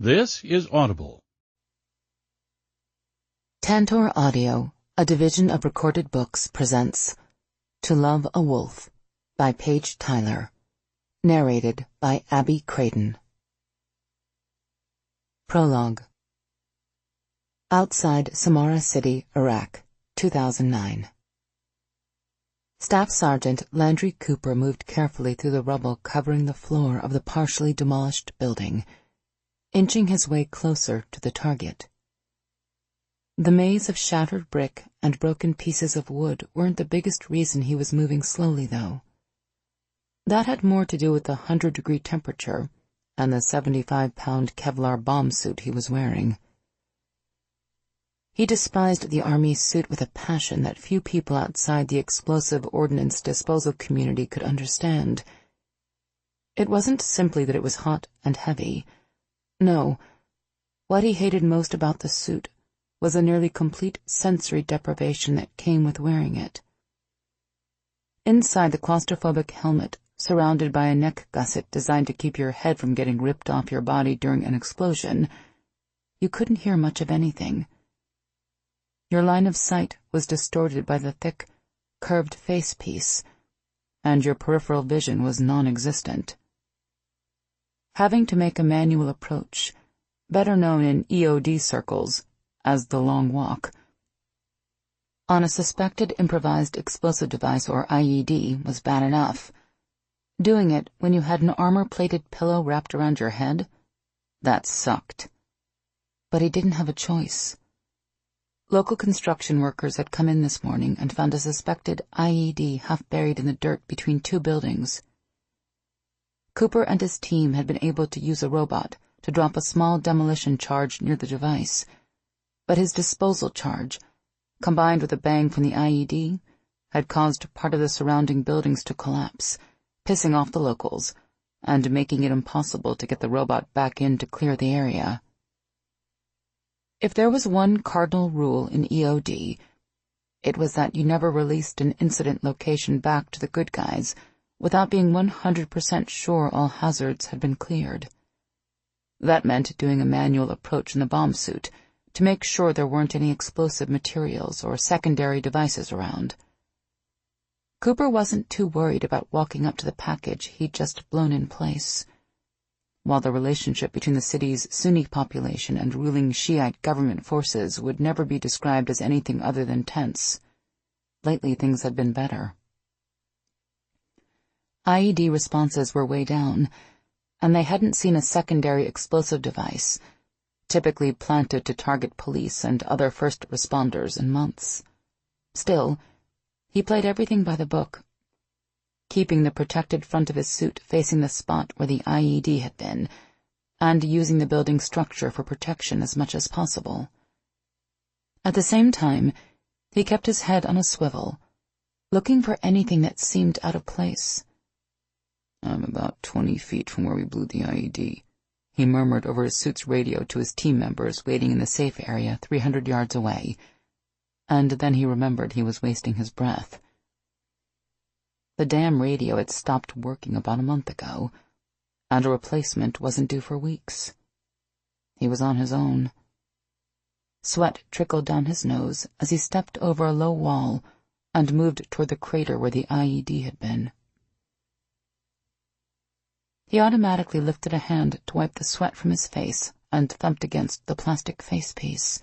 This is Audible. Tantor Audio, a division of Recorded Books, presents To Love a Wolf by Paige Tyler, narrated by Abby Creighton. Prologue. Outside Samarra City, Iraq, 2009. Staff Sergeant Landry Cooper moved carefully through the rubble covering the floor of the partially demolished building, inching his way closer to the target. The maze of shattered brick and broken pieces of wood weren't the biggest reason he was moving slowly, though. That had more to do with the 100-degree temperature and the 75-pound Kevlar bomb suit he was wearing. He despised the Army suit with a passion that few people outside the explosive ordnance disposal community could understand. It wasn't simply that it was hot and heavy. No, what he hated most about the suit was a nearly complete sensory deprivation that came with wearing it. Inside the claustrophobic helmet, surrounded by a neck gusset designed to keep your head from getting ripped off your body during an explosion, you couldn't hear much of anything. Your line of sight was distorted by the thick, curved facepiece, and your peripheral vision was non-existent. Having to make a manual approach, better known in EOD circles as the long walk, on a suspected improvised explosive device or IED was bad enough. Doing it when you had an armor-plated pillow wrapped around your head? That sucked. But he didn't have a choice. Local construction workers had come in this morning and found a suspected IED half buried in the dirt between two buildings. Cooper and his team had been able to use a robot to drop a small demolition charge near the device, but his disposal charge, combined with a bang from the IED, had caused part of the surrounding buildings to collapse, pissing off the locals and making it impossible to get the robot back in to clear the area. If there was one cardinal rule in EOD, it was that you never released an incident location back to the good guys without being 100% sure all hazards had been cleared. That meant doing a manual approach in the bomb suit to make sure there weren't any explosive materials or secondary devices around. Cooper wasn't too worried about walking up to the package he'd just blown in place. While the relationship between the city's Sunni population and ruling Shiite government forces would never be described as anything other than tense, lately things had been better. IED responses were way down, and they hadn't seen a secondary explosive device, typically planted to target police and other first responders, in months. Still, he played everything by the book, keeping the protected front of his suit facing the spot where the IED had been, and using the building structure for protection as much as possible. At the same time, he kept his head on a swivel, looking for anything that seemed out of place. "I'm about 20 feet from where we blew the IED," he murmured over his suit's radio to his team members waiting in the safe area 300 yards away, and then he remembered he was wasting his breath. The damn radio had stopped working about a month ago, and a replacement wasn't due for weeks. He was on his own. Sweat trickled down his nose as he stepped over a low wall and moved toward the crater where the IED had been. He automatically lifted a hand to wipe the sweat from his face and thumped against the plastic facepiece.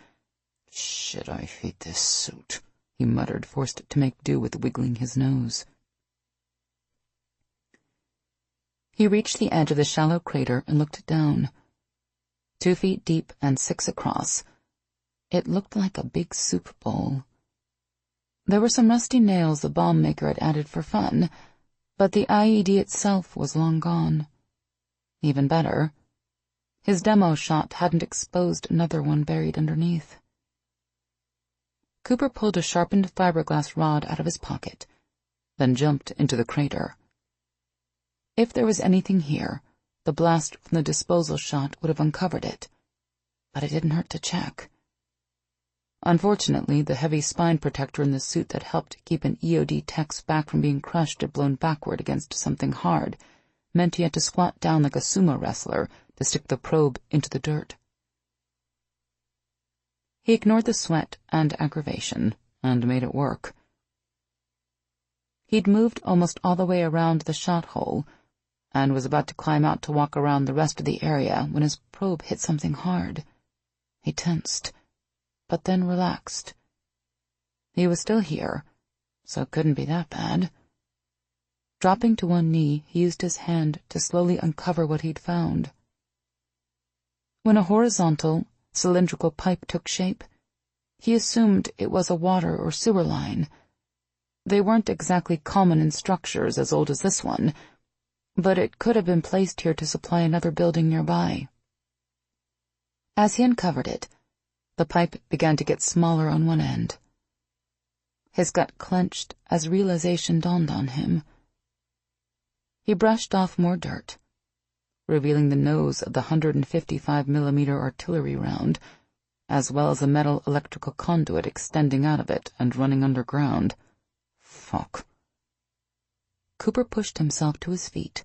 "Shit, I hate this suit," he muttered, forced to make do with wiggling his nose. He reached the edge of the shallow crater and looked down. 2 feet deep and 6 across, it looked like a big soup bowl. There were some rusty nails the bomb maker had added for fun, but the IED itself was long gone. Even better, his demo shot hadn't exposed another one buried underneath. Cooper pulled a sharpened fiberglass rod out of his pocket, then jumped into the crater. If there was anything here, the blast from the disposal shot would have uncovered it, but it didn't hurt to check. Unfortunately, the heavy spine protector in the suit that helped keep an EOD tech's back from being crushed had blown backward against something hard, meant he had to squat down like a sumo wrestler to stick the probe into the dirt. He ignored the sweat and aggravation and made it work. He'd moved almost all the way around the shot hole and was about to climb out to walk around the rest of the area when his probe hit something hard. He tensed, but then relaxed. He was still here, so it couldn't be that bad. Dropping to one knee, he used his hand to slowly uncover what he'd found. When a horizontal, cylindrical pipe took shape, he assumed it was a water or sewer line. They weren't exactly common in structures as old as this one, but it could have been placed here to supply another building nearby. As he uncovered it, the pipe began to get smaller on one end. His gut clenched as realization dawned on him. He brushed off more dirt, revealing the nose of the 155mm artillery round, as well as a metal electrical conduit extending out of it and running underground. Fuck. Cooper pushed himself to his feet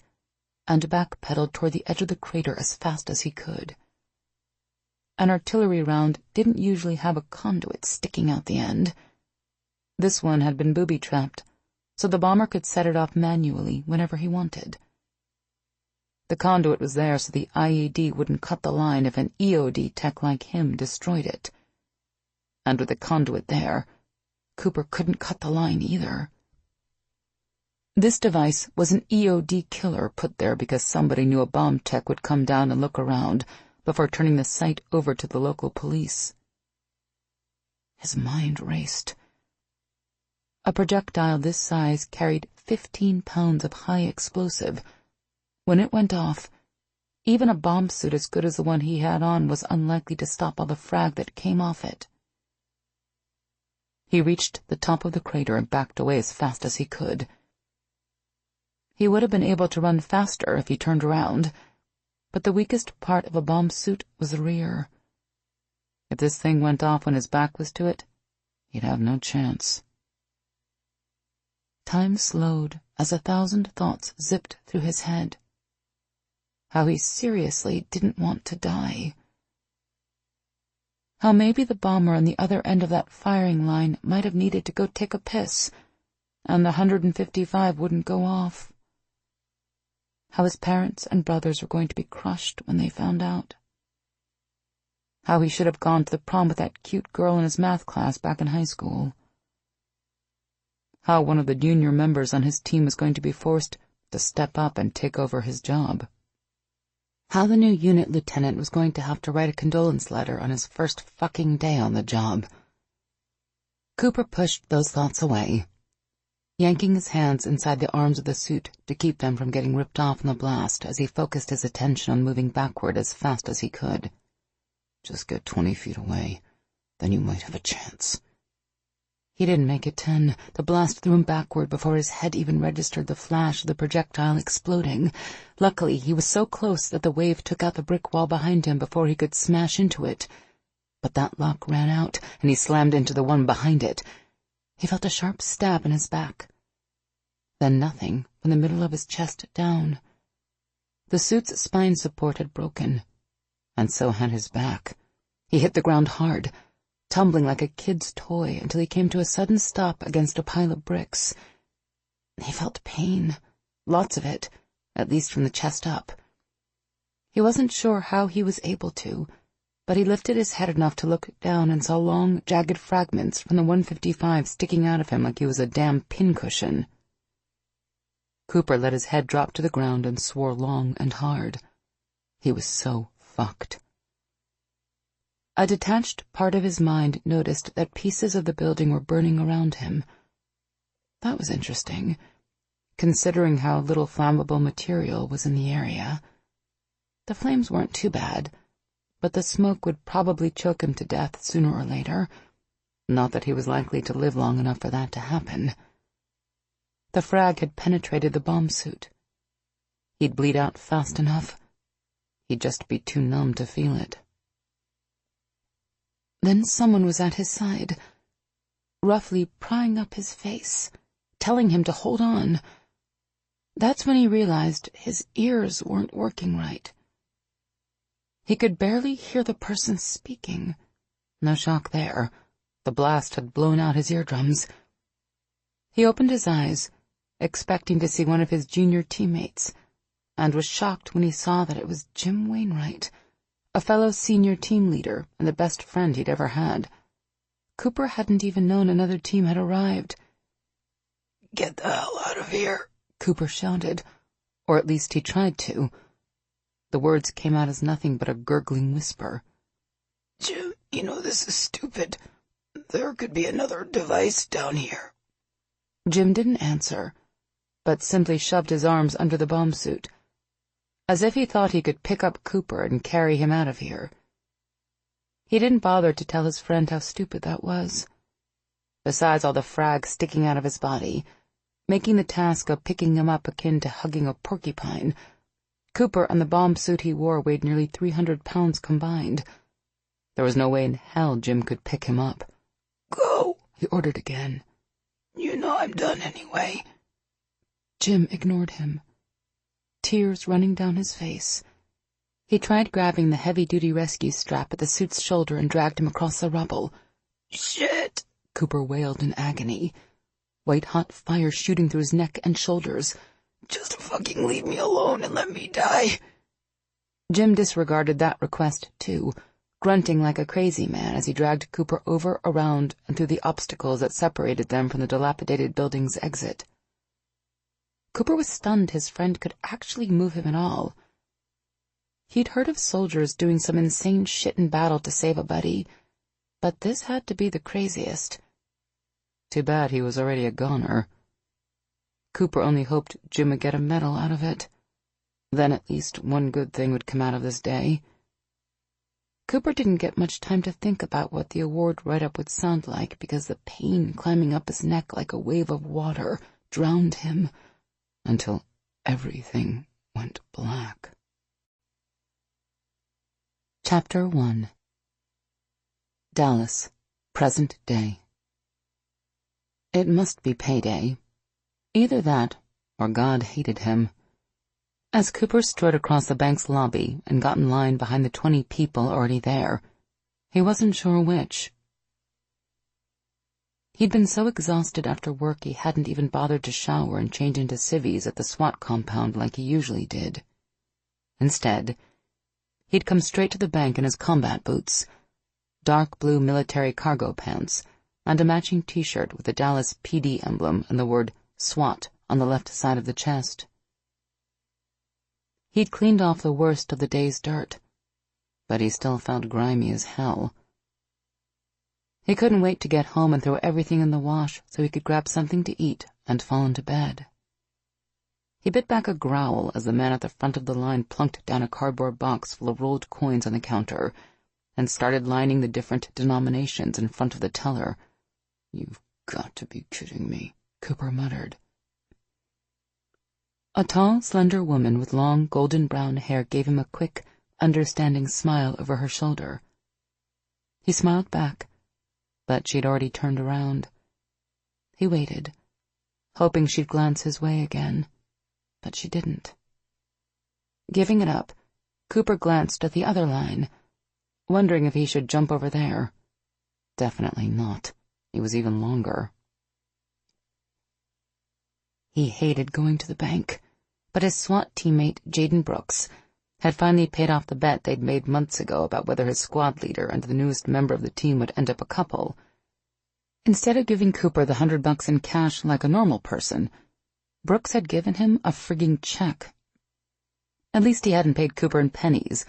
and backpedaled toward the edge of the crater as fast as he could. An artillery round didn't usually have a conduit sticking out the end. This one had been booby-trapped, so the bomber could set it off manually whenever he wanted. The conduit was there so the IED wouldn't cut the line if an EOD tech like him destroyed it. And with the conduit there, Cooper couldn't cut the line either. This device was an EOD killer put there because somebody knew a bomb tech would come down and look around before turning the site over to the local police. His mind raced. A projectile this size carried 15 pounds of high explosive. When it went off, even a bomb suit as good as the one he had on was unlikely to stop all the frag that came off it. He reached the top of the crater and backed away as fast as he could. He would have been able to run faster if he turned around, but the weakest part of a bomb suit was the rear. If this thing went off when his back was to it, he'd have no chance. Time slowed as 1,000 thoughts zipped through his head. How he seriously didn't want to die. How maybe the bomber on the other end of that firing line might have needed to go take a piss, and the 155 wouldn't go off. How his parents and brothers were going to be crushed when they found out. How he should have gone to the prom with that cute girl in his math class back in high school. How one of the junior members on his team was going to be forced to step up and take over his job. How the new unit lieutenant was going to have to write a condolence letter on his first fucking day on the job. Cooper pushed those thoughts away, yanking his hands inside the arms of the suit to keep them from getting ripped off in the blast as he focused his attention on moving backward as fast as he could. Just get 20 feet away, then you might have a chance. He didn't make it 10. The blast threw him backward before his head even registered the flash of the projectile exploding. Luckily, he was so close that the wave took out the brick wall behind him before he could smash into it. But that luck ran out, and he slammed into the one behind it. He felt a sharp stab in his back. Then nothing from the middle of his chest down. The suit's spine support had broken, and so had his back. He hit the ground hard, tumbling like a kid's toy until he came to a sudden stop against a pile of bricks. He felt pain, lots of it, at least from the chest up. He wasn't sure how he was able to, but he lifted his head enough to look down and saw long, jagged fragments from the 155 sticking out of him like he was a damn pincushion. Cooper let his head drop to the ground and swore long and hard. He was so fucked. A detached part of his mind noticed that pieces of the building were burning around him. That was interesting, considering how little flammable material was in the area. The flames weren't too bad, but the smoke would probably choke him to death sooner or later. Not that he was likely to live long enough for that to happen. The frag had penetrated the bomb suit. He'd bleed out fast enough. He'd just be too numb to feel it. Then someone was at his side, roughly prying up his face, telling him to hold on. That's when he realized his ears weren't working right. He could barely hear the person speaking. No shock there. The blast had blown out his eardrums. He opened his eyes, expecting to see one of his junior teammates, and was shocked when he saw that it was Jim Wainwright, a fellow senior team leader and the best friend he'd ever had. Cooper hadn't even known another team had arrived. "Get the hell out of here," Cooper shouted, or at least he tried to. The words came out as nothing but a gurgling whisper. "Jim, you know this is stupid. There could be another device down here." Jim didn't answer, but simply shoved his arms under the bomb suit, as if he thought he could pick up Cooper and carry him out of here. He didn't bother to tell his friend how stupid that was. Besides all the frag sticking out of his body, making the task of picking him up akin to hugging a porcupine, Cooper and the bomb suit he wore weighed nearly 300 pounds combined. There was no way in hell Jim could pick him up. "Go," he ordered again. "You know I'm done anyway." Jim ignored him, tears running down his face. He tried grabbing the heavy-duty rescue strap at the suit's shoulder and dragged him across the rubble. "Shit," Cooper wailed in agony, white-hot fire shooting through his neck and shoulders. "Just fucking leave me alone and let me die." Jim disregarded that request, too, grunting like a crazy man as he dragged Cooper over, around, and through the obstacles that separated them from the dilapidated building's exit. Cooper was stunned his friend could actually move him at all. He'd heard of soldiers doing some insane shit in battle to save a buddy, but this had to be the craziest. Too bad he was already a goner. Cooper only hoped Jim would get a medal out of it. Then at least one good thing would come out of this day. Cooper didn't get much time to think about what the award write-up would sound like because the pain climbing up his neck like a wave of water drowned him, until everything went black. Chapter 1. Dallas, present day. It must be payday. Either that, or God hated him. As Cooper strode across the bank's lobby and got in line behind the 20 people already there, he wasn't sure which. He'd been so exhausted after work he hadn't even bothered to shower and change into civvies at the SWAT compound like he usually did. Instead, he'd come straight to the bank in his combat boots, dark blue military cargo pants, and a matching t-shirt with the Dallas PD emblem and the word SWAT on the left side of the chest. He'd cleaned off the worst of the day's dirt, but he still felt grimy as hell. He couldn't wait to get home and throw everything in the wash so he could grab something to eat and fall into bed. He bit back a growl as the man at the front of the line plunked down a cardboard box full of rolled coins on the counter and started lining the different denominations in front of the teller. "You've got to be kidding me," Cooper muttered. A tall, slender woman with long, golden-brown hair gave him a quick, understanding smile over her shoulder. He smiled back, but she'd already turned around. He waited, hoping she'd glance his way again, but she didn't. Giving it up, Cooper glanced at the other line, wondering if he should jump over there. Definitely not. It was even longer. He hated going to the bank, but his SWAT teammate, Jaden Brooks, had finally paid off the bet they'd made months ago about whether his squad leader and the newest member of the team would end up a couple. Instead of giving Cooper the $100 in cash like a normal person, Brooks had given him a frigging check. At least he hadn't paid Cooper in pennies,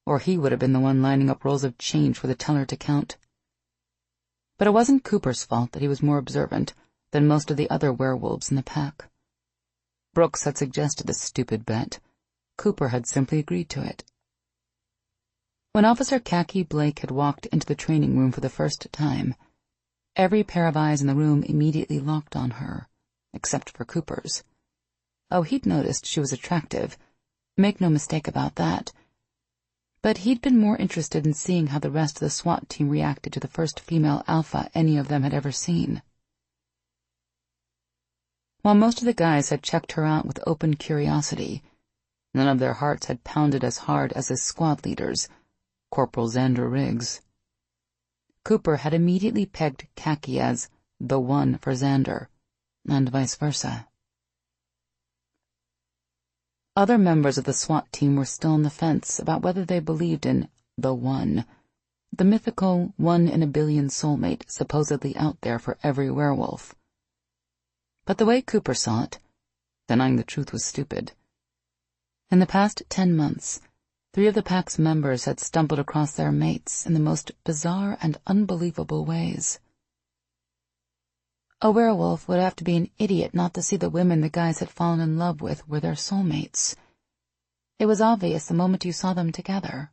or he would have been the one lining up rolls of change for the teller to count. But it wasn't Cooper's fault that he was more observant than most of the other werewolves in the pack. Brooks had suggested the stupid bet. Cooper had simply agreed to it. When Officer Khaki Blake had walked into the training room for the first time, every pair of eyes in the room immediately locked on her, except for Cooper's. Oh, he'd noticed she was attractive. Make no mistake about that. But he'd been more interested in seeing how the rest of the SWAT team reacted to the first female alpha any of them had ever seen. While most of the guys had checked her out with open curiosity, none of their hearts had pounded as hard as his squad leader's Corporal Xander Riggs. Cooper had immediately pegged Khaki as the one for Xander, and vice versa. Other members of the SWAT team were still on the fence about whether they believed in the one, the mythical one-in-a-billion soulmate supposedly out there for every werewolf. But the way Cooper saw it, denying the truth was stupid. In the past 10 months, 3 of the pack's members had stumbled across their mates in the most bizarre and unbelievable ways. A werewolf would have to be an idiot not to see the women the guys had fallen in love with were their soulmates. It was obvious the moment you saw them together.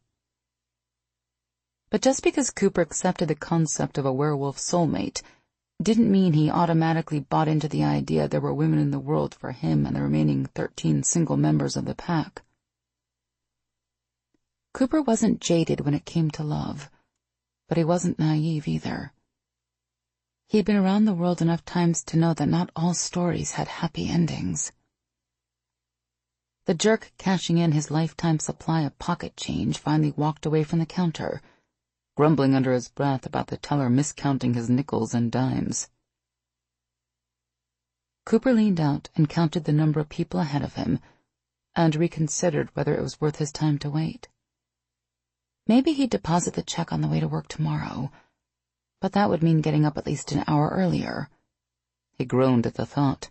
But just because Cooper accepted the concept of a werewolf soulmate didn't mean he automatically bought into the idea there were women in the world for him and the remaining 13 single members of the pack. Cooper wasn't jaded when it came to love, but he wasn't naive either. He'd been around the world enough times to know that not all stories had happy endings. The jerk cashing in his lifetime supply of pocket change finally walked away from the counter, grumbling under his breath about the teller miscounting his nickels and dimes. Cooper leaned out and counted the number of people ahead of him, and reconsidered whether it was worth his time to wait. Maybe he'd deposit the check on the way to work tomorrow, but that would mean getting up at least an hour earlier. He groaned at the thought.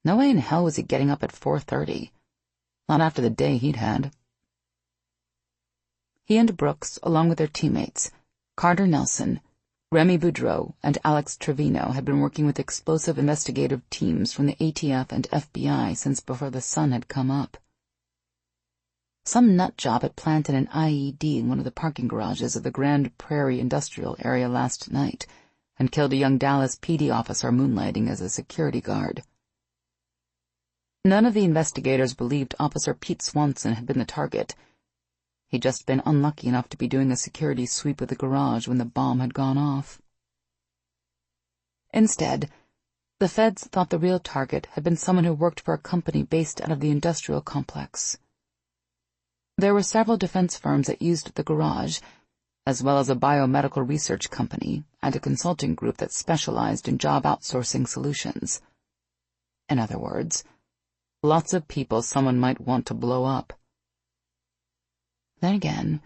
No way in hell was he getting up at 4:30. Not after the day he'd had. He and Brooks, along with their teammates, Carter Nelson, Remy Boudreau, and Alex Trevino, had been working with explosive investigative teams from the ATF and FBI since before the sun had come up. Some nutjob had planted an IED in one of the parking garages of the Grand Prairie industrial area last night and killed a young Dallas PD officer moonlighting as a security guard. None of the investigators believed Officer Pete Swanson had been the target. He'd just been unlucky enough to be doing a security sweep of the garage when the bomb had gone off. Instead, the feds thought the real target had been someone who worked for a company based out of the industrial complex. There were several defense firms that used the garage, as well as a biomedical research company and a consulting group that specialized in job outsourcing solutions. In other words, lots of people someone might want to blow up. Then again,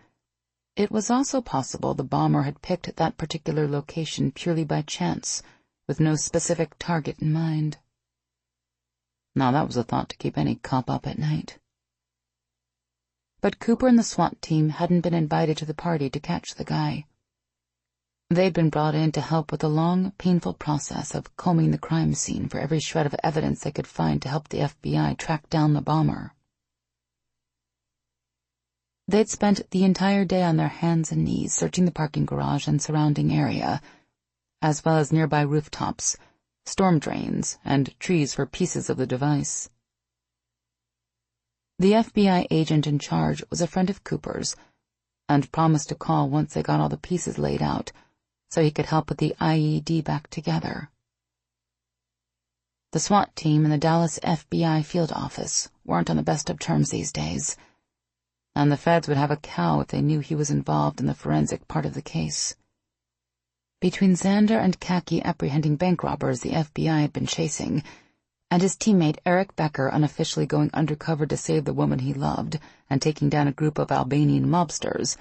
it was also possible the bomber had picked that particular location purely by chance, with no specific target in mind. Now that was a thought to keep any cop up at night. But Cooper and the SWAT team hadn't been invited to the party to catch the guy. They'd been brought in to help with the long, painful process of combing the crime scene for every shred of evidence they could find to help the FBI track down the bomber. They'd spent the entire day on their hands and knees searching the parking garage and surrounding area, as well as nearby rooftops, storm drains, and trees for pieces of the device. The FBI agent in charge was a friend of Cooper's, and promised to call once they got all the pieces laid out, so he could help put the IED back together. The SWAT team and the Dallas FBI field office weren't on the best of terms these days, and the feds would have a cow if they knew he was involved in the forensic part of the case. Between Xander and Khaki apprehending bank robbers the FBI had been chasing, and his teammate Eric Becker unofficially going undercover to save the woman he loved and taking down a group of Albanian mobsters,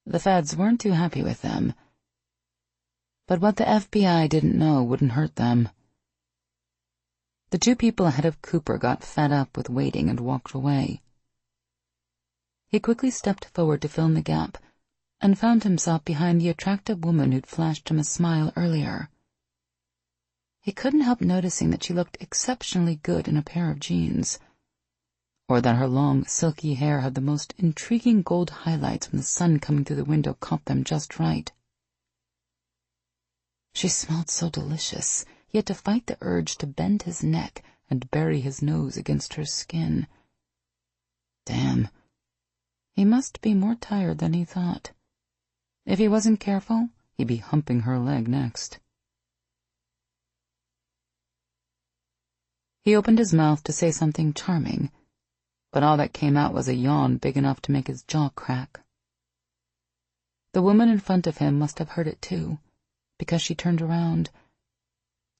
the feds weren't too happy with them. But what the FBI didn't know wouldn't hurt them. The 2 people ahead of Cooper got fed up with waiting and walked away. He quickly stepped forward to fill in the gap and found himself behind the attractive woman who'd flashed him a smile earlier. He couldn't help noticing that she looked exceptionally good in a pair of jeans, or that her long, silky hair had the most intriguing gold highlights when the sun coming through the window caught them just right. She smelled so delicious, he had to fight the urge to bend his neck and bury his nose against her skin. Damn, he must be more tired than he thought. If he wasn't careful, he'd be humping her leg next. He opened his mouth to say something charming, but all that came out was a yawn big enough to make his jaw crack. The woman in front of him must have heard it too, because she turned around.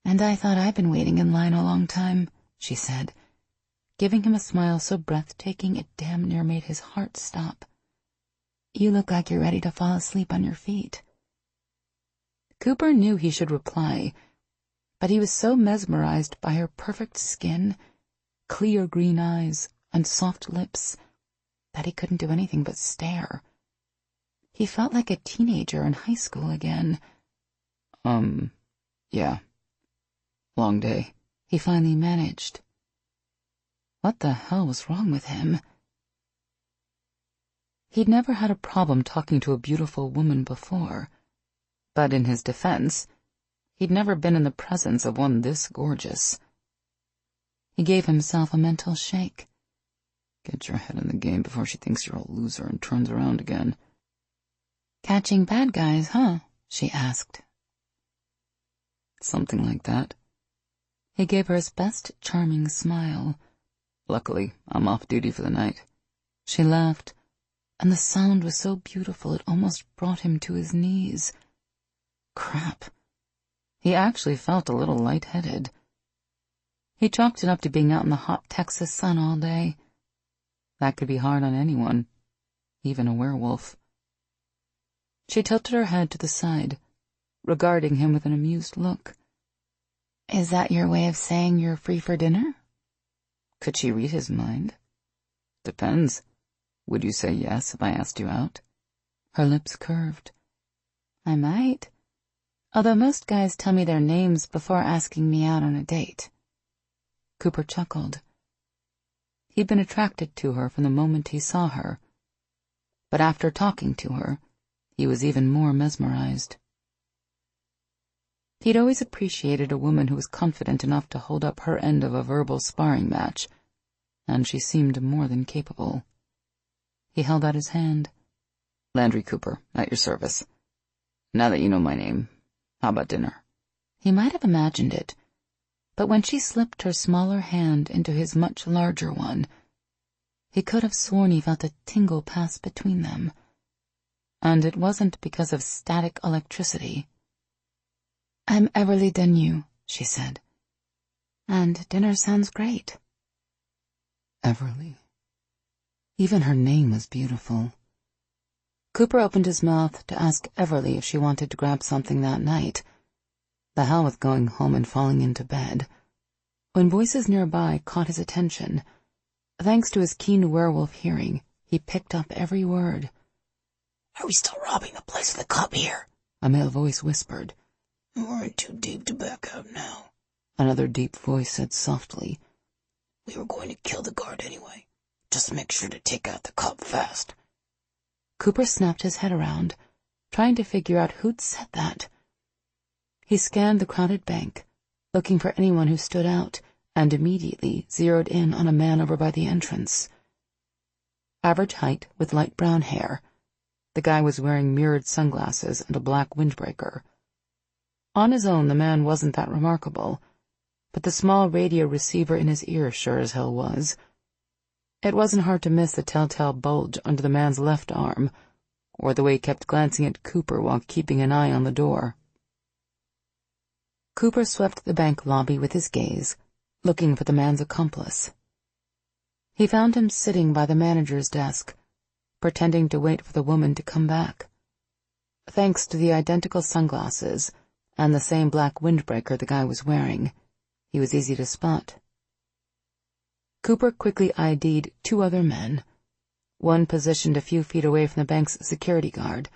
"And I thought I'd been waiting in line a long time," she said, giving him a smile so breathtaking it damn near made his heart stop. "You look like you're ready to fall asleep on your feet." Cooper knew he should reply, but he was so mesmerized by her perfect skin, clear green eyes, and soft lips that he couldn't do anything but stare. He felt like a teenager in high school again. Yeah. Long day," he finally managed. What the hell was wrong with him? He'd never had a problem talking to a beautiful woman before, but in his defense, he'd never been in the presence of one this gorgeous. He gave himself a mental shake. "Get your head in the game before she thinks you're a loser and turns around again." "Catching bad guys, huh?" she asked. "Something like that." He gave her his best charming smile. "Luckily, I'm off duty for the night." She laughed, and the sound was so beautiful it almost brought him to his knees. Crap. He actually felt a little lightheaded. He chalked it up to being out in the hot Texas sun all day. That could be hard on anyone, even a werewolf. She tilted her head to the side, regarding him with an amused look. "Is that your way of saying you're free for dinner?" Could she read his mind? "Depends. Would you say yes if I asked you out?" Her lips curved. "I might. Although most guys tell me their names before asking me out on a date." Cooper chuckled. He'd been attracted to her from the moment he saw her, but after talking to her, he was even more mesmerized. He'd always appreciated a woman who was confident enough to hold up her end of a verbal sparring match, and she seemed more than capable. He held out his hand. "Landry Cooper, at your service. Now that you know my name, how about dinner?" He might have imagined it, but when she slipped her smaller hand into his much larger one, he could have sworn he felt a tingle pass between them. And it wasn't because of static electricity. "I'm Everly Denyu," she said. "And dinner sounds great." Everly. Even her name was beautiful. Cooper opened his mouth to ask Everly if she wanted to grab something that night. The hell with going home and falling into bed. When voices nearby caught his attention, thanks to his keen werewolf hearing, he picked up every word. "Are we still robbing the place with a cop here?" a male voice whispered. "We're in too deep to back out now," another deep voice said softly. "We were going to kill the guard anyway. Just make sure to take out the cop fast." Cooper snapped his head around, trying to figure out who'd said that. He scanned the crowded bank, looking for anyone who stood out, and immediately zeroed in on a man over by the entrance. Average height with light brown hair. The guy was wearing mirrored sunglasses and a black windbreaker. On his own, the man wasn't that remarkable, but the small radio receiver in his ear sure as hell was. It wasn't hard to miss the telltale bulge under the man's left arm, or the way he kept glancing at Cooper while keeping an eye on the door. Cooper swept the bank lobby with his gaze, looking for the man's accomplice. He found him sitting by the manager's desk, pretending to wait for the woman to come back. Thanks to the identical sunglasses and the same black windbreaker the guy was wearing, he was easy to spot. Cooper quickly ID'd two other men, one positioned a few feet away from the bank's security guard,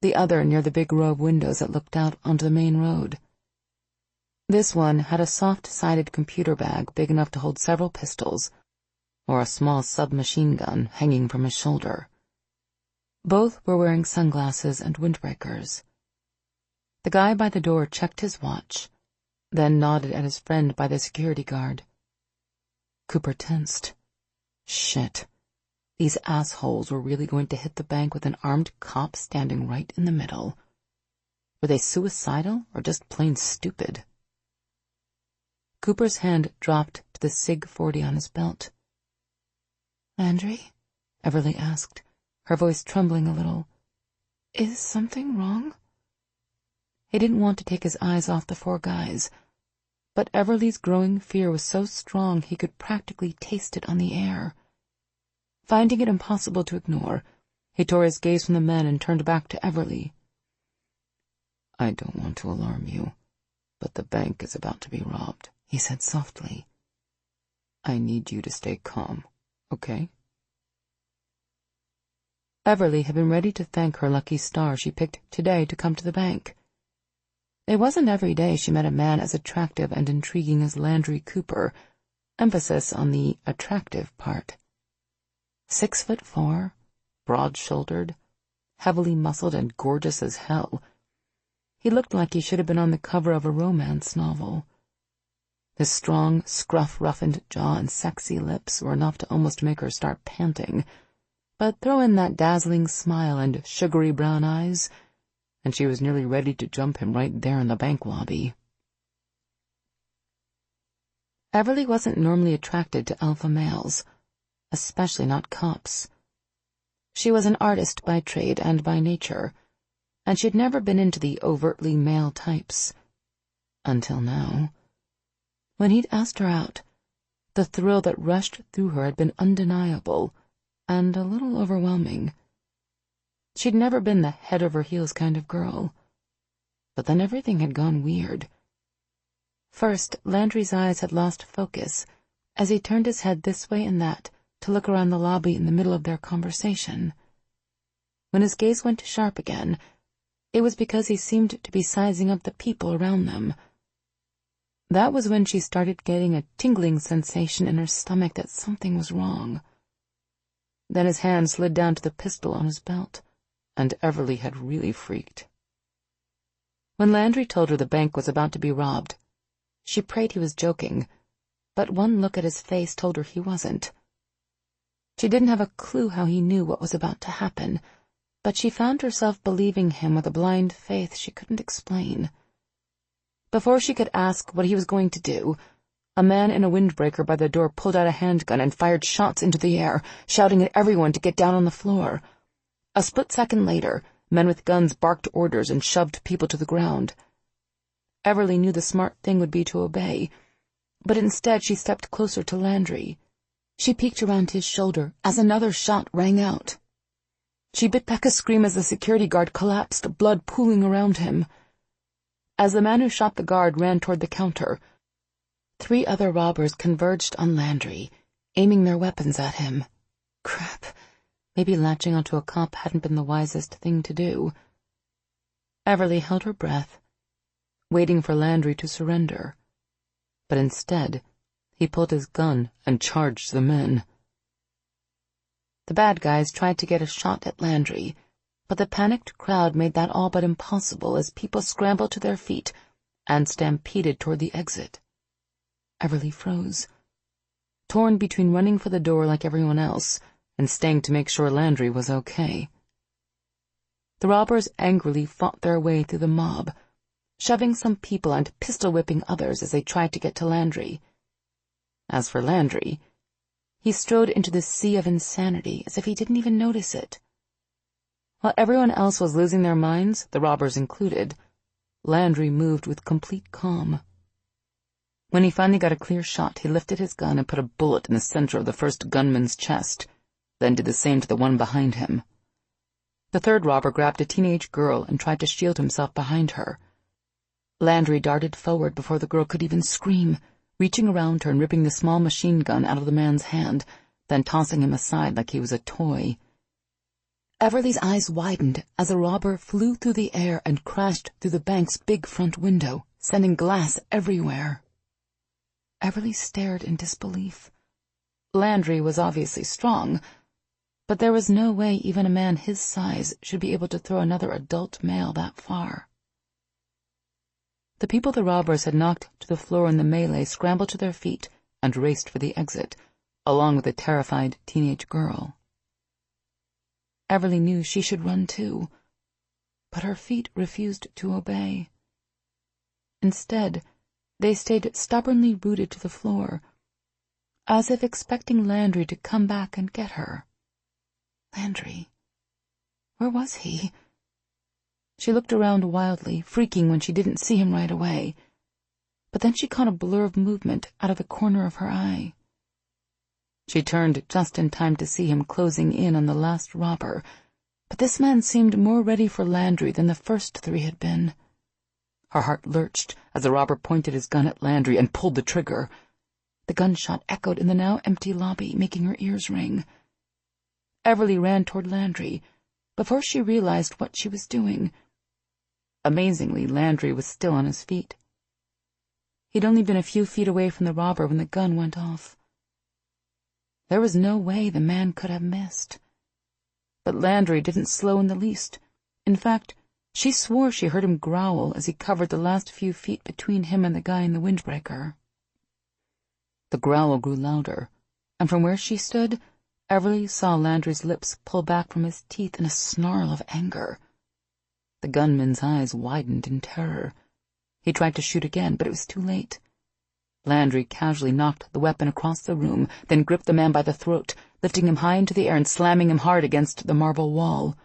the other near the big row of windows that looked out onto the main road. This one had a soft-sided computer bag big enough to hold several pistols, or a small submachine gun hanging from his shoulder. Both were wearing sunglasses and windbreakers. The guy by the door checked his watch, then nodded at his friend by the security guard. Cooper tensed. Shit. These assholes were really going to hit the bank with an armed cop standing right in the middle. Were they suicidal or just plain stupid? Cooper's hand dropped to the SIG-40 on his belt. "Landry?" Everly asked, her voice trembling a little. Is something wrong? He didn't want to take his eyes off the four guys, but Everly's growing fear was so strong he could practically taste it on the air. Finding it impossible to ignore, he tore his gaze from the men and turned back to Everly. I don't want to alarm you, but the bank is about to be robbed, he said softly. I need you to stay calm, okay? Everly had been ready to thank her lucky star she picked today to come to the bank. It wasn't every day she met a man as attractive and intriguing as Landry Cooper, emphasis on the attractive part. 6'4", broad-shouldered, heavily muscled and gorgeous as hell. He looked like he should have been on the cover of a romance novel. His strong, scruff-roughened jaw and sexy lips were enough to almost make her start panting, but throw in that dazzling smile and sugary brown eyes, and she was nearly ready to jump him right there in the bank lobby. Everly wasn't normally attracted to alpha males, especially not cops. She was an artist by trade and by nature, and she'd never been into the overtly male types. Until now. When he'd asked her out, the thrill that rushed through her had been undeniable and a little overwhelming. She'd never been the head-over-heels kind of girl. But then everything had gone weird. First, Landry's eyes had lost focus as he turned his head this way and that to look around the lobby in the middle of their conversation. When his gaze went sharp again, it was because he seemed to be sizing up the people around them. That was when she started getting a tingling sensation in her stomach that something was wrong. Then his hand slid down to the pistol on his belt, and Everly had really freaked. When Landry told her the bank was about to be robbed, she prayed he was joking, but one look at his face told her he wasn't. She didn't have a clue how he knew what was about to happen, but she found herself believing him with a blind faith she couldn't explain. Before she could ask what he was going to do, a man in a windbreaker by the door pulled out a handgun and fired shots into the air, shouting at everyone to get down on the floor. A split second later, men with guns barked orders and shoved people to the ground. Everly knew the smart thing would be to obey, but instead she stepped closer to Landry. She peeked around his shoulder as another shot rang out. She bit back a scream as the security guard collapsed, blood pooling around him. As the man who shot the guard ran toward the counter, 3 other robbers converged on Landry, aiming their weapons at him. Crap. Maybe latching onto a cop hadn't been the wisest thing to do. Everly held her breath, waiting for Landry to surrender. But instead, he pulled his gun and charged the men. The bad guys tried to get a shot at Landry, but the panicked crowd made that all but impossible as people scrambled to their feet and stampeded toward the exit. Everly froze, torn between running for the door like everyone else and staying to make sure Landry was okay. The robbers angrily fought their way through the mob, shoving some people and pistol-whipping others as they tried to get to Landry. As for Landry, he strode into the sea of insanity as if he didn't even notice it. While everyone else was losing their minds, the robbers included, Landry moved with complete calm. When he finally got a clear shot, he lifted his gun and put a bullet in the center of the first gunman's chest, then did the same to the one behind him. The third robber grabbed a teenage girl and tried to shield himself behind her. Landry darted forward before the girl could even scream, reaching around her and ripping the small machine gun out of the man's hand, then tossing him aside like he was a toy. Everly's eyes widened as a robber flew through the air and crashed through the bank's big front window, sending glass everywhere. Everly stared in disbelief. Landry was obviously strong, but there was no way even a man his size should be able to throw another adult male that far. The people the robbers had knocked to the floor in the melee scrambled to their feet and raced for the exit, along with the terrified teenage girl. Everly knew she should run too, but her feet refused to obey. Instead, they stayed stubbornly rooted to the floor, as if expecting Landry to come back and get her. Landry? Where was he? She looked around wildly, freaking when she didn't see him right away. But then she caught a blur of movement out of the corner of her eye. She turned just in time to see him closing in on the last robber, but this man seemed more ready for Landry than the first three had been. Her heart lurched as the robber pointed his gun at Landry and pulled the trigger. The gunshot echoed in the now empty lobby, making her ears ring. Everly ran toward Landry before she realized what she was doing. Amazingly, Landry was still on his feet. He'd only been a few feet away from the robber when the gun went off. There was no way the man could have missed. But Landry didn't slow in the least. In fact, she swore she heard him growl as he covered the last few feet between him and the guy in the windbreaker. The growl grew louder, and from where she stood, Everly saw Landry's lips pull back from his teeth in a snarl of anger. The gunman's eyes widened in terror. He tried to shoot again, but it was too late. Landry casually knocked the weapon across the room, then gripped the man by the throat, lifting him high into the air and slamming him hard against the marble wall.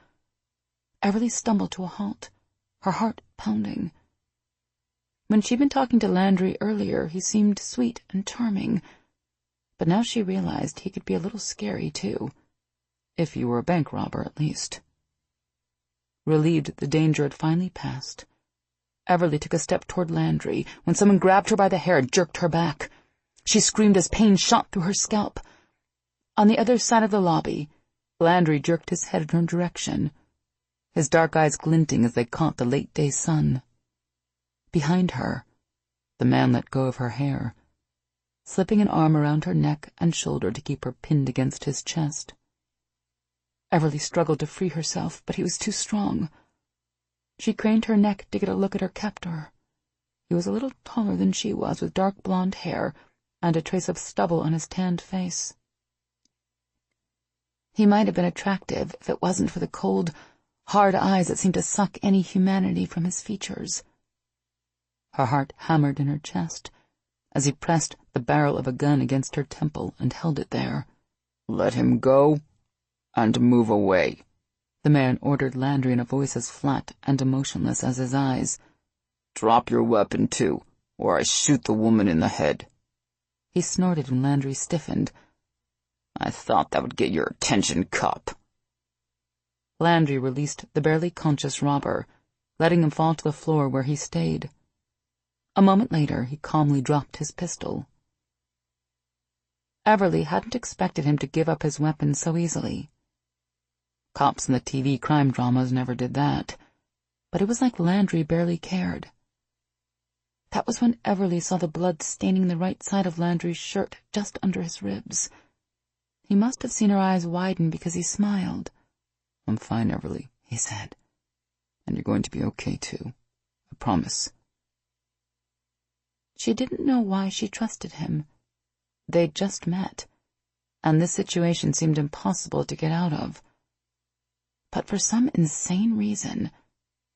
Everly stumbled to a halt, her heart pounding. When she'd been talking to Landry earlier, he seemed sweet and charming, but now she realized he could be a little scary, too. If you were a bank robber, at least. Relieved the danger had finally passed, Everly took a step toward Landry when someone grabbed her by the hair and jerked her back. She screamed as pain shot through her scalp. On the other side of the lobby, Landry jerked his head in her direction, his dark eyes glinting as they caught the late-day sun. Behind her, the man let go of her hair, slipping an arm around her neck and shoulder to keep her pinned against his chest. Everly struggled to free herself, but he was too strong. She craned her neck to get a look at her captor. He was a little taller than she was, with dark blonde hair and a trace of stubble on his tanned face. He might have been attractive if it wasn't for the cold, hard eyes that seemed to suck any humanity from his features. Her heart hammered in her chest as he pressed the barrel of a gun against her temple and held it there. "Let him go and move away," the man ordered Landry in a voice as flat and emotionless as his eyes. "Drop your weapon, too, or I shoot the woman in the head." He snorted when Landry stiffened. "I thought that would get your attention, cop." Landry released the barely conscious robber, letting him fall to the floor where he stayed. A moment later, he calmly dropped his pistol. Everly hadn't expected him to give up his weapon so easily. Cops in the TV crime dramas never did that, but it was like Landry barely cared. That was when Everly saw the blood staining the right side of Landry's shirt just under his ribs. He must have seen her eyes widen because he smiled. "I'm fine, Everly," he said. "And you're going to be okay, too. I promise." She didn't know why she trusted him. They'd just met, and this situation seemed impossible to get out of. But for some insane reason,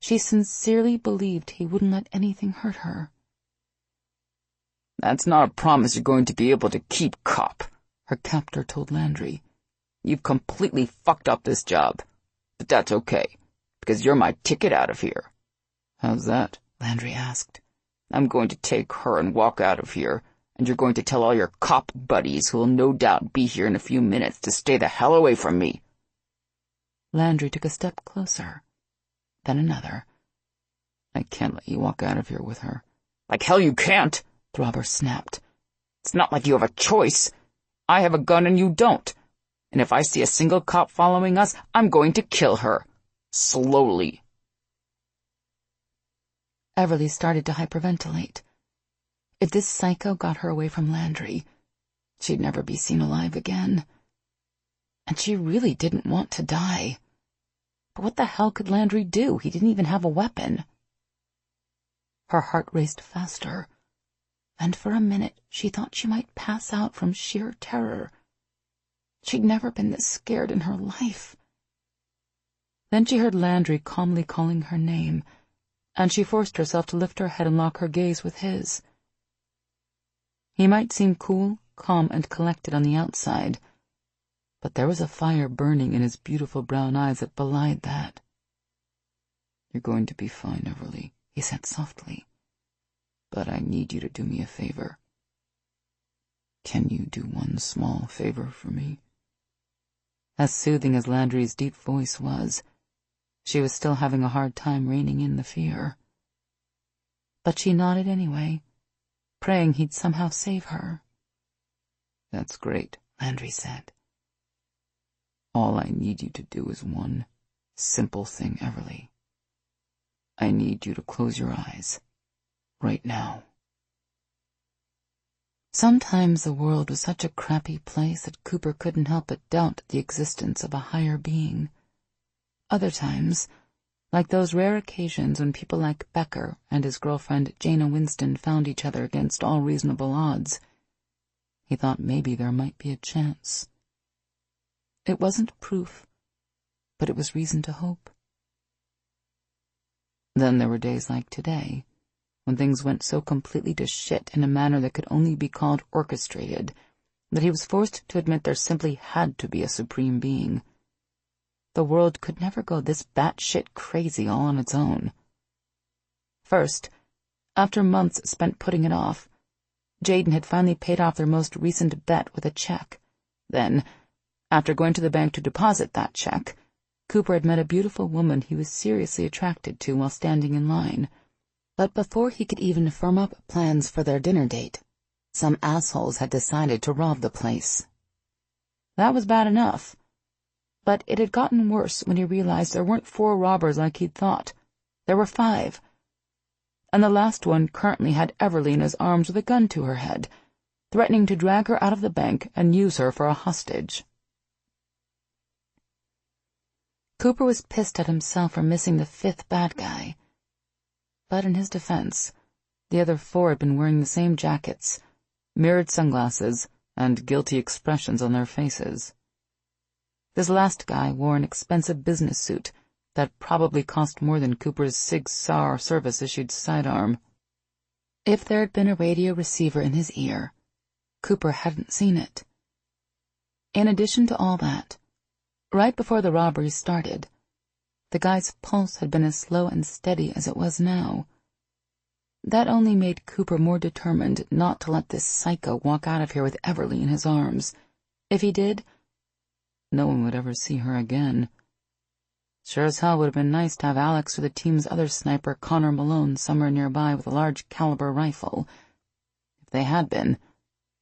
she sincerely believed he wouldn't let anything hurt her. "That's not a promise you're going to be able to keep, cop," her captor told Landry. "You've completely fucked up this job. But that's okay, because you're my ticket out of here." "How's that?" Landry asked. "I'm going to take her and walk out of here, and you're going to tell all your cop buddies who will no doubt be here in a few minutes to stay the hell away from me." Landry took a step closer, then another. "I can't let you walk out of here with her." "Like hell you can't," the robber snapped. "It's not like you have a choice. I have a gun and you don't. And if I see a single cop following us, I'm going to kill her. Slowly." Everly started to hyperventilate. If this psycho got her away from Landry, she'd never be seen alive again. And she really didn't want to die. But what the hell could Landry do? He didn't even have a weapon. Her heart raced faster, and for a minute she thought she might pass out from sheer terror. She'd never been this scared in her life. Then she heard Landry calmly calling her name, and she forced herself to lift her head and lock her gaze with his. He might seem cool, calm, and collected on the outside, but there was a fire burning in his beautiful brown eyes that belied that. You're going to be fine, Everly, he said softly. But I need you to do me a favor. Can you do one small favor for me? As soothing as Landry's deep voice was, she was still having a hard time reining in the fear. But she nodded anyway, praying he'd somehow save her. That's great, Landry said. All I need you to do is one simple thing, Everly. I need you to close your eyes. Right now. Sometimes the world was such a crappy place that Cooper couldn't help but doubt the existence of a higher being. Other times, like those rare occasions when people like Becker and his girlfriend Jaina Winston found each other against all reasonable odds, he thought maybe there might be a chance. It wasn't proof, but it was reason to hope. Then there were days like today, when things went so completely to shit in a manner that could only be called orchestrated, that he was forced to admit there simply had to be a supreme being. The world could never go this batshit crazy all on its own. First, after months spent putting it off, Jaden had finally paid off their most recent bet with a check. Then, after going to the bank to deposit that check, Cooper had met a beautiful woman he was seriously attracted to while standing in line. But before he could even firm up plans for their dinner date, some assholes had decided to rob the place. That was bad enough, but it had gotten worse when he realized there weren't 4 robbers like he'd thought. There were 5. And the last one currently had Everly in his arms with a gun to her head, threatening to drag her out of the bank and use her for a hostage. Cooper was pissed at himself for missing the 5th bad guy. But in his defense, the other 4 had been wearing the same jackets, mirrored sunglasses, and guilty expressions on their faces. This last guy wore an expensive business suit that probably cost more than Cooper's Sig Sauer service-issued sidearm. If there had been a radio receiver in his ear, Cooper hadn't seen it. In addition to all that, right before the robbery started, the guy's pulse had been as slow and steady as it was now. That only made Cooper more determined not to let this psycho walk out of here with Everly in his arms. If he did, no one would ever see her again. Sure as hell would have been nice to have Alex or the team's other sniper, Connor Malone, somewhere nearby with a large caliber rifle. If they had been,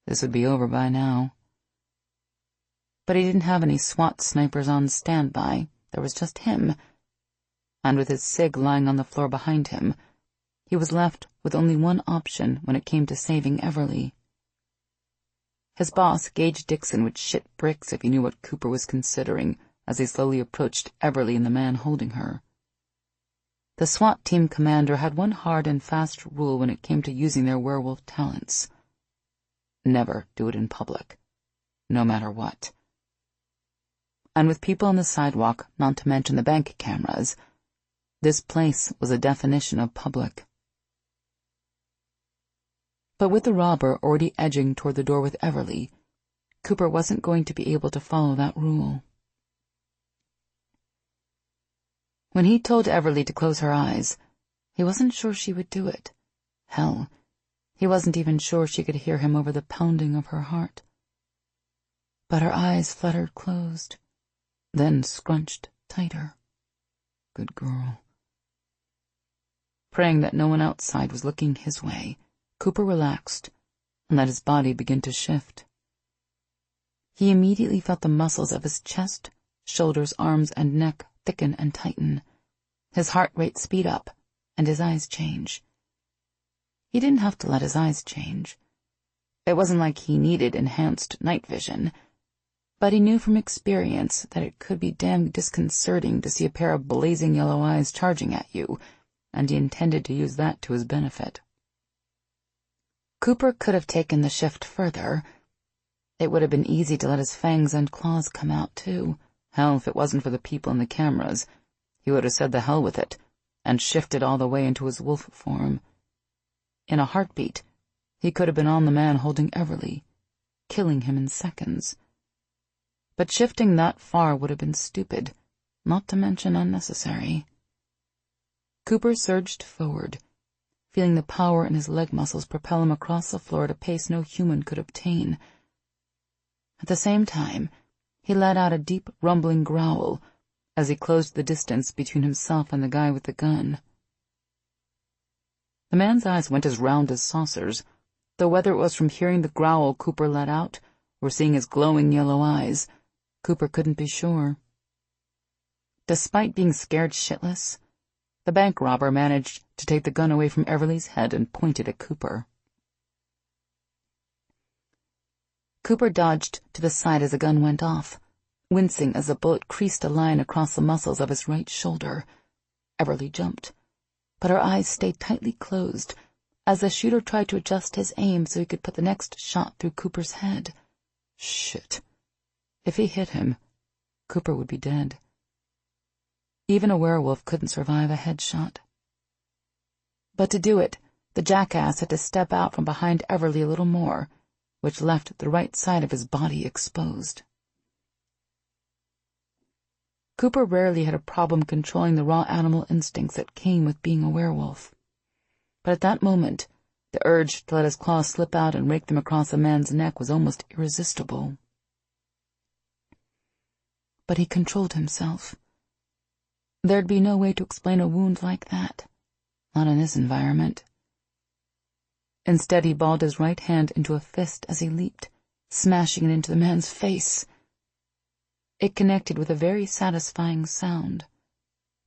this would be over by now. But he didn't have any SWAT snipers on standby. There was just him. And with his Sig lying on the floor behind him, he was left with only one option when it came to saving Everly. His boss, Gage Dixon, would shit bricks if he knew what Cooper was considering as he slowly approached Everly and the man holding her. The SWAT team commander had one hard and fast rule when it came to using their werewolf talents. Never do it in public, no matter what. And with people on the sidewalk, not to mention the bank cameras, this place was a definition of public. But with the robber already edging toward the door with Everly, Cooper wasn't going to be able to follow that rule. When he told Everly to close her eyes, he wasn't sure she would do it. Hell, he wasn't even sure she could hear him over the pounding of her heart. But her eyes fluttered closed, then scrunched tighter. Good girl. Praying that no one outside was looking his way, Cooper relaxed and let his body begin to shift. He immediately felt the muscles of his chest, shoulders, arms, and neck thicken and tighten, his heart rate speed up, and his eyes change. He didn't have to let his eyes change. It wasn't like he needed enhanced night vision, but he knew from experience that it could be damn disconcerting to see a pair of blazing yellow eyes charging at you, and he intended to use that to his benefit. Cooper could have taken the shift further. It would have been easy to let his fangs and claws come out, too. Hell, if it wasn't for the people in the cameras, he would have said the hell with it, and shifted all the way into his wolf form. In a heartbeat, he could have been on the man holding Everly, killing him in seconds. But shifting that far would have been stupid, not to mention unnecessary. Cooper surged forward, feeling the power in his leg muscles propel him across the floor at a pace no human could obtain. At the same time, he let out a deep, rumbling growl as he closed the distance between himself and the guy with the gun. The man's eyes went as round as saucers, though whether it was from hearing the growl Cooper let out or seeing his glowing yellow eyes, Cooper couldn't be sure. Despite being scared shitless, the bank robber managed to take the gun away from Everly's head and pointed at Cooper. Cooper dodged to the side as the gun went off, wincing as the bullet creased a line across the muscles of his right shoulder. Everly jumped, but her eyes stayed tightly closed as the shooter tried to adjust his aim so he could put the next shot through Cooper's head. Shit. If he hit him, Cooper would be dead. Even a werewolf couldn't survive a headshot. But to do it, the jackass had to step out from behind Everly a little more, which left the right side of his body exposed. Cooper rarely had a problem controlling the raw animal instincts that came with being a werewolf. But at that moment, the urge to let his claws slip out and rake them across a man's neck was almost irresistible. But he controlled himself. There'd be no way to explain a wound like that, not in this environment. Instead, he balled his right hand into a fist as he leaped, smashing it into the man's face. It connected with a very satisfying sound.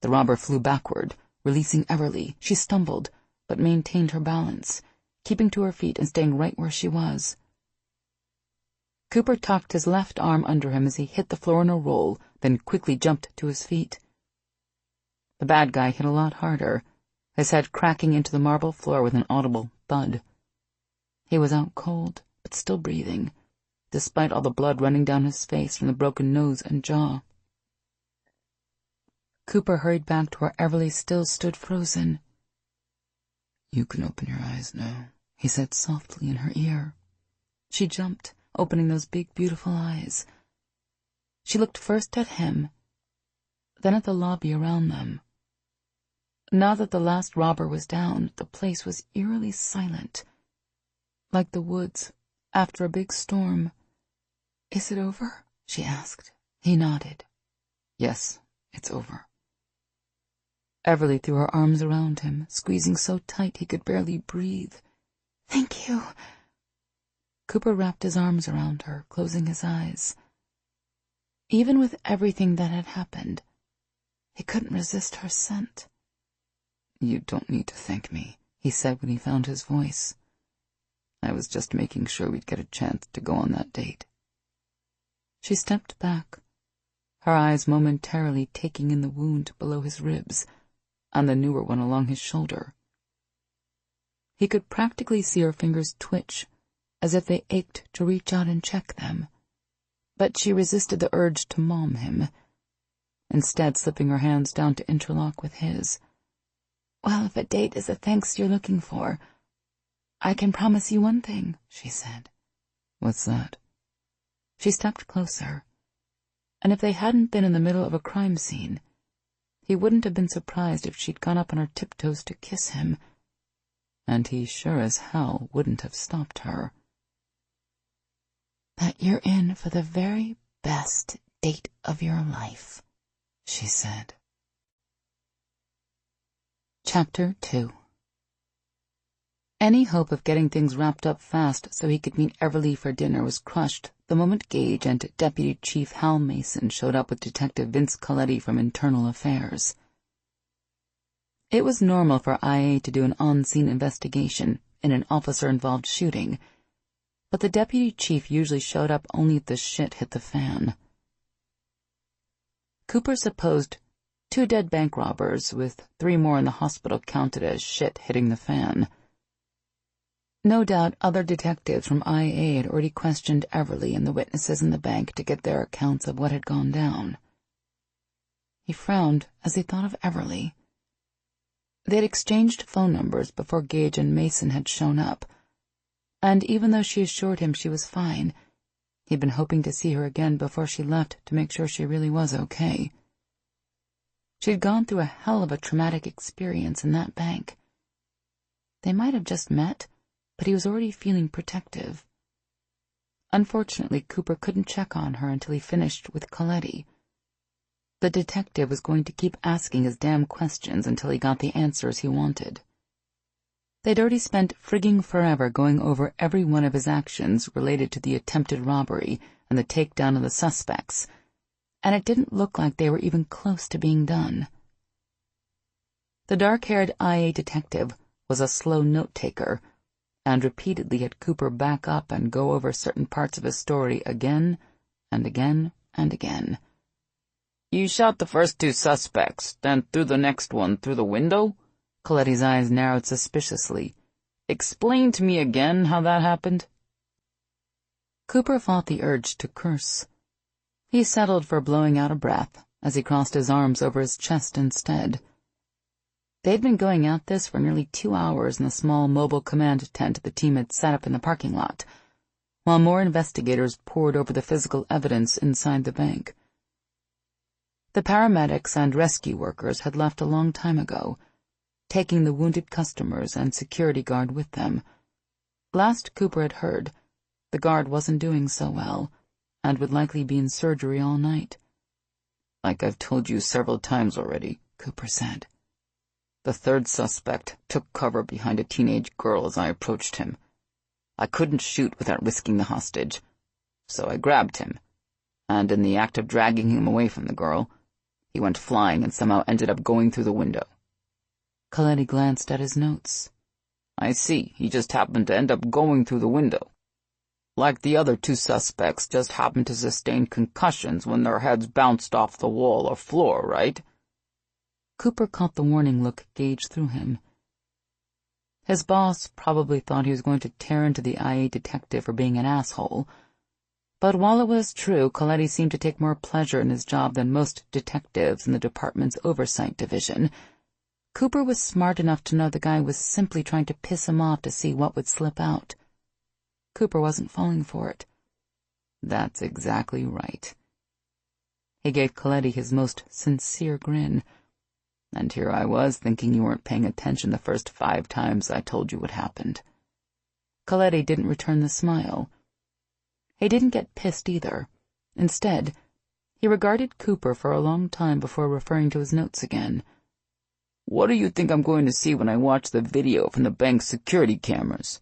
The robber flew backward, releasing Everly. She stumbled, but maintained her balance, keeping to her feet and staying right where she was. Cooper tucked his left arm under him as he hit the floor in a roll, then quickly jumped to his feet. The bad guy hit a lot harder, his head cracking into the marble floor with an audible thud. He was out cold, but still breathing, despite all the blood running down his face from the broken nose and jaw. Cooper hurried back to where Everly still stood frozen. "You can open your eyes now," he said softly in her ear. She jumped, opening those big, beautiful eyes. She looked first at him, then at the lobby around them. Now that the last robber was down, the place was eerily silent, like the woods after a big storm. "Is it over?" she asked. He nodded. "Yes, it's over." Everly threw her arms around him, squeezing so tight he could barely breathe. "Thank you." Cooper wrapped his arms around her, closing his eyes. Even with everything that had happened, he couldn't resist her scent. "You don't need to thank me," he said when he found his voice. "I was just making sure we'd get a chance to go on that date." She stepped back, her eyes momentarily taking in the wound below his ribs and the newer one along his shoulder. He could practically see her fingers twitch, as if they ached to reach out and check them, but she resisted the urge to maum him, instead slipping her hands down to interlock with his. "Well, if a date is the thanks you're looking for, I can promise you one thing," she said. "What's that?" She stepped closer, and if they hadn't been in the middle of a crime scene, he wouldn't have been surprised if she'd gone up on her tiptoes to kiss him, and he sure as hell wouldn't have stopped her. "That you're in for the very best date of your life," she said. Chapter 2. Any hope of getting things wrapped up fast so he could meet Everly for dinner was crushed the moment Gage and Deputy Chief Hal Mason showed up with Detective Vince Coletti from Internal Affairs. It was normal for IA to do an on-scene investigation in an officer-involved shooting, but the deputy chief usually showed up only if the shit hit the fan. Cooper supposed 2 dead bank robbers with 3 more in the hospital counted as shit hitting the fan. No doubt other detectives from IA had already questioned Everly and the witnesses in the bank to get their accounts of what had gone down. He frowned as he thought of Everly. They had exchanged phone numbers before Gage and Mason had shown up, and even though she assured him she was fine, he'd been hoping to see her again before she left to make sure she really was okay. She'd gone through a hell of a traumatic experience in that bank. They might have just met, but he was already feeling protective. Unfortunately, Cooper couldn't check on her until he finished with Coletti. The detective was going to keep asking his damn questions until he got the answers he wanted. They'd already spent frigging forever going over every one of his actions related to the attempted robbery and the takedown of the suspects, and it didn't look like they were even close to being done. The dark-haired IA detective was a slow note-taker, and repeatedly had Cooper back up and go over certain parts of his story again and again and again. You shot the first two suspects, then threw the next one through the window? Coletti's eyes narrowed suspiciously. Explain to me again how that happened. Cooper fought the urge to curse. He settled for blowing out a breath as he crossed his arms over his chest instead. They'd been going at this for nearly 2 hours in the small mobile command tent the team had set up in the parking lot, while more investigators pored over the physical evidence inside the bank. The paramedics and rescue workers had left a long time ago, taking the wounded customers and security guard with them. Last Cooper had heard, the guard wasn't doing so well, and would likely be in surgery all night. Like I've told you several times already, Cooper said. The third suspect took cover behind a teenage girl as I approached him. I couldn't shoot without risking the hostage, so I grabbed him, and in the act of dragging him away from the girl, he went flying and somehow ended up going through the window. Coletti glanced at his notes. I see, he just happened to end up going through the window. Like the other two suspects just happened to sustain concussions when their heads bounced off the wall or floor, right? Cooper caught the warning look gauge through him. His boss probably thought he was going to tear into the IA detective for being an asshole, but while it was true, Coletti seemed to take more pleasure in his job than most detectives in the department's oversight division. Cooper was smart enough to know the guy was simply trying to piss him off to see what would slip out. Cooper wasn't falling for it. That's exactly right. He gave Coletti his most sincere grin. And here I was thinking you weren't paying attention the first 5 times I told you what happened. Coletti didn't return the smile. He didn't get pissed either. Instead, he regarded Cooper for a long time before referring to his notes again. What do you think I'm going to see when I watch the video from the bank's security cameras?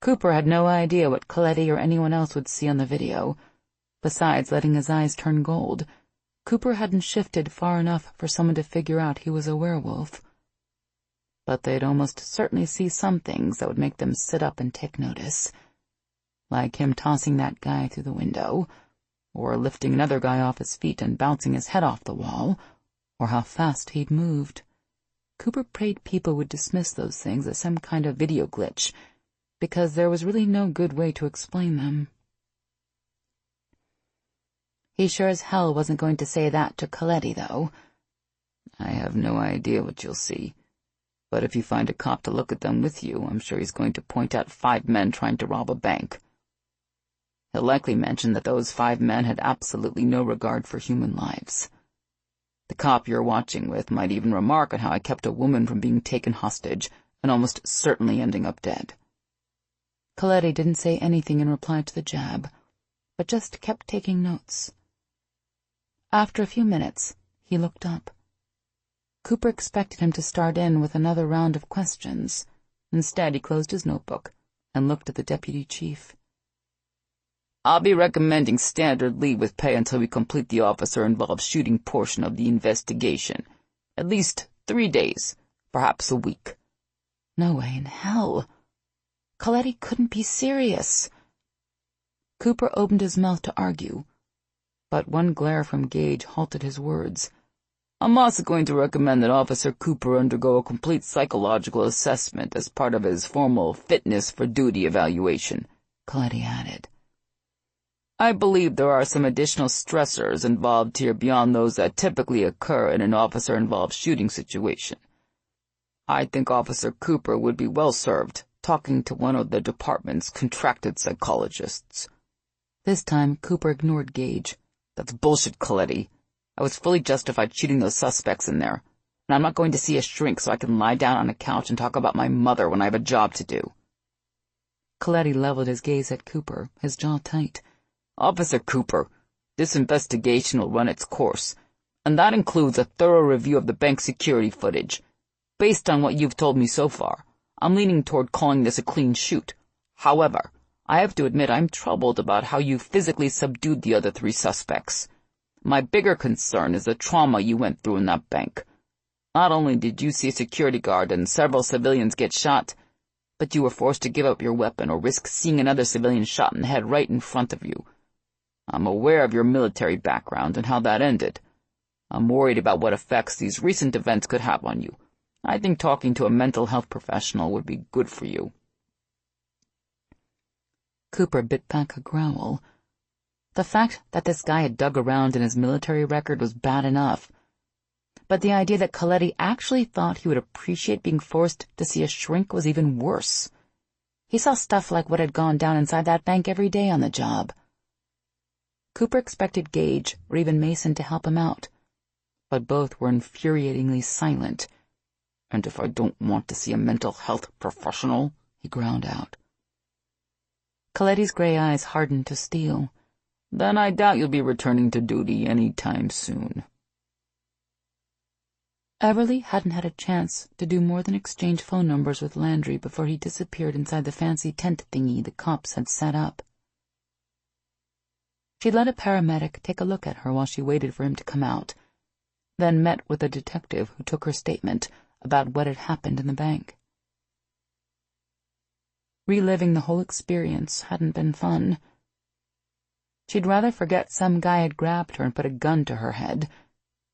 Cooper had no idea what Coletti or anyone else would see on the video. Besides letting his eyes turn gold, Cooper hadn't shifted far enough for someone to figure out he was a werewolf. But they'd almost certainly see some things that would make them sit up and take notice. Like him tossing that guy through the window, or lifting another guy off his feet and bouncing his head off the wall, or how fast he'd moved. Cooper prayed people would dismiss those things as some kind of video glitch, because there was really no good way to explain them. He sure as hell wasn't going to say that to Coletti, though. I have no idea what you'll see, but if you find a cop to look at them with you, I'm sure he's going to point out 5 men trying to rob a bank. He'll likely mention that those 5 men had absolutely no regard for human lives. The cop you're watching with might even remark on how I kept a woman from being taken hostage and almost certainly ending up dead. Coletti didn't say anything in reply to the jab, but just kept taking notes. After a few minutes, he looked up. Cooper expected him to start in with another round of questions. Instead, he closed his notebook and looked at the deputy chief. I'll be recommending standard leave with pay until we complete the officer-involved shooting portion of the investigation. At least 3 days, perhaps a week. No way in hell. Coletti couldn't be serious. Cooper opened his mouth to argue, but one glare from Gage halted his words. I'm also going to recommend that Officer Cooper undergo a complete psychological assessment as part of his formal fitness for duty evaluation, Coletti added. I believe there are some additional stressors involved here beyond those that typically occur in an officer-involved shooting situation. I think Officer Cooper would be well served talking to one of the department's contracted psychologists. This time, Cooper ignored Gage. That's bullshit, Coletti. I was fully justified shooting those suspects in there, and I'm not going to see a shrink so I can lie down on a couch and talk about my mother when I have a job to do." Coletti leveled his gaze at Cooper, his jaw tight. "Officer Cooper, this investigation will run its course, and that includes a thorough review of the bank security footage. Based on what you've told me so far, I'm leaning toward calling this a clean shoot. However, I have to admit I'm troubled about how you physically subdued the other 3 suspects. My bigger concern is the trauma you went through in that bank. Not only did you see a security guard and several civilians get shot, but you were forced to give up your weapon or risk seeing another civilian shot in the head right in front of you. I'm aware of your military background and how that ended. I'm worried about what effects these recent events could have on you. I think talking to a mental health professional would be good for you." Cooper bit back a growl. The fact that this guy had dug around in his military record was bad enough, but the idea that Coletti actually thought he would appreciate being forced to see a shrink was even worse. He saw stuff like what had gone down inside that bank every day on the job. Cooper expected Gage or even Mason to help him out, but both were infuriatingly silent. "And if I don't want to see a mental health professional?" he ground out. Coletti's gray eyes hardened to steel. "Then I doubt you'll be returning to duty any time soon." Everly hadn't had a chance to do more than exchange phone numbers with Landry before he disappeared inside the fancy tent thingy the cops had set up. She let a paramedic take a look at her while she waited for him to come out, then met with a detective who took her statement about what had happened in the bank. Reliving the whole experience hadn't been fun. She'd rather forget some guy had grabbed her and put a gun to her head,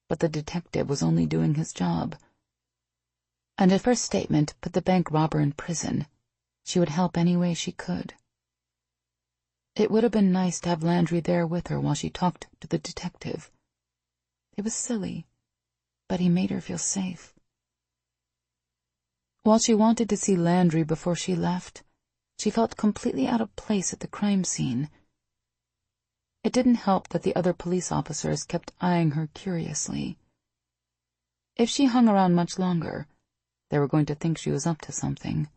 but the detective was only doing his job. And if her statement put the bank robber in prison, she would help any way she could. It would have been nice to have Landry there with her while she talked to the detective. It was silly, but he made her feel safe. While she wanted to see Landry before she left, she felt completely out of place at the crime scene. It didn't help that the other police officers kept eyeing her curiously. If she hung around much longer, they were going to think she was up to something.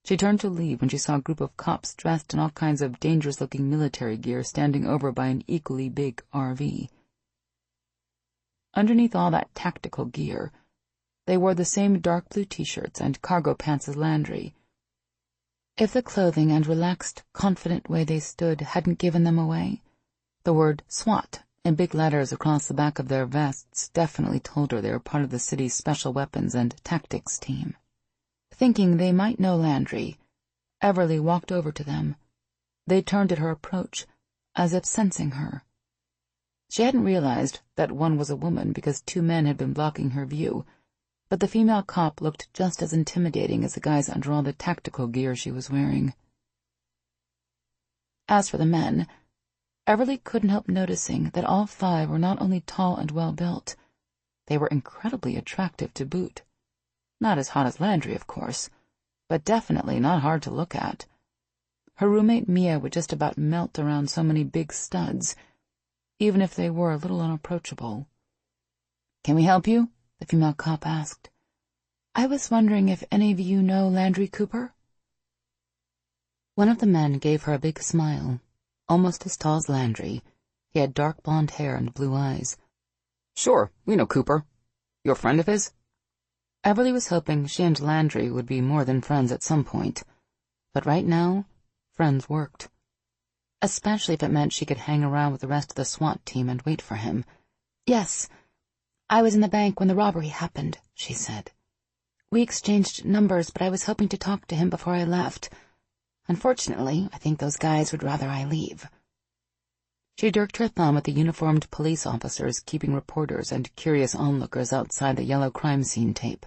She turned to leave when she saw a group of cops dressed in all kinds of dangerous-looking military gear standing over by an equally big RV. Underneath all that tactical gear, they wore the same dark blue t-shirts and cargo pants as Landry. If the clothing and relaxed, confident way they stood hadn't given them away, the word SWAT in big letters across the back of their vests definitely told her they were part of the city's special weapons and tactics team. Thinking they might know Landry, Everly walked over to them. They turned at her approach, as if sensing her. She hadn't realized that one was a woman because 2 men had been blocking her view, but the female cop looked just as intimidating as the guys under all the tactical gear she was wearing. As for the men, Everly couldn't help noticing that all 5 were not only tall and well-built, they were incredibly attractive to boot. Not as hot as Landry, of course, but definitely not hard to look at. Her roommate Mia would just about melt around so many big studs, even if they were a little unapproachable. "Can we help you?" the female cop asked. "I was wondering if any of you know Landry Cooper?" One of the men gave her a big smile, almost as tall as Landry. He had dark blonde hair and blue eyes. "Sure, we know Cooper. You a friend of his?" Everly was hoping she and Landry would be more than friends at some point, but right now, friends worked. Especially if it meant she could hang around with the rest of the SWAT team and wait for him. "Yes, I was in the bank when the robbery happened," she said. "We exchanged numbers, but I was hoping to talk to him before I left. Unfortunately, I think those guys would rather I leave." She jerked her thumb at the uniformed police officers keeping reporters and curious onlookers outside the yellow crime scene tape.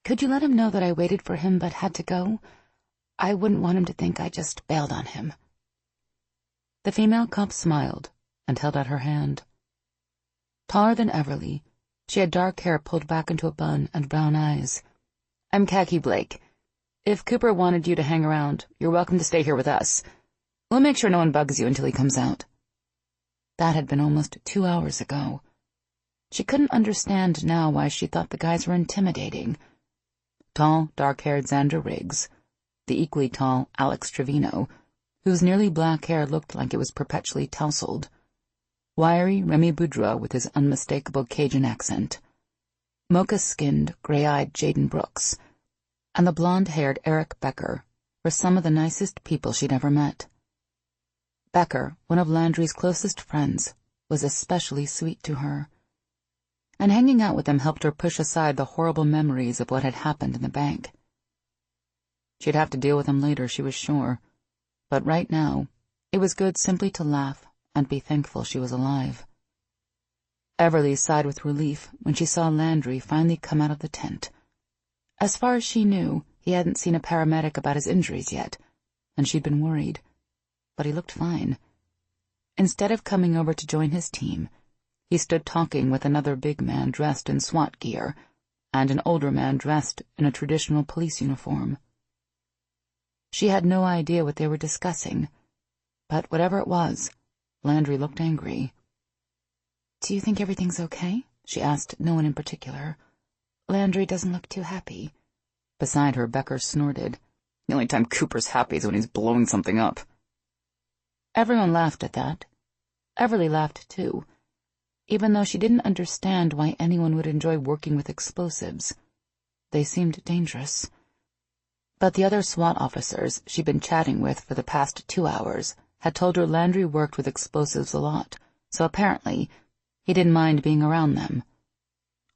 "Could you let him know that I waited for him but had to go? I wouldn't want him to think I just bailed on him." The female cop smiled and held out her hand. Taller than Everly, she had dark hair pulled back into a bun and brown eyes. "I'm Khaki Blake. If Cooper wanted you to hang around, you're welcome to stay here with us. We'll make sure no one bugs you until he comes out." That had been almost 2 hours ago. She couldn't understand now why she thought the guys were intimidating. Tall, dark-haired Xander Riggs, the equally tall Alex Trevino, whose nearly black hair looked like it was perpetually tousled, wiry Remy Boudreau with his unmistakable Cajun accent, mocha-skinned, gray-eyed Jaden Brooks, and the blonde-haired Eric Becker were some of the nicest people she'd ever met. Becker, one of Landry's closest friends, was especially sweet to her, and hanging out with him helped her push aside the horrible memories of what had happened in the bank. She'd have to deal with him later, she was sure, but right now, it was good simply to laugh and be thankful she was alive. Everly sighed with relief when she saw Landry finally come out of the tent. As far as she knew, he hadn't seen a paramedic about his injuries yet, and she'd been worried. But he looked fine. Instead of coming over to join his team, he stood talking with another big man dressed in SWAT gear and an older man dressed in a traditional police uniform. She had no idea what they were discussing, but whatever it was, Landry looked angry. "Do you think everything's okay?" she asked no one in particular. "Landry doesn't look too happy." Beside her, Becker snorted. "The only time Cooper's happy is when he's blowing something up." Everyone laughed at that. Everly laughed too, even though she didn't understand why anyone would enjoy working with explosives. They seemed dangerous. But the other SWAT officers she'd been chatting with for the past 2 hours had told her Landry worked with explosives a lot, so apparently he didn't mind being around them.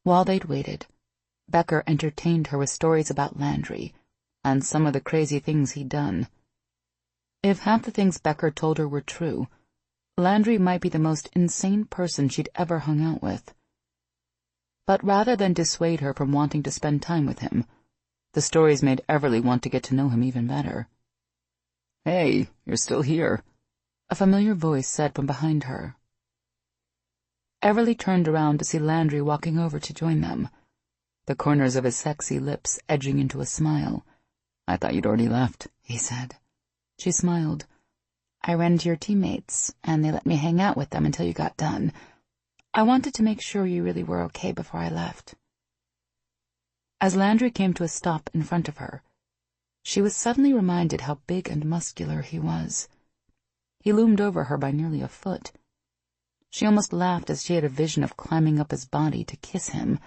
While they'd waited, Becker entertained her with stories about Landry and some of the crazy things he'd done. If half the things Becker told her were true, Landry might be the most insane person she'd ever hung out with. But rather than dissuade her from wanting to spend time with him, the stories made Everly want to get to know him even better. "Hey, you're still here," a familiar voice said from behind her. Everly turned around to see Landry walking over to join them, the corners of his sexy lips edging into a smile. "I thought you'd already left," he said. She smiled. "I ran into your teammates, and they let me hang out with them until you got done. I wanted to make sure you really were okay before I left." As Landry came to a stop in front of her, she was suddenly reminded how big and muscular he was. He loomed over her by nearly a foot. She almost laughed as she had a vision of climbing up his body to kiss him.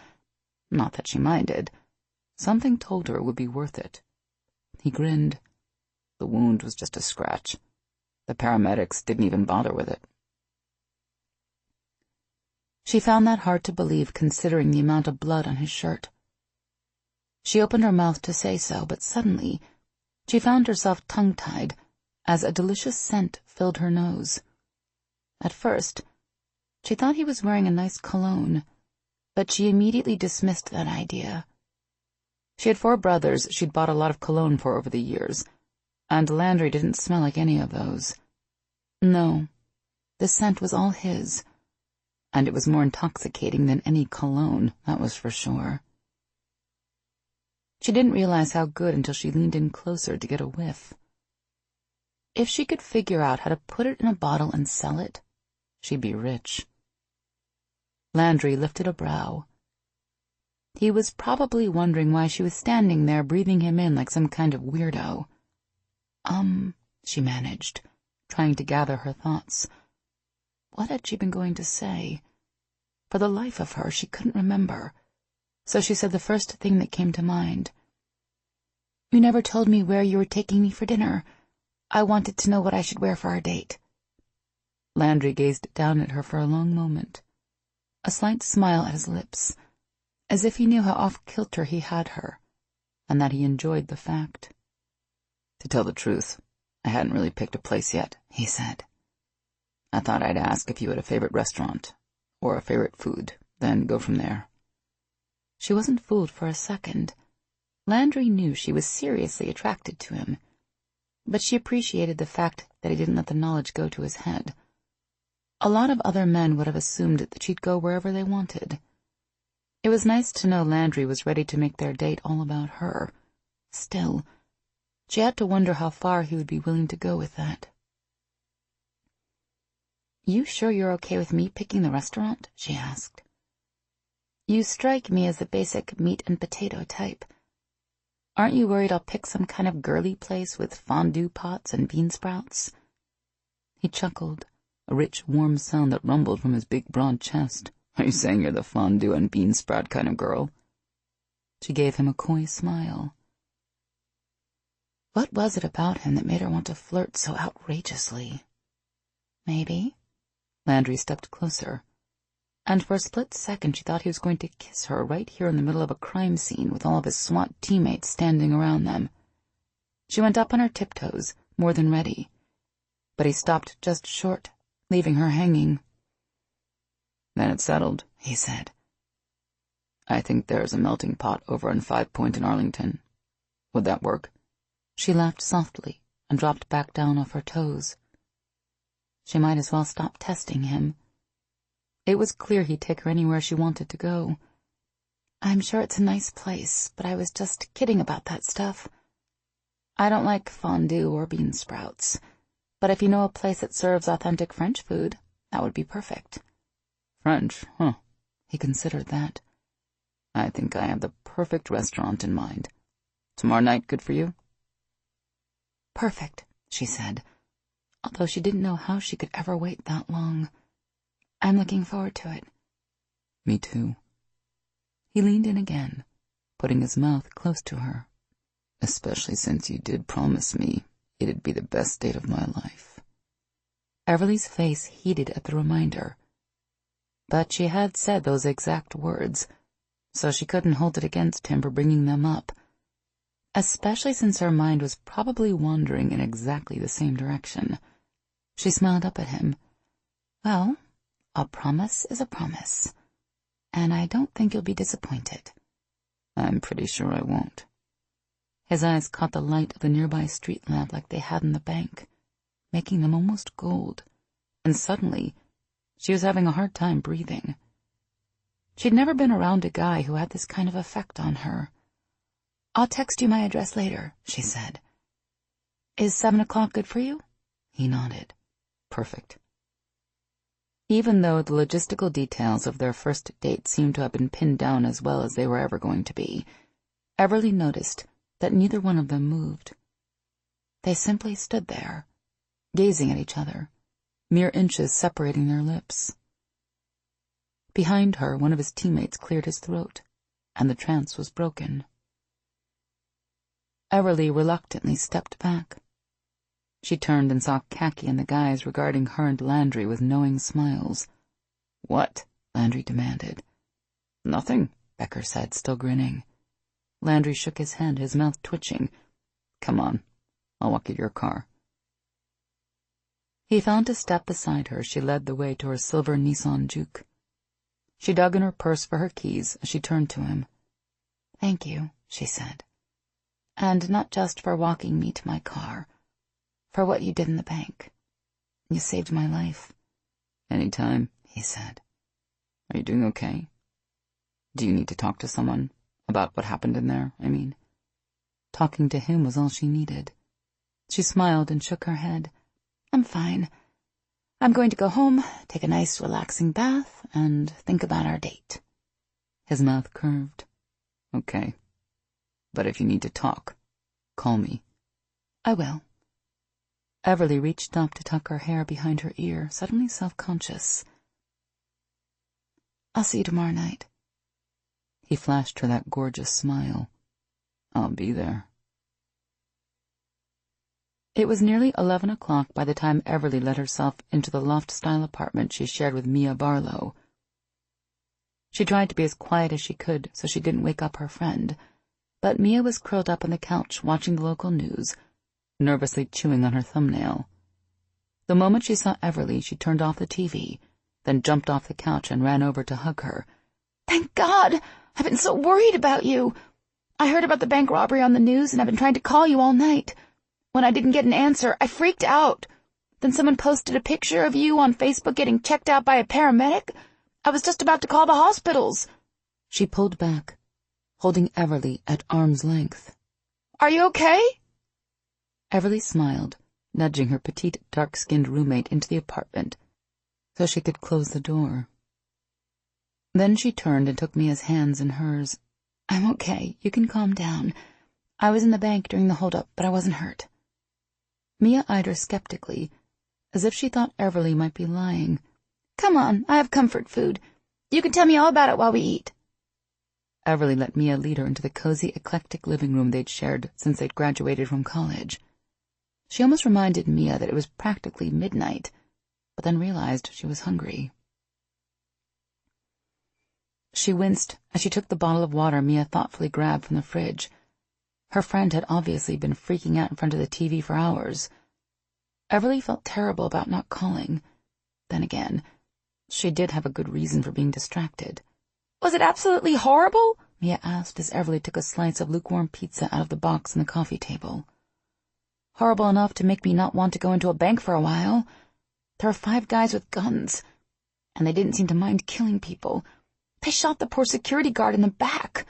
Not that she minded. Something told her it would be worth it. He grinned. "The wound was just a scratch. The paramedics didn't even bother with it." She found that hard to believe considering the amount of blood on his shirt. She opened her mouth to say so, but suddenly she found herself tongue-tied as a delicious scent filled her nose. At first, she thought he was wearing a nice cologne, but she immediately dismissed that idea. She had 4 brothers she'd bought a lot of cologne for over the years, and Landry didn't smell like any of those. No, the scent was all his, and it was more intoxicating than any cologne, that was for sure. She didn't realize how good until she leaned in closer to get a whiff. If she could figure out how to put it in a bottle and sell it, she'd be rich. Landry lifted a brow. He was probably wondering why she was standing there breathing him in like some kind of weirdo. She managed, trying to gather her thoughts. What had she been going to say? For the life of her, she couldn't remember, so she said the first thing that came to mind. "You never told me where you were taking me for dinner. I wanted to know what I should wear for our date." Landry gazed down at her for a long moment, a slight smile at his lips, as if he knew how off-kilter he had her, and that he enjoyed the fact. "To tell the truth, I hadn't really picked a place yet," he said. "I thought I'd ask if you had a favorite restaurant, or a favorite food, then go from there." She wasn't fooled for a second. Landry knew she was seriously attracted to him, but she appreciated the fact that he didn't let the knowledge go to his head. A lot of other men would have assumed that she'd go wherever they wanted. It was nice to know Landry was ready to make their date all about her. Still, she had to wonder how far he would be willing to go with that. You sure you're okay with me picking the restaurant? She asked. You strike me as the basic meat and potato type. Aren't you worried I'll pick some kind of girly place with fondue pots and bean sprouts? He chuckled, a rich, warm sound that rumbled from his big, broad chest. Are you saying you're the fondue and bean sprout kind of girl? She gave him a coy smile. What was it about him that made her want to flirt so outrageously? Maybe. Landry stepped closer, and for a split second she thought he was going to kiss her right here in the middle of a crime scene with all of his SWAT teammates standing around them. She went up on her tiptoes, more than ready, but he stopped just short, leaving her hanging. Then it's settled, he said. I think there's a melting pot over on 5 Point in Arlington. Would that work? She laughed softly and dropped back down off her toes. She might as well stop testing him. It was clear he'd take her anywhere she wanted to go. I'm sure it's a nice place, but I was just kidding about that stuff. I don't like fondue or bean sprouts, but if you know a place that serves authentic French food, that would be perfect. French, huh? He considered that. I think I have the perfect restaurant in mind. Tomorrow night good for you? Perfect, she said, although she didn't know how she could ever wait that long. I'm looking forward to it. Me too. He leaned in again, putting his mouth close to her. Especially since you did promise me it'd be the best date of my life. Everly's face heated at the reminder, but she had said those exact words, so she couldn't hold it against him for bringing them up, especially since her mind was probably wandering in exactly the same direction. She smiled up at him. Well, a promise is a promise, and I don't think you'll be disappointed. I'm pretty sure I won't. His eyes caught the light of the nearby street lamp like they had in the bank, making them almost gold, and suddenly she was having a hard time breathing. She'd never been around a guy who had this kind of effect on her. I'll text you my address later, she said. Is 7 o'clock good for you? He nodded. Perfect. Even though the logistical details of their first date seemed to have been pinned down as well as they were ever going to be, Everly noticed that neither one of them moved. They simply stood there, gazing at each other, mere inches separating their lips. Behind her, one of his teammates cleared his throat, and the trance was broken. Everly reluctantly stepped back. She turned and saw Khaki and the guys regarding her and Landry with knowing smiles. What? Landry demanded. Nothing, Becker said, still grinning. Landry shook his head, his mouth twitching. Come on, I'll walk you to your car. He found a step beside her. She led the way to her silver Nissan Juke. She dug in her purse for her keys as she turned to him. Thank you, she said. And not just for walking me to my car, for what you did in the bank. You saved my life. Anytime, he said. Are you doing okay? Do you need to talk to someone? About what happened in there, I mean. Talking to him was all she needed. She smiled and shook her head. I'm fine. I'm going to go home, take a nice relaxing bath, and think about our date. His mouth curved. Okay. But if you need to talk, call me. I will. Everly reached up to tuck her hair behind her ear, suddenly self-conscious. I'll see you tomorrow night. He flashed her that gorgeous smile. I'll be there. It was nearly 11 o'clock by the time Everly let herself into the loft-style apartment she shared with Mia Barlow. She tried to be as quiet as she could so she didn't wake up her friend, but Mia was curled up on the couch watching the local news, nervously chewing on her thumbnail. The moment she saw Everly, she turned off the TV, then jumped off the couch and ran over to hug her. Thank God! I've been so worried about you. I heard about the bank robbery on the news, and I've been trying to call you all night. When I didn't get an answer, I freaked out. Then someone posted a picture of you on Facebook getting checked out by a paramedic. I was just about to call the hospitals. She pulled back, holding Everly at arm's length. Are you okay? Everly smiled, nudging her petite, dark-skinned roommate into the apartment, so she could close the door. Then she turned and took Mia's hands in hers. "I'm okay. You can calm down. I was in the bank during the holdup, but I wasn't hurt." Mia eyed her skeptically, as if she thought Everly might be lying. "Come on, I have comfort food. You can tell me all about it while we eat." Everly let Mia lead her into the cozy, eclectic living room they'd shared since they'd graduated from college. She almost reminded Mia that it was practically midnight, but then realized she was hungry. She winced as she took the bottle of water Mia thoughtfully grabbed from the fridge. Her friend had obviously been freaking out in front of the TV for hours. Everly felt terrible about not calling. Then again, she did have a good reason for being distracted. "Was it absolutely horrible?" Mia asked as Everly took a slice of lukewarm pizza out of the box on the coffee table. "Horrible enough to make me not want to go into a bank for a while. There were 5 guys with guns, and they didn't seem to mind killing people. They shot the poor security guard in the back.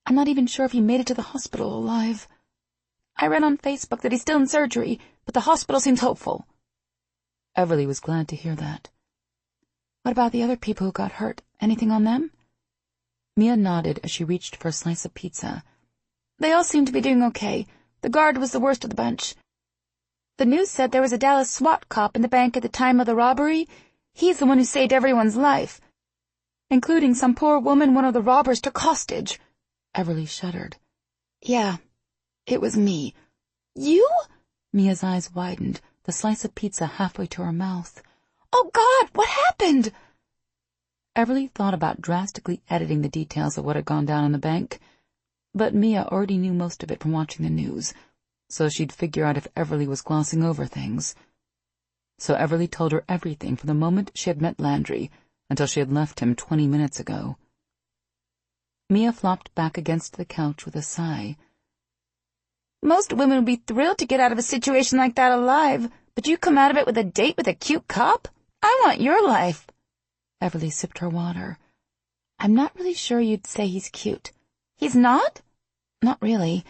I'm not even sure if he made it to the hospital alive. I read on Facebook that he's still in surgery, but the hospital seems hopeful." Everly was glad to hear that. "What about the other people who got hurt? Anything on them?" Mia nodded as she reached for a slice of pizza. "They all seem to be doing okay. The guard was the worst of the bunch. The news said there was a Dallas SWAT cop in the bank at the time of the robbery. He's the one who saved everyone's life, including some poor woman one of the robbers took hostage." Everly shuddered. "Yeah, it was me." "You?" Mia's eyes widened, the slice of pizza halfway to her mouth. "Oh, God, what happened?" Everly thought about drastically editing the details of what had gone down in the bank, but Mia already knew most of it from watching the news, so she'd figure out if Everly was glossing over things. So Everly told her everything from the moment she had met Landry until she had left him 20 minutes ago. Mia flopped back against the couch with a sigh. "Most women would be thrilled to get out of a situation like that alive, but you come out of it with a date with a cute cop? I want your life." Everly sipped her water. "I'm not really sure you'd say he's cute." "He's not?" "Not really.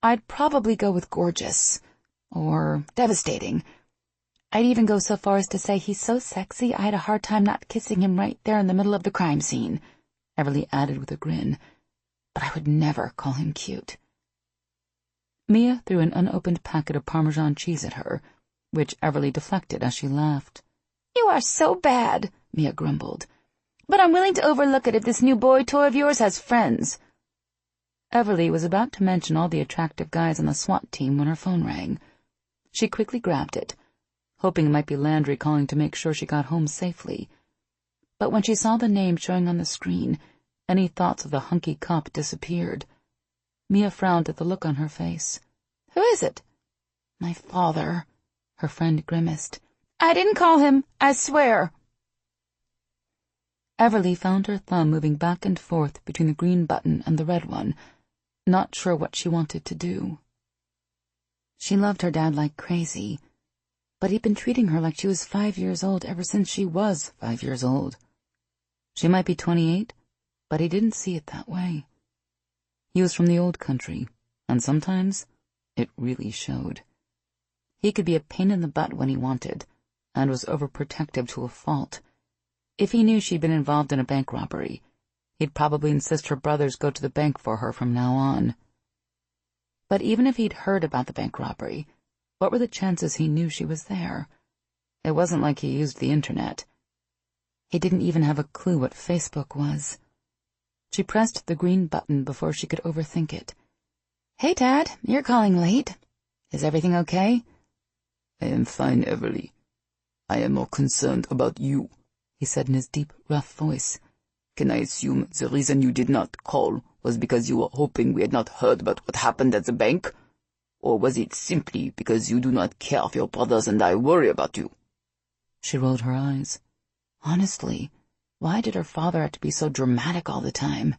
I'd probably go with gorgeous. Or devastating. I'd even go so far as to say he's so sexy I had a hard time not kissing him right there in the middle of the crime scene," Everly added with a grin. "But I would never call him cute." Mia threw an unopened packet of Parmesan cheese at her, which Everly deflected as she laughed. "You are so bad," Mia grumbled. "But I'm willing to overlook it if this new boy toy of yours has friends." Everly was about to mention all the attractive guys on the SWAT team when her phone rang. She quickly grabbed it, hoping it might be Landry calling to make sure she got home safely. But when she saw the name showing on the screen, any thoughts of the hunky cop disappeared. Mia frowned at the look on her face. "Who is it?" "My father," her friend grimaced. "I didn't call him, I swear." Everly found her thumb moving back and forth between the green button and the red one, not sure what she wanted to do. She loved her dad like crazy, but he'd been treating her like she was 5 years old ever since she was 5 years old. She might be 28, but he didn't see it that way. He was from the old country, and sometimes it really showed. He could be a pain in the butt when he wanted, and was overprotective to a fault. If he knew she'd been involved in a bank robbery, he'd probably insist her brothers go to the bank for her from now on. But even if he'd heard about the bank robbery, what were the chances he knew she was there? It wasn't like he used the internet. He didn't even have a clue what Facebook was. She pressed the green button before she could overthink it. "Hey, Dad, you're calling late. Is everything okay?" "I am fine, Everly. I am more concerned about you," he said in his deep, rough voice. "Can I assume the reason you did not call was because you were hoping we had not heard about what happened at the bank? Or was it simply because you do not care if your brothers and I worry about you?" She rolled her eyes. Honestly, why did her father have to be so dramatic all the time?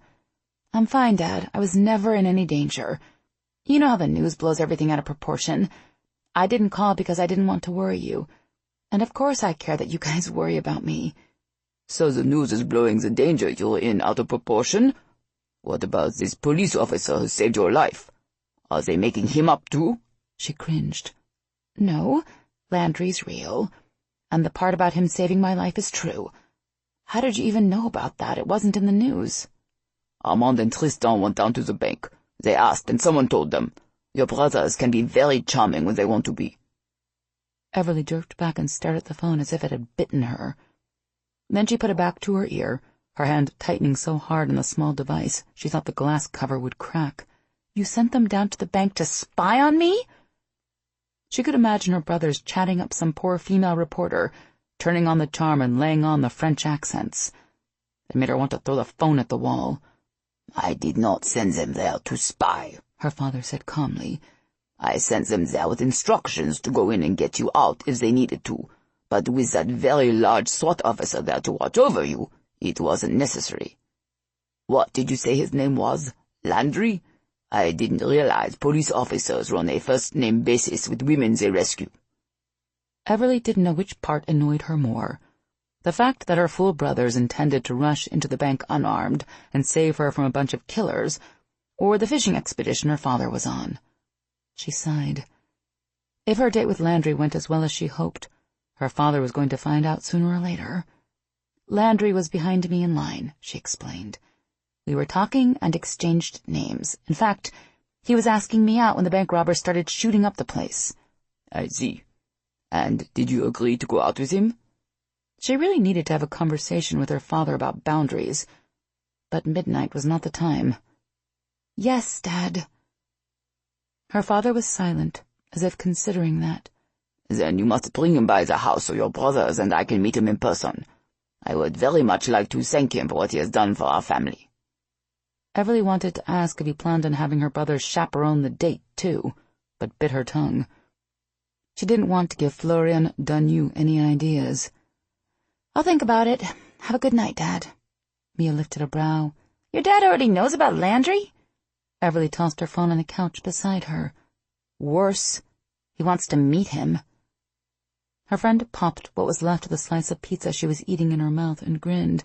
"I'm fine, Dad. I was never in any danger. You know how the news blows everything out of proportion. I didn't call because I didn't want to worry you. And of course I care that you guys worry about me." "So the news is blowing the danger you're in out of proportion? What about this police officer who saved your life? Are they making him up too?" She cringed. "No, Landry's real. And the part about him saving my life is true. How did you even know about that? It wasn't in the news. Armand and Tristan went down to the bank. They asked, and someone told them. Your brothers can be very charming when they want to be. Everly jerked back and stared at the phone as if it had bitten her. Then she put it back to her ear, her hand tightening so hard on the small device she thought the glass cover would crack. You sent them down to the bank to spy on me? She could imagine her brothers chatting up some poor female reporter, turning on the charm and laying on the French accents. It made her want to throw the phone at the wall. I did not send them there to spy, her father said calmly. I sent them there with instructions to go in and get you out if they needed to, but with that very large SWAT officer there to watch over you, it wasn't necessary. What did you say his name was? Landry? I didn't realize police officers run a first-name basis with women they rescue. Everly didn't know which part annoyed her more. The fact that her fool brothers intended to rush into the bank unarmed and save her from a bunch of killers, or the fishing expedition her father was on. She sighed. If her date with Landry went as well as she hoped, her father was going to find out sooner or later. Landry was behind me in line, she explained. We were talking and exchanged names. In fact, he was asking me out when the bank robbers started shooting up the place. I see. And did you agree to go out with him? She really needed to have a conversation with her father about boundaries, but midnight was not the time. Yes, Dad. Her father was silent, as if considering that. Then you must bring him by the house so your brothers and I can meet him in person. I would very much like to thank him for what he has done for our family. Everly wanted to ask if he planned on having her brothers chaperone the date, too, but bit her tongue. She didn't want to give Florian Danu any ideas. I'll think about it. Have a good night, Dad. Mia lifted a brow. Your dad already knows about Landry? Everly tossed her phone on the couch beside her. Worse, he wants to meet him. Her friend popped what was left of the slice of pizza she was eating in her mouth and grinned.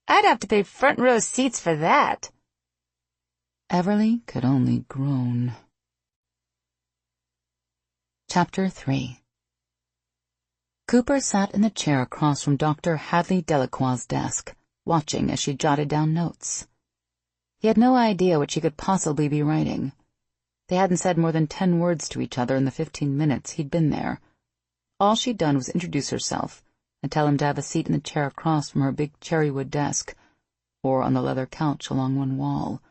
I'd have to pay front row seats for that. Everly could only groan. Chapter 3. Cooper sat in the chair across from Dr. Hadley Delacroix's desk, watching as she jotted down notes. He had no idea what she could possibly be writing. They hadn't said more than 10 words to each other in the 15 minutes he'd been there. All she'd done was introduce herself and tell him to have a seat in the chair across from her big cherrywood desk, or on the leather couch along one wall.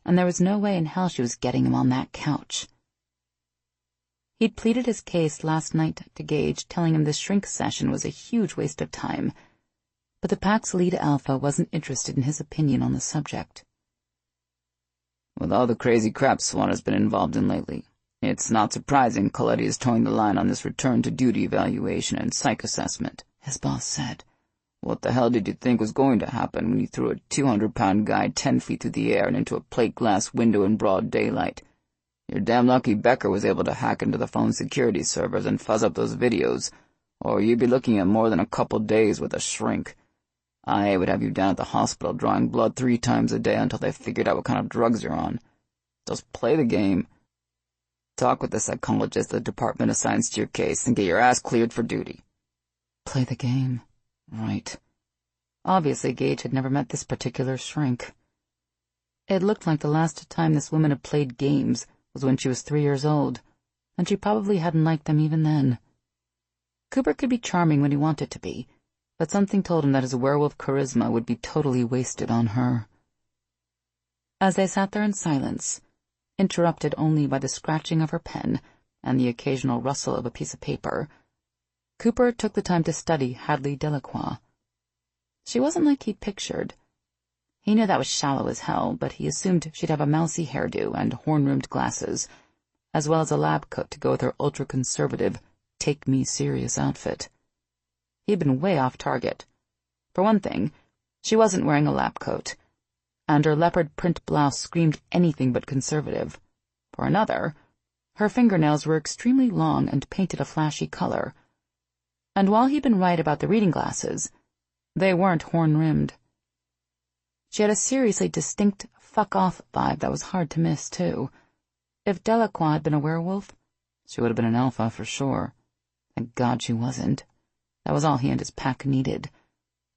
And there was no way in hell she was getting him on that couch. He'd pleaded his case last night to Gage, telling him this shrink session was a huge waste of time, but the pack's lead alpha wasn't interested in his opinion on the subject. With all the crazy crap SWAT has been involved in lately, it's not surprising Coletti is towing the line on this return-to-duty evaluation and psych assessment, his boss said. What the hell did you think was going to happen when you threw a 200-pound guy 10 feet through the air and into a plate glass window in broad daylight? You're damn lucky Becker was able to hack into the phone's security servers and fuzz up those videos, or you'd be looking at more than a couple days with a shrink. I would have you down at the hospital drawing blood 3 times a day until they figured out what kind of drugs you're on. Just play the game. Talk with the psychologist the department assigns to your case and get your ass cleared for duty. Play the game. Right. Obviously, Gage had never met this particular shrink. It looked like the last time this woman had played games was when she was 3 years old, and she probably hadn't liked them even then. Cooper could be charming when he wanted to be, but something told him that his werewolf charisma would be totally wasted on her. As they sat there in silence, interrupted only by the scratching of her pen and the occasional rustle of a piece of paper, Cooper took the time to study Hadley Delacroix. She wasn't like he'd pictured. He knew that was shallow as hell, but he assumed she'd have a mousy hairdo and horn-rimmed glasses, as well as a lab coat to go with her ultra-conservative, take-me-serious outfit. He'd been way off target. For one thing, she wasn't wearing a lab coat, and her leopard print blouse screamed anything but conservative. For another, her fingernails were extremely long and painted a flashy color. And while he'd been right about the reading glasses, they weren't horn-rimmed. She had a seriously distinct fuck-off vibe that was hard to miss, too. If Delacroix had been a werewolf, she would have been an alpha for sure. Thank God she wasn't. That was all he and his pack needed.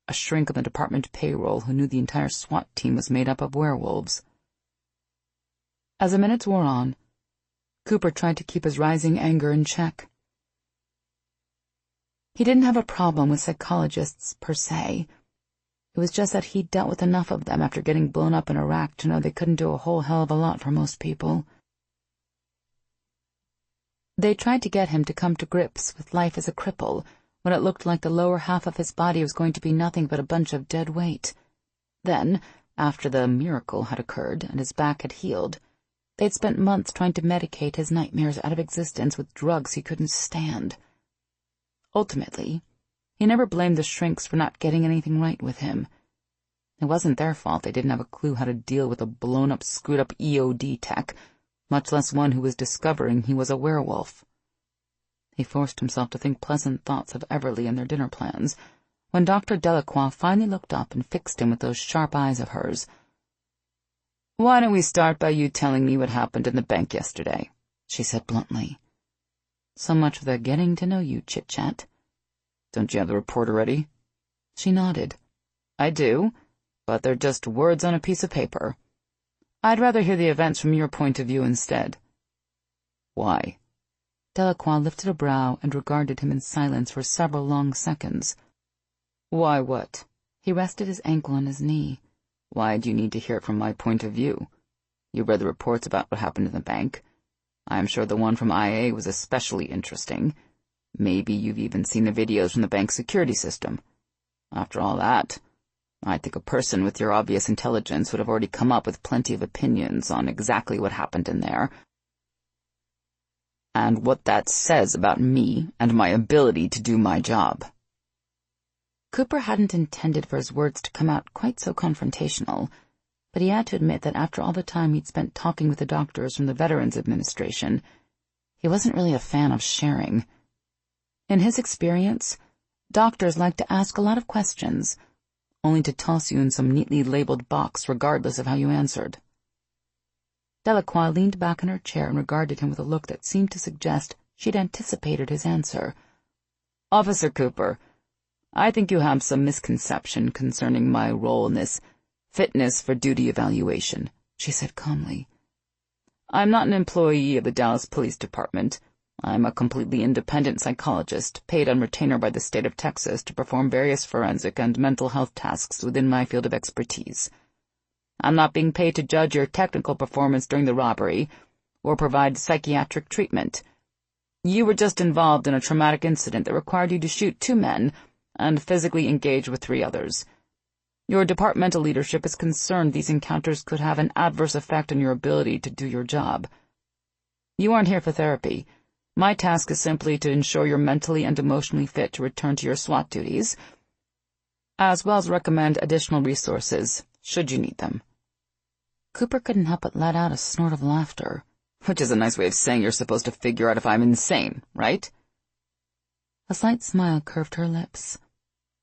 A shrink on the department payroll who knew the entire SWAT team was made up of werewolves. As the minutes wore on, Cooper tried to keep his rising anger in check. He didn't have a problem with psychologists per se. It was just that he'd dealt with enough of them after getting blown up in Iraq to know they couldn't do a whole hell of a lot for most people. They tried to get him to come to grips with life as a cripple when it looked like the lower half of his body was going to be nothing but a bunch of dead weight. Then, after the miracle had occurred and his back had healed, they'd spent months trying to medicate his nightmares out of existence with drugs he couldn't stand. Ultimately, he never blamed the shrinks for not getting anything right with him. It wasn't their fault they didn't have a clue how to deal with a blown-up, screwed-up EOD tech, much less one who was discovering he was a werewolf. He forced himself to think pleasant thoughts of Everly and their dinner plans, when Dr. Delacroix finally looked up and fixed him with those sharp eyes of hers. "Why don't we start by you telling me what happened in the bank yesterday?" she said bluntly. "So much for the getting-to-know-you chit-chat." "Don't you have the report already?" She nodded. "I do, but they're just words on a piece of paper. I'd rather hear the events from your point of view instead." "Why?" Delacroix lifted a brow and regarded him in silence for several long seconds. "Why what?" He rested his ankle on his knee. "Why do you need to hear it from my point of view? You read the reports about what happened in the bank. I'm sure the one from IA was especially interesting. Maybe you've even seen the videos from the bank's security system. After all that, I think a person with your obvious intelligence would have already come up with plenty of opinions on exactly what happened in there, and what that says about me and my ability to do my job." Cooper hadn't intended for his words to come out quite so confrontational, but he had to admit that after all the time he'd spent talking with the doctors from the Veterans Administration, he wasn't really a fan of sharing. In his experience, doctors like to ask a lot of questions, only to toss you in some neatly labeled box regardless of how you answered. Delacroix leaned back in her chair and regarded him with a look that seemed to suggest she'd anticipated his answer. "Officer Cooper, I think you have some misconception concerning my role in this fitness for duty evaluation," she said calmly. "I'm not an employee of the Dallas Police Department. I'm a completely independent psychologist, paid on retainer by the state of Texas to perform various forensic and mental health tasks within my field of expertise. I'm not being paid to judge your technical performance during the robbery or provide psychiatric treatment. You were just involved in a traumatic incident that required you to shoot 2 men and physically engage with 3 others. Your departmental leadership is concerned these encounters could have an adverse effect on your ability to do your job. You aren't here for therapy. My task is simply to ensure you're mentally and emotionally fit to return to your SWAT duties, as well as recommend additional resources, should you need them." Cooper couldn't help but let out a snort of laughter. "Which is a nice way of saying you're supposed to figure out if I'm insane, right?" A slight smile curved her lips,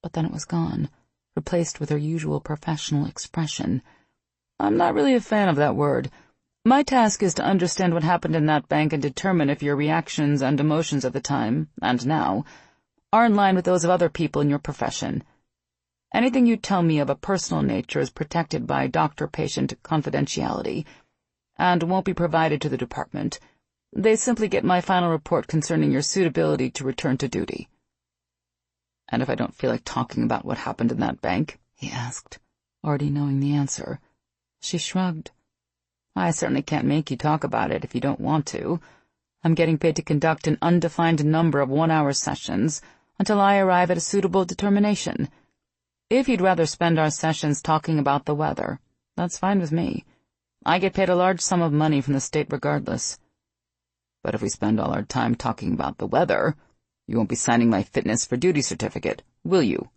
but then it was gone, replaced with her usual professional expression. "I'm not really a fan of that word. My task is to understand what happened in that bank and determine if your reactions and emotions at the time, and now, are in line with those of other people in your profession. Anything you tell me of a personal nature is protected by doctor-patient confidentiality, and won't be provided to the department. They simply get my final report concerning your suitability to return to duty." "And if I don't feel like talking about what happened in that bank?" he asked, already knowing the answer. She shrugged. "I certainly can't make you talk about it if you don't want to. I'm getting paid to conduct an undefined number of 1-hour sessions until I arrive at a suitable determination. If you'd rather spend our sessions talking about the weather, that's fine with me. I get paid a large sum of money from the state regardless." "But if we spend all our time talking about the weather, you won't be signing my fitness for duty certificate, will you?"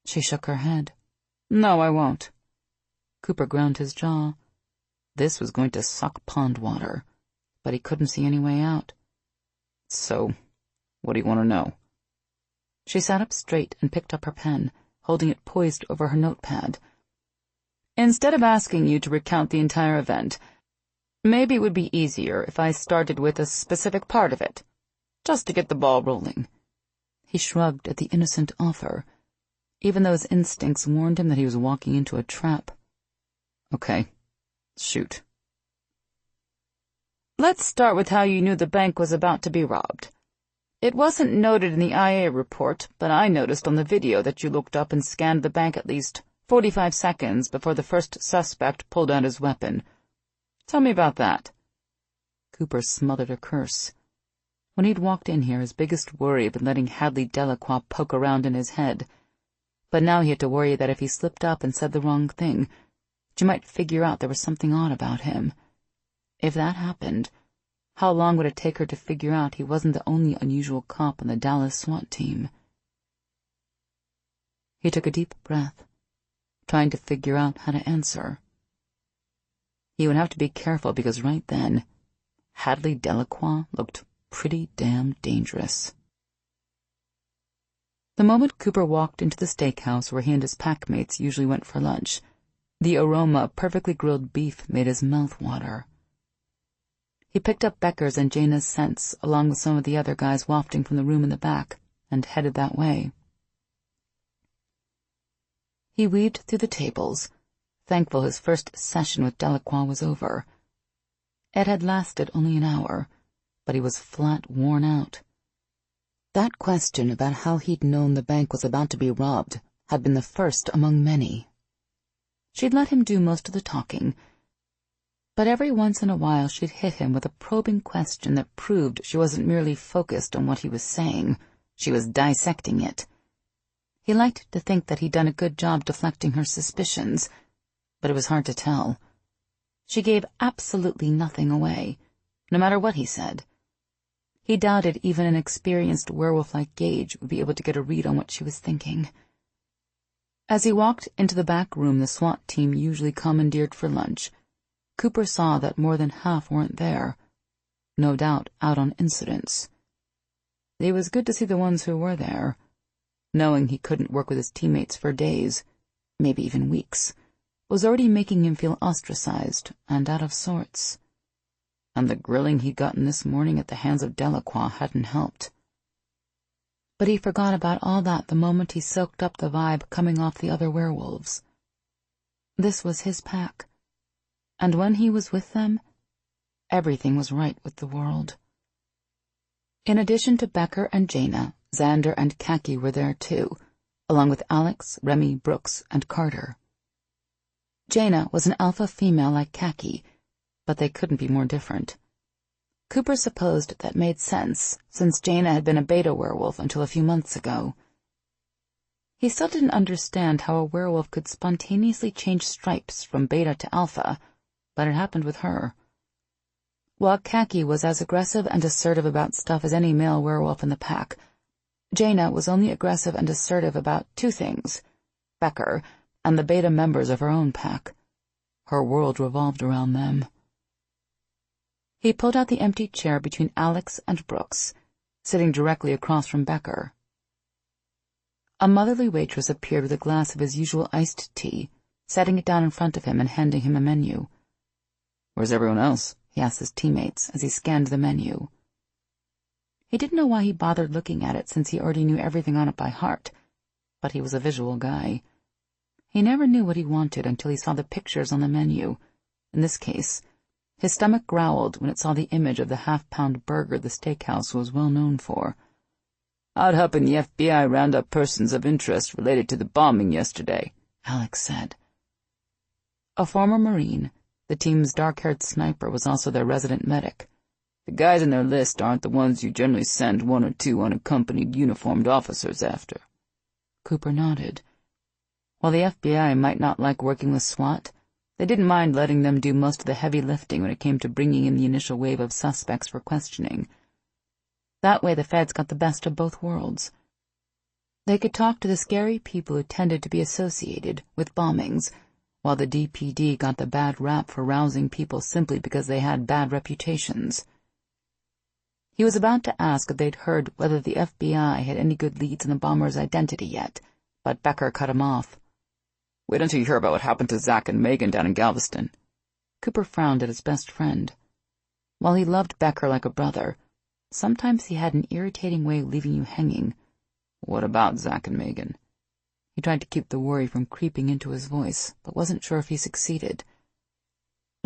She shook her head. "No, I won't." Cooper ground his jaw. This was going to suck pond water, but he couldn't see any way out. "So, what do you want to know?" She sat up straight and picked up her pen, holding it poised over her notepad. "Instead of asking you to recount the entire event, maybe it would be easier if I started with a specific part of it, just to get the ball rolling." He shrugged at the innocent offer, even though his instincts warned him that he was walking into a trap. Okay, shoot. Let's start with how you knew the bank was about to be robbed. It wasn't noted in the IA report, but I noticed on the video that you looked up and scanned the bank at least 45 seconds before the first suspect pulled out his weapon. Tell me about that. Cooper smothered a curse. When he'd walked in here, his biggest worry had been letting Hadley Delacroix poke around in his head. But now he had to worry that if he slipped up and said the wrong thing, she might figure out there was something odd about him. If that happened, how long would it take her to figure out he wasn't the only unusual cop on the Dallas SWAT team? He took a deep breath, trying to figure out how to answer. He would have to be careful because right then, Hadley Delacroix looked pretty damn dangerous. The moment Cooper walked into the steakhouse where he and his packmates usually went for lunch, the aroma of perfectly grilled beef made his mouth water. He picked up Becker's and Jaina's scents along with some of the other guys wafting from the room in the back and headed that way. He weaved through the tables, thankful his first session with Delacroix was over. It had lasted only an hour, but he was flat worn out. That question about how he'd known the bank was about to be robbed had been the first among many. She'd let him do most of the talking, but every once in a while she'd hit him with a probing question that proved she wasn't merely focused on what he was saying, she was dissecting it. He liked to think that he'd done a good job deflecting her suspicions, but it was hard to tell. She gave absolutely nothing away, no matter what he said. He doubted even an experienced werewolf like Gage would be able to get a read on what she was thinking. As he walked into the back room the SWAT team usually commandeered for lunch, Cooper saw that more than half weren't there, no doubt out on incidents. It was good to see the ones who were there. Knowing he couldn't work with his teammates for days, maybe even weeks, was already making him feel ostracized and out of sorts. And the grilling he'd gotten this morning at the hands of Delacroix hadn't helped. But he forgot about all that the moment he soaked up the vibe coming off the other werewolves. This was his pack, and when he was with them, everything was right with the world. In addition to Becker and Jaina, Xander and Khaki were there too, along with Alex, Remy, Brooks, and Carter. Jaina was an alpha female like Khaki, but they couldn't be more different. Cooper supposed that made sense, since Jaina had been a beta werewolf until a few months ago. He still didn't understand how a werewolf could spontaneously change stripes from beta to alpha, but it happened with her. While Khaki was as aggressive and assertive about stuff as any male werewolf in the pack, Jaina was only aggressive and assertive about two things: Becker and the beta members of her own pack. Her world revolved around them. He pulled out the empty chair between Alex and Brooks, sitting directly across from Becker. A motherly waitress appeared with a glass of his usual iced tea, setting it down in front of him and handing him a menu. "Where's everyone else?" he asked his teammates as he scanned the menu. He didn't know why he bothered looking at it since he already knew everything on it by heart, but he was a visual guy. He never knew what he wanted until he saw the pictures on the menu. In this case, his stomach growled when it saw the image of the half-pound burger the steakhouse was well known for. "How'd happen the FBI round up persons of interest related to the bombing yesterday," Alex said. A former Marine, the team's dark-haired sniper, was also their resident medic. "The guys on their list aren't the ones you generally send one or two unaccompanied uniformed officers after." Cooper nodded. While the FBI might not like working with SWAT, they didn't mind letting them do most of the heavy lifting when it came to bringing in the initial wave of suspects for questioning. That way the feds got the best of both worlds. They could talk to the scary people who tended to be associated with bombings, while the DPD got the bad rap for rousing people simply because they had bad reputations. He was about to ask if they'd heard whether the FBI had any good leads on the bomber's identity yet, but Becker cut him off. "Wait until you hear about what happened to Zach and Megan down in Galveston." Cooper frowned at his best friend. While he loved Becker like a brother, sometimes he had an irritating way of leaving you hanging, What about Zach and Megan? He tried to keep the worry from creeping into his voice, but wasn't sure if he succeeded.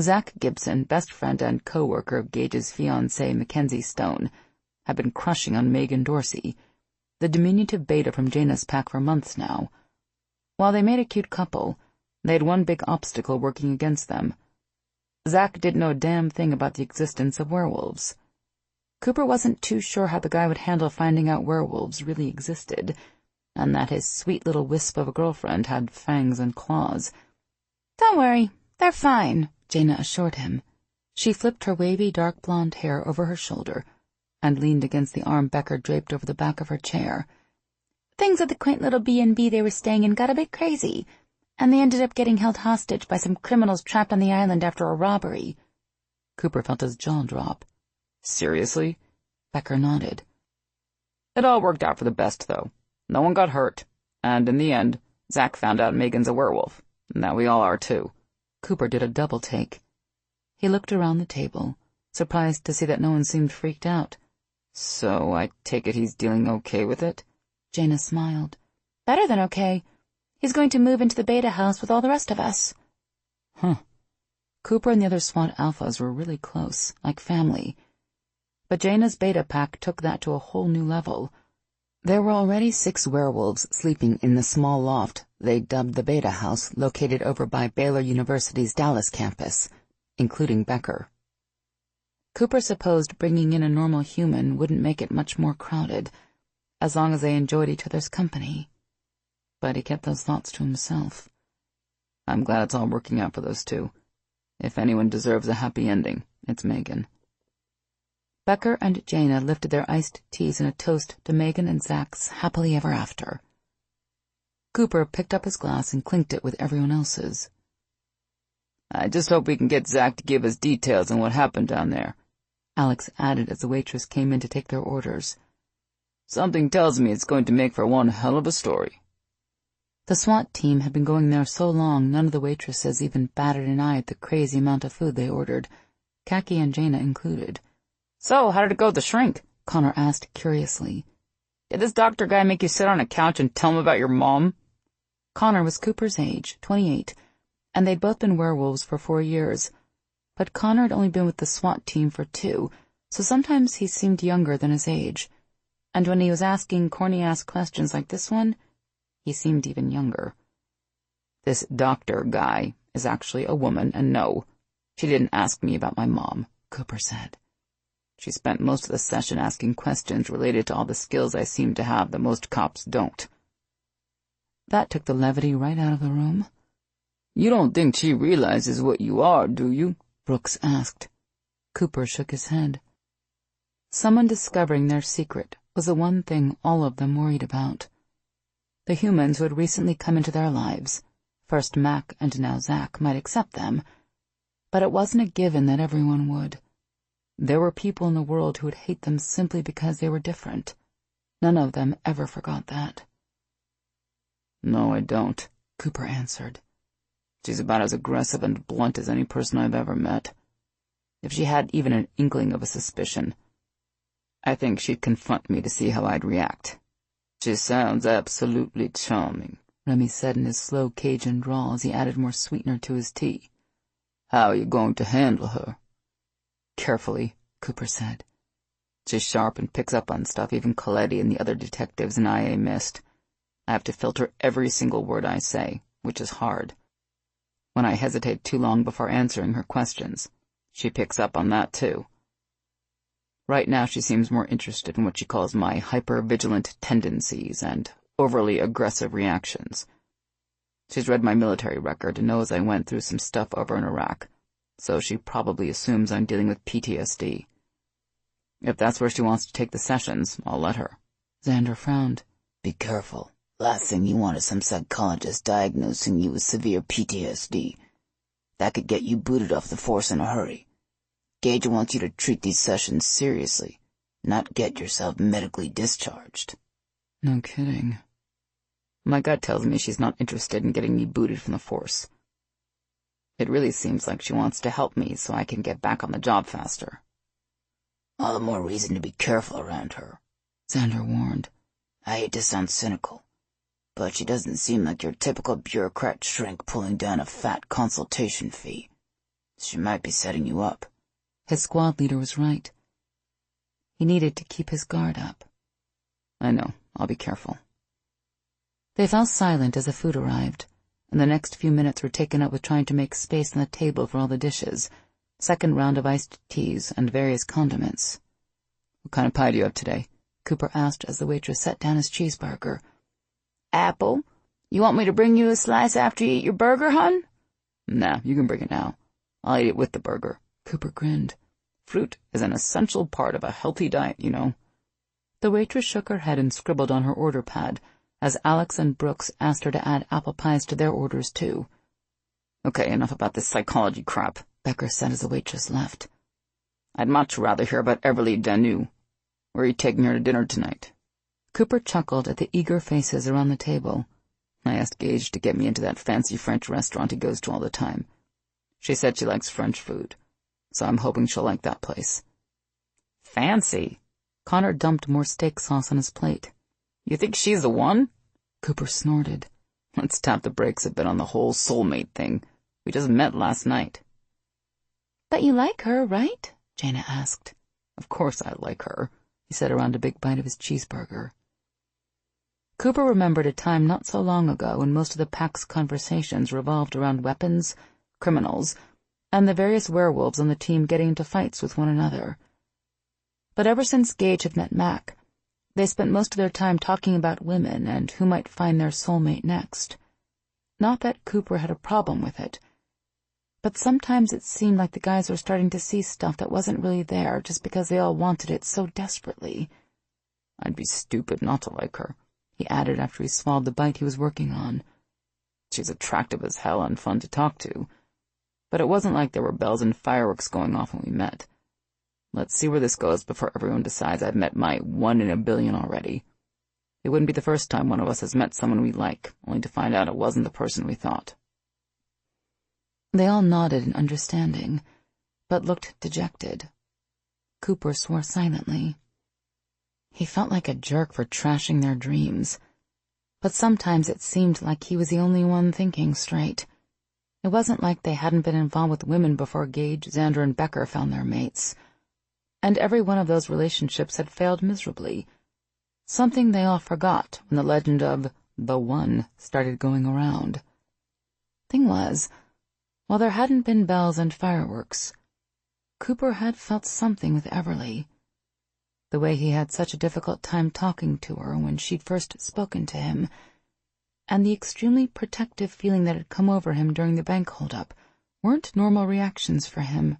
Zach Gibson, best friend and co-worker of Gage's fiancée Mackenzie Stone, had been crushing on Megan Dorsey, the diminutive beta from Jaina's pack, for months now. While they made a cute couple, they had one big obstacle working against them. Zach didn't know a damn thing about the existence of werewolves. Cooper wasn't too sure how the guy would handle finding out werewolves really existed, and that his sweet little wisp of a girlfriend had fangs and claws. "Don't worry, they're fine," Jaina assured him. She flipped her wavy dark blonde hair over her shoulder and leaned against the arm Becker draped over the back of her chair. "Things at the quaint little B&B they were staying in got a bit crazy, and they ended up getting held hostage by some criminals trapped on the island after a robbery." Cooper felt his jaw drop. "Seriously?" Becker nodded. "It all worked out for the best, though. No one got hurt, and in the end, Zach found out Megan's a werewolf. Now we all are, too." Cooper did a double take. He looked around the table, surprised to see that no one seemed freaked out. "So I take it he's dealing okay with it?" Jaina smiled. "Better than okay. He's going to move into the beta house with all the rest of us." Huh. Cooper and the other SWAT alphas were really close, like family. But Jaina's beta pack took that to a whole new level. There were already 6 werewolves sleeping in the small loft they dubbed the Beta House, located over by Baylor University's Dallas campus, including Becker. Cooper supposed bringing in a normal human wouldn't make it much more crowded, as long as they enjoyed each other's company. But he kept those thoughts to himself. "I'm glad it's all working out for those two. If anyone deserves a happy ending, it's Megan." Becker and Jaina lifted their iced teas in a toast to Megan and Zach's happily ever after. Cooper picked up his glass and clinked it with everyone else's. "I just hope we can get Zach to give us details on what happened down there," Alex added as the waitress came in to take their orders. "Something tells me it's going to make for one hell of a story." The SWAT team had been going there so long none of the waitresses even batted an eye at the crazy amount of food they ordered, Khaki and Jaina included. "So, how did it go with the shrink?" Connor asked curiously. "Did this doctor guy make you sit on a couch and tell him about your mom?" Connor was Cooper's age, 28, and they'd both been werewolves for 4 years. But Connor had only been with the SWAT team for 2, so sometimes he seemed younger than his age. And when he was asking corny-ass questions like this one, he seemed even younger. "This doctor guy is actually a woman, and no, she didn't ask me about my mom," Cooper said. "She spent most of the session asking questions related to all the skills I seem to have that most cops don't." That took the levity right out of the room. "You don't think she realizes what you are, do you?" Brooks asked. Cooper shook his head. Someone discovering their secret was the one thing all of them worried about. The humans who had recently come into their lives, first Mac and now Zach, might accept them, but it wasn't a given that everyone would. There were people in the world who would hate them simply because they were different. None of them ever forgot that. "No, I don't," Cooper answered. "She's about as aggressive and blunt as any person I've ever met. If she had even an inkling of a suspicion, I think she'd confront me to see how I'd react." "She sounds absolutely charming," Remy said in his slow Cajun drawl as he added more sweetener to his tea. "How are you going to handle her?" "Carefully," Cooper said. "She's sharp and picks up on stuff even Coletti and the other detectives in IA missed. I have to filter every single word I say, which is hard. When I hesitate too long before answering her questions, she picks up on that too. Right now she seems more interested in what she calls my hyper-vigilant tendencies and overly aggressive reactions. She's read my military record and knows I went through some stuff over in Iraq, so she probably assumes I'm dealing with PTSD. If that's where she wants to take the sessions, I'll let her." Xander frowned. "Be careful. Last thing you want is some psychologist diagnosing you with severe PTSD. That could get you booted off the force in a hurry. Gage wants you to treat these sessions seriously, not get yourself medically discharged." "No kidding." My gut tells me she's not interested in getting me booted from the force. It really seems like she wants to help me so I can get back on the job faster. "All the more reason to be careful around her," Xander warned. I hate to sound cynical, but she doesn't seem like your typical bureaucrat shrink pulling down a fat consultation fee. She might be setting you up. His squad leader was right. He needed to keep his guard up. I know. I'll be careful. They fell silent as the food arrived, and the next few minutes were taken up with trying to make space on the table for all the dishes, second round of iced teas, and various condiments. What kind of pie do you have today? Cooper asked as the waitress set down his cheeseburger. Apple? You want me to bring you a slice after you eat your burger, hon? Nah, you can bring it now. I'll eat it with the burger. Cooper grinned. Fruit is an essential part of a healthy diet, you know. The waitress shook her head and scribbled on her order pad, as Alex and Brooks asked her to add apple pies to their orders, too. Okay, enough about this psychology crap, Becker said as the waitress left. I'd much rather hear about Everly Danu. Where are you taking her to dinner tonight? Cooper chuckled at the eager faces around the table. I asked Gage to get me into that fancy French restaurant he goes to all the time. She said she likes French food, so I'm hoping she'll like that place. Fancy? Connor dumped more steak sauce on his plate. You think she's the one? Cooper snorted. Let's tap the brakes a bit on the whole soulmate thing. We just met last night. But you like her, right? Jaina asked. Of course I like her, he said around a big bite of his cheeseburger. Cooper remembered a time not so long ago when most of the pack's conversations revolved around weapons, criminals, and the various werewolves on the team getting into fights with one another. But ever since Gage had met Mac, they spent most of their time talking about women and who might find their soulmate next. Not that Cooper had a problem with it, but sometimes it seemed like the guys were starting to see stuff that wasn't really there just because they all wanted it so desperately. I'd be stupid not to like her, he added after he swallowed the bite he was working on. She's attractive as hell and fun to talk to, but it wasn't like there were bells and fireworks going off when we met. Let's see where this goes before everyone decides I've met my 1 in a billion already. It wouldn't be the first time one of us has met someone we like, only to find out it wasn't the person we thought. They all nodded in understanding, but looked dejected. Cooper swore silently. He felt like a jerk for trashing their dreams, but sometimes it seemed like he was the only one thinking straight. It wasn't like they hadn't been involved with women before Gage, Xander, and Becker found their mates. And every one of those relationships had failed miserably, something they all forgot when the legend of the One started going around. Thing was, while there hadn't been bells and fireworks, Cooper had felt something with Everly. The way he had such a difficult time talking to her when she'd first spoken to him, and the extremely protective feeling that had come over him during the bank holdup weren't normal reactions for him.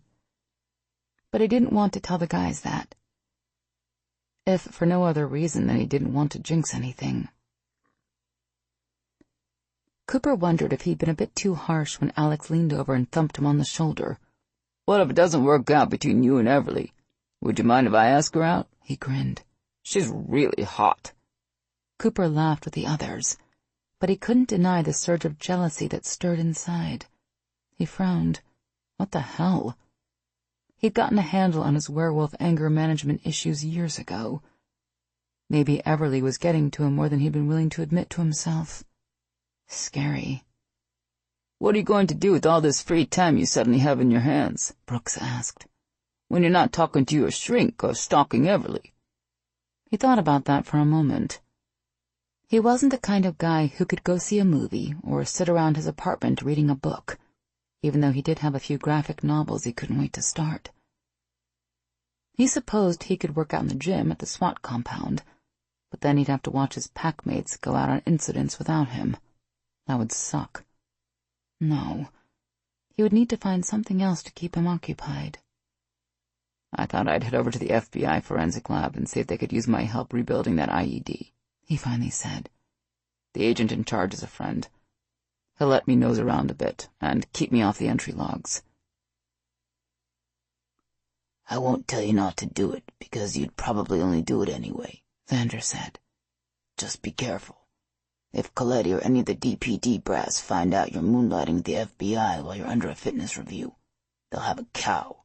But he didn't want to tell the guys that, if for no other reason than he didn't want to jinx anything. Cooper wondered if he'd been a bit too harsh when Alex leaned over and thumped him on the shoulder. What if it doesn't work out between you and Everly? Would you mind if I ask her out? He grinned. She's really hot. Cooper laughed with the others, but he couldn't deny the surge of jealousy that stirred inside. He frowned. What the hell? He'd gotten a handle on his werewolf anger management issues years ago. Maybe Everly was getting to him more than he'd been willing to admit to himself. Scary. What are you going to do with all this free time you suddenly have in your hands? Brooks asked. When you're not talking to your shrink or stalking Everly. He thought about that for a moment. He wasn't the kind of guy who could go see a movie or sit around his apartment reading a book, even though he did have a few graphic novels he couldn't wait to start. He supposed he could work out in the gym at the SWAT compound, but then he'd have to watch his packmates go out on incidents without him. That would suck. No, he would need to find something else to keep him occupied. I thought I'd head over to the FBI forensic lab and see if they could use my help rebuilding that IED, he finally said. The agent in charge is a friend. He'll let me nose around a bit and keep me off the entry logs. I won't tell you not to do it, because you'd probably only do it anyway, Xander said. Just be careful. If Coletti or any of the DPD brass find out you're moonlighting at the FBI while you're under a fitness review, they'll have a cow.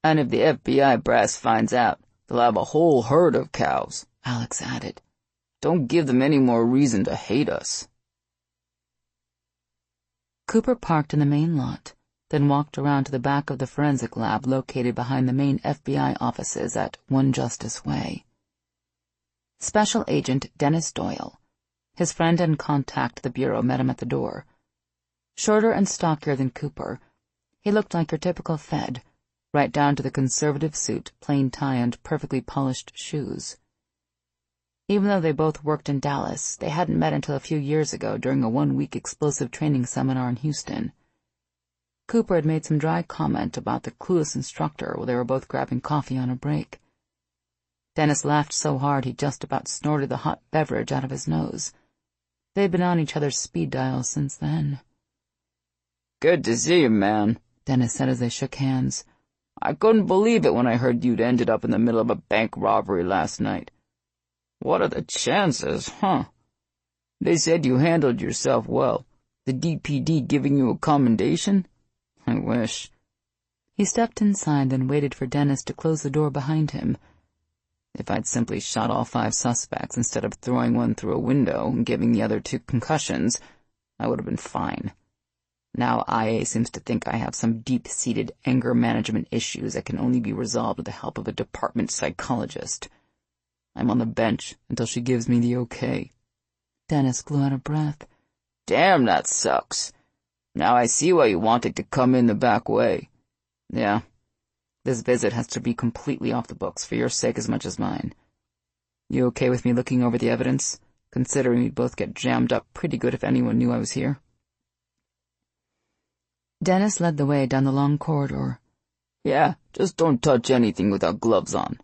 And if the FBI brass finds out, they'll have a whole herd of cows, Alex added. Don't give them any more reason to hate us. Cooper parked in the main lot, then walked around to the back of the forensic lab located behind the main FBI offices at One Justice Way. Special Agent Dennis Doyle, his friend and contact at the Bureau, met him at the door. Shorter and stockier than Cooper, he looked like your typical Fed, right down to the conservative suit, plain tie, and perfectly polished shoes. Even though they both worked in Dallas, they hadn't met until a few years ago during a one-week explosive training seminar in Houston. Cooper had made some dry comment about the clueless instructor while they were both grabbing coffee on a break. Dennis laughed so hard he just about snorted the hot beverage out of his nose. They'd been on each other's speed dial since then. Good to see you, man, Dennis said as they shook hands. I couldn't believe it when I heard you'd ended up in the middle of a bank robbery last night. What are the chances, huh? They said you handled yourself well. The DPD giving you a commendation? I wish. He stepped inside, then waited for Dennis to close the door behind him. If I'd simply shot all 5 suspects instead of throwing one through a window and giving the other 2 concussions, I would have been fine. Now IA seems to think I have some deep-seated anger management issues that can only be resolved with the help of a department psychologist. I'm on the bench until she gives me the okay. Dennis blew out a breath. Damn, that sucks. Now I see why you wanted to come in the back way. Yeah, this visit has to be completely off the books for your sake as much as mine. You okay with me looking over the evidence, considering we'd both get jammed up pretty good if anyone knew I was here? Dennis led the way down the long corridor. Yeah, just don't touch anything without gloves on.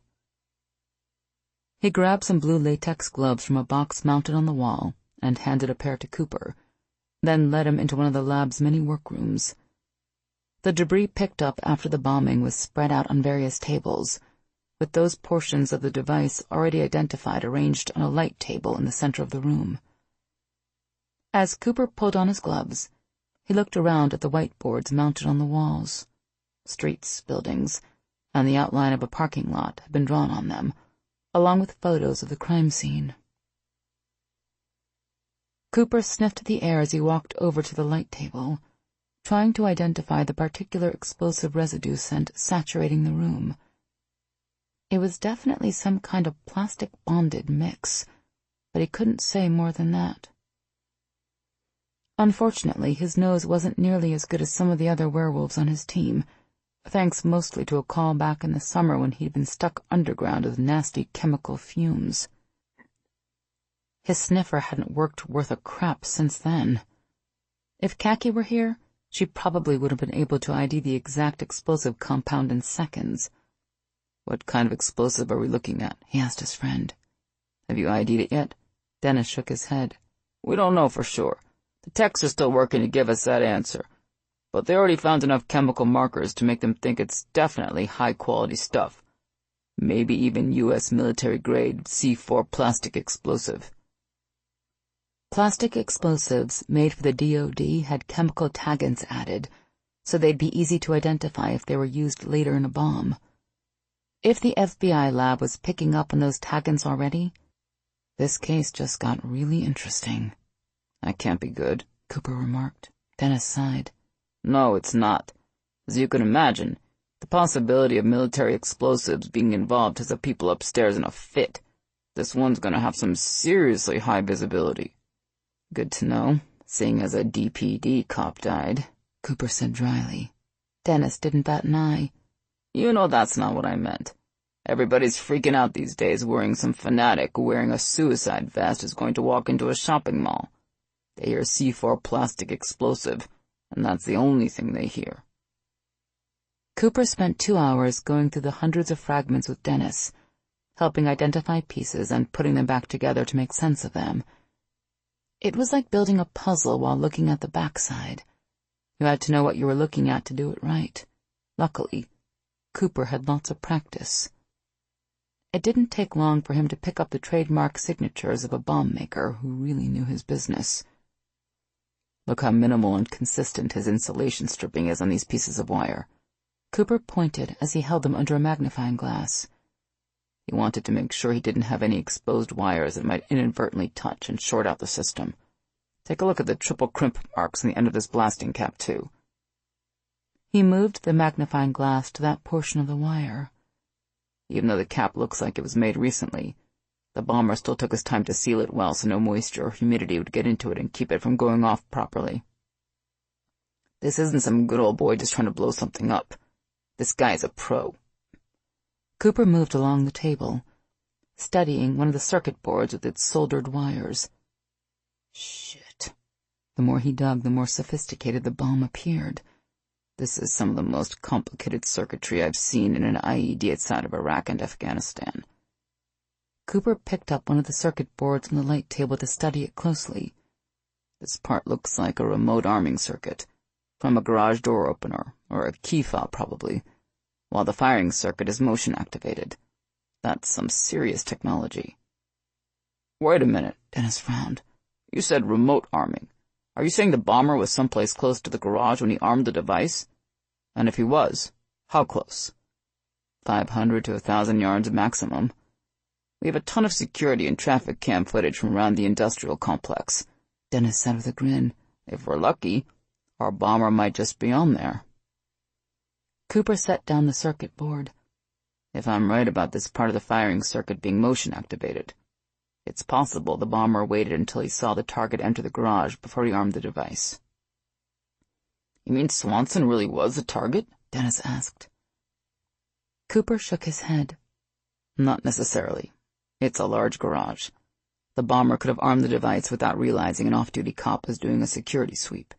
He grabbed some blue latex gloves from a box mounted on the wall and handed a pair to Cooper, then led him into one of the lab's many workrooms. The debris picked up after the bombing was spread out on various tables, with those portions of the device already identified arranged on a light table in the center of the room. As Cooper pulled on his gloves, he looked around at the whiteboards mounted on the walls. Streets, buildings, and the outline of a parking lot had been drawn on them, along with photos of the crime scene. Cooper sniffed the air as he walked over to the light table, trying to identify the particular explosive residue scent saturating the room. It was definitely some kind of plastic-bonded mix, but he couldn't say more than that. Unfortunately, his nose wasn't nearly as good as some of the other werewolves on his team, thanks mostly to a call back in the summer when he'd been stuck underground with nasty chemical fumes. His sniffer hadn't worked worth a crap since then. If Khaki were here, she probably would have been able to ID the exact explosive compound in seconds. What kind of explosive are we looking at? He asked his friend. Have you ID'd it yet? Dennis shook his head. We don't know for sure. The techs are still working to give us that answer. But they already found enough chemical markers to make them think it's definitely high-quality stuff. Maybe even U.S. military-grade C4 plastic explosive. Plastic explosives made for the DoD had chemical taggants added, so they'd be easy to identify if they were used later in a bomb. If the FBI lab was picking up on those taggants already, this case just got really interesting. That can't be good, Cooper remarked. Dennis sighed. No, it's not. As you can imagine, the possibility of military explosives being involved has the people upstairs in a fit. This one's gonna have some seriously high visibility. Good to know, seeing as a DPD cop died, Cooper said dryly. Dennis didn't bat an eye. You know that's not what I meant. Everybody's freaking out these days worrying some fanatic wearing a suicide vest is going to walk into a shopping mall. They hear C4 plastic explosive, and that's the only thing they hear. Cooper spent 2 hours going through the hundreds of fragments with Dennis, helping identify pieces and putting them back together to make sense of them. It was like building a puzzle while looking at the backside. You had to know what you were looking at to do it right. Luckily, Cooper had lots of practice. It didn't take long for him to pick up the trademark signatures of a bomb maker who really knew his business. Look how minimal and consistent his insulation stripping is on these pieces of wire. Cooper pointed as he held them under a magnifying glass. He wanted to make sure he didn't have any exposed wires that might inadvertently touch and short out the system. Take a look at the triple crimp marks on the end of this blasting cap, too. He moved the magnifying glass to that portion of the wire. Even though the cap looks like it was made recently, the bomber still took his time to seal it well so no moisture or humidity would get into it and keep it from going off properly. This isn't some good old boy just trying to blow something up. This guy's a pro. Cooper moved along the table, studying one of the circuit boards with its soldered wires. Shit. The more he dug, the more sophisticated the bomb appeared. This is some of the most complicated circuitry I've seen in an IED outside of Iraq and Afghanistan. Cooper picked up one of the circuit boards on the light table to study it closely. This part looks like a remote arming circuit, from a garage door opener, or a key fob probably, while the firing circuit is motion activated. That's some serious technology. Wait a minute, Dennis frowned. You said remote arming. Are you saying the bomber was someplace close to the garage when he armed the device? And if he was, how close? 500 to 1,000 yards maximum. We have a ton of security and traffic cam footage from around the industrial complex, Dennis said with a grin. If we're lucky, our bomber might just be on there. Cooper set down the circuit board. If I'm right about this part of the firing circuit being motion activated, it's possible the bomber waited until he saw the target enter the garage before he armed the device. You mean Swanson really was the target? Dennis asked. Cooper shook his head. Not necessarily. It's a large garage. The bomber could have armed the device without realizing an off-duty cop was doing a security sweep.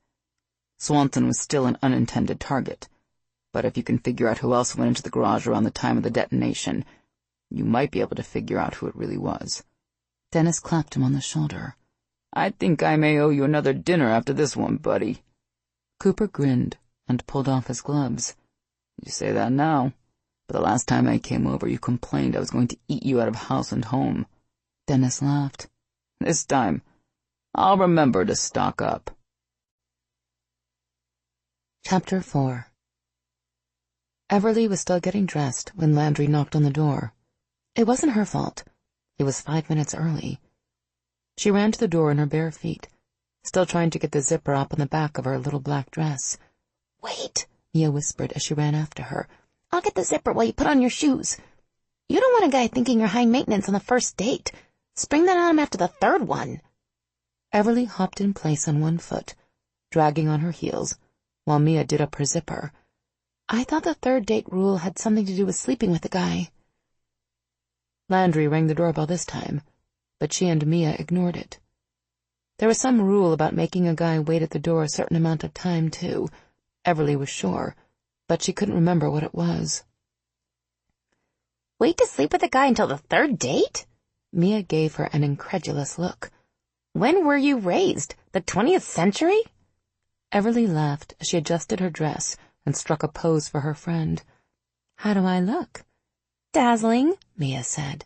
Swanson was still an unintended target, but if you can figure out who else went into the garage around the time of the detonation, you might be able to figure out who it really was. Dennis clapped him on the shoulder. I think I may owe you another dinner after this one, buddy. Cooper grinned and pulled off his gloves. You say that now, but the last time I came over you complained I was going to eat you out of house and home. Dennis laughed. This time, I'll remember to stock up. Chapter 4. Everly was still getting dressed when Landry knocked on the door. It wasn't her fault. He was 5 minutes early. She ran to the door in her bare feet, still trying to get the zipper up on the back of her little black dress. "Wait," Mia whispered as she ran after her. "I'll get the zipper while you put on your shoes. You don't want a guy thinking you're high maintenance on the first date. Spring that on him after the third one." Everly hopped in place on one foot, dragging on her heels, while Mia did up her zipper. "I thought the third date rule had something to do with sleeping with the guy." Landry rang the doorbell this time, but she and Mia ignored it. There was some rule about making a guy wait at the door a certain amount of time, too. Everly was sure, but she couldn't remember what it was. "Wait to sleep with a guy until the third date?" Mia gave her an incredulous look. "When were you raised? The 20th century?" Everly laughed as she adjusted her dress and struck a pose for her friend. "How do I look?" "Dazzling," Mia said.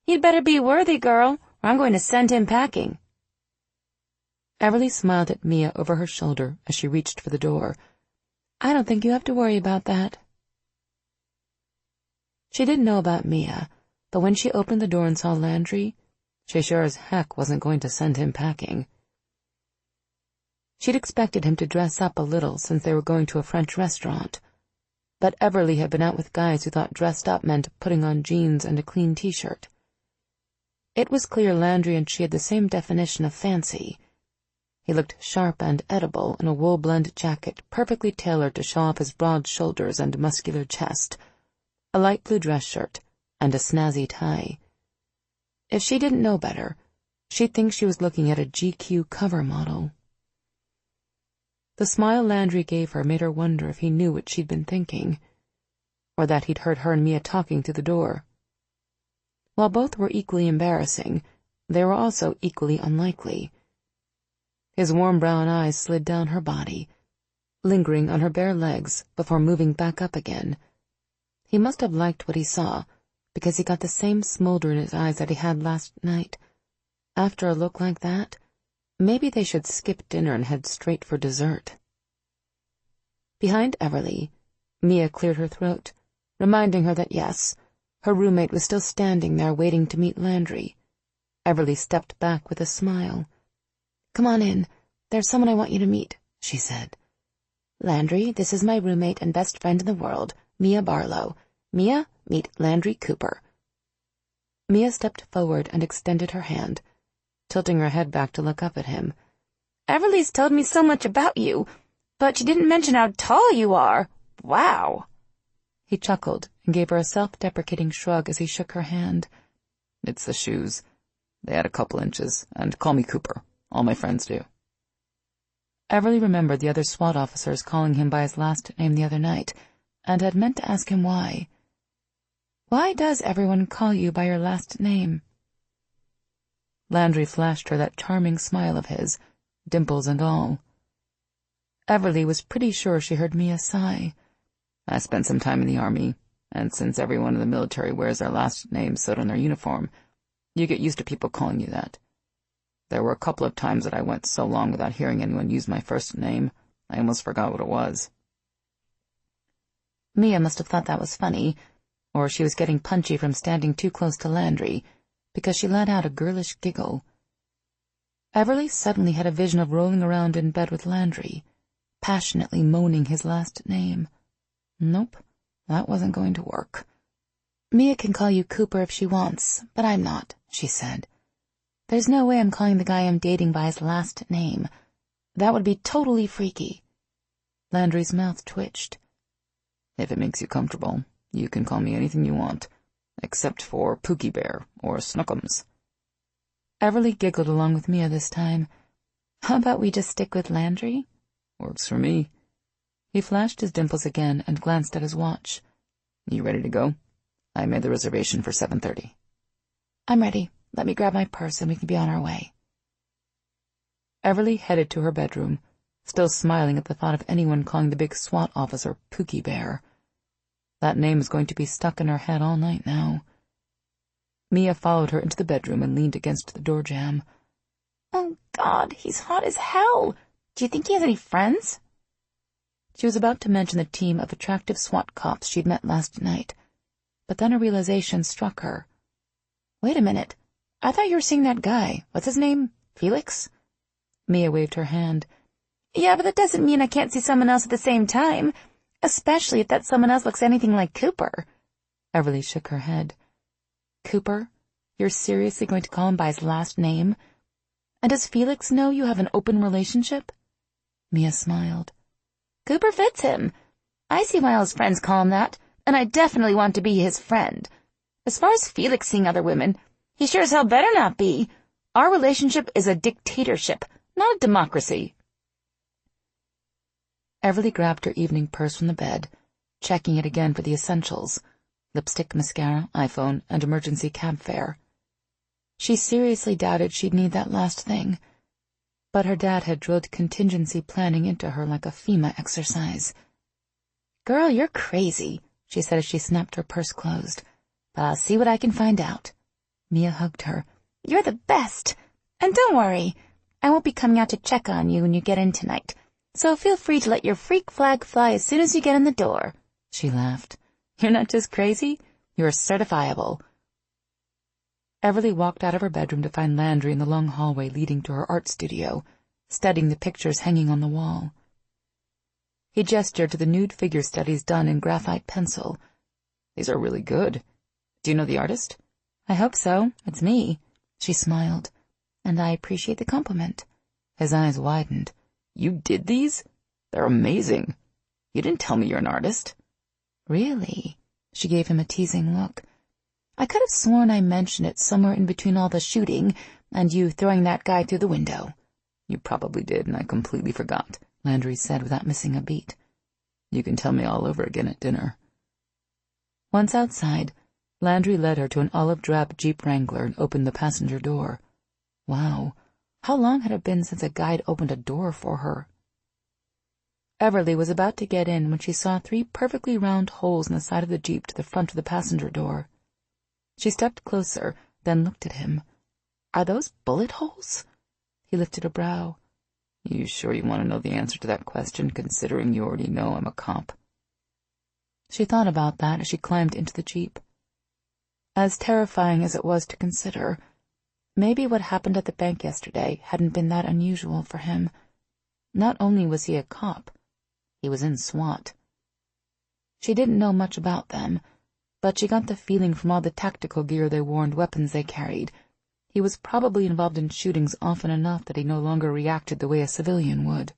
"You'd better be worthy, girl, or I'm going to send him packing." Everly smiled at Mia over her shoulder as she reached for the door. "I don't think you have to worry about that." She didn't know about Mia, but when she opened the door and saw Landry, she sure as heck wasn't going to send him packing. She'd expected him to dress up a little since they were going to a French restaurant, but Everly had been out with guys who thought dressed up meant putting on jeans and a clean t-shirt. It was clear Landry and she had the same definition of fancy. He looked sharp and edible in a wool-blend jacket perfectly tailored to show off his broad shoulders and muscular chest, a light blue dress shirt, and a snazzy tie. If she didn't know better, she'd think she was looking at a GQ cover model. The smile Landry gave her made her wonder if he knew what she'd been thinking, or that he'd heard her and Mia talking through the door. While both were equally embarrassing, they were also equally unlikely. His warm brown eyes slid down her body, lingering on her bare legs before moving back up again. He must have liked what he saw, because he got the same smolder in his eyes that he had last night. After a look like that, maybe they should skip dinner and head straight for dessert. Behind Everly, Mia cleared her throat, reminding her that yes, Her roommate was still standing there waiting to meet Landry. Everly stepped back with a smile. "Come on in. There's someone I want you to meet," she said. "Landry, this is my roommate and best friend in the world, Mia Barlow. Mia, meet Landry Cooper." Mia stepped forward and extended her hand, tilting her head back to look up at him. "Everly's told me so much about you, but she didn't mention how tall you are. Wow." He chuckled and gave her a self-deprecating shrug as he shook her hand. "It's the shoes. They add a couple inches, and call me Cooper. All my friends do." Everly remembered the other SWAT officers calling him by his last name the other night, and had meant to ask him why. "Why does everyone call you by your last name?" Landry flashed her that charming smile of his, dimples and all. Everly was pretty sure she heard Mia sigh. "I spent some time in the Army, and since everyone in the military wears their last name sewed on their uniform, you get used to people calling you that. There were a couple of times that I went so long without hearing anyone use my first name, I almost forgot what it was." Mia must have thought that was funny, or she was getting punchy from standing too close to Landry, because she let out a girlish giggle. Everly suddenly had a vision of rolling around in bed with Landry, passionately moaning his last name. Nope, that wasn't going to work. "Mia can call you Cooper if she wants, but I'm not," she said. "There's no way I'm calling the guy I'm dating by his last name. That would be totally freaky." Landry's mouth twitched. "If it makes you comfortable, you can call me anything you want, except for Pookie Bear or Snookums." Everly giggled along with Mia this time. "How about we just stick with Landry?" "Works for me." He flashed his dimples again and glanced at his watch. "You ready to go? I made the reservation for 7:30. "I'm ready. Let me grab my purse and we can be on our way." Everly headed to her bedroom, still smiling at the thought of anyone calling the big SWAT officer Pookie Bear. That name was going to be stuck in her head all night now. Mia followed her into the bedroom and leaned against the door jamb. "Oh, God, he's hot as hell. Do you think he has any friends?" She was about to mention the team of attractive SWAT cops she'd met last night, but then a realization struck her. "Wait a minute. I thought you were seeing that guy. What's his name? Felix?" Mia waved her hand. "Yeah, but that doesn't mean I can't see someone else at the same time, especially if that someone else looks anything like Cooper." Everly shook her head. "Cooper? You're seriously going to call him by his last name? And does Felix know you have an open relationship?" Mia smiled. "Cooper fits him. I see why all his friends call him that, and I definitely want to be his friend. As far as Felix seeing other women, he sure as hell better not be. Our relationship is a dictatorship, not a democracy." Everly grabbed her evening purse from the bed, checking it again for the essentials: lipstick, mascara, iPhone, and emergency cab fare. She seriously doubted she'd need that last thing, but her dad had drilled contingency planning into her like a FEMA exercise. "Girl, you're crazy," she said as she snapped her purse closed. "But I'll see what I can find out." Mia hugged her. "You're the best. And don't worry, I won't be coming out to check on you when you get in tonight, so feel free to let your freak flag fly as soon as you get in the door." She laughed. "You're not just crazy, you're certifiable." Everly walked out of her bedroom to find Landry in the long hallway leading to her art studio, studying the pictures hanging on the wall. He gestured to the nude figure studies done in graphite pencil. "These are really good. Do you know the artist?" "I hope so. It's me." She smiled. "And I appreciate the compliment." His eyes widened. "You did these? They're amazing. You didn't tell me you're an artist." "Really?" She gave him a teasing look. "I could have sworn I mentioned it somewhere in between all the shooting and you throwing that guy through the window." "You probably did, and I completely forgot," Landry said without missing a beat. "You can tell me all over again at dinner." Once outside, Landry led her to an olive-drab Jeep Wrangler and opened the passenger door. Wow, how long had it been since a guide opened a door for her? Everly was about to get in when she saw 3 perfectly round holes in the side of the Jeep to the front of the passenger door. She stepped closer, then looked at him. "Are those bullet holes?" He lifted a brow. "You sure you want to know the answer to that question, considering you already know I'm a cop?" She thought about that as she climbed into the Jeep. As terrifying as it was to consider, maybe what happened at the bank yesterday hadn't been that unusual for him. Not only was he a cop, he was in SWAT. She didn't know much about them, but she got the feeling from all the tactical gear they wore and weapons they carried. He was probably involved in shootings often enough that he no longer reacted the way a civilian would.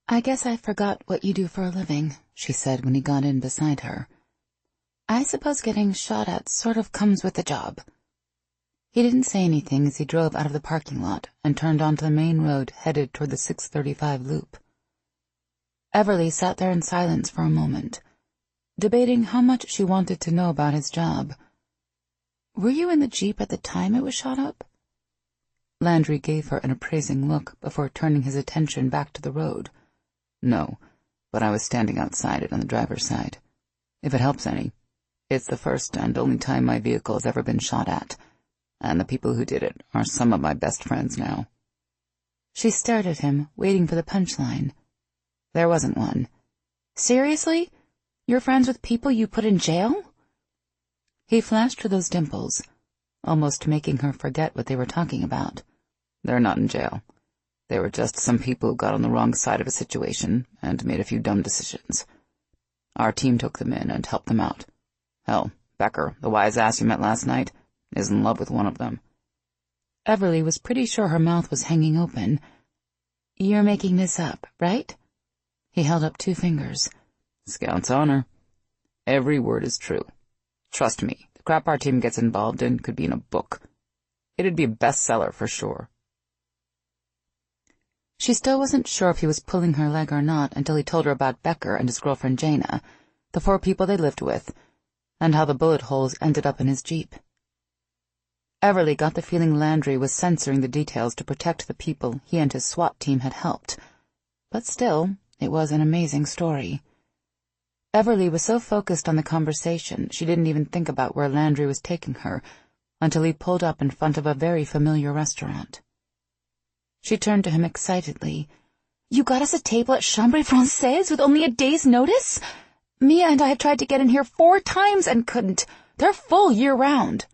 "I guess I forgot what you do for a living," she said when he got in beside her. "I suppose getting shot at sort of comes with the job." He didn't say anything as he drove out of the parking lot and turned onto the main road headed toward the 635 loop. Everly sat there in silence for a moment, debating how much she wanted to know about his job. "Were you in the Jeep at the time it was shot up?" Landry gave her an appraising look before turning his attention back to the road. "No, but I was standing outside it on the driver's side. If it helps any, it's the first and only time my vehicle has ever been shot at, and the people who did it are some of my best friends now." She stared at him, waiting for the punchline. There wasn't one. "Seriously? You're friends with people you put in jail?" He flashed her those dimples, almost making her forget what they were talking about. "They're not in jail. They were just some people who got on the wrong side of a situation and made a few dumb decisions. Our team took them in and helped them out. Hell, Becker, the wise ass you met last night, is in love with one of them." Everly was pretty sure her mouth was hanging open. "You're making this up, right?" He held up 2 fingers. "Scout's honor. Every word is true. Trust me, the crap our team gets involved in could be in a book. It'd be a bestseller for sure." She still wasn't sure if he was pulling her leg or not until he told her about Becker and his girlfriend Jaina, the 4 people they lived with, and how the bullet holes ended up in his Jeep. Everly got the feeling Landry was censoring the details to protect the people he and his SWAT team had helped. But still, it was an amazing story. Everly was so focused on the conversation she didn't even think about where Landry was taking her until he pulled up in front of a very familiar restaurant. She turned to him excitedly. "You got us a table at Chambre Française with only a day's notice? Mia and I have tried to get in here 4 times and couldn't. They're full year-round."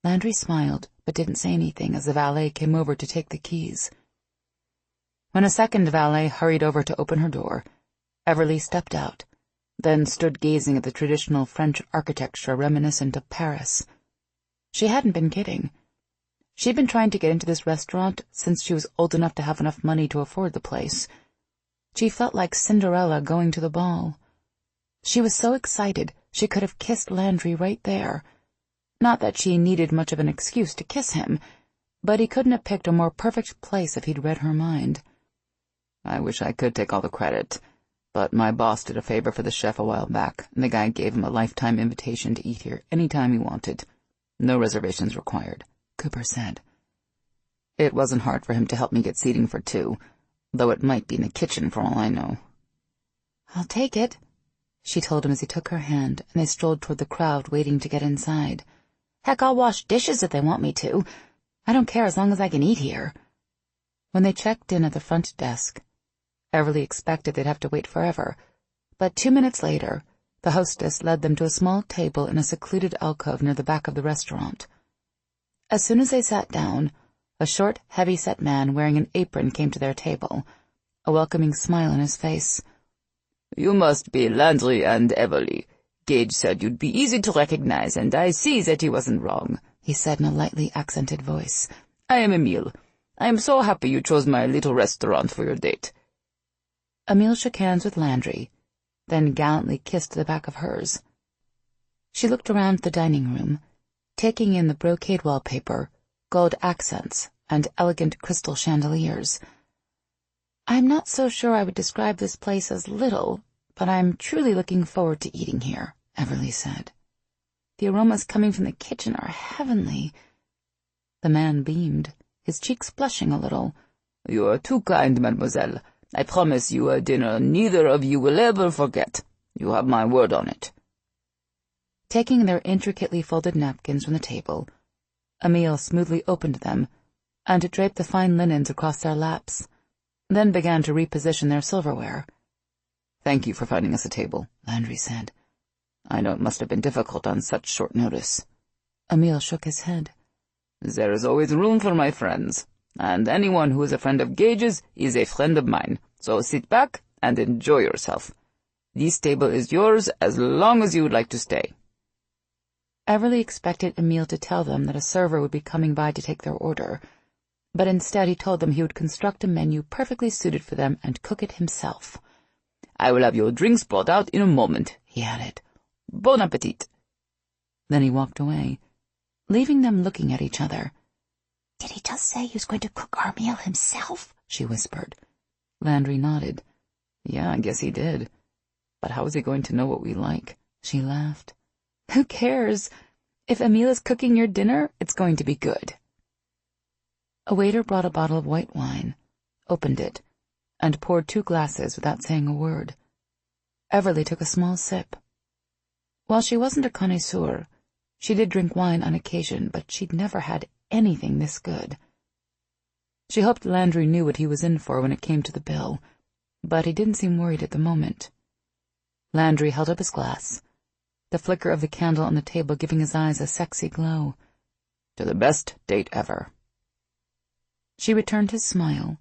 Landry smiled, but didn't say anything as the valet came over to take the keys. When a second valet hurried over to open her door, Everly stepped out, then stood gazing at the traditional French architecture reminiscent of Paris. She hadn't been kidding. She'd been trying to get into this restaurant since she was old enough to have enough money to afford the place. She felt like Cinderella going to the ball. She was so excited she could have kissed Landry right there. Not that she needed much of an excuse to kiss him, but he couldn't have picked a more perfect place if he'd read her mind. "I wish I could take all the credit, but my boss did a favor for the chef a while back, and the guy gave him a lifetime invitation to eat here any time he wanted. No reservations required," Cooper said. "It wasn't hard for him to help me get seating for 2, though it might be in the kitchen for all I know." "I'll take it," she told him as he took her hand, and they strolled toward the crowd waiting to get inside. "Heck, I'll wash dishes if they want me to. I don't care as long as I can eat here." When they checked in at the front desk, Everly expected they'd have to wait forever, but 2 minutes later, the hostess led them to a small table in a secluded alcove near the back of the restaurant. As soon as they sat down, a short, heavy-set man wearing an apron came to their table, a welcoming smile on his face. "You must be Landry and Everly. Gage said you'd be easy to recognize, and I see that he wasn't wrong," he said in a lightly accented voice. "I am Emile. I am so happy you chose my little restaurant for your date." Emile shook hands with Landry, then gallantly kissed the back of hers. She looked around the dining room, taking in the brocade wallpaper, gold accents, and elegant crystal chandeliers. "I'm not so sure I would describe this place as little, but I'm truly looking forward to eating here," Everly said. "The aromas coming from the kitchen are heavenly." The man beamed, his cheeks blushing a little. "You are too kind, mademoiselle. I promise you a dinner neither of you will ever forget. You have my word on it." Taking their intricately folded napkins from the table, Emile smoothly opened them and draped the fine linens across their laps, then began to reposition their silverware. "Thank you for finding us a table," Landry said. "I know it must have been difficult on such short notice." Emile shook his head. There is always room for my friends, and anyone who is a friend of Gage's is a friend of mine, so sit back and enjoy yourself. This table is yours as long as you would like to stay. Everly expected Emile to tell them that a server would be coming by to take their order, but instead he told them he would construct a menu perfectly suited for them and cook it himself. I will have your drinks brought out in a moment, he added. Bon appetit. Then he walked away, leaving them looking at each other. Did he just say he was going to cook our meal himself? She whispered. Landry nodded. Yeah, I guess he did. But how is he going to know what we like? She laughed. Who cares? If Emile is cooking your dinner, it's going to be good. A waiter brought a bottle of white wine, opened it, and poured 2 glasses without saying a word. Everly took a small sip. While she wasn't a connoisseur, she did drink wine on occasion, but she'd never had anything this good. She hoped Landry knew what he was in for when it came to the bill, but he didn't seem worried at the moment. Landry held up his glass, the flicker of the candle on the table giving his eyes a sexy glow. To the best date ever. She returned his smile,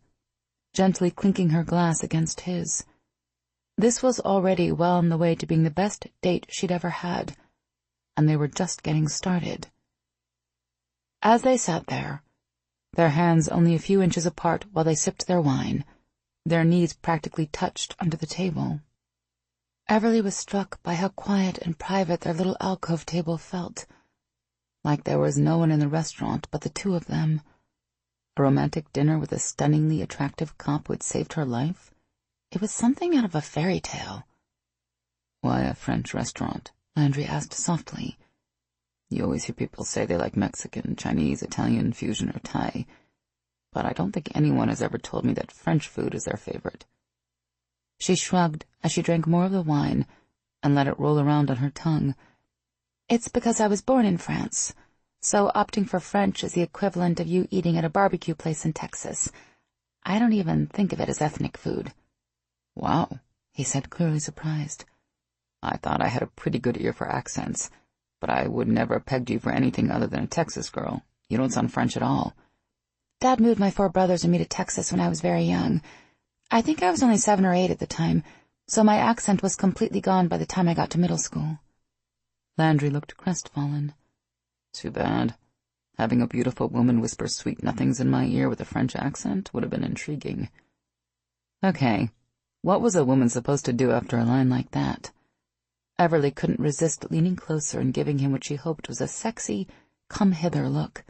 gently clinking her glass against his. This was already well on the way to being the best date she'd ever had, and they were just getting started. As they sat there, their hands only a few inches apart while they sipped their wine, their knees practically touched under the table, Everly was struck by how quiet and private their little alcove table felt, like there was no one in the restaurant but the 2 of them. A romantic dinner with a stunningly attractive cop who had saved her life? It was something out of a fairy tale. Why a French restaurant? Landry asked softly. You always hear people say they like Mexican, Chinese, Italian, fusion, or Thai, but I don't think anyone has ever told me that French food is their favorite. She shrugged as she drank more of the wine and let it roll around on her tongue. It's because I was born in France, so opting for French is the equivalent of you eating at a barbecue place in Texas. I don't even think of it as ethnic food. Wow, he said, clearly surprised. I thought I had a pretty good ear for accents, but I would never have pegged you for anything other than a Texas girl. You don't sound French at all. Dad moved my 4 brothers and me to Texas when I was very young. I think I was only 7 or 8 at the time, so my accent was completely gone by the time I got to middle school. Landry looked crestfallen. Too bad. Having a beautiful woman whisper sweet nothings in my ear with a French accent would have been intriguing. Okay, what was a woman supposed to do after a line like that? Everly couldn't resist leaning closer and giving him what she hoped was a sexy, come-hither look.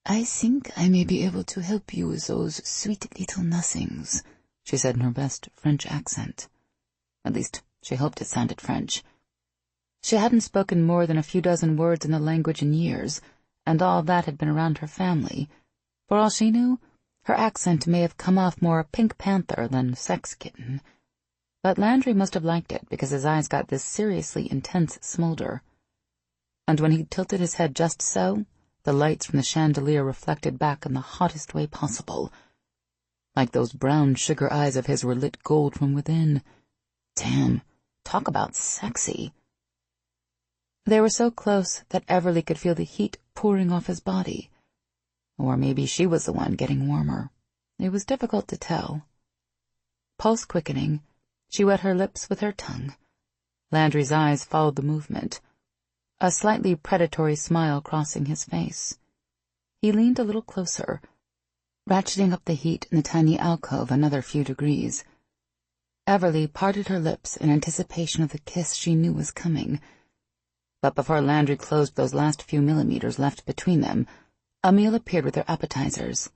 I think I may be able to help you with those sweet little nothings, she said in her best French accent. At least, she hoped it sounded French. She hadn't spoken more than a few dozen words in the language in years, and all that had been around her family. For all she knew, her accent may have come off more Pink Panther than Sex Kitten. But Landry must have liked it because his eyes got this seriously intense smolder. And when he tilted his head just so, the lights from the chandelier reflected back in the hottest way possible. Like those brown sugar eyes of his were lit gold from within. Damn, talk about sexy. They were so close that Everly could feel the heat pouring off his body. Or maybe she was the one getting warmer. It was difficult to tell. Pulse quickening, she wet her lips with her tongue. Landry's eyes followed the movement, a slightly predatory smile crossing his face. He leaned a little closer, ratcheting up the heat in the tiny alcove another few degrees. Everly parted her lips in anticipation of the kiss she knew was coming. But before Landry closed those last few millimeters left between them, a meal appeared with their appetizers.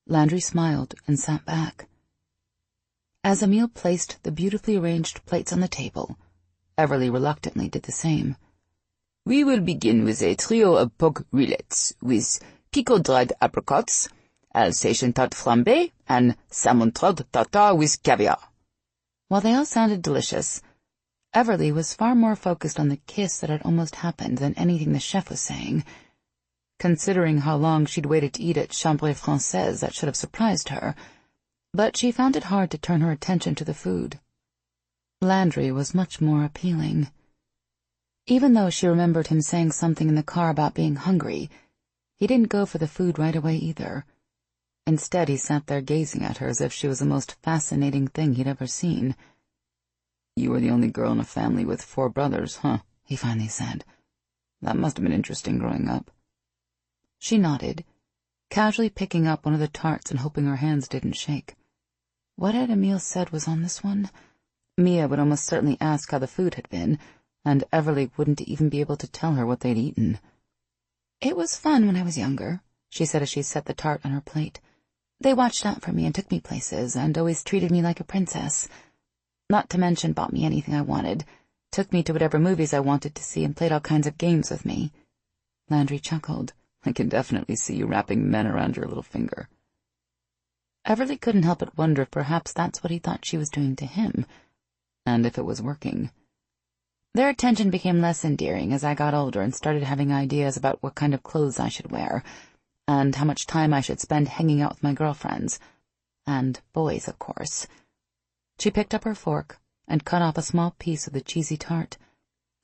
Landry smiled and sat back. As Emile placed the beautifully arranged plates on the table, Everly reluctantly did the same. We will begin with a trio of pork rillettes, with pickled dried apricots, Alsatian tart flambé, and salmon trout tartare with caviar. While they all sounded delicious, Everly was far more focused on the kiss that had almost happened than anything the chef was saying. Considering how long she'd waited to eat at Chambre Française, that should have surprised her, but she found it hard to turn her attention to the food. Landry was much more appealing. Even though she remembered him saying something in the car about being hungry, he didn't go for the food right away either. Instead, he sat there gazing at her as if she was the most fascinating thing he'd ever seen. "You were the only girl in a family with 4 brothers, huh?" he finally said. "That must have been interesting growing up." She nodded, casually picking up one of the tarts and hoping her hands didn't shake. What had Emil said was on this one? Mia would almost certainly ask how the food had been, and Everly wouldn't even be able to tell her what they'd eaten. "It was fun when I was younger," she said as she set the tart on her plate. "They watched out for me and took me places and always treated me like a princess. Not to mention bought me anything I wanted, took me to whatever movies I wanted to see and played all kinds of games with me." Landry chuckled. "I can definitely see you wrapping men around your little finger." Everly couldn't help but wonder if perhaps that's what he thought she was doing to him, and if it was working. Their attention became less endearing as I got older and started having ideas about what kind of clothes I should wear, and how much time I should spend hanging out with my girlfriends. And boys, of course. She picked up her fork and cut off a small piece of the cheesy tart.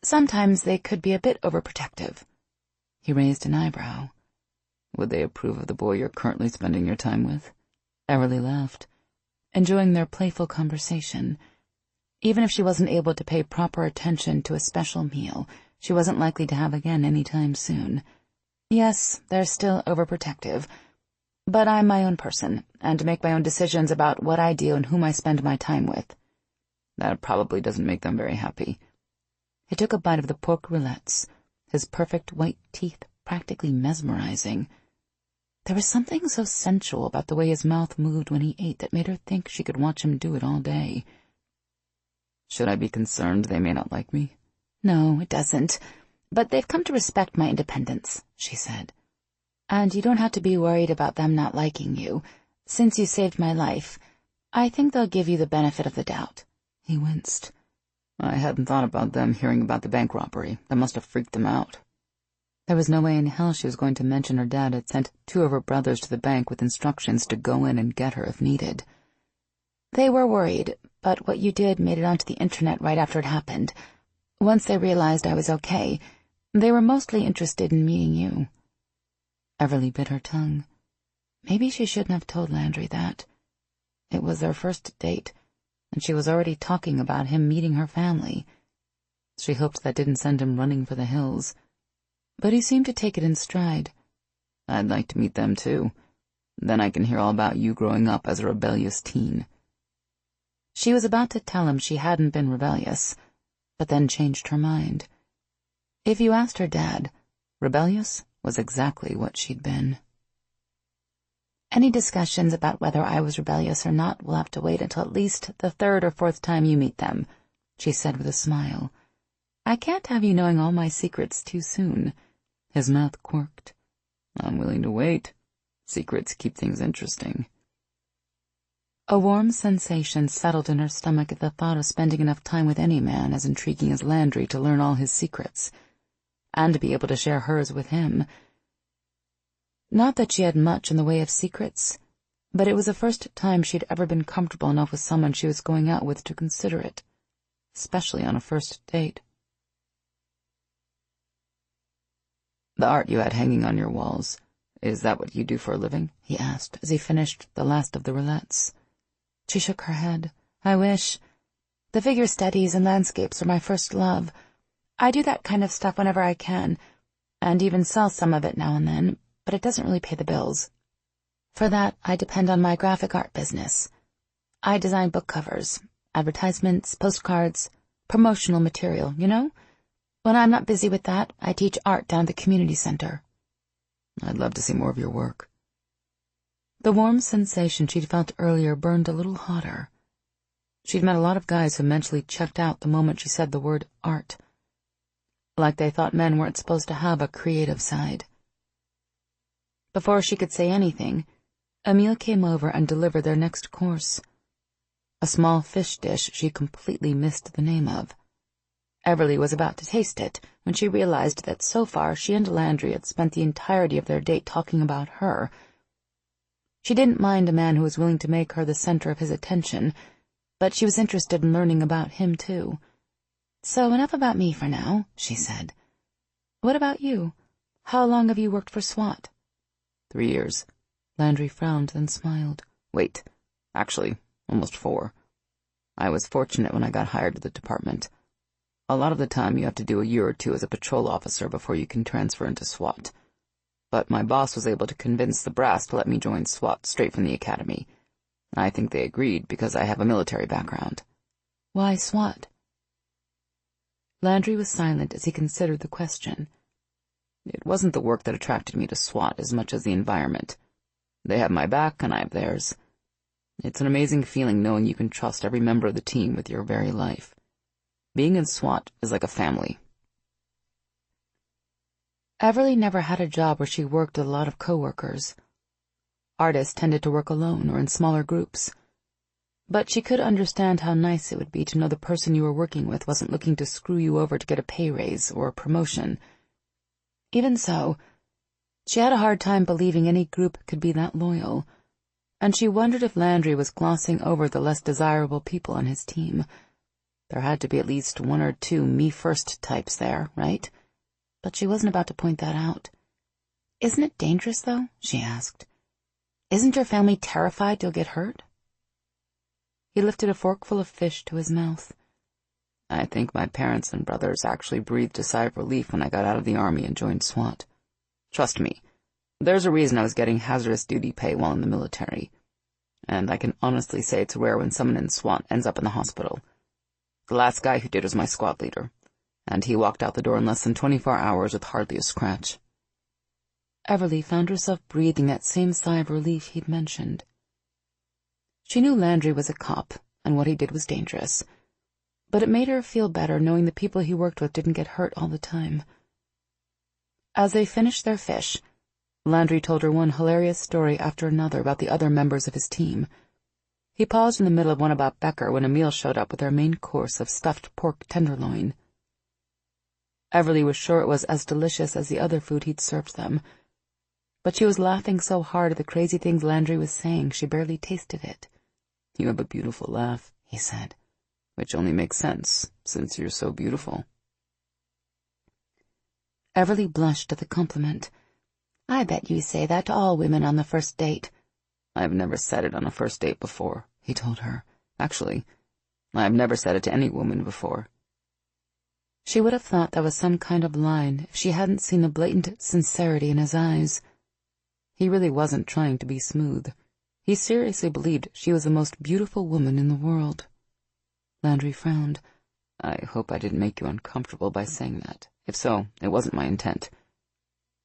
"Sometimes they could be a bit overprotective." He raised an eyebrow. "Would they approve of the boy you're currently spending your time with?" Everly laughed, enjoying their playful conversation. Even if she wasn't able to pay proper attention to a special meal, she wasn't likely to have again any time soon. "Yes, they're still overprotective, but I'm my own person, and make my own decisions about what I do and whom I spend my time with." "That probably doesn't make them very happy." He took a bite of the pork roulettes, his perfect white teeth practically mesmerizing. There was something so sensual about the way his mouth moved when he ate that made her think she could watch him do it all day. "Should I be concerned they may not like me?" "No, it doesn't. But they've come to respect my independence," she said. "And you don't have to be worried about them not liking you. Since you saved my life, I think they'll give you the benefit of the doubt." He winced. "I hadn't thought about them hearing about the bank robbery. That must have freaked them out." There was no way in hell she was going to mention her dad had sent 2 of her brothers to the bank with instructions to go in and get her if needed. "They were worried, but what you did made it onto the internet right after it happened. Once they realized I was okay, they were mostly interested in meeting you." Everly bit her tongue. Maybe she shouldn't have told Landry that. It was their first date, and she was already talking about him meeting her family. She hoped that didn't send him running for the hills. But he seemed to take it in stride. "I'd like to meet them, too. Then I can hear all about you growing up as a rebellious teen." She was about to tell him she hadn't been rebellious, but then changed her mind. If you asked her dad, rebellious was exactly what she'd been. "Any discussions about whether I was rebellious or not will have to wait until at least the 3rd or 4th time you meet them," she said with a smile. "I can't have you knowing all my secrets too soon." His mouth quirked. "I'm willing to wait. Secrets keep things interesting." A warm sensation settled in her stomach at the thought of spending enough time with any man as intriguing as Landry to learn all his secrets, and to be able to share hers with him. Not that she had much in the way of secrets, but it was the first time she'd ever been comfortable enough with someone she was going out with to consider it, especially on a first date. "The art you had hanging on your walls, is that what you do for a living?" he asked as he finished the last of the roulettes. She shook her head. "I wish. The figure studies and landscapes are my first love. I do that kind of stuff whenever I can, and even sell some of it now and then, but it doesn't really pay the bills. For that, I depend on my graphic art business. I design book covers, advertisements, postcards, promotional material, you know? When I'm not busy with that, I teach art down at the community center." "I'd love to see more of your work." The warm sensation she'd felt earlier burned a little hotter. She'd met a lot of guys who mentally checked out the moment she said the word art, like they thought men weren't supposed to have a creative side. Before she could say anything, Emil came over and delivered their next course, a small fish dish she completely missed the name of. Everly was about to taste it when she realized that so far she and Landry had spent the entirety of their date talking about her. She didn't mind a man who was willing to make her the center of his attention, but she was interested in learning about him too. So enough about me for now, she said. What about you? How long have you worked for SWAT? 3 years. Landry frowned, then smiled. Wait, actually, almost 4. I was fortunate when I got hired to the department. A lot of the time you have to do a year or 2 as a patrol officer before you can transfer into SWAT. But my boss was able to convince the brass to let me join SWAT straight from the academy. I think they agreed because I have a military background. Why SWAT? Landry was silent as he considered the question. It wasn't the work that attracted me to SWAT as much as the environment. They have my back and I have theirs. It's an amazing feeling knowing you can trust every member of the team with your very life. Being in SWAT is like a family. Everly never had a job where she worked with a lot of coworkers. Artists tended to work alone or in smaller groups. But she could understand how nice it would be to know the person you were working with wasn't looking to screw you over to get a pay raise or a promotion. Even so, she had a hard time believing any group could be that loyal, and she wondered if Landry was glossing over the less desirable people on his team. There had to be at least 1 or 2 me-first types there, right? But she wasn't about to point that out. Isn't it dangerous, though? She asked. Isn't your family terrified you'll get hurt? He lifted a forkful of fish to his mouth. I think my parents and brothers actually breathed a sigh of relief when I got out of the army and joined SWAT. Trust me, there's a reason I was getting hazardous duty pay while in the military. And I can honestly say it's rare when someone in SWAT ends up in the hospital. The last guy who did was my squad leader, and he walked out the door in less than 24 hours with hardly a scratch. Everly found herself breathing that same sigh of relief he'd mentioned. She knew Landry was a cop, and what he did was dangerous, but it made her feel better knowing the people he worked with didn't get hurt all the time. As they finished their fish, Landry told her one hilarious story after another about the other members of his team. He paused in the middle of one about Becker when a meal showed up with their main course of stuffed pork tenderloin. Everly was sure it was as delicious as the other food he'd served them, but she was laughing so hard at the crazy things Landry was saying she barely tasted it. You have a beautiful laugh, he said, which only makes sense, since you're so beautiful. Everly blushed at the compliment. I bet you say that to all women on the first date. I've never said it on a first date before, he told her. Actually, I've never said it to any woman before. She would have thought that was some kind of line if she hadn't seen the blatant sincerity in his eyes. He really wasn't trying to be smooth. He seriously believed she was the most beautiful woman in the world. Landry frowned. I hope I didn't make you uncomfortable by saying that. If so, it wasn't my intent.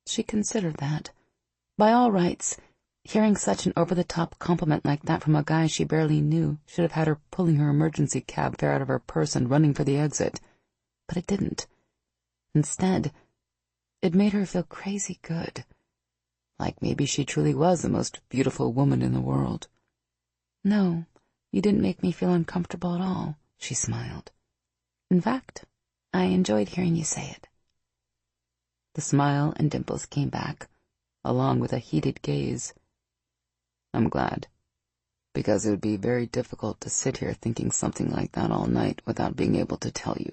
She considered that. By all rights, hearing such an over-the-top compliment like that from a guy she barely knew should have had her pulling her emergency cab fare out of her purse and running for the exit. But it didn't. Instead, it made her feel crazy good. Like maybe she truly was the most beautiful woman in the world. No, you didn't make me feel uncomfortable at all, she smiled. In fact, I enjoyed hearing you say it. The smile and dimples came back, along with a heated gaze. I'm glad, because it would be very difficult to sit here thinking something like that all night without being able to tell you.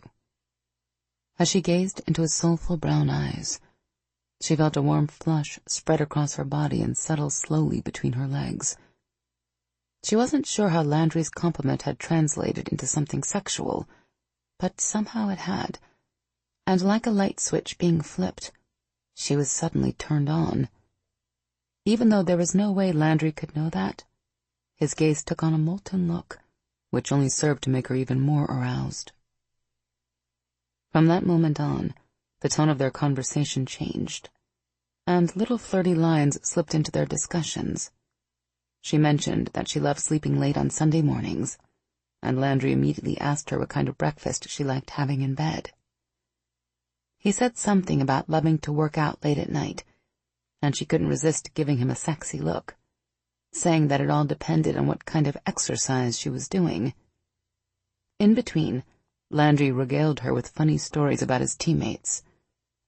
As she gazed into his soulful brown eyes, she felt a warm flush spread across her body and settle slowly between her legs. She wasn't sure how Landry's compliment had translated into something sexual, but somehow it had, and like a light switch being flipped, she was suddenly turned on. Even though there was no way Landry could know that, his gaze took on a molten look, which only served to make her even more aroused. From that moment on, the tone of their conversation changed, and little flirty lines slipped into their discussions. She mentioned that she loved sleeping late on Sunday mornings, and Landry immediately asked her what kind of breakfast she liked having in bed. He said something about loving to work out late at night, and she couldn't resist giving him a sexy look, saying that it all depended on what kind of exercise she was doing. In between, Landry regaled her with funny stories about his teammates,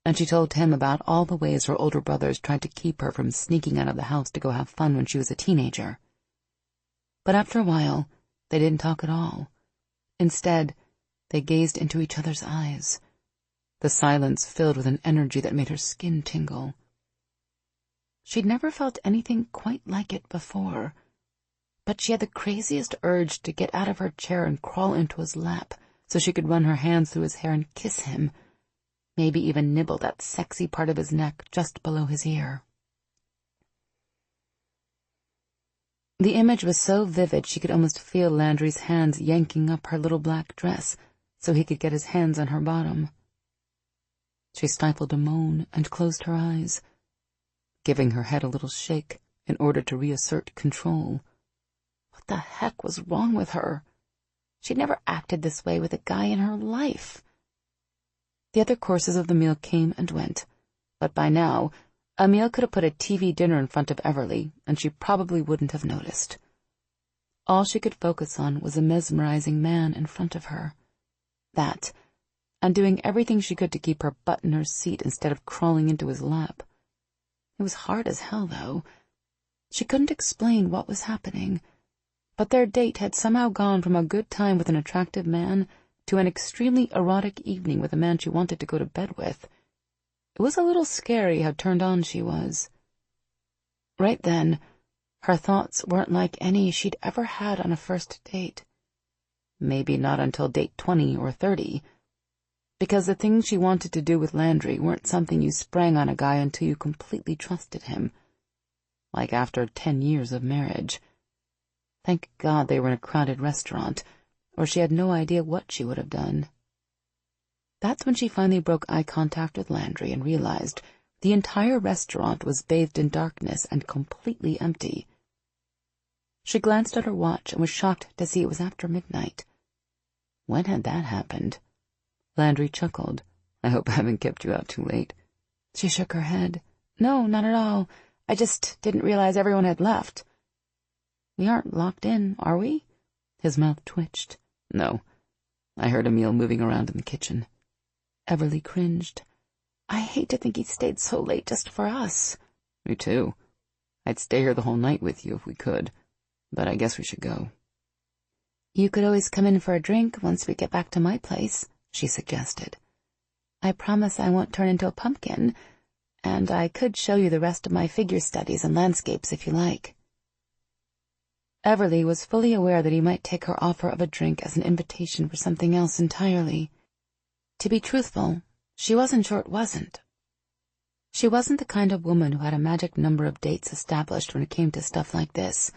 and she told him about all the ways her older brothers tried to keep her from sneaking out of the house to go have fun when she was a teenager. But after a while, they didn't talk at all. Instead, They gazed into each other's eyes, the silence filled with an energy that made her skin tingle. She'd never felt anything quite like it before, but she had the craziest urge to get out of her chair and crawl into his lap so she could run her hands through his hair and kiss him, maybe even nibble that sexy part of his neck just below his ear. The image was so vivid she could almost feel Landry's hands yanking up her little black dress so he could get his hands on her bottom. She stifled a moan and closed her eyes, giving her head a little shake in order to reassert control. What the heck was wrong with her? She'd never acted this way with a guy in her life. The other courses of the meal came and went, but by now, Emile could have put a TV dinner in front of Everly, and she probably wouldn't have noticed. All she could focus on was a mesmerizing man in front of her. That, and doing everything she could to keep her butt in her seat instead of crawling into his lap. It was hard as hell, though. She couldn't explain what was happening, but their date had somehow gone from a good time with an attractive man to an extremely erotic evening with a man she wanted to go to bed with. It was a little scary how turned on she was. Right then, her thoughts weren't like any she'd ever had on a first date. Maybe not until date 20 or 30, because the things she wanted to do with Landry weren't something you sprang on a guy until you completely trusted him, like after 10 years of marriage. Thank God they were in a crowded restaurant, or she had no idea what she would have done. That's when she finally broke eye contact with Landry and realized the entire restaurant was bathed in darkness and completely empty. She glanced at her watch and was shocked to see it was after midnight. When had that happened? Landry chuckled. I hope I haven't kept you out too late. She shook her head. No, not at all. I just didn't realize everyone had left. We aren't locked in, are we? His mouth twitched. No. I heard Emile moving around in the kitchen. Everly cringed. I hate to think he stayed so late just for us. Me too. I'd stay here the whole night with you if we could, but I guess we should go. You could always come in for a drink once we get back to my place, she suggested. I promise I won't turn into a pumpkin, and I could show you the rest of my figure studies and landscapes if you like. Everly was fully aware that he might take her offer of a drink as an invitation for something else entirely. To be truthful, she wasn't sure it wasn't. She wasn't the kind of woman who had a magic number of dates established when it came to stuff like this,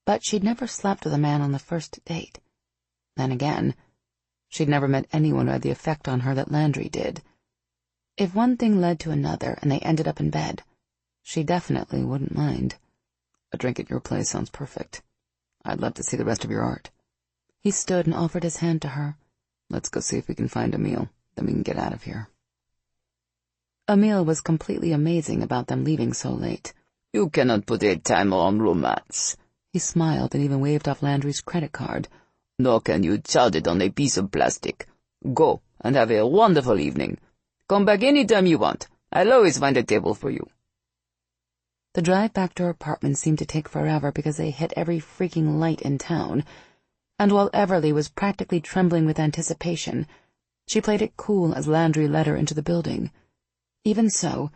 but she'd never slept with a man on the first date. Then again, she'd never met anyone who had the effect on her that Landry did. If one thing led to another and they ended up in bed, she definitely wouldn't mind. A drink at your place sounds perfect. I'd love to see the rest of your art. He stood and offered his hand to her. Let's go see if we can find Emile, then we can get out of here. Emile was completely amazing about them leaving so late. You cannot put a timer on romance. He smiled and even waved off Landry's credit card. Nor can you charge it on a piece of plastic. Go and have a wonderful evening. Come back any time you want. I'll always find a table for you. The drive back to her apartment seemed to take forever because they hit every freaking light in town, and while Everly was practically trembling with anticipation, she played it cool as Landry led her into the building. Even so,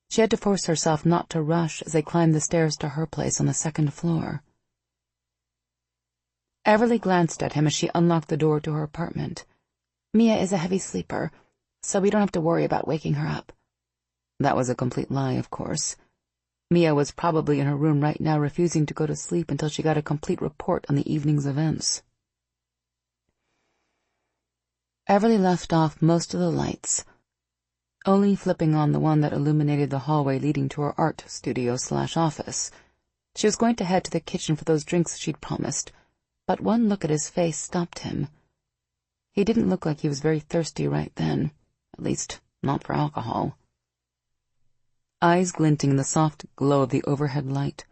she had to force herself not to rush as they climbed the stairs to her place on the second floor. Everly glanced at him as she unlocked the door to her apartment. Mia is a heavy sleeper, so we don't have to worry about waking her up. That was a complete lie, of course. Mia was probably in her room right now refusing to go to sleep until she got a complete report on the evening's events. Everly left off most of the lights, only flipping on the one that illuminated the hallway leading to her art studio/office. She was going to head to the kitchen for those drinks she'd promised, but one look at his face stopped him. He didn't look like he was very thirsty right then, at least not for alcohol. Eyes glinting in the soft glow of the overhead light,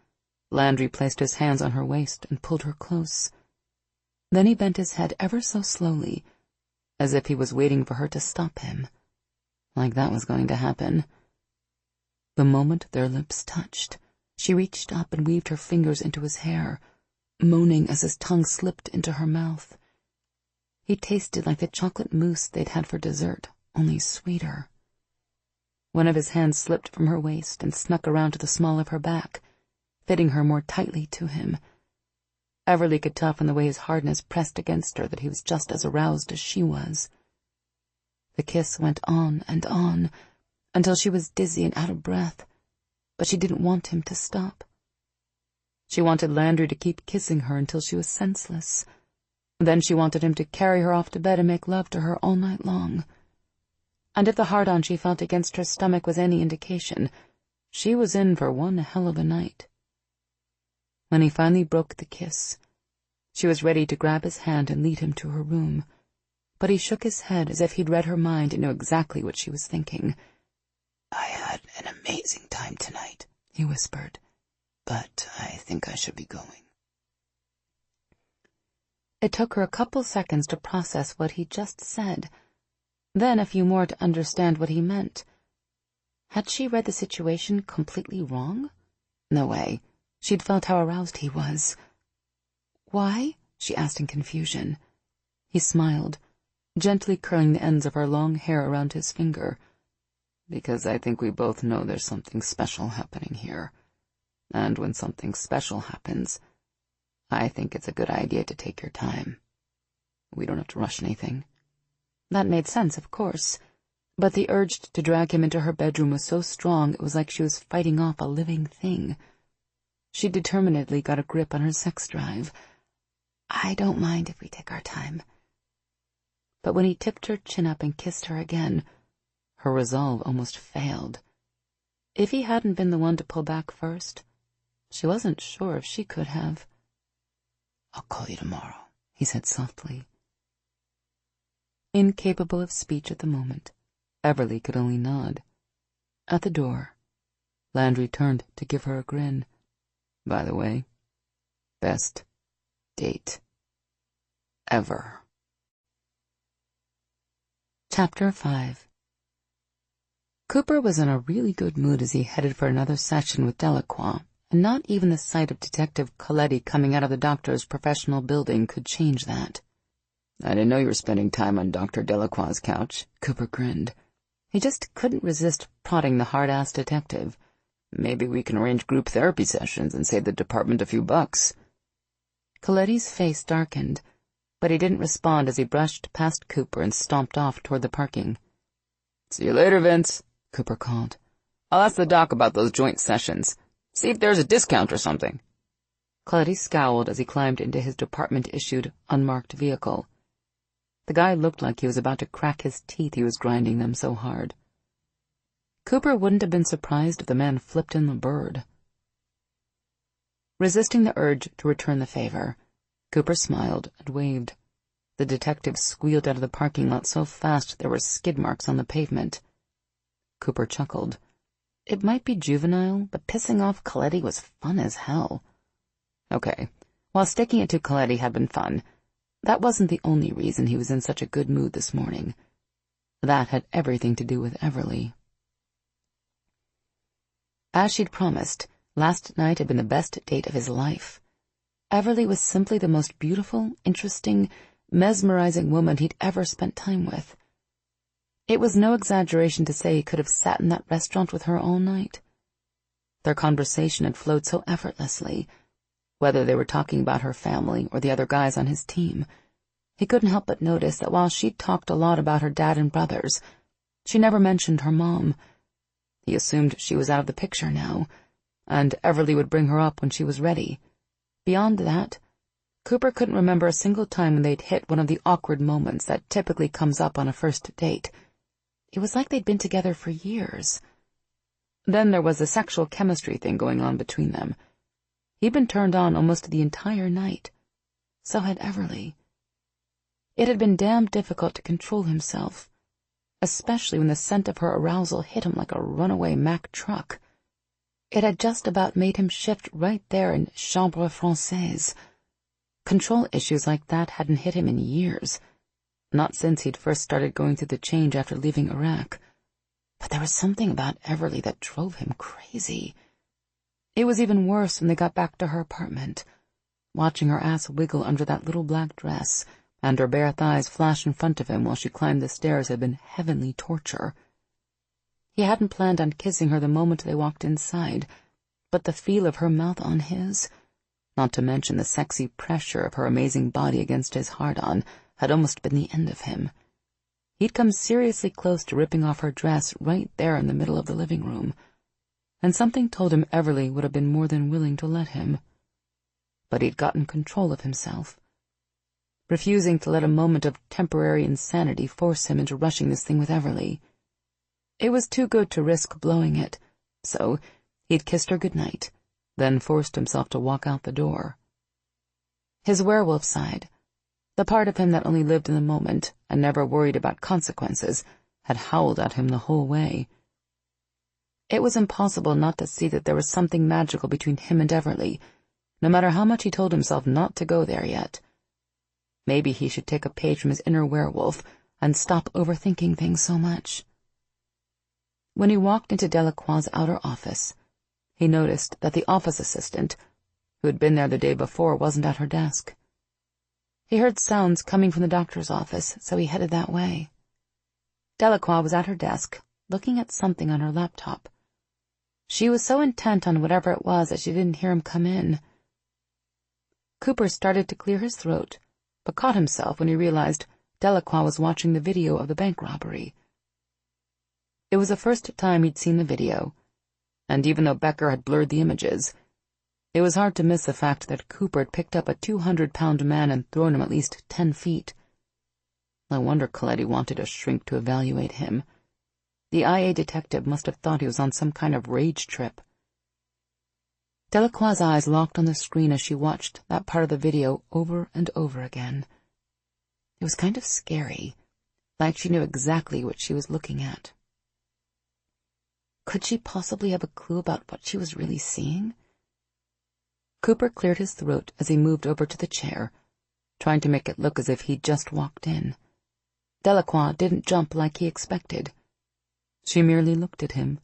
Landry placed his hands on her waist and pulled her close. Then he bent his head ever so slowly, as if he was waiting for her to stop him. Like that was going to happen. The moment their lips touched, she reached up and weaved her fingers into his hair, moaning as his tongue slipped into her mouth. He tasted like the chocolate mousse they'd had for dessert, only sweeter. One of his hands slipped from her waist and snuck around to the small of her back, fitting her more tightly to him. Everly could tell from the way his hardness pressed against her that he was just as aroused as she was. The kiss went on, until she was dizzy and out of breath, but she didn't want him to stop. She wanted Landry to keep kissing her until she was senseless. Then she wanted him to carry her off to bed and make love to her all night long. And if the hard-on she felt against her stomach was any indication, she was in for one hell of a night. When he finally broke the kiss, she was ready to grab his hand and lead him to her room, but he shook his head as if he'd read her mind and knew exactly what she was thinking. "I had an amazing time tonight," he whispered, "but I think I should be going." It took her a couple seconds to process what he just said, then a few more to understand what he meant. Had she read the situation completely wrong? No way. She'd felt how aroused he was. "Why?" she asked in confusion. He smiled, gently curling the ends of her long hair around his finger. "Because I think we both know there's something special happening here. And when something special happens, I think it's a good idea to take your time. We don't have to rush anything." That made sense, of course, but the urge to drag him into her bedroom was so strong it was like she was fighting off a living thing. She determinedly got a grip on her sex drive. "I don't mind if we take our time." But when he tipped her chin up and kissed her again, her resolve almost failed. If he hadn't been the one to pull back first, she wasn't sure if she could have. "I'll call you tomorrow," he said softly. Incapable of speech at the moment, Everly could only nod. At the door, Landry turned to give her a grin. "By the way, best date ever." Chapter 5. Cooper was in a really good mood as he headed for another session with Delacroix, and not even the sight of Detective Coletti coming out of the doctor's professional building could change that. "I didn't know you were spending time on Dr. Delacroix's couch," Cooper grinned. He just couldn't resist prodding the hard-ass detective. "Maybe we can arrange group therapy sessions and save the department a few bucks." Coletti's face darkened, but he didn't respond as he brushed past Cooper and stomped off toward the parking. "See you later, Vince," Cooper called. "I'll ask the doc about those joint sessions. See if there's a discount or something." Coletti scowled as he climbed into his department-issued, unmarked vehicle. The guy looked like he was about to crack his teeth, he was grinding them so hard. Cooper wouldn't have been surprised if the man flipped in the bird. Resisting the urge to return the favor, Cooper smiled and waved. The detective squealed out of the parking lot so fast there were skid marks on the pavement. Cooper chuckled. It might be juvenile, but pissing off Coletti was fun as hell. Okay, while sticking it to Coletti had been fun, that wasn't the only reason he was in such a good mood this morning. That had everything to do with Everly. As she'd promised, last night had been the best date of his life. Everly was simply the most beautiful, interesting, mesmerizing woman he'd ever spent time with. It was no exaggeration to say he could have sat in that restaurant with her all night. Their conversation had flowed so effortlessly. Whether they were talking about her family or the other guys on his team, he couldn't help but notice that while she'd talked a lot about her dad and brothers, she never mentioned her mom. He assumed she was out of the picture now, and Everly would bring her up when she was ready. Beyond that, Cooper couldn't remember a single time when they'd hit one of the awkward moments that typically comes up on a first date. It was like they'd been together for years. Then there was the sexual chemistry thing going on between them. He'd been turned on almost the entire night. So had Everly. It had been damn difficult to control himself, especially when the scent of her arousal hit him like a runaway Mack truck. It had just about made him shift right there in Chambre Française. Control issues like that hadn't hit him in years, not since he'd first started going through the change after leaving Iraq. But there was something about Everly that drove him crazy. It was even worse when they got back to her apartment, watching her ass wiggle under that little black dress and her bare thighs flash in front of him while she climbed the stairs had been heavenly torture. He hadn't planned on kissing her the moment they walked inside, but the feel of her mouth on his, not to mention the sexy pressure of her amazing body against his hard-on, had almost been the end of him. He'd come seriously close to ripping off her dress right there in the middle of the living room, and something told him Everly would have been more than willing to let him. But he'd gotten control of himself, refusing to let a moment of temporary insanity force him into rushing this thing with Everly. It was too good to risk blowing it, so he'd kissed her goodnight, then forced himself to walk out the door. His werewolf side, the part of him that only lived in the moment and never worried about consequences, had howled at him the whole way. It was impossible not to see that there was something magical between him and Everly, no matter how much he told himself not to go there yet. Maybe he should take a page from his inner werewolf and stop overthinking things so much. When he walked into Delacroix's outer office, he noticed that the office assistant, who had been there the day before, wasn't at her desk. He heard sounds coming from the doctor's office, so he headed that way. Delacroix was at her desk, looking at something on her laptop. She was so intent on whatever it was that she didn't hear him come in. Cooper started to clear his throat, but caught himself when he realized Delacroix was watching the video of the bank robbery. It was the first time he'd seen the video, and even though Becker had blurred the images, it was hard to miss the fact that Cooper had picked up a 200-pound man and thrown him at least 10 feet. No wonder Coletti wanted a shrink to evaluate him. The IA detective must have thought he was on some kind of rage trip. Delacroix's eyes locked on the screen as she watched that part of the video over and over again. It was kind of scary, like she knew exactly what she was looking at. Could she possibly have a clue about what she was really seeing? Cooper cleared his throat as he moved over to the chair, trying to make it look as if he'd just walked in. Delacroix didn't jump like he expected. She merely looked at him,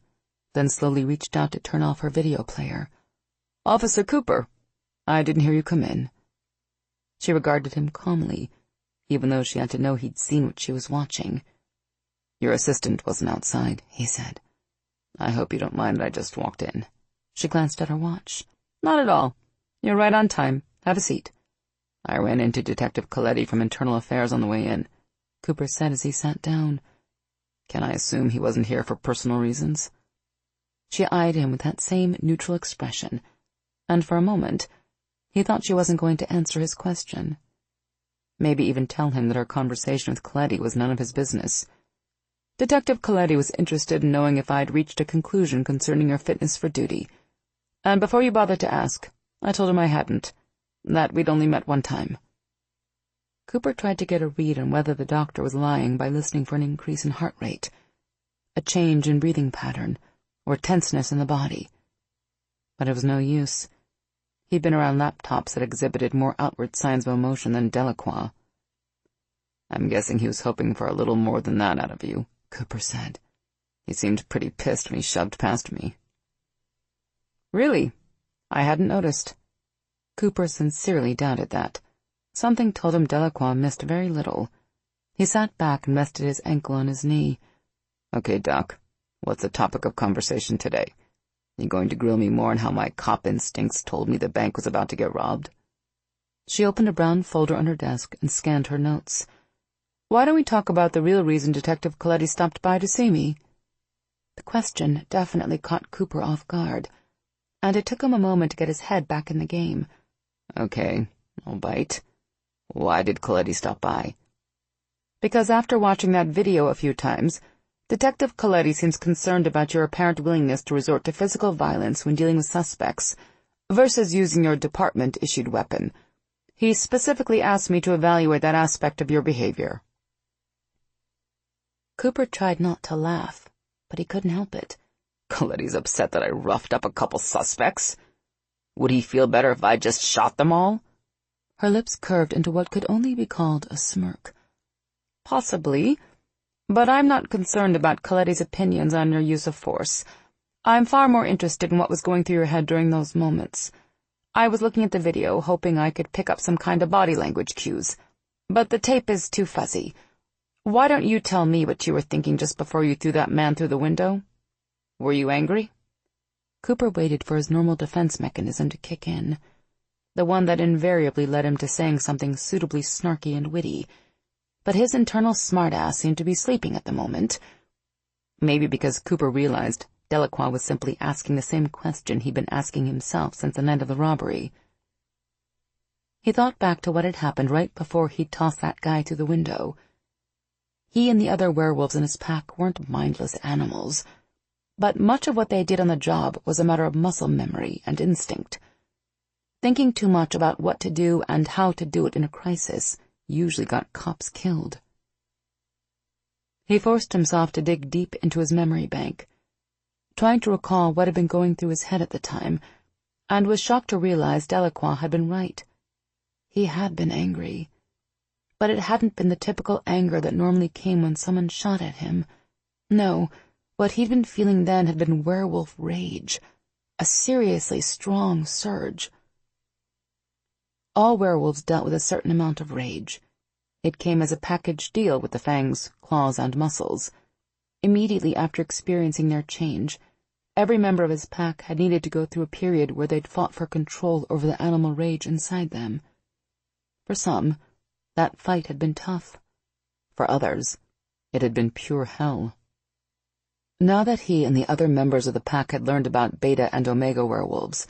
then slowly reached out to turn off her video player. "Officer Cooper, I didn't hear you come in." She regarded him calmly, even though she had to know he'd seen what she was watching. "Your assistant wasn't outside," he said. "I hope you don't mind that I just walked in." She glanced at her watch. "Not at all. You're right on time. Have a seat." "I ran into Detective Coletti from Internal Affairs on the way in," Cooper said as he sat down. "Can I assume he wasn't here for personal reasons?" She eyed him with that same neutral expression, and for a moment, he thought she wasn't going to answer his question. Maybe even tell him that her conversation with Coletti was none of his business. "Detective Coletti was interested in knowing if I'd reached a conclusion concerning your fitness for duty. And before you bothered to ask, I told him I hadn't, that we'd only met one time." Cooper tried to get a read on whether the doctor was lying by listening for an increase in heart rate, a change in breathing pattern, or tenseness in the body. But it was no use. He'd been around laptops that exhibited more outward signs of emotion than Delacroix. "I'm guessing he was hoping for a little more than that out of you," Cooper said. "He seemed pretty pissed when he shoved past me." "Really? I hadn't noticed." Cooper sincerely doubted that. Something told him Delacroix missed very little. He sat back and rested his ankle on his knee. "Okay, Doc, what's the topic of conversation today? You going to grill me more on how my cop instincts told me the bank was about to get robbed?" She opened a brown folder on her desk and scanned her notes. "Why don't we talk about the real reason Detective Coletti stopped by to see me?" The question definitely caught Cooper off guard, and it took him a moment to get his head back in the game. "Okay, I'll bite. Why did Coletti stop by?" "Because after watching that video a few times, Detective Coletti seems concerned about your apparent willingness to resort to physical violence when dealing with suspects, versus using your department-issued weapon. He specifically asked me to evaluate that aspect of your behavior." Cooper tried not to laugh, but he couldn't help it. "Coletti's upset that I roughed up a couple suspects? Would he feel better if I just shot them all?" Her lips curved into what could only be called a smirk. "Possibly, but I'm not concerned about Coletti's opinions on your use of force. I'm far more interested in what was going through your head during those moments. I was looking at the video, hoping I could pick up some kind of body language cues. But the tape is too fuzzy. Why don't you tell me what you were thinking just before you threw that man through the window? Were you angry? Cooper waited for his normal defense mechanism to kick in, the one that invariably led him to saying something suitably snarky and witty. But his internal smartass seemed to be sleeping at the moment. Maybe because Cooper realized Delacroix was simply asking the same question he'd been asking himself since the night of the robbery. He thought back to what had happened right before he'd tossed that guy through the window. He and the other werewolves in his pack weren't mindless animals, but much of what they did on the job was a matter of muscle memory and instinct. Thinking too much about what to do and how to do it in a crisis usually got cops killed. He forced himself to dig deep into his memory bank, trying to recall what had been going through his head at the time, and was shocked to realize Delacroix had been right. He had been angry, but it hadn't been the typical anger that normally came when someone shot at him. No, what he'd been feeling then had been werewolf rage, a seriously strong surge. All werewolves dealt with a certain amount of rage. It came as a package deal with the fangs, claws, and muscles. Immediately after experiencing their change, every member of his pack had needed to go through a period where they'd fought for control over the animal rage inside them. For some, that fight had been tough. For others, it had been pure hell. Now that he and the other members of the pack had learned about Beta and Omega werewolves,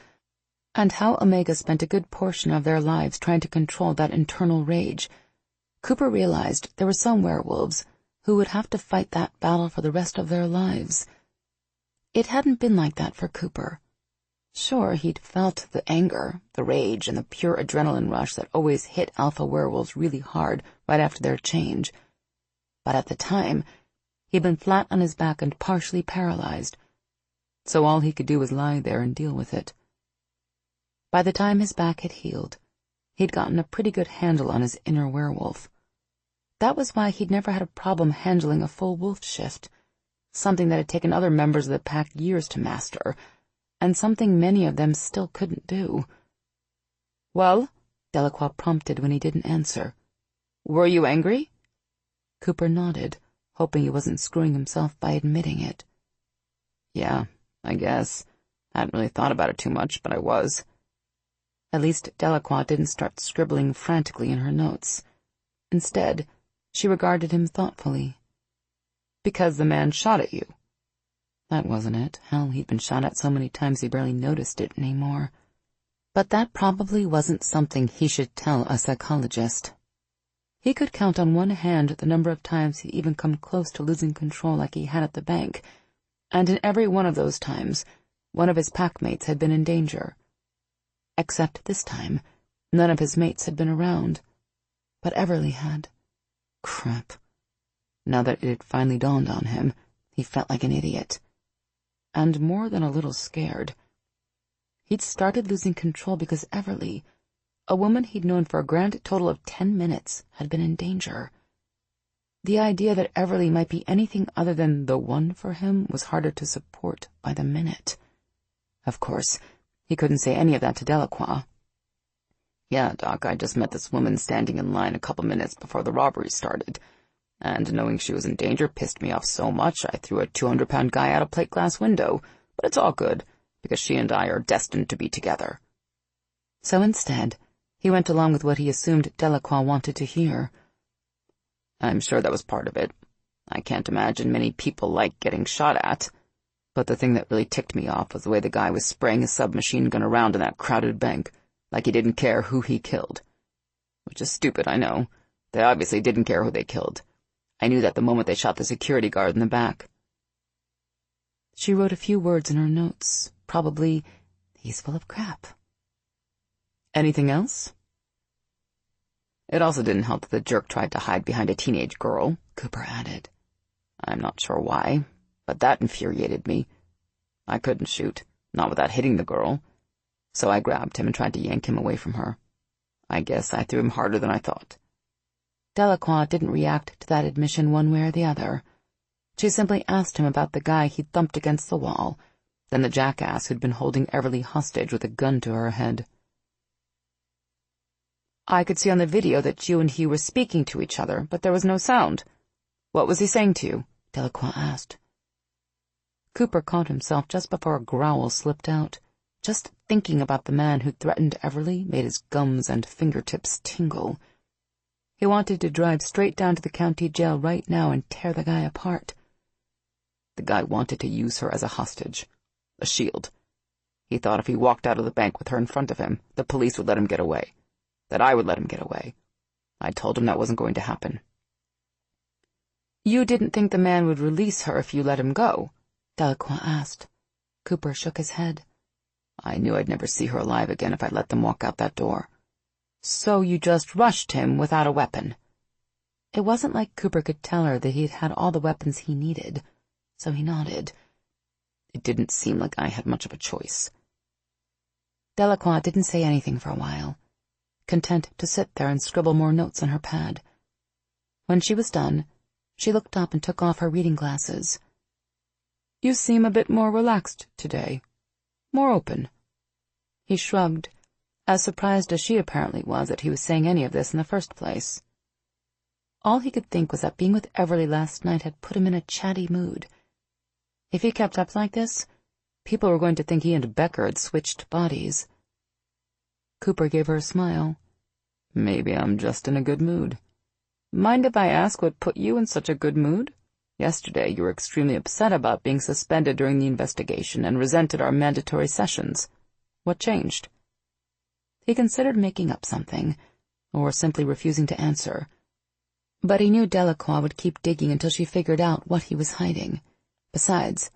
and how Omega spent a good portion of their lives trying to control that internal rage, Cooper realized there were some werewolves who would have to fight that battle for the rest of their lives. It hadn't been like that for Cooper. Sure, he'd felt the anger, the rage, and the pure adrenaline rush that always hit alpha werewolves really hard right after their change. But at the time, he'd been flat on his back and partially paralyzed, so all he could do was lie there and deal with it. By the time his back had healed, he'd gotten a pretty good handle on his inner werewolf. That was why he'd never had a problem handling a full wolf shift, something that had taken other members of the pack years to master, and something many of them still couldn't do. "Well?" Delacroix prompted when he didn't answer. "Were you angry?" Cooper nodded, hoping he wasn't screwing himself by admitting it. "Yeah, I guess. I hadn't really thought about it too much, but I was." At least Delacroix didn't start scribbling frantically in her notes. Instead, she regarded him thoughtfully. "Because the man shot at you." That wasn't it. Hell, he'd been shot at so many times he barely noticed it anymore. But that probably wasn't something he should tell a psychologist. He could count on one hand the number of times he'd even come close to losing control like he had at the bank, and in every one of those times, one of his packmates had been in danger. Except this time, none of his mates had been around, but Everly had. Crap. Now that it had finally dawned on him, he felt like an idiot. And more than a little scared. He'd started losing control because Everly, a woman he'd known for a grand total of 10 minutes, had been in danger. The idea that Everly might be anything other than the one for him was harder to support by the minute. Of course, he couldn't say any of that to Delacroix. "Yeah, Doc, I just met this woman standing in line a couple minutes before the robbery started, and knowing she was in danger pissed me off so much I threw a 200-pound guy out a plate glass window, but it's all good, because she and I are destined to be together." So instead, he went along with what he assumed Delacroix wanted to hear. "I'm sure that was part of it. I can't imagine many people like getting shot at, but the thing that really ticked me off was the way the guy was spraying his submachine gun around in that crowded bank, like he didn't care who he killed. Which is stupid, I know. They obviously didn't care who they killed. I knew that the moment they shot the security guard in the back." She wrote a few words in her notes, probably, "He's full of crap." "Anything else?" "It also didn't help that the jerk tried to hide behind a teenage girl," Cooper added. "I'm not sure why, but that infuriated me. I couldn't shoot, not without hitting the girl, so I grabbed him and tried to yank him away from her. I guess I threw him harder than I thought." Delacroix didn't react to that admission one way or the other. She simply asked him about the guy he'd thumped against the wall, then the jackass who'd been holding Everly hostage with a gun to her head. I could see on the video that you and he were speaking to each other, but there was no sound. What was he saying to you? Delacroix asked. Cooper caught himself just before a growl slipped out. Just thinking about the man who threatened Everly made his gums and fingertips tingle. He wanted to drive straight down to the county jail right now and tear the guy apart. The guy wanted to use her as a hostage, a shield. He thought if he walked out of the bank with her in front of him, the police would let him get away. That I would let him get away. I told him that wasn't going to happen. You didn't think the man would release her if you let him go? Delacroix asked. Cooper shook his head. I knew I'd never see her alive again if I let them walk out that door. So you just rushed him without a weapon? It wasn't like Cooper could tell her that he'd had all the weapons he needed, so he nodded. It didn't seem like I had much of a choice. Delacroix didn't say anything for a while, content to sit there and scribble more notes on her pad. When she was done, she looked up and took off her reading glasses. You seem a bit more relaxed today. More open. He shrugged, as surprised as she apparently was that he was saying any of this in the first place. All he could think was that being with Everly last night had put him in a chatty mood. If he kept up like this, people were going to think he and Becker had switched bodies. Cooper gave her a smile. Maybe I'm just in a good mood. Mind if I ask what put you in such a good mood? Yesterday you were extremely upset about being suspended during the investigation and resented our mandatory sessions. What changed? He considered making up something, or simply refusing to answer. But he knew Delacroix would keep digging until she figured out what he was hiding. Besides,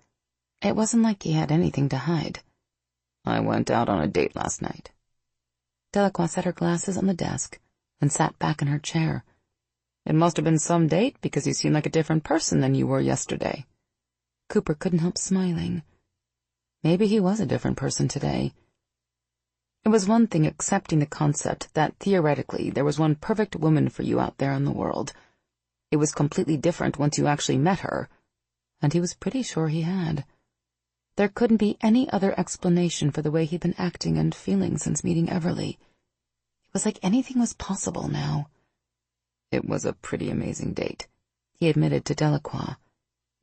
it wasn't like he had anything to hide. I went out on a date last night. Delacroix set her glasses on the desk and sat back in her chair. It must have been some date because you seem like a different person than you were yesterday. Cooper couldn't help smiling. Maybe he was a different person today. It was one thing accepting the concept that theoretically there was one perfect woman for you out there in the world. It was completely different once you actually met her, and he was pretty sure he had. There couldn't be any other explanation for the way he'd been acting and feeling since meeting Everly. It was like anything was possible now. It was a pretty amazing date, he admitted to Delacroix.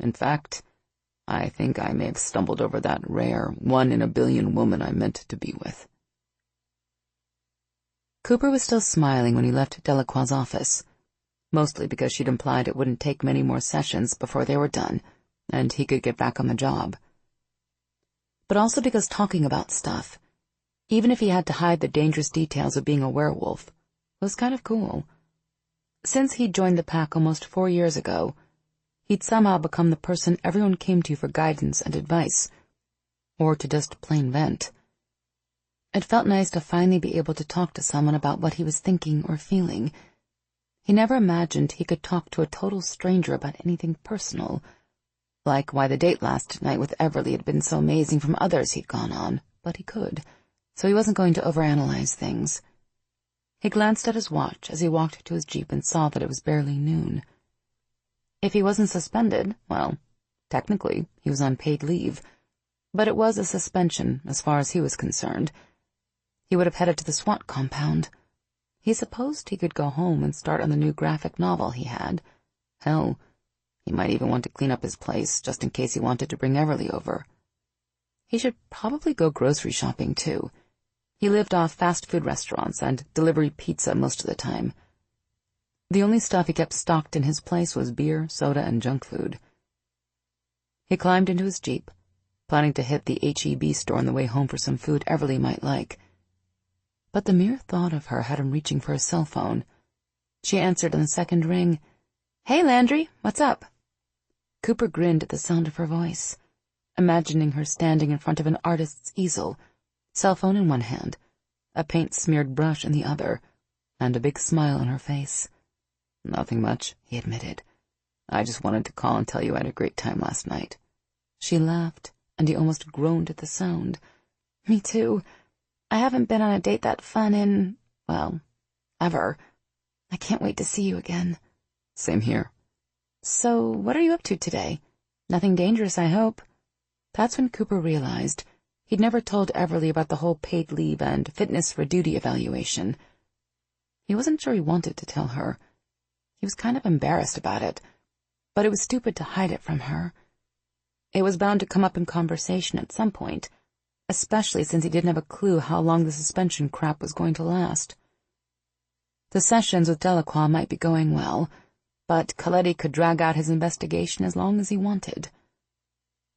In fact, I think I may have stumbled over that rare, 1-in-a-billion woman I meant to be with. Cooper was still smiling when he left Delacroix's office, mostly because she'd implied it wouldn't take many more sessions before they were done, and he could get back on the job. But also because talking about stuff, even if he had to hide the dangerous details of being a werewolf, was kind of cool. Since he'd joined the pack almost 4 years ago, he'd somehow become the person everyone came to for guidance and advice, or to just plain vent. It felt nice to finally be able to talk to someone about what he was thinking or feeling. He never imagined he could talk to a total stranger about anything personal, like why the date last night with Everly had been so amazing from others he'd gone on, but he could, so he wasn't going to overanalyze things. He glanced at his watch as he walked to his Jeep and saw that it was barely noon. If he wasn't suspended, well, technically he was on paid leave, but it was a suspension as far as he was concerned. He would have headed to the SWAT compound. He supposed he could go home and start on the new graphic novel he had. Hell, he might even want to clean up his place just in case he wanted to bring Everly over. He should probably go grocery shopping, too. He lived off fast food restaurants and delivery pizza most of the time. The only stuff he kept stocked in his place was beer, soda, and junk food. He climbed into his Jeep, planning to hit the H-E-B store on the way home for some food Everly might like. But the mere thought of her had him reaching for his cell phone. She answered on the second ring. "Hey, Landry, what's up?" Cooper grinned at the sound of her voice, imagining her standing in front of an artist's easel, cell phone in one hand, a paint-smeared brush in the other, and a big smile on her face. "Nothing much," he admitted. "I just wanted to call and tell you I had a great time last night." She laughed, and he almost groaned at the sound. "Me too. I haven't been on a date that fun in, well, ever. I can't wait to see you again." "Same here." "So, what are you up to today? Nothing dangerous, I hope." That's when Cooper realized he'd never told Everly about the whole paid leave and fitness for duty evaluation. He wasn't sure he wanted to tell her. He was kind of embarrassed about it, but it was stupid to hide it from her. It was bound to come up in conversation at some point, especially since he didn't have a clue how long the suspension crap was going to last. The sessions with Delacroix might be going well, but Coletti could drag out his investigation as long as he wanted.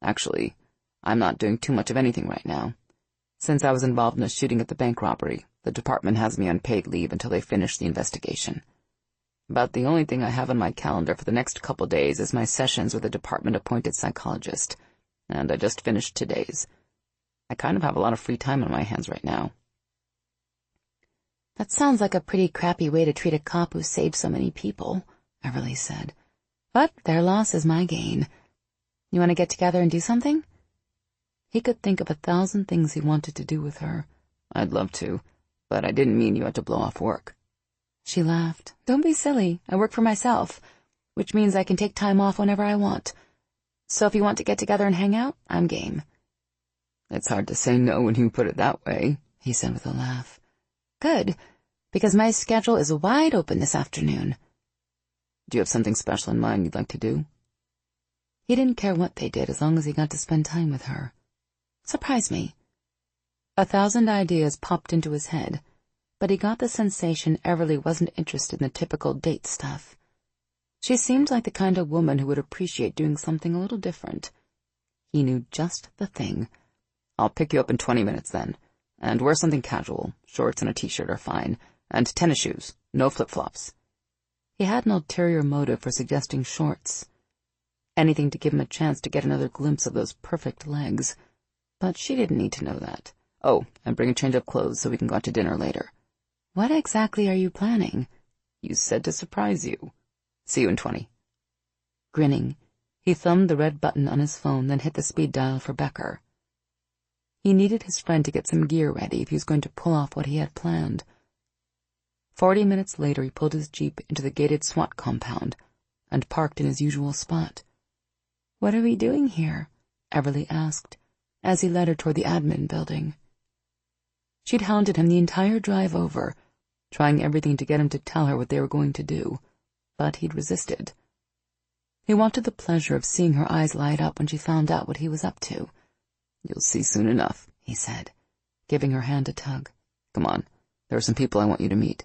Actually, I'm not doing too much of anything right now. Since I was involved in a shooting at the bank robbery, the department has me on paid leave until they finish the investigation. About the only thing I have on my calendar for the next couple days is my sessions with a department-appointed psychologist, and I just finished today's. I kind of have a lot of free time on my hands right now. That sounds like a pretty crappy way to treat a cop who saved so many people, Everly said. But their loss is my gain. You want to get together and do something? He could think of 1,000 things he wanted to do with her. I'd love to, but I didn't mean you had to blow off work. She laughed. Don't be silly. I work for myself, which means I can take time off whenever I want. So if you want to get together and hang out, I'm game. It's hard to say no when you put it that way, he said with a laugh. Good, because my schedule is wide open this afternoon. Do you have something special in mind you'd like to do? He didn't care what they did as long as he got to spend time with her. Surprise me. 1,000 ideas popped into his head, but he got the sensation Everly wasn't interested in the typical date stuff. She seemed like the kind of woman who would appreciate doing something a little different. He knew just the thing. I'll pick you up in 20 minutes then. And wear something casual. Shorts and a t-shirt are fine. And tennis shoes. No flip-flops. He had an ulterior motive for suggesting shorts. Anything to give him a chance to get another glimpse of those perfect legs. But she didn't need to know that. Oh, and bring a change of clothes so we can go out to dinner later. What exactly are you planning? You said to surprise you. See you in 20. Grinning, he thumbed the red button on his phone, then hit the speed dial for Becker. He needed his friend to get some gear ready if he was going to pull off what he had planned. 40 minutes later, he pulled his Jeep into the gated SWAT compound and parked in his usual spot. What are we doing here? Everly asked, as he led her toward the admin building. She'd hounded him the entire drive over, trying everything to get him to tell her what they were going to do, but he'd resisted. He wanted the pleasure of seeing her eyes light up when she found out what he was up to. You'll see soon enough, he said, giving her hand a tug. Come on, there are some people I want you to meet.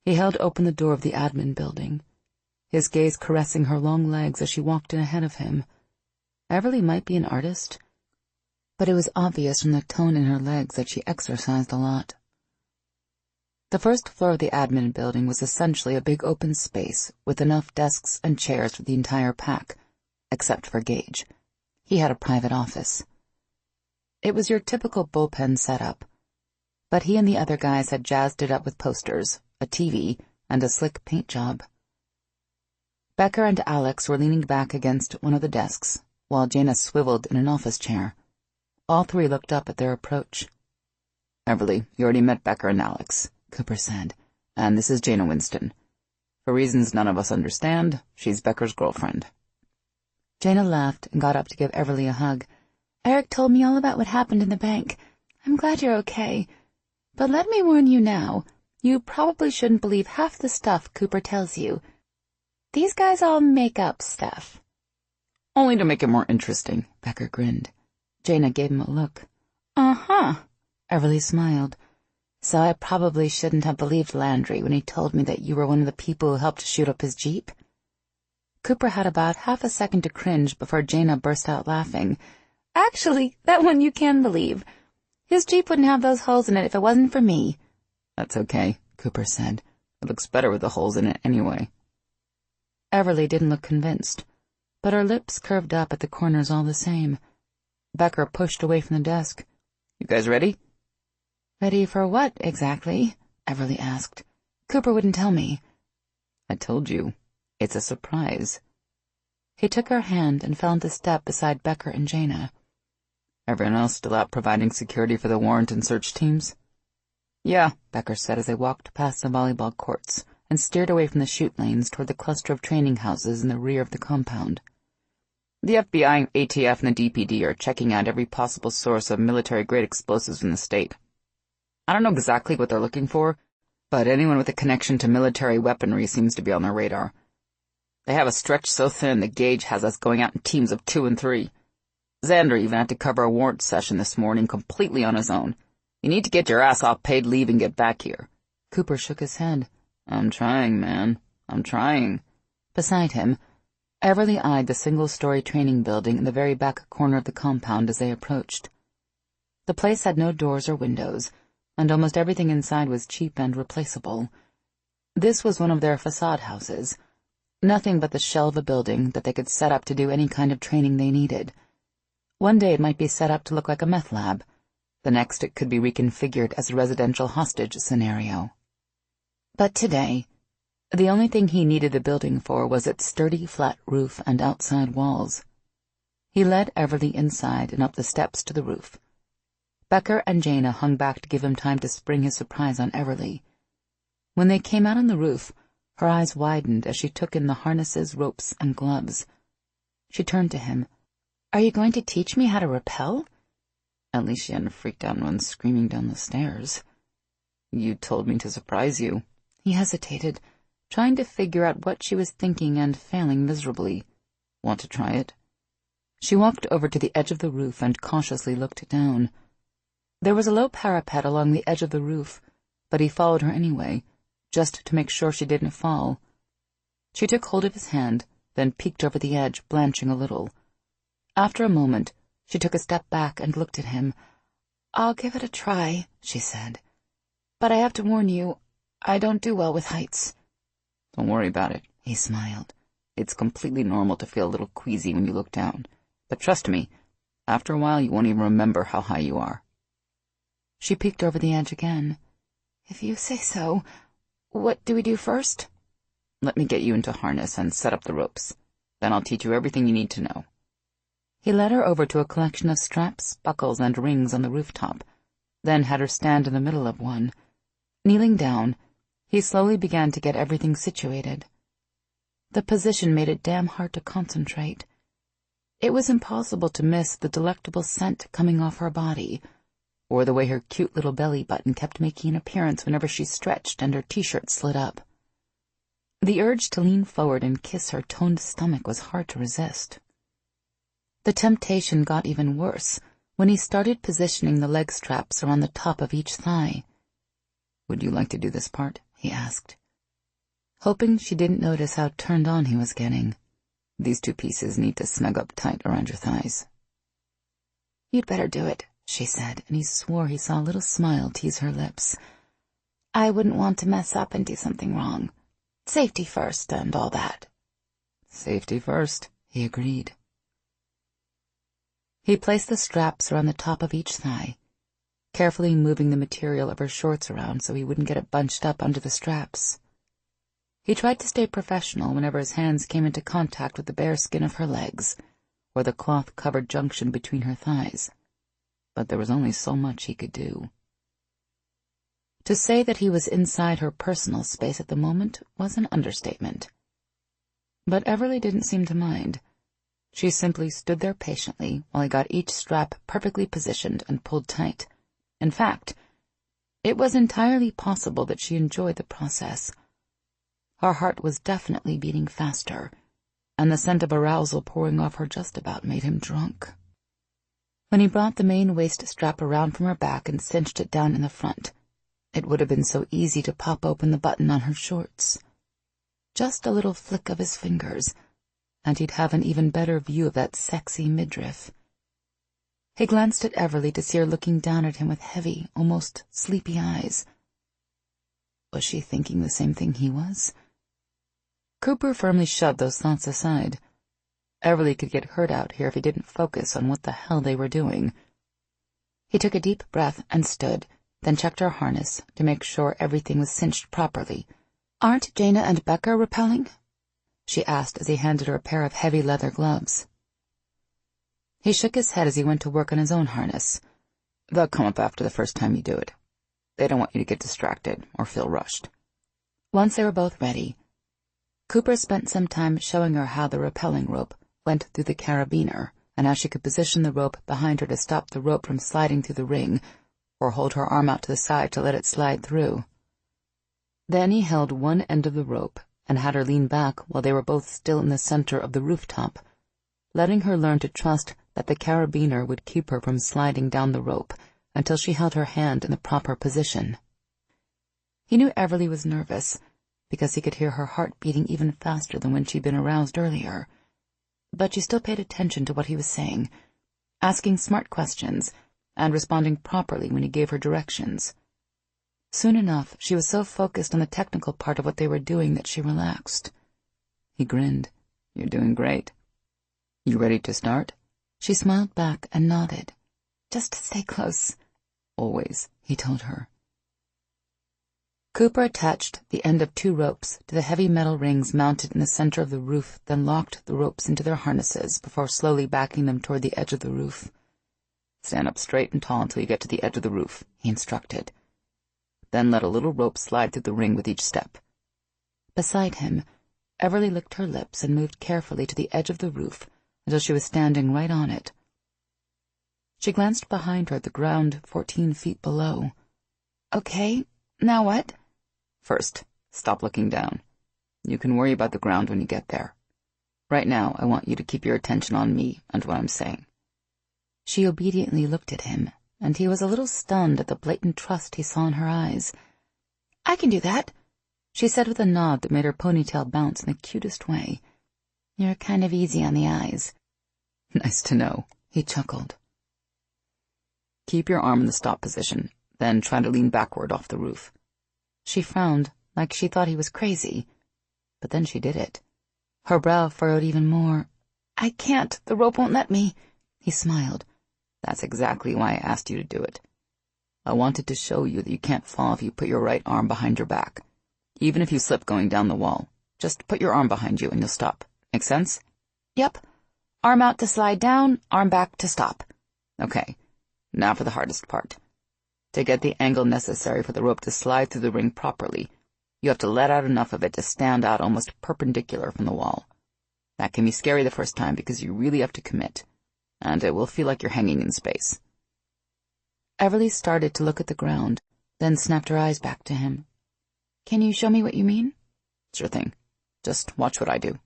He held open the door of the admin building, his gaze caressing her long legs as she walked in ahead of him. Everly might be an artist, but it was obvious from the tone in her legs that she exercised a lot. The first floor of the admin building was essentially a big open space with enough desks and chairs for the entire pack, except for Gage. He had a private office. It was your typical bullpen setup, but he and the other guys had jazzed it up with posters, a TV, and a slick paint job. Becker and Alex were leaning back against one of the desks, while Jaina swiveled in an office chair. All three looked up at their approach. Everly, you already met Becker and Alex, Cooper said. And this is Jaina Winston. For reasons none of us understand, she's Becker's girlfriend. Jaina laughed and got up to give Everly a hug. Eric told me all about what happened in the bank. I'm glad you're okay. But let me warn you now, you probably shouldn't believe half the stuff Cooper tells you. These guys all make up stuff. Only to make it more interesting, Becker grinned. Jaina gave him a look. Uh-huh, Everly smiled. So I probably shouldn't have believed Landry when he told me that you were one of the people who helped shoot up his Jeep. Cooper had about half a second to cringe before Jaina burst out laughing. Actually, that one you can believe. His Jeep wouldn't have those holes in it if it wasn't for me. That's okay, Cooper said. It looks better with the holes in it anyway. Everly didn't look convinced, but her lips curved up at the corners all the same. Becker pushed away from the desk. You guys ready? Ready for what, exactly? Everly asked. Cooper wouldn't tell me. I told you. It's a surprise. He took her hand and fell into step beside Becker and Jaina. Everyone else still out providing security for the warrant and search teams? Yeah, Becker said as they walked past the volleyball courts and steered away from the shoot lanes toward the cluster of training houses in the rear of the compound. The FBI, ATF, and the DPD are checking out every possible source of military-grade explosives in the state. I don't know exactly what they're looking for, but anyone with a connection to military weaponry seems to be on their radar. They have a stretch so thin the gauge has us going out in teams of 2 and 3. Xander even had to cover a warrant session this morning completely on his own. You need to get your ass off paid leave and get back here. Cooper shook his head. I'm trying, man. I'm trying. Beside him, Everly eyed the single-story training building in the very back corner of the compound as they approached. The place had no doors or windows, and almost everything inside was cheap and replaceable. This was one of their facade houses, nothing but the shell of a building that they could set up to do any kind of training they needed. One day it might be set up to look like a meth lab. The next it could be reconfigured as a residential hostage scenario. But today, the only thing he needed the building for was its sturdy flat roof and outside walls. He led Everly inside and up the steps to the roof. Becker and Jaina hung back to give him time to spring his surprise on Everly. When they came out on the roof, her eyes widened as she took in the harnesses, ropes, and gloves. She turned to him. "Are you going to teach me how to rappel?" At least she hadn't freaked out and run screaming down the stairs. You told me to surprise you. He hesitated, trying to figure out what she was thinking and failing miserably. Want to try it? She walked over to the edge of the roof and cautiously looked down. There was a low parapet along the edge of the roof, but he followed her anyway, just to make sure she didn't fall. She took hold of his hand, then peeked over the edge, blanching a little. After a moment, she took a step back and looked at him. "I'll give it a try," she said. "But I have to warn you, I don't do well with heights." Don't worry about it, he smiled. It's completely normal to feel a little queasy when you look down. But trust me, after a while you won't even remember how high you are. She peeked over the edge again. "If you say so. What do we do first?" Let me get you into harness and set up the ropes. Then I'll teach you everything you need to know. He led her over to a collection of straps, buckles, and rings on the rooftop, then had her stand in the middle of one. Kneeling down, he slowly began to get everything situated. The position made it damn hard to concentrate. It was impossible to miss the delectable scent coming off her body, or the way her cute little belly button kept making an appearance whenever she stretched and her t-shirt slid up. The urge to lean forward and kiss her toned stomach was hard to resist. The temptation got even worse when he started positioning the leg straps around the top of each thigh. Would you like to do this part? He asked, hoping she didn't notice how turned on he was getting. These two pieces need to snug up tight around your thighs. You'd better do it, she said, and he swore he saw a little smile tease her lips. I wouldn't want to mess up and do something wrong. Safety first and all that. Safety first, he agreed. He placed the straps around the top of each thigh, carefully moving the material of her shorts around so he wouldn't get it bunched up under the straps. He tried to stay professional whenever his hands came into contact with the bare skin of her legs, or the cloth-covered junction between her thighs, but there was only so much he could do. To say that he was inside her personal space at the moment was an understatement. But Everly didn't seem to mind. She simply stood there patiently while he got each strap perfectly positioned and pulled tight. In fact, it was entirely possible that she enjoyed the process. Her heart was definitely beating faster, and the scent of arousal pouring off her just about made him drunk. When he brought the main waist strap around from her back and cinched it down in the front, it would have been so easy to pop open the button on her shorts. Just a little flick of his fingers, and he'd have an even better view of that sexy midriff. He glanced at Everly to see her looking down at him with heavy, almost sleepy eyes. Was she thinking the same thing he was? Cooper firmly shoved those thoughts aside. Everly could get hurt out here if he didn't focus on what the hell they were doing. He took a deep breath and stood, then checked her harness to make sure everything was cinched properly. Aren't Jaina and Becker rappelling? She asked as he handed her a pair of heavy leather gloves. He shook his head as he went to work on his own harness. They'll come up after the first time you do it. They don't want you to get distracted or feel rushed. Once they were both ready, Cooper spent some time showing her how the rappelling rope went through the carabiner and how she could position the rope behind her to stop the rope from sliding through the ring, or hold her arm out to the side to let it slide through. Then he held one end of the rope and had her lean back while they were both still in the center of the rooftop, letting her learn to trust that the carabiner would keep her from sliding down the rope until she held her hand in the proper position. He knew Everly was nervous, because he could hear her heart beating even faster than when she'd been aroused earlier. But she still paid attention to what he was saying, asking smart questions and responding properly when he gave her directions. Soon enough, she was so focused on the technical part of what they were doing that she relaxed. He grinned. "You're doing great. You ready to start?" She smiled back and nodded. "Just stay close." "Always," he told her. Cooper attached the end of 2 ropes to the heavy metal rings mounted in the center of the roof, then locked the ropes into their harnesses before slowly backing them toward the edge of the roof. "Stand up straight and tall until you get to the edge of the roof," he instructed. "Then let a little rope slide through the ring with each step." Beside him, Everly licked her lips and moved carefully to the edge of the roof until she was standing right on it. She glanced behind her at the ground 14 feet below. "Okay, now what?" "First, stop looking down. You can worry about the ground when you get there. Right now, I want you to keep your attention on me and what I'm saying." She obediently looked at him, and he was a little stunned at the blatant trust he saw in her eyes. "I can do that," she said with a nod that made her ponytail bounce in the cutest way. "You're kind of easy on the eyes." "Nice to know," he chuckled. "Keep your arm in the stop position, then try to lean backward off the roof." She frowned, like she thought he was crazy, but then she did it. Her brow furrowed even more. "I can't, the rope won't let me." He smiled. "That's exactly why I asked you to do it. I wanted to show you that you can't fall if you put your right arm behind your back. Even if you slip going down the wall, just put your arm behind you and you'll stop. Make sense?" "Yep. Arm out to slide down, arm back to stop." "Okay, now for the hardest part. To get the angle necessary for the rope to slide through the ring properly, you have to let out enough of it to stand out almost perpendicular from the wall. That can be scary the first time because you really have to commit, and it will feel like you're hanging in space." Everly started to look at the ground, then snapped her eyes back to him. "Can you show me what you mean?" "Sure thing. Just watch what I do."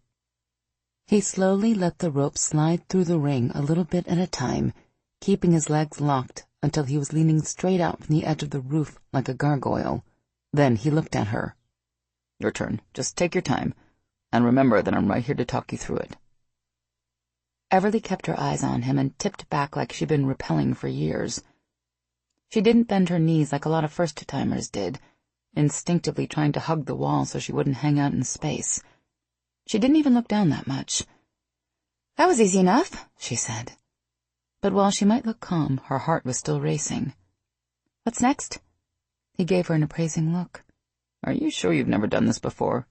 He slowly let the rope slide through the ring a little bit at a time, keeping his legs locked until he was leaning straight out from the edge of the roof like a gargoyle. Then he looked at her. "Your turn. Just take your time, and remember that I'm right here to talk you through it." Everly kept her eyes on him and tipped back like she'd been rappelling for years. She didn't bend her knees like a lot of first-timers did, instinctively trying to hug the wall so she wouldn't hang out in space. She didn't even look down that much. "That was easy enough," she said. But while she might look calm, her heart was still racing. "What's next?" He gave her an appraising look. "Are you sure you've never done this before?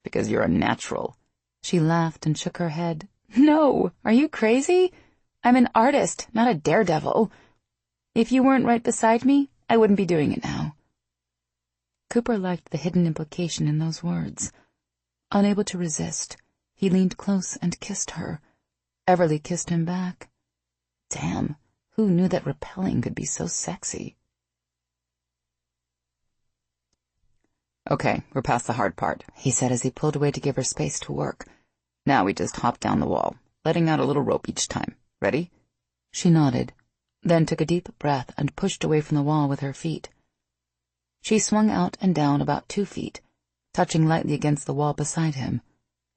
Because you're a natural." She laughed and shook her head. "No, are you crazy? I'm an artist, not a daredevil. If you weren't right beside me, I wouldn't be doing it now." Cooper liked the hidden implication in those words. Unable to resist, he leaned close and kissed her. Everly kissed him back. Damn, who knew that rappelling could be so sexy? "Okay, we're past the hard part," he said as he pulled away to give her space to work. "Now we just hop down the wall, letting out a little rope each time. Ready?" She nodded, then took a deep breath and pushed away from the wall with her feet. She swung out and down about 2 feet, touching lightly against the wall beside him.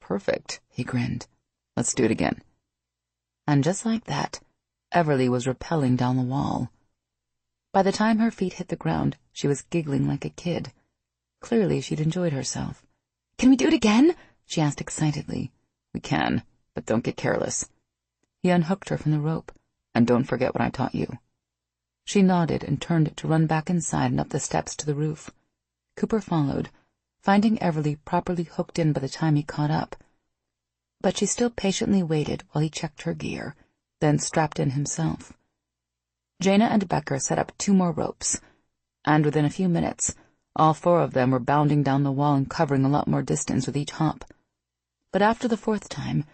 "Perfect," he grinned. "Let's do it again." And just like that, Everly was rappelling down the wall. By the time her feet hit the ground, she was giggling like a kid. Clearly she'd enjoyed herself. "Can we do it again?" she asked excitedly. "We can, but don't get careless." He unhooked her from the rope. "And don't forget what I taught you." She nodded and turned to run back inside and up the steps to the roof. Cooper followed, finding Everly properly hooked in by the time he caught up. But she still patiently waited while he checked her gear, then strapped in himself. Jaina and Becker set up 2 more ropes, and within a few minutes, all 4 of them were bounding down the wall and covering a lot more distance with each hop. But after the 4th time,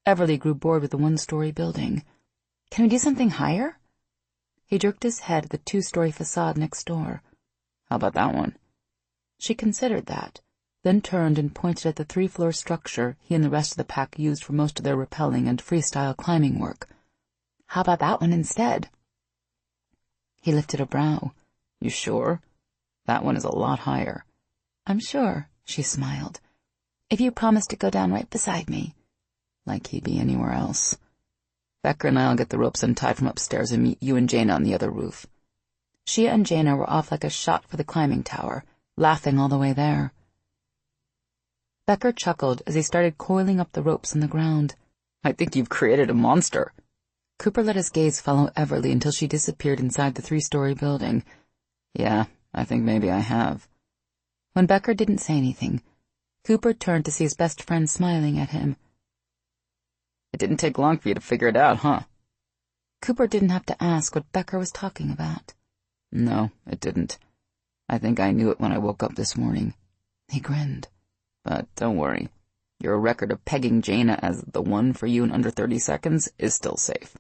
Everly grew bored with the 1-story building. "Can we do something higher?" He jerked his head at the 2-story facade next door. "How about that one?" She considered that, then turned and pointed at the 3-floor structure he and the rest of the pack used for most of their rappelling and freestyle climbing work. How about that one instead? He lifted a brow. You sure? That one is a lot higher. I'm sure, she smiled. If you promise to go down right beside me. Like he'd be anywhere else. Becker and I'll get the ropes untied from upstairs and meet you and Jaina on the other roof. She and Jaina were off like a shot for the climbing tower, laughing all the way there. Becker chuckled as he started coiling up the ropes on the ground. I think you've created a monster. Cooper let his gaze follow Everly until she disappeared inside the 3-story building. Yeah, I think maybe I have. When Becker didn't say anything, Cooper turned to see his best friend smiling at him. It didn't take long for you to figure it out, huh? Cooper didn't have to ask what Becker was talking about. No, it didn't. I think I knew it when I woke up this morning. He grinned. But don't worry. Your record of pegging Jaina as the one for you in under 30 seconds is still safe.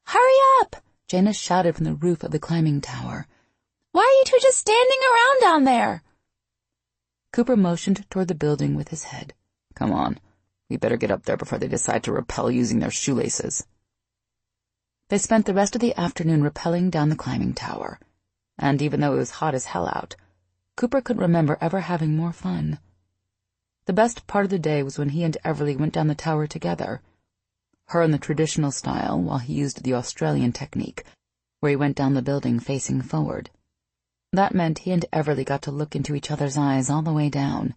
Hurry up! Jaina shouted from the roof of the climbing tower. Why are you two just standing around down there? Cooper motioned toward the building with his head. Come on. We better get up there before they decide to rappel using their shoelaces. They spent the rest of the afternoon rappelling down the climbing tower, and even though it was hot as hell out, Cooper couldn't remember ever having more fun. The best part of the day was when he and Everly went down the tower together, her in the traditional style while he used the Australian technique, where he went down the building facing forward. That meant he and Everly got to look into each other's eyes all the way down,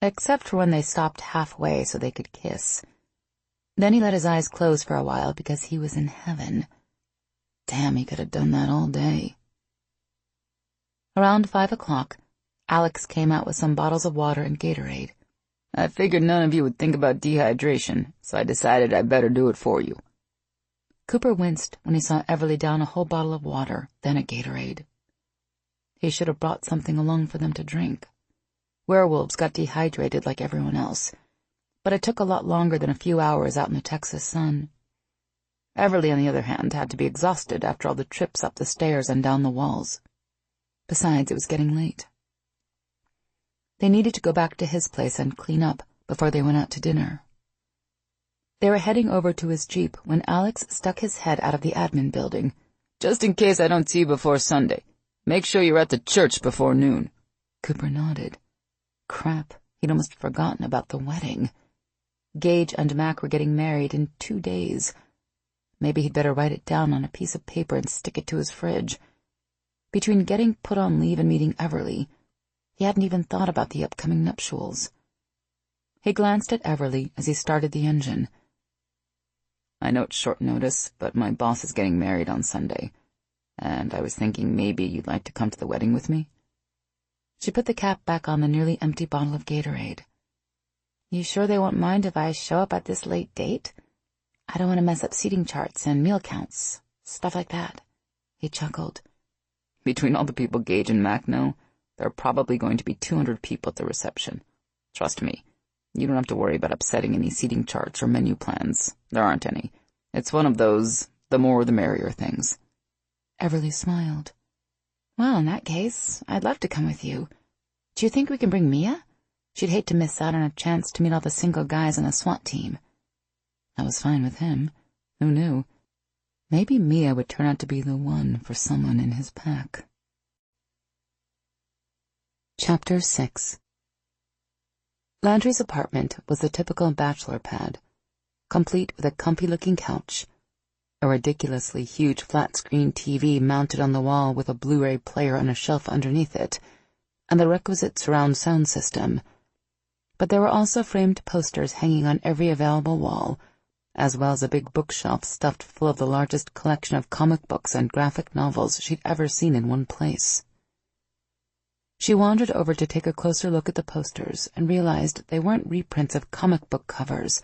except for when they stopped halfway so they could kiss. Then he let his eyes close for a while because he was in heaven. Damn, he could have done that all day. Around 5 o'clock, Alex came out with some bottles of water and Gatorade. I figured none of you would think about dehydration, so I decided I'd better do it for you. Cooper winced when he saw Everly down a whole bottle of water, then a Gatorade. He should have brought something along for them to drink. Werewolves got dehydrated like everyone else, but it took a lot longer than a few hours out in the Texas sun. Everly, on the other hand, had to be exhausted after all the trips up the stairs and down the walls. Besides, it was getting late. They needed to go back to his place and clean up before they went out to dinner. They were heading over to his Jeep when Alex stuck his head out of the admin building. Just in case I don't see you before Sunday, make sure you're at the church before noon. Cooper nodded. Crap, he'd almost forgotten about the wedding. Gage and Mac were getting married in 2 days. Maybe he'd better write it down on a piece of paper and stick it to his fridge. Between getting put on leave and meeting Everly, he hadn't even thought about the upcoming nuptials. He glanced at Everly as he started the engine. I know it's short notice, but my boss is getting married on Sunday, and I was thinking maybe you'd like to come to the wedding with me. She put the cap back on the nearly empty bottle of Gatorade. You sure they won't mind if I show up at this late date? I don't want to mess up seating charts and meal counts, stuff like that. He chuckled. Between all the people Gage and Mac know, there are probably going to be 200 people at the reception. Trust me, you don't have to worry about upsetting any seating charts or menu plans. There aren't any. It's one of those, the more the merrier things. Everly smiled. Well, in that case, I'd love to come with you. Do you think we can bring Mia? She'd hate to miss out on a chance to meet all the single guys on the SWAT team. I was fine with him. Who knew? Maybe Mia would turn out to be the one for someone in his pack. Chapter 6. Landry's apartment was the typical bachelor pad, complete with a comfy-looking couch, a ridiculously huge flat-screen TV mounted on the wall with a Blu-ray player on a shelf underneath it, and the requisite surround sound system. But there were also framed posters hanging on every available wall, as well as a big bookshelf stuffed full of the largest collection of comic books and graphic novels she'd ever seen in one place. She wandered over to take a closer look at the posters and realized they weren't reprints of comic book covers,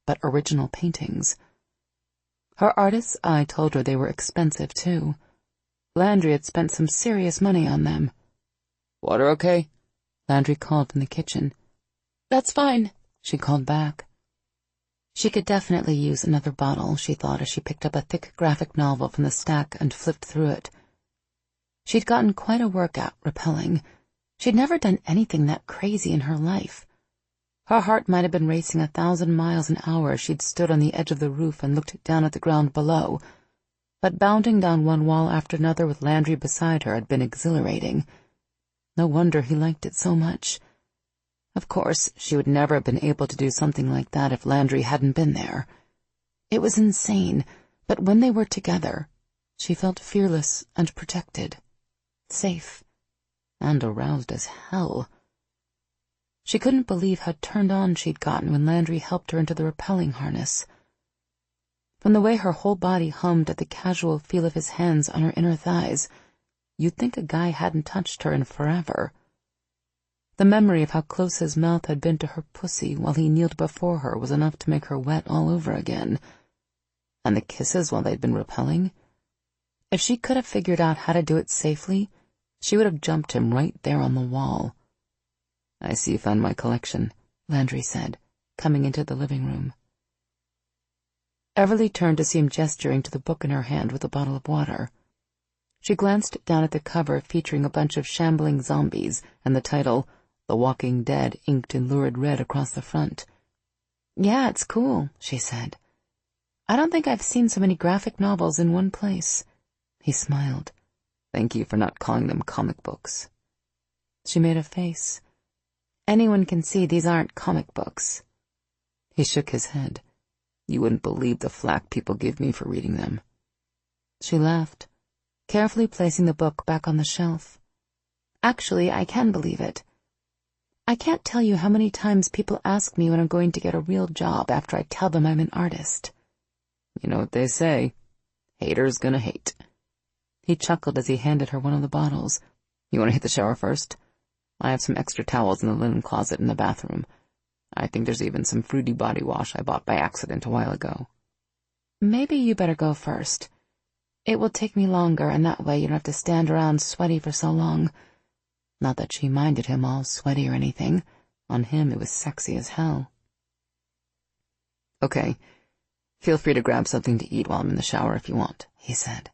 but original paintings. Her artist's eye told her they were expensive, too. Landry had spent some serious money on them. Water okay? Landry called from the kitchen. That's fine, she called back. She could definitely use another bottle, she thought as she picked up a thick graphic novel from the stack and flipped through it. She'd gotten quite a workout rappelling. She'd never done anything that crazy in her life. Her heart might have been racing 1,000 miles an hour as she'd stood on the edge of the roof and looked down at the ground below, but bounding down one wall after another with Landry beside her had been exhilarating. No wonder he liked it so much. Of course, she would never have been able to do something like that if Landry hadn't been there. It was insane, but when they were together, she felt fearless and protected, safe, and aroused as hell. She couldn't believe how turned on she'd gotten when Landry helped her into the rappelling harness. From the way her whole body hummed at the casual feel of his hands on her inner thighs, you'd think a guy hadn't touched her in forever. The memory of how close his mouth had been to her pussy while he kneeled before her was enough to make her wet all over again. And the kisses while they'd been rappelling? If she could have figured out how to do it safely, she would have jumped him right there on the wall. "I see you found my collection," Landry said, coming into the living room. Everly turned to see him gesturing to the book in her hand with a bottle of water. She glanced down at the cover featuring a bunch of shambling zombies and the title, The Walking Dead, inked in lurid red across the front. "Yeah, it's cool," she said. "I don't think I've seen so many graphic novels in one place." He smiled. "Thank you for not calling them comic books." She made a face. "Anyone can see these aren't comic books." He shook his head. "You wouldn't believe the flack people give me for reading them." She laughed, carefully placing the book back on the shelf. "Actually, I can believe it. I can't tell you how many times people ask me when I'm going to get a real job after I tell them I'm an artist." "You know what they say, haters gonna hate." He chuckled as he handed her one of the bottles. "You want to hit the shower first? I have some extra towels in the linen closet in the bathroom. I think there's even some fruity body wash I bought by accident a while ago." "Maybe you better go first. It will take me longer, and that way you don't have to stand around sweaty for so long." Not that she minded him all sweaty or anything. On him it was sexy as hell. "Okay, feel free to grab something to eat while I'm in the shower if you want," he said.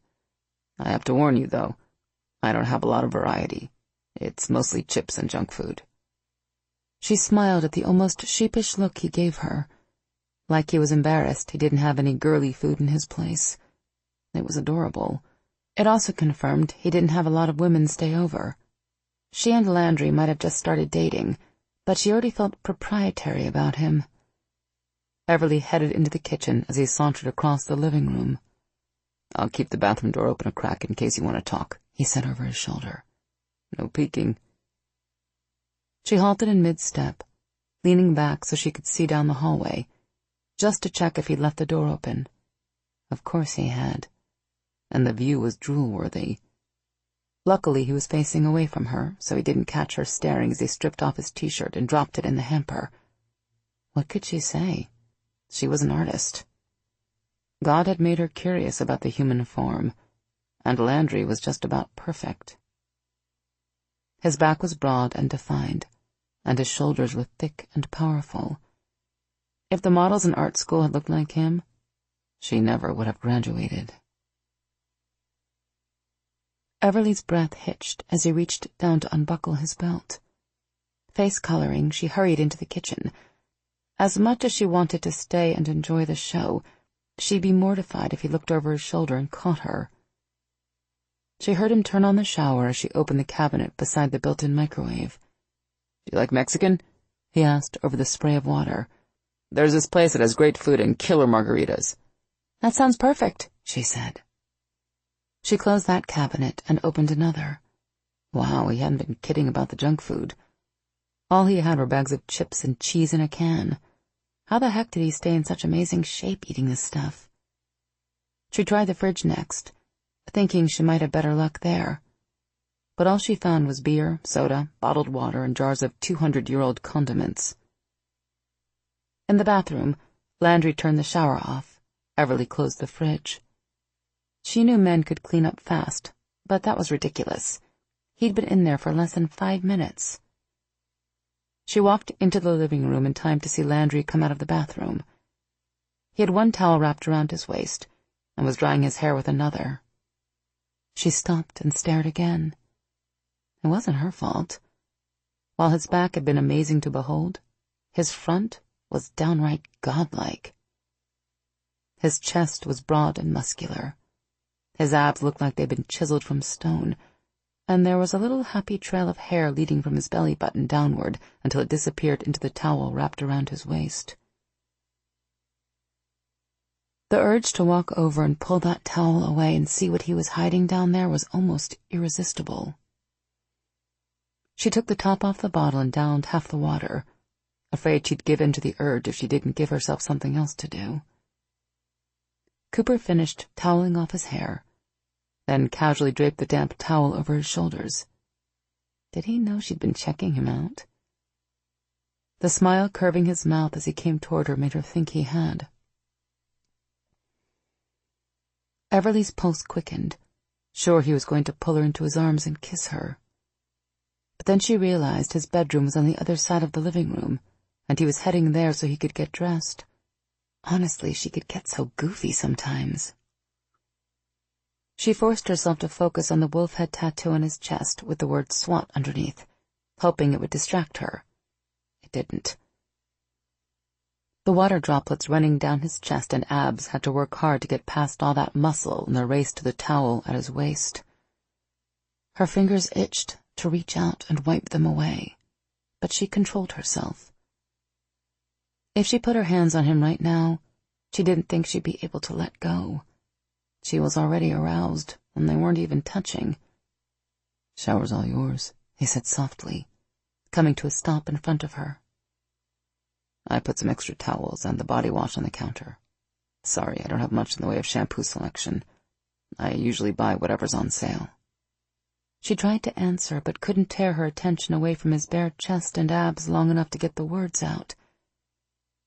"I have to warn you, though, I don't have a lot of variety. It's mostly chips and junk food." She smiled at the almost sheepish look he gave her, like he was embarrassed he didn't have any girly food in his place. It was adorable. It also confirmed he didn't have a lot of women stay over. She and Landry might have just started dating, but she already felt proprietary about him. Everly headed into the kitchen as he sauntered across the living room. "I'll keep the bathroom door open a crack in case you want to talk," he said over his shoulder. "No peeking." She halted in mid-step, leaning back so she could see down the hallway, just to check if he'd left the door open. Of course he had, and the view was drool-worthy. Luckily he was facing away from her, so he didn't catch her staring as he stripped off his t-shirt and dropped it in the hamper. What could she say? She was an artist. God had made her curious about the human form, and Landry was just about perfect. His back was broad and defined, and his shoulders were thick and powerful. If the models in art school had looked like him, she never would have graduated. Everly's breath hitched as he reached down to unbuckle his belt. Face coloring, she hurried into the kitchen. As much as she wanted to stay and enjoy the show, she'd be mortified if he looked over his shoulder and caught her. She heard him turn on the shower as she opened the cabinet beside the built-in microwave. "Do you like Mexican?" he asked over the spray of water. "There's this place that has great food and killer margaritas." "That sounds perfect," she said. She closed that cabinet and opened another. Wow, he hadn't been kidding about the junk food. All he had were bags of chips and cheese in a can. How the heck did he stay in such amazing shape eating this stuff? She tried the fridge next, thinking she might have better luck there. But all she found was beer, soda, bottled water, and jars of 200-year-old condiments. In the bathroom, Landry turned the shower off. Everly closed the fridge. She knew men could clean up fast, but that was ridiculous. He'd been in there for less than 5 minutes. She walked into the living room in time to see Landry come out of the bathroom. He had one towel wrapped around his waist and was drying his hair with another. She stopped and stared again. It wasn't her fault. While his back had been amazing to behold, his front was downright godlike. His chest was broad and muscular. His abs looked like they'd been chiseled from stone, and there was a little happy trail of hair leading from his belly button downward until it disappeared into the towel wrapped around his waist. The urge to walk over and pull that towel away and see what he was hiding down there was almost irresistible. She took the top off the bottle and downed half the water, afraid she'd give in to the urge if she didn't give herself something else to do. Cooper finished toweling off his hair, then casually draped the damp towel over his shoulders. Did he know she'd been checking him out? The smile curving his mouth as he came toward her made her think he had. Everly's pulse quickened, sure he was going to pull her into his arms and kiss her. But then she realized his bedroom was on the other side of the living room, and he was heading there so he could get dressed. Honestly, she could get so goofy sometimes. She forced herself to focus on the wolf head tattoo on his chest with the word SWAT underneath, hoping it would distract her. It didn't. The water droplets running down his chest and abs had to work hard to get past all that muscle in the race to the towel at his waist. Her fingers itched to reach out and wipe them away, but she controlled herself. If she put her hands on him right now, she didn't think she'd be able to let go. She was already aroused, and they weren't even touching. "Shower's all yours," he said softly, coming to a stop in front of her. "I put some extra towels and the body wash on the counter. Sorry, I don't have much in the way of shampoo selection. I usually buy whatever's on sale." She tried to answer, but couldn't tear her attention away from his bare chest and abs long enough to get the words out.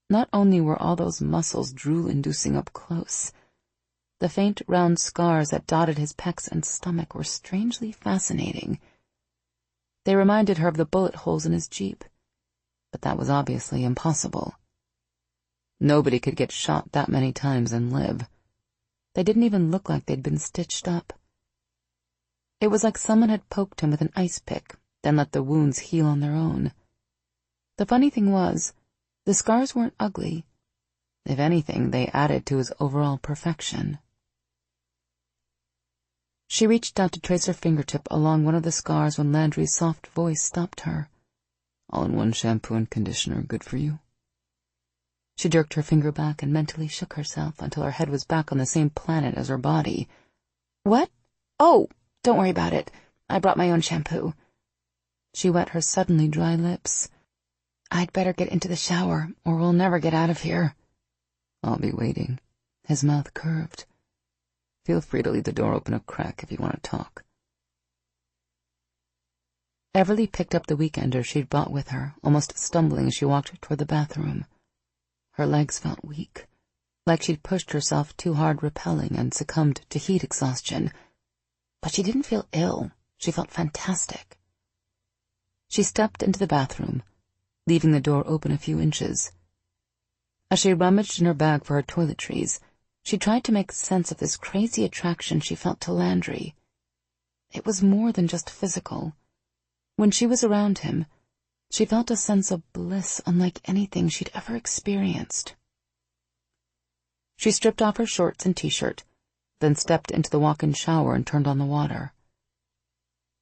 Not only were all those muscles drool-inducing up close, the faint round scars that dotted his pecs and stomach were strangely fascinating. They reminded her of the bullet holes in his Jeep, but that was obviously impossible. Nobody could get shot that many times and live. They didn't even look like they'd been stitched up. It was like someone had poked him with an ice pick, then let the wounds heal on their own. The funny thing was, the scars weren't ugly. If anything, they added to his overall perfection. She reached out to trace her fingertip along one of the scars when Landry's soft voice stopped her. "All-in-one shampoo and conditioner, good for you?" She jerked her finger back and mentally shook herself until her head was back on the same planet as her body. "What? Oh, don't worry about it. I brought my own shampoo." She wet her suddenly dry lips. "I'd better get into the shower, or we'll never get out of here." "I'll be waiting." His mouth curved. "Feel free to leave the door open a crack if you want to talk." Everly picked up the weekender she'd brought with her, almost stumbling as she walked toward the bathroom. Her legs felt weak, like she'd pushed herself too hard rappelling and succumbed to heat exhaustion. But she didn't feel ill. She felt fantastic. She stepped into the bathroom, leaving the door open a few inches. As she rummaged in her bag for her toiletries, she tried to make sense of this crazy attraction she felt to Landry. It was more than just physical. When she was around him, she felt a sense of bliss unlike anything she'd ever experienced. She stripped off her shorts and t-shirt, then stepped into the walk-in shower and turned on the water.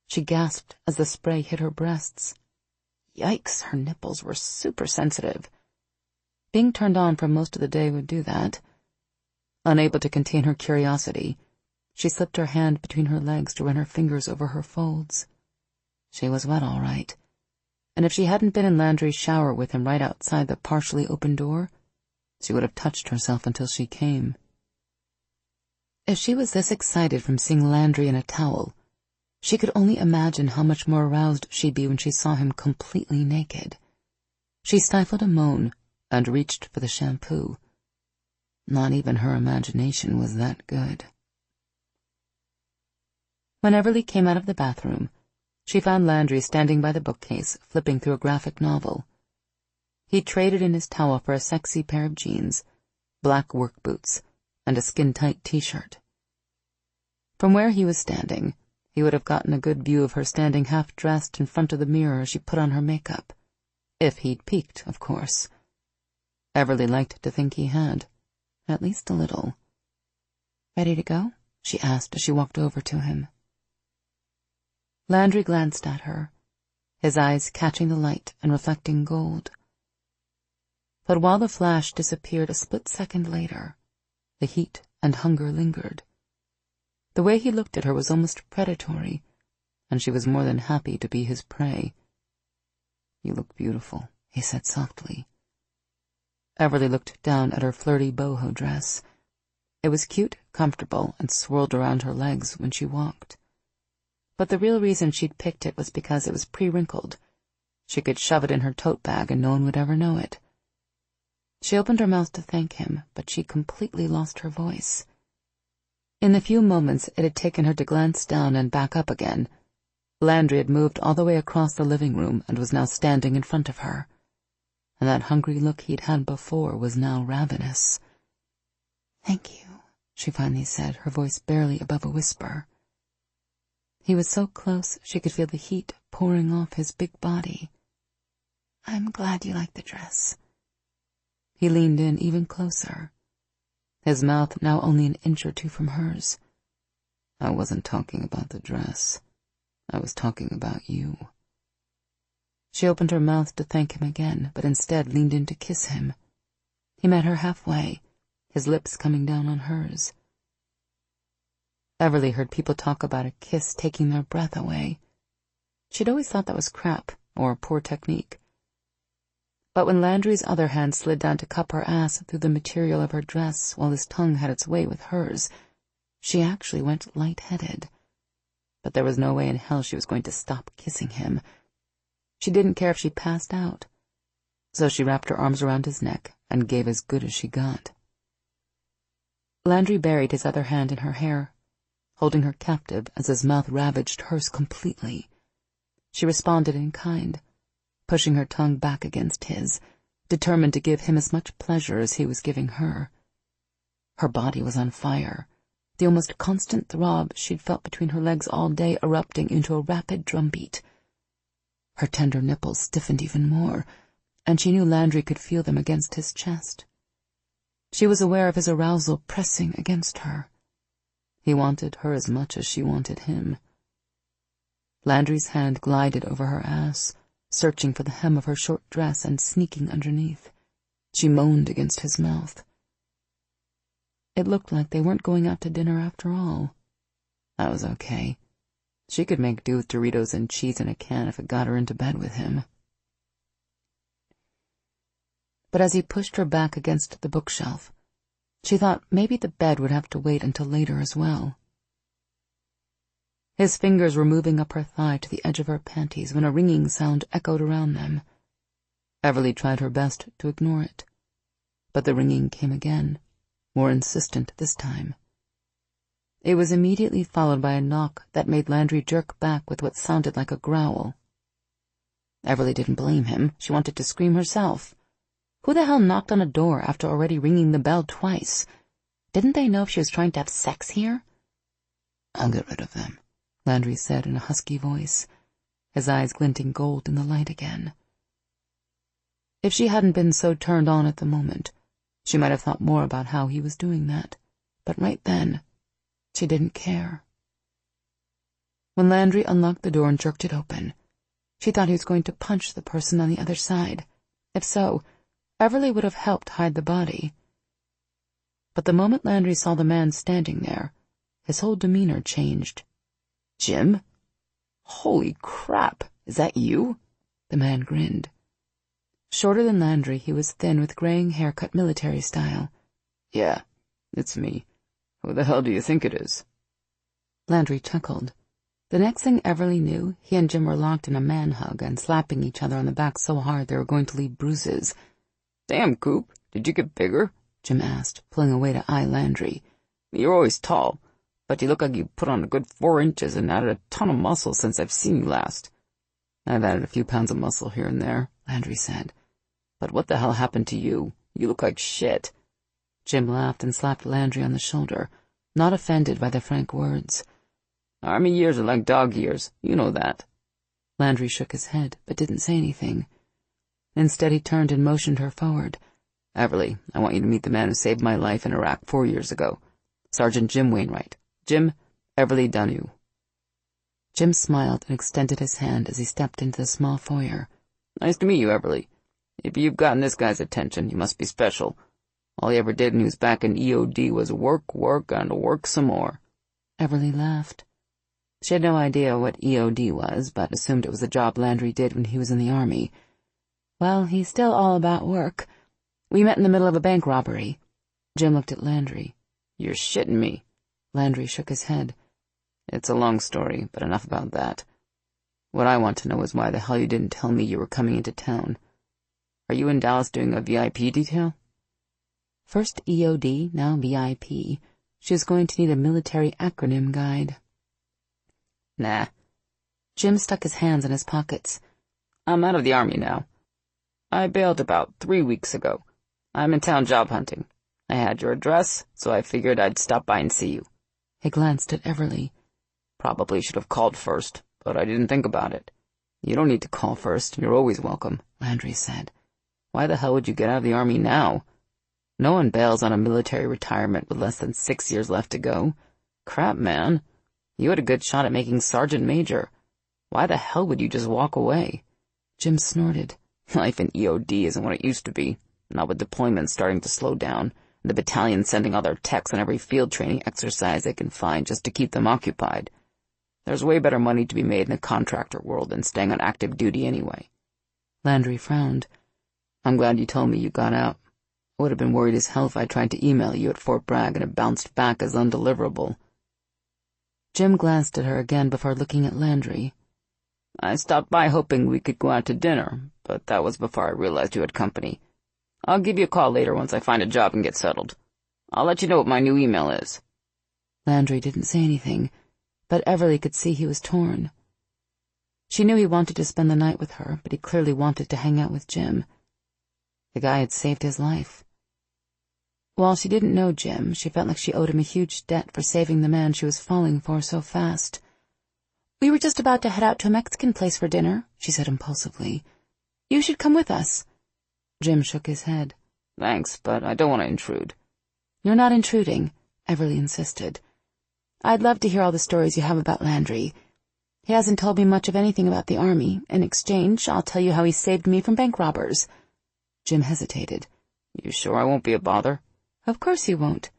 She gasped as the spray hit her breasts. Yikes, her nipples were super sensitive. Being turned on for most of the day would do that. Unable to contain her curiosity, she slipped her hand between her legs to run her fingers over her folds. She was wet all right, and if she hadn't been in Landry's shower with him right outside the partially open door, she would have touched herself until she came. If she was this excited from seeing Landry in a towel, she could only imagine how much more aroused she'd be when she saw him completely naked. She stifled a moan and reached for the shampoo. Not even her imagination was that good. When Everly came out of the bathroom, she found Landry standing by the bookcase, flipping through a graphic novel. He traded in his towel for a sexy pair of jeans, black work boots, and a skin-tight t-shirt. From where he was standing, He would have gotten a good view of her standing half-dressed in front of the mirror as she put on her makeup. If he'd peeked, of course. Everly liked to think he had. At least a little. "Ready to go?" she asked as she walked over to him. Landry glanced at her, his eyes catching the light and reflecting gold. But while the flash disappeared a split second later, the heat and hunger lingered. The way he looked at her was almost predatory, and she was more than happy to be his prey. "You look beautiful," he said softly. Everly looked down at her flirty boho dress. It was cute, comfortable, and swirled around her legs when she walked. But the real reason she'd picked it was because it was pre-wrinkled. She could shove it in her tote bag and no one would ever know it. She opened her mouth to thank him, but she completely lost her voice. In the few moments it had taken her to glance down and back up again, Landry had moved all the way across the living room and was now standing in front of her. And that hungry look he'd had before was now ravenous. "Thank you," she finally said, her voice barely above a whisper. He was so close she could feel the heat pouring off his big body. "I'm glad you like the dress." He leaned in even closer, his mouth now only an inch or two from hers. "I wasn't talking about the dress. I was talking about you." She opened her mouth to thank him again, but instead leaned in to kiss him. He met her halfway, his lips coming down on hers. Everly heard people talk about a kiss taking their breath away. She'd always thought that was crap, or poor technique. But when Landry's other hand slid down to cup her ass through the material of her dress while his tongue had its way with hers, she actually went light-headed. But there was no way in hell she was going to stop kissing him. She didn't care if she passed out. So she wrapped her arms around his neck and gave as good as she got. Landry buried his other hand in her hair, holding her captive as his mouth ravaged hers completely. She responded in kind, pushing her tongue back against his, determined to give him as much pleasure as he was giving her. Her body was on fire, the almost constant throb she'd felt between her legs all day erupting into a rapid drumbeat. Her tender nipples stiffened even more, and she knew Landry could feel them against his chest. She was aware of his arousal pressing against her. He wanted her as much as she wanted him. Landry's hand glided over her ass, searching for the hem of her short dress and sneaking underneath. She moaned against his mouth. It looked like they weren't going out to dinner after all. That was okay. She could make do with Doritos and cheese in a can if it got her into bed with him. But as he pushed her back against the bookshelf, she thought maybe the bed would have to wait until later as well. His fingers were moving up her thigh to the edge of her panties when a ringing sound echoed around them. Everly tried her best to ignore it, but the ringing came again, more insistent this time. It was immediately followed by a knock that made Landry jerk back with what sounded like a growl. Everly didn't blame him. She wanted to scream herself. Who the hell knocked on a door after already ringing the bell twice? Didn't they know if she was trying to have sex here? "I'll get rid of them," Landry said in a husky voice, his eyes glinting gold in the light again. If she hadn't been so turned on at the moment, she might have thought more about how he was doing that, but right then, she didn't care. When Landry unlocked the door and jerked it open, she thought he was going to punch the person on the other side. If so, Everly would have helped hide the body. But the moment Landry saw the man standing there, his whole demeanor changed. "Jim? Holy crap, is that you?" The man grinned. Shorter than Landry, he was thin with graying hair cut military style. "Yeah, it's me. Who the hell do you think it is?" Landry chuckled. The next thing Everly knew, he and Jim were locked in a man-hug and slapping each other on the back so hard they were going to leave bruises. "Damn, Coop, did you get bigger?" Jim asked, pulling away to eye Landry. "You're always tall, but you look like you put on a good 4 inches and added a ton of muscle since I've seen you last." "I've added a few pounds of muscle here and there," Landry said. "But what the hell happened to you? You look like shit." Jim laughed and slapped Landry on the shoulder, not offended by the frank words. Army years are like dog years, you know that. Landry shook his head, but didn't say anything. Instead, he turned and motioned her forward. Everly, I want you to meet the man who saved my life in Iraq 4 years ago. Sergeant Jim Wainwright. Jim, Everly Dunnew. Jim smiled and extended his hand as he stepped into the small foyer. Nice to meet you, Everly. If you've gotten this guy's attention, you must be special. All he ever did when he was back in EOD was work, and work some more. Everly laughed. She had no idea what EOD was, but assumed it was the job Landry did when he was in the Army. Well, he's still all about work. We met in the middle of a bank robbery. Jim looked at Landry. You're shitting me. Landry shook his head. It's a long story, but enough about that. What I want to know is why the hell you didn't tell me you were coming into town. Are you in Dallas doing a VIP detail? First EOD, now VIP. She was going to need a military acronym guide. Nah. Jim stuck his hands in his pockets. I'm out of the Army now. I bailed about 3 weeks ago. I'm in town job hunting. I had your address, so I figured I'd stop by and see you. He glanced at Everly. Probably should have called first, but I didn't think about it. You don't need to call first. You're always welcome, Landry said. Why the hell would you get out of the Army now? No one bails on a military retirement with less than 6 years left to go. Crap, man. You had a good shot at making Sergeant Major. Why the hell would you just walk away? Jim snorted. Life in EOD isn't what it used to be, not with deployments starting to slow down, and the battalion sending all their techs on every field training exercise they can find just to keep them occupied. There's way better money to be made in the contractor world than staying on active duty anyway. Landry frowned. I'm glad you told me you got out. I would have been worried as hell if I tried to email you at Fort Bragg and it bounced back as undeliverable. Jim glanced at her again before looking at Landry. I stopped by hoping we could go out to dinner, but that was before I realized you had company. I'll give you a call later once I find a job and get settled. I'll let you know what my new email is. Landry didn't say anything, but Everly could see he was torn. She knew he wanted to spend the night with her, but he clearly wanted to hang out with Jim. The guy had saved his life. While she didn't know Jim, she felt like she owed him a huge debt for saving the man she was falling for so fast. "We were just about to head out to a Mexican place for dinner," she said impulsively. "You should come with us." Jim shook his head. Thanks, but I don't want to intrude. "You're not intruding," Everly insisted. "I'd love to hear all the stories you have about Landry. He hasn't told me much of anything about the Army. In exchange, I'll tell you how he saved me from bank robbers." Jim hesitated. You sure I won't be a bother? "Of course you won't."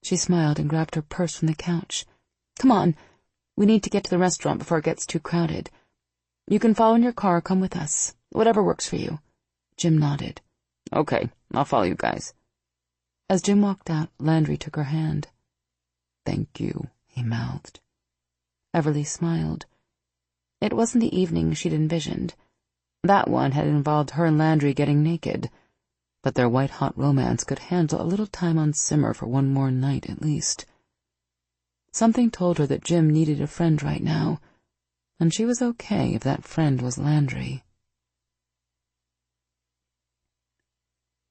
She smiled and grabbed her purse from the couch. "Come on. We need to get to the restaurant before it gets too crowded. You can follow in your car or come with us. Whatever works for you." Jim nodded. Okay, I'll follow you guys. As Jim walked out, Landry took her hand. "Thank you," he mouthed. Everly smiled. It wasn't the evening she'd envisioned. That one had involved her and Landry getting naked, but their white-hot romance could handle a little time on simmer for one more night at least. Something told her that Jim needed a friend right now, and she was okay if that friend was Landry.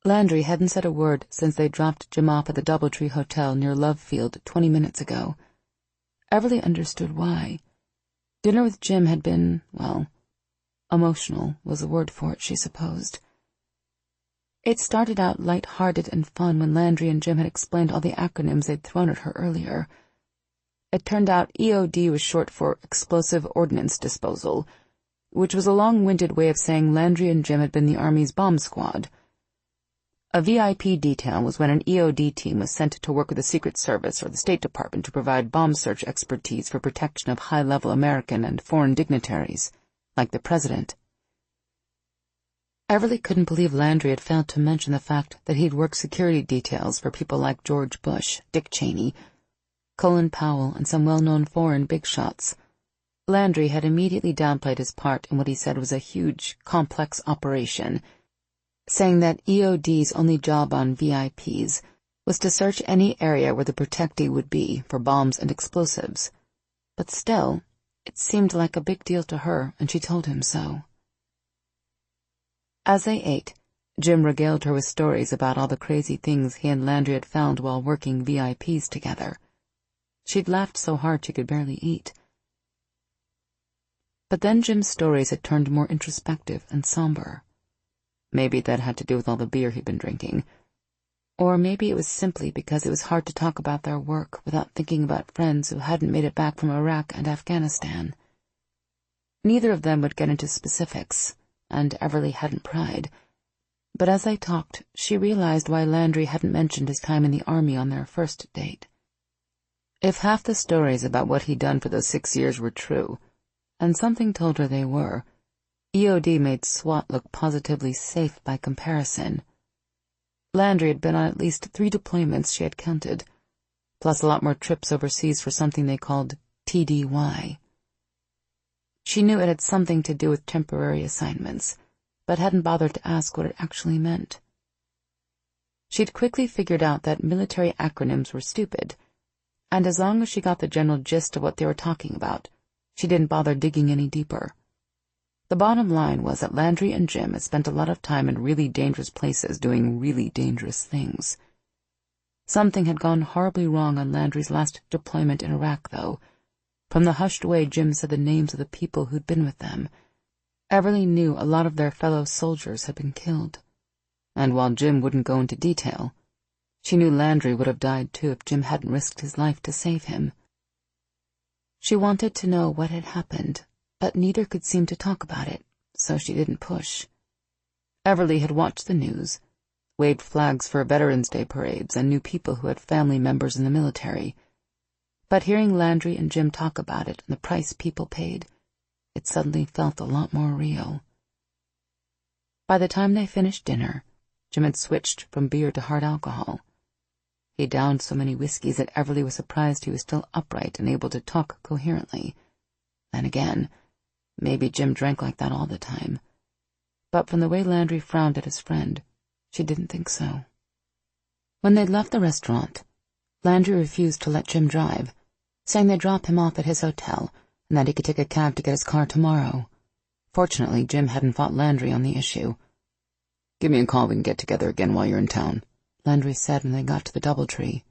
Landry hadn't said a word since they dropped Jim off at the Doubletree Hotel near Love Field 20 minutes ago. Everly understood why. Dinner with Jim had been, well, emotional was the word for it, she supposed. It started out light-hearted and fun when Landry and Jim had explained all the acronyms they'd thrown at her earlier. It turned out EOD was short for Explosive Ordnance Disposal, which was a long-winded way of saying Landry and Jim had been the Army's bomb squad. A VIP detail was when an EOD team was sent to work with the Secret Service or the State Department to provide bomb search expertise for protection of high-level American and foreign dignitaries, like the President. Everly couldn't believe Landry had failed to mention the fact that he'd worked security details for people like George Bush, Dick Cheney, Colin Powell, and some well-known foreign big shots. Landry had immediately downplayed his part in what he said was a huge, complex operation, saying that EOD's only job on VIPs was to search any area where the protectee would be for bombs and explosives. But still, it seemed like a big deal to her, and she told him so. As they ate, Jim regaled her with stories about all the crazy things he and Landry had found while working VIPs together. She'd laughed so hard she could barely eat. But then Jim's stories had turned more introspective and somber. Maybe that had to do with all the beer he'd been drinking. Or maybe it was simply because it was hard to talk about their work without thinking about friends who hadn't made it back from Iraq and Afghanistan. Neither of them would get into specifics, and Everly hadn't pried. But as they talked, she realized why Landry hadn't mentioned his time in the army on their first date. If half the stories about what he'd done for those 6 years were true, and something told her they were, EOD made SWAT look positively safe by comparison. Landry had been on at least 3 deployments she had counted, plus a lot more trips overseas for something they called TDY. She knew it had something to do with temporary assignments, but hadn't bothered to ask what it actually meant. She'd quickly figured out that military acronyms were stupid, and as long as she got the general gist of what they were talking about, she didn't bother digging any deeper. The bottom line was that Landry and Jim had spent a lot of time in really dangerous places doing really dangerous things. Something had gone horribly wrong on Landry's last deployment in Iraq, though. From the hushed way Jim said the names of the people who'd been with them, Everly knew a lot of their fellow soldiers had been killed. And while Jim wouldn't go into detail, she knew Landry would have died too if Jim hadn't risked his life to save him. She wanted to know what had happened, but neither could seem to talk about it, so she didn't push. Everly had watched the news, waved flags for Veterans Day parades, and knew people who had family members in the military. But hearing Landry and Jim talk about it and the price people paid, it suddenly felt a lot more real. By the time they finished dinner, Jim had switched from beer to hard alcohol. He downed so many whiskeys that Everly was surprised he was still upright and able to talk coherently. Then again, maybe Jim drank like that all the time. But from the way Landry frowned at his friend, she didn't think so. When they'd left the restaurant, Landry refused to let Jim drive, saying they'd drop him off at his hotel and that he could take a cab to get his car tomorrow. Fortunately, Jim hadn't fought Landry on the issue. "Give me a call, we can get together again while you're in town," Landry said when they got to the DoubleTree.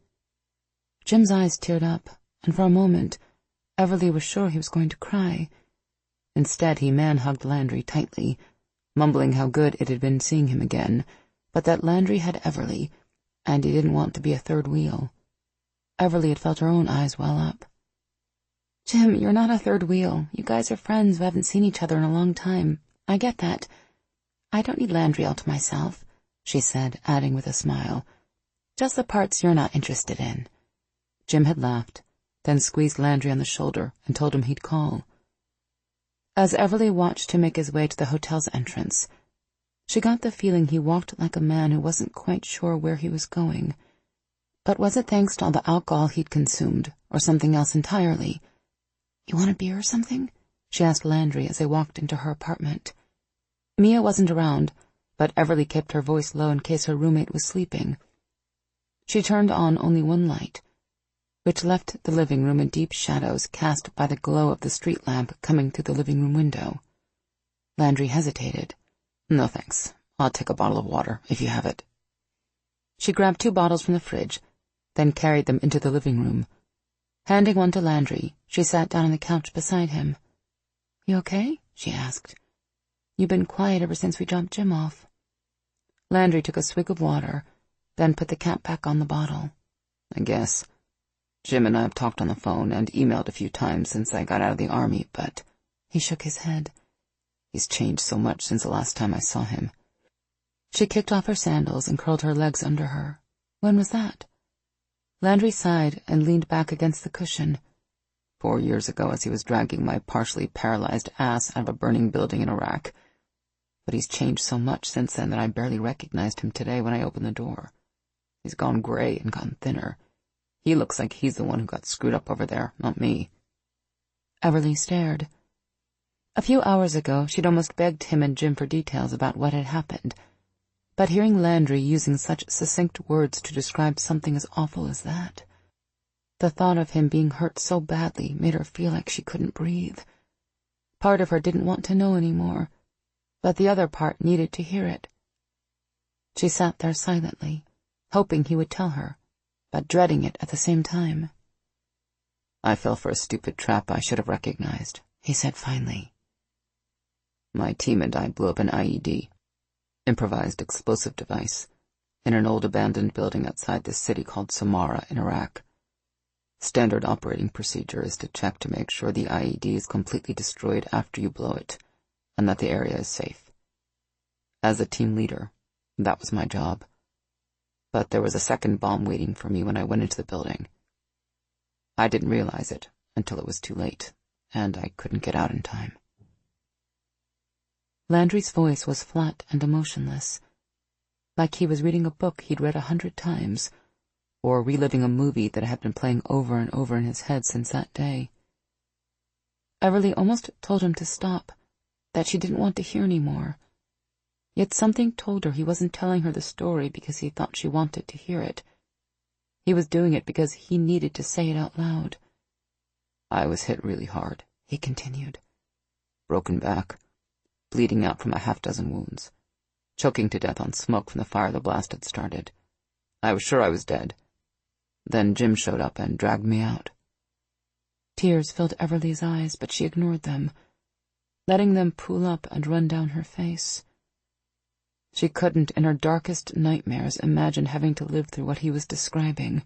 Jim's eyes teared up, and for a moment, Everly was sure he was going to cry. Instead, he man-hugged Landry tightly, mumbling how good it had been seeing him again, but that Landry had Everly, and he didn't want to be a third wheel. Everly had felt her own eyes well up. "Jim, you're not a third wheel. You guys are friends who haven't seen each other in a long time. I get that. I don't need Landry all to myself," she said, adding with a smile. "Just the parts you're not interested in." Jim had laughed, then squeezed Landry on the shoulder and told him he'd call. As Everly watched him make his way to the hotel's entrance, she got the feeling he walked like a man who wasn't quite sure where he was going. But was it thanks to all the alcohol he'd consumed, or something else entirely? "You want a beer or something?" she asked Landry as they walked into her apartment. Mia wasn't around, but Everly kept her voice low in case her roommate was sleeping. She turned on only one light, which left the living room in deep shadows cast by the glow of the street lamp coming through the living room window. Landry hesitated. "No, thanks. I'll take a bottle of water, if you have it." She grabbed 2 bottles from the fridge, then carried them into the living room. Handing one to Landry, she sat down on the couch beside him. "You okay?" she asked. "You've been quiet ever since we dropped Jim off." Landry took a swig of water, then put the cap back on the bottle. "I guess. Jim and I have talked on the phone and emailed a few times since I got out of the army, but—" He shook his head. "He's changed so much since the last time I saw him." She kicked off her sandals and curled her legs under her. "When was that?" Landry sighed and leaned back against the cushion. 4 years ago, as he was dragging my partially paralyzed ass out of a burning building in Iraq. But he's changed so much since then that I barely recognized him today when I opened the door. He's gone gray and gotten thinner. He looks like he's the one who got screwed up over there, not me." Everly stared. A few hours ago, she'd almost begged him and Jim for details about what had happened, but hearing Landry using such succinct words to describe something as awful as that, the thought of him being hurt so badly made her feel like she couldn't breathe. Part of her didn't want to know anymore, but the other part needed to hear it. She sat there silently, hoping he would tell her, but dreading it at the same time. "I fell for a stupid trap I should have recognized," he said finally. My team and I blew up an IED, improvised explosive device, in an old abandoned building outside this city called Samarra in Iraq. Standard operating procedure is to check to make sure the IED is completely destroyed after you blow it, and that the area is safe. As a team leader, that was my job. But there was a second bomb waiting for me when I went into the building. I didn't realize it until it was too late, and I couldn't get out in time. Landry's voice was flat and emotionless, like he was reading a book he'd read 100 times, or reliving a movie that had been playing over and over in his head since that day. Everly almost told him to stop, that she didn't want to hear any more. Yet something told her he wasn't telling her the story because he thought she wanted to hear it. He was doing it because he needed to say it out loud. I was hit really hard, he continued. Broken back, bleeding out from a half-dozen wounds, choking to death on smoke from the fire the blast had started. I was sure I was dead. Then Jim showed up and dragged me out. Tears filled Everly's eyes, but she ignored them, letting them pool up and run down her face. She couldn't, in her darkest nightmares, imagine having to live through what he was describing.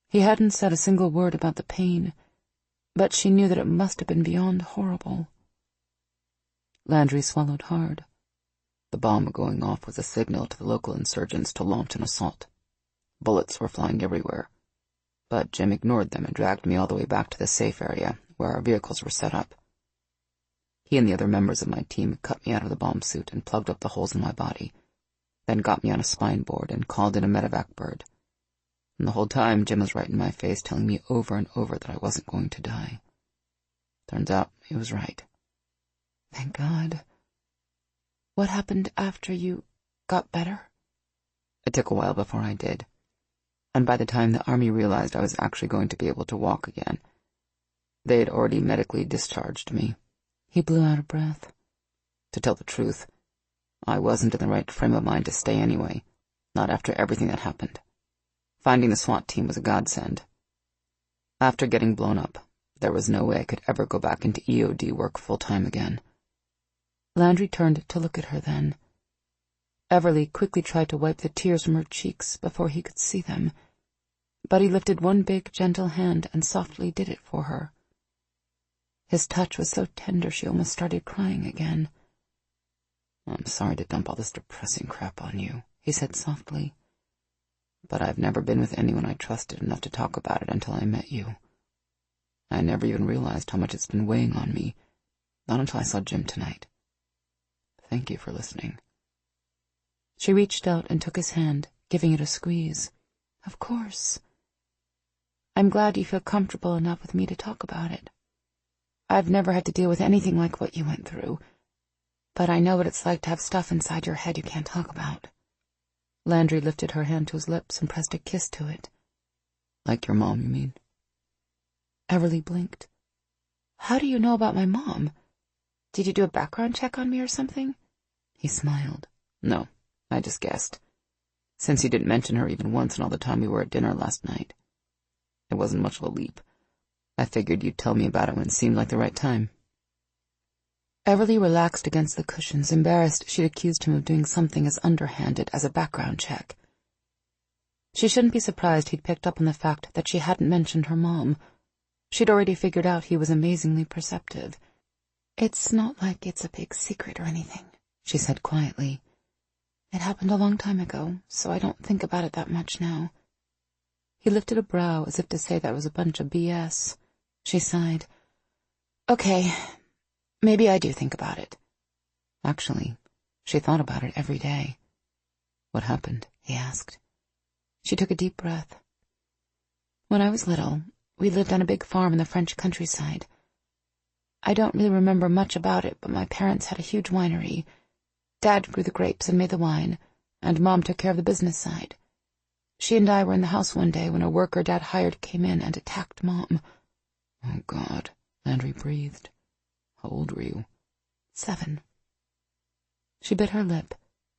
He hadn't said a single word about the pain, but she knew that it must have been beyond horrible. Landry swallowed hard. The bomb going off was a signal to the local insurgents to launch an assault. Bullets were flying everywhere, but Jim ignored them and dragged me all the way back to the safe area where our vehicles were set up. He and the other members of my team cut me out of the bomb suit and plugged up the holes in my body, then got me on a spine board and called in a medevac bird. And the whole time, Jim was right in my face, telling me over and over that I wasn't going to die. Turns out he was right. Thank God. What happened after you got better? It took a while before I did. And by the time the army realized I was actually going to be able to walk again, they had already medically discharged me. He blew out a breath. To tell the truth, I wasn't in the right frame of mind to stay anyway, not after everything that happened. Finding the SWAT team was a godsend. After getting blown up, there was no way I could ever go back into EOD work full-time again. Landry turned to look at her then. Everly quickly tried to wipe the tears from her cheeks before he could see them, but he lifted one big, gentle hand and softly did it for her. His touch was so tender she almost started crying again. I'm sorry to dump all this depressing crap on you, he said softly, but I've never been with anyone I trusted enough to talk about it until I met you. I never even realized how much it's been weighing on me, not until I saw Jim tonight. Thank you for listening. She reached out and took his hand, giving it a squeeze. Of course. I'm glad you feel comfortable enough with me to talk about it. I've never had to deal with anything like what you went through, but I know what it's like to have stuff inside your head you can't talk about. Landry lifted her hand to his lips and pressed a kiss to it. Like your mom, you mean? Everly blinked. How do you know about my mom? Did you do a background check on me or something? He smiled. No, I just guessed. Since you didn't mention her even once in all the time we were at dinner last night. It wasn't much of a leap. I figured you'd tell me about it when it seemed like the right time. Everly relaxed against the cushions, embarrassed she'd accused him of doing something as underhanded as a background check. She shouldn't be surprised he'd picked up on the fact that she hadn't mentioned her mom. She'd already figured out he was amazingly perceptive. It's not like it's a big secret or anything, she said quietly. It happened a long time ago, so I don't think about it that much now. He lifted a brow as if to say that was a bunch of BS. She sighed. Okay, maybe I do think about it. Actually, she thought about it every day. What happened? He asked. She took a deep breath. When I was little, we lived on a big farm in the French countryside. I don't really remember much about it, but my parents had a huge winery. Dad grew the grapes and made the wine, and Mom took care of the business side. She and I were in the house one day when a worker Dad hired came in and attacked Mom. Oh, God, Landry breathed. How old were you? 7. She bit her lip,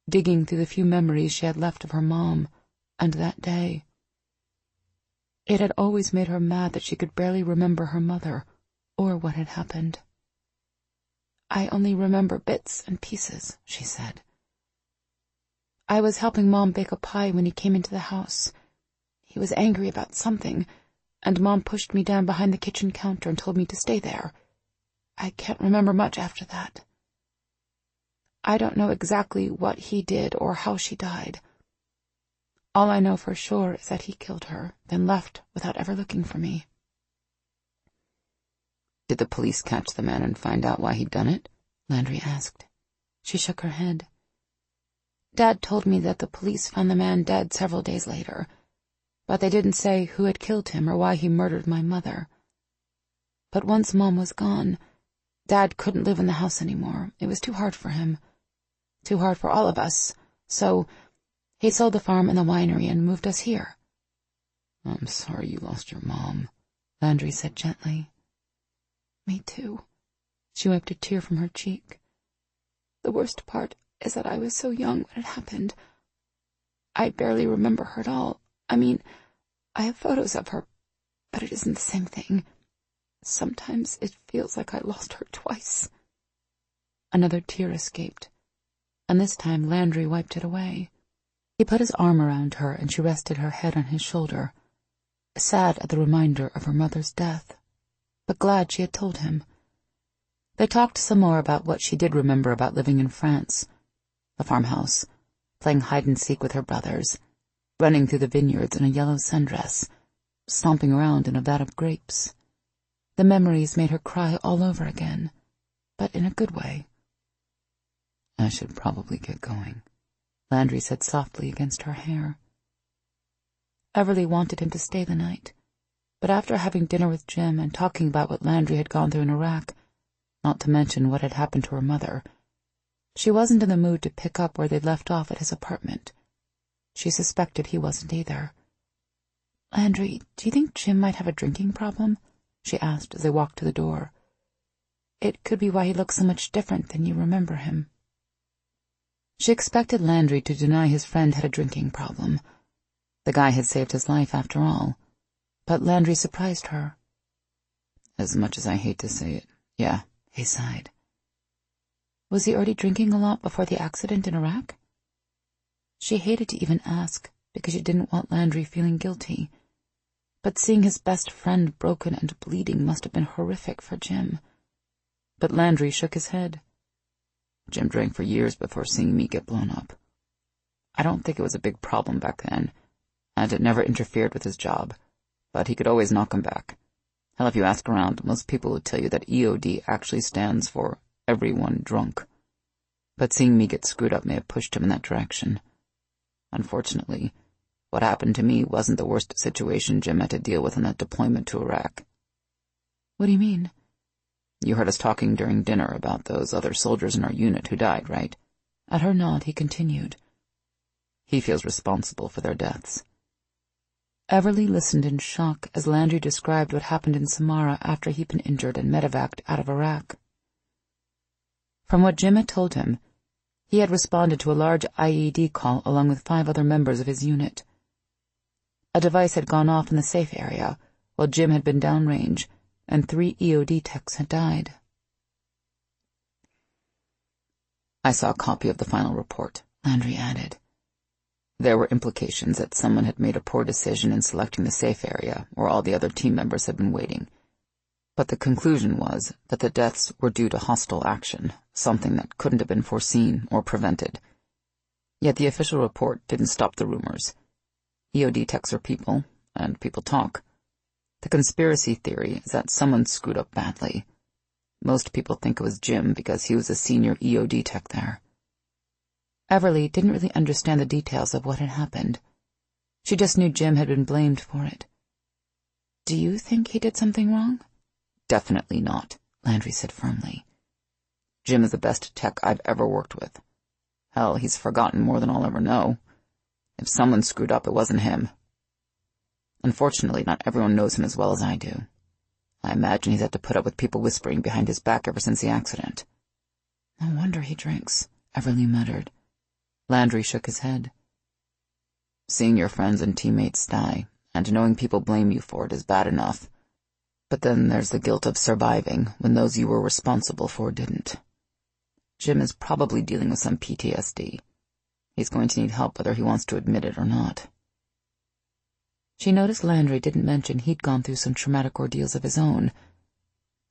digging through the few memories she had left of her mom, and that day. It had always made her mad that she could barely remember her mother, or what had happened. I only remember bits and pieces, she said. I was helping Mom bake a pie when he came into the house. He was angry about something, and Mom pushed me down behind the kitchen counter and told me to stay there. I can't remember much after that. I don't know exactly what he did or how she died. All I know for sure is that he killed her, then left without ever looking for me. Did the police catch the man and find out why he'd done it? Landry asked. She shook her head. Dad told me that the police found the man dead several days later, but they didn't say who had killed him or why he murdered my mother. But once Mom was gone, Dad couldn't live in the house anymore. It was too hard for him. Too hard for all of us, so he sold the farm and the winery and moved us here. I'm sorry you lost your mom, Landry said gently. Me too. She wiped a tear from her cheek. The worst part is that I was so young when it happened. I barely remember her at all. I mean, I have photos of her, but it isn't the same thing. Sometimes it feels like I lost her twice. Another tear escaped, and this time Landry wiped it away. He put his arm around her, and she rested her head on his shoulder, sad at the reminder of her mother's death, but glad she had told him. They talked some more about what she did remember about living in France, the farmhouse, playing hide-and-seek with her brothers, running through the vineyards in a yellow sundress, stomping around in a vat of grapes. The memories made her cry all over again, but in a good way. I should probably get going, Landry said softly against her hair. Everly wanted him to stay the night, but after having dinner with Jim and talking about what Landry had gone through in Iraq, not to mention what had happened to her mother, she wasn't in the mood to pick up where they'd left off at his apartment. She suspected he wasn't either. Landry, do you think Jim might have a drinking problem? She asked as they walked to the door. It could be why he looks so much different than you remember him. She expected Landry to deny his friend had a drinking problem. The guy had saved his life after all. But Landry surprised her. As much as I hate to say it, yeah, he sighed. Was he already drinking a lot before the accident in Iraq? She hated to even ask, because she didn't want Landry feeling guilty. But seeing his best friend broken and bleeding must have been horrific for Jim. But Landry shook his head. Jim drank for years before seeing me get blown up. I don't think it was a big problem back then, and it never interfered with his job, but he could always knock him back. Hell, if you ask around, most people would tell you that EOD actually stands for everyone drunk. But seeing me get screwed up may have pushed him in that direction. Unfortunately, what happened to me wasn't the worst situation Jim had to deal with in that deployment to Iraq. What do you mean? You heard us talking during dinner about those other soldiers in our unit who died, right? At her nod, he continued. He feels responsible for their deaths. Everly listened in shock as Landry described what happened in Samara after he'd been injured and medevaced out of Iraq. From what Jim had told him, he had responded to a large IED call along with 5 other members of his unit. A device had gone off in the safe area, while Jim had been downrange, and 3 EOD techs had died. I saw a copy of the final report, Landry added. There were implications that someone had made a poor decision in selecting the safe area where all the other team members had been waiting. But the conclusion was that the deaths were due to hostile action, something that couldn't have been foreseen or prevented. Yet the official report didn't stop the rumors. EOD techs are people, and people talk. The conspiracy theory is that someone screwed up badly. Most people think it was Jim because he was a senior EOD tech there. Everly didn't really understand the details of what had happened. She just knew Jim had been blamed for it. Do you think he did something wrong? Definitely not, Landry said firmly. Jim is the best tech I've ever worked with. Hell, he's forgotten more than I'll ever know. If someone screwed up, it wasn't him. Unfortunately, not everyone knows him as well as I do. I imagine he's had to put up with people whispering behind his back ever since the accident. No wonder he drinks, Everly muttered. Landry shook his head. Seeing your friends and teammates die, and knowing people blame you for it is bad enough. But then there's the guilt of surviving when those you were responsible for didn't. Jim is probably dealing with some PTSD. He's going to need help whether he wants to admit it or not. She noticed Landry didn't mention he'd gone through some traumatic ordeals of his own.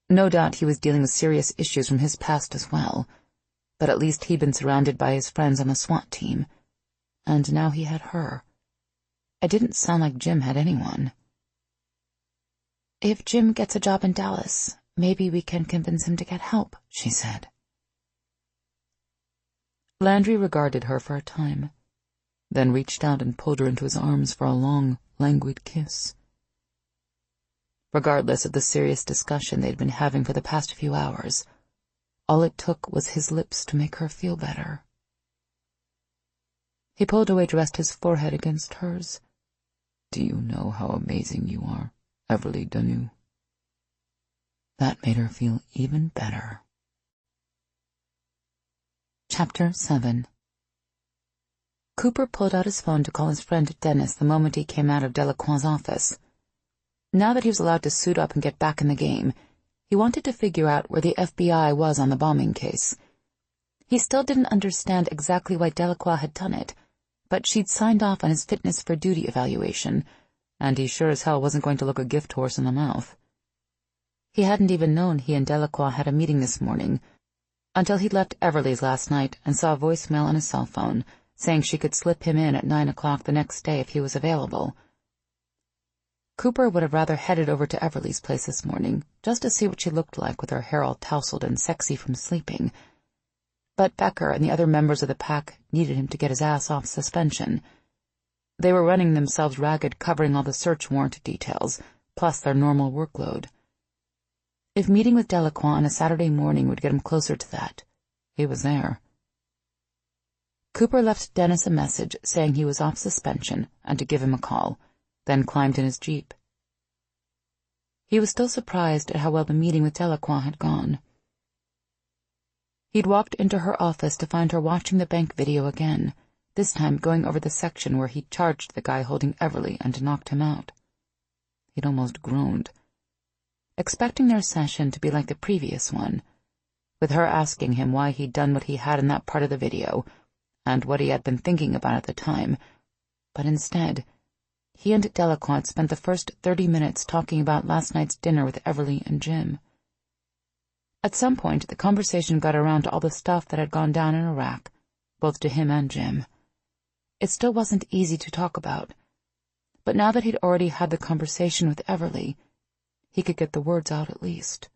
No doubt he was dealing with serious issues from his past as well, but at least he'd been surrounded by his friends on the SWAT team, and now he had her. It didn't sound like Jim had anyone. "If Jim gets a job in Dallas, maybe we can convince him to get help," she said. Landry regarded her for a time, then reached out and pulled her into his arms for a long, languid kiss. Regardless of the serious discussion they'd been having for the past few hours, all it took was his lips to make her feel better. He pulled away to rest his forehead against hers. "Do you know how amazing you are, Everly Danu?" That made her feel even better. Chapter 7. Cooper pulled out his phone to call his friend Dennis the moment he came out of Delacroix's office. Now that he was allowed to suit up and get back in the game, he wanted to figure out where the FBI was on the bombing case. He still didn't understand exactly why Delacroix had done it, but she'd signed off on his fitness for duty evaluation, and he sure as hell wasn't going to look a gift horse in the mouth. He hadn't even known he and Delacroix had a meeting this morning, until he'd left Everly's last night and saw a voicemail on his cell phone saying she could slip him in at 9 o'clock the next day if he was available. Cooper would have rather headed over to Everly's place this morning, just to see what she looked like with her hair all tousled and sexy from sleeping. But Becker and the other members of the pack needed him to get his ass off suspension. They were running themselves ragged covering all the search warrant details, plus their normal workload. If meeting with Delacroix on a Saturday morning would get him closer to that, he was there. Cooper left Dennis a message saying he was off suspension and to give him a call, then climbed in his Jeep. He was still surprised at how well the meeting with Delacroix had gone. He'd walked into her office to find her watching the bank video again, this time going over the section where he'd charged the guy holding Everly and knocked him out. He'd almost groaned, expecting their session to be like the previous one, with her asking him why he'd done what he had in that part of the video, and what he had been thinking about at the time, but instead, he and Delacroix had spent the first 30 minutes talking about last night's dinner with Everly and Jim. At some point, the conversation got around to all the stuff that had gone down in Iraq, both to him and Jim. It still wasn't easy to talk about, but now that he'd already had the conversation with Everly, he could get the words out at least.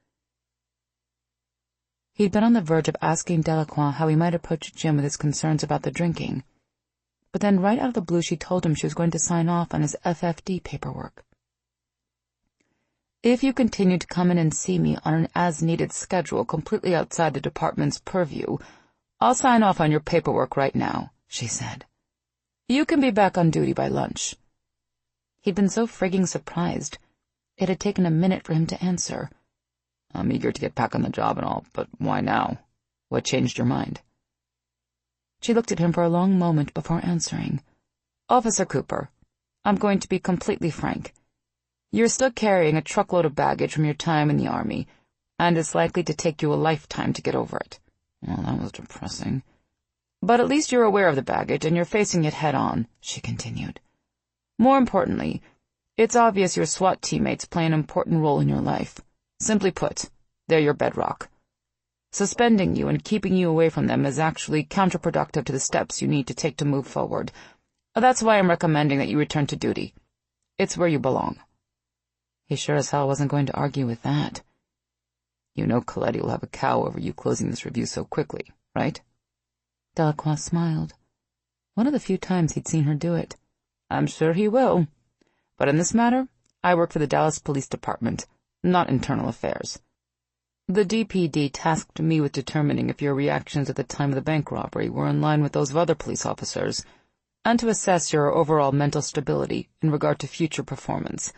He'd been on the verge of asking Delacroix how he might approach Jim with his concerns about the drinking, but then right out of the blue she told him she was going to sign off on his FFD paperwork. "If you continue to come in and see me on an as-needed schedule completely outside the department's purview, I'll sign off on your paperwork right now," she said. "You can be back on duty by lunch." He'd been so frigging surprised, it had taken a minute for him to answer. "I'm eager to get back on the job and all, but why now? What changed your mind?" She looked at him for a long moment before answering. "Officer Cooper, I'm going to be completely frank. You're still carrying a truckload of baggage from your time in the Army, and it's likely to take you a lifetime to get over it." Well, that was depressing. "But at least you're aware of the baggage, and you're facing it head-on," she continued. "More importantly, it's obvious your SWAT teammates play an important role in your life. Simply put, they're your bedrock. Suspending you and keeping you away from them is actually counterproductive to the steps you need to take to move forward. That's why I'm recommending that you return to duty. It's where you belong." He sure as hell wasn't going to argue with that. "You know Coletti will have a cow over you closing this review so quickly, right?" Delacroix smiled. One of the few times he'd seen her do it. "I'm sure he will. But in this matter, I work for the Dallas Police Department, not internal affairs. The DPD tasked me with determining if your reactions at the time of the bank robbery were in line with those of other police officers, and to assess your overall mental stability in regard to future performance.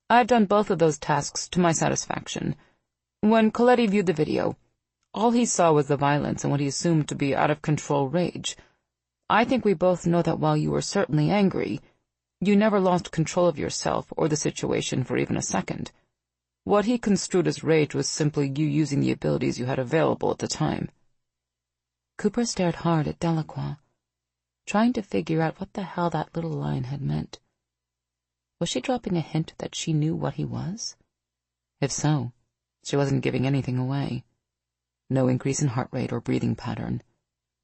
I've done both of those tasks to my satisfaction. When Coletti viewed the video, all he saw was the violence and what he assumed to be out-of-control rage. I think we both know that while you were certainly angry, you never lost control of yourself or the situation for even a second. What he construed as rage was simply you using the abilities you had available at the time." Cooper stared hard at Delacroix, trying to figure out what the hell that little line had meant. Was she dropping a hint that she knew what he was? If so, she wasn't giving anything away. No increase in heart rate or breathing pattern.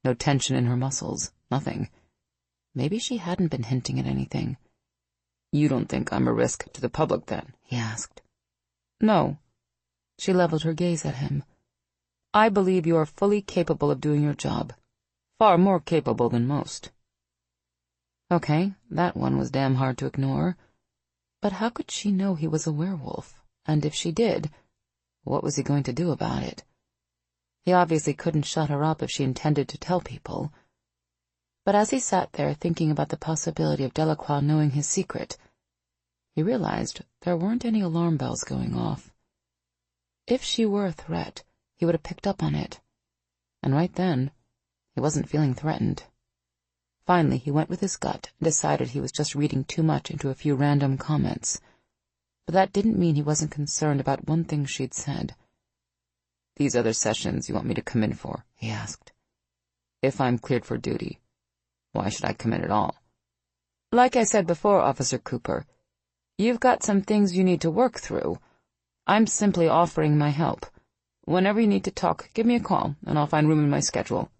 No tension in her muscles. Nothing. Maybe she hadn't been hinting at anything. You don't think I'm a risk to the public, then? He asked. No. She leveled her gaze at him. I believe you are fully capable of doing your job. Far more capable than most. Okay, that one was damn hard to ignore. But how could she know he was a werewolf? And if she did, what was he going to do about it? He obviously couldn't shut her up if she intended to tell people. But as he sat there thinking about the possibility of Delacroix knowing his secret, he realized there weren't any alarm bells going off. If she were a threat, he would have picked up on it. And right then, he wasn't feeling threatened. Finally, he went with his gut and decided he was just reading too much into a few random comments. But that didn't mean he wasn't concerned about one thing she'd said. These other sessions you want me to come in for? He asked. If I'm cleared for duty, why should I come in at all? Like I said before, Officer Cooper, you've got some things you need to work through. I'm simply offering my help. Whenever you need to talk, give me a call, and I'll find room in my schedule.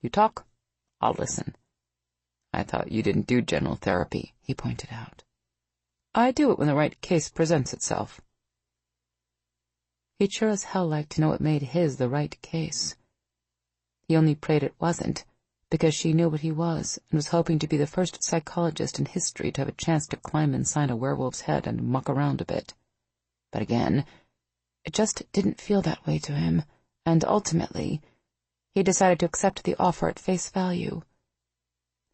You talk, I'll listen. I thought you didn't do general therapy, he pointed out. I do it when the right case presents itself. He'd sure as hell like to know what made his the right case. He only prayed it wasn't, because she knew what he was, and was hoping to be the first psychologist in history to have a chance to climb inside a werewolf's head and muck around a bit. But again, it just didn't feel that way to him, and ultimately, he decided to accept the offer at face value.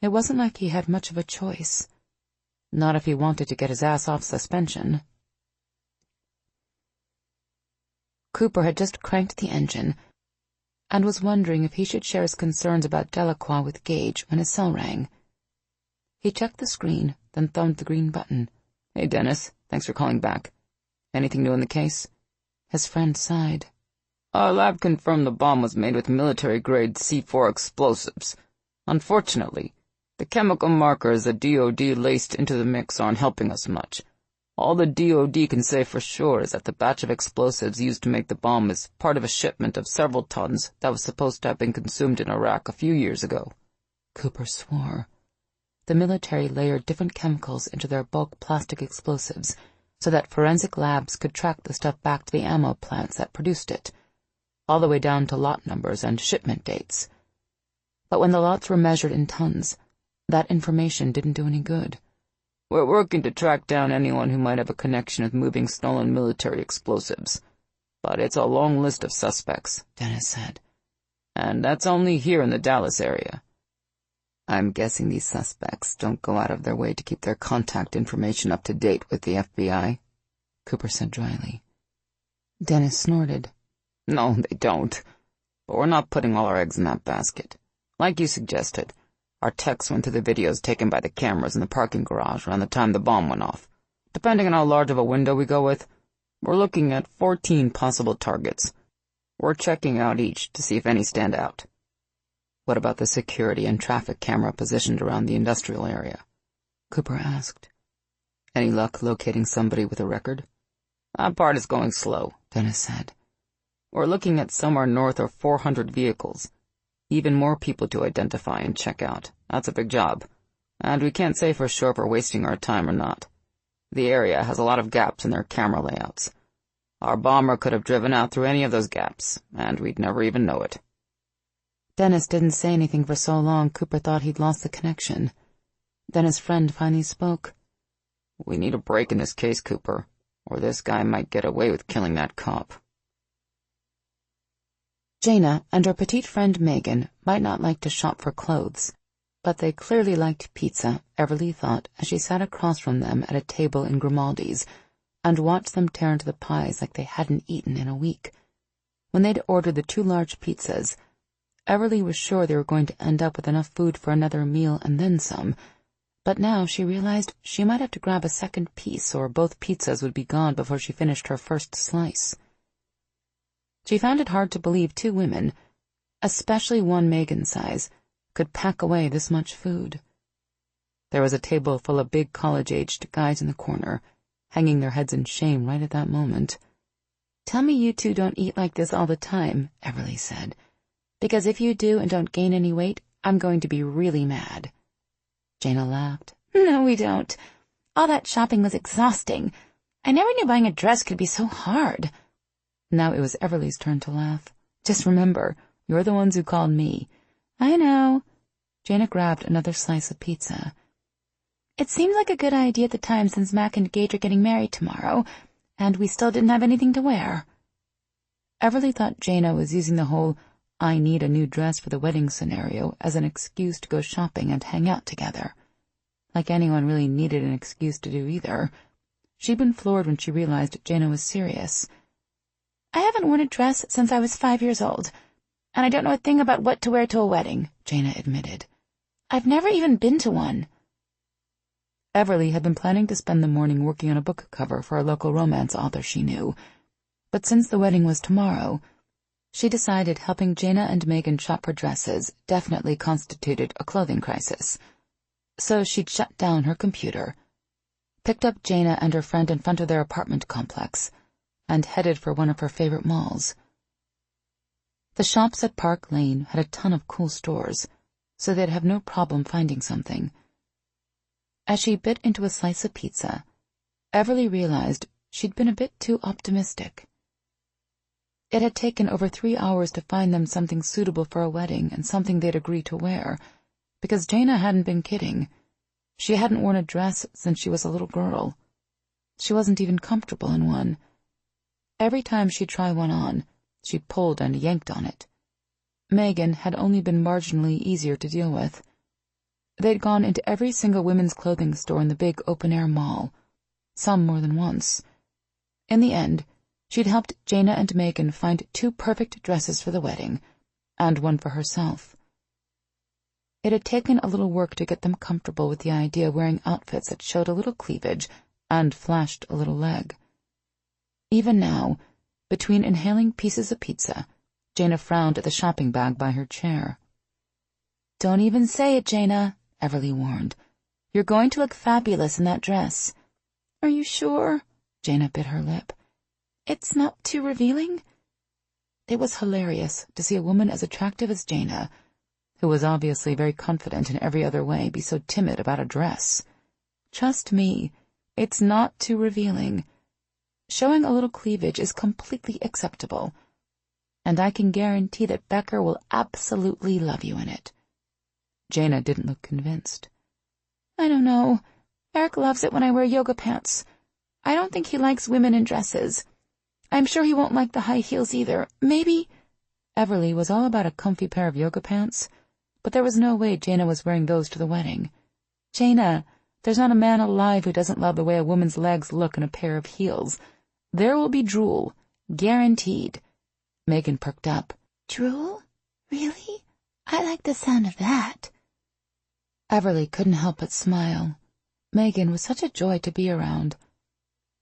It wasn't like he had much of a choice. Not if he wanted to get his ass off suspension. Cooper had just cranked the engine, and was wondering if he should share his concerns about Delacroix with Gage when his cell rang. He checked the screen, then thumbed the green button. Hey, Dennis, thanks for calling back. Anything new in the case? His friend sighed. Our lab confirmed the bomb was made with military-grade C4 explosives. Unfortunately, the chemical markers the DoD laced into the mix aren't helping us much. All the DoD can say for sure is that the batch of explosives used to make the bomb is part of a shipment of several tons that was supposed to have been consumed in Iraq a few years ago. Cooper swore. The military layered different chemicals into their bulk plastic explosives so that forensic labs could track the stuff back to the ammo plants that produced it, all the way down to lot numbers and shipment dates. But when the lots were measured in tons, that information didn't do any good. We're working to track down anyone who might have a connection with moving stolen military explosives. But it's a long list of suspects, Dennis said. And that's only here in the Dallas area. I'm guessing these suspects don't go out of their way to keep their contact information up to date with the FBI, Cooper said dryly. Dennis snorted. No, they don't. But we're not putting all our eggs in that basket. Like you suggested, our techs went through the videos taken by the cameras in the parking garage around the time the bomb went off. Depending on how large of a window we go with, we're looking at 14 possible targets. We're checking out each to see if any stand out. What about the security and traffic camera positioned around the industrial area? Cooper asked. Any luck locating somebody with a record? That part is going slow, Dennis said. We're looking at somewhere north of 400 vehicles. Even more people to identify and check out. That's a big job. And we can't say for sure if we're wasting our time or not. The area has a lot of gaps in their camera layouts. Our bomber could have driven out through any of those gaps, and we'd never even know it. Dennis didn't say anything for so long Cooper thought he'd lost the connection. Then his friend finally spoke. We need a break in this case, Cooper, or this guy might get away with killing that cop. Jaina and her petite friend Megan might not like to shop for clothes, but they clearly liked pizza, Everly thought, as she sat across from them at a table in Grimaldi's and watched them tear into the pies like they hadn't eaten in a week. When they'd ordered the 2 large pizzas, Everly was sure they were going to end up with enough food for another meal and then some, but now she realized she might have to grab a second piece or both pizzas would be gone before she finished her first slice. She found it hard to believe 2 women, especially one Megan's size, could pack away this much food. There was a table full of big college-aged guys in the corner, hanging their heads in shame right at that moment. "Tell me you two don't eat like this all the time," Everly said, "because if you do and don't gain any weight, I'm going to be really mad." Jaina laughed. "No, we don't. All that shopping was exhausting. I never knew buying a dress could be so hard." Now it was Everly's turn to laugh. "Just remember, you're the ones who called me." "I know." Jaina grabbed another slice of pizza. "It seemed like a good idea at the time since Mac and Gage are getting married tomorrow, and we still didn't have anything to wear." Everly thought Jaina was using the whole "I need a new dress for the wedding" scenario as an excuse to go shopping and hang out together. Like anyone really needed an excuse to do either. She'd been floored when she realized Jaina was serious. "I haven't worn a dress since I was 5 years old, and I don't know a thing about what to wear to a wedding," Jaina admitted. "I've never even been to one." Everly had been planning to spend the morning working on a book cover for a local romance author she knew, but since the wedding was tomorrow, she decided helping Jaina and Megan shop for dresses definitely constituted a clothing crisis. So she'd shut down her computer, picked up Jaina and her friend in front of their apartment complex, and headed for one of her favorite malls. The shops at Park Lane had a ton of cool stores, so they'd have no problem finding something. As she bit into a slice of pizza, Everly realized she'd been a bit too optimistic. It had taken over 3 hours to find them something suitable for a wedding and something they'd agree to wear, because Jaina hadn't been kidding. She hadn't worn a dress since she was a little girl. She wasn't even comfortable in one. Every time she'd try one on, she pulled and yanked on it. Megan had only been marginally easier to deal with. They'd gone into every single women's clothing store in the big open-air mall, some more than once. In the end, she'd helped Jaina and Megan find 2 perfect dresses for the wedding, and one for herself. It had taken a little work to get them comfortable with the idea of wearing outfits that showed a little cleavage and flashed a little leg. Even now, between inhaling pieces of pizza, Jaina frowned at the shopping bag by her chair. "Don't even say it, Jaina," Everly warned. "You're going to look fabulous in that dress." "Are you sure?" Jaina bit her lip. "It's not too revealing?" It was hilarious to see a woman as attractive as Jaina, who was obviously very confident in every other way, be so timid about a dress. "Trust me, it's not too revealing. Showing a little cleavage is completely acceptable, and I can guarantee that Becker will absolutely love you in it." Jaina didn't look convinced. "I don't know. Eric loves it when I wear yoga pants. I don't think he likes women in dresses. I'm sure he won't like the high heels either. Maybe—" Everly was all about a comfy pair of yoga pants, but there was no way Jaina was wearing those to the wedding. "Jaina, there's not a man alive who doesn't love the way a woman's legs look in a pair of heels. There will be drool. Guaranteed." Megan perked up. "Drool? Really? I like the sound of that." Everly couldn't help but smile. Megan was such a joy to be around.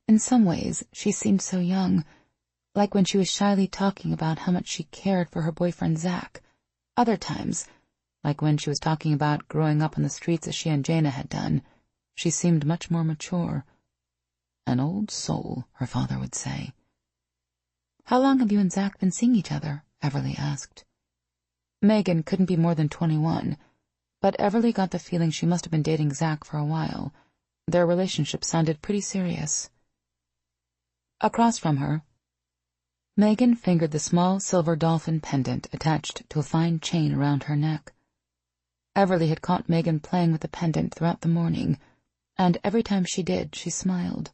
In some ways, she seemed so young, like when she was shyly talking about how much she cared for her boyfriend Zach. Other times, like when she was talking about growing up on the streets as she and Jaina had done, she seemed much more mature. "An old soul," her father would say. "How long have you and Zach been seeing each other?" Everly asked. Megan couldn't be more than 21, but Everly got the feeling she must have been dating Zach for a while. Their relationship sounded pretty serious. Across from her, Megan fingered the small silver dolphin pendant attached to a fine chain around her neck. Everly had caught Megan playing with the pendant throughout the morning, and every time she did, she smiled,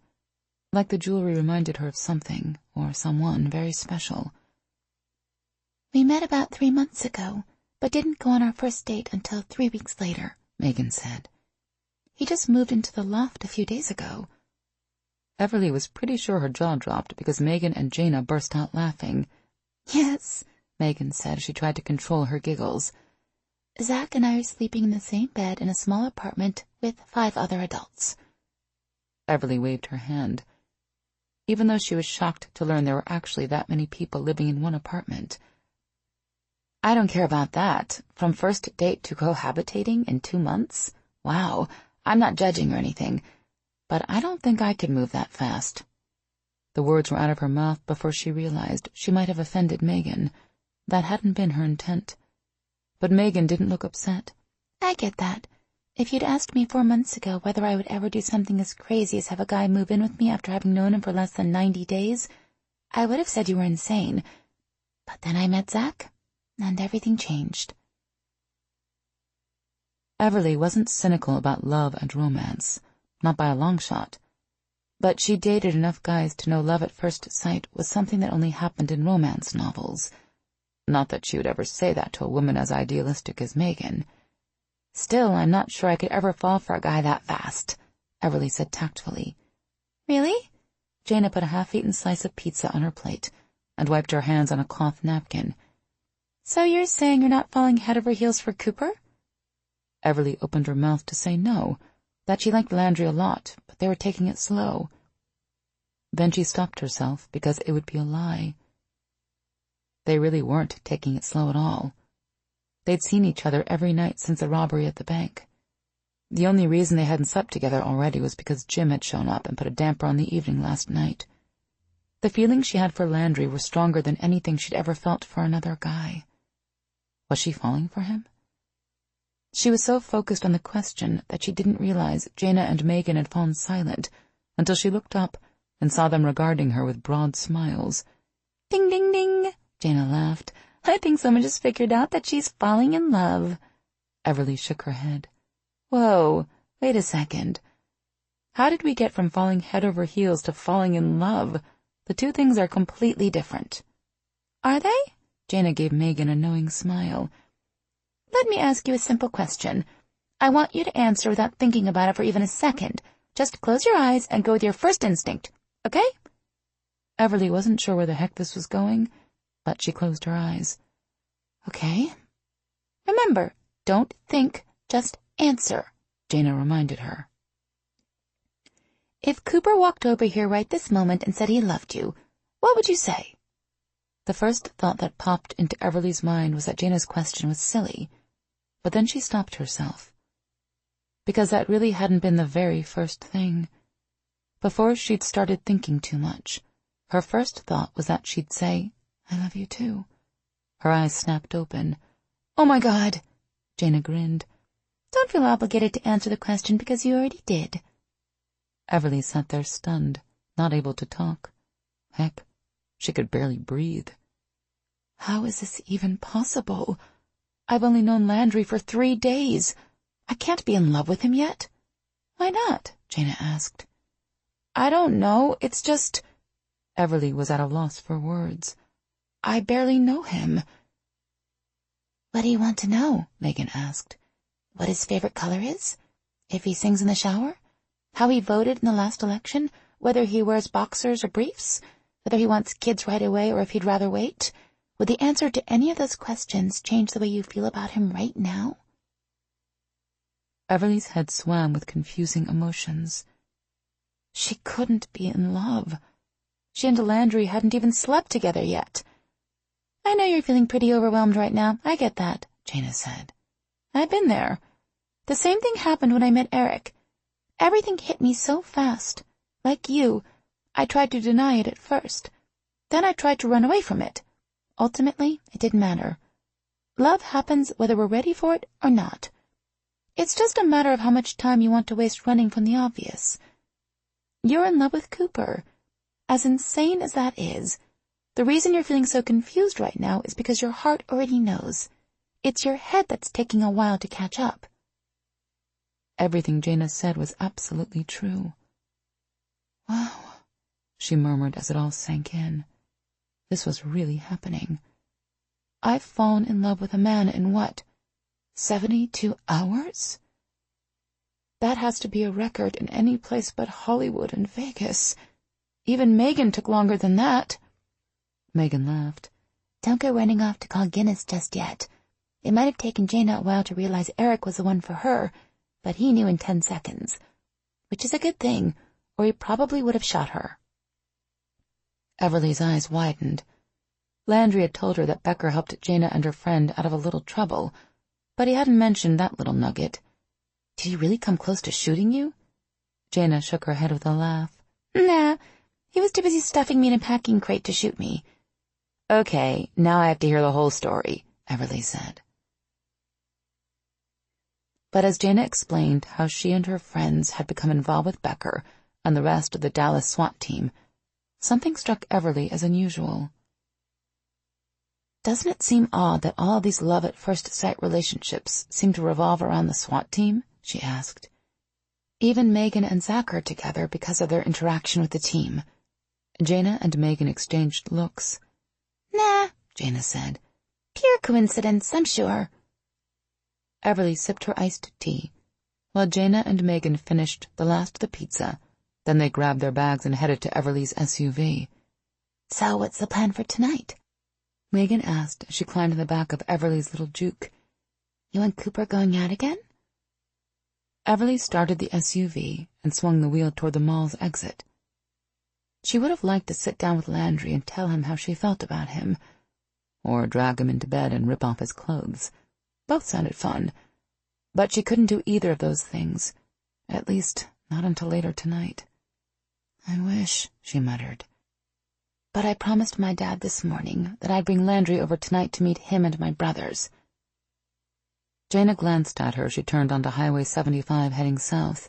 like the jewelry reminded her of something or someone very special. "We met about 3 months ago, but didn't go on our first date until 3 weeks later," Megan said. "He just moved into the loft a few days ago." Everly was pretty sure her jaw dropped because Megan and Jaina burst out laughing. "Yes," Megan said as she tried to control her giggles. "Zach and I are sleeping in the same bed in a small apartment with 5 other adults." Everly waved her hand. Even though she was shocked to learn there were actually that many people living in one apartment. I don't care about that. From first date to cohabitating in 2 months? Wow, I'm not judging or anything, but I don't think I could move that fast. The words were out of her mouth before she realized she might have offended Megan. That hadn't been her intent. But Megan didn't look upset. I get that. If you'd asked me 4 months ago whether I would ever do something as crazy as have a guy move in with me after having known him for less than 90 days, I would have said you were insane. But then I met Zach, and everything changed. Everly wasn't cynical about love and romance, not by a long shot. But she dated enough guys to know love at first sight was something that only happened in romance novels. Not that she would ever say that to a woman as idealistic as Megan. Still, I'm not sure I could ever fall for a guy that fast, Everly said tactfully. Really? Jaina put a half-eaten slice of pizza on her plate and wiped her hands on a cloth napkin. So you're saying you're not falling head over heels for Cooper? Everly opened her mouth to say no, that she liked Landry a lot, but they were taking it slow. Then she stopped herself because it would be a lie. They really weren't taking it slow at all. They'd seen each other every night since the robbery at the bank. The only reason they hadn't slept together already was because Jim had shown up and put a damper on the evening last night. The feelings she had for Landry were stronger than anything she'd ever felt for another guy. Was she falling for him? She was so focused on the question that she didn't realize Jaina and Megan had fallen silent until she looked up and saw them regarding her with broad smiles. Ding, ding, ding, Jaina laughed. I think someone just figured out that she's falling in love. Everly shook her head. Whoa, wait a second. How did we get from falling head over heels to falling in love? The two things are completely different. Are they? Jaina gave Megan a knowing smile. Let me ask you a simple question. I want you to answer without thinking about it for even a second. Just close your eyes and go with your first instinct, okay? Everly wasn't sure where the heck this was going, but she closed her eyes. Okay. Remember, don't think, just answer, Jaina reminded her. If Cooper walked over here right this moment and said he loved you, what would you say? The first thought that popped into Everly's mind was that Jaina's question was silly, but then she stopped herself. Because that really hadn't been the very first thing. Before she'd started thinking too much, her first thought was that she'd say, I love you too. Her eyes snapped open. Oh my God, Jaina grinned. Don't feel obligated to answer the question because you already did. Everly sat there stunned, not able to talk. Heck, she could barely breathe. How is this even possible? I've only known Landry for 3 days. I can't be in love with him yet. Why not? Jaina asked. I don't know, it's just... Everly was at a loss for words. I barely know him. What do you want to know? Megan asked. What his favorite color is? If he sings in the shower? How he voted in the last election? Whether he wears boxers or briefs? Whether he wants kids right away or if he'd rather wait? Would the answer to any of those questions change the way you feel about him right now? Everly's head swam with confusing emotions. She couldn't be in love. She and Landry hadn't even slept together yet. I know you're feeling pretty overwhelmed right now. I get that, Jaina said. I've been there. The same thing happened when I met Eric. Everything hit me so fast. Like you, I tried to deny it at first. Then I tried to run away from it. Ultimately, it didn't matter. Love happens whether we're ready for it or not. It's just a matter of how much time you want to waste running from the obvious. You're in love with Cooper. As insane as that is, the reason you're feeling so confused right now is because your heart already knows. It's your head that's taking a while to catch up. Everything Jaina said was absolutely true. Wow, she murmured as it all sank in. This was really happening. I've fallen in love with a man in what, 72 hours? That has to be a record in any place but Hollywood and Vegas. Even Megan took longer than that. Megan laughed. Don't go running off to call Guinness just yet. It might have taken Jaina a while to realize Eric was the one for her, but he knew in 10 seconds. Which is a good thing, or he probably would have shot her. Everly's eyes widened. Landry had told her that Becker helped Jaina and her friend out of a little trouble, but he hadn't mentioned that little nugget. "Did he really come close to shooting you?" Jaina shook her head with a laugh. "Nah, he was too busy stuffing me in a packing crate to shoot me." "Okay, now I have to hear the whole story," Everly said. But as Jaina explained how she and her friends had become involved with Becker and the rest of the Dallas SWAT team, something struck Everly as unusual. "Doesn't it seem odd that all these love-at-first-sight relationships seem to revolve around the SWAT team?" she asked. "Even Megan and Zach are together because of their interaction with the team." Jaina and Megan exchanged looks. "Nah," Jaina said. "Pure coincidence, I'm sure." Everly sipped her iced tea, while Jaina and Megan finished the last of the pizza. Then they grabbed their bags and headed to Everly's SUV. "So what's the plan for tonight?" Megan asked as she climbed in the back of Everly's little juke. "You and Cooper going out again?" Everly started the SUV and swung the wheel toward the mall's exit. She would have liked to sit down with Landry and tell him how she felt about him, or drag him into bed and rip off his clothes. Both sounded fun, but she couldn't do either of those things, at least not until later tonight. "I wish," she muttered. "But I promised my dad this morning that I'd bring Landry over tonight to meet him and my brothers." Jaina glanced at her as she turned onto Highway 75 heading south.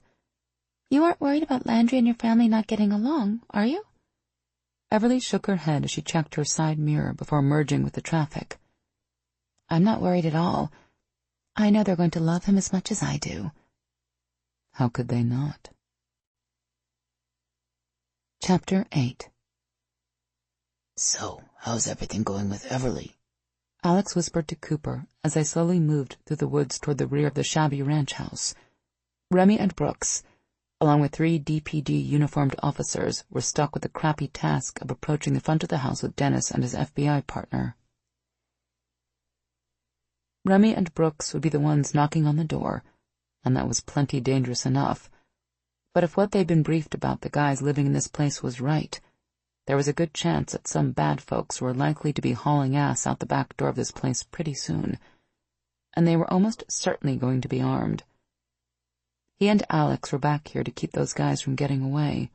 "You aren't worried about Landry and your family not getting along, are you?" Everly shook her head as she checked her side mirror before merging with the traffic. "I'm not worried at all. I know they're going to love him as much as I do." How could they not? Chapter 8. "So, how's everything going with Everly?" Alex whispered to Cooper as they slowly moved through the woods toward the rear of the shabby ranch house. Remy and Brooks, along with 3 DPD uniformed officers, were stuck with the crappy task of approaching the front of the house with Dennis and his FBI partner. Remy and Brooks would be the ones knocking on the door, and that was plenty dangerous enough. But if what they'd been briefed about the guys living in this place was right, there was a good chance that some bad folks were likely to be hauling ass out the back door of this place pretty soon, and they were almost certainly going to be armed. He and Alex were back here to keep those guys from getting away.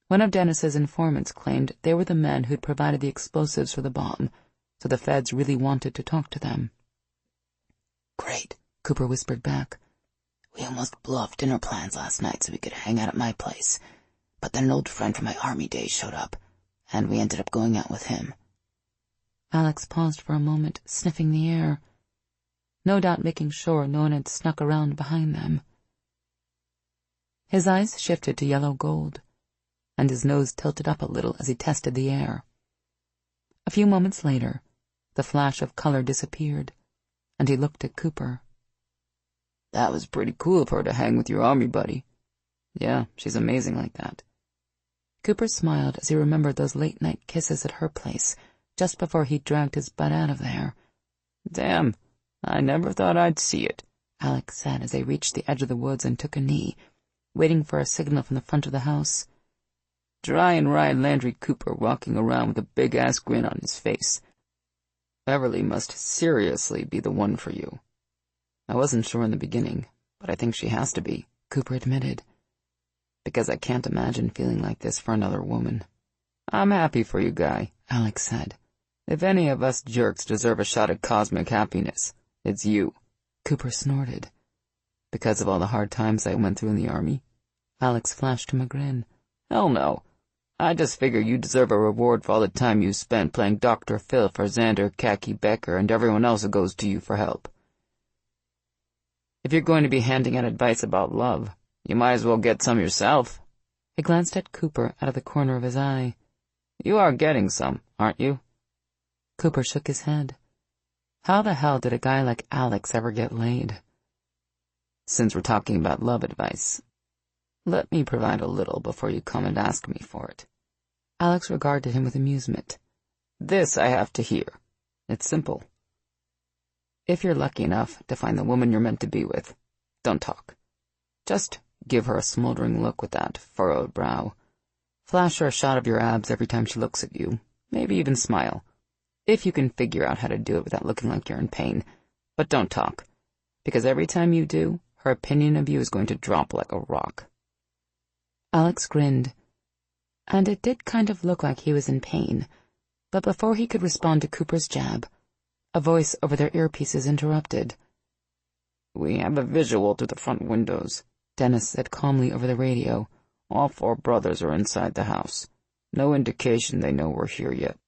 One of Dennis's informants claimed they were the men who'd provided the explosives for the bomb, so the feds really wanted to talk to them. "Great," Cooper whispered back. "We almost blew off dinner plans last night so we could hang out at my place. But then an old friend from my army days showed up, and we ended up going out with him." Alex paused for a moment, sniffing the air, no doubt making sure no one had snuck around behind them. His eyes shifted to yellow gold, and his nose tilted up a little as he tested the air. A few moments later, the flash of color disappeared, and he looked at Cooper. "That was pretty cool of her to hang with your army buddy." "Yeah, she's amazing like that." Cooper smiled as he remembered those late-night kisses at her place, just before he dragged his butt out of there. "Damn, I never thought I'd see it," Alex said as they reached the edge of the woods and took a knee, waiting for a signal from the front of the house. Dry and ride Landry Cooper walking around with a big-ass grin on his face. Everly must seriously be the one for you. I wasn't sure in the beginning, but I think she has to be, Cooper admitted. Because I can't imagine feeling like this for another woman. I'm happy for you, Guy, Alex said. If any of us jerks deserve a shot at cosmic happiness, it's you. Cooper snorted. Because of all the hard times I went through in the army? Alex flashed him a grin. Hell no. I just figure you deserve a reward for all the time you spent playing Dr. Phil for Xander, Khaki Becker, and everyone else who goes to you for help. If you're going to be handing out advice about love, you might as well get some yourself. He glanced at Cooper out of the corner of his eye. You are getting some, aren't you? Cooper shook his head. How the hell did a guy like Alex ever get laid? Since we're talking about love advice, let me provide a little before you come and ask me for it. Alex regarded him with amusement. This I have to hear. It's simple. If you're lucky enough to find the woman you're meant to be with, don't talk. Just give her a smoldering look with that furrowed brow. Flash her a shot of your abs every time she looks at you, Maybe even smile, if you can figure out how to do it without looking like you're in pain. But don't talk, because every time you do, her opinion of you is going to drop like a rock. Alex grinned, and it did kind of look like he was in pain, but before he could respond to Cooper's jab, a voice over their earpieces interrupted. "We have a visual through the front windows," Dennis said calmly over the radio. "All 4 brothers are inside the house. No indication they know we're here yet.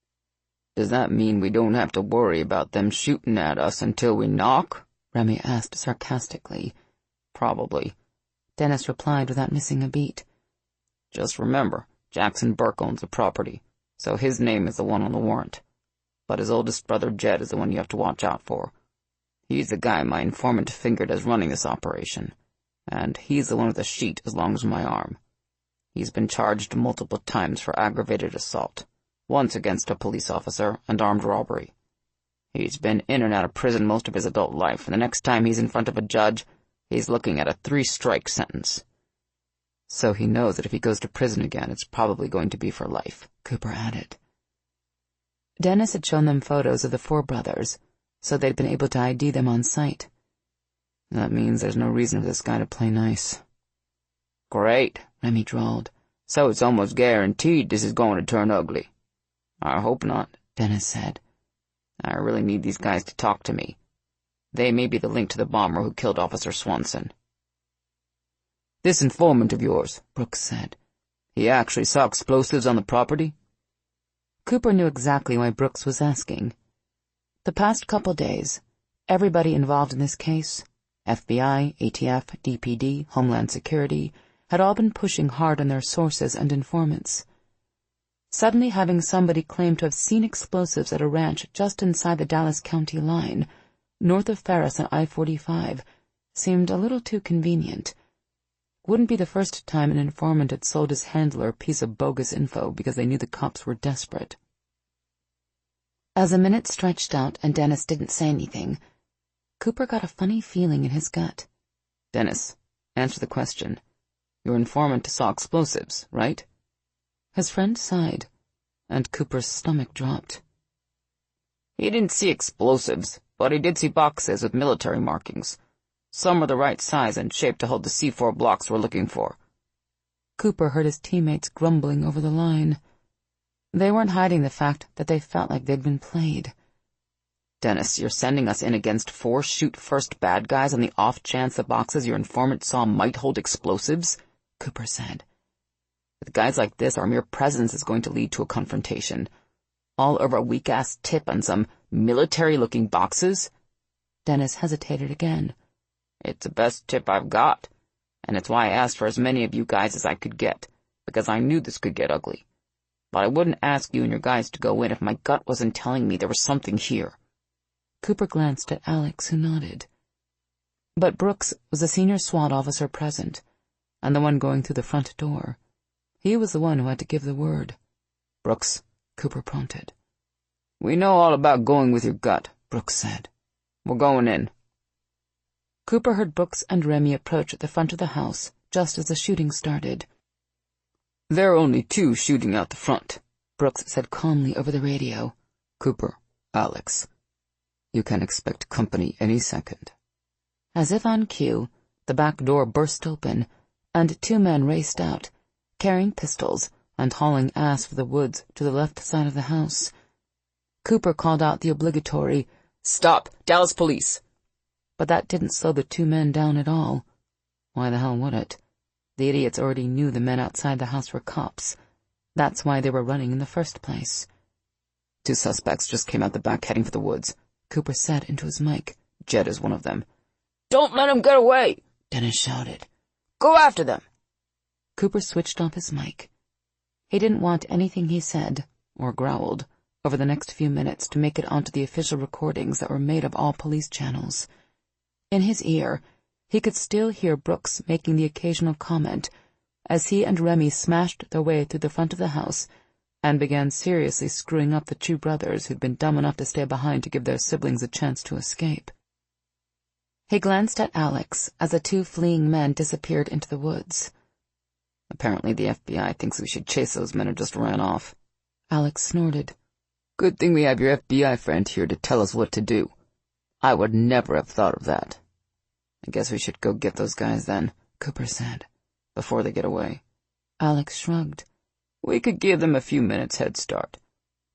Does that mean we don't have to worry about them shooting at us until we knock?" Remy asked sarcastically. "Probably," Dennis replied without missing a beat. "Just remember, Jackson Burke owns the property, so his name is the one on the warrant. But his oldest brother Jed is the one you have to watch out for. He's the guy my informant fingered as running this operation, and he's the one with a sheet as long as my arm. He's been charged multiple times for aggravated assault, once against a police officer, and armed robbery. He's been in and out of prison most of his adult life, and the next time he's in front of a judge, he's looking at a 3-strike sentence. So he knows that if he goes to prison again, it's probably going to be for life," Cooper added. Dennis had shown them photos of the 4 brothers, so they'd been able to ID them on sight. "That means there's no reason for this guy to play nice." "Great," Remy drawled. "So it's almost guaranteed this is going to turn ugly." "I hope not," Dennis said. "I really need these guys to talk to me. They may be the link to the bomber who killed Officer Swanson." "This informant of yours," Brooks said. "He actually saw explosives on the property?" Cooper knew exactly why Brooks was asking. The past couple days, everybody involved in this case, FBI, ATF, DPD, Homeland Security, had all been pushing hard on their sources and informants. Suddenly having somebody claim to have seen explosives at a ranch just inside the Dallas County line, north of Ferris on I-45, seemed a little too convenient. Wouldn't be the first time an informant had sold his handler a piece of bogus info because they knew the cops were desperate. As a minute stretched out and Dennis didn't say anything, Cooper got a funny feeling in his gut. "Dennis, answer the question. Your informant saw explosives, right?" His friend sighed, and Cooper's stomach dropped. "He didn't see explosives, but he did see boxes with military markings. Some were the right size and shape to hold the C4 blocks we're looking for." Cooper heard his teammates grumbling over the line. They weren't hiding the fact that they felt like they'd been played. "Dennis, you're sending us in against 4 shoot-first bad guys on the off chance the boxes your informant saw might hold explosives?" Cooper said. "With guys like this, our mere presence is going to lead to a confrontation. All over a weak-ass tip on some military-looking boxes?" Dennis hesitated again. "It's the best tip I've got, and it's why I asked for as many of you guys as I could get, because I knew this could get ugly. But I wouldn't ask you and your guys to go in if my gut wasn't telling me there was something here." Cooper glanced at Alex, who nodded. But Brooks was the senior SWAT officer present, and the one going through the front door. He was the one who had to give the word. "Brooks," Cooper prompted. "We know all about going with your gut," Brooks said. "We're going in." Cooper heard Brooks and Remy approach the front of the house just as the shooting started. "There are only 2 shooting out the front," Brooks said calmly over the radio. "Cooper, Alex, you can expect company any second." As if on cue, the back door burst open, and 2 men raced out, carrying pistols and hauling ass for the woods to the left side of the house. Cooper called out the obligatory, "Stop! Dallas police!" But that didn't slow the 2 men down at all. Why the hell would it? The idiots already knew the men outside the house were cops. That's why they were running in the first place. 2 suspects just came out the back heading for the woods, Cooper said into his mic. "Jed is one of them." "Don't let him get away!" Dennis shouted. "Go after them!" Cooper switched off his mic. He didn't want anything he said, or growled, over the next few minutes to make it onto the official recordings that were made of all police channels. In his ear, he could still hear Brooks making the occasional comment as he and Remy smashed their way through the front of the house and began seriously screwing up the 2 brothers who'd been dumb enough to stay behind to give their siblings a chance to escape. He glanced at Alex as the 2 fleeing men disappeared into the woods. "Apparently the FBI thinks we should chase those men who just ran off." Alex snorted. Good thing we have your FBI friend here to tell us what to do. I would never have thought of that. I guess we should go get those guys then, Cooper said, before they get away. Alex shrugged. We could give them a few minutes head start.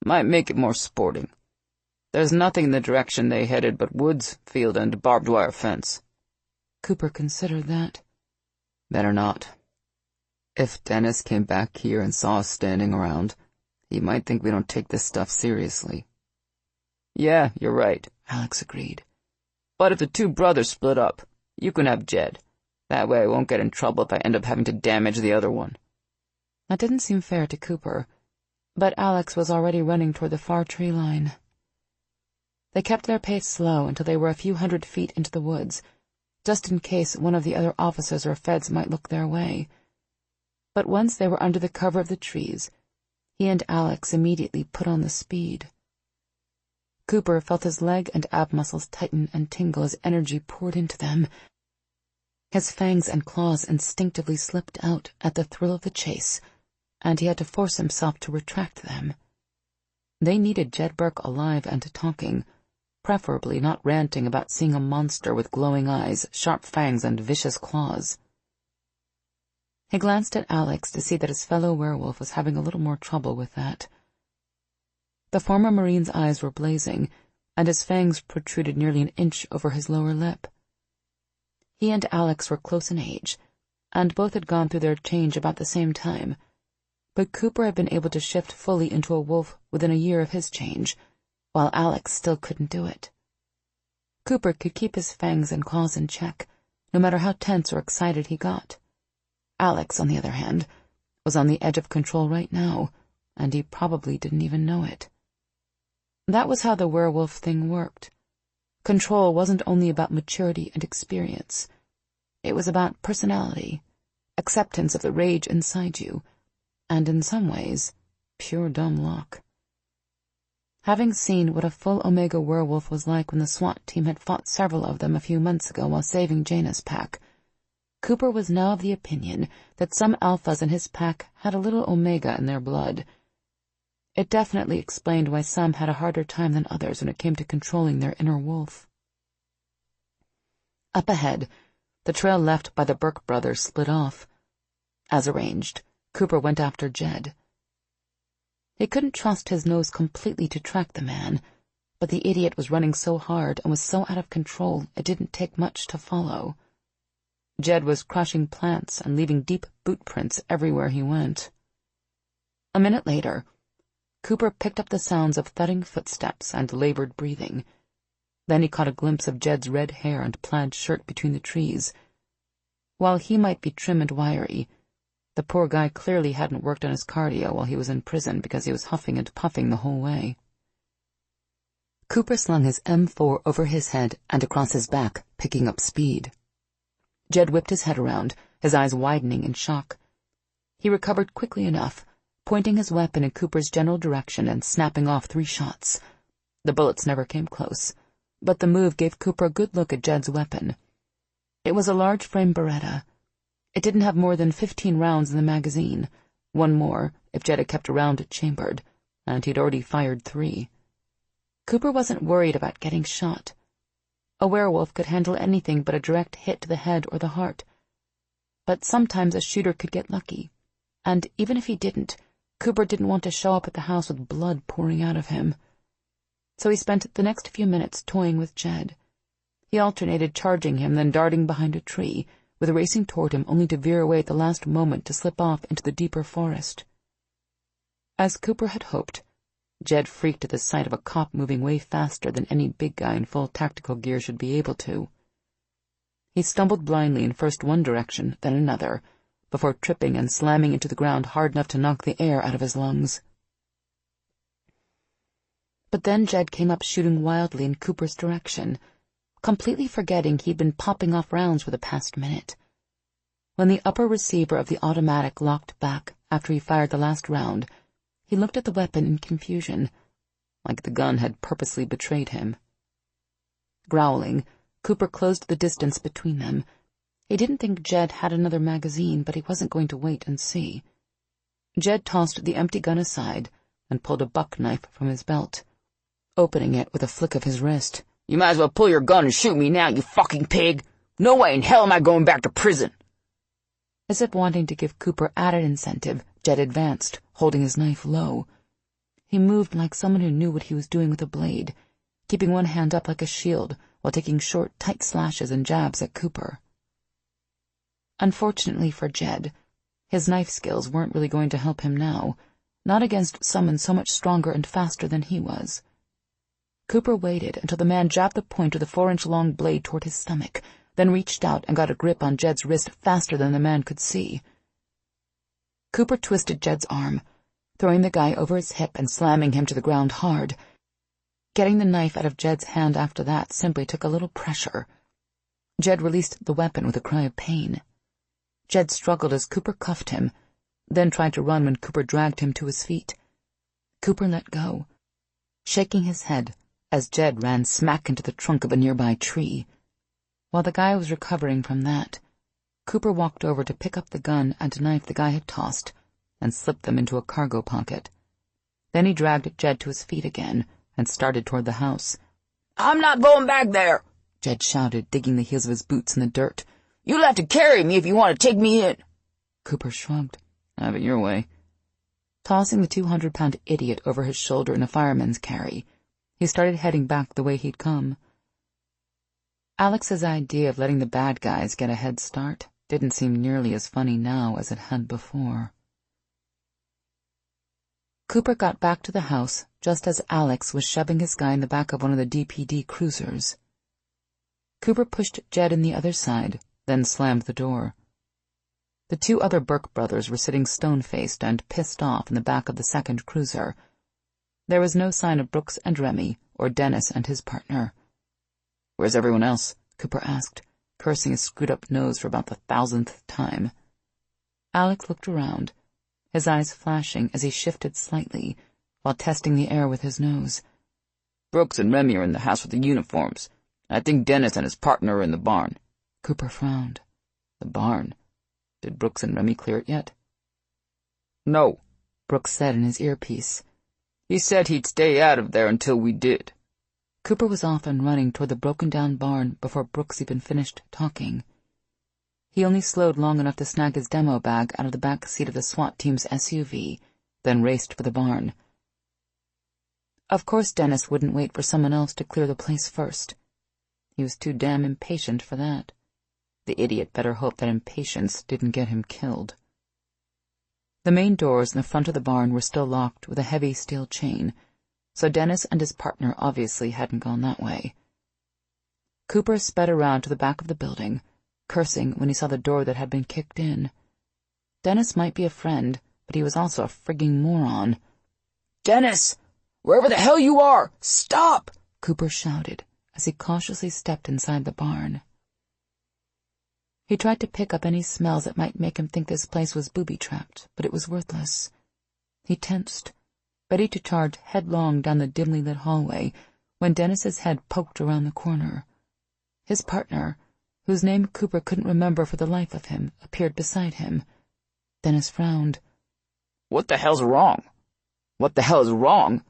Might make it more sporting. There's nothing in the direction they headed but woods, field, and barbed wire fence. Cooper considered that. Better not. If Dennis came back here and saw us standing around, he might think we don't take this stuff seriously. Yeah, you're right, Alex agreed. But if the two brothers split up, you can have Jed. That way I won't get in trouble if I end up having to damage the other one. That didn't seem fair to Cooper, but Alex was already running toward the far tree line. They kept their pace slow until they were a few hundred feet into the woods, just in case one of the other officers or feds might look their way. But once they were under the cover of the trees, he and Alex immediately put on the speed. Cooper felt his leg and ab muscles tighten and tingle as energy poured into them. His fangs and claws instinctively slipped out at the thrill of the chase, and he had to force himself to retract them. They needed Jed Burke alive and talking, preferably not ranting about seeing a monster with glowing eyes, sharp fangs, and vicious claws. He glanced at Alex to see that his fellow werewolf was having a little more trouble with that. The former Marine's eyes were blazing, and his fangs protruded nearly an inch over his lower lip. He and Alex were close in age, and both had gone through their change about the same time, but Cooper had been able to shift fully into a wolf within a year of his change, while Alex still couldn't do it. Cooper could keep his fangs and claws in check, no matter how tense or excited he got. Alex, on the other hand, was on the edge of control right now, and he probably didn't even know it. That was how the werewolf thing worked. Control wasn't only about maturity and experience. It was about personality, acceptance of the rage inside you, and in some ways, pure dumb luck. Having seen what a full Omega werewolf was like when the SWAT team had fought several of them a few months ago while saving Jaina's pack, Cooper was now of the opinion that some alphas in his pack had a little Omega in their blood. It definitely explained why some had a harder time than others when it came to controlling their inner wolf. Up ahead, the trail left by the Burke brothers split off. As arranged, Cooper went after Jed. He couldn't trust his nose completely to track the man, but the idiot was running so hard and was so out of control it didn't take much to follow. Jed was crushing plants and leaving deep boot prints everywhere he went. A minute later, Cooper picked up the sounds of thudding footsteps and labored breathing. Then he caught a glimpse of Jed's red hair and plaid shirt between the trees. While he might be trim and wiry, the poor guy clearly hadn't worked on his cardio while he was in prison because he was huffing and puffing the whole way. Cooper slung his M4 over his head and across his back, picking up speed. Jed whipped his head around, his eyes widening in shock. He recovered quickly enough, pointing his weapon in Cooper's general direction and snapping off 3 shots. The bullets never came close, but the move gave Cooper a good look at Jed's weapon. It was a large-frame Beretta. It didn't have more than 15 rounds in the magazine, one more if Jed had kept a round chambered, and he'd already fired 3. Cooper wasn't worried about getting shot. A werewolf could handle anything but a direct hit to the head or the heart. But sometimes a shooter could get lucky, and even if he didn't, Cooper didn't want to show up at the house with blood pouring out of him. So he spent the next few minutes toying with Jed. He alternated charging him, then darting behind a tree, with racing toward him only to veer away at the last moment to slip off into the deeper forest. As Cooper had hoped, Jed freaked at the sight of a cop moving way faster than any big guy in full tactical gear should be able to. He stumbled blindly in first one direction, then another, before tripping and slamming into the ground hard enough to knock the air out of his lungs. But then Jed came up shooting wildly in Cooper's direction, completely forgetting he'd been popping off rounds for the past minute. When the upper receiver of the automatic locked back after he fired the last round, he looked at the weapon in confusion, like the gun had purposely betrayed him. Growling, Cooper closed the distance between them. He didn't think Jed had another magazine, but he wasn't going to wait and see. Jed tossed the empty gun aside and pulled a buck knife from his belt, opening it with a flick of his wrist. "You might as well pull your gun and shoot me now, you fucking pig! No way in hell am I going back to prison!" As if wanting to give Cooper added incentive, Jed advanced, holding his knife low. He moved like someone who knew what he was doing with a blade, keeping one hand up like a shield while taking short, tight slashes and jabs at Cooper. Unfortunately for Jed, his knife skills weren't really going to help him now, not against someone so much stronger and faster than he was. Cooper waited until the man jabbed the point of the 4-inch-long blade toward his stomach, then reached out and got a grip on Jed's wrist faster than the man could see. Cooper twisted Jed's arm, throwing the guy over his hip and slamming him to the ground hard. Getting the knife out of Jed's hand after that simply took a little pressure. Jed released the weapon with a cry of pain. Jed struggled as Cooper cuffed him, then tried to run when Cooper dragged him to his feet. Cooper let go, shaking his head as Jed ran smack into the trunk of a nearby tree. While the guy was recovering from that, Cooper walked over to pick up the gun and knife the guy had tossed and slipped them into a cargo pocket. Then he dragged Jed to his feet again and started toward the house. "I'm not going back there," Jed shouted, digging the heels of his boots in the dirt. "You'll have to carry me if you want to take me in." Cooper shrugged. "Have it your way." Tossing the 200-pound idiot over his shoulder in a fireman's carry, he started heading back the way he'd come. Alex's idea of letting the bad guys get a head start didn't seem nearly as funny now as it had before. Cooper got back to the house just as Alex was shoving his guy in the back of one of the DPD cruisers. Cooper pushed Jed in the other side, then slammed the door. The two other Burke brothers were sitting stone-faced and pissed off in the back of the second cruiser. There was no sign of Brooks and Remy or Dennis and his partner. "Where's everyone else?" Cooper asked, cursing his screwed-up nose for about the 1,000th time. Alex looked around, his eyes flashing as he shifted slightly while testing the air with his nose. "Brooks and Remy are in the house with the uniforms. I think Dennis and his partner are in the barn." Cooper frowned. "The barn? Did Brooks and Remy clear it yet?" "No," Brooks said in his earpiece. "He said he'd stay out of there until we did." Cooper was off and running toward the broken-down barn before Brooks even finished talking. He only slowed long enough to snag his demo bag out of the back seat of the SWAT team's SUV, then raced for the barn. Of course Dennis wouldn't wait for someone else to clear the place first. He was too damn impatient for that. The idiot better hope that impatience didn't get him killed. The main doors in the front of the barn were still locked with a heavy steel chain, so Dennis and his partner obviously hadn't gone that way. Cooper sped around to the back of the building, cursing when he saw the door that had been kicked in. Dennis might be a friend, but he was also a frigging moron. "Dennis! Wherever the hell you are! Stop!" Cooper shouted as he cautiously stepped inside the barn. He tried to pick up any smells that might make him think this place was booby-trapped, but it was worthless. He tensed, ready to charge headlong down the dimly lit hallway when Dennis's head poked around the corner. His partner, whose name Cooper couldn't remember for the life of him, appeared beside him. Dennis frowned. "What the hell's wrong? What the hell is wrong?"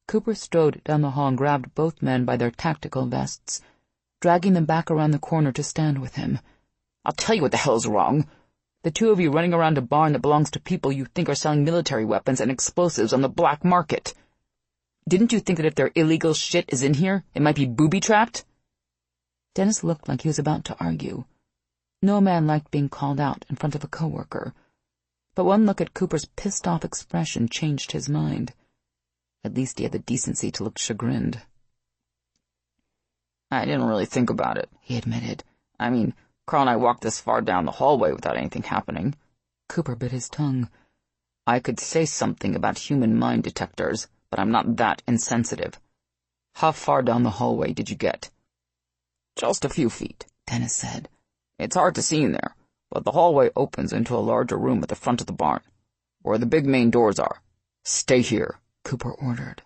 Cooper strode down the hall and grabbed both men by their tactical vests, dragging them back around the corner to stand with him. "I'll tell you what the hell's wrong. The two of you running around a barn that belongs to people you think are selling military weapons and explosives on the black market. Didn't you think that if their illegal shit is in here, it might be booby-trapped?" Dennis looked like he was about to argue. No man liked being called out in front of a coworker, but one look at Cooper's pissed-off expression changed his mind. At least he had the decency to look chagrined. "I didn't really think about it," he admitted. "I mean, Carl and I walked this far down the hallway without anything happening." Cooper bit his tongue. "I could say something about human mind detectors, but I'm not that insensitive. How far down the hallway did you get?" "Just a few feet," Dennis said. "It's hard to see in there, but the hallway opens into a larger room at the front of the barn, where the big main doors are. Stay here," Cooper ordered.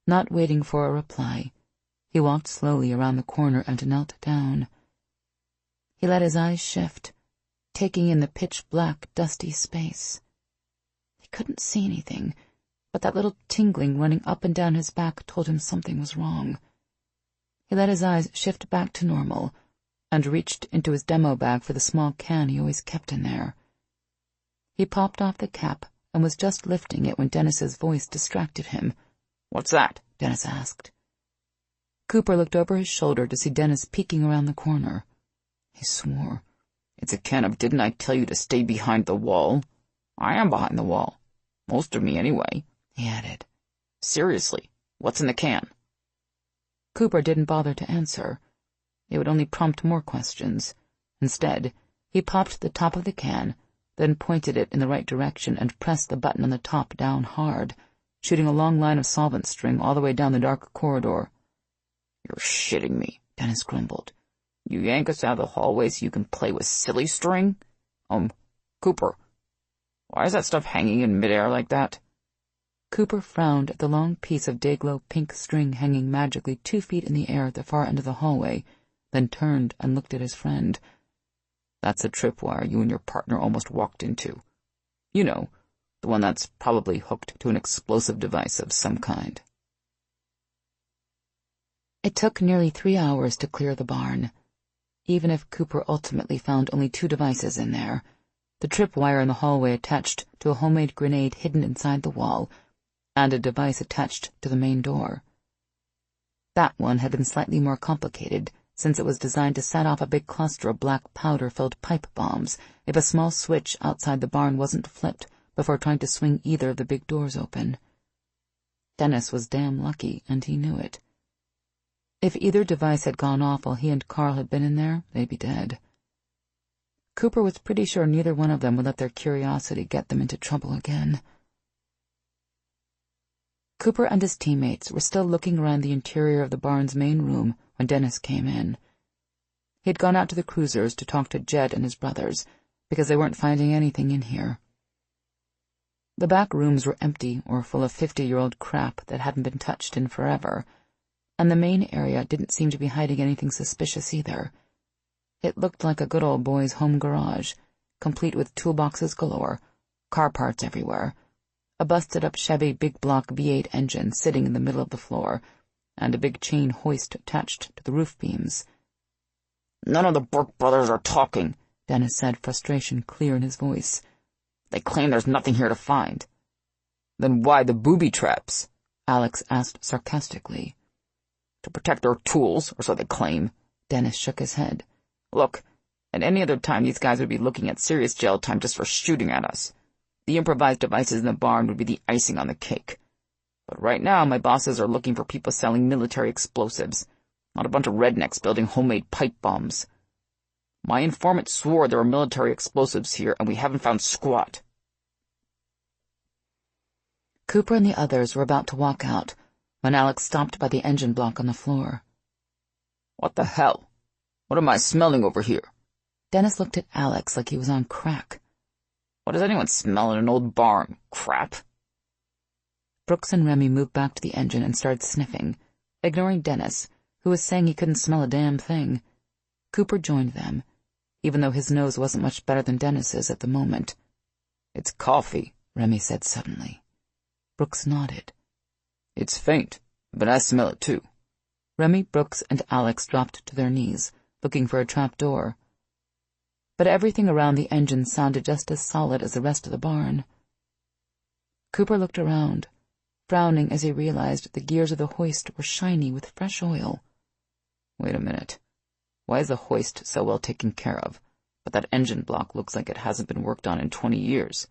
Not waiting for a reply, he walked slowly around the corner and knelt down. He let his eyes shift, taking in the pitch-black, dusty space. He couldn't see anything, but that little tingling running up and down his back told him something was wrong. He let his eyes shift back to normal and reached into his demo bag for the small can he always kept in there. He popped off the cap and was just lifting it when Dennis's voice distracted him. "What's that?" Dennis asked. Cooper looked over his shoulder to see Dennis peeking around the corner. He swore. "It's a can of didn't I tell you to stay behind the wall? I am behind the wall. Most of me, anyway," he added. "Seriously, what's in the can?" Cooper didn't bother to answer. It would only prompt more questions. Instead, he popped the top of the can, then pointed it in the right direction and pressed the button on the top down hard, shooting a long line of solvent string all the way down the dark corridor. "You're shitting me," Dennis grumbled. "You yank us out of the hallway so you can play with silly string? Cooper, why is that stuff hanging in midair like that?" Cooper frowned at the long piece of day-glow pink string hanging magically 2 feet in the air at the far end of the hallway, then turned and looked at his friend. "That's a tripwire you and your partner almost walked into. You know, the one that's probably hooked to an explosive device of some kind." It took nearly 3 hours to clear the barn. Even if Cooper ultimately found only 2 devices in there, the tripwire in the hallway attached to a homemade grenade hidden inside the wall, and a device attached to the main door. That one had been slightly more complicated, since it was designed to set off a big cluster of black powder-filled pipe bombs if a small switch outside the barn wasn't flipped before trying to swing either of the big doors open. Dennis was damn lucky, and he knew it. If either device had gone off while he and Carl had been in there, they'd be dead. Cooper was pretty sure neither one of them would let their curiosity get them into trouble again. Cooper and his teammates were still looking around the interior of the barn's main room when Dennis came in. He had gone out to the cruisers to talk to Jed and his brothers, because they weren't finding anything in here. The back rooms were empty or full of 50-year-old crap that hadn't been touched in forever, and the main area didn't seem to be hiding anything suspicious either. It looked like a good old boy's home garage, complete with toolboxes galore, car parts everywhere, a busted-up Chevy big block V8 engine sitting in the middle of the floor, and a big chain hoist attached to the roof beams. "None of the Burke brothers are talking," Dennis said, frustration clear in his voice. "They claim there's nothing here to find." "Then why the booby traps?" Alex asked sarcastically. "To protect their tools, or so they claim." Dennis shook his head. "Look, at any other time these guys would be looking at serious jail time just for shooting at us. The improvised devices in the barn would be the icing on the cake. But right now my bosses are looking for people selling military explosives, not a bunch of rednecks building homemade pipe bombs. My informant swore there were military explosives here, and we haven't found squat." Cooper and the others were about to walk out when Alex stopped by the engine block on the floor. "What the hell? What am I smelling over here?" Dennis looked at Alex like he was on crack. "What does anyone smell in an old barn? Crap." Brooks and Remy moved back to the engine and started sniffing, ignoring Dennis, who was saying he couldn't smell a damn thing. Cooper joined them, even though his nose wasn't much better than Dennis's at the moment. "It's coffee," Remy said suddenly. Brooks nodded. "It's faint, but I smell it too." Remy, Brooks, and Alex dropped to their knees, looking for a trap door. But everything around the engine sounded just as solid as the rest of the barn. Cooper looked around, frowning as he realized the gears of the hoist were shiny with fresh oil. "Wait a minute. Why is the hoist so well taken care of, but that engine block looks like it hasn't been worked on in 20 years?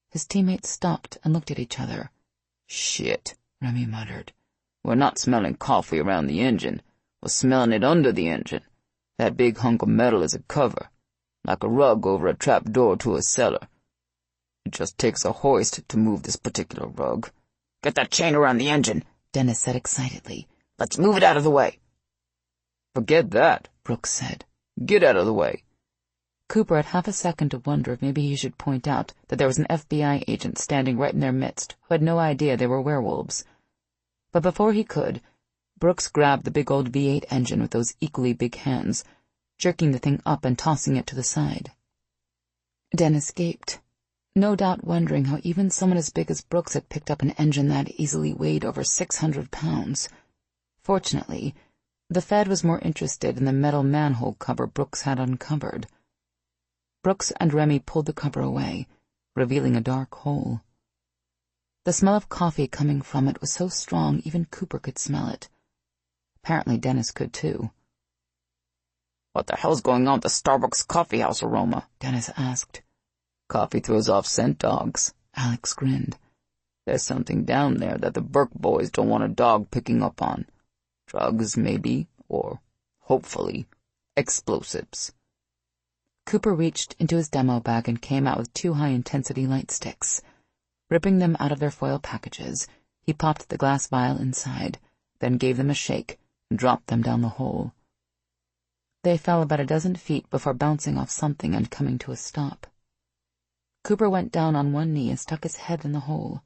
His teammates stopped and looked at each other. "Shit," Remy muttered. "We're not smelling coffee around the engine. We're smelling it under the engine. That big hunk of metal is a cover, like a rug over a trap door to a cellar. It just takes a hoist to move this particular rug." "Get that chain around the engine," Dennis said excitedly. "Let's move it out of the way." "Forget that," Brooks said. "Get out of the way." Cooper had half a second to wonder if maybe he should point out that there was an FBI agent standing right in their midst who had no idea they were werewolves. But before he could, Brooks grabbed the big old V8 engine with those equally big hands, jerking the thing up and tossing it to the side. Dennis gaped. no doubt wondering how even someone as big as Brooks had picked up an engine that easily weighed over 600 pounds. Fortunately, the Fed was more interested in the metal manhole cover Brooks had uncovered. Brooks and Remy pulled the cover away, revealing a dark hole. The smell of coffee coming from it was so strong even Cooper could smell it. Apparently Dennis could too. "What the hell's going on with the Starbucks coffee house aroma?" Dennis asked. "Coffee throws off scent dogs." Alex grinned. "There's something down there that the Burke boys don't want a dog picking up on. Drugs, maybe, or, hopefully, explosives." Cooper reached into his demo bag and came out with 2 high-intensity light sticks. Ripping them out of their foil packages, he popped the glass vial inside, then gave them a shake and dropped them down the hole. They fell about a dozen feet before bouncing off something and coming to a stop. Cooper went down on one knee and stuck his head in the hole.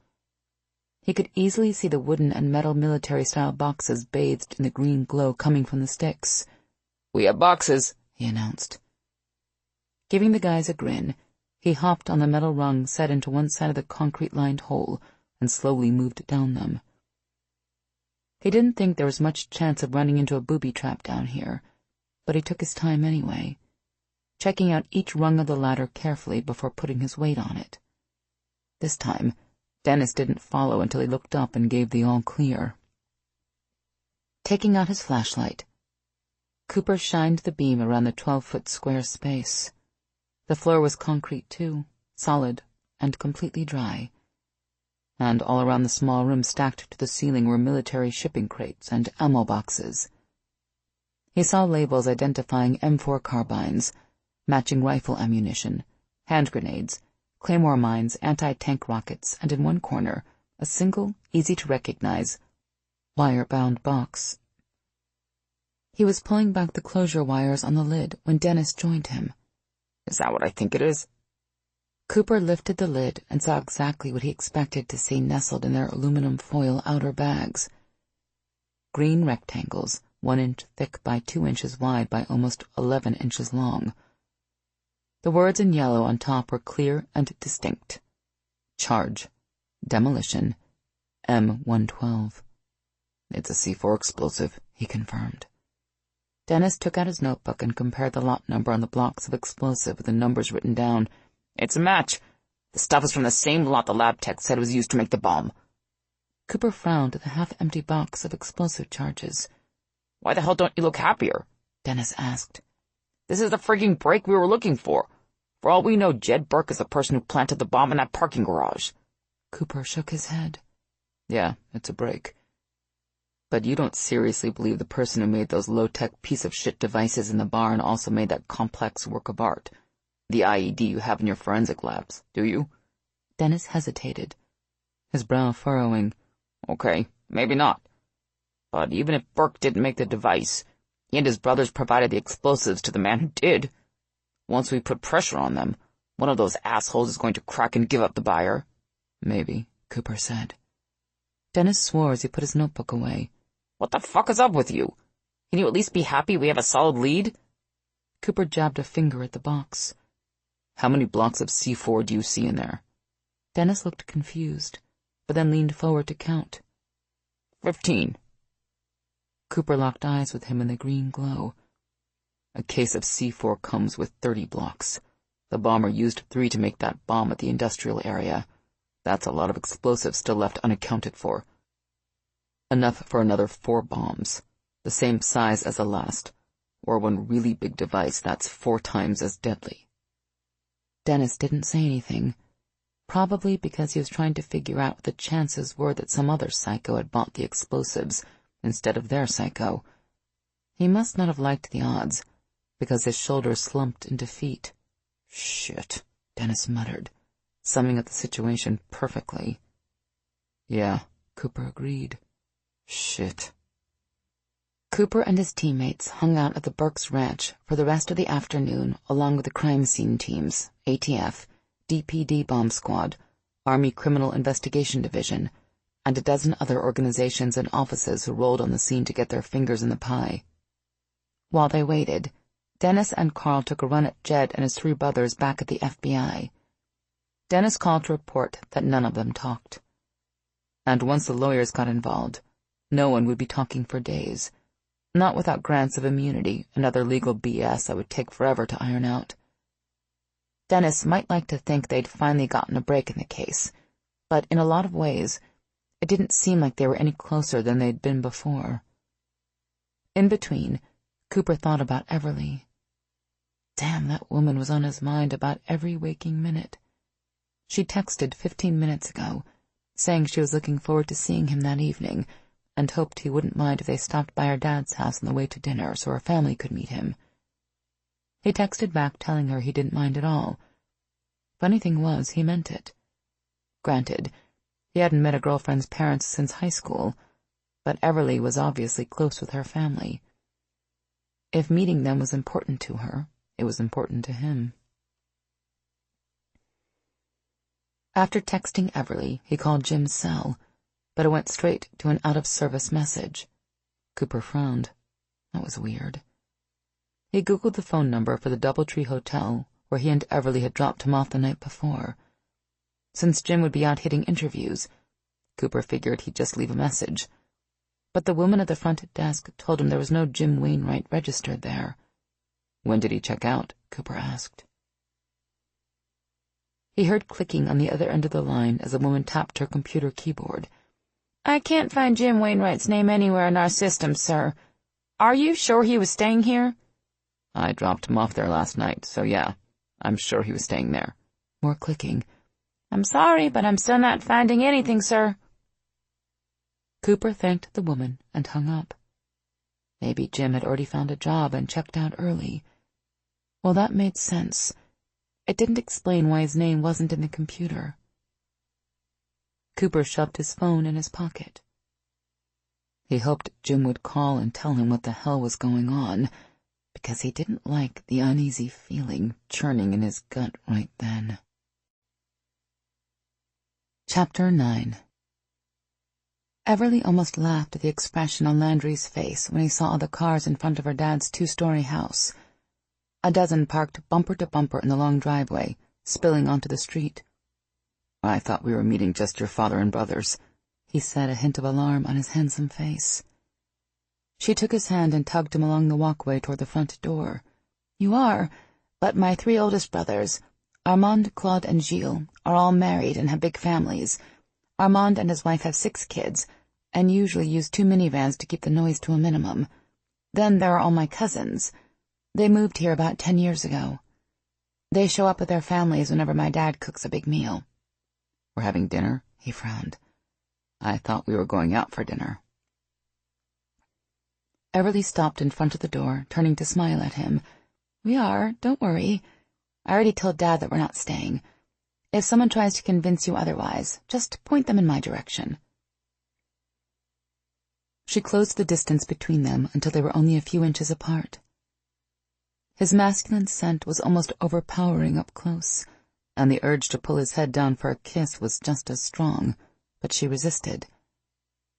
He could easily see the wooden and metal military-style boxes bathed in the green glow coming from the sticks. "We have boxes," he announced. Giving the guys a grin, he hopped on the metal rung set into one side of the concrete-lined hole and slowly moved down them. He didn't think there was much chance of running into a booby trap down here, but he took his time anyway, checking out each rung of the ladder carefully before putting his weight on it. This time, Dennis didn't follow until he looked up and gave the all-clear. Taking out his flashlight, Cooper shined the beam around the 12-foot square space. The floor was concrete, too, solid and completely dry. And all around the small room stacked to the ceiling were military shipping crates and ammo boxes. He saw labels identifying M4 carbines, matching rifle ammunition, hand grenades, claymore mines, anti-tank rockets, and in one corner, a single, easy-to-recognize, wire-bound box. He was pulling back the closure wires on the lid when Dennis joined him. "Is that what I think it is?" Cooper lifted the lid and saw exactly what he expected to see nestled in their aluminum foil outer bags. Green rectangles, 1 inch thick by 2 inches wide by almost 11 inches long. The words in yellow on top were clear and distinct. Charge. Demolition. M112. "It's a C4 explosive," he confirmed. Dennis took out his notebook and compared the lot number on the blocks of explosive with the numbers written down. "It's a match. The stuff is from the same lot the lab tech said was used to make the bomb." Cooper frowned at the half-empty box of explosive charges. "Why the hell don't you look happier?" Dennis asked. "This is the freaking break we were looking for. For all we know, Jed Burke is the person who planted the bomb in that parking garage." Cooper shook his head. "Yeah, it's a break. But you don't seriously believe the person who made those low-tech piece-of-shit devices in the barn also made that complex work of art, the IED you have in your forensic labs, do you?" Dennis hesitated, his brow furrowing. "Okay, maybe not. But even if Burke didn't make the device, he and his brothers provided the explosives to the man who did. Once we put pressure on them, one of those assholes is going to crack and give up the buyer." "Maybe," Cooper said. Dennis swore as he put his notebook away. "What the fuck is up with you? Can you at least be happy we have a solid lead?" Cooper jabbed a finger at the box. "How many blocks of C4 do you see in there?" Dennis looked confused, but then leaned forward to count. 15. Cooper locked eyes with him in the green glow. "A case of C4 comes with 30 blocks. The bomber used 3 to make that bomb at the industrial area. That's a lot of explosives still left unaccounted for. Enough for another 4 bombs, the same size as the last, or one really big device that's 4 times as deadly." Dennis didn't say anything, probably because he was trying to figure out what the chances were that some other psycho had bought the explosives instead of their psycho. He must not have liked the odds, because his shoulders slumped in defeat. "Shit," Dennis muttered, summing up the situation perfectly. "Yeah," Cooper agreed. "Shit." Cooper and his teammates hung out at the Burke's ranch for the rest of the afternoon along with the crime scene teams, ATF, DPD Bomb Squad, Army Criminal Investigation Division, and a dozen other organizations and offices who rolled on the scene to get their fingers in the pie. While they waited, Dennis and Carl took a run at Jed and his 3 brothers back at the FBI. Dennis called to report that none of them talked. And once the lawyers got involved, no one would be talking for days, not without grants of immunity and other legal BS that would take forever to iron out. Dennis might like to think they'd finally gotten a break in the case, but in a lot of ways, it didn't seem like they were any closer than they'd been before. In between, Cooper thought about Everly. Damn, that woman was on his mind about every waking minute. She texted 15 minutes ago, saying she was looking forward to seeing him that evening, and hoped he wouldn't mind if they stopped by her dad's house on the way to dinner so her family could meet him. He texted back telling her he didn't mind at all. Funny thing was, he meant it. Granted, he hadn't met a girlfriend's parents since high school, but Everly was obviously close with her family. If meeting them was important to her, it was important to him. After texting Everly, he called Jim's cell, but it went straight to an out-of-service message. Cooper frowned. That was weird. He Googled the phone number for the DoubleTree Hotel, where he and Everly had dropped him off the night before. Since Jim would be out hitting interviews, Cooper figured he'd just leave a message. But the woman at the front desk told him there was no Jim Wainwright registered there. When did he check out? Cooper asked. He heard clicking on the other end of the line as the woman tapped her computer keyboard. I can't find Jim Wainwright's name anywhere in our system, sir. Are you sure he was staying here? I dropped him off there last night, so yeah, I'm sure he was staying there. More clicking. I'm sorry, but I'm still not finding anything, sir. Cooper thanked the woman and hung up. Maybe Jim had already found a job and checked out early. Well, that made sense. It didn't explain why his name wasn't in the computer. Cooper shoved his phone in his pocket. He hoped Jim would call and tell him what the hell was going on, because he didn't like the uneasy feeling churning in his gut right then. Chapter 9. Everly almost laughed at the expression on Landry's face when he saw the cars in front of her dad's 2-story house. A dozen parked bumper to bumper in the long driveway, spilling onto the street. I thought we were meeting just your father and brothers, he said, a hint of alarm on his handsome face. She took his hand and tugged him along the walkway toward the front door. You are, but my 3 oldest brothers, Armand, Claude, and Gilles, are all married and have big families. Armand and his wife have 6 kids, and usually use 2 minivans to keep the noise to a minimum. Then there are all my cousins. They moved here about 10 years ago. They show up with their families whenever my dad cooks a big meal. We're having dinner? He frowned. I thought we were going out for dinner. Everly stopped in front of the door, turning to smile at him. We are, don't worry. I already told Dad that we're not staying. If someone tries to convince you otherwise, just point them in my direction. She closed the distance between them until they were only a few inches apart. His masculine scent was almost overpowering up close, and the urge to pull his head down for a kiss was just as strong, but she resisted.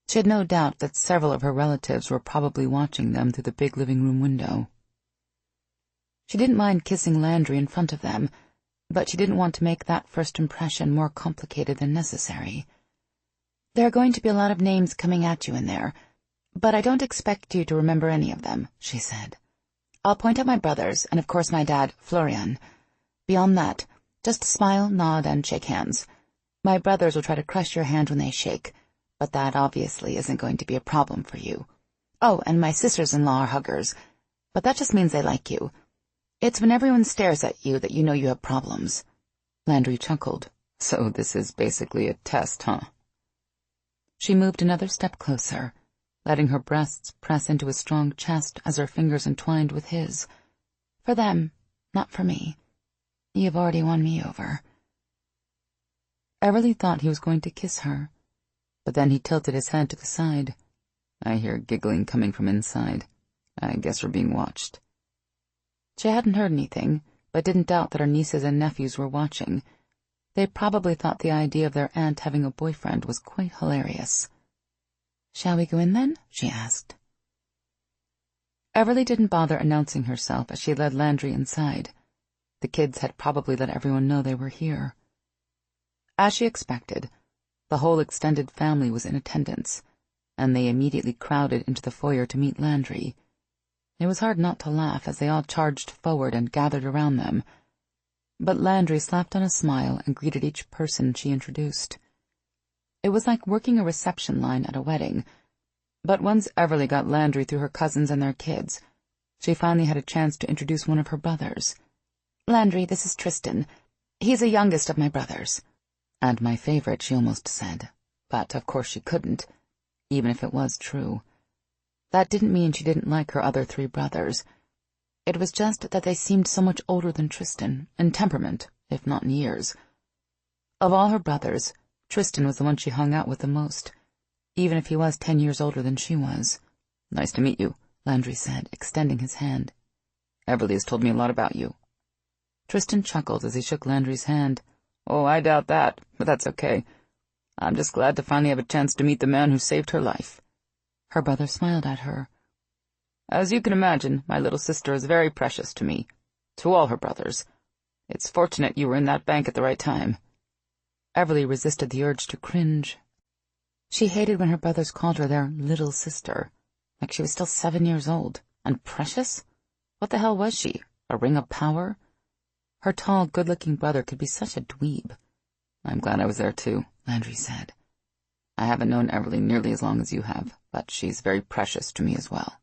She had no doubt that several of her relatives were probably watching them through the big living-room window. She didn't mind kissing Landry in front of them, but she didn't want to make that first impression more complicated than necessary. There are going to be a lot of names coming at you in there, but I don't expect you to remember any of them, she said. I'll point out my brothers, and of course my dad, Florian. Beyond that, just smile, nod, and shake hands. My brothers will try to crush your hand when they shake, but that obviously isn't going to be a problem for you. Oh, and my sisters-in-law are huggers, but that just means they like you. It's when everyone stares at you that you know you have problems. Landry chuckled. So this is basically a test, huh? She moved another step closer, letting her breasts press into his strong chest as her fingers entwined with his. For them, not for me. You've already won me over. Everly thought he was going to kiss her, but then he tilted his head to the side. I hear giggling coming from inside. I guess we're being watched. She hadn't heard anything, but didn't doubt that her nieces and nephews were watching. They probably thought the idea of their aunt having a boyfriend was quite hilarious. Shall we go in then? She asked. Everly didn't bother announcing herself as she led Landry inside. The kids had probably let everyone know they were here. As she expected, the whole extended family was in attendance, and they immediately crowded into the foyer to meet Landry. It was hard not to laugh as they all charged forward and gathered around them, but Landry slapped on a smile and greeted each person she introduced. It was like working a reception line at a wedding, but once Everly got Landry through her cousins and their kids, she finally had a chance to introduce one of her brothers. "Landry, this is Tristan. He's the youngest of my brothers." And my favorite, she almost said, but of course she couldn't, even if it was true. That didn't mean she didn't like her other 3 brothers. It was just that they seemed so much older than Tristan, in temperament, if not in years. Of all her brothers, Tristan was the one she hung out with the most, even if he was 10 years older than she was. "Nice to meet you," Landry said, extending his hand. "Everly has told me a lot about you." Tristan chuckled as he shook Landry's hand. "Oh, I doubt that, but that's okay. I'm just glad to finally have a chance to meet the man who saved her life." Her brother smiled at her. "As you can imagine, my little sister is very precious to me, to all her brothers. It's fortunate you were in that bank at the right time." Everly resisted the urge to cringe. She hated when her brothers called her their little sister, like she was still 7 years old. And precious? What the hell was she? A ring of power? Her tall, good-looking brother could be such a dweeb. "I'm glad I was there too," Landry said. "I haven't known Everly nearly as long as you have, but she's very precious to me as well."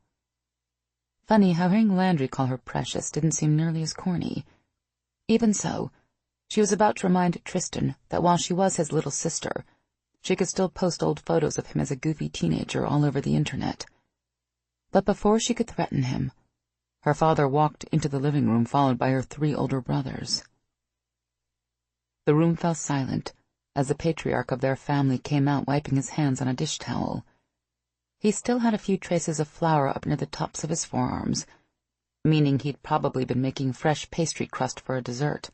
Funny how hearing Landry call her precious didn't seem nearly as corny. Even so, she was about to remind Tristan that while she was his little sister, she could still post old photos of him as a goofy teenager all over the internet. But before she could threaten him, her father walked into the living room followed by her 3 older brothers. The room fell silent as the patriarch of their family came out wiping his hands on a dish towel. He still had a few traces of flour up near the tops of his forearms, meaning he'd probably been making fresh pastry crust for a dessert.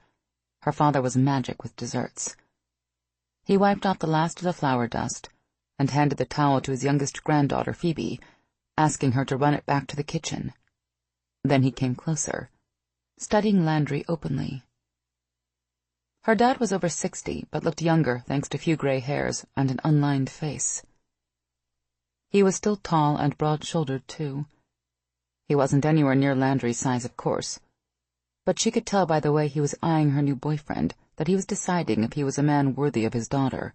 Her father was magic with desserts. He wiped off the last of the flour dust and handed the towel to his youngest granddaughter, Phoebe, asking her to run it back to the kitchen. Then he came closer, studying Landry openly. Her dad was over 60, but looked younger thanks to few gray hairs and an unlined face. He was still tall and broad-shouldered, too. He wasn't anywhere near Landry's size, of course, but she could tell by the way he was eyeing her new boyfriend that he was deciding if he was a man worthy of his daughter.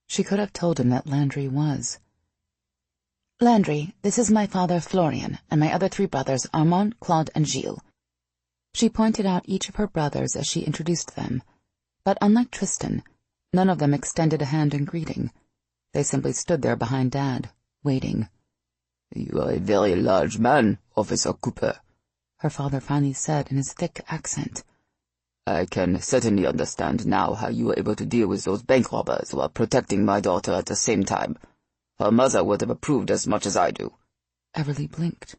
She could have told him that Landry was. "Landry, this is my father Florian, and my other 3 brothers, Armand, Claude, and Gilles." She pointed out each of her brothers as she introduced them, but unlike Tristan, none of them extended a hand in greeting. They simply stood there behind Dad, waiting. "You are a very large man, Officer Cooper," her father finally said in his thick accent. "I can certainly understand now how you were able to deal with those bank robbers while protecting my daughter at the same time. Her mother would have approved as much as I do." Everly blinked.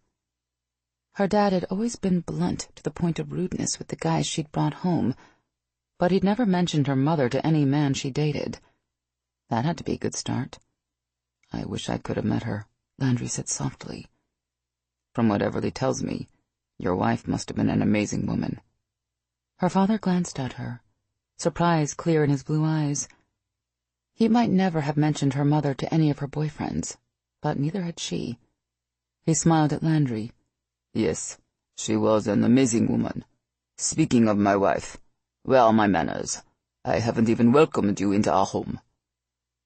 Her dad had always been blunt to the point of rudeness with the guys she'd brought home, but he'd never mentioned her mother to any man she dated. That had to be a good start. "I wish I could have met her," Landry said softly. "From what Everly tells me, your wife must have been an amazing woman." Her father glanced at her, surprise clear in his blue eyes. He might never have mentioned her mother to any of her boyfriends, but neither had she. He smiled at Landry. "Yes, she was an amazing woman. Speaking of my wife, where are my manners? I haven't even welcomed you into our home.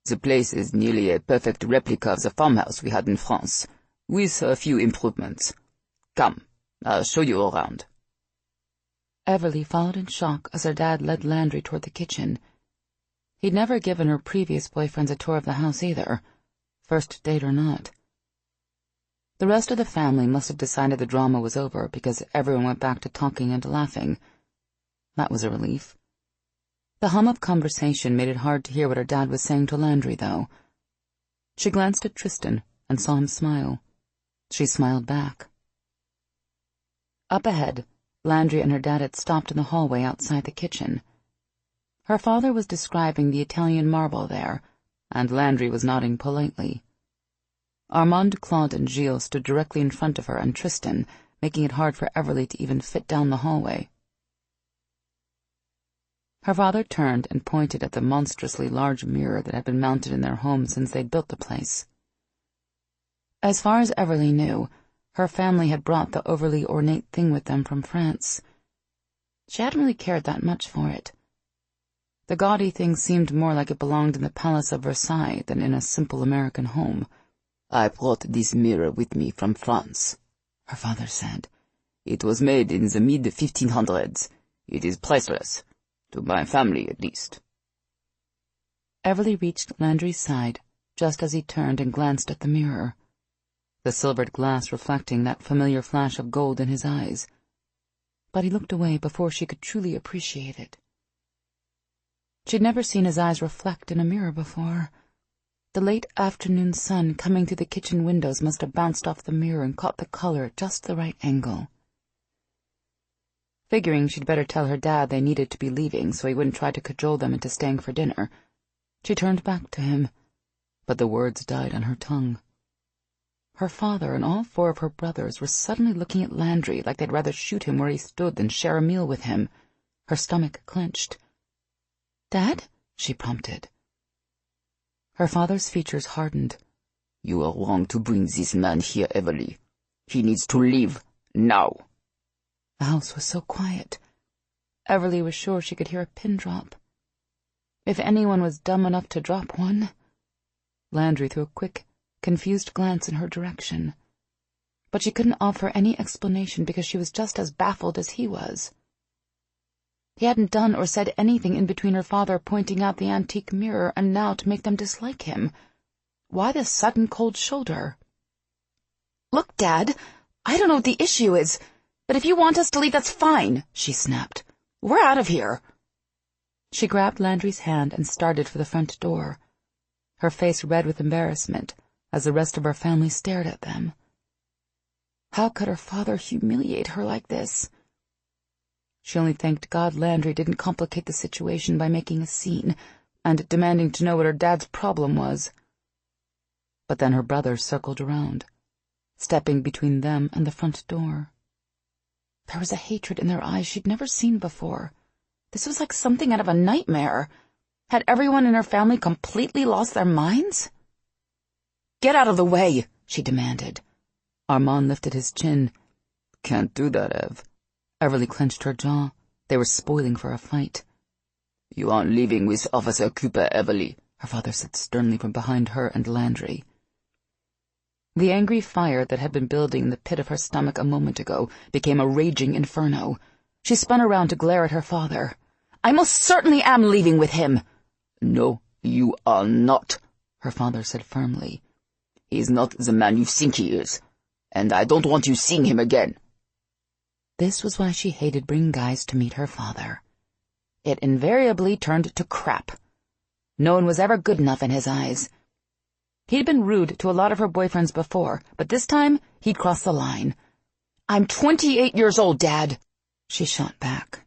The place is nearly a perfect replica of the farmhouse we had in France, with a few improvements. Come, I'll show you around." Everly followed in shock as her dad led Landry toward the kitchen. He'd never given her previous boyfriends a tour of the house either, first date or not. The rest of the family must have decided the drama was over because everyone went back to talking and laughing. That was a relief. The hum of conversation made it hard to hear what her dad was saying to Landry, though. She glanced at Tristan and saw him smile. She smiled back. Up ahead, Landry and her dad had stopped in the hallway outside the kitchen. Her father was describing the Italian marble there, and Landry was nodding politely. Armand, Claude, and Gilles stood directly in front of her and Tristan, making it hard for Everly to even fit down the hallway. Her father turned and pointed at the monstrously large mirror that had been mounted in their home since they'd built the place. As far as Everly knew, her family had brought the overly ornate thing with them from France. She hadn't really cared that much for it. The gaudy thing seemed more like it belonged in the Palace of Versailles than in a simple American home. "I brought this mirror with me from France," her father said. "It was made in the mid-1500s. It is priceless, to my family at least." Everly reached Landry's side just as he turned and glanced at the mirror, the silvered glass reflecting that familiar flash of gold in his eyes. But he looked away before she could truly appreciate it. She'd never seen his eyes reflect in a mirror before. The late afternoon sun coming through the kitchen windows must have bounced off the mirror and caught the color at just the right angle. Figuring she'd better tell her dad they needed to be leaving so he wouldn't try to cajole them into staying for dinner, she turned back to him, but the words died on her tongue. Her father and all 4 of her brothers were suddenly looking at Landry like they'd rather shoot him where he stood than share a meal with him. Her stomach clenched. "Dad?" she prompted. Her father's features hardened. "You are wrong to bring this man here, Everly. He needs to leave now." The house was so quiet. Everly was sure she could hear a pin drop. If anyone was dumb enough to drop one. Landry threw a quick, confused glance in her direction. But she couldn't offer any explanation because she was just as baffled as he was. He hadn't done or said anything in between her father pointing out the antique mirror and now to make them dislike him. Why the sudden cold shoulder? "Look, Dad, I don't know what the issue is, but if you want us to leave, that's fine," she snapped. "We're out of here." She grabbed Landry's hand and started for the front door, her face red with embarrassment as the rest of her family stared at them. How could her father humiliate her like this? She only thanked God Landry didn't complicate the situation by making a scene and demanding to know what her dad's problem was. But then her brothers circled around, stepping between them and the front door. There was a hatred in their eyes she'd never seen before. This was like something out of a nightmare. Had everyone in her family completely lost their minds? "Get out of the way," she demanded. Armand lifted his chin. "Can't do that, Ev." Everly clenched her jaw. They were spoiling for a fight. "You aren't leaving with Officer Cooper, Everly," her father said sternly from behind her and Landry. The angry fire that had been building in the pit of her stomach a moment ago became a raging inferno. She spun around to glare at her father. "I most certainly am leaving with him." "No, you are not," her father said firmly. "He's not the man you think he is, and I don't want you seeing him again." This was why she hated bringing guys to meet her father. It invariably turned to crap. No one was ever good enough in his eyes. He'd been rude to a lot of her boyfriends before, but this time he'd crossed the line. "I'm 28 years old, Dad," she shot back.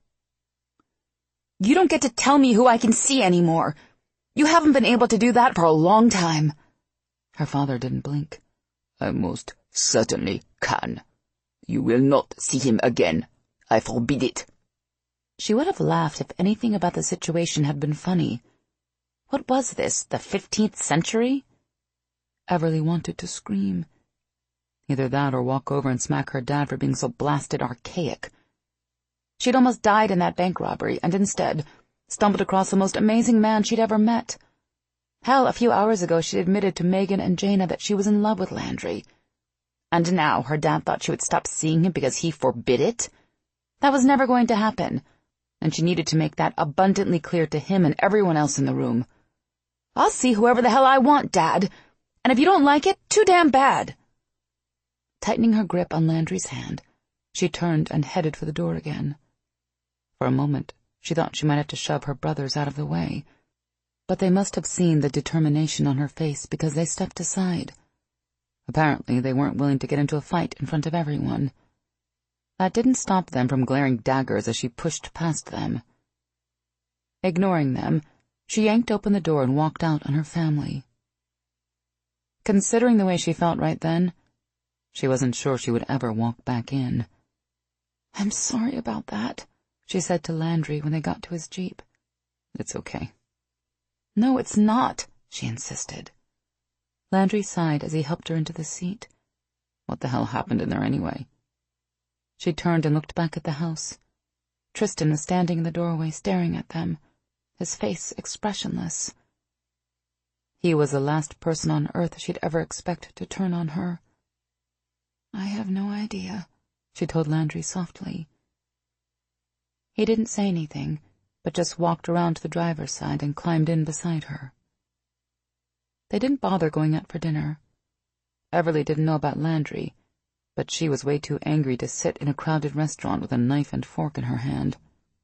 "You don't get to tell me who I can see anymore. You haven't been able to do that for a long time." Her father didn't blink. "I most certainly can. You will not see him again. I forbid it." She would have laughed if anything about the situation had been funny. What was this, the 15th century? Everly wanted to scream. Either that or walk over and smack her dad for being so blasted archaic. She'd almost died in that bank robbery, and instead stumbled across the most amazing man she'd ever met. Hell, a few hours ago she'd admitted to Megan and Jaina that she was in love with Landry. And now her dad thought she would stop seeing him because he forbid it? That was never going to happen, and she needed to make that abundantly clear to him and everyone else in the room. "I'll see whoever the hell I want, Dad, and if you don't like it, too damn bad." Tightening her grip on Landry's hand, she turned and headed for the door again. For a moment, she thought she might have to shove her brothers out of the way, but they must have seen the determination on her face because they stepped aside. Apparently, they weren't willing to get into a fight in front of everyone. That didn't stop them from glaring daggers as she pushed past them. Ignoring them, she yanked open the door and walked out on her family. Considering the way she felt right then, she wasn't sure she would ever walk back in. "I'm sorry about that," she said to Landry when they got to his Jeep. It's okay. No, it's not, she insisted. Landry sighed as he helped her into the seat. What the hell happened in there anyway? She turned and looked back at the house. Tristan was standing in the doorway staring at them, his face expressionless. He was the last person on earth she'd ever expect to turn on her. I have no idea, she told Landry softly. He didn't say anything, but just walked around to the driver's side and climbed in beside her. They didn't bother going out for dinner. Everly didn't know about Landry, but she was way too angry to sit in a crowded restaurant with a knife and fork in her hand.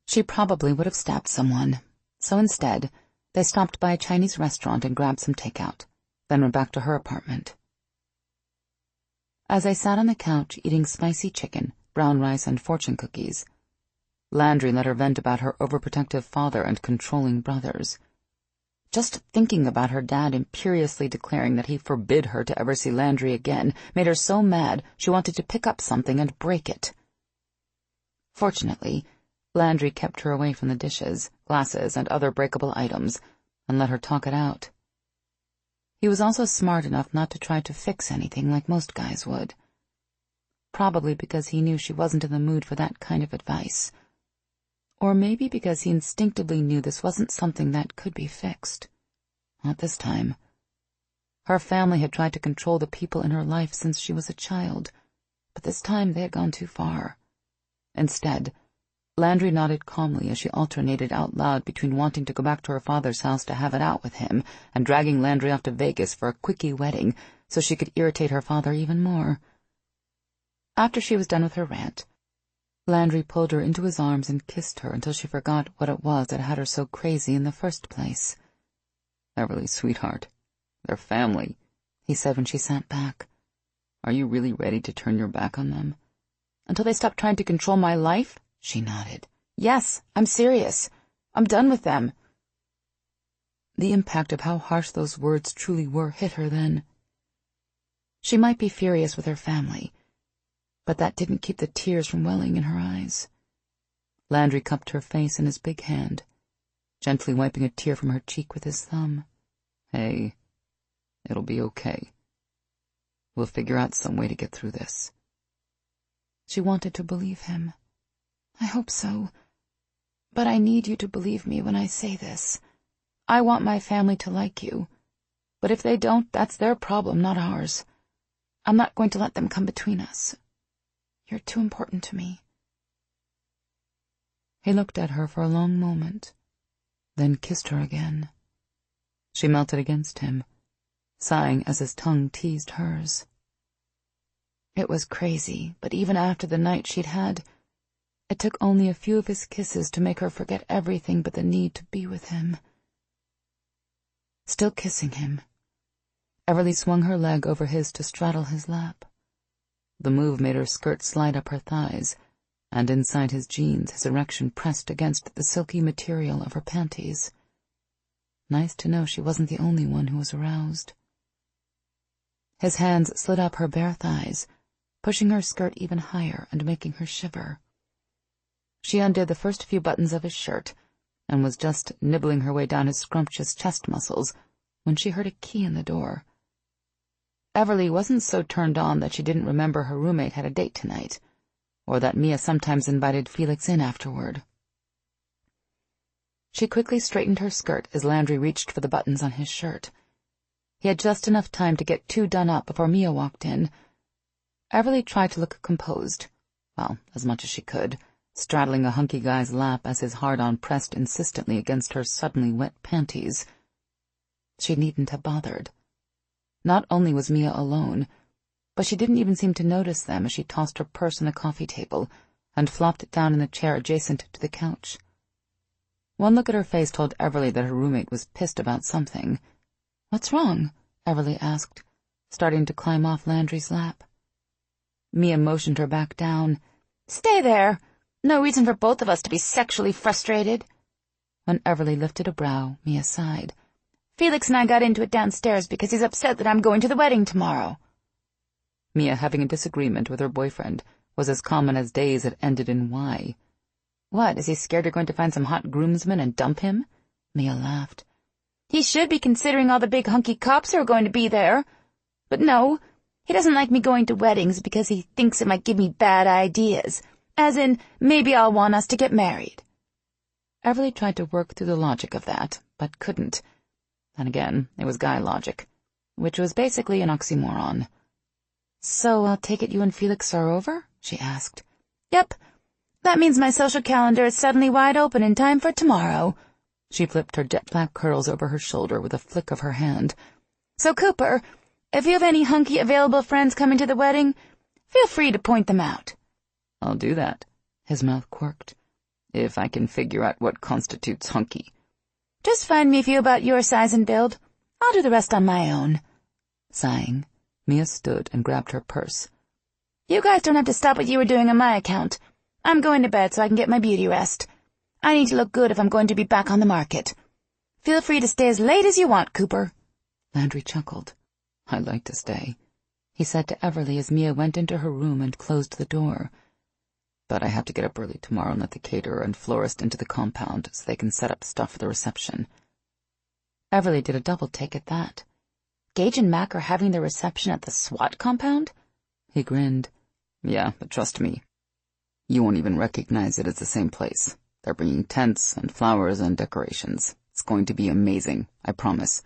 She probably would have stabbed someone, so instead, they stopped by a Chinese restaurant and grabbed some takeout, then went back to her apartment. As they sat on the couch eating spicy chicken, brown rice, and fortune cookies, Landry let her vent about her overprotective father and controlling brothers. Just thinking about her dad imperiously declaring that he forbid her to ever see Landry again made her so mad she wanted to pick up something and break it. Fortunately, Landry kept her away from the dishes, glasses, and other breakable items, and let her talk it out. He was also smart enough not to try to fix anything like most guys would. Probably because he knew she wasn't in the mood for that kind of advice. Or maybe because he instinctively knew this wasn't something that could be fixed. Not this time. Her family had tried to control the people in her life since she was a child, but this time they had gone too far. Instead, Landry nodded calmly as she alternated out loud between wanting to go back to her father's house to have it out with him and dragging Landry off to Vegas for a quickie wedding so she could irritate her father even more. After she was done with her rant, Landry pulled her into his arms and kissed her until she forgot what it was that had her so crazy in the first place. Everly, sweetheart, they're family, he said when she sat back. Are you really ready to turn your back on them? Until they stop trying to control my life? She nodded. Yes, I'm serious. I'm done with them. The impact of how harsh those words truly were hit her then. She might be furious with her family, but that didn't keep the tears from welling in her eyes. Landry cupped her face in his big hand, gently wiping a tear from her cheek with his thumb. Hey, it'll be okay. We'll figure out some way to get through this. She wanted to believe him. I hope so. But I need you to believe me when I say this. I want my family to like you. But if they don't, that's their problem, not ours. I'm not going to let them come between us. You're too important to me. He looked at her for a long moment, then kissed her again. She melted against him, sighing as his tongue teased hers. It was crazy, but even after the night she'd had, it took only a few of his kisses to make her forget everything but the need to be with him. Still kissing him, Everly swung her leg over his to straddle his lap. The move made her skirt slide up her thighs, and inside his jeans his erection pressed against the silky material of her panties. Nice to know she wasn't the only one who was aroused. His hands slid up her bare thighs, pushing her skirt even higher and making her shiver. She undid the first few buttons of his shirt and was just nibbling her way down his scrumptious chest muscles when she heard a key in the door. Everly wasn't so turned on that she didn't remember her roommate had a date tonight, or that Mia sometimes invited Felix in afterward. She quickly straightened her skirt as Landry reached for the buttons on his shirt. He had just enough time to get two done up before Mia walked in. Everly tried to look composed, well, as much as she could, straddling a hunky guy's lap as his hard-on pressed insistently against her suddenly wet panties. She needn't have bothered. Not only was Mia alone, but she didn't even seem to notice them as she tossed her purse on the coffee table and flopped it down in the chair adjacent to the couch. One look at her face told Everly that her roommate was pissed about something. "What's wrong?" Everly asked, starting to climb off Landry's lap. Mia motioned her back down. "Stay there. No reason for both of us to be sexually frustrated." When Everly lifted a brow, Mia sighed. "Felix and I got into it downstairs because he's upset that I'm going to the wedding tomorrow." Mia having a disagreement with her boyfriend was as common as days that ended in Y. What, is he scared you're going to find some hot groomsman and dump him? Mia laughed. He should be considering all the big hunky cops who are going to be there. But no, he doesn't like me going to weddings because he thinks it might give me bad ideas. As in, maybe I'll want us to get married. Everly tried to work through the logic of that, but couldn't. And again, it was guy logic, which was basically an oxymoron. "So I'll take it you and Felix are over?" she asked. "Yep. That means my social calendar is suddenly wide open in time for tomorrow." She flipped her jet black curls over her shoulder with a flick of her hand. "So, Cooper, if you have any hunky available friends coming to the wedding, feel free to point them out." "I'll do that." His mouth quirked. "If I can figure out what constitutes hunky." "Just find me a few about your size and build. I'll do the rest on my own." Sighing, Mia stood and grabbed her purse. "You guys don't have to stop what you were doing on my account. I'm going to bed so I can get my beauty rest. I need to look good if I'm going to be back on the market. Feel free to stay as late as you want, Cooper." Landry chuckled. "I'd like to stay," he said to Everly as Mia went into her room and closed the door. "But I have to get up early tomorrow and let the caterer and florist into the compound so they can set up stuff for the reception." Everly did a double take at that. Gage and Mac are having their reception at the SWAT compound? He grinned. "Yeah, but trust me, you won't even recognize it as the same place. They're bringing tents and flowers and decorations. It's going to be amazing, I promise."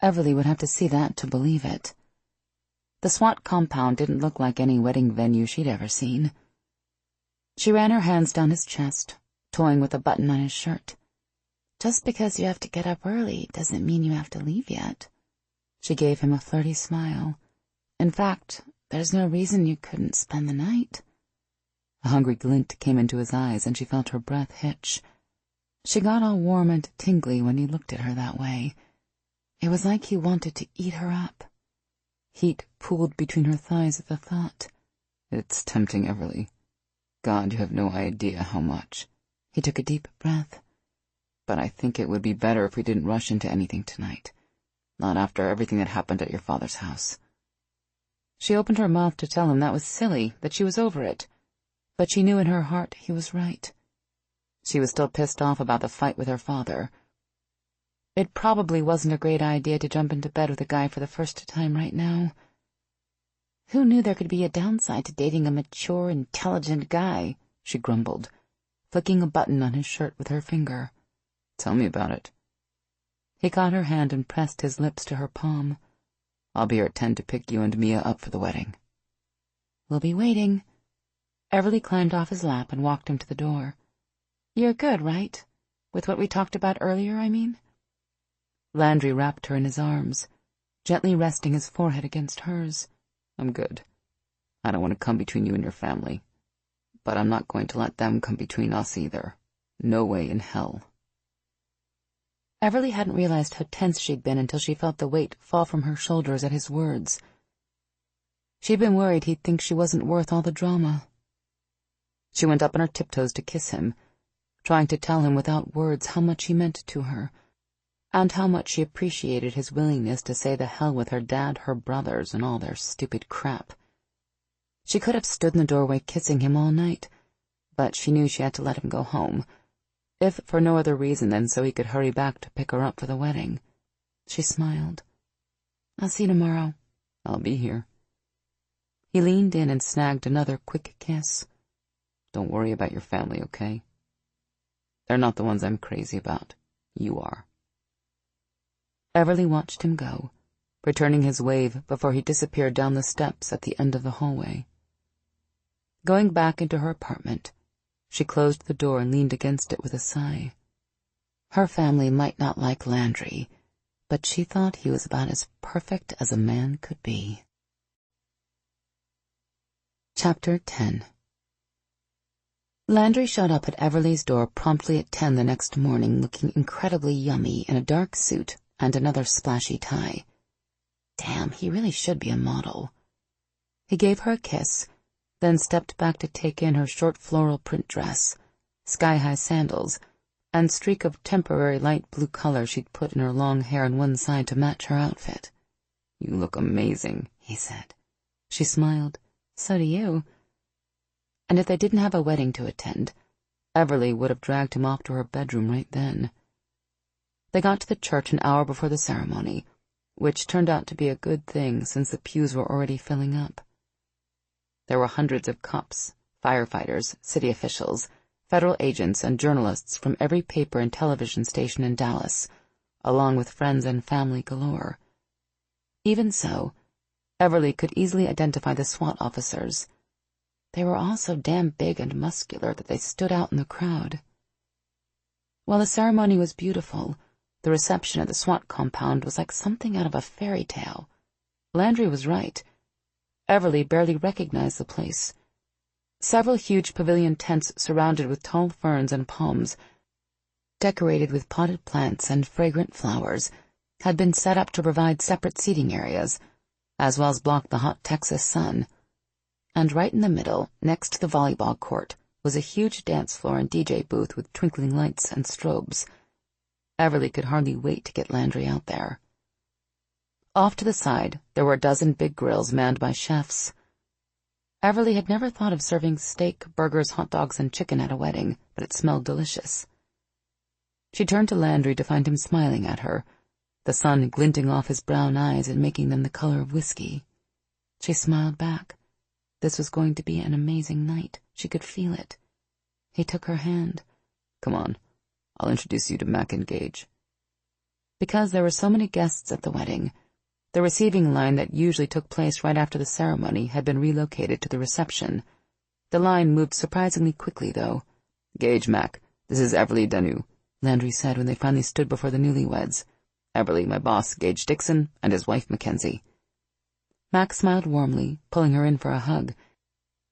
Everly would have to see that to believe it. The SWAT compound didn't look like any wedding venue she'd ever seen. She ran her hands down his chest, toying with a button on his shirt. "Just because you have to get up early doesn't mean you have to leave yet." She gave him a flirty smile. "In fact, there's no reason you couldn't spend the night." A hungry glint came into his eyes, and she felt her breath hitch. She got all warm and tingly when he looked at her that way. It was like he wanted to eat her up. Heat pooled between her thighs at the thought. "It's tempting, Everly. God, you have no idea how much." He took a deep breath. "But I think it would be better if we didn't rush into anything tonight. Not after everything that happened at your father's house." She opened her mouth to tell him that was silly, that she was over it. But she knew in her heart he was right. She was still pissed off about the fight with her father. It probably wasn't a great idea to jump into bed with a guy for the first time right now. Who knew there could be a downside to dating a mature, intelligent guy, she grumbled, flicking a button on his shirt with her finger. "Tell me about it." He caught her hand and pressed his lips to her palm. "I'll be here at 10 to pick you and Mia up for the wedding." "We'll be waiting." Everly climbed off his lap and walked him to the door. "You're good, right? With what we talked about earlier, I mean?" Landry wrapped her in his arms, gently resting his forehead against hers. "I'm good. I don't want to come between you and your family. But I'm not going to let them come between us either. No way in hell." Everly hadn't realized how tense she'd been until she felt the weight fall from her shoulders at his words. She'd been worried he'd think she wasn't worth all the drama. She went up on her tiptoes to kiss him, trying to tell him without words how much he meant to her, and how much she appreciated his willingness to say the hell with her dad, her brothers, and all their stupid crap. She could have stood in the doorway kissing him all night, but she knew she had to let him go home, if for no other reason than so he could hurry back to pick her up for the wedding. She smiled. "I'll see you tomorrow." "I'll be here." He leaned in and snagged another quick kiss. "Don't worry about your family, okay? They're not the ones I'm crazy about. You are." Everly watched him go, returning his wave before he disappeared down the steps at the end of the hallway. Going back into her apartment, she closed the door and leaned against it with a sigh. Her family might not like Landry, but she thought he was about as perfect as a man could be. Chapter 10. Landry showed up at Everly's door promptly at 10 the next morning, looking incredibly yummy in a dark suit and another splashy tie. Damn, he really should be a model. He gave her a kiss, then stepped back to take in her short floral print dress, sky-high sandals, and streak of temporary light blue color she'd put in her long hair on one side to match her outfit. "You look amazing," he said. She smiled. "So do you." And if they didn't have a wedding to attend, Everly would have dragged him off to her bedroom right then. They got to the church an hour before the ceremony, which turned out to be a good thing since the pews were already filling up. There were hundreds of cops, firefighters, city officials, federal agents, and journalists from every paper and television station in Dallas, along with friends and family galore. Even so, Everly could easily identify the SWAT officers. They were all so damn big and muscular that they stood out in the crowd. While the ceremony was beautiful, the reception at the SWAT compound was like something out of a fairy tale. Landry was right. Everly barely recognized the place. Several huge pavilion tents surrounded with tall ferns and palms, decorated with potted plants and fragrant flowers, had been set up to provide separate seating areas, as well as block the hot Texas sun. And right in the middle, next to the volleyball court, was a huge dance floor and DJ booth with twinkling lights and strobes. Everly could hardly wait to get Landry out there. Off to the side, there were a dozen big grills manned by chefs. Everly had never thought of serving steak, burgers, hot dogs, and chicken at a wedding, but it smelled delicious. She turned to Landry to find him smiling at her, the sun glinting off his brown eyes and making them the color of whiskey. She smiled back. This was going to be an amazing night. She could feel it. He took her hand. "Come on. I'll introduce you to Mac and Gage." Because there were so many guests at the wedding, the receiving line that usually took place right after the ceremony had been relocated to the reception. The line moved surprisingly quickly, though. "Gage, Mac, this is Everly Danu," Landry said when they finally stood before the newlyweds. "Everly, my boss, Gage Dixon, and his wife, Mackenzie." Mac smiled warmly, pulling her in for a hug.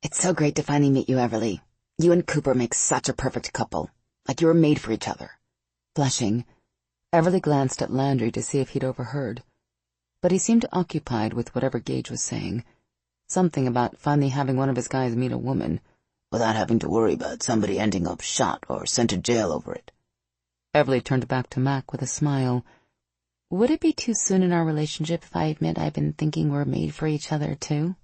"It's so great to finally meet you, Everly. You and Cooper make such a perfect couple. Like you were made for each other." Blushing, Everly glanced at Landry to see if he'd overheard, but he seemed occupied with whatever Gage was saying. Something about finally having one of his guys meet a woman, without having to worry about somebody ending up shot or sent to jail over it. Everly turned back to Mac with a smile. "Would it be too soon in our relationship if I admit I've been thinking we're made for each other, too?"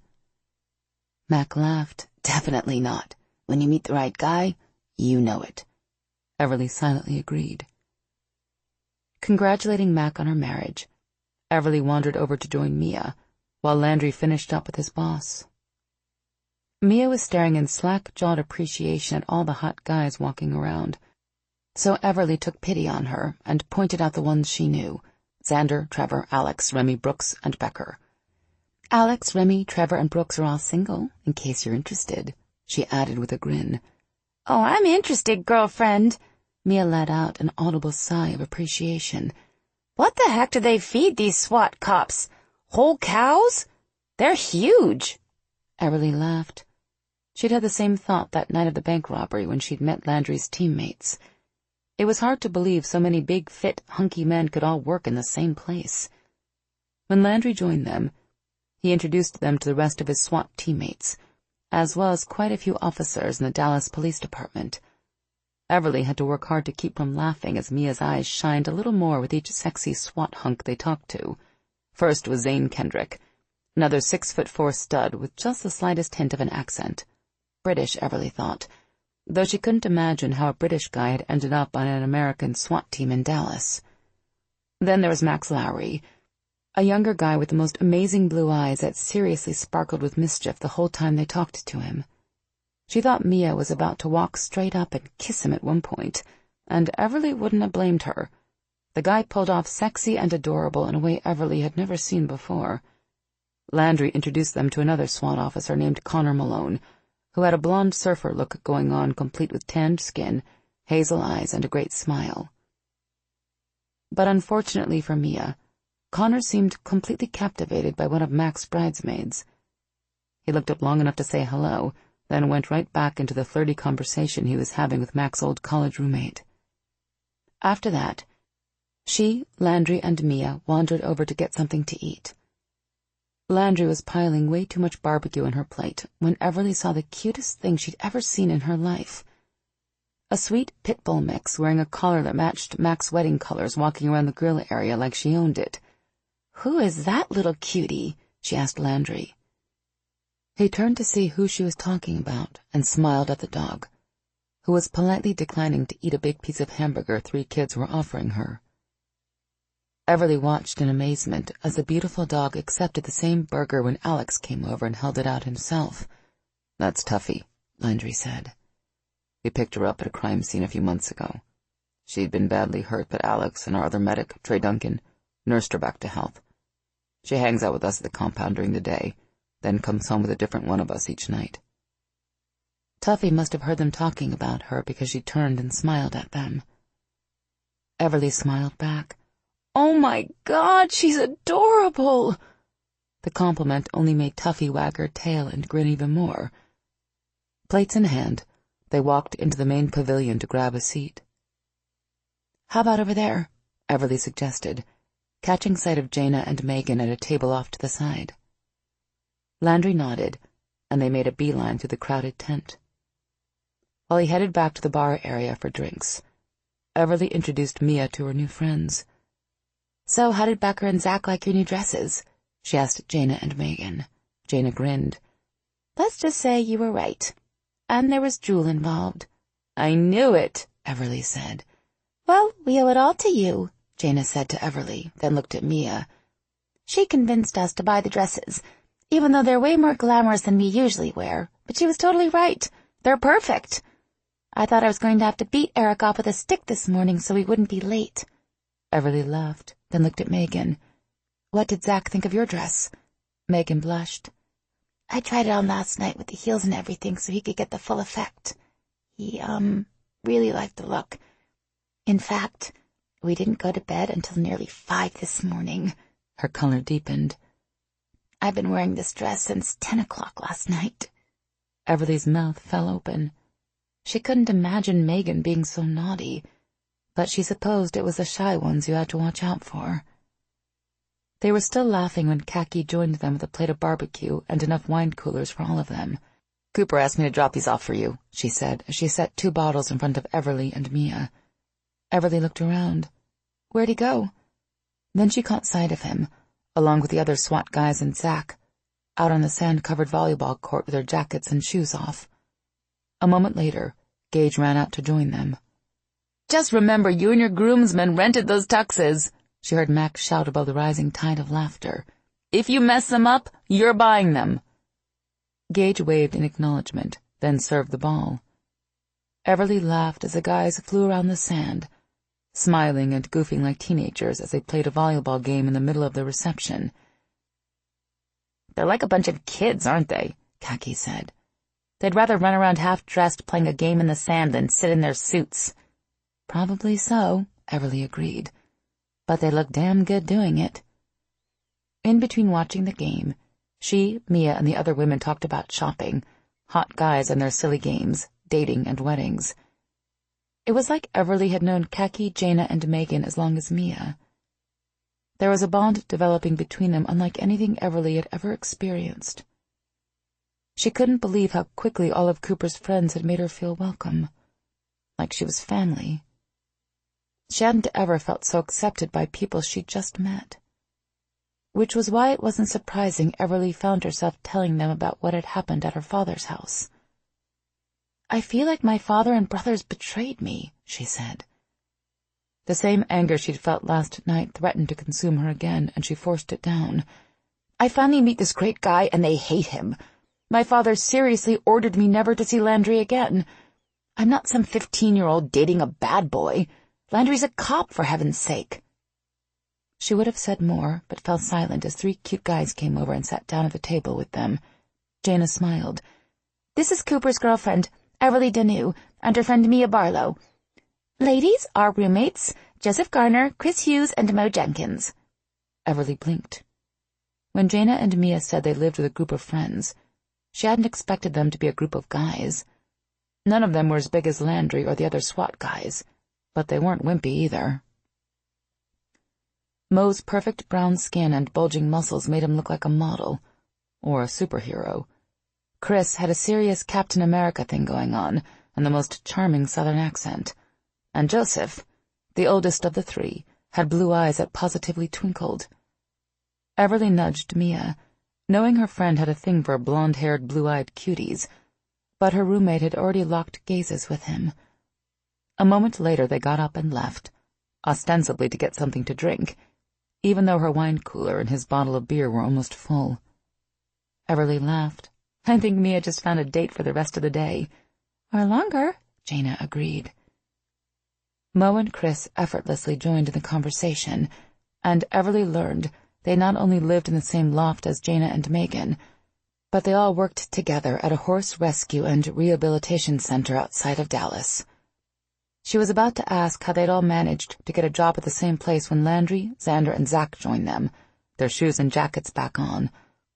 Mac laughed. "Definitely not. When you meet the right guy, you know it." Everly silently agreed. Congratulating Mac on her marriage, Everly wandered over to join Mia, while Landry finished up with his boss. Mia was staring in slack-jawed appreciation at all the hot guys walking around, so Everly took pity on her and pointed out the ones she knew: Xander, Trevor, Alex, Remy, Brooks, and Becker. "Alex, Remy, Trevor, and Brooks are all single, in case you're interested," she added with a grin. "Oh, I'm interested, girlfriend." Mia let out an audible sigh of appreciation. "What the heck do they feed these SWAT cops? Whole cows? They're huge." Everly laughed. She'd had the same thought that night of the bank robbery when she'd met Landry's teammates. It was hard to believe so many big, fit, hunky men could all work in the same place. When Landry joined them, he introduced them to the rest of his SWAT teammates, as well as quite a few officers in the Dallas Police Department. Everly had to work hard to keep from laughing as Mia's eyes shined a little more with each sexy SWAT hunk they talked to. First was Zane Kendrick, another 6'4" stud with just the slightest hint of an accent. British, Everly thought, though she couldn't imagine how a British guy had ended up on an American SWAT team in Dallas. Then there was Max Lowry, a younger guy with the most amazing blue eyes that seriously sparkled with mischief the whole time they talked to him. She thought Mia was about to walk straight up and kiss him at one point, and Everly wouldn't have blamed her. The guy pulled off sexy and adorable in a way Everly had never seen before. Landry introduced them to another SWAT officer named Connor Malone, who had a blonde surfer look going on, complete with tanned skin, hazel eyes, and a great smile. But unfortunately for Mia, Connor seemed completely captivated by one of Mac's bridesmaids. He looked up long enough to say hello, then went right back into the flirty conversation he was having with Mac's old college roommate. After that, she, Landry, and Mia wandered over to get something to eat. Landry was piling way too much barbecue on her plate when Everly saw the cutest thing she'd ever seen in her life. A sweet pit bull mix wearing a collar that matched Mac's wedding colors walking around the grill area like she owned it. "Who is that little cutie?" she asked Landry. He turned to see who she was talking about and smiled at the dog, who was politely declining to eat a big piece of hamburger 3 kids were offering her. Everly watched in amazement as the beautiful dog accepted the same burger when Alex came over and held it out himself. "That's Tuffy," Landry said. "We picked her up at a crime scene a few months ago. She'd been badly hurt, but Alex and our other medic, Trey Duncan, nursed her back to health. She hangs out with us at the compound during the day, then comes home with a different one of us each night." Tuffy must have heard them talking about her because she turned and smiled at them. Everly smiled back. "Oh my God, she's adorable!" The compliment only made Tuffy wag her tail and grin even more. Plates in hand, they walked into the main pavilion to grab a seat. "How about over there?" Everly suggested, catching sight of Jaina and Megan at a table off to the side. Landry nodded, and they made a beeline through the crowded tent. While he headed back to the bar area for drinks, Everly introduced Mia to her new friends. "So how did Becker and Zach like your new dresses?" she asked Jaina and Megan. Jaina grinned. "Let's just say you were right. And there was Jewel involved." "I knew it," Everly said. "Well, we owe it all to you," Jaina said to Everly, then looked at Mia. "She convinced us to buy the dresses, even though they're way more glamorous than we usually wear. But she was totally right. They're perfect. I thought I was going to have to beat Eric off with a stick this morning so we wouldn't be late." Everly laughed, then looked at Megan. "What did Zach think of your dress?" Megan blushed. "I tried it on last night with the heels and everything so he could get the full effect. He, really liked the look. In fact, we didn't go to bed until nearly 5 this morning." Her color deepened. "I've been wearing this dress since 10 o'clock last night." Everly's mouth fell open. She couldn't imagine Megan being so naughty, but she supposed it was the shy ones you had to watch out for. They were still laughing when Khaki joined them with a plate of barbecue and enough wine coolers for all of them. "Cooper asked me to drop these off for you," she said as she set 2 bottles in front of Everly and Mia. Everly looked around. Where'd he go? Then she caught sight of him, along with the other SWAT guys and Zach, out on the sand-covered volleyball court with their jackets and shoes off. A moment later, Gage ran out to join them. "Just remember, you and your groomsmen rented those tuxes," she heard Max shout above the rising tide of laughter. "If you mess them up, you're buying them." Gage waved in acknowledgement, then served the ball. Everly laughed as the guys flew around the sand, smiling and goofing like teenagers as they played a volleyball game in the middle of the reception. "They're like a bunch of kids, aren't they?" Khaki said. "They'd rather run around half-dressed playing a game in the sand than sit in their suits." "Probably so," Everly agreed. "But they look damn good doing it." In between watching the game, she, Mia, and the other women talked about shopping, hot guys and their silly games, dating and weddings. It was like Everly had known Khaki, Jaina, and Megan as long as Mia. There was a bond developing between them unlike anything Everly had ever experienced. She couldn't believe how quickly all of Cooper's friends had made her feel welcome, like she was family. She hadn't ever felt so accepted by people she'd just met. Which was why it wasn't surprising Everly found herself telling them about what had happened at her father's house. "I feel like my father and brothers betrayed me," she said. The same anger she'd felt last night threatened to consume her again, and she forced it down. "I finally meet this great guy, and they hate him. My father seriously ordered me never to see Landry again. I'm not some 15-year-old dating a bad boy. Landry's a cop, for heaven's sake." She would have said more, but fell silent as 3 cute guys came over and sat down at the table with them. Jaina smiled. "This is Cooper's girlfriend, Everly Danu, and her friend Mia Barlow. Ladies, our roommates, Joseph Garner, Chris Hughes, and Mo Jenkins." Everly blinked. When Jaina and Mia said they lived with a group of friends, she hadn't expected them to be a group of guys. None of them were as big as Landry or the other SWAT guys, but they weren't wimpy either. Mo's perfect brown skin and bulging muscles made him look like a model, or a superhero. Chris had a serious Captain America thing going on, and the most charming Southern accent. And Joseph, the oldest of the 3, had blue eyes that positively twinkled. Everly nudged Mia, knowing her friend had a thing for blonde-haired, blue-eyed cuties, but her roommate had already locked gazes with him. A moment later they got up and left, ostensibly to get something to drink, even though her wine cooler and his bottle of beer were almost full. Everly laughed. I think Mia just found a date for the rest of the day. Or longer, Jaina agreed. Mo and Chris effortlessly joined in the conversation, and Everly learned they not only lived in the same loft as Jaina and Megan, but they all worked together at a horse rescue and rehabilitation center outside of Dallas. She was about to ask how they'd all managed to get a job at the same place when Landry, Xander, and Zach joined them, their shoes and jackets back on,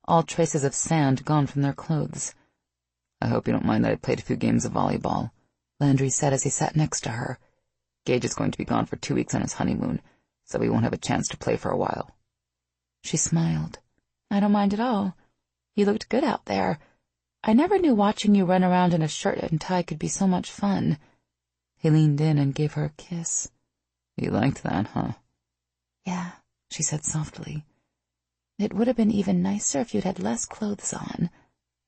all traces of sand gone from their clothes. I hope you don't mind that I played a few games of volleyball, Landry said as he sat next to her. Gage is going to be gone for 2 weeks on his honeymoon, so we won't have a chance to play for a while. She smiled. I don't mind at all. You looked good out there. I never knew watching you run around in a shirt and tie could be so much fun. He leaned in and gave her a kiss. You liked that, huh? Yeah, she said softly. It would have been even nicer if you'd had less clothes on,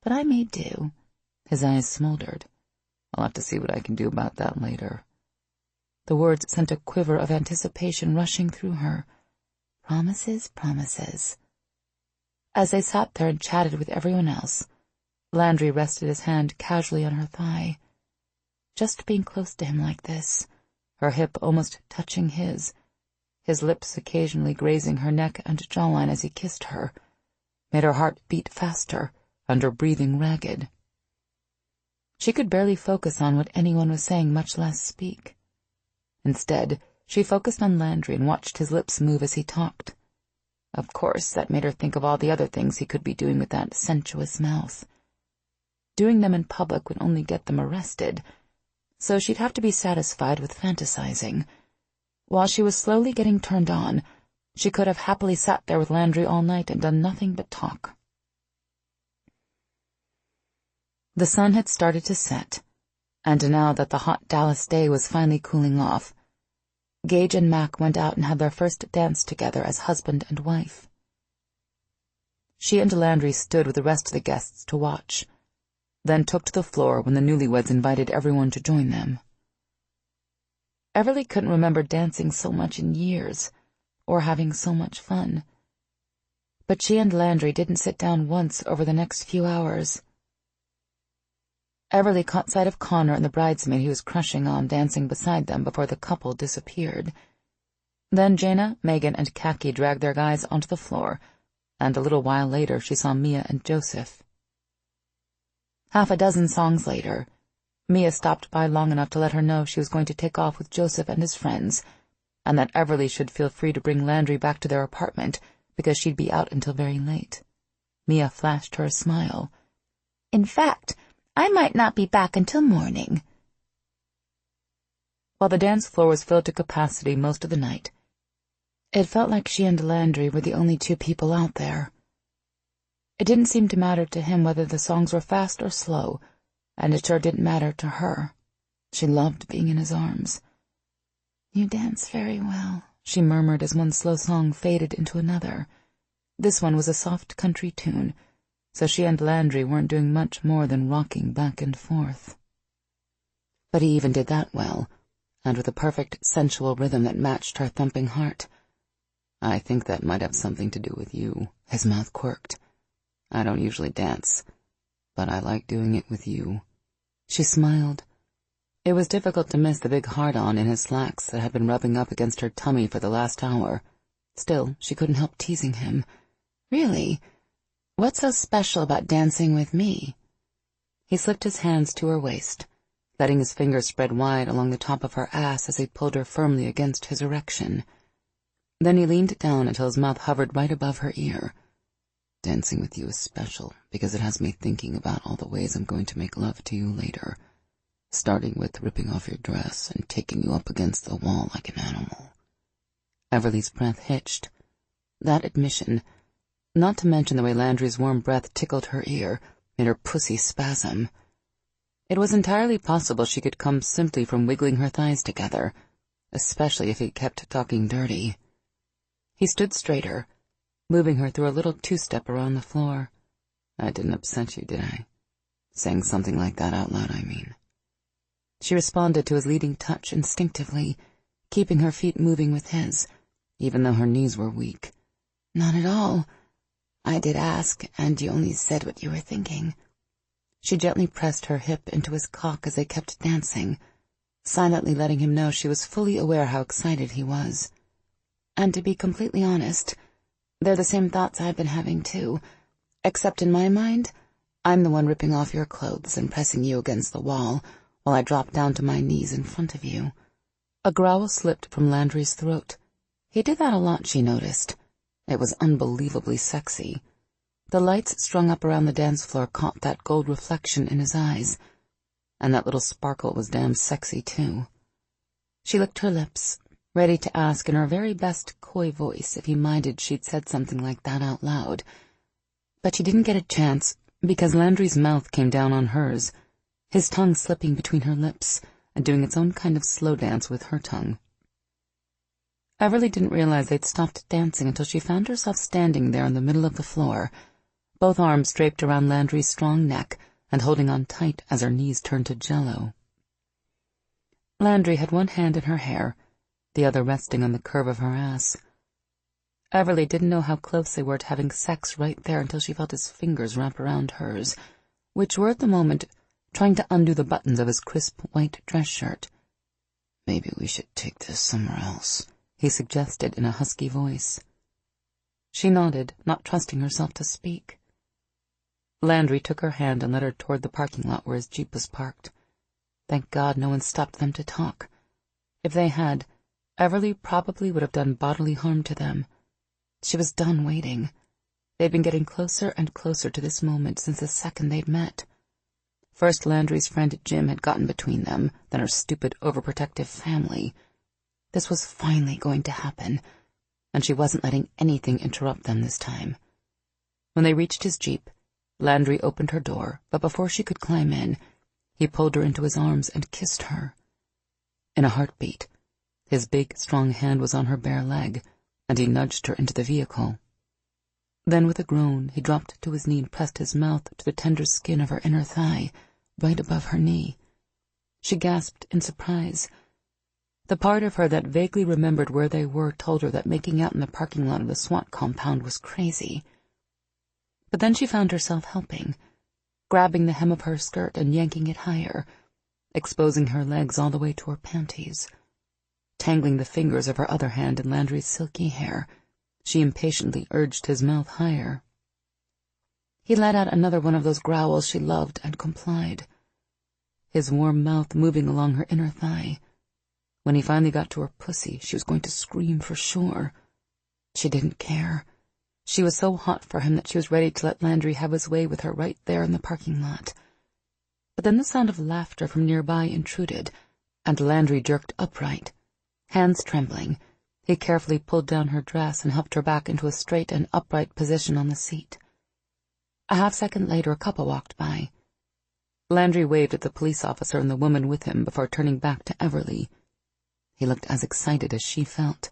but I made do. His eyes smoldered. I'll have to see what I can do about that later. The words sent a quiver of anticipation rushing through her. Promises, promises. As they sat there and chatted with everyone else, Landry rested his hand casually on her thigh. Just being close to him like this, her hip almost touching his lips occasionally grazing her neck and jawline as he kissed her, made her heart beat faster and her breathing ragged. She could barely focus on what anyone was saying, much less speak. Instead, she focused on Landry and watched his lips move as he talked. Of course, that made her think of all the other things he could be doing with that sensuous mouth. Doing them in public would only get them arrested, so she'd have to be satisfied with fantasizing. While she was slowly getting turned on, she could have happily sat there with Landry all night and done nothing but talk. The sun had started to set, and now that the hot Dallas day was finally cooling off, Gage and Mac went out and had their first dance together as husband and wife. She and Landry stood with the rest of the guests to watch, then took to the floor when the newlyweds invited everyone to join them. Everly couldn't remember dancing so much in years, or having so much fun. But she and Landry didn't sit down once over the next few hours. Everly caught sight of Connor and the bridesmaid he was crushing on dancing beside them before the couple disappeared. Then Jaina, Megan, and Khaki dragged their guys onto the floor, and a little while later she saw Mia and Joseph. Half a dozen songs later, Mia stopped by long enough to let her know she was going to take off with Joseph and his friends, and that Everly should feel free to bring Landry back to their apartment because she'd be out until very late. Mia flashed her a smile. In fact, I might not be back until morning. While the dance floor was filled to capacity most of the night, it felt like she and Landry were the only two people out there. It didn't seem to matter to him whether the songs were fast or slow, and it sure didn't matter to her. She loved being in his arms. You dance very well, she murmured as one slow song faded into another. This one was a soft country tune, so she and Landry weren't doing much more than rocking back and forth. But he even did that well, and with a perfect sensual rhythm that matched her thumping heart. I think that might have something to do with you, his mouth quirked. I don't usually dance, but I like doing it with you. She smiled. It was difficult to miss the big hard-on in his slacks that had been rubbing up against her tummy for the last hour. Still, she couldn't help teasing him. Really? What's so special about dancing with me? He slipped his hands to her waist, letting his fingers spread wide along the top of her ass as he pulled her firmly against his erection. Then he leaned down until his mouth hovered right above her ear. Dancing with you is special because it has me thinking about all the ways I'm going to make love to you later, starting with ripping off your dress and taking you up against the wall like an animal. Everly's breath hitched. That admission, not to mention the way Landry's warm breath tickled her ear, made her pussy spasm. It was entirely possible she could come simply from wiggling her thighs together, especially if he kept talking dirty. He stood straighter, moving her through a little two-step around the floor. I didn't upset you, did I? Saying something like that out loud, I mean. She responded to his leading touch instinctively, keeping her feet moving with his, even though her knees were weak. "Not at all. I did ask, and you only said what you were thinking." She gently pressed her hip into his cock as they kept dancing, silently letting him know she was fully aware how excited he was. "And to be completely honest, they're the same thoughts I've been having too, except in my mind, I'm the one ripping off your clothes and pressing you against the wall while I drop down to my knees in front of you." A growl slipped from Landry's throat. He did that a lot, she noticed. It was unbelievably sexy. The lights strung up around the dance floor caught that gold reflection in his eyes, and that little sparkle was damn sexy, too. She licked her lips, ready to ask in her very best coy voice if he minded she'd said something like that out loud. But she didn't get a chance, because Landry's mouth came down on hers, his tongue slipping between her lips and doing its own kind of slow dance with her tongue. Everly didn't realize they'd stopped dancing until she found herself standing there in the middle of the floor, both arms draped around Landry's strong neck and holding on tight as her knees turned to jello. Landry had one hand in her hair, the other resting on the curve of her ass. Everly didn't know how close they were to having sex right there until she felt his fingers wrap around hers, which were at the moment trying to undo the buttons of his crisp white dress shirt. "Maybe we should take this somewhere else," he suggested in a husky voice. She nodded, not trusting herself to speak. Landry took her hand and led her toward the parking lot where his Jeep was parked. Thank God no one stopped them to talk. If they had, Everly probably would have done bodily harm to them. She was done waiting. They'd been getting closer and closer to this moment since the second they'd met. First Landry's friend Jim had gotten between them, then her stupid, overprotective family. This was finally going to happen, and she wasn't letting anything interrupt them this time. When they reached his Jeep, Landry opened her door, but before she could climb in, he pulled her into his arms and kissed her. In a heartbeat, his big, strong hand was on her bare leg, and he nudged her into the vehicle. Then with a groan, he dropped to his knee and pressed his mouth to the tender skin of her inner thigh, right above her knee. She gasped in surprise. The part of her that vaguely remembered where they were told her that making out in the parking lot of the SWAT compound was crazy. But then she found herself helping, grabbing the hem of her skirt and yanking it higher, exposing her legs all the way to her panties. Tangling the fingers of her other hand in Landry's silky hair, she impatiently urged his mouth higher. He let out another one of those growls she loved and complied, his warm mouth moving along her inner thigh. When he finally got to her pussy, she was going to scream for sure. She didn't care. She was so hot for him that she was ready to let Landry have his way with her right there in the parking lot. But then the sound of laughter from nearby intruded, and Landry jerked upright. Hands trembling, he carefully pulled down her dress and helped her back into a straight and upright position on the seat. A half-second later, a couple walked by. Landry waved at the police officer and the woman with him before turning back to Everly. He looked as excited as she felt.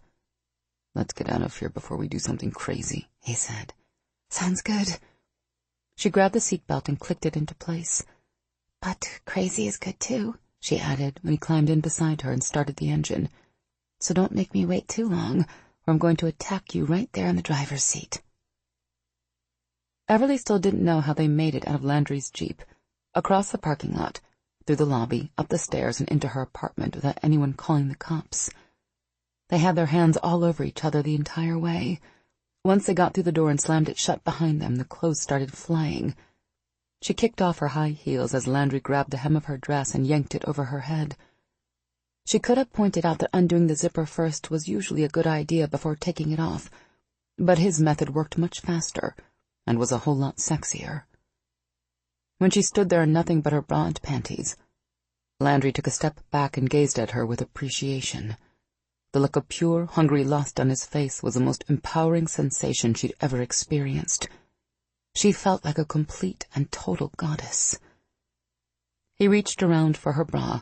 "Let's get out of here before we do something crazy," he said. "Sounds good." She grabbed the seatbelt and clicked it into place. "But crazy is good too," she added when he climbed in beside her and started the engine. "So don't make me wait too long, or I'm going to attack you right there in the driver's seat." Everly still didn't know how they made it out of Landry's Jeep, across the parking lot, through the lobby, up the stairs, and into her apartment without anyone calling the cops. They had their hands all over each other the entire way. Once they got through the door and slammed it shut behind them, the clothes started flying. She kicked off her high heels as Landry grabbed the hem of her dress and yanked it over her head. She could have pointed out that undoing the zipper first was usually a good idea before taking it off, but his method worked much faster and was a whole lot sexier. When she stood there in nothing but her bra and panties, Landry took a step back and gazed at her with appreciation. The look of pure, hungry lust on his face was the most empowering sensation she'd ever experienced. She felt like a complete and total goddess. He reached around for her bra,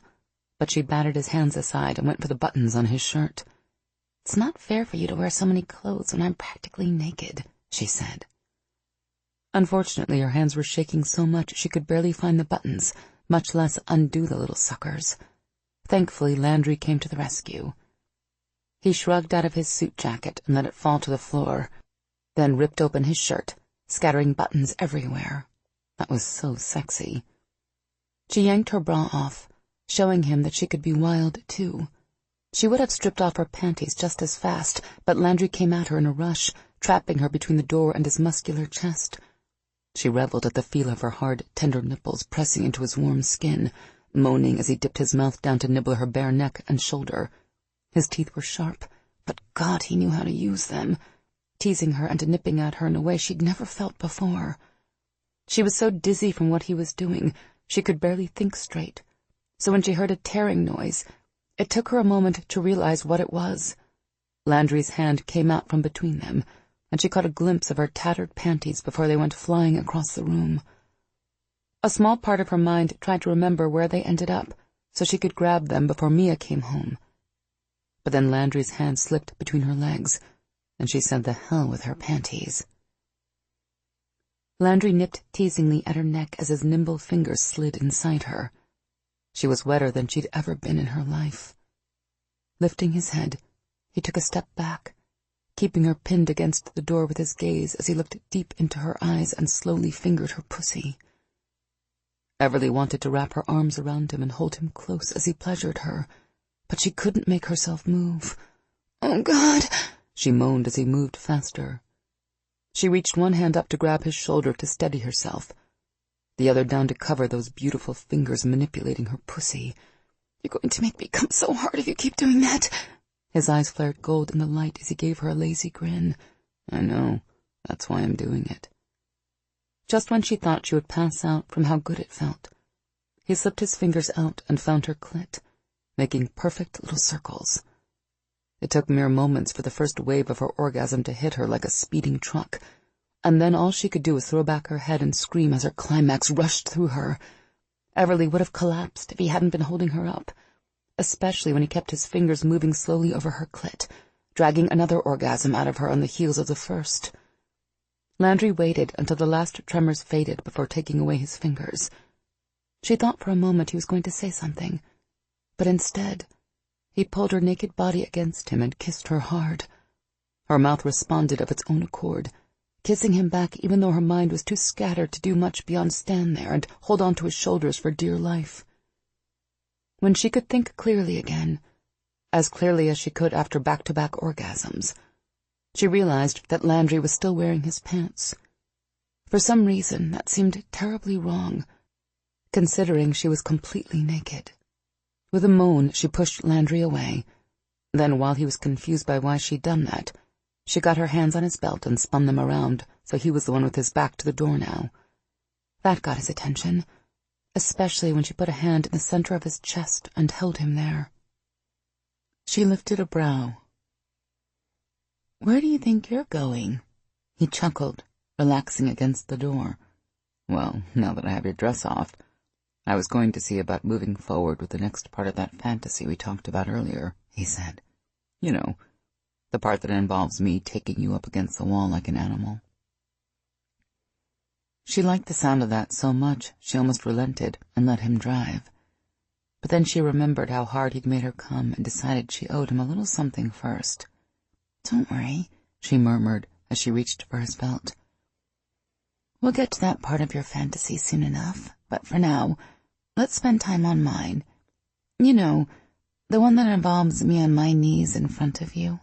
but she batted his hands aside and went for the buttons on his shirt. "It's not fair for you to wear so many clothes when I'm practically naked," she said. Unfortunately, her hands were shaking so much she could barely find the buttons, much less undo the little suckers. Thankfully, Landry came to the rescue. He shrugged out of his suit jacket and let it fall to the floor, then ripped open his shirt, scattering buttons everywhere. That was so sexy. She yanked her bra off, showing him that she could be wild, too. She would have stripped off her panties just as fast, but Landry came at her in a rush, trapping her between the door and his muscular chest. She reveled at the feel of her hard, tender nipples pressing into his warm skin, moaning as he dipped his mouth down to nibble her bare neck and shoulder. His teeth were sharp, but God, he knew how to use them, teasing her and nipping at her in a way she'd never felt before. She was so dizzy from what he was doing, she could barely think straight. So when she heard a tearing noise, it took her a moment to realize what it was. Landry's hand came out from between them, and she caught a glimpse of her tattered panties before they went flying across the room. A small part of her mind tried to remember where they ended up, so she could grab them before Mia came home. But then Landry's hand slipped between her legs, and she said the hell with her panties. Landry nipped teasingly at her neck as his nimble fingers slid inside her. She was wetter than she'd ever been in her life. Lifting his head, he took a step back, keeping her pinned against the door with his gaze as he looked deep into her eyes and slowly fingered her pussy. Everly wanted to wrap her arms around him and hold him close as he pleasured her, but she couldn't make herself move. "Oh, God," she moaned as he moved faster. She reached one hand up to grab his shoulder to steady herself, the other down to cover those beautiful fingers manipulating her pussy. "You're going to make me come so hard if you keep doing that." His eyes flared gold in the light as he gave her a lazy grin. "I know. That's why I'm doing it." Just when she thought she would pass out from how good it felt, he slipped his fingers out and found her clit, making perfect little circles. It took mere moments for the first wave of her orgasm to hit her like a speeding truck, and then all she could do was throw back her head and scream as her climax rushed through her. Everly would have collapsed if he hadn't been holding her up, especially when he kept his fingers moving slowly over her clit, dragging another orgasm out of her on the heels of the first. Landry waited until the last tremors faded before taking away his fingers. She thought for a moment he was going to say something, but instead, he pulled her naked body against him and kissed her hard. Her mouth responded of its own accord, kissing him back even though her mind was too scattered to do much beyond stand there and hold on to his shoulders for dear life. When she could think clearly again, as clearly as she could after back-to-back orgasms, she realized that Landry was still wearing his pants. For some reason, that seemed terribly wrong, considering she was completely naked. With a moan, she pushed Landry away. Then, while he was confused by why she'd done that, she got her hands on his belt and spun them around, so he was the one with his back to the door now. That got his attention, especially when she put a hand in the center of his chest and held him there. She lifted a brow. "Where do you think you're going?" He chuckled, relaxing against the door. "Well, now that I have your dress off, I was going to see about moving forward with the next part of that fantasy we talked about earlier," he said. "You know, the part that involves me taking you up against the wall like an animal." She liked the sound of that so much she almost relented and let him drive. But then she remembered how hard he'd made her come and decided she owed him a little something first. "Don't worry," she murmured as she reached for his belt. "We'll get to that part of your fantasy soon enough, but for now, let's spend time on mine. You know, the one that involves me on my knees in front of you."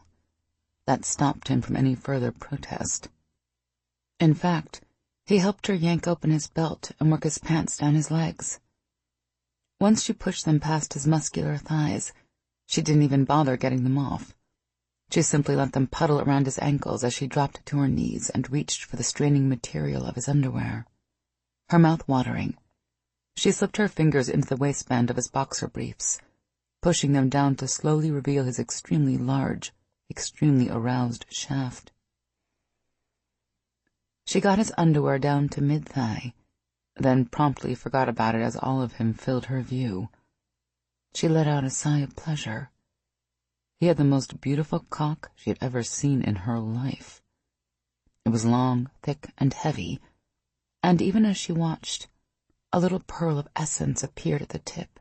That stopped him from any further protest. In fact, he helped her yank open his belt and work his pants down his legs. Once she pushed them past his muscular thighs, she didn't even bother getting them off. She simply let them puddle around his ankles as she dropped to her knees and reached for the straining material of his underwear. Her mouth watering, she slipped her fingers into the waistband of his boxer briefs, pushing them down to slowly reveal his extremely large, extremely aroused shaft. She got his underwear down to mid-thigh, then promptly forgot about it as all of him filled her view. She let out a sigh of pleasure. He had the most beautiful cock she had ever seen in her life. It was long, thick, and heavy, and even as she watched, a little pearl of essence appeared at the tip.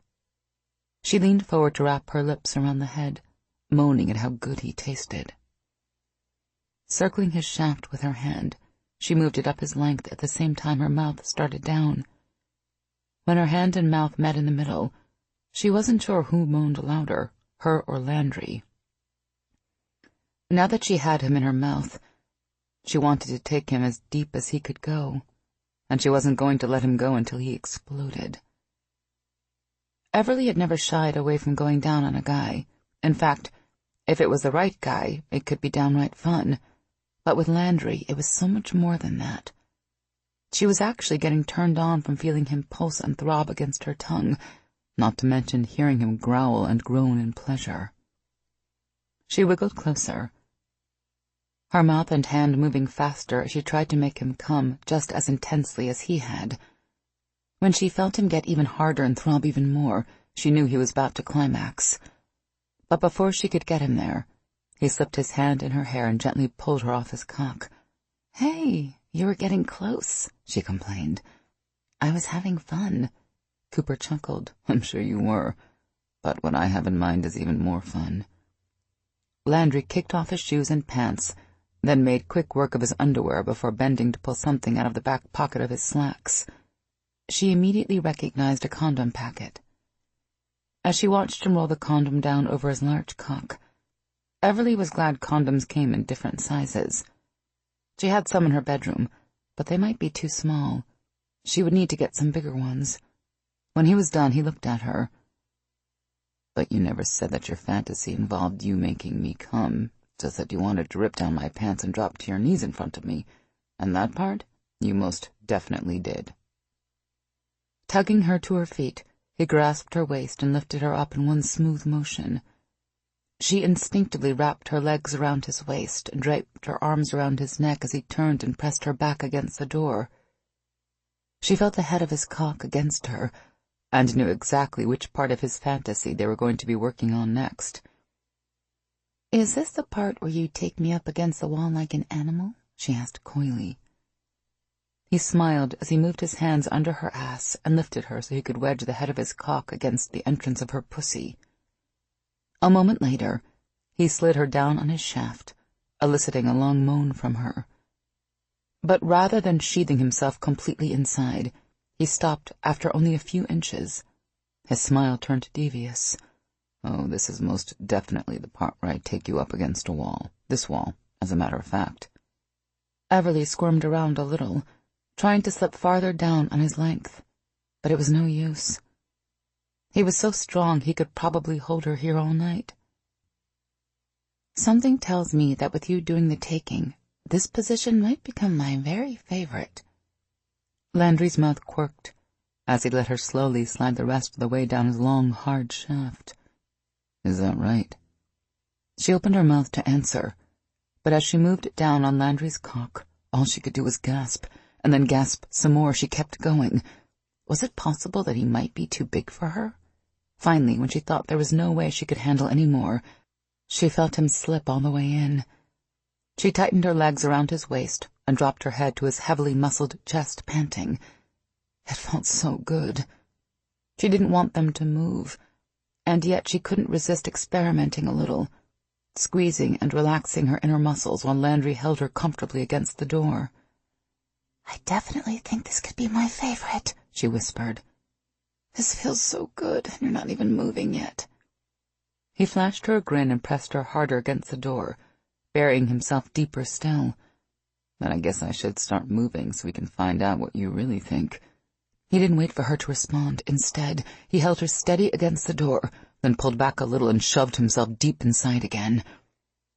She leaned forward to wrap her lips around the head, moaning at how good he tasted. Circling his shaft with her hand, she moved it up his length at the same time her mouth started down. When her hand and mouth met in the middle, she wasn't sure who moaned louder, her or Landry. Now that she had him in her mouth, she wanted to take him as deep as he could go, and she wasn't going to let him go until he exploded. Everly had never shied away from going down on a guy. In fact, if it was the right guy, it could be downright fun. But with Landry, it was so much more than that. She was actually getting turned on from feeling him pulse and throb against her tongue, not to mention hearing him growl and groan in pleasure. She wiggled closer, her mouth and hand moving faster as she tried to make him come just as intensely as he had. When she felt him get even harder and throb even more, she knew he was about to climax. But before she could get him there, he slipped his hand in her hair and gently pulled her off his cock. "Hey, you were getting close," she complained. "I was having fun." Cooper chuckled. "I'm sure you were, but what I have in mind is even more fun." Landry kicked off his shoes and pants, then made quick work of his underwear before bending to pull something out of the back pocket of his slacks. She immediately recognized a condom packet. As she watched him roll the condom down over his large cock, Everly was glad condoms came in different sizes. She had some in her bedroom, but they might be too small. She would need to get some bigger ones. When he was done, he looked at her. "But you never said that your fantasy involved you making me come, just that you wanted to rip down my pants and drop to your knees in front of me, and that part you most definitely did." Tugging her to her feet, he grasped her waist and lifted her up in one smooth motion. She instinctively wrapped her legs around his waist and draped her arms around his neck as he turned and pressed her back against the door. She felt the head of his cock against her, and knew exactly which part of his fantasy they were going to be working on next. "Is this the part where you take me up against the wall like an animal?" she asked coyly. He smiled as he moved his hands under her ass and lifted her so he could wedge the head of his cock against the entrance of her pussy. A moment later, he slid her down on his shaft, eliciting a long moan from her. But rather than sheathing himself completely inside, he stopped after only a few inches. His smile turned devious. "Oh, this is most definitely the part where I take you up against a wall. This wall, as a matter of fact." Everly squirmed around a little, trying to slip farther down on his length, but it was no use. He was so strong he could probably hold her here all night. "Something tells me that with you doing the taking, this position might become my very favorite." Landry's mouth quirked as he let her slowly slide the rest of the way down his long, hard shaft. "Is that right?" She opened her mouth to answer, but as she moved it down on Landry's cock, all she could do was gasp, and then gasp some more. She kept going. Was it possible that he might be too big for her? Finally, when she thought there was no way she could handle any more, she felt him slip all the way in. She tightened her legs around his waist and dropped her head to his heavily muscled chest, panting. It felt so good. She didn't want them to move, and yet she couldn't resist experimenting a little, squeezing and relaxing her inner muscles while Landry held her comfortably against the door. "I definitely think this could be my favorite," she whispered. "This feels so good, and you're not even moving yet." He flashed her a grin and pressed her harder against the door, burying himself deeper still. "Then I guess I should start moving so we can find out what you really think." He didn't wait for her to respond. Instead, he held her steady against the door, then pulled back a little and shoved himself deep inside again.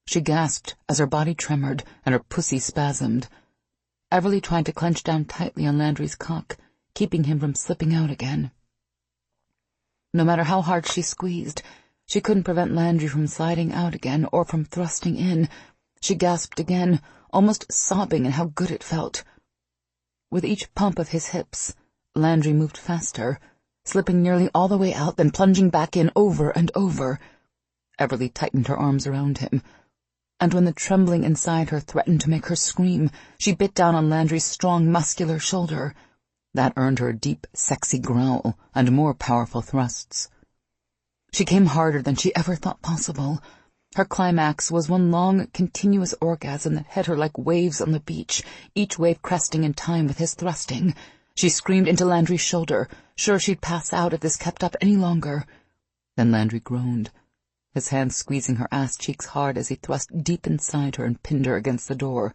She gasped as her body tremored and her pussy spasmed. Everly tried to clench down tightly on Landry's cock, keeping him from slipping out again. No matter how hard she squeezed, she couldn't prevent Landry from sliding out again or from thrusting in. She gasped again, almost sobbing at how good it felt. With each pump of his hips, Landry moved faster, slipping nearly all the way out, then plunging back in over and over. Everly tightened her arms around him, and when the trembling inside her threatened to make her scream, she bit down on Landry's strong, muscular shoulder. That earned her a deep, sexy growl and more powerful thrusts. She came harder than she ever thought possible. Her climax was one long, continuous orgasm that hit her like waves on the beach, each wave cresting in time with his thrusting. She screamed into Landry's shoulder, sure she'd pass out if this kept up any longer. Then Landry groaned, his hands squeezing her ass cheeks hard as he thrust deep inside her and pinned her against the door.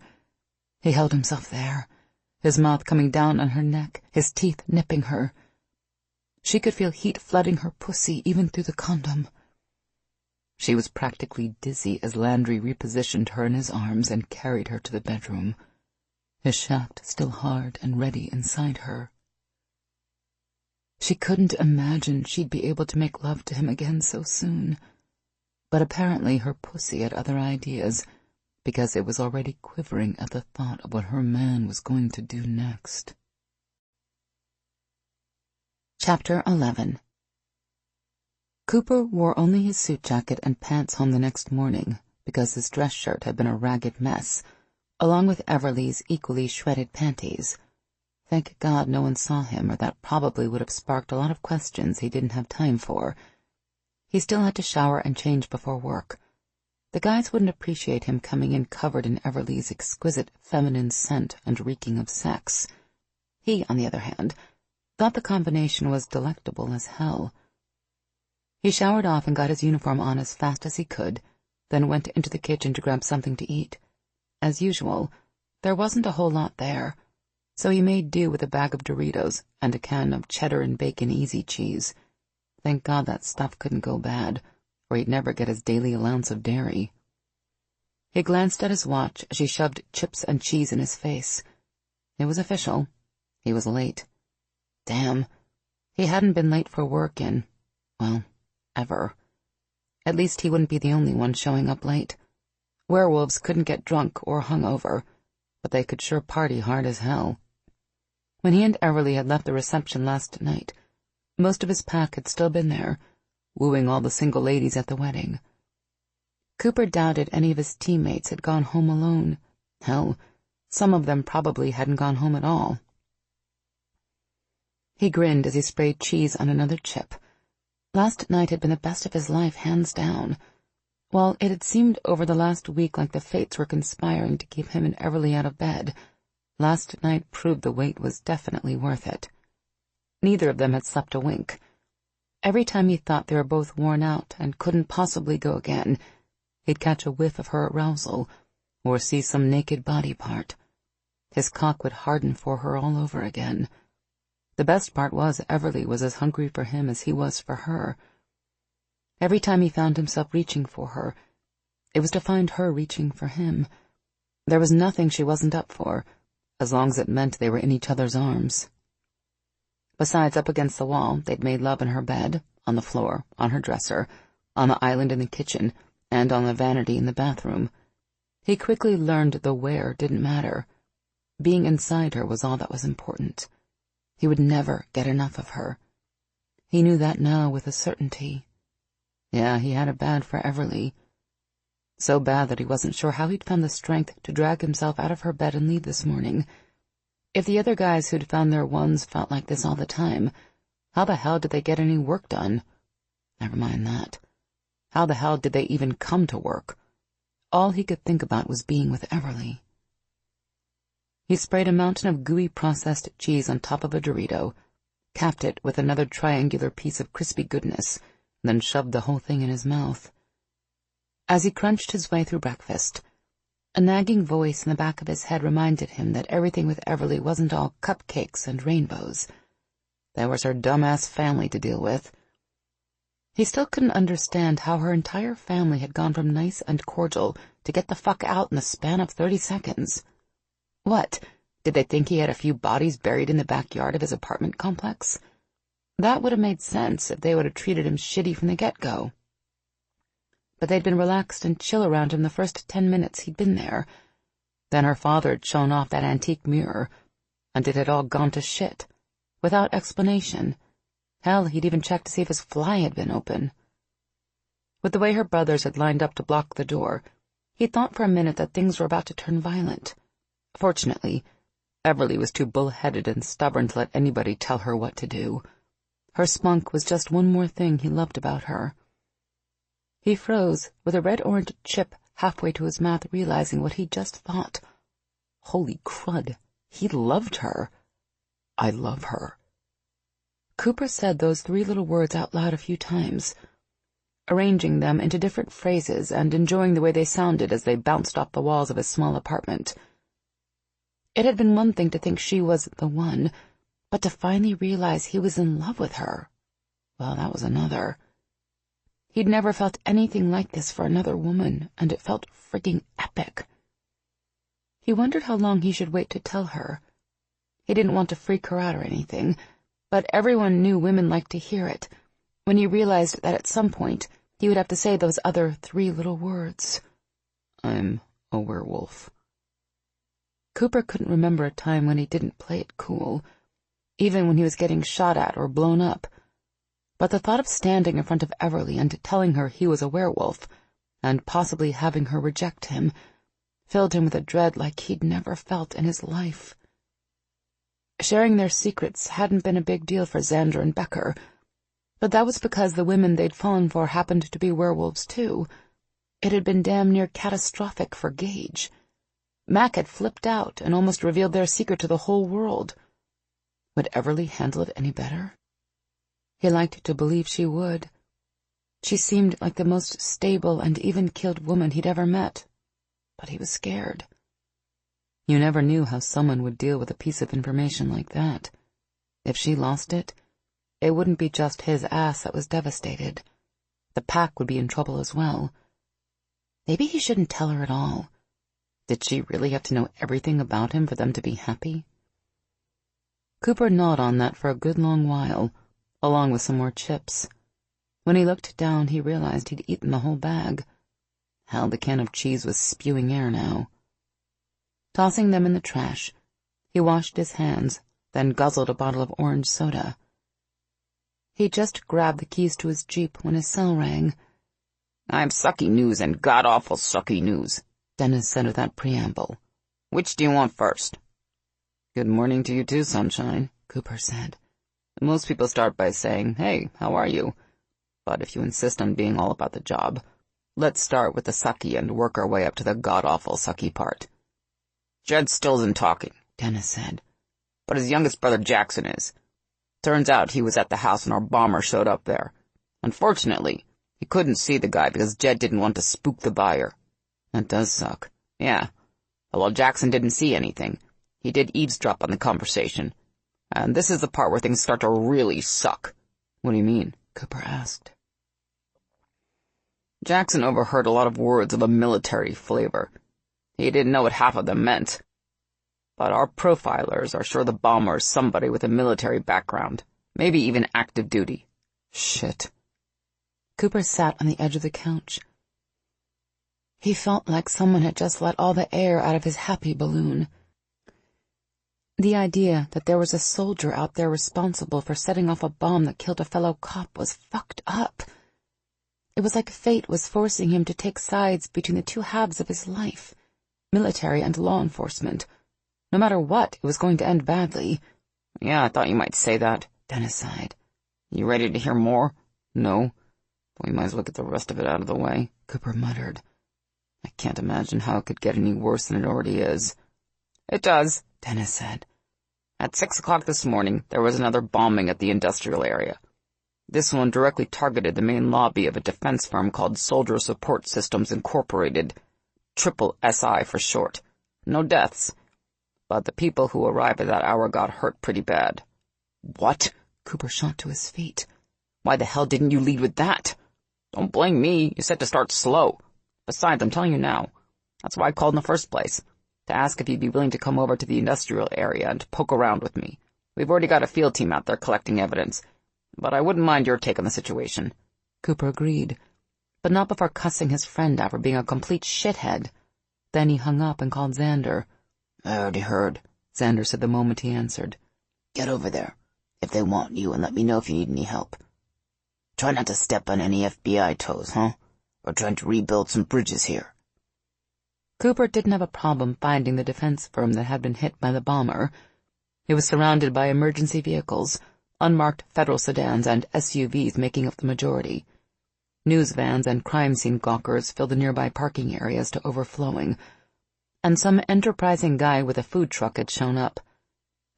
He held himself there, his mouth coming down on her neck, his teeth nipping her. She could feel heat flooding her pussy even through the condom. She was practically dizzy as Landry repositioned her in his arms and carried her to the bedroom, his shaft still hard and ready inside her. She couldn't imagine she'd be able to make love to him again so soon, but apparently her pussy had other ideas, because it was already quivering at the thought of what her man was going to do next. Chapter 11. Cooper wore only his suit jacket and pants home the next morning because his dress shirt had been a ragged mess, along with Everly's equally shredded panties. Thank God no one saw him, or that probably would have sparked a lot of questions he didn't have time for. He still had to shower and change before work. The guys wouldn't appreciate him coming in covered in Everly's exquisite feminine scent and reeking of sex. He, on the other hand, thought the combination was delectable as hell. He showered off and got his uniform on as fast as he could, then went into the kitchen to grab something to eat. As usual, there wasn't a whole lot there, so he made do with a bag of Doritos and a can of cheddar and bacon easy cheese. Thank God that stuff couldn't go bad, or he'd never get his daily allowance of dairy. He glanced at his watch as she shoved chips and cheese in his face. It was official. He was late. Damn. He hadn't been late for work in, well, ever. At least he wouldn't be the only one showing up late. Werewolves couldn't get drunk or hungover, but they could sure party hard as hell. When he and Everly had left the reception last night, most of his pack had still been there, wooing all the single ladies at the wedding. Cooper doubted any of his teammates had gone home alone. Hell, some of them probably hadn't gone home at all. He grinned as he sprayed cheese on another chip. Last night had been the best of his life, hands down. While it had seemed over the last week like the fates were conspiring to keep him and Everly out of bed, last night proved the wait was definitely worth it. Neither of them had slept a wink. Every time he thought they were both worn out and couldn't possibly go again, he'd catch a whiff of her arousal, or see some naked body part. His cock would harden for her all over again. The best part was Everly was as hungry for him as he was for her. Every time he found himself reaching for her, it was to find her reaching for him. There was nothing she wasn't up for, as long as it meant they were in each other's arms. Besides, up against the wall, they'd made love in her bed, on the floor, on her dresser, on the island in the kitchen, and on the vanity in the bathroom. He quickly learned the where didn't matter. Being inside her was all that was important. He would never get enough of her. He knew that now with a certainty. Yeah, he had it bad for Everly. So bad that he wasn't sure how he'd found the strength to drag himself out of her bed and leave this morning. If the other guys who'd found their ones felt like this all the time, how the hell did they get any work done? Never mind that. How the hell did they even come to work? All he could think about was being with Everly. He sprayed a mountain of gooey processed cheese on top of a Dorito, capped it with another triangular piece of crispy goodness, and then shoved the whole thing in his mouth. As he crunched his way through breakfast, a nagging voice in the back of his head reminded him that everything with Everly wasn't all cupcakes and rainbows. There was her dumbass family to deal with. He still couldn't understand how her entire family had gone from nice and cordial to get the fuck out in the span of 30 seconds. What, did they think he had a few bodies buried in the backyard of his apartment complex? That would have made sense if they would have treated him shitty from the get-go. But they'd been relaxed and chill around him the first 10 minutes he'd been there. Then her father had shown off that antique mirror, and it had all gone to shit, without explanation. Hell, he'd even checked to see if his fly had been open. With the way her brothers had lined up to block the door, he thought for a minute that things were about to turn violent. Fortunately, Everly was too bull-headed and stubborn to let anybody tell her what to do. Her spunk was just one more thing he loved about her. He froze, with a red-orange chip halfway to his mouth, realizing what he'd just thought. Holy crud, he loved her. I love her. Cooper said those 3 little words out loud a few times, arranging them into different phrases and enjoying the way they sounded as they bounced off the walls of his small apartment. It had been one thing to think she was the one, but to finally realize he was in love with her, well, that was another. He'd never felt anything like this for another woman, and it felt frigging epic. He wondered how long he should wait to tell her. He didn't want to freak her out or anything, but everyone knew women liked to hear it, when he realized that at some point he would have to say those other 3 little words. I'm a werewolf. Cooper couldn't remember a time when he didn't play it cool, even when he was getting shot at or blown up. But the thought of standing in front of Everly and telling her he was a werewolf, and possibly having her reject him, filled him with a dread like he'd never felt in his life. Sharing their secrets hadn't been a big deal for Xander and Becker, but that was because the women they'd fallen for happened to be werewolves too. It had been damn near catastrophic for Gage. Mac had flipped out and almost revealed their secret to the whole world. Would Everly handle it any better? He liked to believe she would. She seemed like the most stable and even-keeled woman he'd ever met, but he was scared. You never knew how someone would deal with a piece of information like that. If she lost it, it wouldn't be just his ass that was devastated. The pack would be in trouble as well. Maybe he shouldn't tell her at all. Did she really have to know everything about him for them to be happy? Cooper gnawed on that for a good long while, along with some more chips. When he looked down, he realized he'd eaten the whole bag. Hell, the can of cheese was spewing air now. Tossing them in the trash, he washed his hands, then guzzled a bottle of orange soda. He just grabbed the keys to his Jeep when his cell rang. "I'm sucky news and god-awful sucky news," Dennis said without preamble. "Which do you want first?" "Good morning to you too, sunshine," Cooper said. "Most people start by saying, 'Hey, how are you?' But if you insist on being all about the job, let's start with the sucky and work our way up to the god-awful sucky part." "Jed still isn't talking," Dennis said. "but his youngest brother Jackson is. Turns out he was at the house when our bomber showed up there. Unfortunately, he couldn't see the guy because Jed didn't want to spook the buyer." "That does suck." "Yeah. Well, Jackson didn't see anything. He did eavesdrop on the conversation. And this is the part where things start to really suck." "What do you mean?" Cooper asked. Jackson overheard a lot of words of a military flavor. He didn't know what half of them meant. But our profilers are sure the bomber is somebody with a military background, maybe even active duty. Shit. Cooper sat on the edge of the couch. He felt like someone had just let all the air out of his happy balloon. The idea that there was a soldier out there responsible for setting off a bomb that killed a fellow cop was fucked up. It was like fate was forcing him to take sides between the 2 halves of his life, military and law enforcement. No matter what, it was going to end badly. "Yeah, I thought you might say that," Dennis sighed. "You ready to hear more?" "No, but we might as well get the rest of it out of the way," Cooper muttered. "I can't imagine how it could get any worse than it already is." "It does," Dennis said. "At 6 o'clock this morning, there was another bombing at the industrial area. This one directly targeted the main lobby of a defense firm called Soldier Support Systems Incorporated, Triple SI for short. No deaths, but the people who arrived at that hour got hurt pretty bad." "What?" Cooper shot to his feet. "Why the hell didn't you lead with that?" "Don't blame me. You said to start slow. Besides, I'm telling you now. That's why I called in the first place, to ask if you'd be willing to come over to the industrial area and poke around with me. We've already got a field team out there collecting evidence, but I wouldn't mind your take on the situation." Cooper agreed, but not before cussing his friend out for being a complete shithead. Then he hung up and called Xander. "I already heard," Xander said the moment he answered. "Get over there, if they want you, and let me know if you need any help. Try not to step on any FBI toes, huh? We're trying to rebuild some bridges here." Cooper didn't have a problem finding the defense firm that had been hit by the bomber. It was surrounded by emergency vehicles, unmarked federal sedans and SUVs making up the majority. News vans and crime scene gawkers filled the nearby parking areas to overflowing, and some enterprising guy with a food truck had shown up.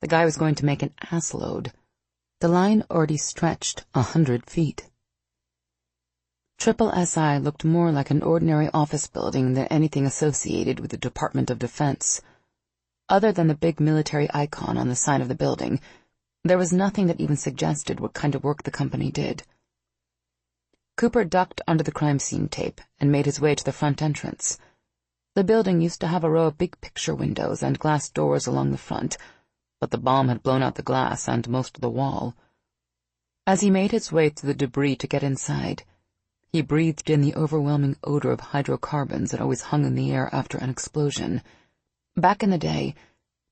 The guy was going to make an assload. The line already stretched 100 feet. Triple SI looked more like an ordinary office building than anything associated with the Department of Defense. Other than the big military icon on the side of the building, there was nothing that even suggested what kind of work the company did. Cooper ducked under the crime scene tape and made his way to the front entrance. The building used to have a row of big picture windows and glass doors along the front, but the bomb had blown out the glass and most of the wall. As he made his way through the debris to get inside, he breathed in the overwhelming odor of hydrocarbons that always hung in the air after an explosion. Back in the day,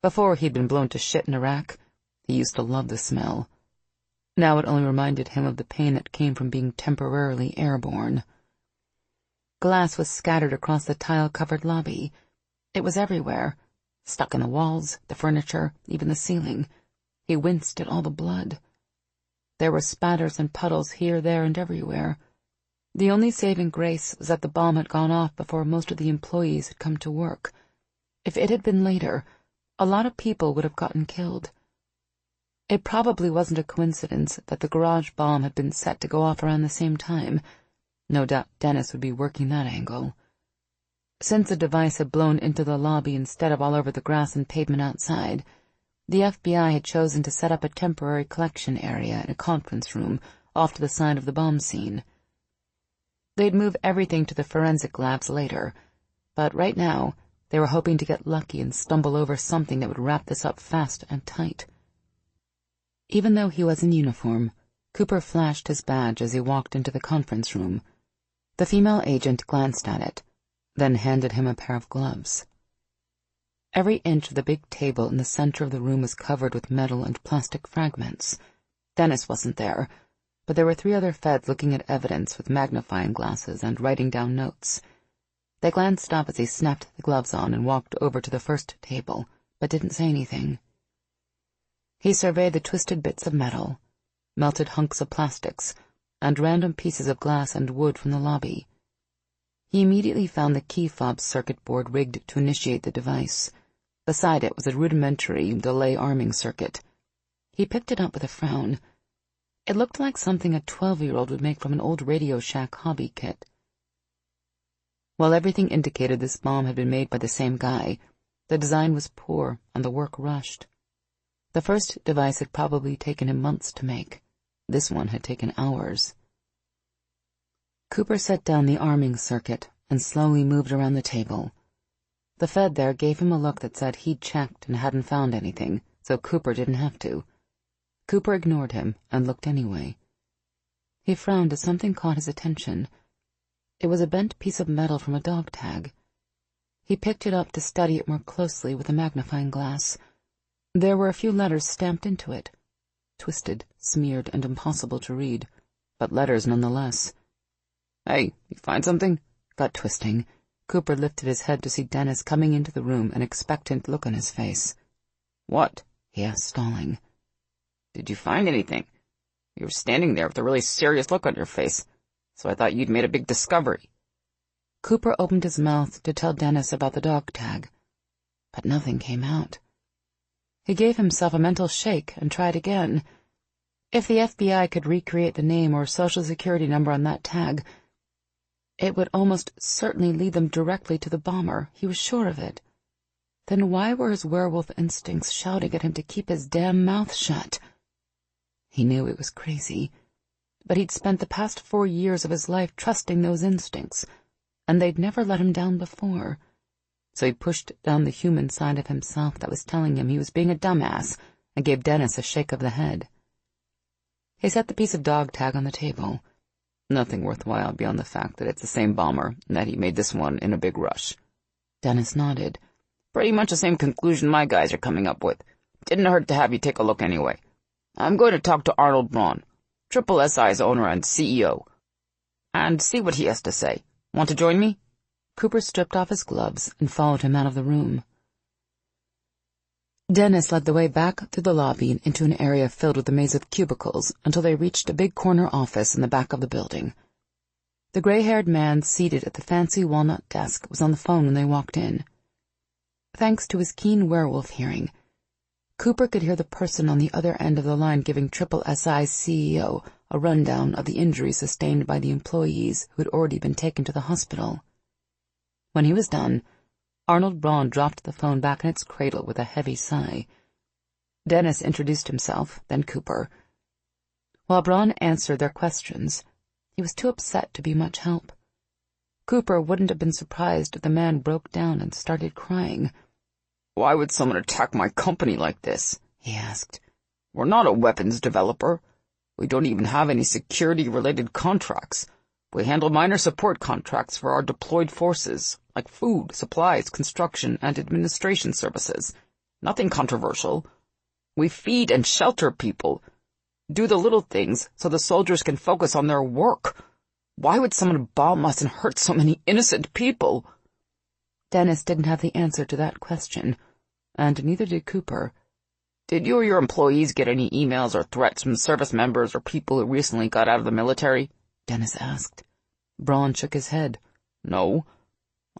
before he'd been blown to shit in Iraq, he used to love the smell. Now it only reminded him of the pain that came from being temporarily airborne. Glass was scattered across the tile-covered lobby. It was everywhere, stuck in the walls, the furniture, even the ceiling. He winced at all the blood. There were spatters and puddles here, there, and everywhere. The only saving grace was that the bomb had gone off before most of the employees had come to work. If it had been later, a lot of people would have gotten killed. It probably wasn't a coincidence that the garage bomb had been set to go off around the same time. No doubt Dennis would be working that angle. Since the device had blown into the lobby instead of all over the grass and pavement outside, the FBI had chosen to set up a temporary collection area in a conference room off to the side of the bomb scene. They'd move everything to the forensic labs later, but right now they were hoping to get lucky and stumble over something that would wrap this up fast and tight. Even though he was in uniform, Cooper flashed his badge as he walked into the conference room. The female agent glanced at it, then handed him a pair of gloves. Every inch of the big table in the center of the room was covered with metal and plastic fragments. Dennis wasn't there, but there were 3 other feds looking at evidence with magnifying glasses and writing down notes. They glanced up as he snapped the gloves on and walked over to the first table, but didn't say anything. He surveyed the twisted bits of metal, melted hunks of plastics, and random pieces of glass and wood from the lobby. He immediately found the key fob circuit board rigged to initiate the device. Beside it was a rudimentary delay arming circuit. He picked it up with a frown. It looked like something a 12-year-old would make from an old Radio Shack hobby kit. While everything indicated this bomb had been made by the same guy, the design was poor and the work rushed. The first device had probably taken him months to make. This one had taken hours. Cooper set down the arming circuit and slowly moved around the table. The Fed there gave him a look that said he'd checked and hadn't found anything, so Cooper didn't have to. Cooper ignored him and looked anyway. He frowned as something caught his attention. It was a bent piece of metal from a dog tag. He picked it up to study it more closely with a magnifying glass. There were a few letters stamped into it, twisted, smeared, and impossible to read, but letters nonetheless. "Hey, you find something?" Gut twisting, Cooper lifted his head to see Dennis coming into the room, an expectant look on his face. "What?" he asked, stalling. "Did you find anything? You were standing there with a really serious look on your face, so I thought you'd made a big discovery." Cooper opened his mouth to tell Dennis about the dog tag, but nothing came out. He gave himself a mental shake and tried again. If the FBI could recreate the name or social security number on that tag, it would almost certainly lead them directly to the bomber. He was sure of it. Then why were his werewolf instincts shouting at him to keep his damn mouth shut? He knew it was crazy, but he'd spent the past 4 years of his life trusting those instincts, and they'd never let him down before. So he pushed down the human side of himself that was telling him he was being a dumbass and gave Dennis a shake of the head. He set the piece of dog tag on the table. "Nothing worthwhile beyond the fact that it's the same bomber and that he made this one in a big rush." Dennis nodded. "Pretty much the same conclusion my guys are coming up with. Didn't hurt to have you take a look anyway. I'm going to talk to Arnold Braun, Triple SI's owner and CEO, and see what he has to say. Want to join me?" Cooper stripped off his gloves and followed him out of the room. Dennis led the way back through the lobby and into an area filled with a maze of cubicles until they reached a big corner office in the back of the building. The gray-haired man seated at the fancy walnut desk was on the phone when they walked in. Thanks to his keen werewolf hearing, Cooper could hear the person on the other end of the line giving Triple SI's CEO a rundown of the injuries sustained by the employees who had already been taken to the hospital. When he was done, Arnold Braun dropped the phone back in its cradle with a heavy sigh. Dennis introduced himself, then Cooper. While Braun answered their questions, he was too upset to be much help. Cooper wouldn't have been surprised if the man broke down and started crying. "Why would someone attack my company like this?" he asked. "We're not a weapons developer. We don't even have any security-related contracts. We handle minor support contracts for our deployed forces, like food, supplies, construction, and administration services. Nothing controversial. We feed and shelter people. Do the little things so the soldiers can focus on their work. Why would someone bomb us and hurt so many innocent people?" Dennis didn't have the answer to that question, and neither did Cooper. "Did you or your employees get any emails or threats from service members or people who recently got out of the military?" Dennis asked. Braun shook his head. "No.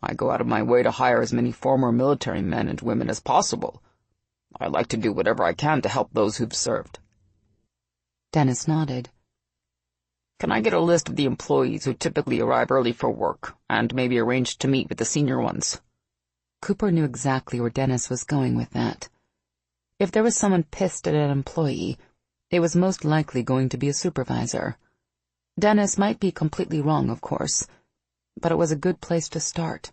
I go out of my way to hire as many former military men and women as possible. I like to do whatever I can to help those who've served." Dennis nodded. "Can I get a list of the employees who typically arrive early for work, and maybe arrange to meet with the senior ones?" Cooper knew exactly where Dennis was going with that. If there was someone pissed at an employee, it was most likely going to be a supervisor. Dennis might be completely wrong, of course, but it was a good place to start,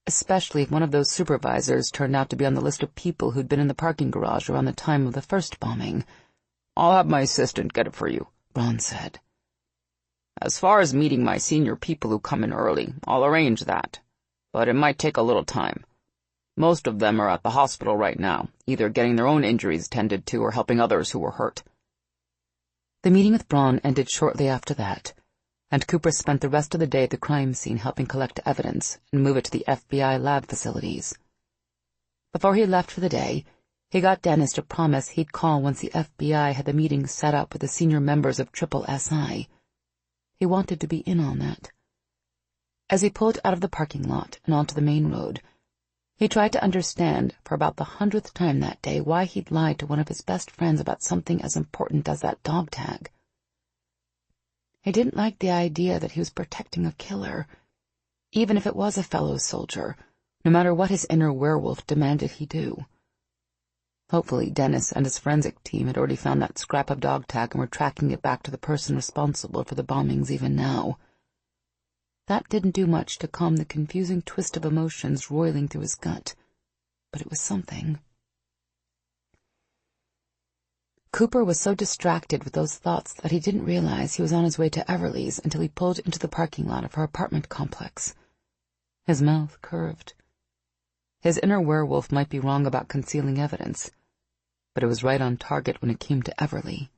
especially if one of those supervisors turned out to be on the list of people who'd been in the parking garage around the time of the first bombing. "I'll have my assistant get it for you," Braun said. "As far as meeting my senior people who come in early, I'll arrange that, but it might take a little time. Most of them are at the hospital right now, either getting their own injuries tended to or helping others who were hurt." The meeting with Braun ended shortly after that, and Cooper spent the rest of the day at the crime scene helping collect evidence and move it to the FBI lab facilities. Before he left for the day, he got Dennis to promise he'd call once the FBI had the meeting set up with the senior members of Triple SI. He wanted to be in on that. As he pulled out of the parking lot and onto the main road, he tried to understand for about the 100th time that day why he'd lied to one of his best friends about something as important as that dog tag. He didn't like the idea that he was protecting a killer, even if it was a fellow soldier, no matter what his inner werewolf demanded he do. Hopefully Dennis and his forensic team had already found that scrap of dog tag and were tracking it back to the person responsible for the bombings even now. That didn't do much to calm the confusing twist of emotions roiling through his gut, but it was something. Cooper was so distracted with those thoughts that he didn't realize he was on his way to Everly's until he pulled into the parking lot of her apartment complex. His mouth curved. His inner werewolf might be wrong about concealing evidence, but it was right on target when it came to Everly.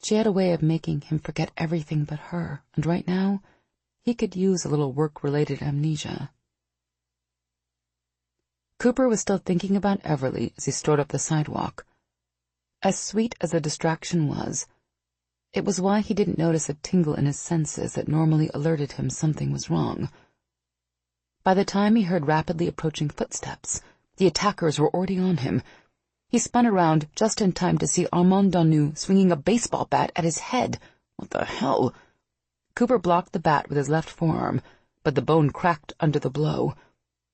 She had a way of making him forget everything but her, and right now, he could use a little work-related amnesia. Cooper was still thinking about Everly as he strode up the sidewalk. As sweet as the distraction was, it was why he didn't notice a tingle in his senses that normally alerted him something was wrong. By the time he heard rapidly approaching footsteps, the attackers were already on him. He spun around just in time to see Armand Danu swinging a baseball bat at his head. What the hell? Cooper blocked the bat with his left forearm, but the bone cracked under the blow.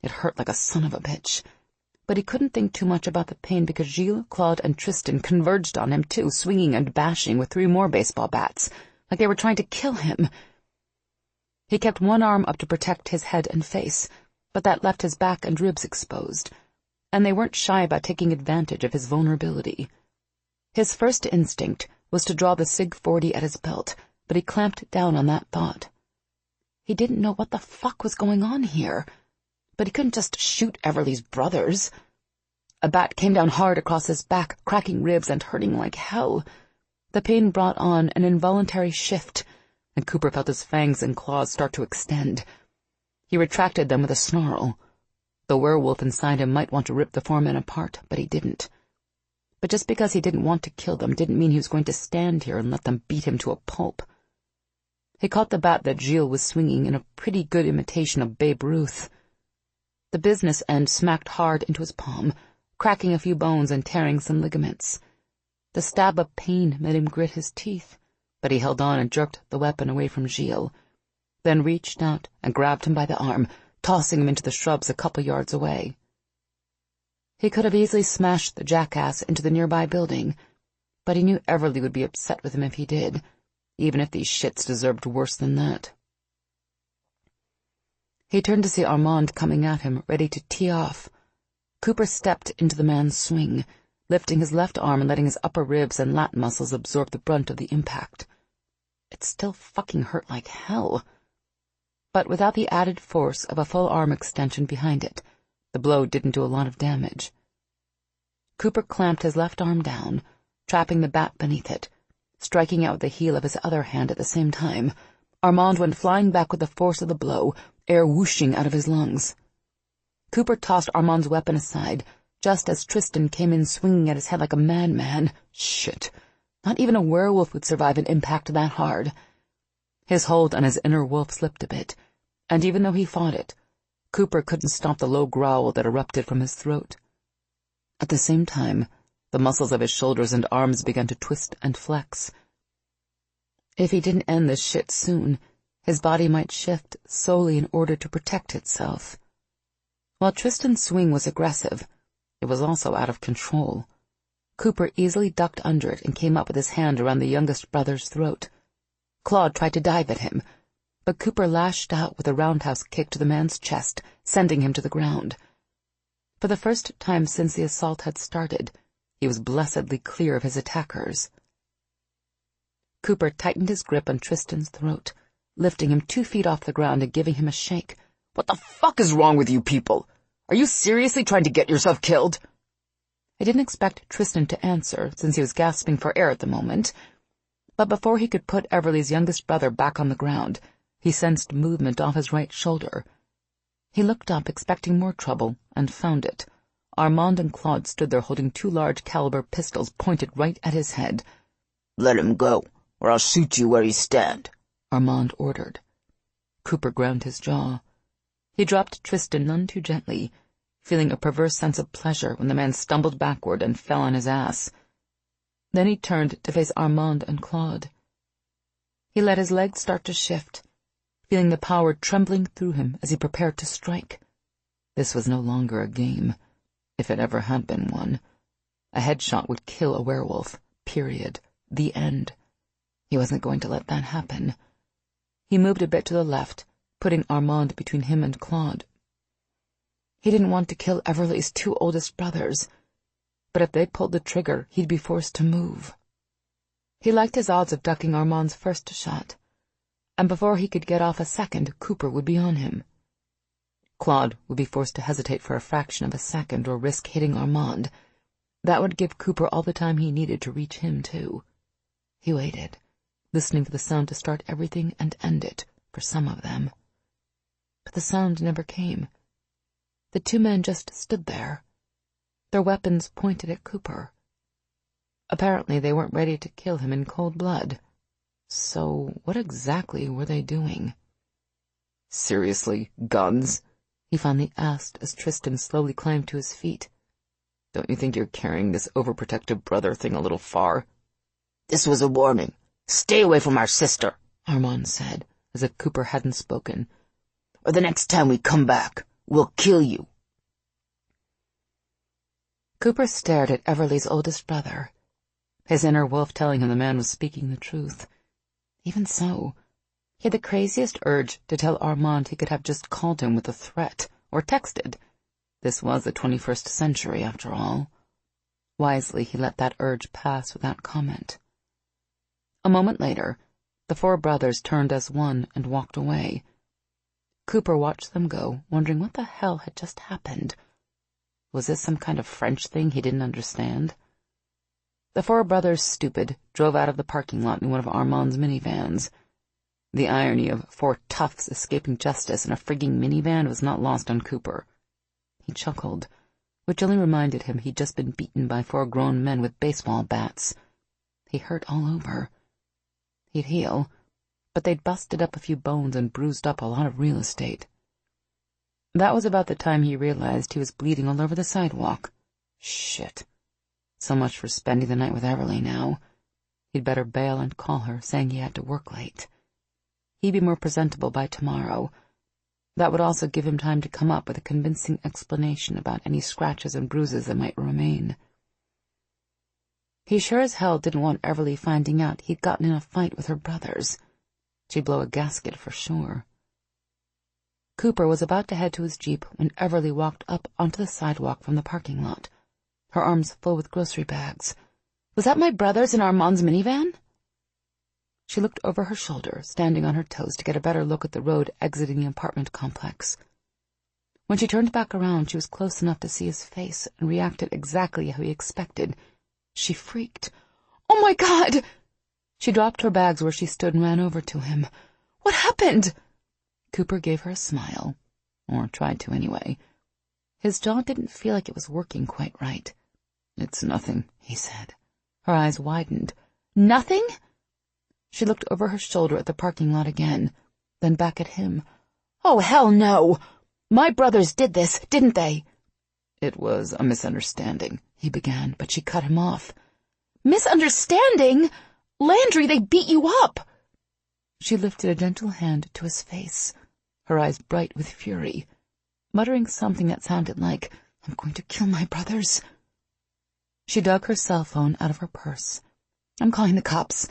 It hurt like a son of a bitch. But he couldn't think too much about the pain because Gilles, Claude, and Tristan converged on him too, swinging and bashing with 3 more baseball bats, like they were trying to kill him. He kept one arm up to protect his head and face, but that left his back and ribs exposed, and they weren't shy about taking advantage of his vulnerability. His first instinct was to draw the SIG-40 at his belt, but he clamped down on that thought. He didn't know what the fuck was going on here, but he couldn't just shoot Everly's brothers. A bat came down hard across his back, cracking ribs and hurting like hell. The pain brought on an involuntary shift, and Cooper felt his fangs and claws start to extend. He retracted them with a snarl. The werewolf inside him might want to rip the 4 men apart, but he didn't. But just because he didn't want to kill them didn't mean he was going to stand here and let them beat him to a pulp. He caught the bat that Gilles was swinging in a pretty good imitation of Babe Ruth. The business end smacked hard into his palm, cracking a few bones and tearing some ligaments. The stab of pain made him grit his teeth, but he held on and jerked the weapon away from Gilles, then reached out and grabbed him by the arm, tossing him into the shrubs a couple yards away. He could have easily smashed the jackass into the nearby building, but he knew Everly would be upset with him if he did, even if these shits deserved worse than that. He turned to see Armand coming at him, ready to tee off. Cooper stepped into the man's swing, lifting his left arm and letting his upper ribs and lat muscles absorb the brunt of the impact. It still fucking hurt like hell. But without the added force of a full arm extension behind it, the blow didn't do a lot of damage. Cooper clamped his left arm down, trapping the bat beneath it, striking out with the heel of his other hand at the same time. Armand went flying back with the force of the blow, air whooshing out of his lungs. Cooper tossed Armand's weapon aside, just as Tristan came in swinging at his head like a madman. Shit. Not even a werewolf would survive an impact that hard. His hold on his inner wolf slipped a bit, and even though he fought it, Cooper couldn't stop the low growl that erupted from his throat. At the same time, the muscles of his shoulders and arms began to twist and flex. If he didn't end this shit soon, his body might shift solely in order to protect itself. While Tristan's swing was aggressive, it was also out of control. Cooper easily ducked under it and came up with his hand around the youngest brother's throat. Claude tried to dive at him, but Cooper lashed out with a roundhouse kick to the man's chest, sending him to the ground. For the first time since the assault had started, he was blessedly clear of his attackers. Cooper tightened his grip on Tristan's throat, lifting him 2 feet off the ground and giving him a shake. What the fuck is wrong with you people? Are you seriously trying to get yourself killed? I didn't expect Tristan to answer, since he was gasping for air at the moment, but before he could put Everly's youngest brother back on the ground, he sensed movement off his right shoulder. He looked up, expecting more trouble, and found it. Armand and Claude stood there holding 2 large-caliber pistols pointed right at his head. Let him go, or I'll shoot you where you stand, Armand ordered. Cooper ground his jaw. He dropped Tristan none too gently, feeling a perverse sense of pleasure when the man stumbled backward and fell on his ass. Then he turned to face Armand and Claude. He let his legs start to shift, feeling the power trembling through him as he prepared to strike. This was no longer a game, if it ever had been one. A headshot would kill a werewolf, period. The end. He wasn't going to let that happen. He moved a bit to the left, putting Armand between him and Claude. He didn't want to kill Everly's 2 oldest brothers, but if they pulled the trigger, he'd be forced to move. He liked his odds of ducking Armand's first shot, and before he could get off a second, Cooper would be on him. Claude would be forced to hesitate for a fraction of a second or risk hitting Armand. That would give Cooper all the time he needed to reach him, too. He waited, listening for the sound to start everything and end it, for some of them. But the sound never came. The 2 men just stood there, their weapons pointed at Cooper. Apparently they weren't ready to kill him in cold blood. So what exactly were they doing? Seriously, guns? He finally asked as Tristan slowly climbed to his feet. Don't you think you're carrying this overprotective brother thing a little far? This was a warning. Stay away from our sister, Armand said, as if Cooper hadn't spoken. Or the next time we come back, we'll kill you. Cooper stared at Everly's oldest brother, his inner wolf telling him the man was speaking the truth. Even so, he had the craziest urge to tell Armand he could have just called him with a threat, or texted. This was the 21st century, after all. Wisely, he let that urge pass without comment. A moment later, the 4 brothers turned as one and walked away. Cooper watched them go, wondering what the hell had just happened. Was this some kind of French thing he didn't understand? The 4 brothers, stupid, drove out of the parking lot in one of Armand's minivans. The irony of 4 toughs escaping justice in a frigging minivan was not lost on Cooper. He chuckled, which only reminded him he'd just been beaten by 4 grown men with baseball bats. He hurt all over. He'd heal, but they'd busted up a few bones and bruised up a lot of real estate. That was about the time he realized he was bleeding all over the sidewalk. Shit. So much for spending the night with Everly now. He'd better bail and call her, saying he had to work late. He'd be more presentable by tomorrow. That would also give him time to come up with a convincing explanation about any scratches and bruises that might remain. He sure as hell didn't want Everly finding out he'd gotten in a fight with her brothers. She'd blow a gasket for sure. Cooper was about to head to his Jeep when Everly walked up onto the sidewalk from the parking lot, her arms full with grocery bags. "Was that my brother's in Armand's minivan?" She looked over her shoulder, standing on her toes to get a better look at the road exiting the apartment complex. When she turned back around, she was close enough to see his face and reacted exactly how he expected. She freaked. "Oh my God!" She dropped her bags where she stood and ran over to him. "What happened?" Cooper gave her a smile, or tried to anyway. His jaw didn't feel like it was working quite right. "It's nothing," he said. Her eyes widened. "Nothing?" She looked over her shoulder at the parking lot again, then back at him. "Oh, hell no! My brothers did this, didn't they?" "It was a misunderstanding," he began, but she cut him off. "Misunderstanding? Landry, they beat you up!" She lifted a gentle hand to his face, her eyes bright with fury, muttering something that sounded like, "I'm going to kill my brothers." She dug her cell phone out of her purse. "I'm calling the cops.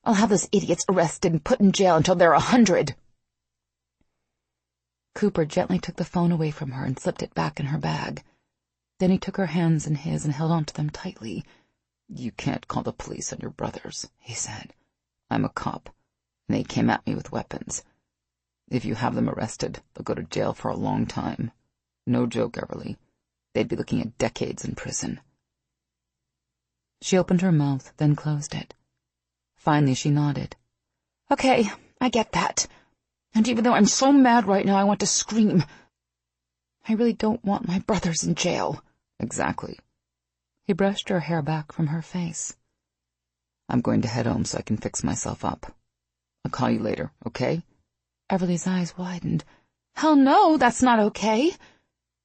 I'll have those idiots arrested and put in jail until they're 100. Cooper gently took the phone away from her and slipped it back in her bag. Then he took her hands in his and held onto them tightly. "You can't call the police on your brothers," he said. "I'm a cop, and they came at me with weapons. If you have them arrested, they'll go to jail for a long time. No joke, Everly. They'd be looking at decades in prison." She opened her mouth, then closed it. Finally, she nodded. "Okay, I get that. And even though I'm so mad right now I want to scream, I really don't want my brothers in jail." "Exactly." He brushed her hair back from her face. "I'm going to head home so I can fix myself up. I'll call you later, okay?" Everly's eyes widened. "Hell no, that's not okay.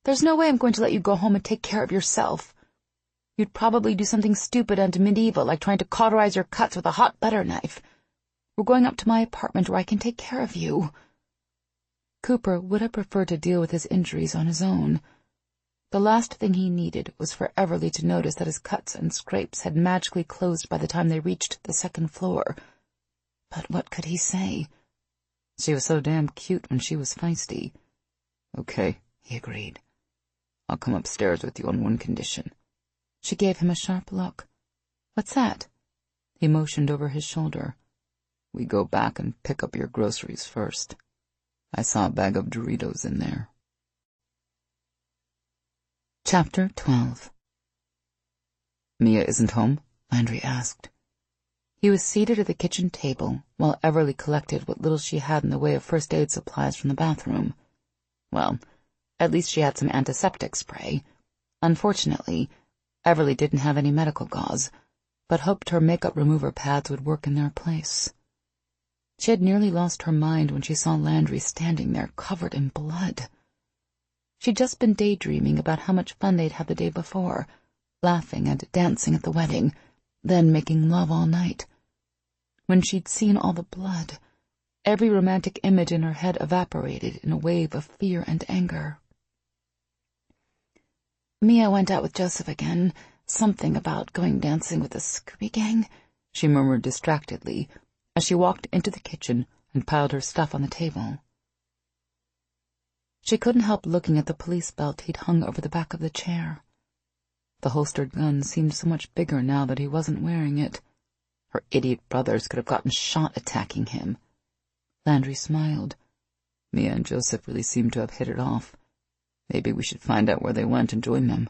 There's no way I'm going to let you go home and take care of yourself. You'd probably do something stupid and medieval, like trying to cauterize your cuts with a hot butter knife. We're going up to my apartment where I can take care of you." Cooper would have preferred to deal with his injuries on his own. The last thing he needed was for Everly to notice that his cuts and scrapes had magically closed by the time they reached the second floor. But what could he say? She was so damn cute when she was feisty. "Okay," he agreed. "I'll come upstairs with you on one condition." She gave him a sharp look. "What's that?" He motioned over his shoulder. "We go back and pick up your groceries first. I saw a bag of Doritos in there." Chapter 12. "Mia isn't home?" Landry asked. He was seated at the kitchen table while Everly collected what little she had in the way of first aid supplies from the bathroom. Well, at least she had some antiseptic spray. Unfortunately, Everly didn't have any medical gauze, but hoped her makeup remover pads would work in their place. She had nearly lost her mind when she saw Landry standing there covered in blood. She'd just been daydreaming about how much fun they'd had the day before, laughing and dancing at the wedding, then making love all night. When she'd seen all the blood, every romantic image in her head evaporated in a wave of fear and anger. "Mia went out with Joseph again. Something about going dancing with the Scooby Gang," she murmured distractedly as she walked into the kitchen and piled her stuff on the table. She couldn't help looking at the police belt he'd hung over the back of the chair. The holstered gun seemed so much bigger now that he wasn't wearing it. Her idiot brothers could have gotten shot attacking him. Landry smiled. "Mia and Joseph really seem to have hit it off. Maybe we should find out where they went and join them."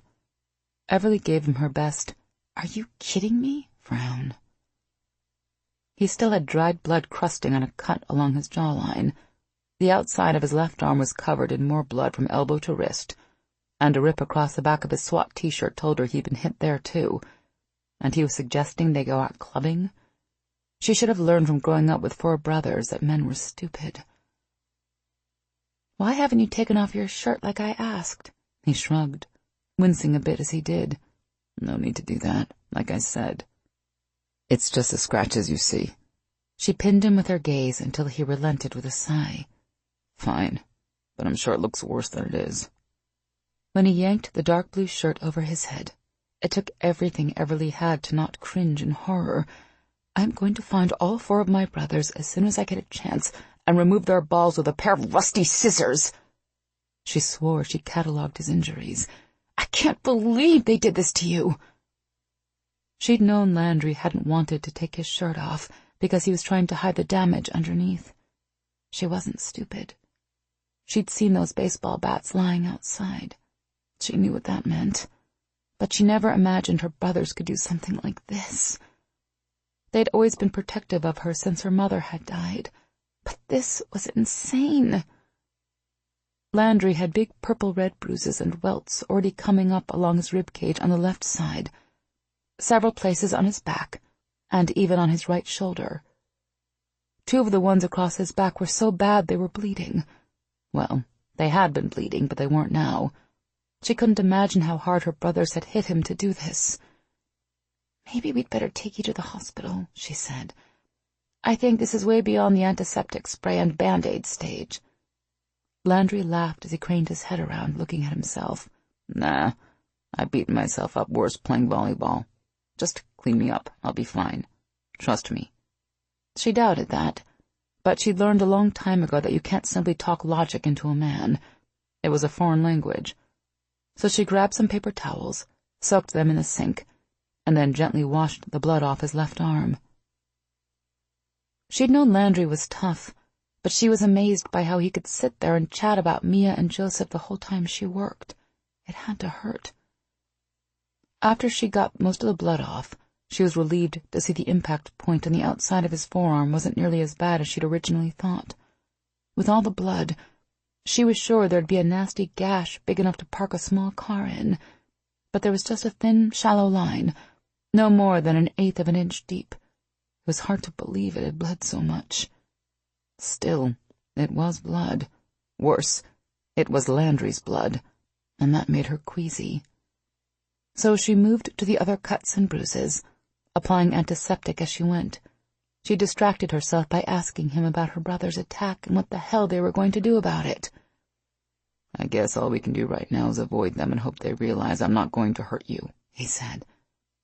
Everly gave him her best, "Are you kidding me?" frown. He still had dried blood crusting on a cut along his jawline. The outside of his left arm was covered in more blood from elbow to wrist, and a rip across the back of his SWAT t-shirt told her he'd been hit there too. And he was suggesting they go out clubbing? She should have learned from growing up with 4 brothers that men were stupid. "Why haven't you taken off your shirt like I asked?" He shrugged, wincing a bit as he did. "No need to do that, like I said. It's just the scratches, you see." She pinned him with her gaze until he relented with a sigh. "Fine, but I'm sure it looks worse than it is." When he yanked the dark blue shirt over his head, it took everything Everly had to not cringe in horror. "I'm going to find all 4 of my brothers as soon as I get a chance and remove their balls with a pair of rusty scissors." She swore she catalogued his injuries. "I can't believe they did this to you." She'd known Landry hadn't wanted to take his shirt off because he was trying to hide the damage underneath. She wasn't stupid. She'd seen those baseball bats lying outside. She knew what that meant. But she never imagined her brothers could do something like this. They'd always been protective of her since her mother had died. But this was insane. Landry had big purple-red bruises and welts already coming up along his ribcage on the left side, several places on his back, and even on his right shoulder. 2 of the ones across his back were so bad they were bleeding. Well, they had been bleeding, but they weren't now. She couldn't imagine how hard her brothers had hit him to do this. "Maybe we'd better take you to the hospital," she said. "I think this is way beyond the antiseptic spray and Band-Aid stage." Landry laughed as he craned his head around, looking at himself. "Nah, I've beaten myself up worse playing volleyball. Just clean me up, I'll be fine. Trust me." She doubted that, but she'd learned a long time ago that you can't simply talk logic into a man. It was a foreign language. So she grabbed some paper towels, soaked them in the sink, and then gently washed the blood off his left arm. She'd known Landry was tough, but she was amazed by how he could sit there and chat about Mia and Joseph the whole time she worked. It had to hurt. After she got most of the blood off, she was relieved to see the impact point on the outside of his forearm wasn't nearly as bad as she'd originally thought. With all the blood, she was sure there'd be a nasty gash big enough to park a small car in, but there was just a thin, shallow line, no more than 1/8 of an inch deep. It was hard to believe it had bled so much. Still, it was blood. Worse, it was Landry's blood, and that made her queasy. So she moved to the other cuts and bruises, applying antiseptic as she went. She distracted herself by asking him about her brother's attack and what the hell they were going to do about it. "I guess all we can do right now is avoid them and hope they realize I'm not going to hurt you," he said.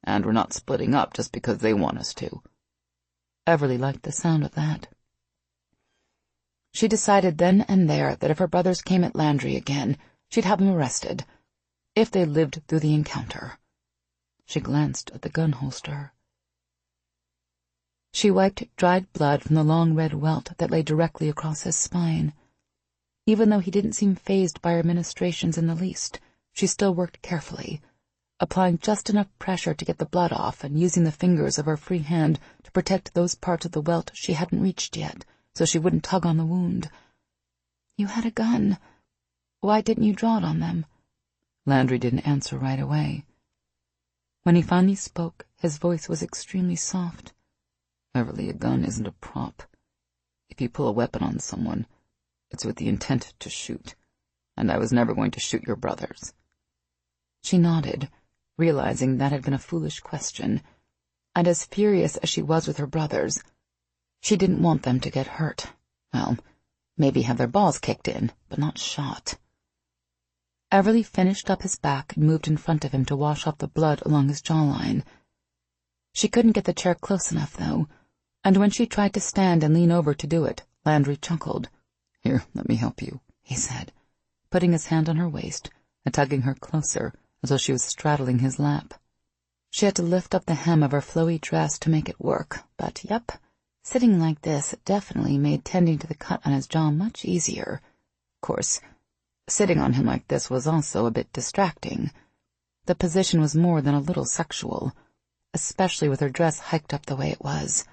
"And we're not splitting up just because they want us to." Everly liked the sound of that. She decided then and there that if her brothers came at Landry again, she'd have them arrested, if they lived through the encounter. She glanced at the gun holster. She wiped dried blood from the long red welt that lay directly across his spine. Even though he didn't seem fazed by her ministrations in the least, she still worked carefully, applying just enough pressure to get the blood off and using the fingers of her free hand to protect those parts of the welt she hadn't reached yet, so she wouldn't tug on the wound. "You had a gun. Why didn't you draw it on them?" Landry didn't answer right away. When he finally spoke, his voice was extremely soft. "Everly, a gun isn't a prop. If you pull a weapon on someone, it's with the intent to shoot, and I was never going to shoot your brothers." She nodded, realizing that had been a foolish question, and as furious as she was with her brothers, she didn't want them to get hurt. Well, maybe have their balls kicked in, but not shot. Everly finished up his back and moved in front of him to wash off the blood along his jawline. She couldn't get the chair close enough, though, and when she tried to stand and lean over to do it, Landry chuckled. "Here, let me help you," he said, putting his hand on her waist and tugging her closer as though she was straddling his lap. She had to lift up the hem of her flowy dress to make it work, but yep, sitting like this definitely made tending to the cut on his jaw much easier. Of course, sitting on him like this was also a bit distracting. The position was more than a little sexual, especially with her dress hiked up the way it was.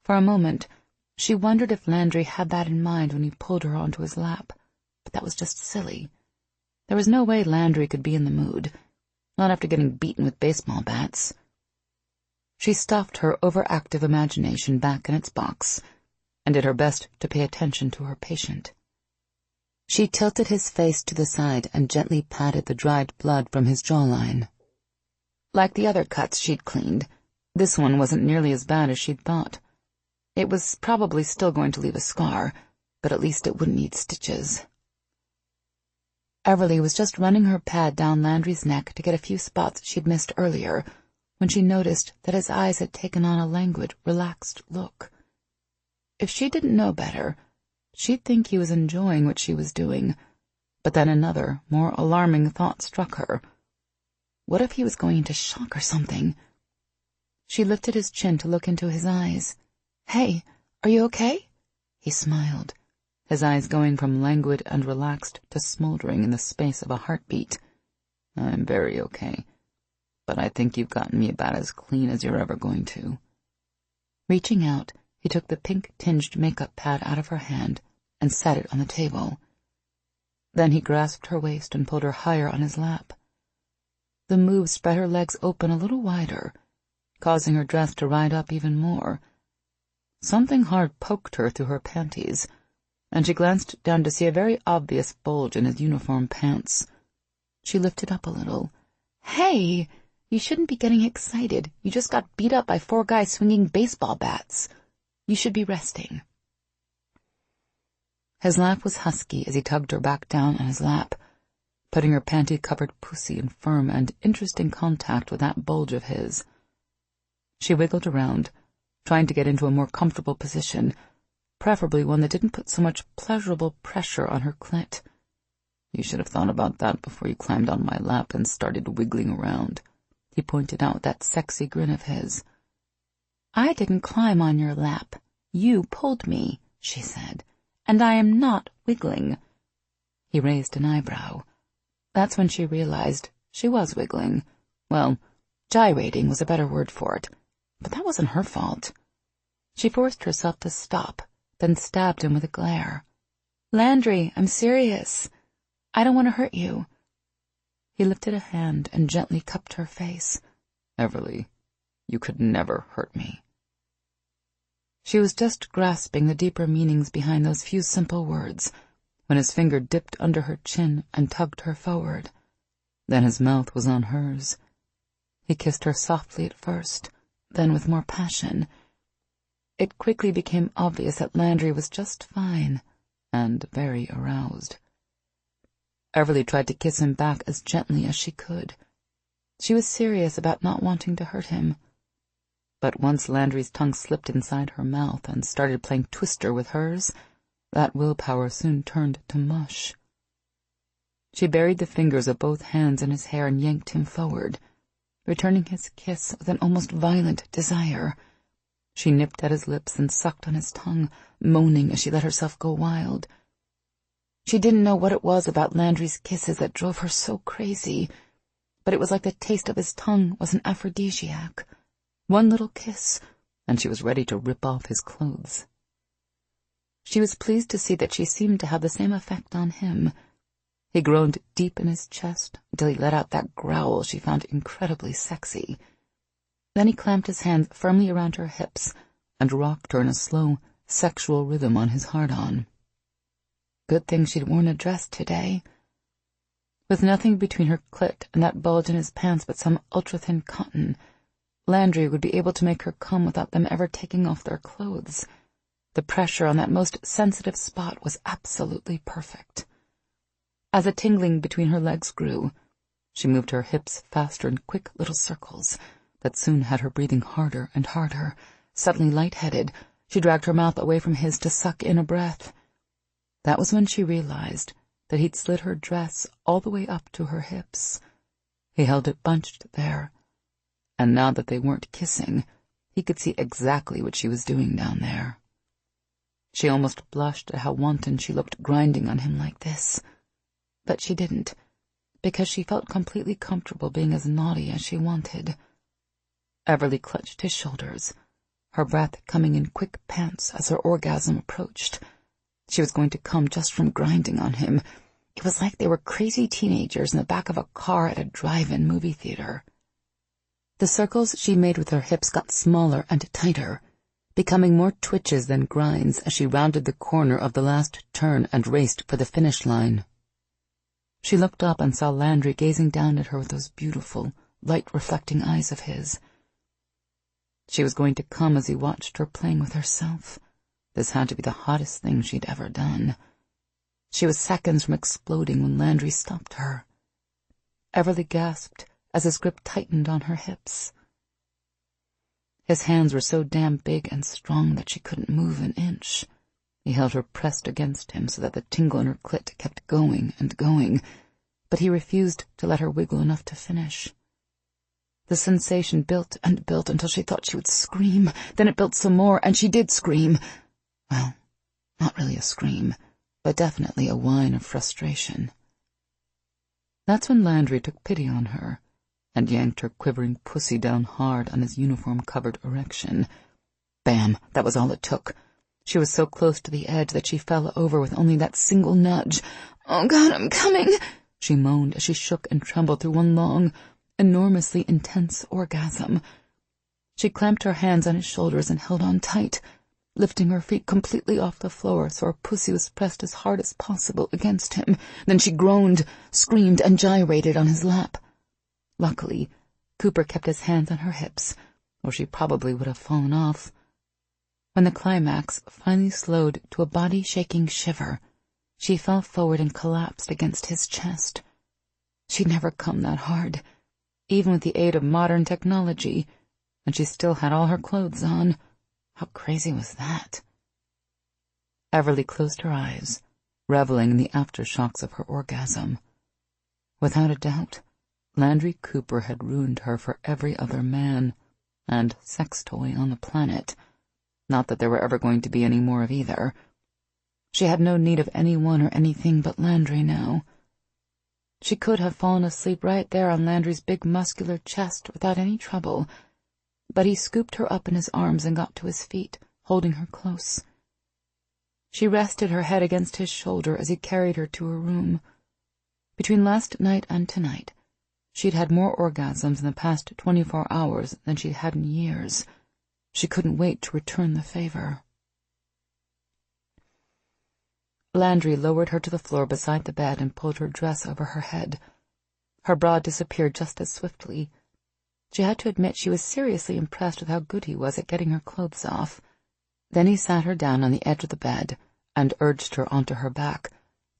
For a moment, she wondered if Landry had that in mind when he pulled her onto his lap, but that was just silly. There was no way Landry could be in the mood, not after getting beaten with baseball bats. She stuffed her overactive imagination back in its box and did her best to pay attention to her patient. She tilted his face to the side and gently patted the dried blood from his jawline. Like the other cuts she'd cleaned, this one wasn't nearly as bad as she'd thought. It was probably still going to leave a scar, but at least it wouldn't need stitches. Everly was just running her pad down Landry's neck to get a few spots she'd missed earlier, when she noticed that his eyes had taken on a languid, relaxed look. If she didn't know better, she'd think he was enjoying what she was doing, but then another, more alarming thought struck her. What if he was going into shock or something? She lifted his chin to look into his eyes. "Hey, are you okay?" He smiled, his eyes going from languid and relaxed to smoldering in the space of a heartbeat. "I'm very okay, but I think you've gotten me about as clean as you're ever going to." Reaching out, he took the pink-tinged makeup pad out of her hand and set it on the table. Then he grasped her waist and pulled her higher on his lap. The move spread her legs open a little wider, causing her dress to ride up even more. Something hard poked her through her panties, and she glanced down to see a very obvious bulge in his uniform pants. She lifted up a little. "Hey, you shouldn't be getting excited. You just got beat up by 4 guys swinging baseball bats. You should be resting." His laugh was husky as he tugged her back down on his lap, putting her panty-covered pussy in firm and interesting contact with that bulge of his. She wiggled around, trying to get into a more comfortable position, preferably one that didn't put so much pleasurable pressure on her clit. "You should have thought about that before you climbed on my lap and started wiggling around," he pointed out with that sexy grin of his. "I didn't climb on your lap. You pulled me," she said, "and I am not wiggling." He raised an eyebrow. That's when she realized she was wiggling. Well, gyrating was a better word for it, but that wasn't her fault. She forced herself to stop, then stabbed him with a glare. "Landry, I'm serious. I don't want to hurt you." He lifted a hand and gently cupped her face. "Everly, you could never hurt me." She was just grasping the deeper meanings behind those few simple words when his finger dipped under her chin and tugged her forward. Then his mouth was on hers. He kissed her softly at first, then with more passion. It quickly became obvious that Landry was just fine and very aroused. Everly tried to kiss him back as gently as she could. She was serious about not wanting to hurt him. But once Landry's tongue slipped inside her mouth and started playing twister with hers, that willpower soon turned to mush. She buried the fingers of both hands in his hair and yanked him forward, returning his kiss with an almost violent desire. She nipped at his lips and sucked on his tongue, moaning as she let herself go wild. She didn't know what it was about Landry's kisses that drove her so crazy, but it was like the taste of his tongue was an aphrodisiac. One little kiss, and she was ready to rip off his clothes. She was pleased to see that she seemed to have the same effect on him. He groaned deep in his chest until he let out that growl she found incredibly sexy. Then he clamped his hands firmly around her hips and rocked her in a slow, sexual rhythm on his hard-on. Good thing she'd worn a dress today. With nothing between her clit and that bulge in his pants but some ultra-thin cotton, Landry would be able to make her come without them ever taking off their clothes. The pressure on that most sensitive spot was absolutely perfect. As the tingling between her legs grew, she moved her hips faster in quick little circles that soon had her breathing harder and harder. Suddenly lightheaded, she dragged her mouth away from his to suck in a breath. That was when she realized that he'd slid her dress all the way up to her hips. He held it bunched there, and now that they weren't kissing, he could see exactly what she was doing down there. She almost blushed at how wanton she looked grinding on him like this. But she didn't, because she felt completely comfortable being as naughty as she wanted. Everly clutched his shoulders, her breath coming in quick pants as her orgasm approached. She was going to come just from grinding on him. It was like they were crazy teenagers in the back of a car at a drive-in movie theater. The circles she made with her hips got smaller and tighter, becoming more twitches than grinds as she rounded the corner of the last turn and raced for the finish line. She looked up and saw Landry gazing down at her with those beautiful, light-reflecting eyes of his. She was going to come as he watched her playing with herself. This had to be the hottest thing she'd ever done. She was seconds from exploding when Landry stopped her. Everly gasped as his grip tightened on her hips. His hands were so damn big and strong that she couldn't move an inch. He held her pressed against him so that the tingle in her clit kept going and going, but he refused to let her wiggle enough to finish. The sensation built and built until she thought she would scream. Then it built some more, and she did scream. Well, not really a scream, but definitely a whine of frustration. That's when Landry took pity on her and yanked her quivering pussy down hard on his uniform-covered erection. Bam! That was all it took. She was so close to the edge that she fell over with only that single nudge. "Oh, God, I'm coming," she moaned as she shook and trembled through one long, enormously intense orgasm. She clamped her hands on his shoulders and held on tight, lifting her feet completely off the floor so her pussy was pressed as hard as possible against him. Then she groaned, screamed, and gyrated on his lap. Luckily, Cooper kept his hands on her hips, or she probably would have fallen off. When the climax finally slowed to a body-shaking shiver, she fell forward and collapsed against his chest. She'd never come that hard, even with the aid of modern technology, and she still had all her clothes on. How crazy was that? Everly closed her eyes, reveling in the aftershocks of her orgasm. Without a doubt, Landry Cooper had ruined her for every other man and sex toy on the planet. Not that there were ever going to be any more of either. She had no need of anyone or anything but Landry now. She could have fallen asleep right there on Landry's big muscular chest without any trouble, but he scooped her up in his arms and got to his feet, holding her close. She rested her head against his shoulder as he carried her to her room. Between last night and tonight, she'd had more orgasms in the past 24 hours than she'd had in years. She couldn't wait to return the favor. Landry lowered her to the floor beside the bed and pulled her dress over her head. Her bra disappeared just as swiftly. She had to admit she was seriously impressed with how good he was at getting her clothes off. Then he sat her down on the edge of the bed and urged her onto her back,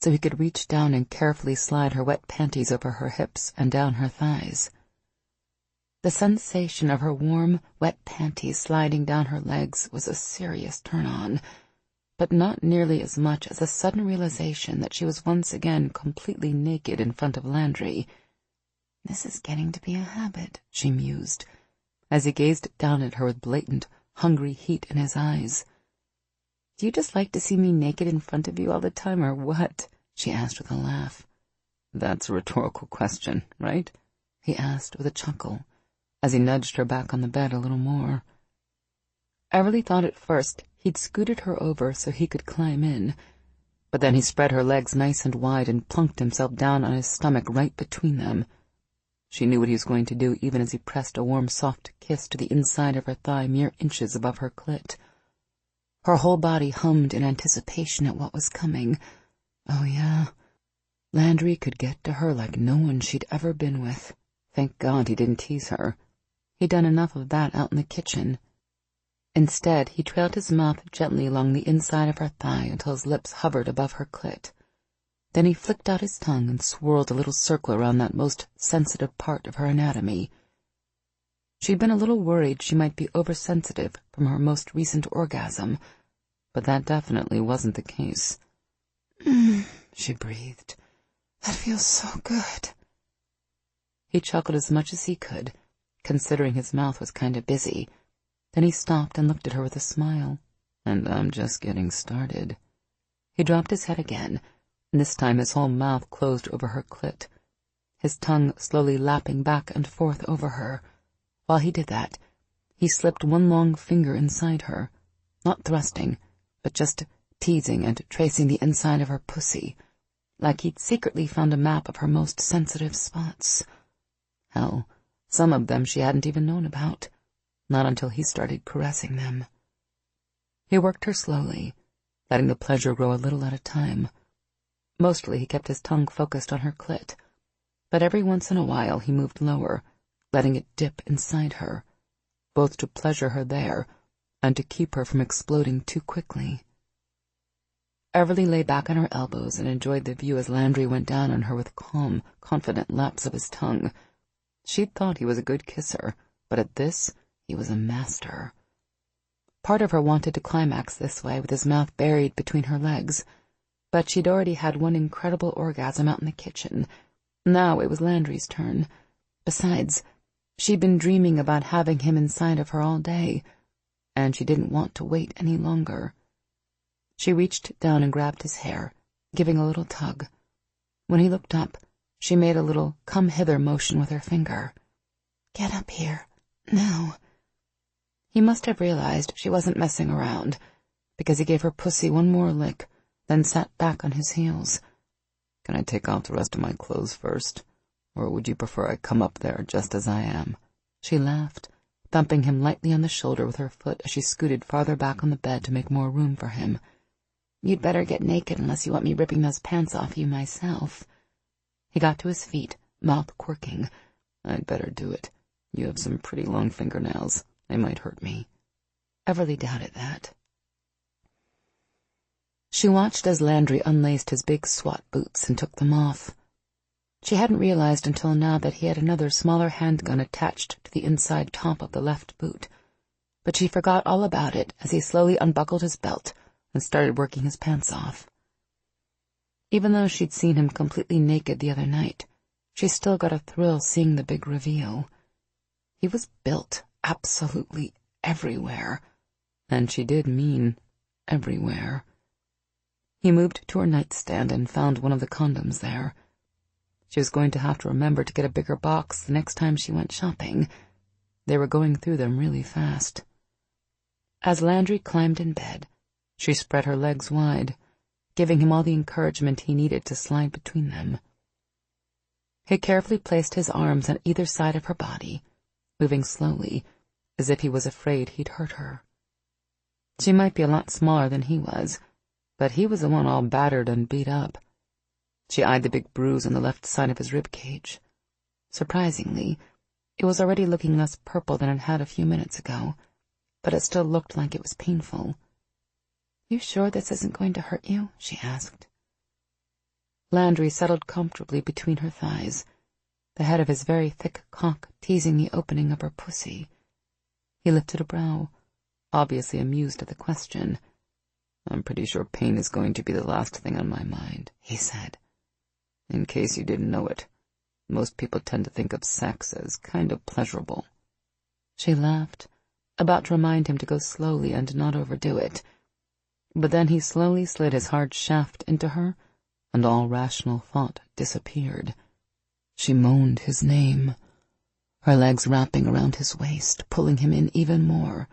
so he could reach down and carefully slide her wet panties over her hips and down her thighs. The sensation of her warm, wet panties sliding down her legs was a serious turn-on, but not nearly as much as a sudden realization that she was once again completely naked in front of Landry. "This is getting to be a habit," she mused, as he gazed down at her with blatant, hungry heat in his eyes. "Do you just like to see me naked in front of you all the time, or what?" she asked with a laugh. "That's a rhetorical question, right?" he asked with a chuckle, as he nudged her back on the bed a little more. Everly thought at first he'd scooted her over so he could climb in, but then he spread her legs nice and wide and plunked himself down on his stomach right between them. She knew what he was going to do even as he pressed a warm, soft kiss to the inside of her thigh mere inches above her clit. Her whole body hummed in anticipation at what was coming. Oh, yeah. Landry could get to her like no one she'd ever been with. Thank God he didn't tease her. He'd done enough of that out in the kitchen. Instead, he trailed his mouth gently along the inside of her thigh until his lips hovered above her clit. Then he flicked out his tongue and swirled a little circle around that most sensitive part of her anatomy. She'd been a little worried she might be oversensitive from her most recent orgasm, but that definitely wasn't the case. She breathed. "That feels so good." He chuckled as much as he could, considering his mouth was kind of busy. Then he stopped and looked at her with a smile. "And I'm just getting started." He dropped his head again, and this time his whole mouth closed over her clit, his tongue slowly lapping back and forth over her. While he did that, he slipped one long finger inside her, not thrusting, but just teasing and tracing the inside of her pussy, like he'd secretly found a map of her most sensitive spots. Hell, Some of them she hadn't even known about, not until he started caressing them. He worked her slowly, letting the pleasure grow a little at a time. Mostly he kept his tongue focused on her clit, but every once in a while he moved lower, letting it dip inside her, both to pleasure her there and to keep her from exploding too quickly. Everly lay back on her elbows and enjoyed the view as Landry went down on her with calm, confident laps of his tongue. She'd thought he was a good kisser, but at this he was a master. Part of her wanted to climax this way, with his mouth buried between her legs, but she'd already had one incredible orgasm out in the kitchen. Now it was Landry's turn. Besides, she'd been dreaming about having him inside of her all day, and she didn't want to wait any longer. She reached down and grabbed his hair, giving a little tug. When he looked up, she made a little come-hither motion with her finger. "Get up here, now." He must have realized she wasn't messing around, because he gave her pussy one more lick, then sat back on his heels. "Can I take off the rest of my clothes first? Or would you prefer I come up there just as I am?" She laughed, thumping him lightly on the shoulder with her foot as she scooted farther back on the bed to make more room for him. "You'd better get naked unless you want me ripping those pants off you myself." He got to his feet, mouth quirking. "I'd better do it. You have some pretty long fingernails. They might hurt me." Everly doubted that. She watched as Landry unlaced his big SWAT boots and took them off. She hadn't realized until now that he had another smaller handgun attached to the inside top of the left boot, but she forgot all about it as he slowly unbuckled his belt and started working his pants off. Even though she'd seen him completely naked the other night, she still got a thrill seeing the big reveal. He was built absolutely everywhere, and she did mean everywhere. He moved to her nightstand and found one of the condoms there. She was going to have to remember to get a bigger box the next time she went shopping. They were going through them really fast. As Landry climbed in bed, she spread her legs wide, giving him all the encouragement he needed to slide between them. He carefully placed his arms on either side of her body, moving slowly, as if he was afraid he'd hurt her. She might be a lot smaller than he was, but he was the one all battered and beat up. She eyed the big bruise on the left side of his rib cage. Surprisingly, it was already looking less purple than it had a few minutes ago, but it still looked like it was painful. "You sure this isn't going to hurt you?" she asked. Landry settled comfortably between her thighs, the head of his very thick cock teasing the opening of her pussy. He lifted a brow, obviously amused at the question. "I'm pretty sure pain is going to be the last thing on my mind," he said. "In case you didn't know it, most people tend to think of sex as kind of pleasurable." She laughed, about to remind him to go slowly and not overdo it. But then he slowly slid his hard shaft into her, and all rational thought disappeared. She moaned his name, her legs wrapping around his waist, pulling him in even more.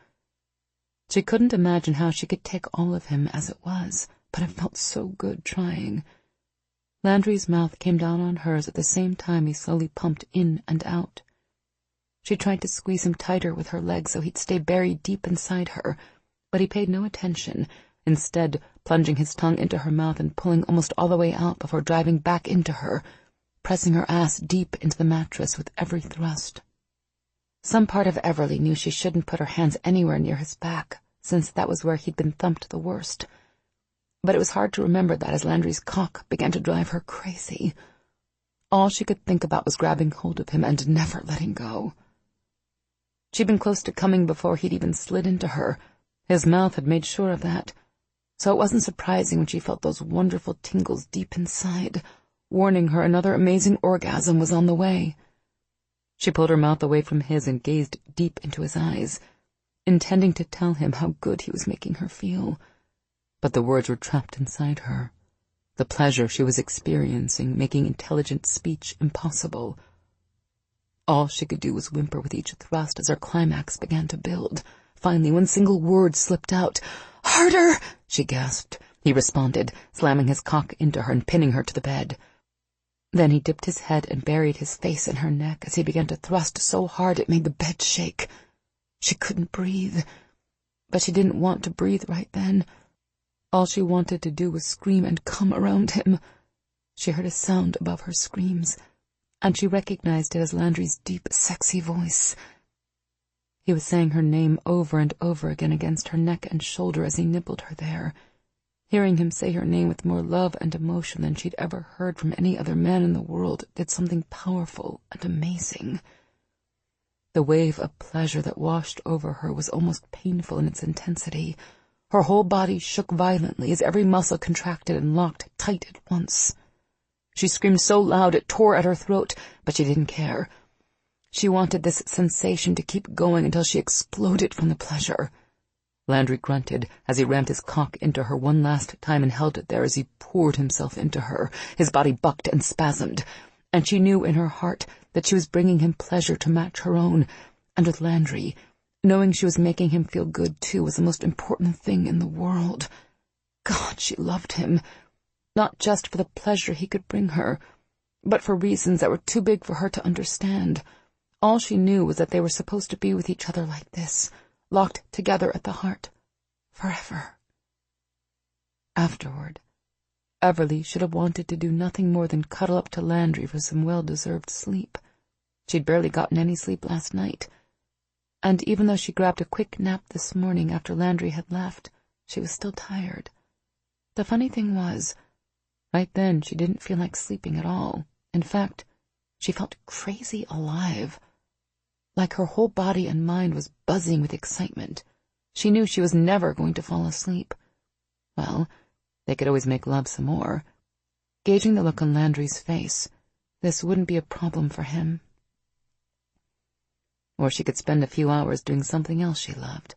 She couldn't imagine how she could take all of him as it was, but it felt so good trying. Landry's mouth came down on hers at the same time he slowly pumped in and out. She tried to squeeze him tighter with her legs so he'd stay buried deep inside her, but he paid no attention, instead plunging his tongue into her mouth and pulling almost all the way out before driving back into her, pressing her ass deep into the mattress with every thrust. Some part of Everly knew she shouldn't put her hands anywhere near his back, since that was where he'd been thumped the worst. But it was hard to remember that as Landry's cock began to drive her crazy. All she could think about was grabbing hold of him and never letting go. She'd been close to coming before he'd even slid into her. His mouth had made sure of that. So it wasn't surprising when she felt those wonderful tingles deep inside, warning her another amazing orgasm was on the way. She pulled her mouth away from his and gazed deep into his eyes, intending to tell him how good he was making her feel. But the words were trapped inside her, the pleasure she was experiencing making intelligent speech impossible. All she could do was whimper with each thrust as her climax began to build. Finally, one single word slipped out. "Harder!" she gasped. He responded, slamming his cock into her and pinning her to the bed. Then he dipped his head and buried his face in her neck as he began to thrust so hard it made the bed shake. She couldn't breathe, but she didn't want to breathe right then. All she wanted to do was scream and come around him. She heard a sound above her screams, and she recognized it as Landry's deep, sexy voice. He was saying her name over and over again against her neck and shoulder as he nibbled her there. Hearing him say her name with more love and emotion than she'd ever heard from any other man in the world did something powerful and amazing. The wave of pleasure that washed over her was almost painful in its intensity. Her whole body shook violently as every muscle contracted and locked tight at once. She screamed so loud it tore at her throat, but she didn't care. She wanted this sensation to keep going until she exploded from the pleasure. Landry grunted as he rammed his cock into her one last time and held it there as he poured himself into her. His body bucked and spasmed, and she knew in her heart that she was bringing him pleasure to match her own, and with Landry, knowing she was making him feel good too was the most important thing in the world. God, she loved him, not just for the pleasure he could bring her, but for reasons that were too big for her to understand. All she knew was that they were supposed to be with each other like this, locked together at the heart, forever. Afterward, Everly should have wanted to do nothing more than cuddle up to Landry for some well-deserved sleep. She'd barely gotten any sleep last night, and even though she grabbed a quick nap this morning after Landry had left, she was still tired. The funny thing was, right then she didn't feel like sleeping at all. In fact, she felt crazy alive. Like her whole body and mind was buzzing with excitement. She knew she was never going to fall asleep. Well, they could always make love some more. Gauging the look on Landry's face, this wouldn't be a problem for him. Or she could spend a few hours doing something else she loved,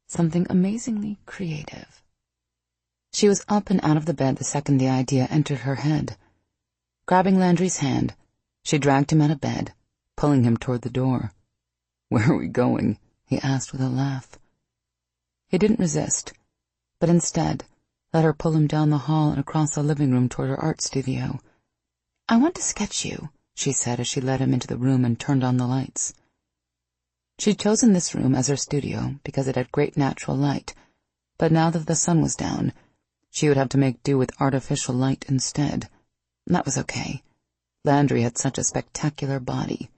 something amazingly creative. She was up and out of the bed the second the idea entered her head. Grabbing Landry's hand, she dragged him out of bed, pulling him toward the door. "Where are we going?" he asked with a laugh. He didn't resist, but instead let her pull him down the hall and across the living room toward her art studio. "I want to sketch you," she said as she led him into the room and turned on the lights. She'd chosen this room as her studio because it had great natural light, but now that the sun was down, she would have to make do with artificial light instead. That was okay. Landry had such a spectacular body.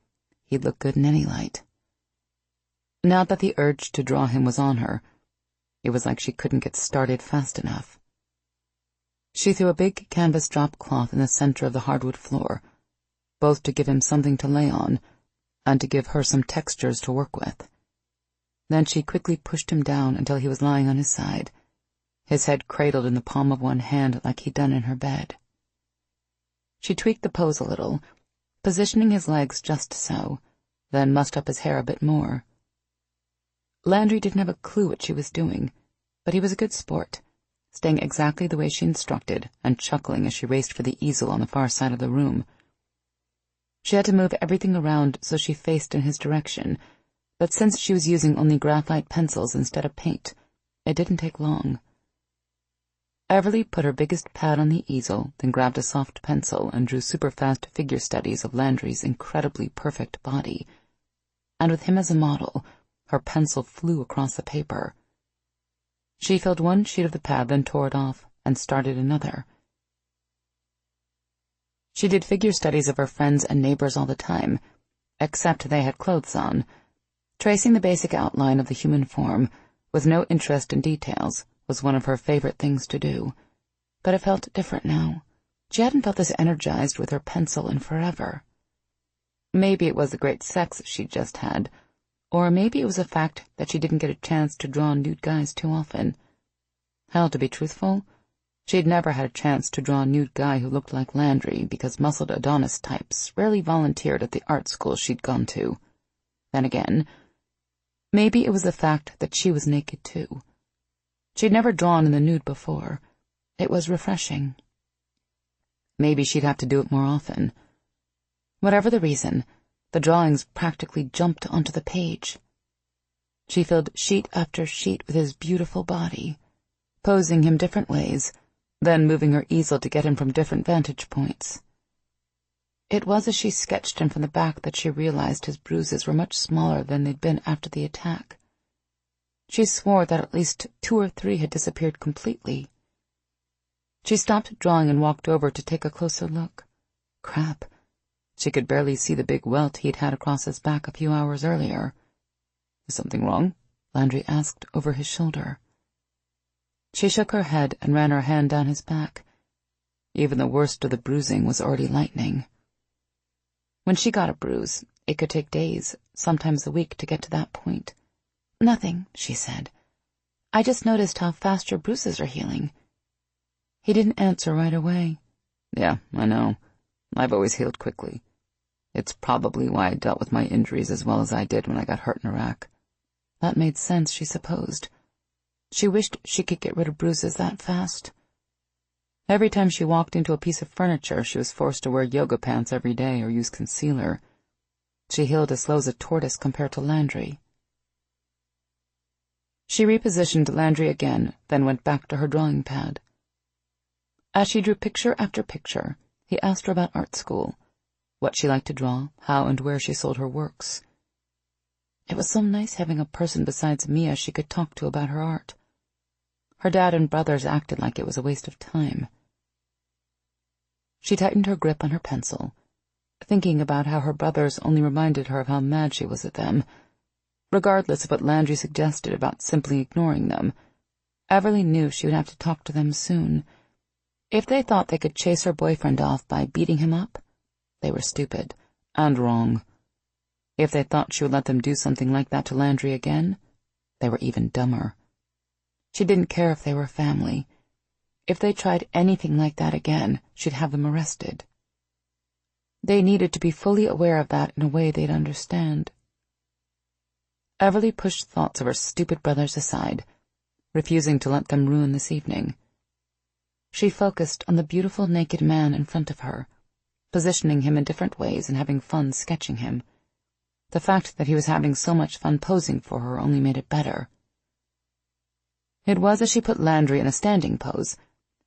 He'd look good in any light. Now that the urge to draw him was on her, it was like she couldn't get started fast enough. She threw a big canvas drop cloth in the center of the hardwood floor, both to give him something to lay on and to give her some textures to work with. Then she quickly pushed him down until he was lying on his side, his head cradled in the palm of one hand like he'd done in her bed. She tweaked the pose a little, positioning his legs just so, then mussed up his hair a bit more. Landry didn't have a clue what she was doing, but he was a good sport, staying exactly the way she instructed and chuckling as she raced for the easel on the far side of the room. She had to move everything around so she faced in his direction, but since she was using only graphite pencils instead of paint, it didn't take long. Everly put her biggest pad on the easel, then grabbed a soft pencil and drew super-fast figure studies of Landry's incredibly perfect body. And with him as a model, her pencil flew across the paper. She filled one sheet of the pad, then tore it off, and started another. She did figure studies of her friends and neighbors all the time, except they had clothes on. Tracing the basic outline of the human form, with no interest in details, was one of her favorite things to do. But it felt different now. She hadn't felt this energized with her pencil in forever. Maybe it was the great sex she'd just had, or maybe it was the fact that she didn't get a chance to draw nude guys too often. Hell, to be truthful, she'd never had a chance to draw a nude guy who looked like Landry because muscled Adonis types rarely volunteered at the art school she'd gone to. Then again, maybe it was the fact that she was naked too. She'd never drawn in the nude before. It was refreshing. Maybe she'd have to do it more often. Whatever the reason, the drawings practically jumped onto the page. She filled sheet after sheet with his beautiful body, posing him different ways, then moving her easel to get him from different vantage points. It was as she sketched him from the back that she realized his bruises were much smaller than they'd been after the attack. She swore that at least 2 or 3 had disappeared completely. She stopped drawing and walked over to take a closer look. Crap. She could barely see the big welt he'd had across his back a few hours earlier. Is something wrong? Landry asked over his shoulder. She shook her head and ran her hand down his back. Even the worst of the bruising was already lightening. When she got a bruise, it could take days, sometimes a week, to get to that point. Nothing, she said. I just noticed how fast your bruises are healing. He didn't answer right away. Yeah, I know. I've always healed quickly. It's probably why I dealt with my injuries as well as I did when I got hurt in Iraq. That made sense, she supposed. She wished she could get rid of bruises that fast. Every time she walked into a piece of furniture, she was forced to wear yoga pants every day or use concealer. She healed as slow as a tortoise compared to Landry. She repositioned Landry again, then went back to her drawing pad. As she drew picture after picture, he asked her about art school, what she liked to draw, how and where she sold her works. It was so nice having a person besides Mia she could talk to about her art. Her dad and brothers acted like it was a waste of time. She tightened her grip on her pencil, thinking about how her brothers only reminded her of how mad she was at them. Regardless of what Landry suggested about simply ignoring them, Everly knew she would have to talk to them soon. If they thought they could chase her boyfriend off by beating him up, they were stupid and wrong. If they thought she would let them do something like that to Landry again, they were even dumber. She didn't care if they were family. If they tried anything like that again, she'd have them arrested. They needed to be fully aware of that in a way they'd understand. Everly pushed thoughts of her stupid brothers aside, refusing to let them ruin this evening. She focused on the beautiful naked man in front of her, positioning him in different ways and having fun sketching him. The fact that he was having so much fun posing for her only made it better. It was as she put Landry in a standing pose,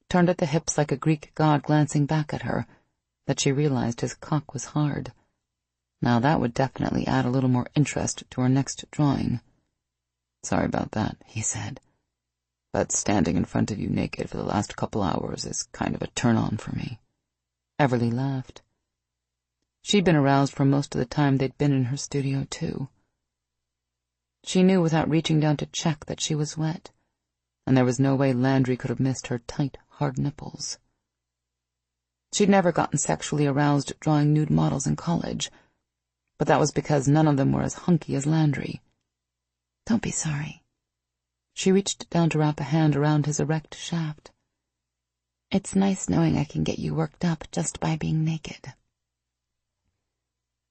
turned at the hips like a Greek god glancing back at her, that she realized his cock was hard. Now that would definitely add a little more interest to her next drawing. Sorry about that, he said. But standing in front of you naked for the last couple hours is kind of a turn-on for me. Everly laughed. She'd been aroused for most of the time they'd been in her studio, too. She knew without reaching down to check that she was wet, and there was no way Landry could have missed her tight, hard nipples. She'd never gotten sexually aroused drawing nude models in college, but that was because none of them were as hunky as Landry. Don't be sorry. She reached down to wrap a hand around his erect shaft. It's nice knowing I can get you worked up just by being naked.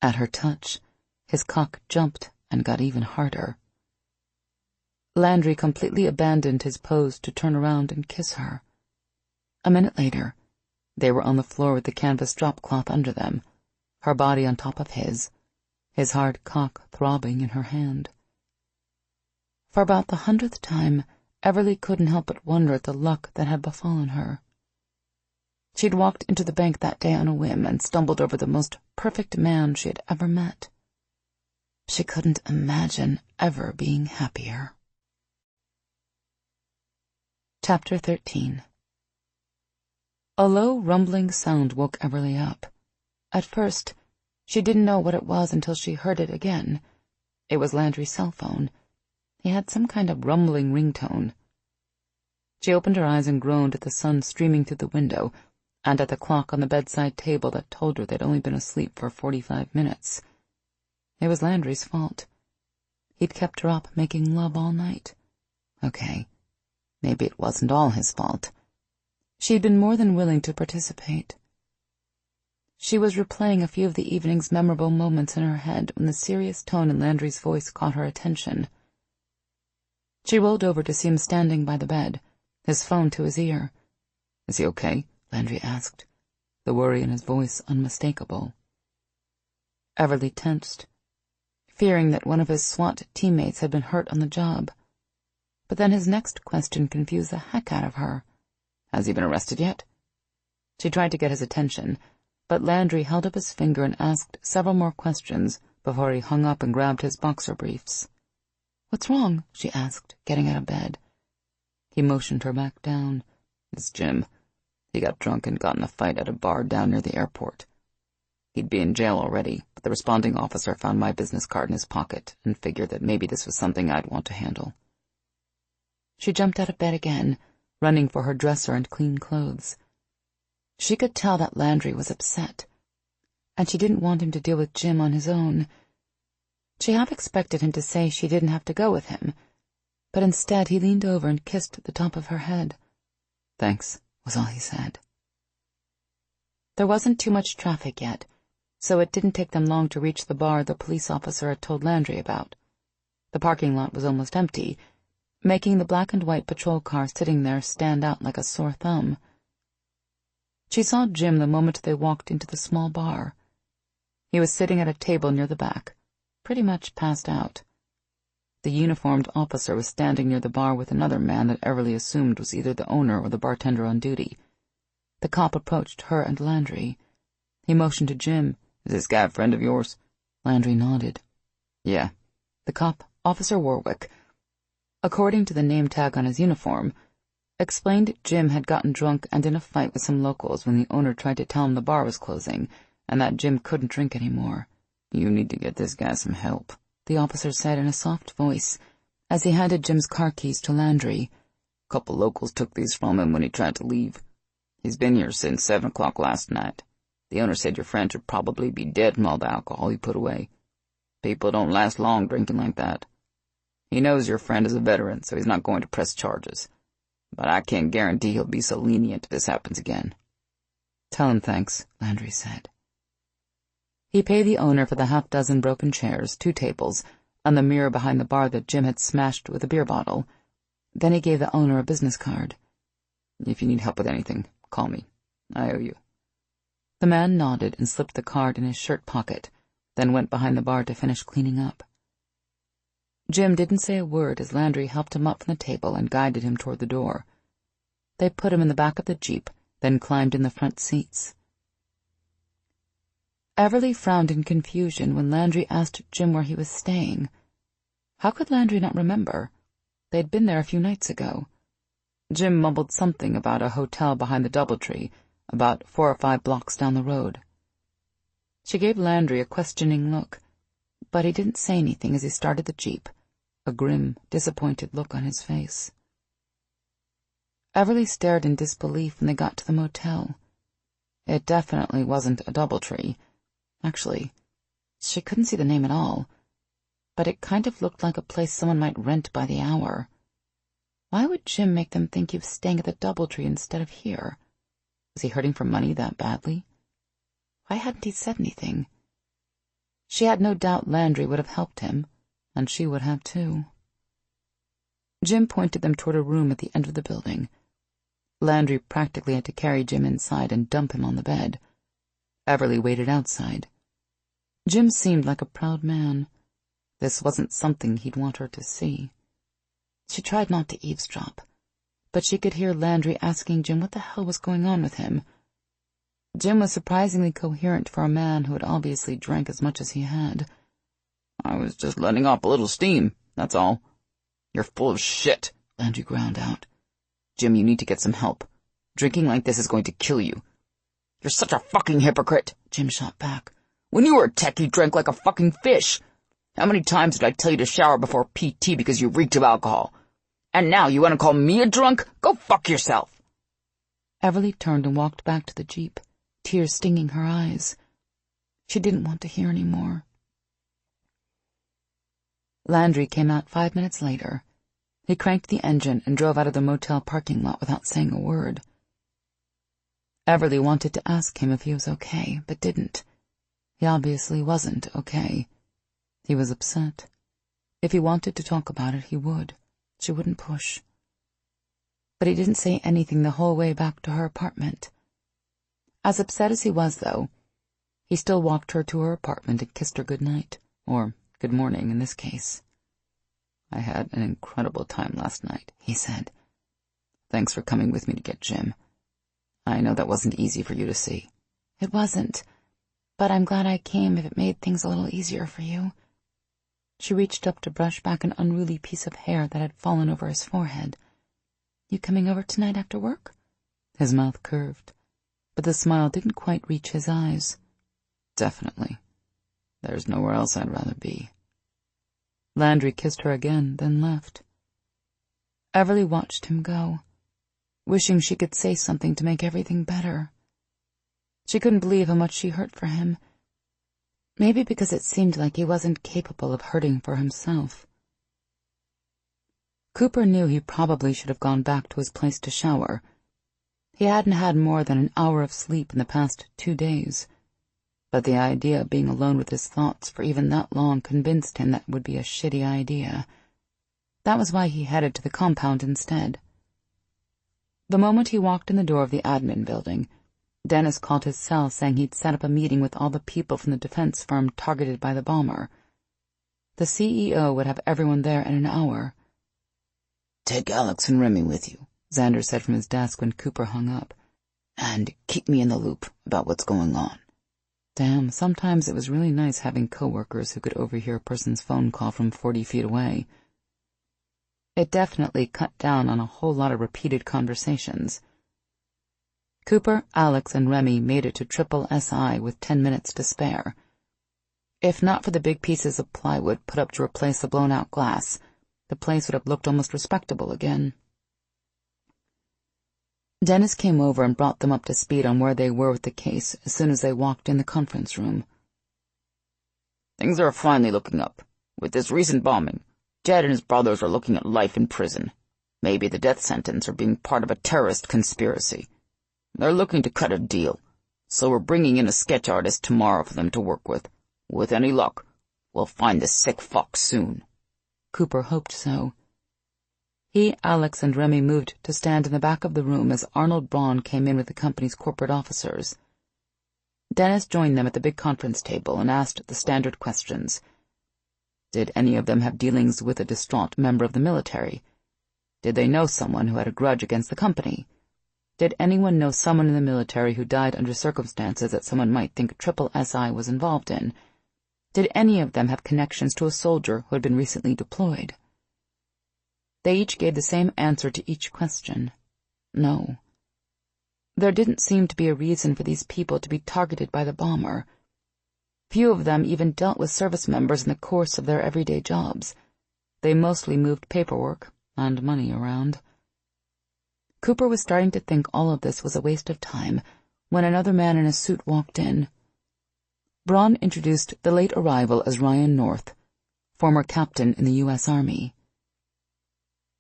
At her touch, his cock jumped and got even harder. Landry completely abandoned his pose to turn around and kiss her. A minute later, they were on the floor with the canvas drop cloth under them, her body on top of his hard cock throbbing in her hand. For about the 100th time, Everly couldn't help but wonder at the luck that had befallen her. She'd walked into the bank that day on a whim and stumbled over the most perfect man she had ever met. She couldn't imagine ever being happier. Chapter 13. A low, rumbling sound woke Everly up. At first, she didn't know what it was until she heard it again. It was Landry's cell phone. He had some kind of rumbling ringtone. She opened her eyes and groaned at the sun streaming through the window and at the clock on the bedside table that told her they'd only been asleep for 45 minutes. It was Landry's fault. He'd kept her up making love all night. Okay, maybe it wasn't all his fault. She'd been more than willing to participate. She was replaying a few of the evening's memorable moments in her head when the serious tone in Landry's voice caught her attention. She rolled over to see him standing by the bed, his phone to his ear. Is he okay? Landry asked, the worry in his voice unmistakable. Everly tensed, fearing that one of his SWAT teammates had been hurt on the job. But then his next question confused the heck out of her. Has he been arrested yet? She tried to get his attention, but Landry held up his finger and asked several more questions before he hung up and grabbed his boxer briefs. "What's wrong?" she asked, getting out of bed. He motioned her back down. "It's Jim. He got drunk and got in a fight at a bar down near the airport. He'd be in jail already, but the responding officer found my business card in his pocket and figured that maybe this was something I'd want to handle." She jumped out of bed again, running for her dresser and clean clothes. She could tell that Landry was upset, and she didn't want him to deal with Jim on his own. She half expected him to say she didn't have to go with him, but instead he leaned over and kissed the top of her head. "Thanks," was all he said. There wasn't too much traffic yet, so it didn't take them long to reach the bar the police officer had told Landry about. The parking lot was almost empty, making the black and white patrol car sitting there stand out like a sore thumb. She saw Jim the moment they walked into the small bar. He was sitting at a table near the back, pretty much passed out. The uniformed officer was standing near the bar with another man that Everly assumed was either the owner or the bartender on duty. The cop approached her and Landry. He motioned to Jim. "Is this guy a friend of yours?" Landry nodded. "Yeah." The cop, Officer Warwick, according to the name tag on his uniform, explained Jim had gotten drunk and in a fight with some locals when the owner tried to tell him the bar was closing, and that Jim couldn't drink anymore. "You need to get this guy some help," the officer said in a soft voice, as he handed Jim's car keys to Landry. "A couple locals took these from him when he tried to leave. He's been here since 7 o'clock last night. The owner said your friend should probably be dead from all the alcohol he put away. People don't last long drinking like that. He knows your friend is a veteran, so he's not going to press charges. But I can't guarantee he'll be so lenient if this happens again." "Tell him thanks," Landry said. He paid the owner for the half-dozen broken chairs, 2 tables, and the mirror behind the bar that Jim had smashed with a beer bottle. Then he gave the owner a business card. "If you need help with anything, call me. I owe you." The man nodded and slipped the card in his shirt pocket, then went behind the bar to finish cleaning up. Jim didn't say a word as Landry helped him up from the table and guided him toward the door. They put him in the back of the Jeep, then climbed in the front seats. Everly frowned in confusion when Landry asked Jim where he was staying. How could Landry not remember? They'd been there a few nights ago. Jim mumbled something about a hotel behind the DoubleTree, about 4 or 5 blocks down the road. She gave Landry a questioning look, but he didn't say anything as he started the Jeep, a grim, disappointed look on his face. Everly stared in disbelief when they got to the motel. It definitely wasn't a DoubleTree. Actually, she couldn't see the name at all, but it kind of looked like a place someone might rent by the hour. Why would Jim make them think he was staying at the DoubleTree instead of here? Was he hurting for money that badly? Why hadn't he said anything? She had no doubt Landry would have helped him, and she would have too. Jim pointed them toward a room at the end of the building. Landry practically had to carry Jim inside and dump him on the bed. Everly waited outside. Jim seemed like a proud man. This wasn't something he'd want her to see. She tried not to eavesdrop, but she could hear Landry asking Jim what the hell was going on with him. Jim was surprisingly coherent for a man who had obviously drank as much as he had. "I was just letting off a little steam, that's all." "You're full of shit," Landry ground out. "Jim, you need to get some help. Drinking like this is going to kill you." "You're such a fucking hypocrite," Jim shot back. "When you were a tech, you drank like a fucking fish. How many times did I tell you to shower before PT because you reeked of alcohol? And now you want to call me a drunk? Go fuck yourself." Everly turned and walked back to the Jeep, tears stinging her eyes. She didn't want to hear any more. Landry came out 5 minutes later. He cranked the engine and drove out of the motel parking lot without saying a word. Everly wanted to ask him if he was okay, but didn't. He obviously wasn't okay. He was upset. If he wanted to talk about it, he would. She wouldn't push. But he didn't say anything the whole way back to her apartment. As upset as he was, though, he still walked her to her apartment and kissed her good night, or good morning in this case. "I had an incredible time last night," he said. "Thanks for coming with me to get Jim. I know that wasn't easy for you to see." It wasn't, but I'm glad I came if it made things a little easier for you. She reached up to brush back an unruly piece of hair that had fallen over his forehead. You coming over tonight after work? His mouth curved, but the smile didn't quite reach his eyes. Definitely. There's nowhere else I'd rather be. Landry kissed her again, then left. Everly watched him go, wishing she could say something to make everything better. She couldn't believe how much she hurt for him. Maybe because it seemed like he wasn't capable of hurting for himself. Cooper knew he probably should have gone back to his place to shower. He hadn't had more than an hour of sleep in the past 2 days, but the idea of being alone with his thoughts for even that long convinced him that would be a shitty idea. That was why he headed to the compound instead. The moment he walked in the door of the admin building, Dennis called his cell saying he'd set up a meeting with all the people from the defense firm targeted by the bomber. The CEO would have everyone there in an hour. Take Alex and Remy with you, Xander said from his desk when Cooper hung up, and keep me in the loop about what's going on. Damn, sometimes it was really nice having coworkers who could overhear a person's phone call from 40 feet away. It definitely cut down on a whole lot of repeated conversations. Cooper, Alex, and Remy made it to Triple SI with 10 minutes to spare. If not for the big pieces of plywood put up to replace the blown-out glass, the place would have looked almost respectable again. Dennis came over and brought them up to speed on where they were with the case as soon as they walked in the conference room. Things are finally looking up. With this recent bombing, Jed and his brothers are looking at life in prison. Maybe the death sentence or being part of a terrorist conspiracy. They're looking to cut a deal, so we're bringing in a sketch artist tomorrow for them to work with. With any luck, we'll find the sick fuck soon. Cooper hoped so. He, Alex, and Remy moved to stand in the back of the room as Arnold Braun came in with the company's corporate officers. Dennis joined them at the big conference table and asked the standard questions. Did any of them have dealings with a distraught member of the military? Did they know someone who had a grudge against the company? Did anyone know someone in the military who died under circumstances that someone might think Triple SI was involved in? Did any of them have connections to a soldier who had been recently deployed? They each gave the same answer to each question. No. There didn't seem to be a reason for these people to be targeted by the bomber. Few of them even dealt with service members in the course of their everyday jobs. They mostly moved paperwork and money around. Cooper was starting to think all of this was a waste of time when another man in a suit walked in. Braun introduced the late arrival as Ryan North, former captain in the U.S. Army.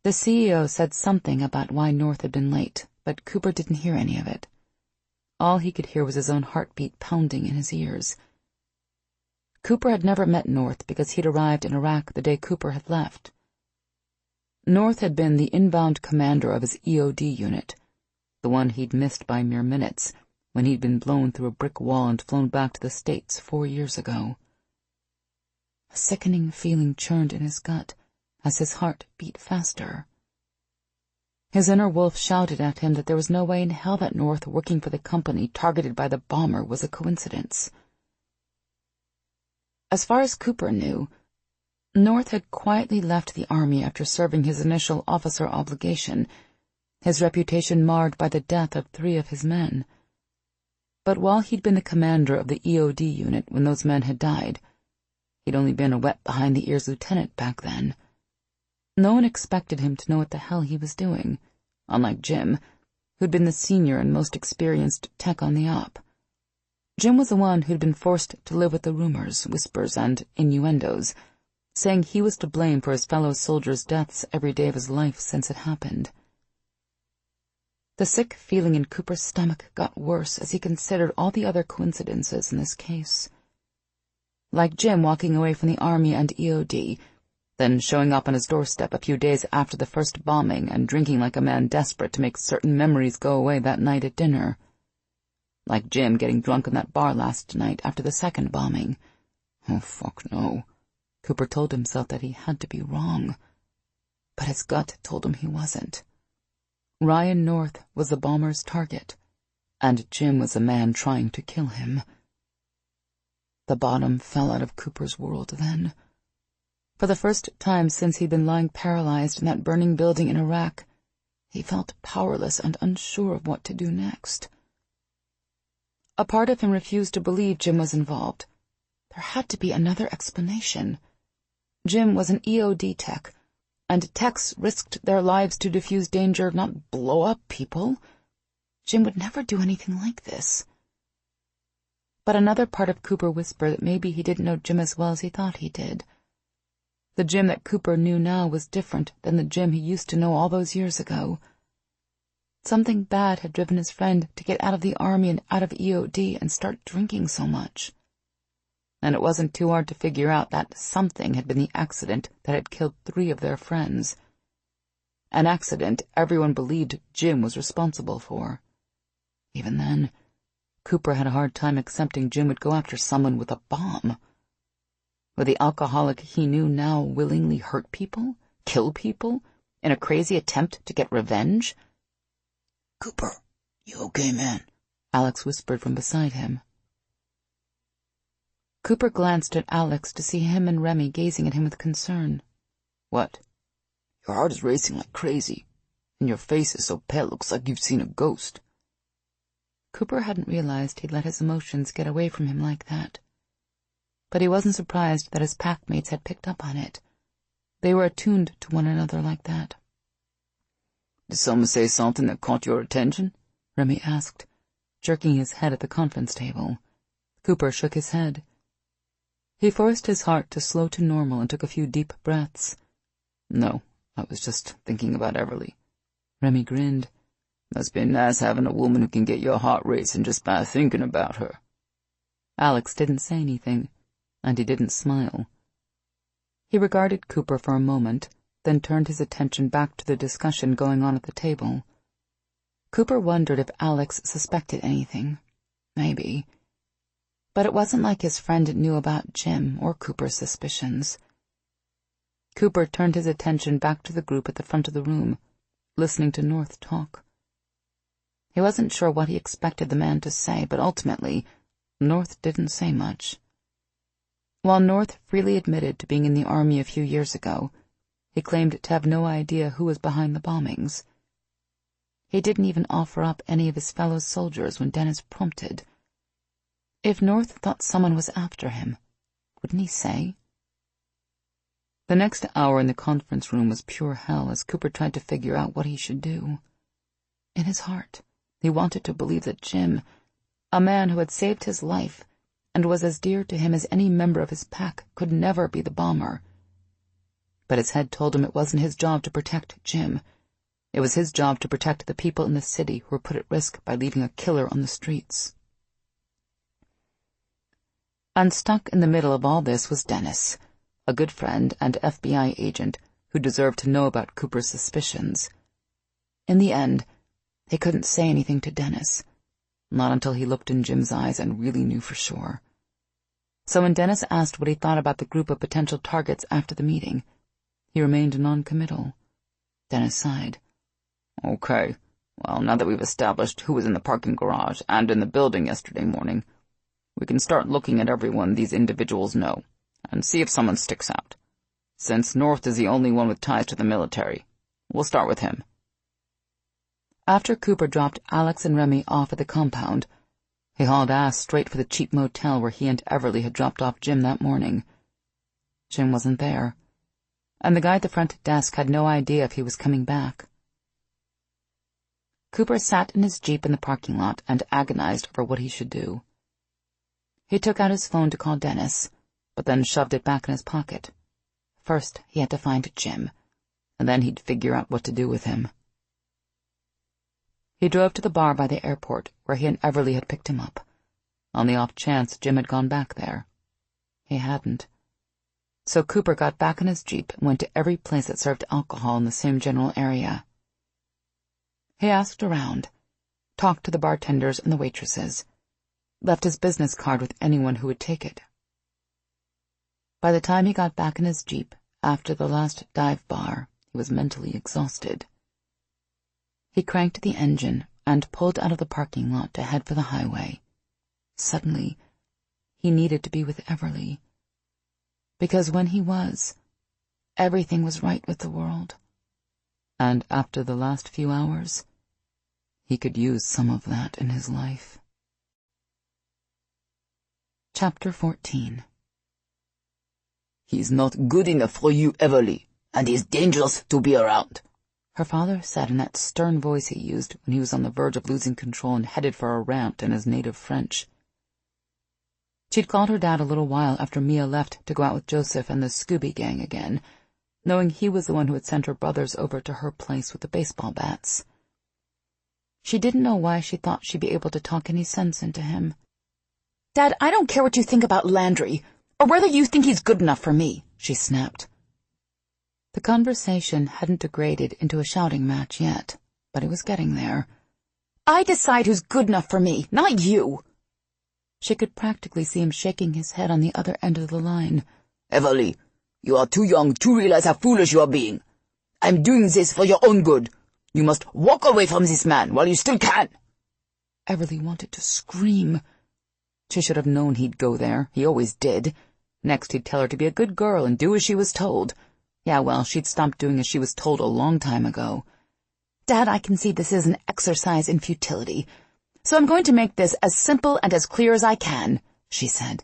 The CEO said something about why North had been late, but Cooper didn't hear any of it. All he could hear was his own heartbeat pounding in his ears. Cooper had never met North because he'd arrived in Iraq the day Cooper had left. North had been the inbound commander of his EOD unit, the one he'd missed by mere minutes when he'd been blown through a brick wall and flown back to the States 4 years ago. A sickening feeling churned in his gut as his heart beat faster. His inner wolf shouted at him that there was no way in hell that North working for the company targeted by the bomber was a coincidence. As far as Cooper knew, North had quietly left the Army after serving his initial officer obligation, his reputation marred by the death of 3 of his men. But while he'd been the commander of the EOD unit when those men had died, he'd only been a wet-behind-the-ears lieutenant back then. No one expected him to know what the hell he was doing, unlike Jim, who'd been the senior and most experienced tech on the op. Jim was the one who'd been forced to live with the rumors, whispers, and innuendos, saying he was to blame for his fellow soldiers' deaths every day of his life since it happened. The sick feeling in Cooper's stomach got worse as he considered all the other coincidences in this case. Like Jim walking away from the Army and EOD, then showing up on his doorstep a few days after the first bombing and drinking like a man desperate to make certain memories go away that night at dinner. Like Jim getting drunk in that bar last night after the second bombing. Oh, fuck no. Cooper told himself that he had to be wrong. But his gut told him he wasn't. Ryan North was the bomber's target. and Jim was a man trying to kill him. The bottom fell out of Cooper's world then. For the first time since he'd been lying paralyzed in that burning building in Iraq, he felt powerless and unsure of what to do next. A part of him refused to believe Jim was involved. There had to be another explanation. Jim was an EOD tech, and techs risked their lives to defuse danger, not blow up people. Jim would never do anything like this. But another part of Cooper whispered that maybe he didn't know Jim as well as he thought he did. The Jim that Cooper knew now was different than the Jim he used to know all those years ago. Something bad had driven his friend to get out of the army and out of EOD and start drinking so much. And it wasn't too hard to figure out that something had been the accident that had killed 3 of their friends. An accident everyone believed Jim was responsible for. Even then, Cooper had a hard time accepting Jim would go after someone with a bomb. Would the alcoholic he knew now willingly hurt people, kill people, in a crazy attempt to get revenge? "Cooper, you okay, man?" Alex whispered from beside him. Cooper glanced at Alex to see him and Remy gazing at him with concern. "What?" "Your heart is racing like crazy, and your face is so pale it looks like you've seen a ghost." Cooper hadn't realized he'd let his emotions get away from him like that. But he wasn't surprised that his packmates had picked up on it. They were attuned to one another like that. "Did someone say something that caught your attention?" Remy asked, jerking his head at the conference table. Cooper shook his head. He forced his heart to slow to normal and took a few deep breaths. "No, I was just thinking about Everly." Remy grinned. "Must be nice having a woman who can get your heart racing just by thinking about her." Alex didn't say anything, and he didn't smile. He regarded Cooper for a moment, then turned his attention back to the discussion going on at the table. Cooper wondered if Alex suspected anything. Maybe. But it wasn't like his friend knew about Jim or Cooper's suspicions. Cooper turned his attention back to the group at the front of the room, listening to North talk. He wasn't sure what he expected the man to say, but ultimately, North didn't say much. While North freely admitted to being in the army a few years ago, he claimed to have no idea who was behind the bombings. He didn't even offer up any of his fellow soldiers when Dennis prompted. If North thought someone was after him, wouldn't he say? The next hour in the conference room was pure hell as Cooper tried to figure out what he should do. In his heart, he wanted to believe that Jim, a man who had saved his life and was as dear to him as any member of his pack, could never be the bomber. But his head told him it wasn't his job to protect Jim. It was his job to protect the people in the city who were put at risk by leaving a killer on the streets. And stuck in the middle of all this was Dennis, a good friend and FBI agent who deserved to know about Cooper's suspicions. In the end, he couldn't say anything to Dennis, not until he looked in Jim's eyes and really knew for sure. So when Dennis asked what he thought about the group of potential targets after the meeting, he remained non-committal. Dennis sighed. "Okay, well, now that we've established who was in the parking garage and in the building yesterday morning, we can start looking at everyone these individuals know, and see if someone sticks out. Since North is the only one with ties to the military, we'll start with him." After Cooper dropped Alex and Remy off at the compound, he hauled ass straight for the cheap motel where he and Everly had dropped off Jim that morning. Jim wasn't there, and the guy at the front desk had no idea if he was coming back. Cooper sat in his Jeep in the parking lot and agonized over what he should do. He took out his phone to call Dennis, but then shoved it back in his pocket. First, he had to find Jim, and then he'd figure out what to do with him. He drove to the bar by the airport, where he and Everly had picked him up, on the off chance Jim had gone back there. He hadn't. So Cooper got back in his Jeep and went to every place that served alcohol in the same general area. He asked around, talked to the bartenders and the waitresses, left his business card with anyone who would take it. By the time he got back in his Jeep, after the last dive bar, he was mentally exhausted. He cranked the engine, and pulled out of the parking lot to head for the highway. Suddenly, he needed to be with Everly. Because when he was, everything was right with the world. And after the last few hours, he could use some of that in his life. Chapter 14. "He's not good enough for you, Everly, and he's dangerous to be around," her father said in that stern voice he used when he was on the verge of losing control and headed for a rant in his native French. She'd called her dad a little while after Mia left to go out with Joseph and the Scooby Gang again, knowing he was the one who had sent her brothers over to her place with the baseball bats. She didn't know why she thought she'd be able to talk any sense into him. "Dad, I don't care what you think about Landry, or whether you think he's good enough for me," she snapped. The conversation hadn't degraded into a shouting match yet, but it was getting there. "I decide who's good enough for me, not you." She could practically see him shaking his head on the other end of the line. "Everly, you are too young to realize how foolish you are being. I'm doing this for your own good. You must walk away from this man while you still can." Everly wanted to scream. She should have known he'd go there. He always did. Next he'd tell her to be a good girl and do as she was told. Yeah, well, she'd stopped doing as she was told a long time ago. "Dad, I can see this is an exercise in futility, so I'm going to make this as simple and as clear as I can," she said.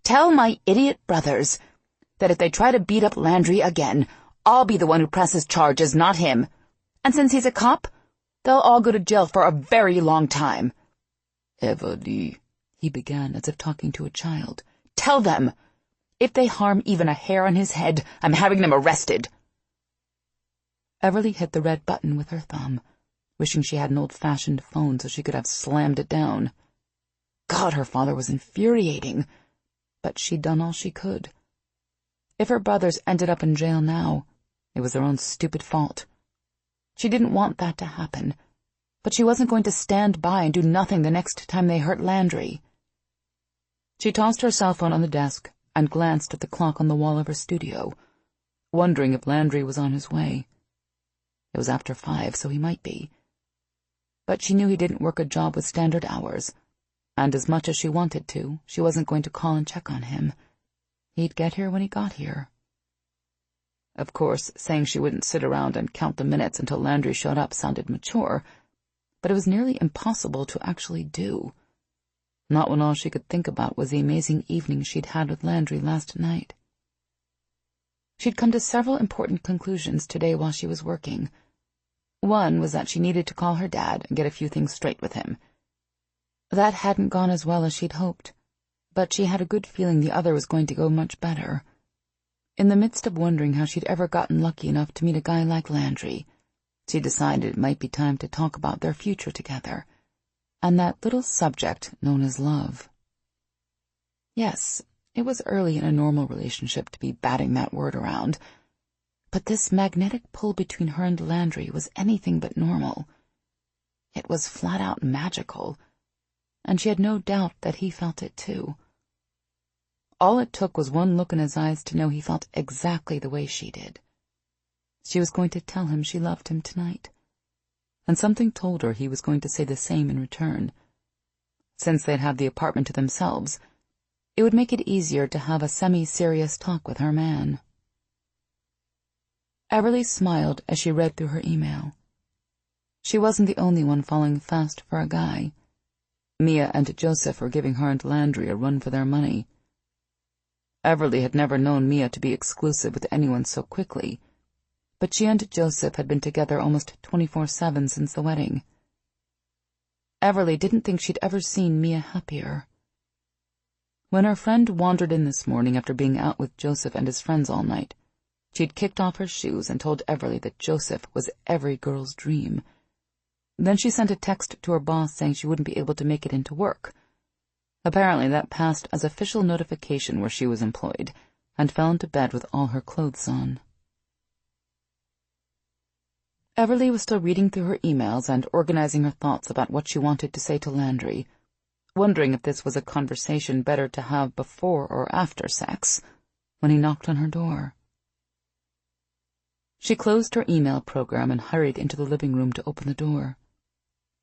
"Tell my idiot brothers that if they try to beat up Landry again, I'll be the one who presses charges, not him. And since he's a cop, they'll all go to jail for a very long time." "Everly," he began as if talking to a child. "Tell them, if they harm even a hair on his head, I'm having them arrested." Everly hit the red button with her thumb, wishing she had an old-fashioned phone so she could have slammed it down. God, her father was infuriating, but she'd done all she could. If her brothers ended up in jail now, it was their own stupid fault. She didn't want that to happen, but she wasn't going to stand by and do nothing the next time they hurt Landry. She tossed her cell phone on the desk and glanced at the clock on the wall of her studio, wondering if Landry was on his way. It was after 5, so he might be. But she knew he didn't work a job with standard hours, and as much as she wanted to, she wasn't going to call and check on him. He'd get here when he got here. Of course, saying she wouldn't sit around and count the minutes until Landry showed up sounded mature, but it was nearly impossible to actually do. Not when all she could think about was the amazing evening she'd had with Landry last night. She'd come to several important conclusions today while she was working. One was that she needed to call her dad and get a few things straight with him. That hadn't gone as well as she'd hoped, but she had a good feeling the other was going to go much better. In the midst of wondering how she'd ever gotten lucky enough to meet a guy like Landry, she decided it might be time to talk about their future together, and that little subject known as love. Yes, it was early in a normal relationship to be batting that word around, but this magnetic pull between her and Landry was anything but normal. It was flat-out magical, and she had no doubt that he felt it too. All it took was one look in his eyes to know he felt exactly the way she did. She was going to tell him she loved him tonight, and something told her he was going to say the same in return. Since they'd have the apartment to themselves, it would make it easier to have a semi-serious talk with her man. Everly smiled as she read through her email. She wasn't the only one falling fast for a guy. Mia and Joseph were giving her and Landry a run for their money. Everly had never known Mia to be exclusive with anyone so quickly, but she and Joseph had been together almost 24/7 since the wedding. Everly didn't think she'd ever seen Mia happier. When her friend wandered in this morning after being out with Joseph and his friends all night, she'd kicked off her shoes and told Everly that Joseph was every girl's dream. Then she sent a text to her boss saying she wouldn't be able to make it into work. Apparently that passed as official notification where she was employed, and fell into bed with all her clothes on. Everly was still reading through her emails and organizing her thoughts about what she wanted to say to Landry, wondering if this was a conversation better to have before or after sex, when he knocked on her door. She closed her email program and hurried into the living room to open the door.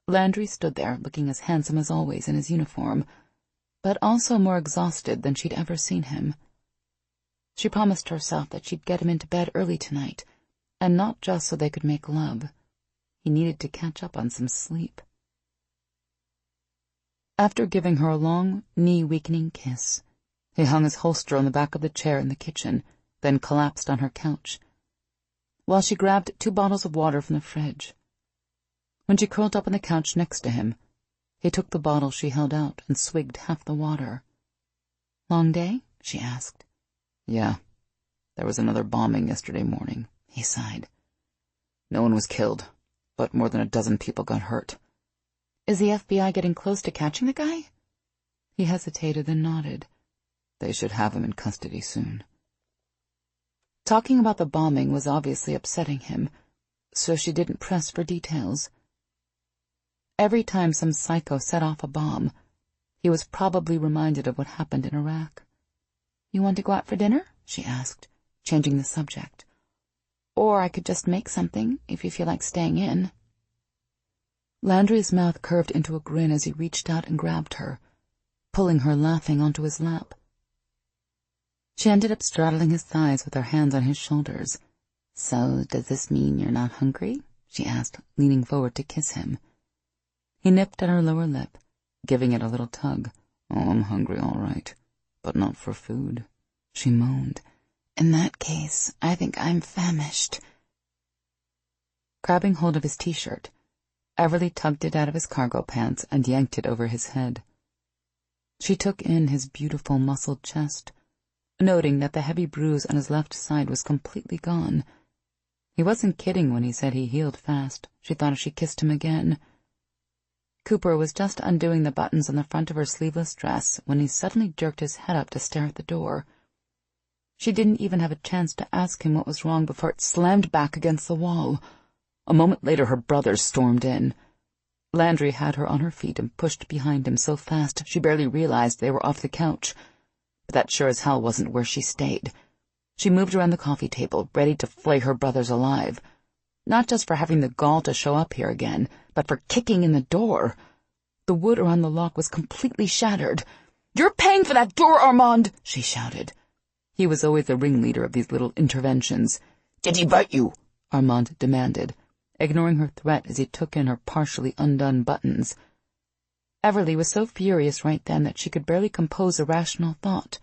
Landry stood there, looking as handsome as always in his uniform, but also more exhausted than she'd ever seen him. She promised herself that she'd get him into bed early tonight, and not just so they could make love. He needed to catch up on some sleep. After giving her a long, knee-weakening kiss, he hung his holster on the back of the chair in the kitchen, then collapsed on her couch, while she grabbed 2 bottles of water from the fridge. When she curled up on the couch next to him, he took the bottle she held out and swigged half the water. "Long day?" she asked. "Yeah. There was another bombing yesterday morning," he sighed. "No one was killed, but more than a dozen people got hurt." "Is the FBI getting close to catching the guy?" He hesitated, then nodded. "They should have him in custody soon." Talking about the bombing was obviously upsetting him, so she didn't press for details. Every time some psycho set off a bomb, he was probably reminded of what happened in Iraq. "You want to go out for dinner?" she asked, changing the subject. "Or I could just make something, if you feel like staying in." Landry's mouth curved into a grin as he reached out and grabbed her, pulling her laughing onto his lap. She ended up straddling his thighs with her hands on his shoulders. "So, does this mean you're not hungry?" she asked, leaning forward to kiss him. He nipped at her lower lip, giving it a little tug. "Oh, I'm hungry, all right, but not for food," she moaned. "In that case, I think I'm famished." Grabbing hold of his t-shirt, Everly tugged it out of his cargo pants and yanked it over his head. She took in his beautiful muscled chest, noting that the heavy bruise on his left side was completely gone. He wasn't kidding when he said he healed fast, she thought as she kissed him again. Cooper was just undoing the buttons on the front of her sleeveless dress when he suddenly jerked his head up to stare at the door. She didn't even have a chance to ask him what was wrong before it slammed back against the wall. A moment later her brothers stormed in. Landry had her on her feet and pushed behind him so fast she barely realized they were off the couch. But that sure as hell wasn't where she stayed. She moved around the coffee table, ready to flay her brothers alive. Not just for having the gall to show up here again, but for kicking in the door. The wood around the lock was completely shattered. "You're paying for that door, Armand!" she shouted. He was always the ringleader of these little interventions. "Did he bite you?" Armand demanded, ignoring her threat as he took in her partially undone buttons. Everly was so furious right then that she could barely compose a rational thought.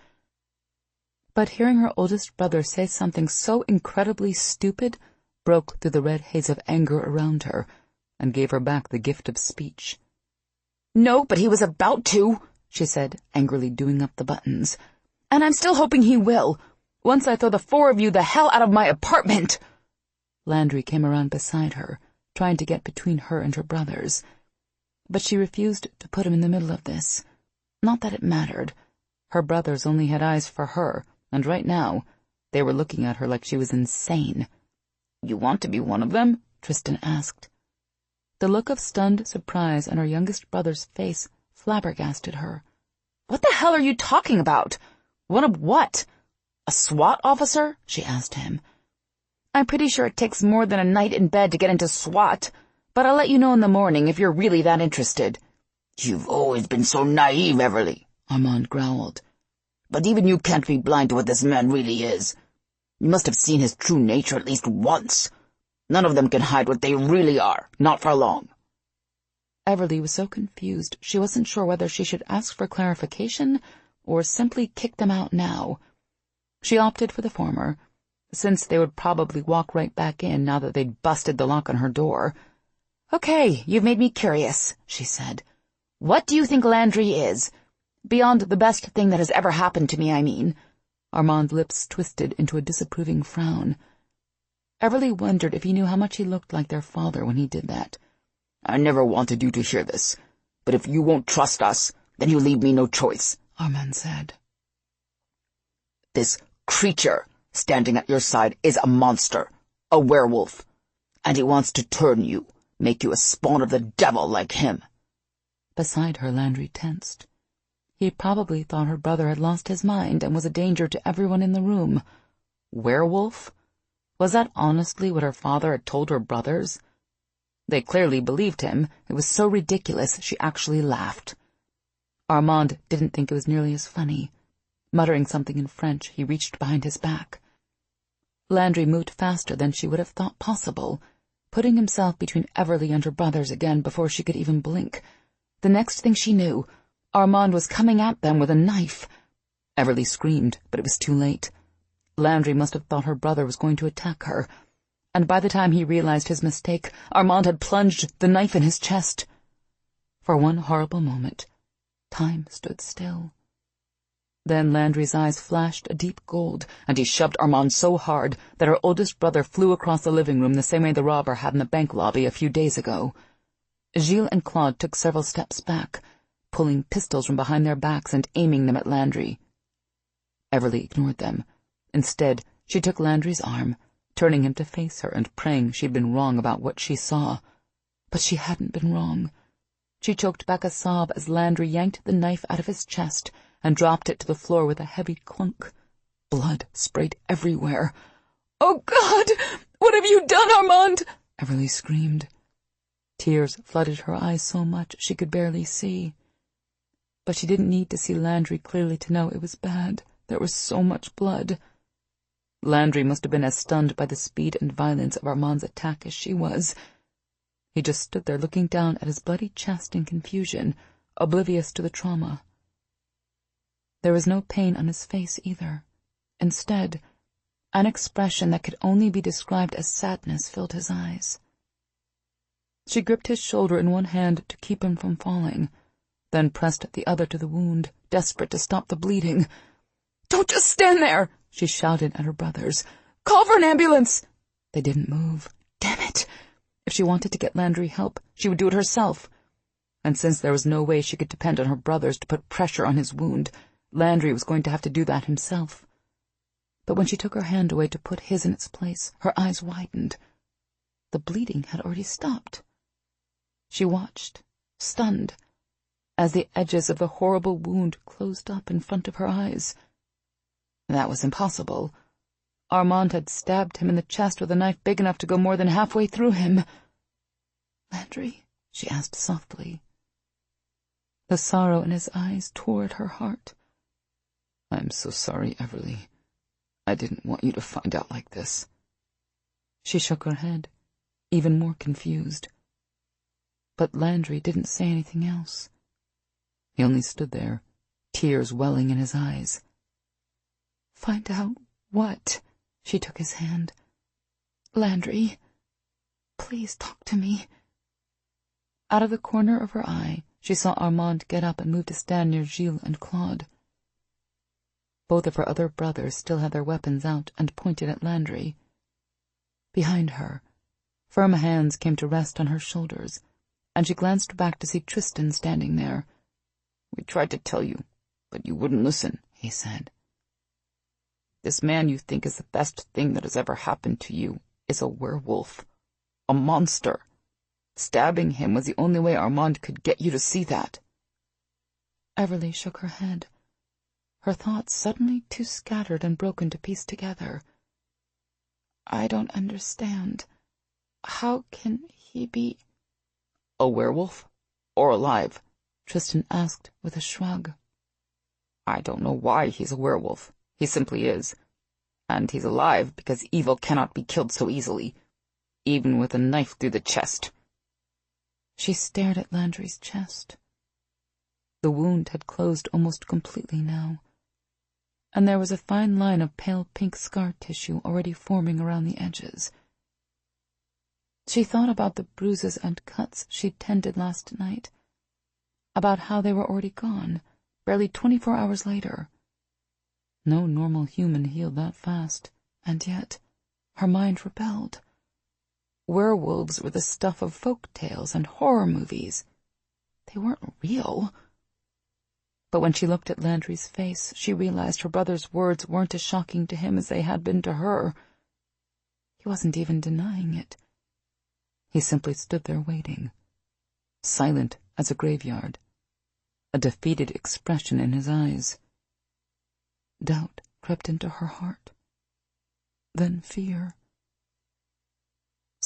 But hearing her oldest brother say something so incredibly stupid broke through the red haze of anger around her and gave her back the gift of speech. "No, but he was about to," she said, angrily doing up the buttons. "And I'm still hoping he will, once I throw the 4 of you the hell out of my apartment." Landry came around beside her, trying to get between her and her brothers. But she refused to put him in the middle of this. Not that it mattered. Her brothers only had eyes for her, and right now they were looking at her like she was insane. "You want to be one of them?" Tristan asked. The look of stunned surprise on her youngest brother's face flabbergasted her. "What the hell are you talking about? One of what? A SWAT officer?" she asked him. "I'm pretty sure it takes more than a night in bed to get into SWAT, but I'll let you know in the morning if you're really that interested." "You've always been so naive, Everly," Armand growled. "But even you can't be blind to what this man really is. You must have seen his true nature at least once. None of them can hide what they really are, not for long." Everly was so confused she wasn't sure whether she should ask for clarification or simply kick them out now. She opted for the former, since they would probably walk right back in now that they'd busted the lock on her door. "Okay, you've made me curious," she said. "What do you think Landry is? Beyond the best thing that has ever happened to me, I mean." Armand's lips twisted into a disapproving frown. Everly wondered if he knew how much he looked like their father when he did that. "I never wanted you to hear this, but if you won't trust us, then you leave me no choice," Armand said. "This creature standing at your side is a monster, a werewolf, and he wants to turn you, make you a spawn of the devil like him." Beside her, Landry tensed. He probably thought her brother had lost his mind and was a danger to everyone in the room. Werewolf? Was that honestly what her father had told her brothers? They clearly believed him. It was so ridiculous she actually laughed. Armand didn't think it was nearly as funny. Muttering something in French, he reached behind his back. Landry moved faster than she would have thought possible, putting himself between Everly and her brothers again before she could even blink. The next thing she knew, Armand was coming at them with a knife. Everly screamed, but it was too late. Landry must have thought her brother was going to attack her, and by the time he realized his mistake, Armand had plunged the knife in his chest. For one horrible moment, time stood still. Then Landry's eyes flashed a deep gold, and he shoved Armand so hard that her oldest brother flew across the living room the same way the robber had in the bank lobby a few days ago. Gilles and Claude took several steps back, pulling pistols from behind their backs and aiming them at Landry. Everly ignored them. Instead, she took Landry's arm, turning him to face her and praying she'd been wrong about what she saw. But she hadn't been wrong. She choked back a sob as Landry yanked the knife out of his chest and dropped it to the floor with a heavy clunk. Blood sprayed everywhere. "Oh, God! What have you done, Armand?" Everly screamed. Tears flooded her eyes so much she could barely see. But she didn't need to see Landry clearly to know it was bad. There was so much blood. Landry must have been as stunned by the speed and violence of Armand's attack as she was. He just stood there looking down at his bloody chest in confusion, oblivious to the trauma. There was no pain on his face either. Instead, an expression that could only be described as sadness filled his eyes. She gripped his shoulder in one hand to keep him from falling, then pressed the other to the wound, desperate to stop the bleeding. "Don't just stand there!" she shouted at her brothers. "Call for an ambulance!" They didn't move. Damn it! If she wanted to get Landry help, she would do it herself. And since there was no way she could depend on her brothers to put pressure on his wound, Landry was going to have to do that himself. But when she took her hand away to put his in its place, her eyes widened. The bleeding had already stopped. She watched, stunned, as the edges of the horrible wound closed up in front of her eyes. That was impossible. Armand had stabbed him in the chest with a knife big enough to go more than halfway through him. "Landry?" she asked softly. The sorrow in his eyes tore at her heart. "I'm so sorry, Everly. I didn't want you to find out like this." She shook her head, even more confused. But Landry didn't say anything else. He only stood there, tears welling in his eyes. "Find out what?" She took his hand. "Landry, please talk to me." Out of the corner of her eye, she saw Armand get up and move to stand near Gilles and Claude. Both of her other brothers still had their weapons out and pointed at Landry. Behind her, firm hands came to rest on her shoulders, and she glanced back to see Tristan standing there. "We tried to tell you, but you wouldn't listen," he said. "This man you think is the best thing that has ever happened to you is a werewolf. A monster. Stabbing him was the only way Armand could get you to see that." Everly shook her head, her thoughts suddenly too scattered and broken to piece together. "I don't understand. How can he be—" "A werewolf? Or alive?" Tristan asked with a shrug. "I don't know why he's a werewolf. He simply is. And he's alive because evil cannot be killed so easily, even with a knife through the chest." She stared at Landry's chest. The wound had closed almost completely now, and there was a fine line of pale pink scar tissue already forming around the edges. She thought about the bruises and cuts she'd tended last night, about how they were already gone, barely 24 hours later. No normal human healed that fast, and yet her mind rebelled. Werewolves were the stuff of folk tales and horror movies. They weren't real. But when she looked at Landry's face, she realized her brother's words weren't as shocking to him as they had been to her. He wasn't even denying it. He simply stood there waiting, silent as a graveyard, a defeated expression in his eyes. Doubt crept into her heart, then fear.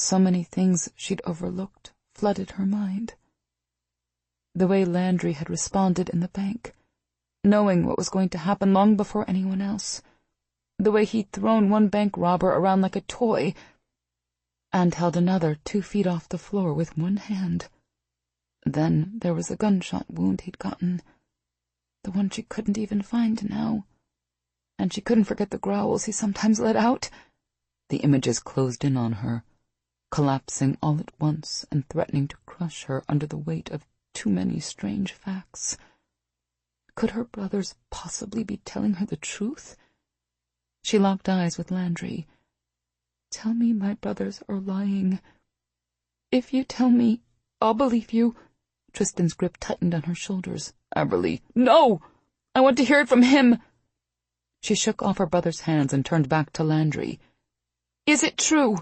So many things she'd overlooked flooded her mind. The way Landry had responded in the bank, knowing what was going to happen long before anyone else. The way he'd thrown one bank robber around like a toy and held another 2 feet off the floor with one hand. Then there was a gunshot wound he'd gotten, the one she couldn't even find now. And she couldn't forget the growls he sometimes let out. The images closed in on her, collapsing all at once and threatening to crush her under the weight of too many strange facts. Could her brothers possibly be telling her the truth? She locked eyes with Landry. "Tell me my brothers are lying. If you tell me, I'll believe you." Tristan's grip tightened on her shoulders. "Everly, no! I want to hear it from him!" She shook off her brother's hands and turned back to Landry. "Is it true?"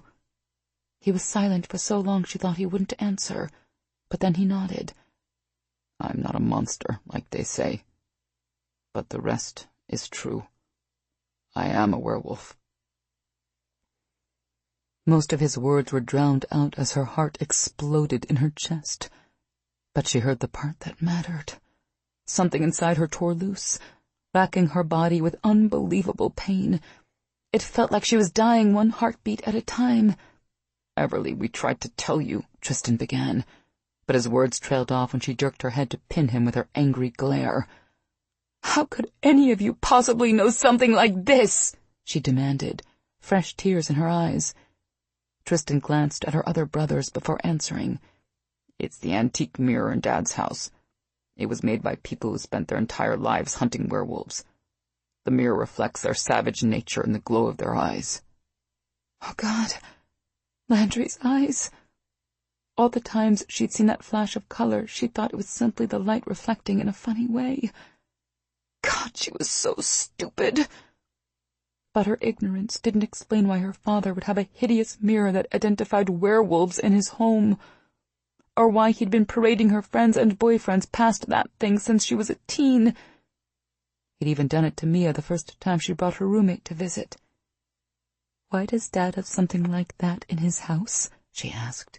He was silent for so long she thought he wouldn't answer, but then he nodded. "I'm not a monster, like they say. But the rest is true. I am a werewolf." Most of his words were drowned out as her heart exploded in her chest, but she heard the part that mattered. Something inside her tore loose, racking her body with unbelievable pain. It felt like she was dying one heartbeat at a time. "Everly, we tried to tell you," Tristan began, but his words trailed off when she jerked her head to pin him with her angry glare. "How could any of you possibly know something like this?" she demanded, fresh tears in her eyes. Tristan glanced at her other brothers before answering. "It's the antique mirror in Dad's house. It was made by people who spent their entire lives hunting werewolves. The mirror reflects their savage nature in the glow of their eyes." Oh, God. Landry's eyes. All the times she'd seen that flash of color, she'd thought it was simply the light reflecting in a funny way. God, she was so stupid. But her ignorance didn't explain why her father would have a hideous mirror that identified werewolves in his home, or why he'd been parading her friends and boyfriends past that thing since she was a teen. He'd even done it to Mia the first time she brought her roommate to visit. "Why does Dad have something like that in his house?" she asked.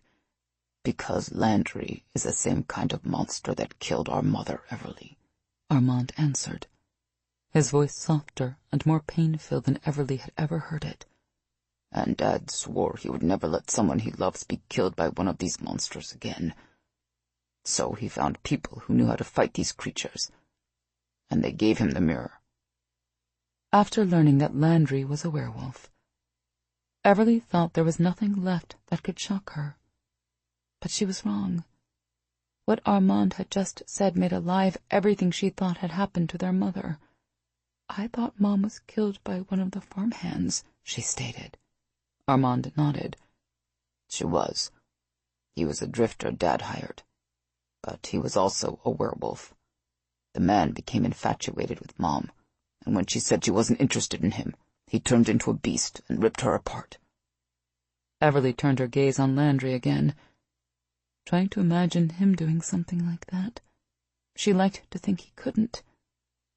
"Because Landry is the same kind of monster that killed our mother, Everly," Armand answered, his voice softer and more pain-filled than Everly had ever heard it. "And Dad swore he would never let someone he loves be killed by one of these monsters again. So he found people who knew how to fight these creatures, and they gave him the mirror." After learning that Landry was a werewolf, Everly thought there was nothing left that could shock her. But she was wrong. What Armand had just said made alive everything she thought had happened to their mother. "I thought Mom was killed by one of the farmhands," she stated. Armand nodded. "She was. He was a drifter Dad hired. But he was also a werewolf. The man became infatuated with Mom, and when she said she wasn't interested in him, he turned into a beast and ripped her apart." Everly turned her gaze on Landry again, trying to imagine him doing something like that. She liked to think he couldn't.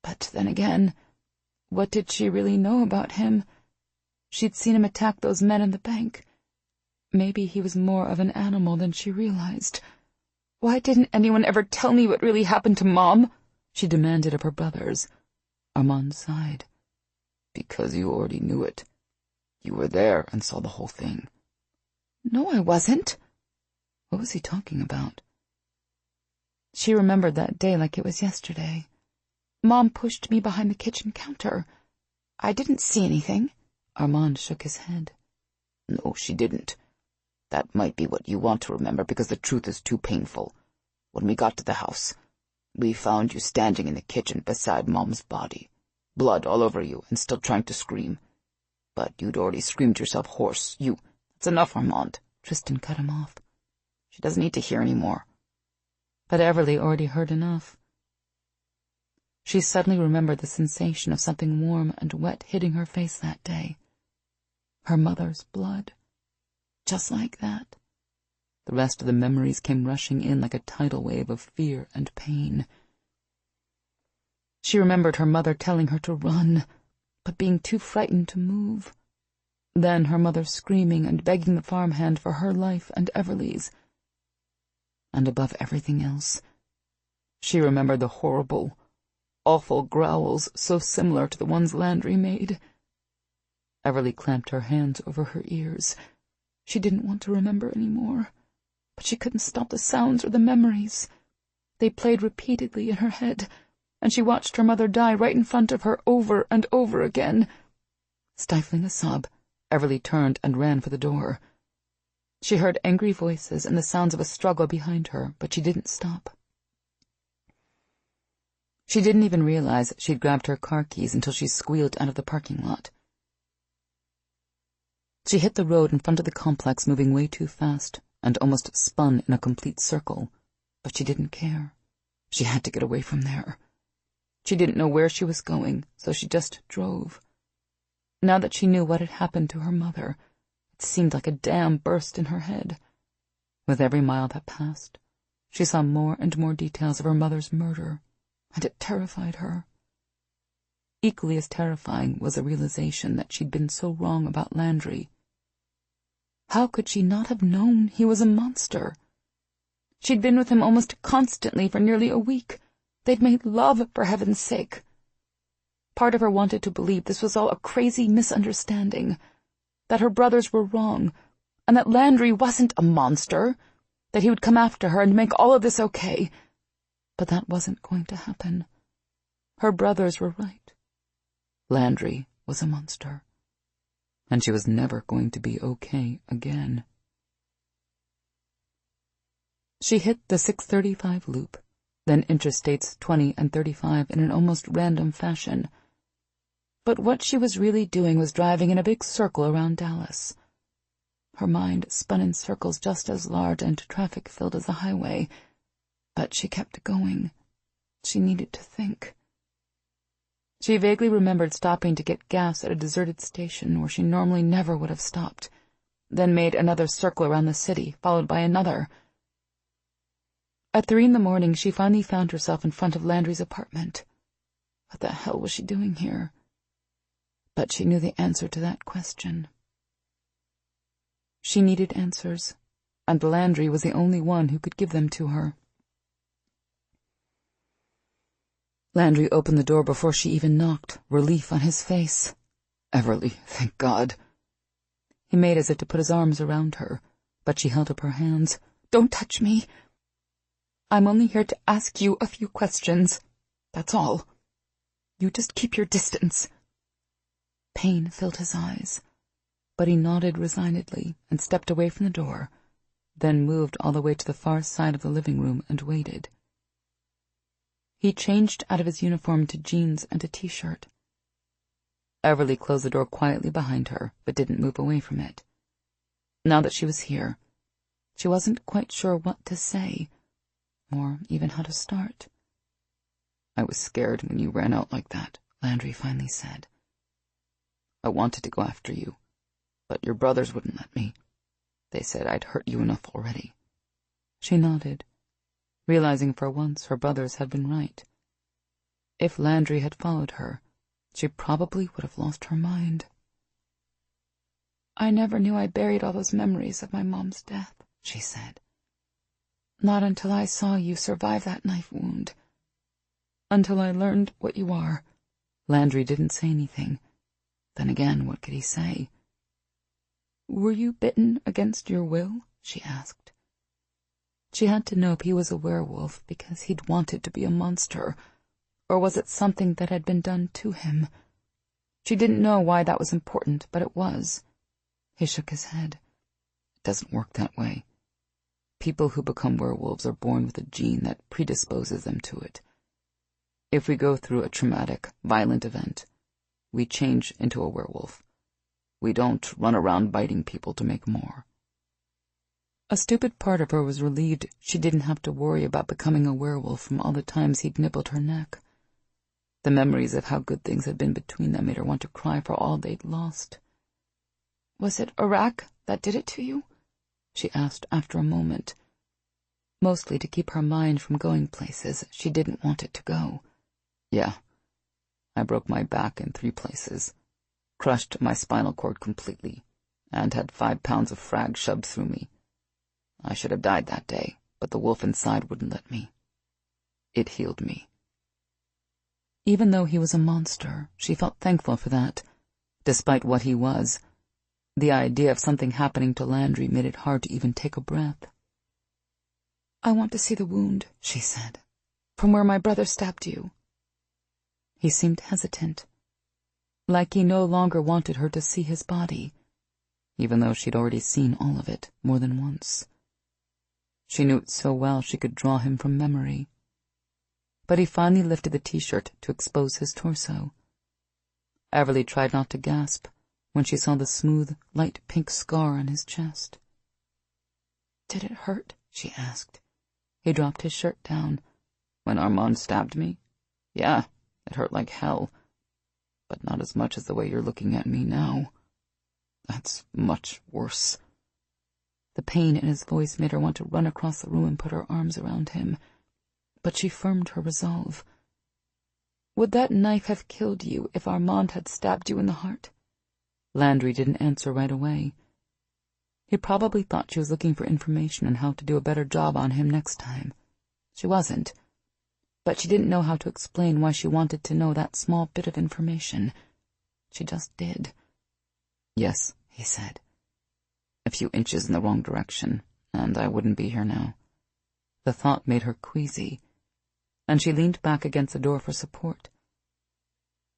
But then again, what did she really know about him? She'd seen him attack those men in the bank. Maybe he was more of an animal than she realized. "Why didn't anyone ever tell me what really happened to Mom?" she demanded of her brothers. Armand sighed. "Because you already knew it. You were there and saw the whole thing." "No, I wasn't." What was he talking about? She remembered that day like it was yesterday. "Mom pushed me behind the kitchen counter. I didn't see anything." Armand shook his head. "No, she didn't. That might be what you want to remember because the truth is too painful. When we got to the house, we found you standing in the kitchen beside Mom's body, blood all over you and still trying to scream. But you'd already screamed yourself hoarse. That's enough, Armand." Tristan cut him off. "She doesn't need to hear any more." But Everly already heard enough. She suddenly remembered the sensation of something warm and wet hitting her face that day. Her mother's blood. Just like that. The rest of the memories came rushing in like a tidal wave of fear and pain. She remembered her mother telling her to run, but being too frightened to move. Then her mother screaming and begging the farmhand for her life and Everly's. And above everything else, she remembered the horrible, awful growls so similar to the ones Landry made. Everly clamped her hands over her ears. She didn't want to remember any more, but she couldn't stop the sounds or the memories. They played repeatedly in her head, and she watched her mother die right in front of her over and over again. Stifling a sob, Everly turned and ran for the door. She heard angry voices and the sounds of a struggle behind her, but she didn't stop. She didn't even realize she'd grabbed her car keys until she squealed out of the parking lot. She hit the road in front of the complex, moving way too fast, and almost spun in a complete circle, but she didn't care. She had to get away from there. She didn't know where she was going, so she just drove. Now that she knew what had happened to her mother, it seemed like a dam burst in her head. With every mile that passed, she saw more and more details of her mother's murder, and it terrified her. Equally as terrifying was the realization that she'd been so wrong about Landry. How could she not have known he was a monster? She'd been with him almost constantly for nearly a week. They'd made love, for heaven's sake. Part of her wanted to believe this was all a crazy misunderstanding, that her brothers were wrong, and that Landry wasn't a monster, that he would come after her and make all of this okay. But that wasn't going to happen. Her brothers were right. Landry was a monster, and she was never going to be okay again. She hit the 635 loop, then interstates 20 and 35 in an almost random fashion. But what she was really doing was driving in a big circle around Dallas. Her mind spun in circles just as large and traffic-filled as the highway, but she kept going. She needed to think. She vaguely remembered stopping to get gas at a deserted station where she normally never would have stopped, then made another circle around the city, followed by another. At 3 a.m, she finally found herself in front of Landry's apartment. What the hell was she doing here? But she knew the answer to that question. She needed answers, and Landry was the only one who could give them to her. Landry opened the door before she even knocked, relief on his face. Everly, thank God. He made as if to put his arms around her, but she held up her hands. Don't touch me. I'm only here to ask you a few questions. That's all. You just keep your distance. Pain filled his eyes, but he nodded resignedly and stepped away from the door, then moved all the way to the far side of the living room and waited. He changed out of his uniform to jeans and a t-shirt. Everly closed the door quietly behind her, but didn't move away from it. Now that she was here, she wasn't quite sure what to say, or even how to start. I was scared when you ran out like that, Landry finally said. I wanted to go after you, but your brothers wouldn't let me. They said I'd hurt you enough already. She nodded, realizing for once her brothers had been right. If Landry had followed her, she probably would have lost her mind. I never knew I buried all those memories of my mom's death, she said. Not until I saw you survive that knife wound. Until I learned what you are. Landry didn't say anything. Then again, what could he say? Were you bitten against your will? She asked. She had to know if he was a werewolf because he'd wanted to be a monster, or was it something that had been done to him? She didn't know why that was important, but it was. He shook his head. It doesn't work that way. People who become werewolves are born with a gene that predisposes them to it. If we go through a traumatic, violent event, we change into a werewolf. We don't run around biting people to make more. A stupid part of her was relieved she didn't have to worry about becoming a werewolf from all the times he'd nibbled her neck. The memories of how good things had been between them made her want to cry for all they'd lost. Was it Iraq that did it to you? She asked after a moment. Mostly to keep her mind from going places she didn't want it to go. Yeah. I broke my back in 3 places. crushed my spinal cord completely, and had 5 pounds of frag shoved through me. I should have died that day, but the wolf inside wouldn't let me. It healed me. Even though he was a monster, she felt thankful for that. Despite what he was, the idea of something happening to Landry made it hard to even take a breath. "I want to see the wound," she said, "from where my brother stabbed you." He seemed hesitant, like he no longer wanted her to see his body, even though she'd already seen all of it more than once. She knew it so well she could draw him from memory. But he finally lifted the t-shirt to expose his torso. Everly tried not to gasp when she saw the smooth, light pink scar on his chest. "Did it hurt?" she asked. He dropped his shirt down. "When Armand stabbed me? Yeah, it hurt like hell. But not as much as the way you're looking at me now. That's much worse." The pain in his voice made her want to run across the room and put her arms around him, but she firmed her resolve. "Would that knife have killed you if Armand had stabbed you in the heart?" Landry didn't answer right away. He probably thought she was looking for information on how to do a better job on him next time. She wasn't, but she didn't know how to explain why she wanted to know that small bit of information. She just did. "Yes," he said. "A few inches in the wrong direction, and I wouldn't be here now." The thought made her queasy, and she leaned back against the door for support.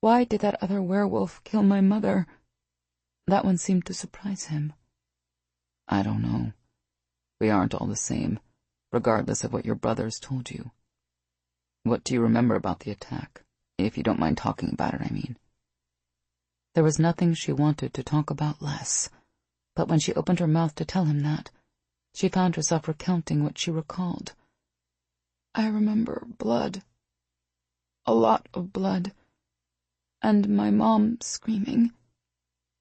"Why did that other werewolf kill my mother?" That one seemed to surprise him. "I don't know. We aren't all the same, regardless of what your brothers told you. What do you remember about the attack? If you don't mind talking about it, I mean." There was nothing she wanted to talk about less, but when she opened her mouth to tell him that, she found herself recounting what she recalled. "I remember blood. A lot of blood. And my mom screaming."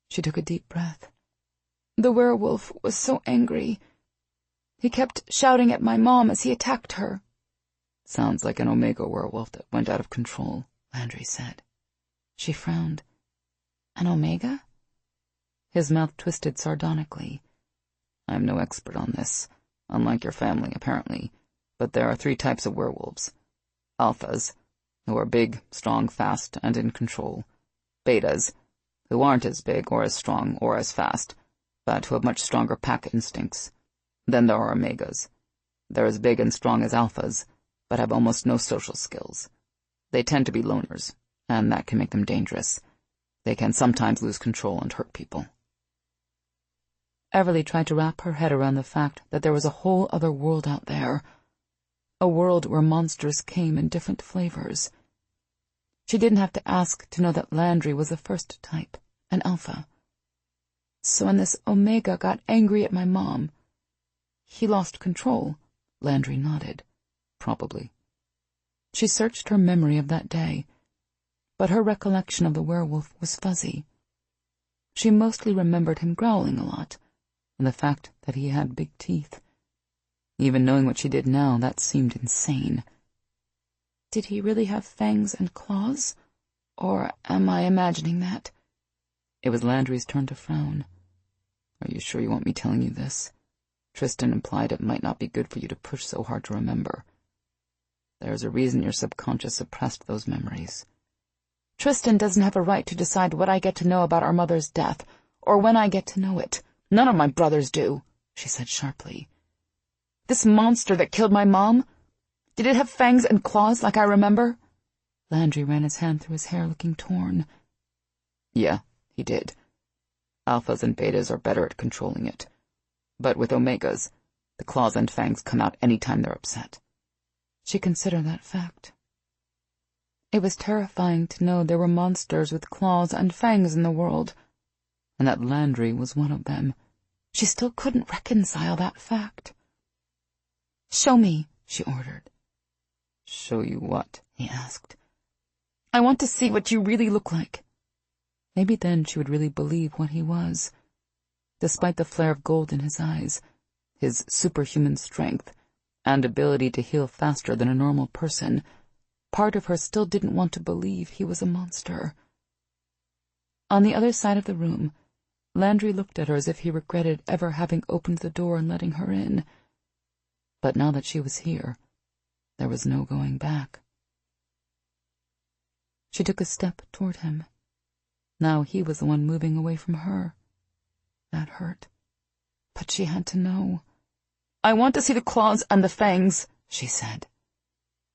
She took a deep breath. "The werewolf was so angry. He kept shouting at my mom as he attacked her." "Sounds like an Omega werewolf that went out of control," Landry said. She frowned. "An Omega?" His mouth twisted sardonically. "I'm no expert on this, unlike your family, apparently, but there are 3 types of werewolves. Alphas, who are big, strong, fast, and in control. Betas, who aren't as big or as strong or as fast, but who have much stronger pack instincts. Then there are Omegas. They're as big and strong as alphas, but have almost no social skills. They tend to be loners, and that can make them dangerous. They can sometimes lose control and hurt people." Everly tried to wrap her head around the fact that there was a whole other world out there, a world where monsters came in different flavors. She didn't have to ask to know that Landry was the first type, an alpha. "So when this Omega got angry at my mom, he lost control?" Landry nodded. "Probably." She searched her memory of that day, but her recollection of the werewolf was fuzzy. She mostly remembered him growling a lot, and the fact that he had big teeth. Even knowing what she did now, that seemed insane. Did he really have fangs and claws? Or am I imagining that? It was Landry's turn to frown. "Are you sure you want me telling you this? Tristan implied it might not be good for you to push so hard to remember. There's a reason your subconscious suppressed those memories." "Tristan doesn't have a right to decide what I get to know about our mother's death, or when I get to know it. None of my brothers do," she said sharply. "This monster that killed my mom, did it have fangs and claws like I remember?" Landry ran his hand through his hair, looking torn. "Yeah, he did. Alphas and betas are better at controlling it. But with Omegas, the claws and fangs come out any time they're upset." She considered that fact. It was terrifying to know there were monsters with claws and fangs in the world, and that Landry was one of them. She still couldn't reconcile that fact. "Show me," she ordered. "Show you what?" he asked. "I want to see what you really look like." Maybe then she would really believe what he was. Despite the flare of gold in his eyes, his superhuman strength, and ability to heal faster than a normal person, part of her still didn't want to believe he was a monster. On the other side of the room, Landry looked at her as if he regretted ever having opened the door and letting her in. But now that she was here, there was no going back. She took a step toward him. Now he was the one moving away from her. That hurt. But she had to know. "I want to see the claws and the fangs," she said.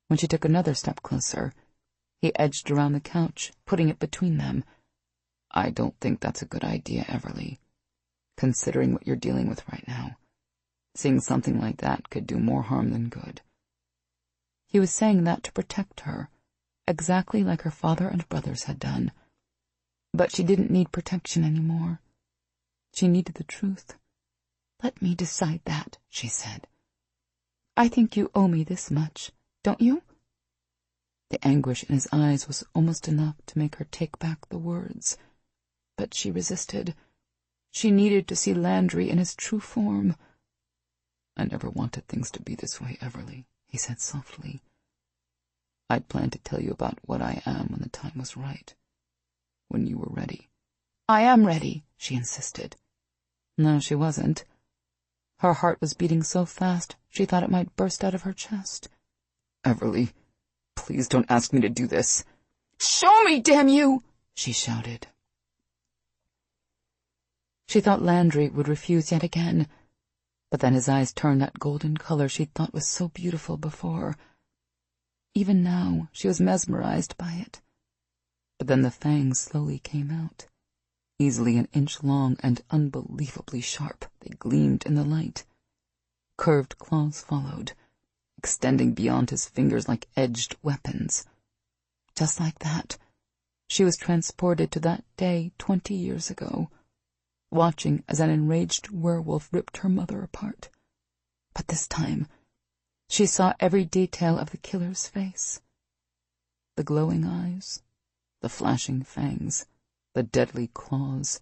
When she took another step closer, he edged around the couch, putting it between them. "I don't think that's a good idea, Everly. Considering what you're dealing with right now, seeing something like that could do more harm than good." He was saying that to protect her, exactly like her father and brothers had done. But she didn't need protection anymore. She needed the truth. "Let me decide that," she said. "I think you owe me this much, don't you?" The anguish in his eyes was almost enough to make her take back the words. But she resisted. She needed to see Landry in his true form. "I never wanted things to be this way, Everly," he said softly. "I'd planned to tell you about what I am when the time was right. When you were ready." "I am ready," she insisted. No, she wasn't. Her heart was beating so fast she thought it might burst out of her chest. "Everly, please don't ask me to do this." "Show me, damn you!" she shouted. She thought Landry would refuse yet again, but then his eyes turned that golden color she'd thought was so beautiful before. Even now, she was mesmerized by it. But then the fangs slowly came out. Easily an inch long and unbelievably sharp, they gleamed in the light. Curved claws followed, extending beyond his fingers like edged weapons. Just like that, she was transported to that day 20 years ago, watching as an enraged werewolf ripped her mother apart. But this time, she saw every detail of the killer's face. The glowing eyes, the flashing fangs, the deadly claws,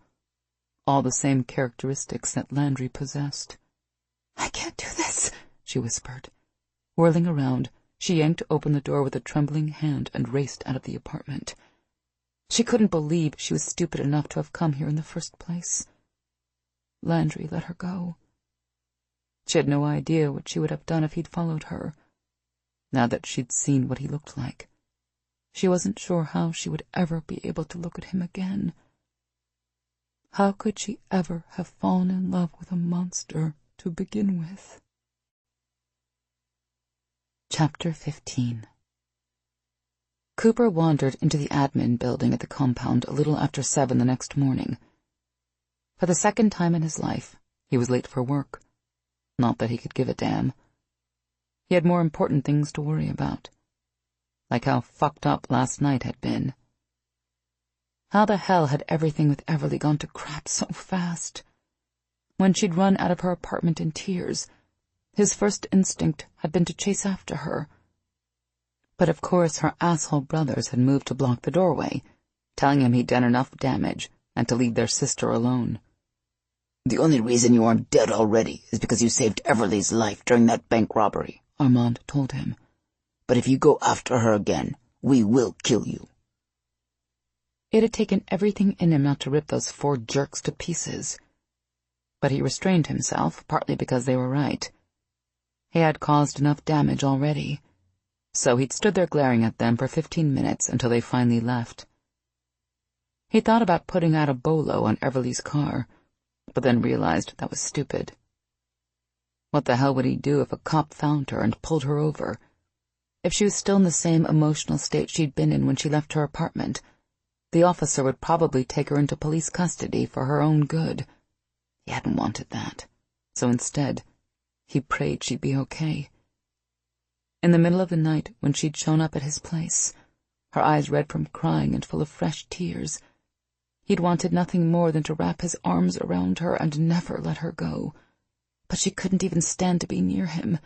all the same characteristics that Landry possessed. "I can't do this," she whispered. Whirling around, she yanked open the door with a trembling hand and raced out of the apartment. She couldn't believe she was stupid enough to have come here in the first place. Landry let her go. She had no idea what she would have done if he'd followed her. Now that she'd seen what he looked like, she wasn't sure how she would ever be able to look at him again. How could she ever have fallen in love with a monster to begin with? Chapter 15. Cooper wandered into the admin building at the compound a little after 7 the next morning. For the second time in his life, he was late for work. Not that he could give a damn. He had more important things to worry about, like how fucked up last night had been. How the hell had everything with Everly gone to crap so fast? When she'd run out of her apartment in tears, his first instinct had been to chase after her. But of course her asshole brothers had moved to block the doorway, telling him he'd done enough damage and to leave their sister alone. "The only reason you aren't dead already is because you saved Everly's life during that bank robbery," Armand told him. "But if you go after her again, we will kill you." It had taken everything in him not to rip those 4 jerks to pieces. But he restrained himself, partly because they were right. He had caused enough damage already, so he'd stood there glaring at them for 15 minutes until they finally left. He thought about putting out a bolo on Everly's car, but then realized that was stupid. What the hell would he do if a cop found her and pulled her over? If she was still in the same emotional state she'd been in when she left her apartment, the officer would probably take her into police custody for her own good. He hadn't wanted that, so instead, he prayed she'd be okay. In the middle of the night, when she'd shown up at his place, her eyes red from crying and full of fresh tears, he'd wanted nothing more than to wrap his arms around her and never let her go. But she couldn't even stand to be near him.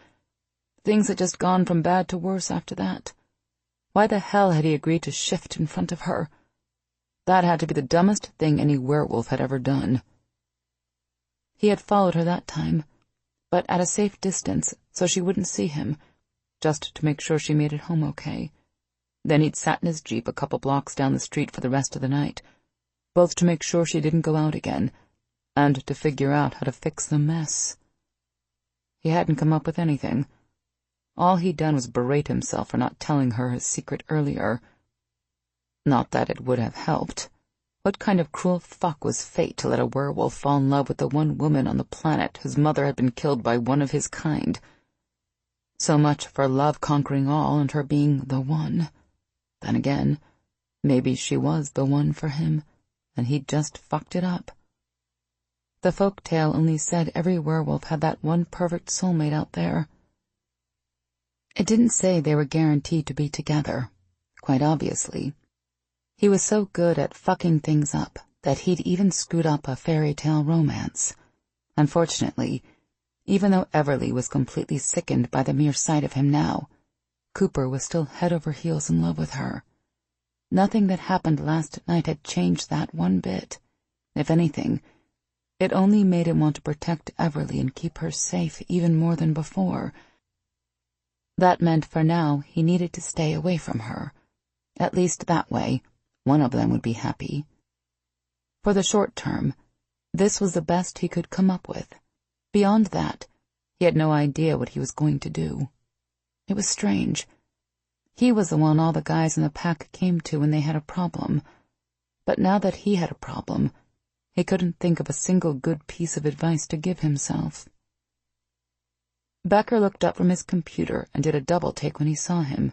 Things had just gone from bad to worse after that. Why the hell had he agreed to shift in front of her? That had to be the dumbest thing any werewolf had ever done. He had followed her that time, but at a safe distance so she wouldn't see him, just to make sure she made it home okay. Then he'd sat in his Jeep a couple blocks down the street for the rest of the night, both to make sure she didn't go out again, and to figure out how to fix the mess. He hadn't come up with anything. All he'd done was berate himself for not telling her his secret earlier. Not that it would have helped. What kind of cruel fuck was fate to let a werewolf fall in love with the one woman on the planet whose mother had been killed by one of his kind? So much for love conquering all and her being the one. Then again, maybe she was the one for him, and he'd just fucked it up. The folk tale only said every werewolf had that one perfect soulmate out there. It didn't say they were guaranteed to be together, quite obviously. He was so good at fucking things up that he'd even screwed up a fairy tale romance. Unfortunately, even though Everly was completely sickened by the mere sight of him now, Cooper was still head over heels in love with her. Nothing that happened last night had changed that one bit. If anything, it only made him want to protect Everly and keep her safe even more than before. That meant for now he needed to stay away from her. At least that way, one of them would be happy. For the short term, this was the best he could come up with. Beyond that, he had no idea what he was going to do. It was strange. He was the one all the guys in the pack came to when they had a problem. But now that he had a problem, he couldn't think of a single good piece of advice to give himself. Becker looked up from his computer and did a double take when he saw him.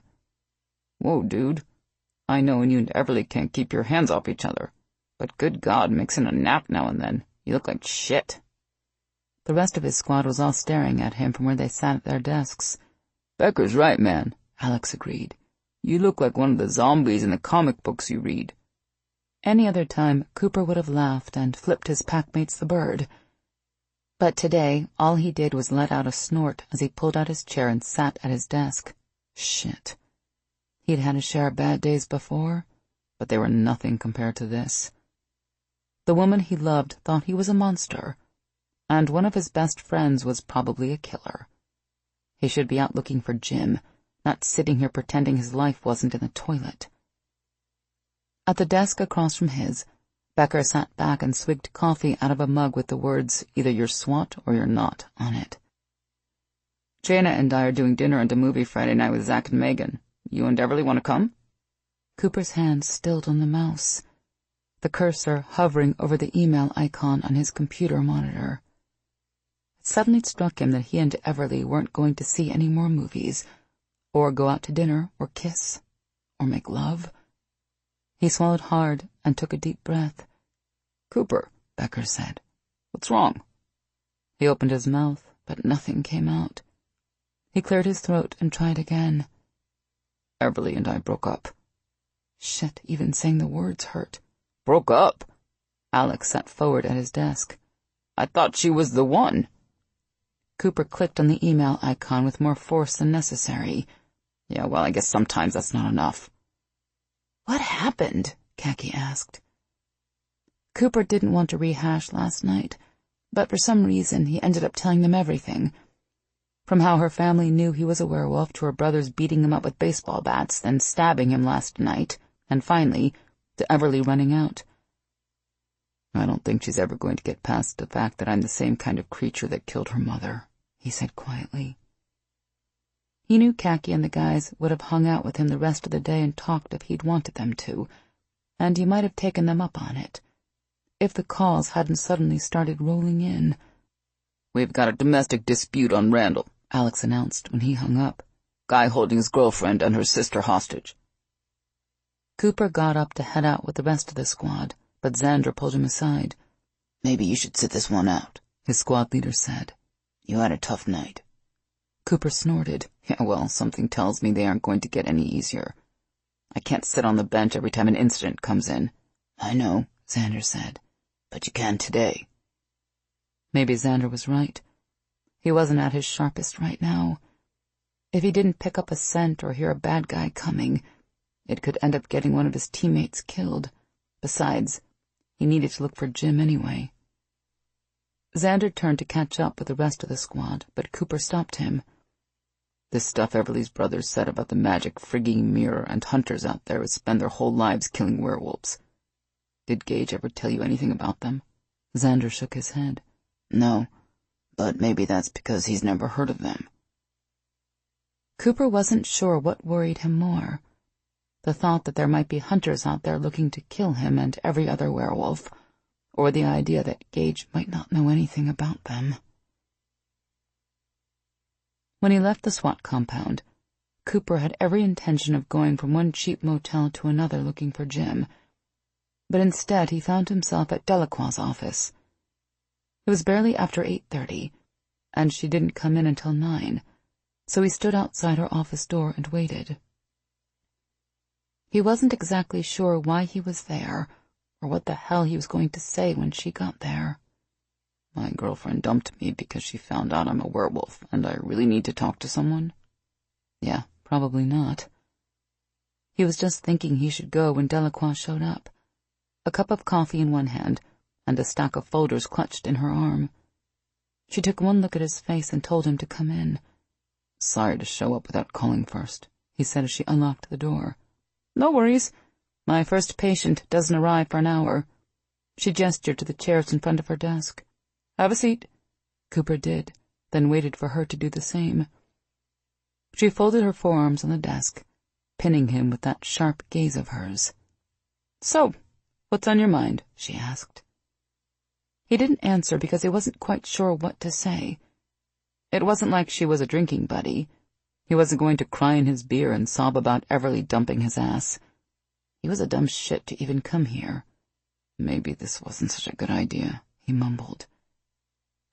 Whoa, dude. I know you and Everly can't keep your hands off each other, but good God, mix in a nap now and then. You look like shit. The rest of his squad was all staring at him from where they sat at their desks. Becker's right, man, Alex agreed. You look like one of the zombies in the comic books you read. Any other time, Cooper would have laughed and flipped his packmates the bird. But today, all he did was let out a snort as he pulled out his chair and sat at his desk. Shit. He'd had a share of bad days before, but they were nothing compared to this. The woman he loved thought he was a monster, and one of his best friends was probably a killer. He should be out looking for Jim, not sitting here pretending his life wasn't in the toilet. At the desk across from his, Becker sat back and swigged coffee out of a mug with the words, "Either you're SWAT or you're not," on it. Jana and I are doing dinner and a movie Friday night with Zach and Megan. You and Everly want to come? Cooper's hand stilled on the mouse, the cursor hovering over the email icon on his computer monitor. It suddenly struck him that he and Everly weren't going to see any more movies, or go out to dinner, or kiss, or make love. He swallowed hard and took a deep breath. Cooper, Becker said. What's wrong? He opened his mouth, but nothing came out. He cleared his throat and tried again. Everly and I broke up. Shit, even saying the words hurt. Broke up? Alex sat forward at his desk. I thought she was the one. Cooper clicked on the email icon with more force than necessary. Yeah, well, I guess sometimes that's not enough. What happened? Khaki asked. Cooper didn't want to rehash last night, but for some reason he ended up telling them everything. From how her family knew he was a werewolf to her brothers beating him up with baseball bats, then stabbing him last night, and finally, to Everly running out. I don't think she's ever going to get past the fact that I'm the same kind of creature that killed her mother, he said quietly. He knew Khaki and the guys would have hung out with him the rest of the day and talked if he'd wanted them to, and he might have taken them up on it, if the calls hadn't suddenly started rolling in. We've got a domestic dispute on Randall, Alex announced when he hung up. Guy holding his girlfriend and her sister hostage. Cooper got up to head out with the rest of the squad, but Xander pulled him aside. Maybe you should sit this one out, his squad leader said. You had a tough night. Cooper snorted. Yeah, well, something tells me they aren't going to get any easier. I can't sit on the bench every time an incident comes in. I know, Xander said, but you can today. Maybe Xander was right. He wasn't at his sharpest right now. If he didn't pick up a scent or hear a bad guy coming, it could end up getting one of his teammates killed. Besides, he needed to look for Jim anyway. Xander turned to catch up with the rest of the squad, but Cooper stopped him. This stuff Everly's brothers said about the magic frigging mirror and hunters out there would spend their whole lives killing werewolves. Did Gage ever tell you anything about them? Xander shook his head. No, but maybe that's because he's never heard of them. Cooper wasn't sure what worried him more. The thought that there might be hunters out there looking to kill him and every other werewolf, or the idea that Gage might not know anything about them. When he left the SWAT compound, Cooper had every intention of going from one cheap motel to another looking for Jim, but instead he found himself at Delacroix's office. It was barely after 8:30, and she didn't come in until 9, so he stood outside her office door and waited. He wasn't exactly sure why he was there, or what the hell he was going to say when she got there. My girlfriend dumped me because she found out I'm a werewolf, and I really need to talk to someone? Yeah, probably not. He was just thinking he should go when Delacroix showed up, a cup of coffee in one hand and a stack of folders clutched in her arm. She took one look at his face and told him to come in. Sorry to show up without calling first, he said as she unlocked the door. No worries. My first patient doesn't arrive for an hour. She gestured to the chairs in front of her desk. Have a seat. Cooper did, then waited for her to do the same. She folded her forearms on the desk, pinning him with that sharp gaze of hers. So, what's on your mind? She asked. He didn't answer because he wasn't quite sure what to say. It wasn't like she was a drinking buddy. He wasn't going to cry in his beer and sob about Everly dumping his ass. He was a dumb shit to even come here. Maybe this wasn't such a good idea, he mumbled.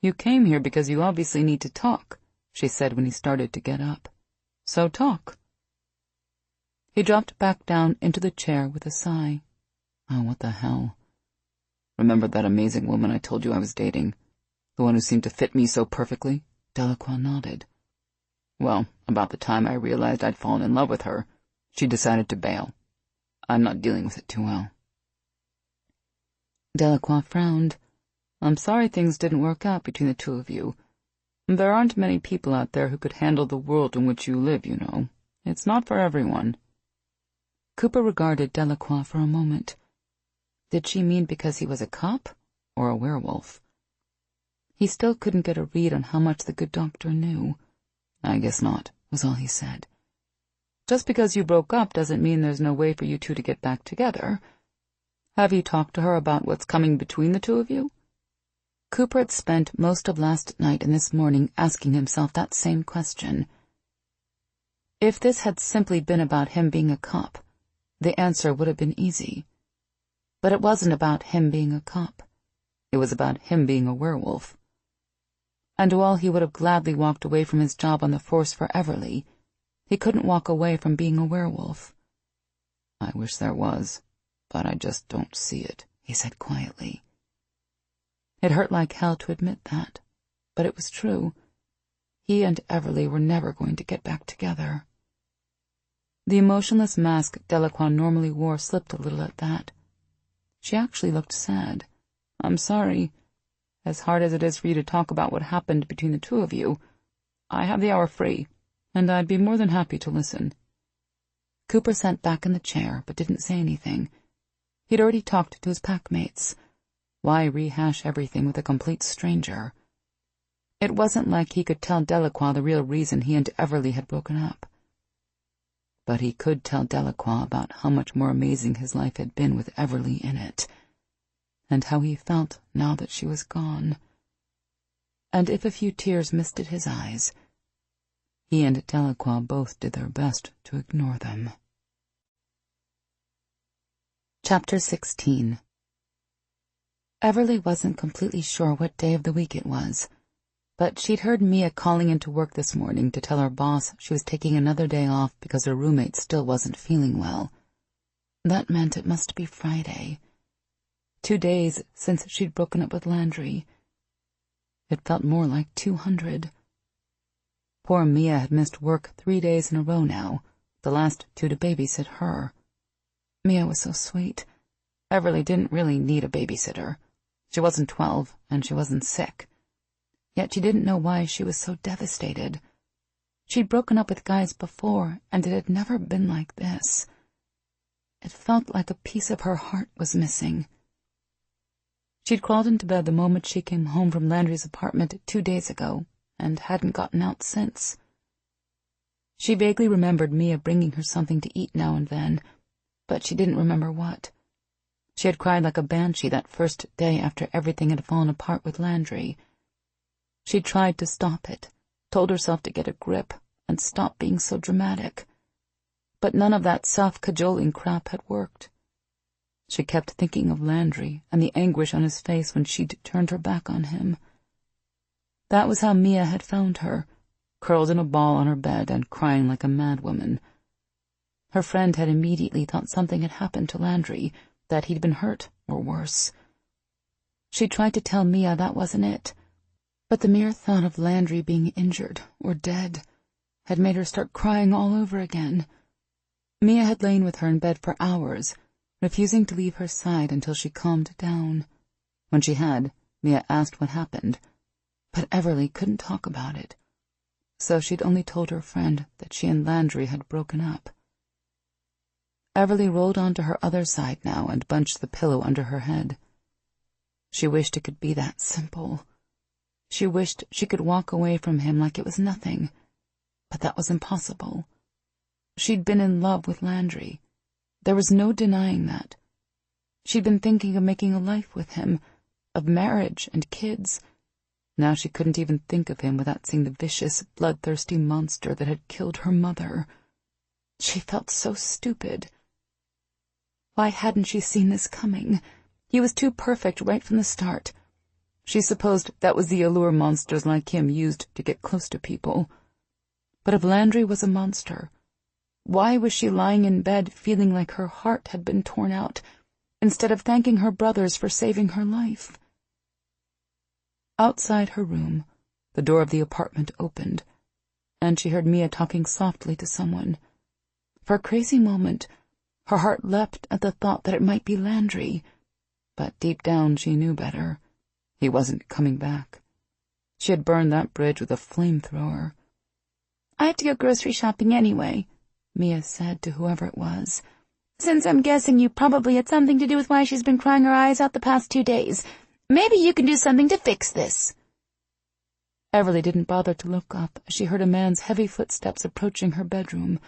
You came here because you obviously need to talk, she said when he started to get up. So talk. He dropped back down into the chair with a sigh. Oh, what the hell? Remember that amazing woman I told you I was dating? The one who seemed to fit me so perfectly? Delacroix nodded. Well, about the time I realized I'd fallen in love with her, she decided to bail. I'm not dealing with it too well. Delacroix frowned. I'm sorry things didn't work out between the two of you. There aren't many people out there who could handle the world in which you live, you know. It's not for everyone. Cooper regarded Delacroix for a moment. Did she mean because he was a cop or a werewolf? He still couldn't get a read on how much the good doctor knew. I guess not, was all he said. Just because you broke up doesn't mean there's no way for you two to get back together. Have you talked to her about what's coming between the two of you? Cooper had spent most of last night and this morning asking himself that same question. If this had simply been about him being a cop, the answer would have been easy. But it wasn't about him being a cop. It was about him being a werewolf. And while he would have gladly walked away from his job on the force for Everly, he couldn't walk away from being a werewolf. I wish there was, but I just don't see it, he said quietly. It hurt like hell to admit that, but it was true. He and Everly were never going to get back together. The emotionless mask Delacroix normally wore slipped a little at that. She actually looked sad. I'm sorry. As hard as it is for you to talk about what happened between the two of you, I have the hour free, and I'd be more than happy to listen. Cooper sat back in the chair, but didn't say anything. He'd already talked to his packmates. Why rehash everything with a complete stranger? It wasn't like he could tell Delacroix the real reason he and Everly had broken up. But he could tell Delacroix about how much more amazing his life had been with Everly in it, and how he felt now that she was gone. And if a few tears misted his eyes, he and Delacroix both did their best to ignore them. Chapter 16. Everly wasn't completely sure what day of the week it was, but she'd heard Mia calling into work this morning to tell her boss she was taking another day off because her roommate still wasn't feeling well. That meant it must be Friday. 2 days since she'd broken up with Landry. It felt more like 200. Poor Mia had missed work 3 days in a row now, the last 2 to babysit her. Mia was so sweet. Everly didn't really need a babysitter. She wasn't 12, and she wasn't sick. Yet she didn't know why she was so devastated. She'd broken up with guys before, and it had never been like this. It felt like a piece of her heart was missing. She'd crawled into bed the moment she came home from Landry's apartment 2 days ago, and hadn't gotten out since. She vaguely remembered Mia bringing her something to eat now and then, but she didn't remember what. She had cried like a banshee that first day after everything had fallen apart with Landry. She tried to stop it, told herself to get a grip and stop being so dramatic. But none of that self-cajoling crap had worked. She kept thinking of Landry and the anguish on his face when she'd turned her back on him. That was how Mia had found her, curled in a ball on her bed and crying like a madwoman. Her friend had immediately thought something had happened to Landry, that he'd been hurt, or worse. She tried to tell Mia that wasn't it, but the mere thought of Landry being injured or dead had made her start crying all over again. Mia had lain with her in bed for hours, refusing to leave her side until she calmed down. When she had, Mia asked what happened, but Everly couldn't talk about it, so she'd only told her friend that she and Landry had broken up. Everly rolled onto her other side now and bunched the pillow under her head. She wished it could be that simple. She wished she could walk away from him like it was nothing, but that was impossible. She'd been in love with Landry. There was no denying that. She'd been thinking of making a life with him, of marriage and kids. Now she couldn't even think of him without seeing the vicious, bloodthirsty monster that had killed her mother. She felt so stupid. Why hadn't she seen this coming? He was too perfect right from the start. She supposed that was the allure monsters like him used to get close to people. But if Landry was a monster, why was she lying in bed feeling like her heart had been torn out, instead of thanking her brothers for saving her life? Outside her room, the door of the apartment opened, and she heard Mia talking softly to someone. For a crazy moment, her heart leapt at the thought that it might be Landry, but deep down she knew better. He wasn't coming back. She had burned that bridge with a flamethrower. "I have to go grocery shopping anyway," Mia said to whoever it was. "Since I'm guessing you probably had something to do with why she's been crying her eyes out the past 2 days. Maybe you can do something to fix this." Everly didn't bother to look up as she heard a man's heavy footsteps approaching her bedroom.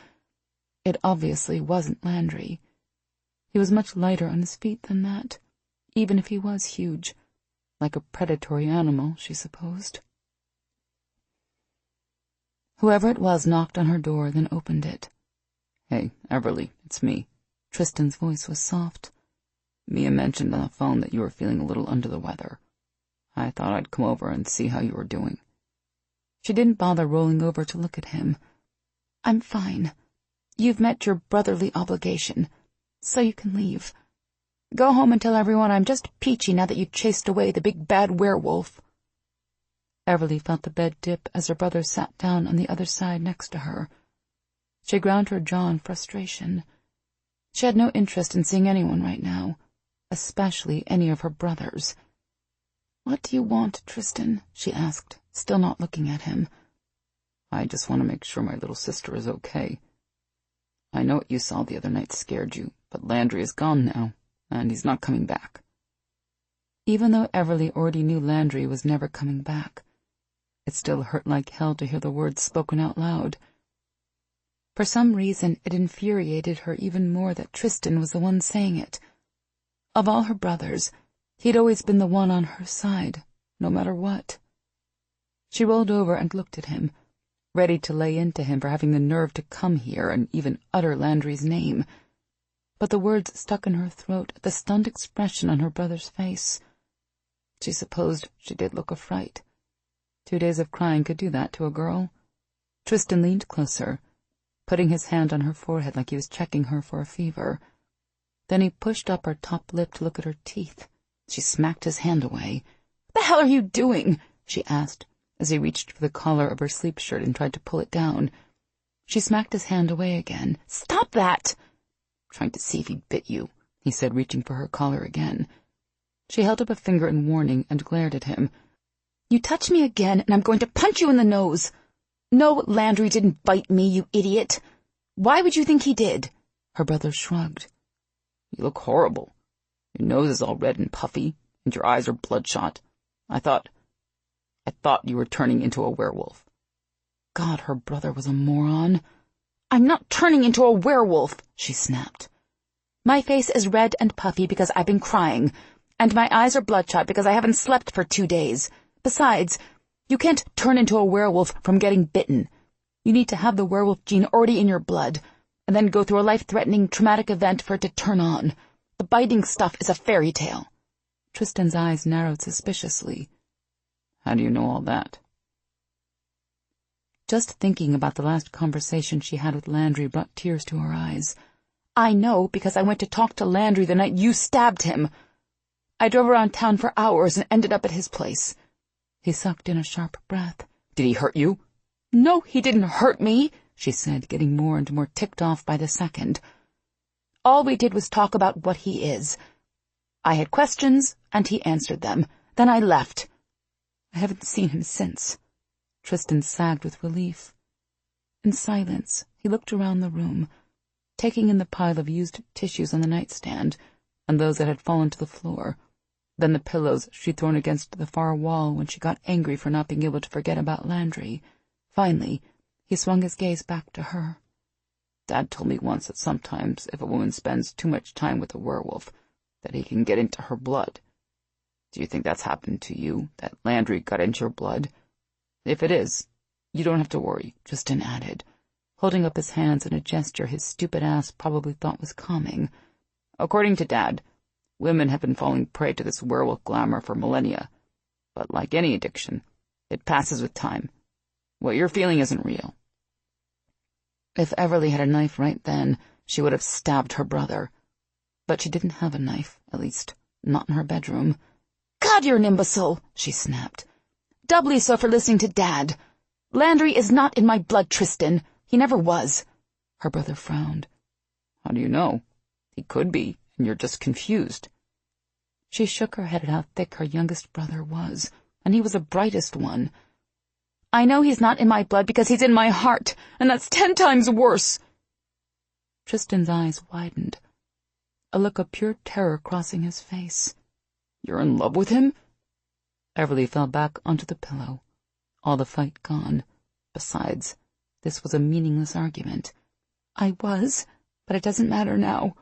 It obviously wasn't Landry. He was much lighter on his feet than that, even if he was huge, like a predatory animal, she supposed. Whoever it was knocked on her door, then opened it. "Hey, Everly, it's me." Tristan's voice was soft. "Mia mentioned on the phone that you were feeling a little under the weather. I thought I'd come over and see how you were doing." She didn't bother rolling over to look at him. "I'm fine. You've met your brotherly obligation, so you can leave. Go home and tell everyone I'm just peachy now that you chased away the big bad werewolf." Everly felt the bed dip as her brother sat down on the other side next to her. She ground her jaw in frustration. She had no interest in seeing anyone right now, especially any of her brothers. "What do you want, Tristan?" she asked, still not looking at him. "I just want to make sure my little sister is okay. I know what you saw the other night scared you, but Landry is gone now, and he's not coming back." Even though Everly already knew Landry was never coming back, it still hurt like hell to hear the words spoken out loud. For some reason, it infuriated her even more that Tristan was the one saying it. Of all her brothers, he'd always been the one on her side, no matter what. She rolled over and looked at him, ready to lay into him for having the nerve to come here and even utter Landry's name. But the words stuck in her throat at the stunned expression on her brother's face. She supposed she did look a fright. 2 days of crying could do that to a girl. Tristan leaned closer, putting his hand on her forehead like he was checking her for a fever. Then he pushed up her top lip to look at her teeth. She smacked his hand away. "What the hell are you doing?" she asked, as he reached for the collar of her sleep shirt and tried to pull it down. She smacked his hand away again. "Stop that!" "Trying to see if he bit you," he said, reaching for her collar again. She held up a finger in warning and glared at him. "You touch me again, and I'm going to punch you in the nose. No, Landry didn't bite me, you idiot. Why would you think he did?" Her brother shrugged. "You look horrible. Your nose is all red and puffy, and your eyes are bloodshot. I thought you were turning into a werewolf." God, her brother was a moron. "I'm not turning into a werewolf," she snapped. "My face is red and puffy because I've been crying, and my eyes are bloodshot because I haven't slept for 2 days. Besides, you can't turn into a werewolf from getting bitten. You need to have the werewolf gene already in your blood, and then go through a life-threatening, traumatic event for it to turn on. The biting stuff is a fairy tale." Tristan's eyes narrowed suspiciously. "How do you know all that?" Just thinking about the last conversation she had with Landry brought tears to her eyes. "I know because I went to talk to Landry the night you stabbed him. I drove around town for hours and ended up at his place." He sucked in a sharp breath. "Did he hurt you?" "No, he didn't hurt me," she said, getting more and more ticked off by the second. "All we did was talk about what he is. I had questions, and he answered them. Then I left. I haven't seen him since." Tristan sagged with relief. In silence, he looked around the room, taking in the pile of used tissues on the nightstand and those that had fallen to the floor, then the pillows she'd thrown against the far wall when she got angry for not being able to forget about Landry. Finally, he swung his gaze back to her. "Dad told me once that sometimes if a woman spends too much time with a werewolf, that he can get into her blood. Do you think that's happened to you, that Landry got into your blood? If it is, you don't have to worry," Tristan added, holding up his hands in a gesture his stupid ass probably thought was calming. "According to Dad, women have been falling prey to this werewolf glamour for millennia, but like any addiction, it passes with time. What you're feeling isn't real." If Everly had a knife right then, she would have stabbed her brother. But she didn't have a knife, at least, not in her bedroom. "God, you're an imbecile," she snapped. "Doubly so for listening to Dad. Landry is not in my blood, Tristan. He never was." Her brother frowned. "How do you know? He could be, and you're just confused." She shook her head at how thick her youngest brother was, and he was the brightest one. "I know he's not in my blood because he's in my heart, and that's 10 times worse." Tristan's eyes widened, a look of pure terror crossing his face. "You're in love with him?" Everly fell back onto the pillow, all the fight gone. Besides, this was a meaningless argument. "I was, but it doesn't matter now.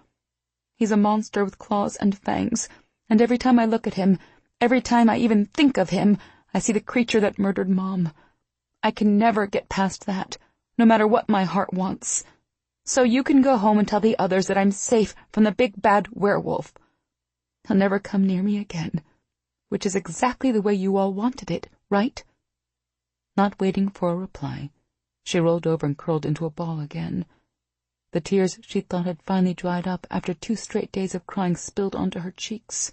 He's a monster with claws and fangs, and every time I look at him, every time I even think of him, I see the creature that murdered Mom. I can never get past that, no matter what my heart wants. So you can go home and tell the others that I'm safe from the big bad werewolf. He'll never come near me again, which is exactly the way you all wanted it, right?" Not waiting for a reply, she rolled over and curled into a ball again. The tears she thought had finally dried up after 2 straight days of crying spilled onto her cheeks.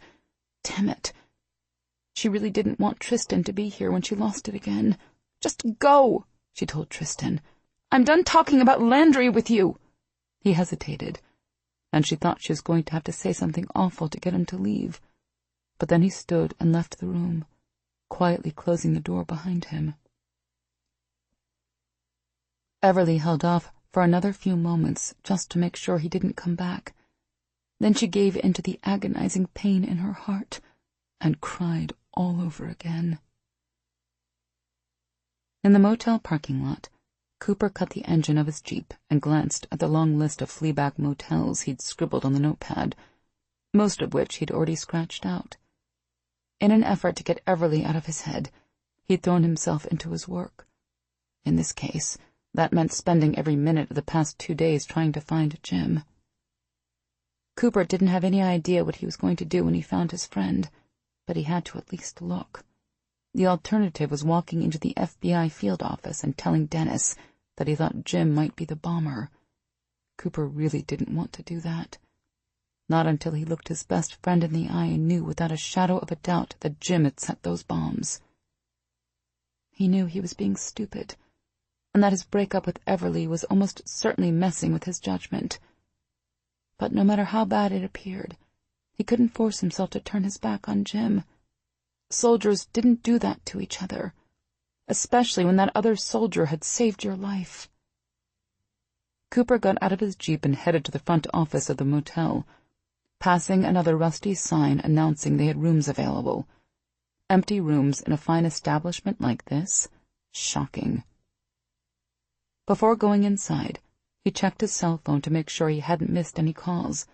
Damn it. She really didn't want Tristan to be here when she lost it again. "Just go," she told Tristan. "I'm done talking about Landry with you." He hesitated, and she thought she was going to have to say something awful to get him to leave. But then he stood and left the room, quietly closing the door behind him. Everly held off for another few moments just to make sure he didn't come back. Then she gave in to the agonizing pain in her heart and cried all over again. In the motel parking lot, Cooper cut the engine of his Jeep and glanced at the long list of Fleabag motels he'd scribbled on the notepad, most of which he'd already scratched out. In an effort to get Everly out of his head, he'd thrown himself into his work. In this case, that meant spending every minute of the past 2 days trying to find Jim. Cooper didn't have any idea what he was going to do when he found his friend, but he had to at least look. The alternative was walking into the FBI field office and telling Dennis that he thought Jim might be the bomber. Cooper really didn't want to do that. Not until he looked his best friend in the eye and knew without a shadow of a doubt that Jim had set those bombs. He knew he was being stupid, and that his breakup with Everly was almost certainly messing with his judgment. But no matter how bad it appeared, he couldn't force himself to turn his back on Jim. Soldiers didn't do that to each other, especially when that other soldier had saved your life. Cooper got out of his Jeep and headed to the front office of the motel. passing another rusty sign announcing they had rooms available. Empty rooms in a fine establishment like this? Shocking. Before going inside, he checked his cell phone to make sure he hadn't missed any calls.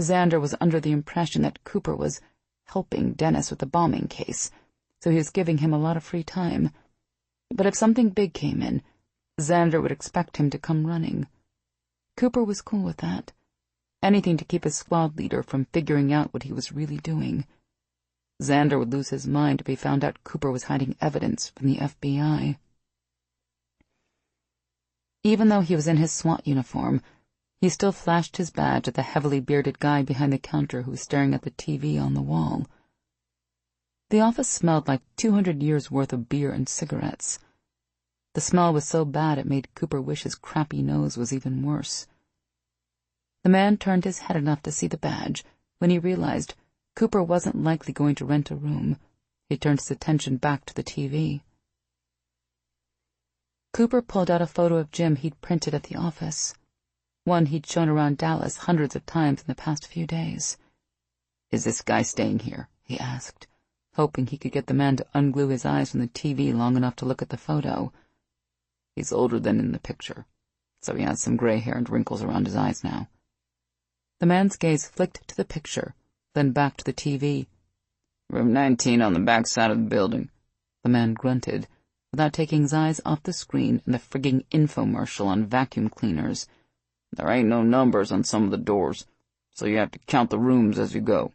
Xander was under the impression that Cooper was helping Dennis with the bombing case, so he was giving him a lot of free time. But if something big came in, Xander would expect him to come running. Cooper was cool with that. Anything to keep his squad leader from figuring out what he was really doing. Xander would lose his mind if he found out Cooper was hiding evidence from the FBI. Even though he was in his SWAT uniform, he still flashed his badge at the heavily bearded guy behind the counter who was staring at the TV on the wall. The office smelled like 200 years' worth of beer and cigarettes. The smell was so bad it made Cooper wish his crappy nose was even worse. The man turned his head enough to see the badge when he realized Cooper wasn't likely going to rent a room. He turned his attention back to the TV. Cooper pulled out a photo of Jim he'd printed at the office, one he'd shown around Dallas hundreds of times in the past few days. "Is this guy staying here?" he asked, hoping he could get the man to unglue his eyes from the TV long enough to look at the photo. "He's older than in the picture, so he has some gray hair and wrinkles around his eyes now." The man's gaze flicked to the picture, then back to the TV. "Room 19 on the back side of the building," the man grunted, without taking his eyes off the screen and the frigging infomercial on vacuum cleaners. "There ain't no numbers on some of the doors, so you have to count the rooms as you go."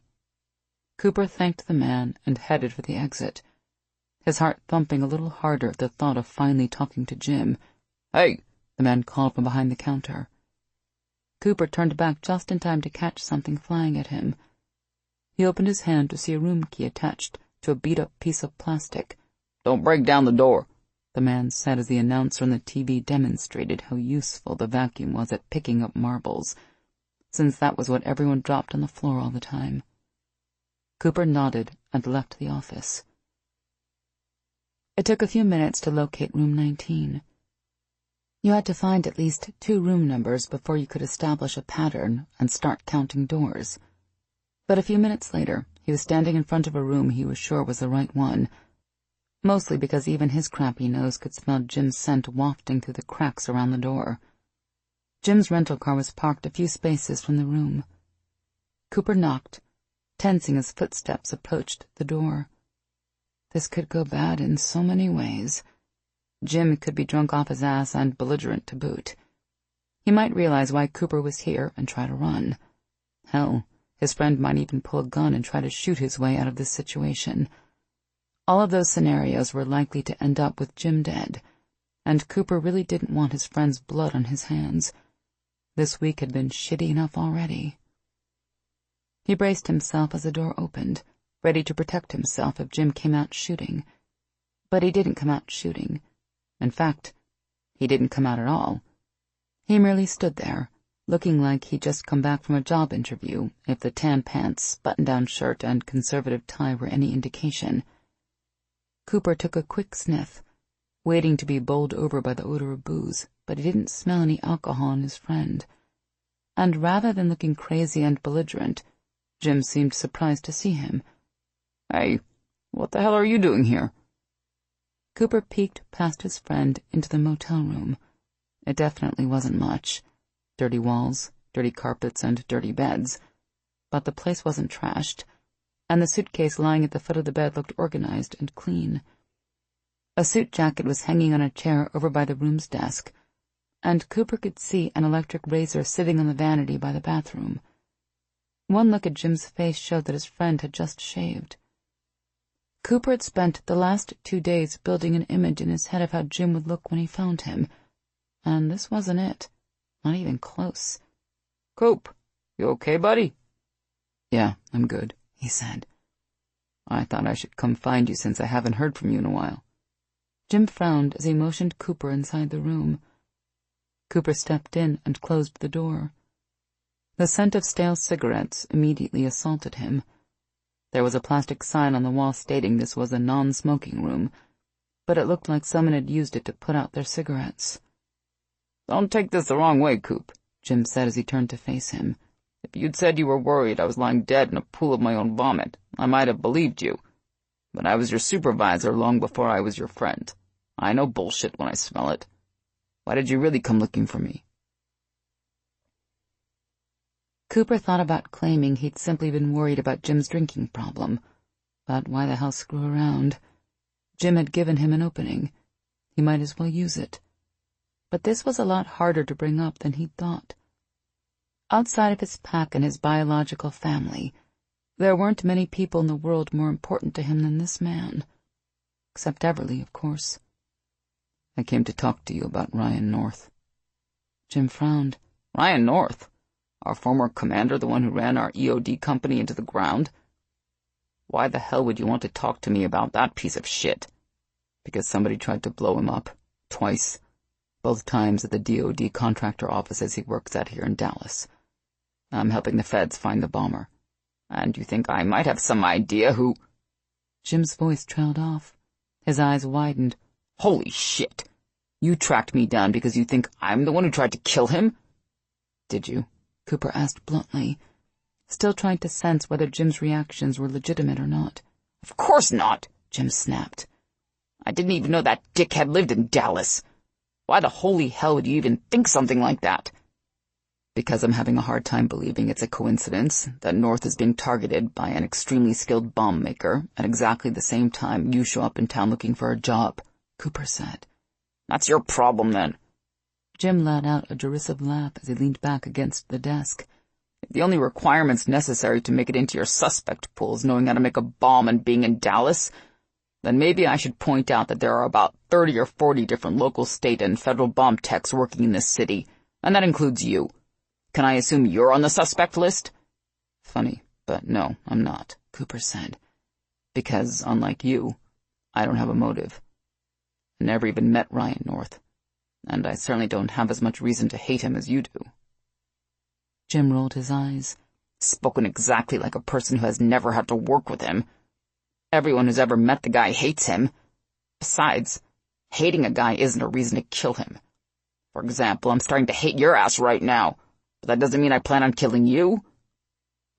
Cooper thanked the man and headed for the exit, his heart thumping a little harder at the thought of finally talking to Jim. "Hey!" the man called from behind the counter. Cooper turned back just in time to catch something flying at him. He opened his hand to see a room key attached to a beat-up piece of plastic. "Don't break down the door," the man said as the announcer on the TV demonstrated how useful the vacuum was at picking up marbles, since that was what everyone dropped on the floor all the time. Cooper nodded and left the office. It took a few minutes to locate room 19. You had to find at least 2 room numbers before you could establish a pattern and start counting doors. But a few minutes later, he was standing in front of a room he was sure was the right one, mostly because even his crappy nose could smell Jim's scent wafting through the cracks around the door. Jim's rental car was parked a few spaces from the room. Cooper knocked, tensing as footsteps approached the door. This could go bad in so many ways. Jim could be drunk off his ass and belligerent to boot. He might realize why Cooper was here and try to run. Hell, his friend might even pull a gun and try to shoot his way out of this situation. All of those scenarios were likely to end up with Jim dead, and Cooper really didn't want his friend's blood on his hands. This week had been shitty enough already. He braced himself as the door opened, ready to protect himself if Jim came out shooting. But he didn't come out shooting. In fact, he didn't come out at all. He merely stood there, looking like he'd just come back from a job interview, if the tan pants, button-down shirt, and conservative tie were any indication. Cooper took a quick sniff, waiting to be bowled over by the odor of booze, but he didn't smell any alcohol in his friend. And rather than looking crazy and belligerent, Jim seemed surprised to see him. "Hey, what the hell are you doing here?" Cooper peeked past his friend into the motel room. It definitely wasn't much. Dirty walls, dirty carpets, and dirty beds. But the place wasn't trashed, and the suitcase lying at the foot of the bed looked organized and clean. A suit jacket was hanging on a chair over by the room's desk, and Cooper could see an electric razor sitting on the vanity by the bathroom. One look at Jim's face showed that his friend had just shaved. Cooper had spent the last 2 days building an image in his head of how Jim would look when he found him, and this wasn't it. Not even close. "Coop, you okay, buddy?" "Yeah, I'm good," he said. "I thought I should come find you since I haven't heard from you in a while." Jim frowned as he motioned Cooper inside the room. Cooper stepped in and closed the door. The scent of stale cigarettes immediately assaulted him. There was a plastic sign on the wall stating this was a non-smoking room, but it looked like someone had used it to put out their cigarettes. "Don't take this the wrong way, Coop," Jim said as he turned to face him. If you'd said you were worried I was lying dead in a pool of my own vomit, I might have believed you. But I was your supervisor long before I was your friend. I know bullshit when I smell it. Why did you really come looking for me?" Cooper thought about claiming he'd simply been worried about Jim's drinking problem. But why the hell screw around? Jim had given him an opening. He might as well use it. But this was a lot harder to bring up than he'd thought. Outside of his pack and his biological family, there weren't many people in the world more important to him than this man. Except Everly, of course. "I came to talk to you about Ryan North." Jim frowned. "Ryan North? Our former commander, the one who ran our EOD company into the ground? Why the hell would you want to talk to me about that piece of shit?" "Because somebody tried to blow him up. Twice. Both times at the DOD contractor offices he works at here in Dallas. I'm helping the feds find the bomber." "And you think I might have some idea who—" Jim's voice trailed off. His eyes widened. "Holy shit! You tracked me down because you think I'm the one who tried to kill him?" "Did you?" Cooper asked bluntly, still trying to sense whether Jim's reactions were legitimate or not. "Of course not," Jim snapped. "I didn't even know that dickhead lived in Dallas. Why the holy hell would you even think something like that?" "Because I'm having a hard time believing it's a coincidence that North is being targeted by an extremely skilled bomb maker at exactly the same time you show up in town looking for a job," Cooper said. "That's your problem, then." Jim let out a derisive laugh as he leaned back against the desk. "If the only requirements necessary to make it into your suspect pool is knowing how to make a bomb and being in Dallas, then maybe I should point out that there are about 30 or 40 different local, state, and federal bomb techs working in this city, and that includes you. Can I assume you're on the suspect list?" "Funny, but no, I'm not," Cooper said. "Because, unlike you, I don't have a motive. I never even met Ryan North, and I certainly don't have as much reason to hate him as you do." Jim rolled his eyes. "Spoken exactly like a person who has never had to work with him. Everyone who's ever met the guy hates him. Besides, hating a guy isn't a reason to kill him. For example, I'm starting to hate your ass right now, but that doesn't mean I plan on killing you."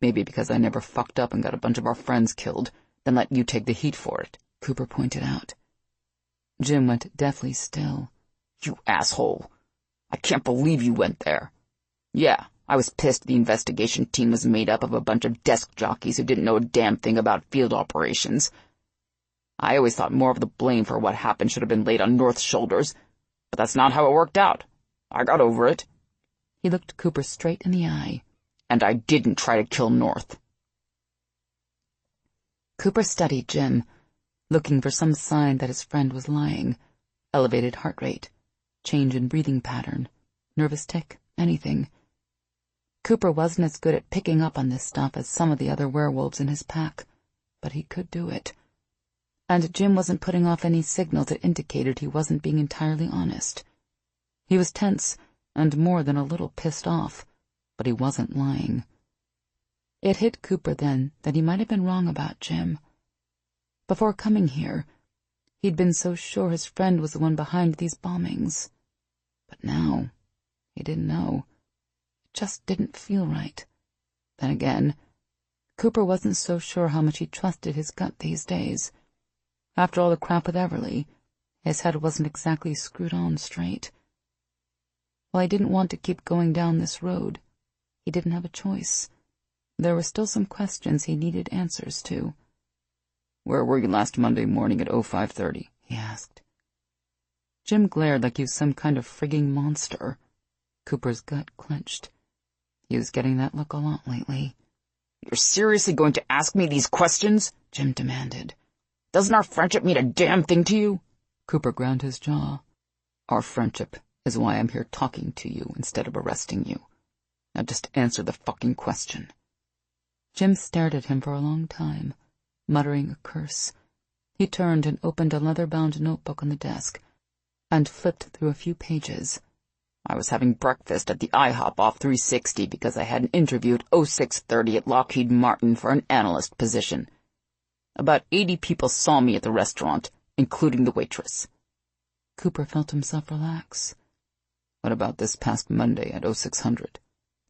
"Maybe because I never fucked up and got a bunch of our friends killed, then let you take the heat for it," Cooper pointed out. Jim went deathly still. "You asshole. I can't believe you went there. Yeah, I was pissed the investigation team was made up of a bunch of desk jockeys who didn't know a damn thing about field operations. I always thought more of the blame for what happened should have been laid on North's shoulders, but that's not how it worked out. I got over it." He looked Cooper straight in the eye. "And I didn't try to kill North." Cooper studied Jim, looking for some sign that his friend was lying. Elevated heart rate, change in breathing pattern, nervous tic, anything. Cooper wasn't as good at picking up on this stuff as some of the other werewolves in his pack, but he could do it. And Jim wasn't putting off any signal that indicated he wasn't being entirely honest. He was tense and more than a little pissed off, but he wasn't lying. It hit Cooper then that he might have been wrong about Jim. Before coming here, he'd been so sure his friend was the one behind these bombings. But now, he didn't know. It just didn't feel right. Then again, Cooper wasn't so sure how much he trusted his gut these days. After all the crap with Everly, his head wasn't exactly screwed on straight. While he didn't want to keep going down this road, he didn't have a choice. There were still some questions he needed answers to. "Where were you last Monday morning at 05:30? He asked. Jim glared like he was some kind of frigging monster. Cooper's gut clenched. He was getting that look a lot lately. "You're seriously going to ask me these questions?" Jim demanded. "Doesn't our friendship mean a damn thing to you?" Cooper ground his jaw. "Our friendship is why I'm here talking to you instead of arresting you. Now just answer the fucking question." Jim stared at him for a long time, muttering a curse. He turned and opened a leather-bound notebook on the desk and flipped through a few pages. "I was having breakfast at the IHOP off 360 because I had an interview at 06:30 at Lockheed Martin for an analyst position. About 80 people saw me at the restaurant, including the waitress." Cooper felt himself relax. "What about this past Monday at 0600?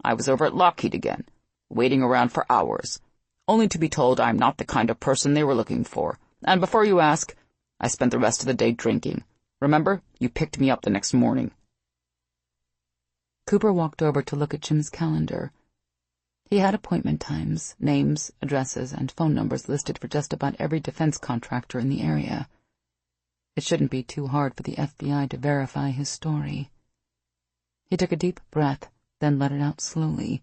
"I was over at Lockheed again. waiting around for hours, only to be told I'm not the kind of person they were looking for. And before you ask, I spent the rest of the day drinking. Remember, you picked me up the next morning." Cooper walked over to look at Jim's calendar. He had appointment times, names, addresses, and phone numbers listed for just about every defense contractor in the area. It shouldn't be too hard for the FBI to verify his story. He took a deep breath, then let it out slowly.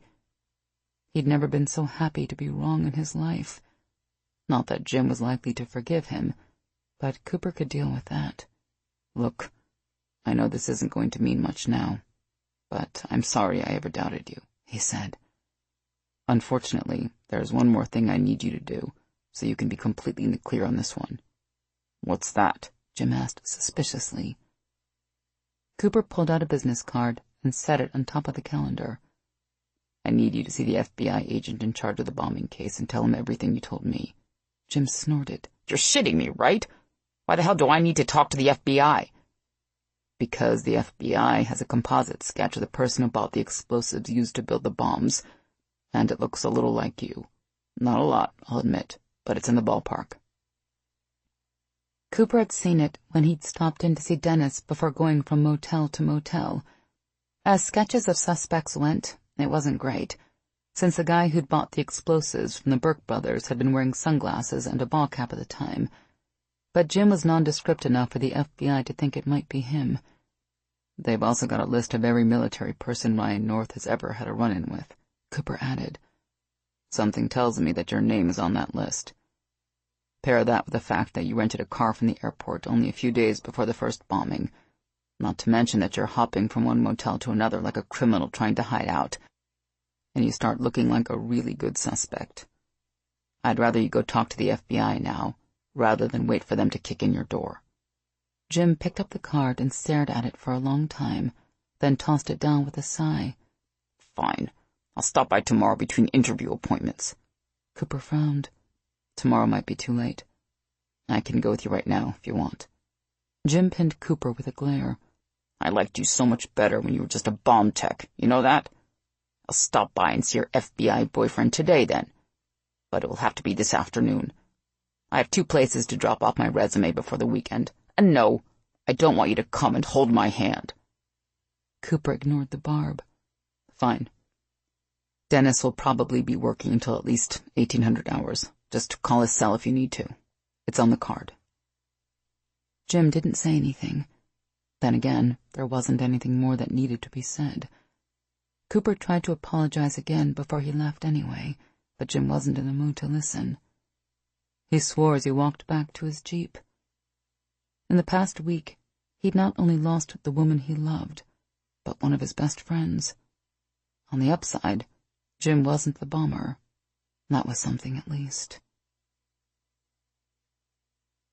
He'd never been so happy to be wrong in his life. Not that Jim was likely to forgive him, but Cooper could deal with that. "Look, I know this isn't going to mean much now, but I'm sorry I ever doubted you," he said. "Unfortunately, there's one more thing I need you to do, so you can be completely in the clear on this one." "What's that?" Jim asked suspiciously. Cooper pulled out a business card and set it on top of the calendar. "I need you to see the FBI agent in charge of the bombing case and tell him everything you told me." Jim snorted. "You're shitting me, right? Why the hell do I need to talk to the FBI?" "Because the FBI has a composite sketch of the person who bought the explosives used to build the bombs, and it looks a little like you. Not a lot, I'll admit, but it's in the ballpark." Cooper had seen it when he'd stopped in to see Dennis before going from motel to motel. As sketches of suspects went, it wasn't great, since the guy who'd bought the explosives from the Burke brothers had been wearing sunglasses and a ball cap at the time. But Jim was nondescript enough for the FBI to think it might be him. "They've also got a list of every military person Ryan North has ever had a run-in with," Cooper added. "Something tells me that your name is on that list. Pair that with the fact that you rented a car from the airport only a few days before the first bombing, not to mention that you're hopping from one motel to another like a criminal trying to hide out, and you start looking like a really good suspect. I'd rather you go talk to the FBI now, rather than wait for them to kick in your door." Jim picked up the card and stared at it for a long time, then tossed it down with a sigh. "Fine. I'll stop by tomorrow between interview appointments." Cooper frowned. "Tomorrow might be too late. I can go with you right now if you want." Jim pinned Cooper with a glare. "I liked you so much better when you were just a bomb tech, you know that? I'll stop by and see your FBI boyfriend today then, but it will have to be this afternoon. I have 2 places to drop off my resume before the weekend, and no, I don't want you to come and hold my hand." Cooper ignored the barb. "Fine. Dennis will probably be working until at least 1800 hours. Just call his cell if you need to. It's on the card." Jim didn't say anything. Then again, there wasn't anything more that needed to be said. Cooper tried to apologize again before he left anyway, but Jim wasn't in the mood to listen. He swore as he walked back to his Jeep. In the past week, he'd not only lost the woman he loved, but one of his best friends. On the upside, Jim wasn't the bomber. That was something, at least.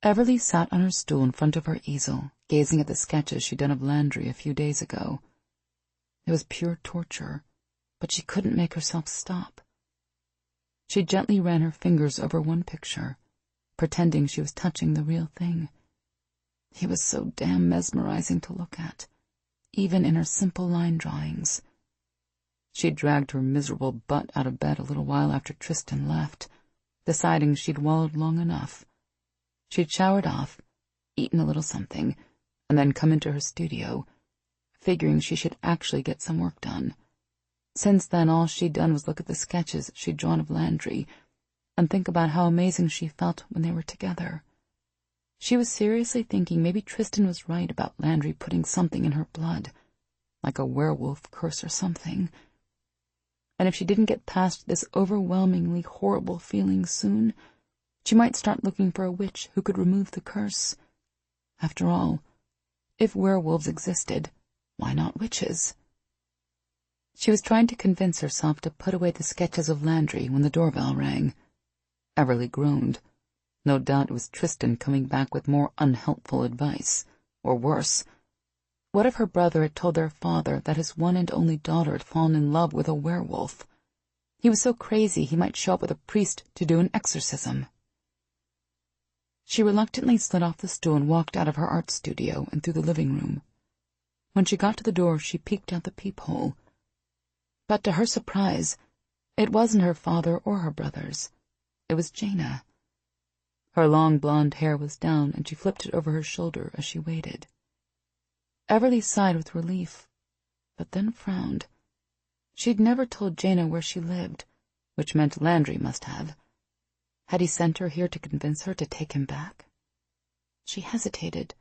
Everly sat on her stool in front of her easel, gazing at the sketches she'd done of Landry a few days ago. It was pure torture, but she couldn't make herself stop. She gently ran her fingers over one picture, pretending she was touching the real thing. He was so damn mesmerizing to look at, even in her simple line drawings. She dragged her miserable butt out of bed a little while after Tristan left, deciding she'd wallowed long enough. She'd showered off, eaten a little something, and then come into her studio, figuring she should actually get some work done. Since then, all she'd done was look at the sketches she'd drawn of Landry and think about how amazing she felt when they were together. She was seriously thinking maybe Tristan was right about Landry putting something in her blood, like a werewolf curse or something. And if she didn't get past this overwhelmingly horrible feeling soon, she might start looking for a witch who could remove the curse. After all, if werewolves existed, why not witches? She was trying to convince herself to put away the sketches of Landry when the doorbell rang. Everly groaned. No doubt it was Tristan coming back with more unhelpful advice, or worse. What if her brother had told their father that his one and only daughter had fallen in love with a werewolf? He was so crazy he might show up with a priest to do an exorcism. She reluctantly slid off the stool and walked out of her art studio and through the living room. When she got to the door, she peeked out the peephole. But to her surprise, It wasn't her father or her brothers. It was Jaina. Her long blonde hair was down, and she flipped it over her shoulder as she waited. Everly sighed with relief, but then frowned. She'd never told Jaina where she lived, which meant Landry must have. Had he sent her here to convince her to take him back? She hesitated,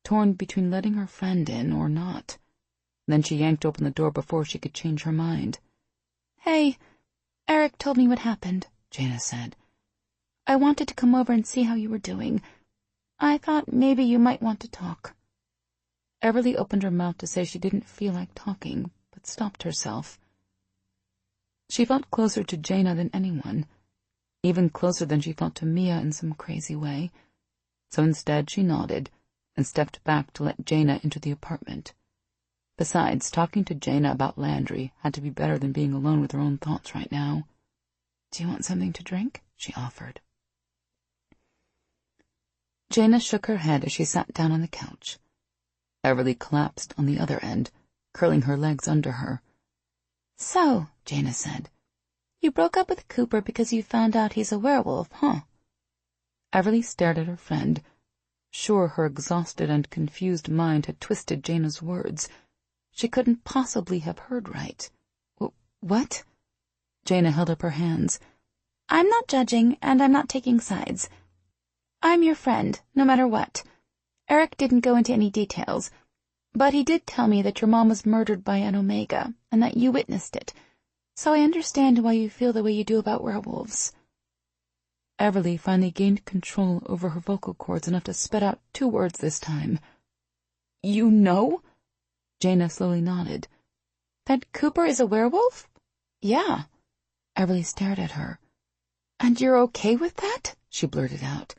torn between letting her friend in or not. Then she yanked open the door before she could change her mind. "Hey, Eric told me what happened," Jaina said. "I wanted to come over and see how you were doing. I thought maybe you might want to talk." Everly opened her mouth to say she didn't feel like talking, but stopped herself. She felt closer to Jaina than anyone, even closer than she felt to Mia in some crazy way. So instead she nodded and stepped back to let Jaina into the apartment. Besides, talking to Jaina about Landry had to be better than being alone with her own thoughts right now. "Do you want something to drink?" she offered. Jaina shook her head as she sat down on the couch. Everly collapsed on the other end, curling her legs under her. "So," Jaina said, "you broke up with Cooper because you found out he's a werewolf, huh?" Everly stared at her friend, sure her exhausted and confused mind had twisted Jaina's words. She couldn't possibly have heard right. "What?" Jaina held up her hands. "I'm not judging, and I'm not taking sides. I'm your friend, no matter what. Eric didn't go into any details, but he did tell me that your mom was murdered by an Omega, and that you witnessed it. So I understand why you feel the way you do about werewolves." Everly finally gained control over her vocal cords enough to spit out 2 words this time. "You know?" Jaina slowly nodded. "That Cooper is a werewolf?" "Yeah." Everly stared at her. "And you're okay with that?" she blurted out.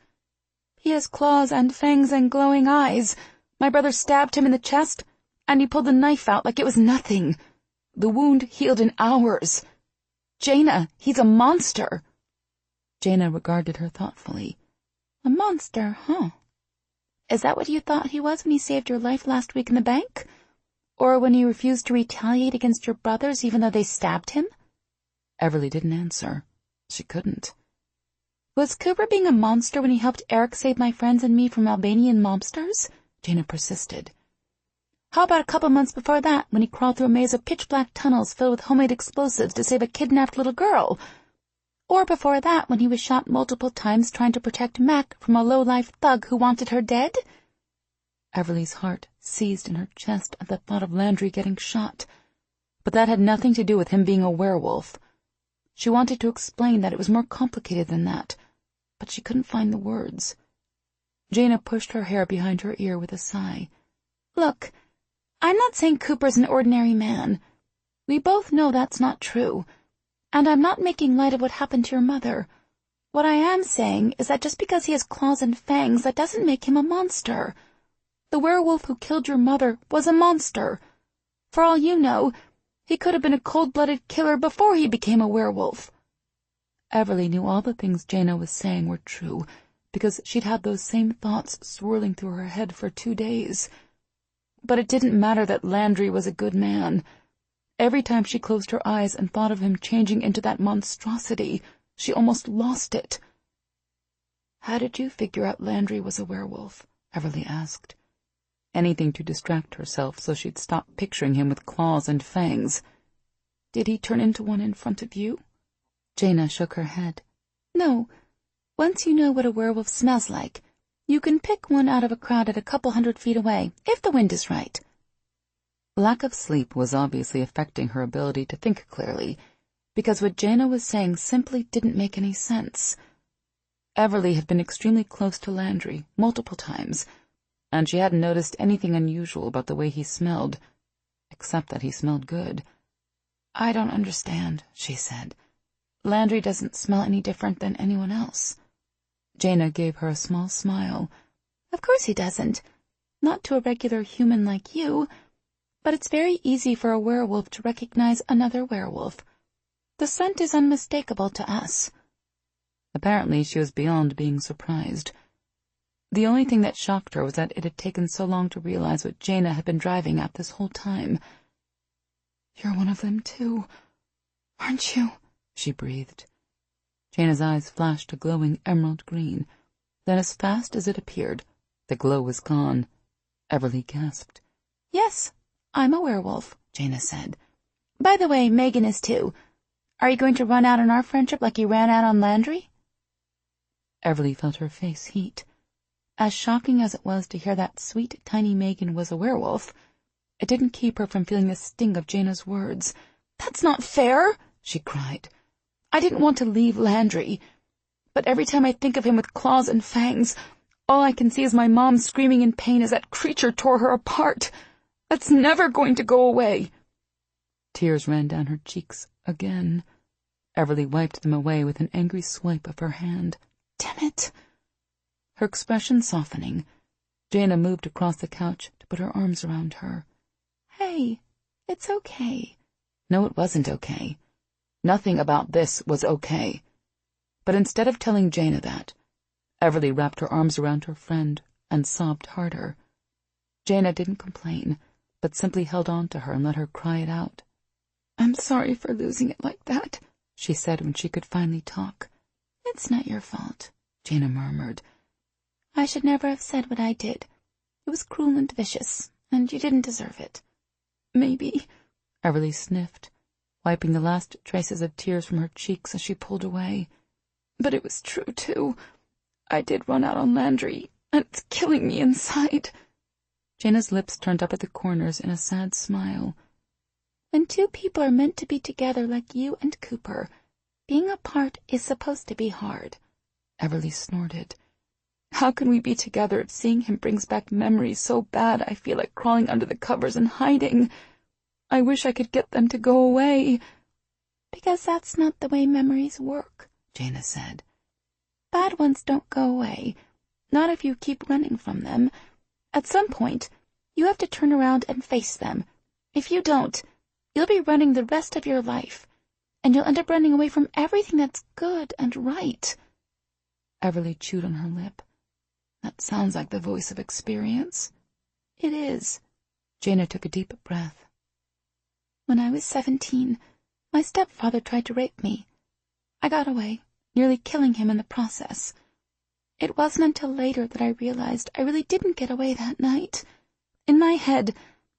"He has claws and fangs and glowing eyes. My brother stabbed him in the chest, and he pulled the knife out like it was nothing. The wound healed in hours. Jaina, he's a monster." Jaina regarded her thoughtfully. "A monster, huh? Is that what you thought he was when he saved your life last week in the bank? Or when he refused to retaliate against your brothers even though they stabbed him?" Everly didn't answer. She couldn't. "Was Cooper being a monster when he helped Eric save my friends and me from Albanian mobsters?" Jaina persisted. "How about a couple months before that, when he crawled through a maze of pitch-black tunnels filled with homemade explosives to save a kidnapped little girl? Or before that, when he was shot multiple times trying to protect Mac from a low-life thug who wanted her dead?" Everly's heart seized in her chest at the thought of Landry getting shot, but that had nothing to do with him being a werewolf. She wanted to explain that it was more complicated than that, but she couldn't find the words. Jaina pushed her hair behind her ear with a sigh. "Look, I'm not saying Cooper's an ordinary man. We both know that's not true. And I'm not making light of what happened to your mother. What I am saying is that just because he has claws and fangs, that doesn't make him a monster. The werewolf who killed your mother was a monster. For all you know, he could have been a cold-blooded killer before he became a werewolf." Everly knew all the things Jaina was saying were true, because she'd had those same thoughts swirling through her head for 2 days. But it didn't matter that Landry was a good man. Every time she closed her eyes and thought of him changing into that monstrosity, she almost lost it. "How did you figure out Landry was a werewolf?" Everly asked. Anything to distract herself so she'd stop picturing him with claws and fangs. "Did he turn into one in front of you?" Jaina shook her head. "No. Once you know what a werewolf smells like, you can pick one out of a crowd at a couple 100 feet away, if the wind is right." Lack of sleep was obviously affecting her ability to think clearly, because what Jaina was saying simply didn't make any sense. Everly had been extremely close to Landry multiple times, and she hadn't noticed anything unusual about the way he smelled, except that he smelled good. "I don't understand," she said. "Landry doesn't smell any different than anyone else." Jaina gave her a small smile. "Of course he doesn't. Not to a regular human like you. But it's very easy for a werewolf to recognize another werewolf. The scent is unmistakable to us." Apparently she was beyond being surprised. The only thing that shocked her was that it had taken so long to realize what Jaina had been driving at this whole time. "You're one of them too, aren't you?" she breathed. Jaina's eyes flashed a glowing emerald green. Then as fast as it appeared, the glow was gone. Everly gasped. Yes, I'm a werewolf, Jaina said. By the way, Megan is too. Are you going to run out on our friendship like you ran out on Landry? Everly felt her face heat. As shocking as it was to hear that sweet, tiny Megan was a werewolf, it didn't keep her from feeling the sting of Jaina's words. That's not fair, she cried. I didn't want to leave Landry, but every time I think of him with claws and fangs, all I can see is my mom screaming in pain as that creature tore her apart. That's never going to go away. Tears ran down her cheeks again. Everly wiped them away with an angry swipe of her hand. Damn it. Her expression softening, Jaina moved across the couch to put her arms around her. Hey, it's okay. No, it wasn't okay. Nothing about this was okay. But instead of telling Jaina that, Everly wrapped her arms around her friend and sobbed harder. Jaina didn't complain, but simply held on to her and let her cry it out. I'm sorry for losing it like that, she said when she could finally talk. It's not your fault, Jaina murmured. I should never have said what I did. It was cruel and vicious, and you didn't deserve it. Maybe, Everly sniffed, wiping the last traces of tears from her cheeks as she pulled away. But it was true, too. I did run out on Landry, and it's killing me inside. Jaina's lips turned up at the corners in a sad smile. When two people are meant to be together like you and Cooper, being apart is supposed to be hard. Everly snorted. How can we be together if seeing him brings back memories so bad I feel like crawling under the covers and hiding? I wish I could get them to go away. Because that's not the way memories work, Jaina said. Bad ones don't go away, not if you keep running from them. At some point, you have to turn around and face them. If you don't, you'll be running the rest of your life, and you'll end up running away from everything that's good and right. Everly chewed on her lip. That sounds like the voice of experience. It is. Jaina took a deep breath. When I was 17, my stepfather tried to rape me. I got away, nearly killing him in the process. It wasn't until later that I realized I really didn't get away that night. In my head,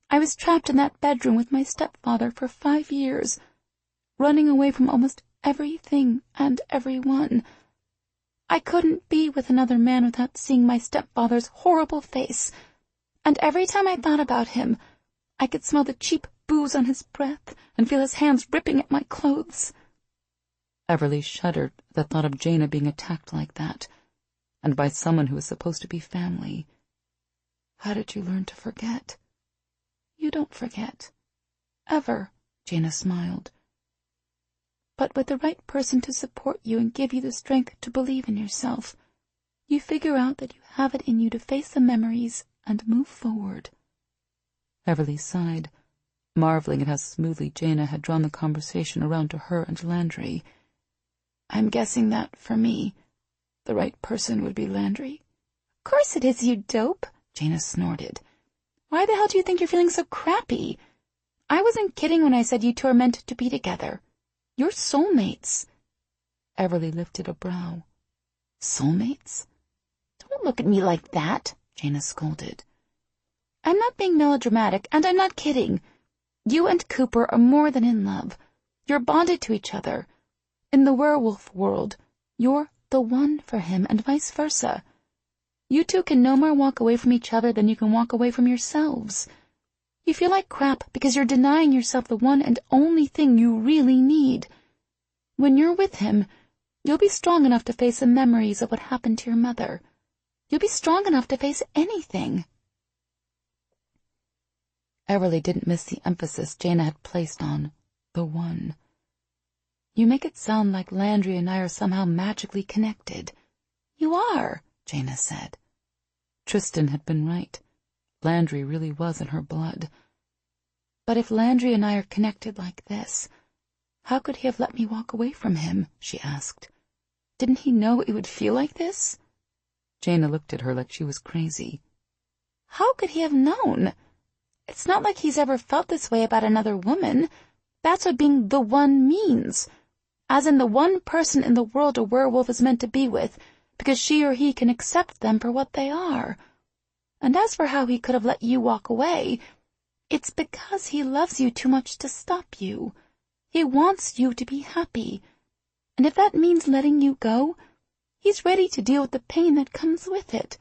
I was trapped in that bedroom with my stepfather for 5 years, running away from almost everything and everyone. I couldn't be with another man without seeing my stepfather's horrible face, and every time I thought about him, I could smell the cheap booze on his breath and feel his hands ripping at my clothes. Everly shuddered at the thought of Jaina being attacked like that, and by someone who was supposed to be family. How did you learn to forget? You don't forget. Ever, Jaina smiled. But with the right person to support you and give you the strength to believe in yourself, you figure out that you have it in you to face the memories and move forward. Everly sighed, marveling at how smoothly Jaina had drawn the conversation around to her and Landry. I'm guessing that, for me, the right person would be Landry. Of course it is, you dope, Jaina snorted. Why the hell do you think you're feeling so crappy? I wasn't kidding when I said you two are meant to be together. You're soulmates. Everly lifted a brow. Soulmates? Don't look at me like that, Jaina scolded. I'm not being melodramatic, and I'm not kidding. You and Cooper are more than in love. You're bonded to each other. In the werewolf world, you're the one for him, and vice versa. You two can no more walk away from each other than you can walk away from yourselves. You feel like crap because you're denying yourself the one and only thing you really need. When you're with him, you'll be strong enough to face the memories of what happened to your mother. You'll be strong enough to face anything. Everly didn't miss the emphasis Jaina had placed on the one. You make it sound like Landry and I are somehow magically connected. You are, Jaina said. Tristan had been right. Landry really was in her blood. But if Landry and I are connected like this, how could he have let me walk away from him? She asked. Didn't he know it would feel like this? Jaina looked at her like she was crazy. How could he have known? It's not like he's ever felt this way about another woman. That's what being the one means. as in the one person in the world a werewolf is meant to be with, because she or he can accept them for what they are. And as for how he could have let you walk away, it's because he loves you too much to stop you. He wants you to be happy. And if that means letting you go, he's ready to deal with the pain that comes with it.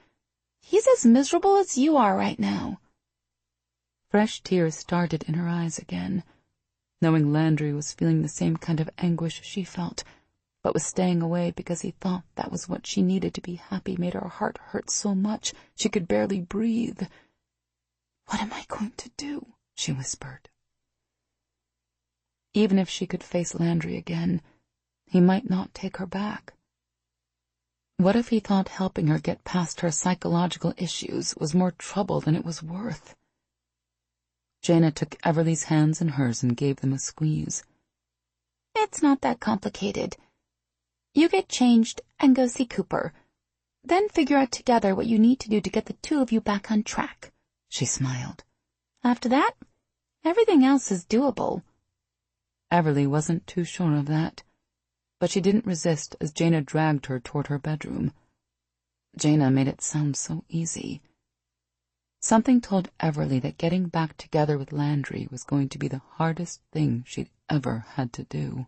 He's as miserable as you are right now. Fresh tears started in her eyes again, knowing Landry was feeling the same kind of anguish she felt, but was staying away because he thought that was what she needed to be happy made her heart hurt so much she could barely breathe. "What am I going to do?" she whispered. Even if she could face Landry again, he might not take her back. What if he thought helping her get past her psychological issues was more trouble than it was worth? Jaina took Everly's hands in hers and gave them a squeeze. "It's not that complicated. You get changed and go see Cooper. Then figure out together what you need to do to get the two of you back on track," she smiled. "After that, everything else is doable." Everly wasn't too sure of that, but she didn't resist as Jaina dragged her toward her bedroom. Jaina made it sound so easy. Something told Everly that getting back together with Landry was going to be the hardest thing she'd ever had to do.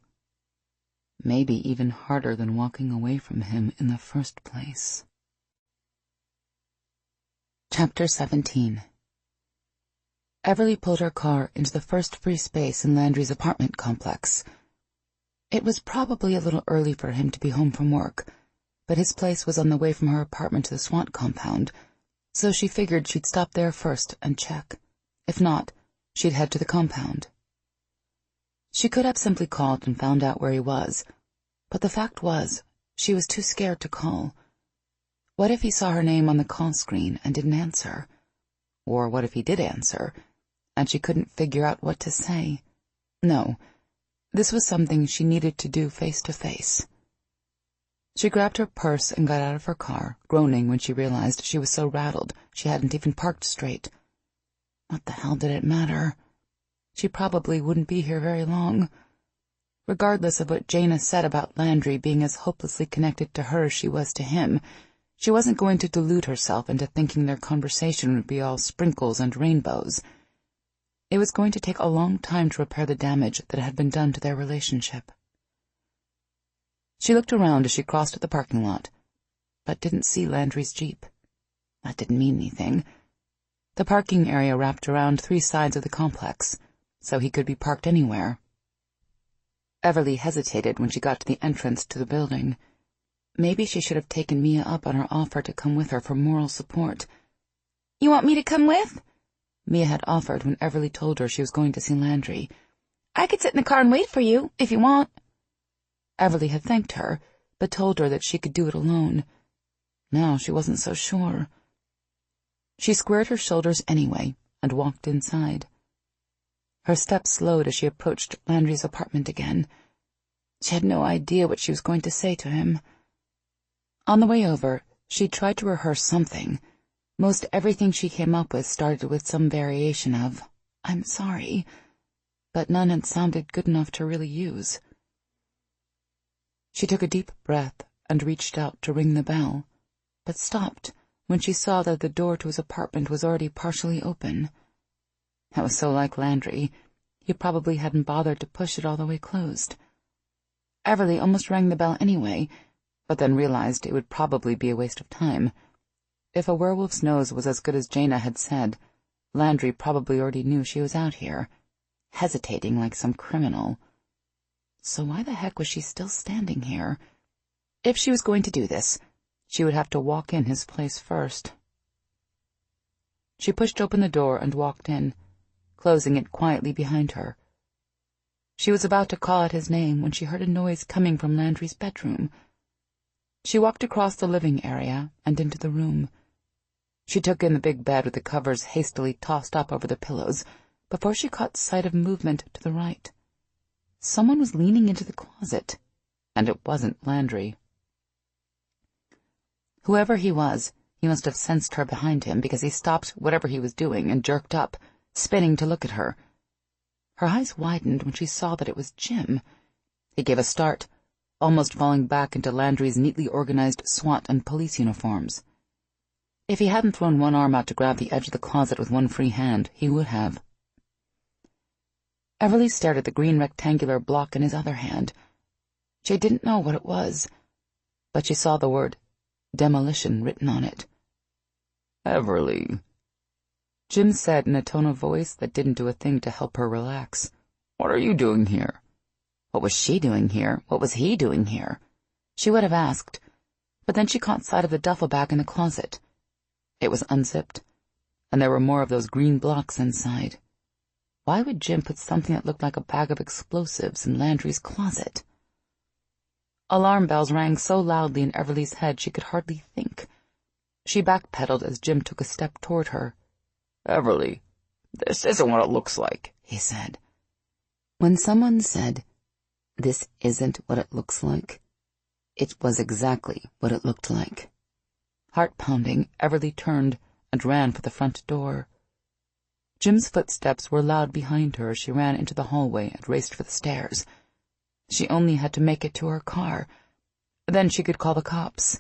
Maybe even harder than walking away from him in the first place. Chapter 17. Everly pulled her car into the first free space in Landry's apartment complex. It was probably a little early for him to be home from work, but his place was on the way from her apartment to the SWAT compound, so she figured she'd stop there first and check. If not, she'd head to the compound. She could have simply called and found out where he was, but the fact was, she was too scared to call. What if he saw her name on the call screen and didn't answer? Or what if he did answer, and she couldn't figure out what to say? No, this was something she needed to do face to face. She grabbed her purse and got out of her car, groaning when she realized she was so rattled she hadn't even parked straight. What the hell did it matter? She probably wouldn't be here very long. Regardless of what Jaina said about Landry being as hopelessly connected to her as she was to him, she wasn't going to delude herself into thinking their conversation would be all sprinkles and rainbows. It was going to take a long time to repair the damage that had been done to their relationship. She looked around as she crossed the parking lot, but didn't see Landry's Jeep. That didn't mean anything. The parking area wrapped around 3 sides of the complex, so he could be parked anywhere. Everly hesitated when she got to the entrance to the building. Maybe she should have taken Mia up on her offer to come with her for moral support. "You want me to come with?" Mia had offered when Everly told her she was going to see Landry. "I could sit in the car and wait for you, if you want." Everly had thanked her, but told her that she could do it alone. Now she wasn't so sure. She squared her shoulders anyway and walked inside. Her steps slowed as she approached Landry's apartment again. She had no idea what she was going to say to him. On the way over, she tried to rehearse something. Most everything she came up with started with some variation of, "I'm sorry," but none had sounded good enough to really use. She took a deep breath and reached out to ring the bell, but stopped when she saw that the door to his apartment was already partially open. That was so like Landry, he probably hadn't bothered to push it all the way closed. Everly almost rang the bell anyway, but then realized it would probably be a waste of time. If a werewolf's nose was as good as Jaina had said, Landry probably already knew she was out here, hesitating like some criminal. So why the heck was she still standing here? If she was going to do this, she would have to walk in his place first. She pushed open the door and walked in, closing it quietly behind her. She was about to call out his name when she heard a noise coming from Landry's bedroom. She walked across the living area and into the room. She took in the big bed with the covers hastily tossed up over the pillows before she caught sight of movement to the right. Someone was leaning into the closet, and it wasn't Landry. Whoever he was, he must have sensed her behind him because he stopped whatever he was doing and jerked up, spinning to look at her. Her eyes widened when she saw that it was Jim. He gave a start, almost falling back into Landry's neatly organized SWAT and police uniforms. If he hadn't thrown one arm out to grab the edge of the closet with one free hand, he would have. Everly stared at the green rectangular block in his other hand. She didn't know what it was, but she saw the word demolition written on it. Everly, Jim said in a tone of voice that didn't do a thing to help her relax. what are you doing here? What was she doing here? What was he doing here? She would have asked, but then she caught sight of the duffel bag in the closet. It was unzipped, and there were more of those green blocks inside. Why would Jim put something that looked like a bag of explosives in Landry's closet? Alarm bells rang so loudly in Everly's head she could hardly think. She backpedaled as Jim took a step toward her. Everly, this isn't what it looks like, he said. When someone said, "This isn't what it looks like," it was exactly what it looked like. Heart-pounding, Everly turned and ran for the front door. Jim's footsteps were loud behind her as she ran into the hallway and raced for the stairs. She only had to make it to her car. Then she could call the cops.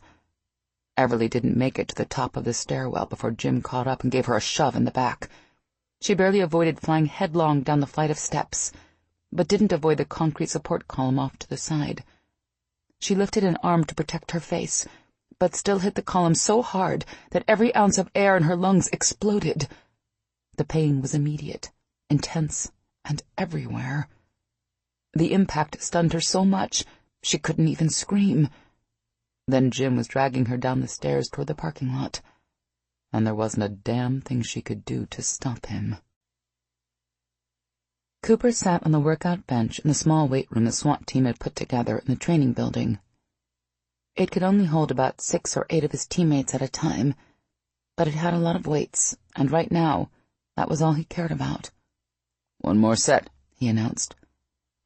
Everly didn't make it to the top of the stairwell before Jim caught up and gave her a shove in the back. She barely avoided flying headlong down the flight of steps, but didn't avoid the concrete support column off to the side. She lifted an arm to protect her face, but still hit the column so hard that every ounce of air in her lungs exploded. The pain was immediate, intense, and everywhere. The impact stunned her so much she couldn't even scream. Then Jim was dragging her down the stairs toward the parking lot, and there wasn't a damn thing she could do to stop him. Cooper sat on the workout bench in the small weight room the SWAT team had put together in the training building. It could only hold about 6 or 8 of his teammates at a time, but it had a lot of weights, and right now, that was all he cared about. One more set, he announced,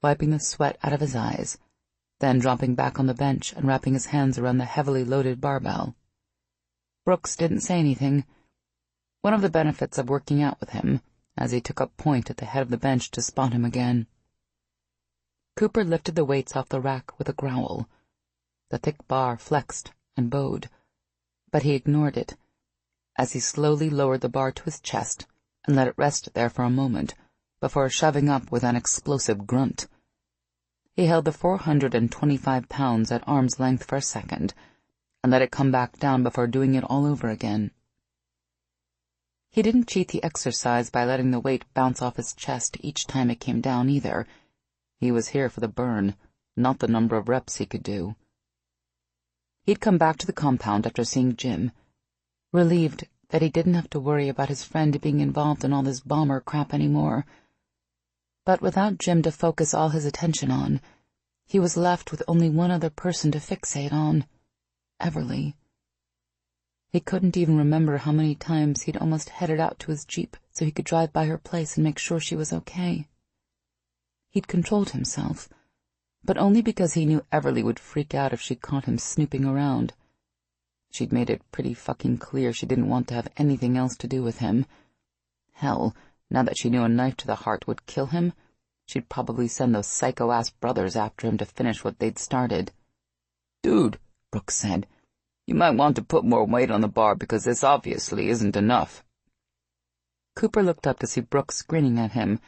wiping the sweat out of his eyes, then dropping back on the bench and wrapping his hands around the heavily loaded barbell. Brooks didn't say anything. One of the benefits of working out with him, as he took up point at the head of the bench to spot him again. Cooper lifted the weights off the rack with a growl. The thick bar flexed and bowed, but he ignored it, as he slowly lowered the bar to his chest and let it rest there for a moment before shoving up with an explosive grunt. He held the 425 pounds at arm's length for a second and let it come back down before doing it all over again. He didn't cheat the exercise by letting the weight bounce off his chest each time it came down either. He was here for the burn, not the number of reps he could do. He'd come back to the compound after seeing Jim, relieved that he didn't have to worry about his friend being involved in all this bomber crap anymore. But without Jim to focus all his attention on, he was left with only one other person to fixate on, Everly. He couldn't even remember how many times he'd almost headed out to his Jeep so he could drive by her place and make sure she was okay. He'd controlled himself, but only because he knew Everly would freak out if she caught him snooping around. She'd made it pretty fucking clear she didn't want to have anything else to do with him. Hell, now that she knew a knife to the heart would kill him, she'd probably send those psycho-ass brothers after him to finish what they'd started. Dude, Brooks said, you might want to put more weight on the bar because this obviously isn't enough. Cooper looked up to see Brooks grinning at him.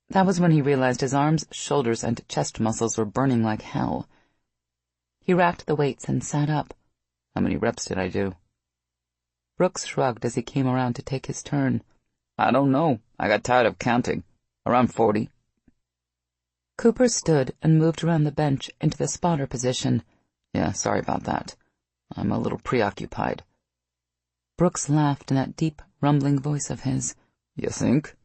That was when he realized his arms, shoulders, and chest muscles were burning like hell. He racked the weights and sat up. How many reps did I do? Brooks shrugged as he came around to take his turn. I don't know. I got tired of counting. Around 40. Cooper stood and moved around the bench into the spotter position. Yeah, sorry about that. I'm a little preoccupied. Brooks laughed in that deep, rumbling voice of his. You think?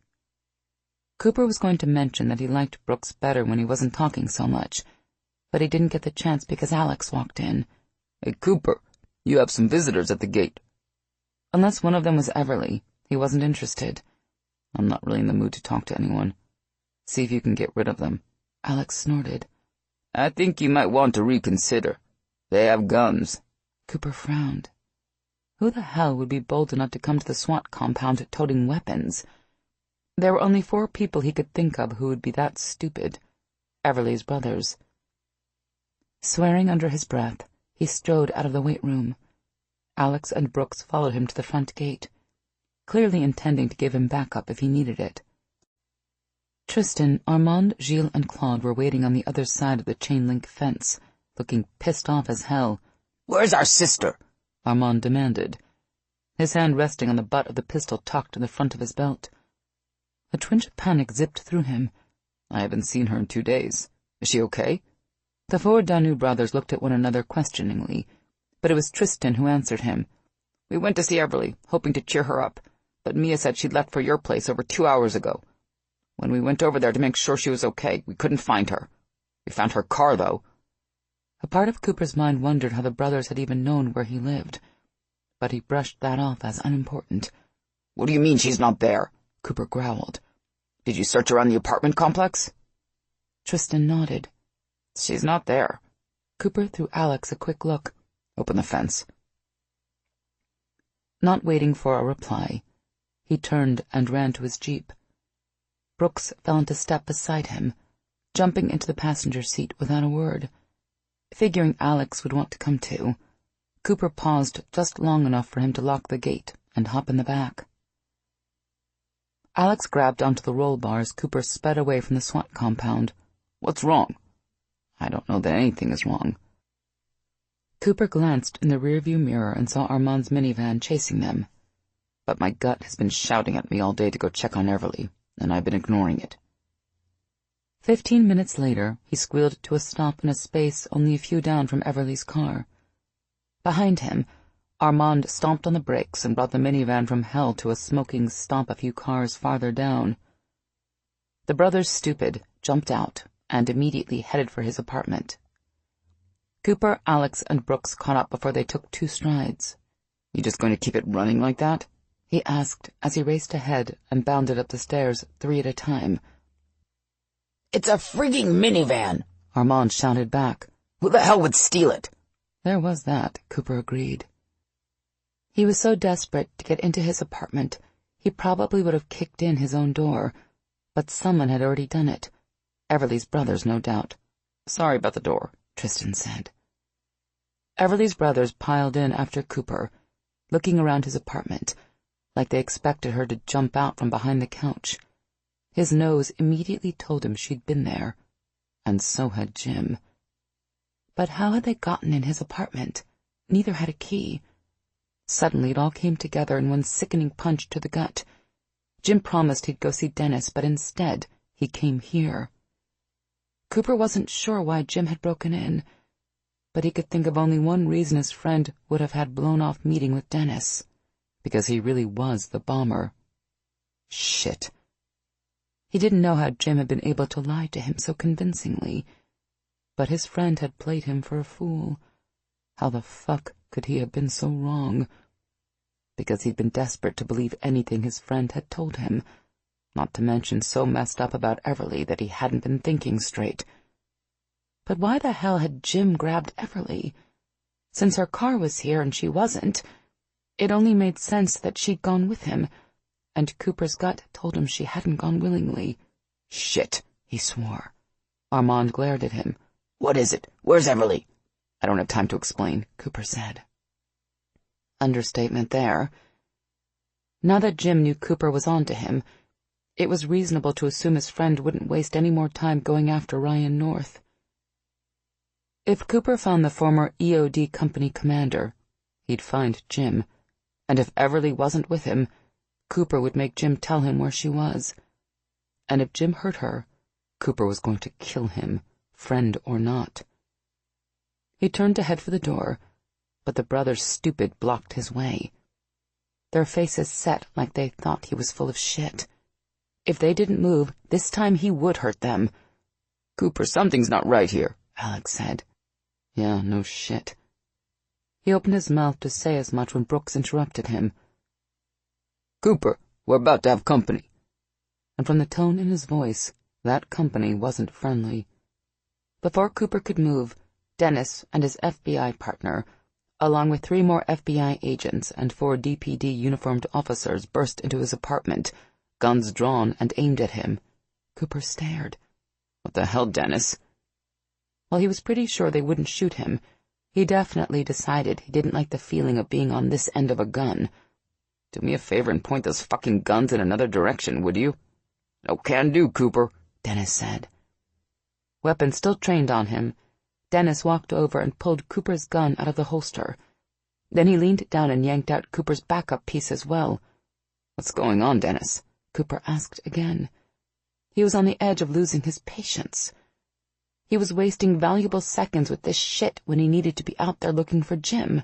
Cooper was going to mention that he liked Brooks better when he wasn't talking so much, but he didn't get the chance because Alex walked in. Hey, Cooper, you have some visitors at the gate. Unless one of them was Everly, he wasn't interested. I'm not really in the mood to talk to anyone. See if you can get rid of them. Alex snorted. I think you might want to reconsider. They have guns. Cooper frowned. Who the hell would be bold enough to come to the SWAT compound toting weapons? There were only 4 people he could think of who would be that stupid. Everly's brothers, Swearing under his breath, he strode out of the weight room. Alex and Brooks followed him to the front gate, clearly intending to give him backup if he needed it. Tristan, Armand, Gilles, and Claude were waiting on the other side of the chain-link fence, looking pissed off as hell. "Where's our sister?" Armand demanded, his hand resting on the butt of the pistol tucked in the front of his belt. A twinge of panic zipped through him. "I haven't seen her in 2 days. Is she okay?" The four Danu brothers looked at one another questioningly, but it was Tristan who answered him. "We went to see Everly, hoping to cheer her up, but Mia said she'd left for your place over 2 hours ago. When we went over there to make sure she was okay, we couldn't find her. We found her car, though." A part of Cooper's mind wondered how the brothers had even known where he lived, but he brushed that off as unimportant. "What do you mean she's not there?" Cooper growled. "Did you search around the apartment complex?" Tristan nodded. "She's not there." Cooper threw Alex a quick look. "Open the fence." Not waiting for a reply, he turned and ran to his jeep. Brooks fell into step beside him, jumping into the passenger seat without a word. Figuring Alex would want to come too, Cooper paused just long enough for him to lock the gate and hop in the back. Alex grabbed onto the roll bar as Cooper sped away from the SWAT compound. "What's wrong?" "I don't know that anything is wrong." Cooper glanced in the rearview mirror and saw Armand's minivan chasing them. "But my gut has been shouting at me all day to go check on Everly, and I've been ignoring it." 15 minutes later, he squealed to a stop in a space only a few down from Everly's car. Behind him, Armand stomped on the brakes and brought the minivan from hell to a smoking stop a few cars farther down. The brothers, stupid, jumped out and immediately headed for his apartment. Cooper, Alex, and Brooks caught up before they took 2 strides. "You just going to keep it running like that?" he asked as he raced ahead and bounded up the stairs 3 at a time. "It's a frigging minivan!" Armand shouted back. "Who the hell would steal it?" There was that, Cooper agreed. He was so desperate to get into his apartment, he probably would have kicked in his own door, but someone had already done it. Everly's brothers, no doubt. "Sorry about the door," Tristan said. Everly's brothers piled in after Cooper, looking around his apartment, like they expected her to jump out from behind the couch. His nose immediately told him she'd been there, and so had Jim. But how had they gotten in his apartment? Neither had a key. Suddenly it all came together in one sickening punch to the gut. Jim promised he'd go see Dennis, but instead he came here. Cooper wasn't sure why Jim had broken in, but he could think of only one reason his friend would have had blown-off meeting with Dennis, because he really was the bomber. Shit. He didn't know how Jim had been able to lie to him so convincingly, but his friend had played him for a fool. How the fuck could he have been so wrong? Because he'd been desperate to believe anything his friend had told him, not to mention so messed up about Everly that he hadn't been thinking straight. But why the hell had Jim grabbed Everly? Since her car was here and she wasn't, it only made sense that she'd gone with him, and Cooper's gut told him she hadn't gone willingly. "Shit," he swore. Armand glared at him. "What is it? Where's Everly?" "I don't have time to explain," Cooper said. Understatement there. Now that Jim knew Cooper was on to him, it was reasonable to assume his friend wouldn't waste any more time going after Ryan North. If Cooper found the former EOD company commander, he'd find Jim, and if Everly wasn't with him, Cooper would make Jim tell him where she was. And if Jim hurt her, Cooper was going to kill him, friend or not. He turned to head for the door, but the brothers, stupid, blocked his way. Their faces set like they thought he was full of shit. If they didn't move, this time he would hurt them. "Cooper, something's not right here," Alex said. Yeah, no shit. He opened his mouth to say as much when Brooks interrupted him. "Cooper, we're about to have company." And from the tone in his voice, that company wasn't friendly. Before Cooper could move, Dennis and his FBI partner, along with 3 more FBI agents and 4 DPD uniformed officers, burst into his apartment, guns drawn and aimed at him. Cooper stared. "What the hell, Dennis?" While he was pretty sure they wouldn't shoot him, he definitely decided he didn't like the feeling of being on this end of a gun. Do me a favor and point those fucking guns in another direction, would you? No can do, Cooper, Dennis said. Weapon still trained on him, Dennis walked over and pulled Cooper's gun out of the holster. Then he leaned down and yanked out Cooper's backup piece as well. What's going on, Dennis? Cooper asked again. He was on the edge of losing his patience. He was wasting valuable seconds with this shit when he needed to be out there looking for Jim.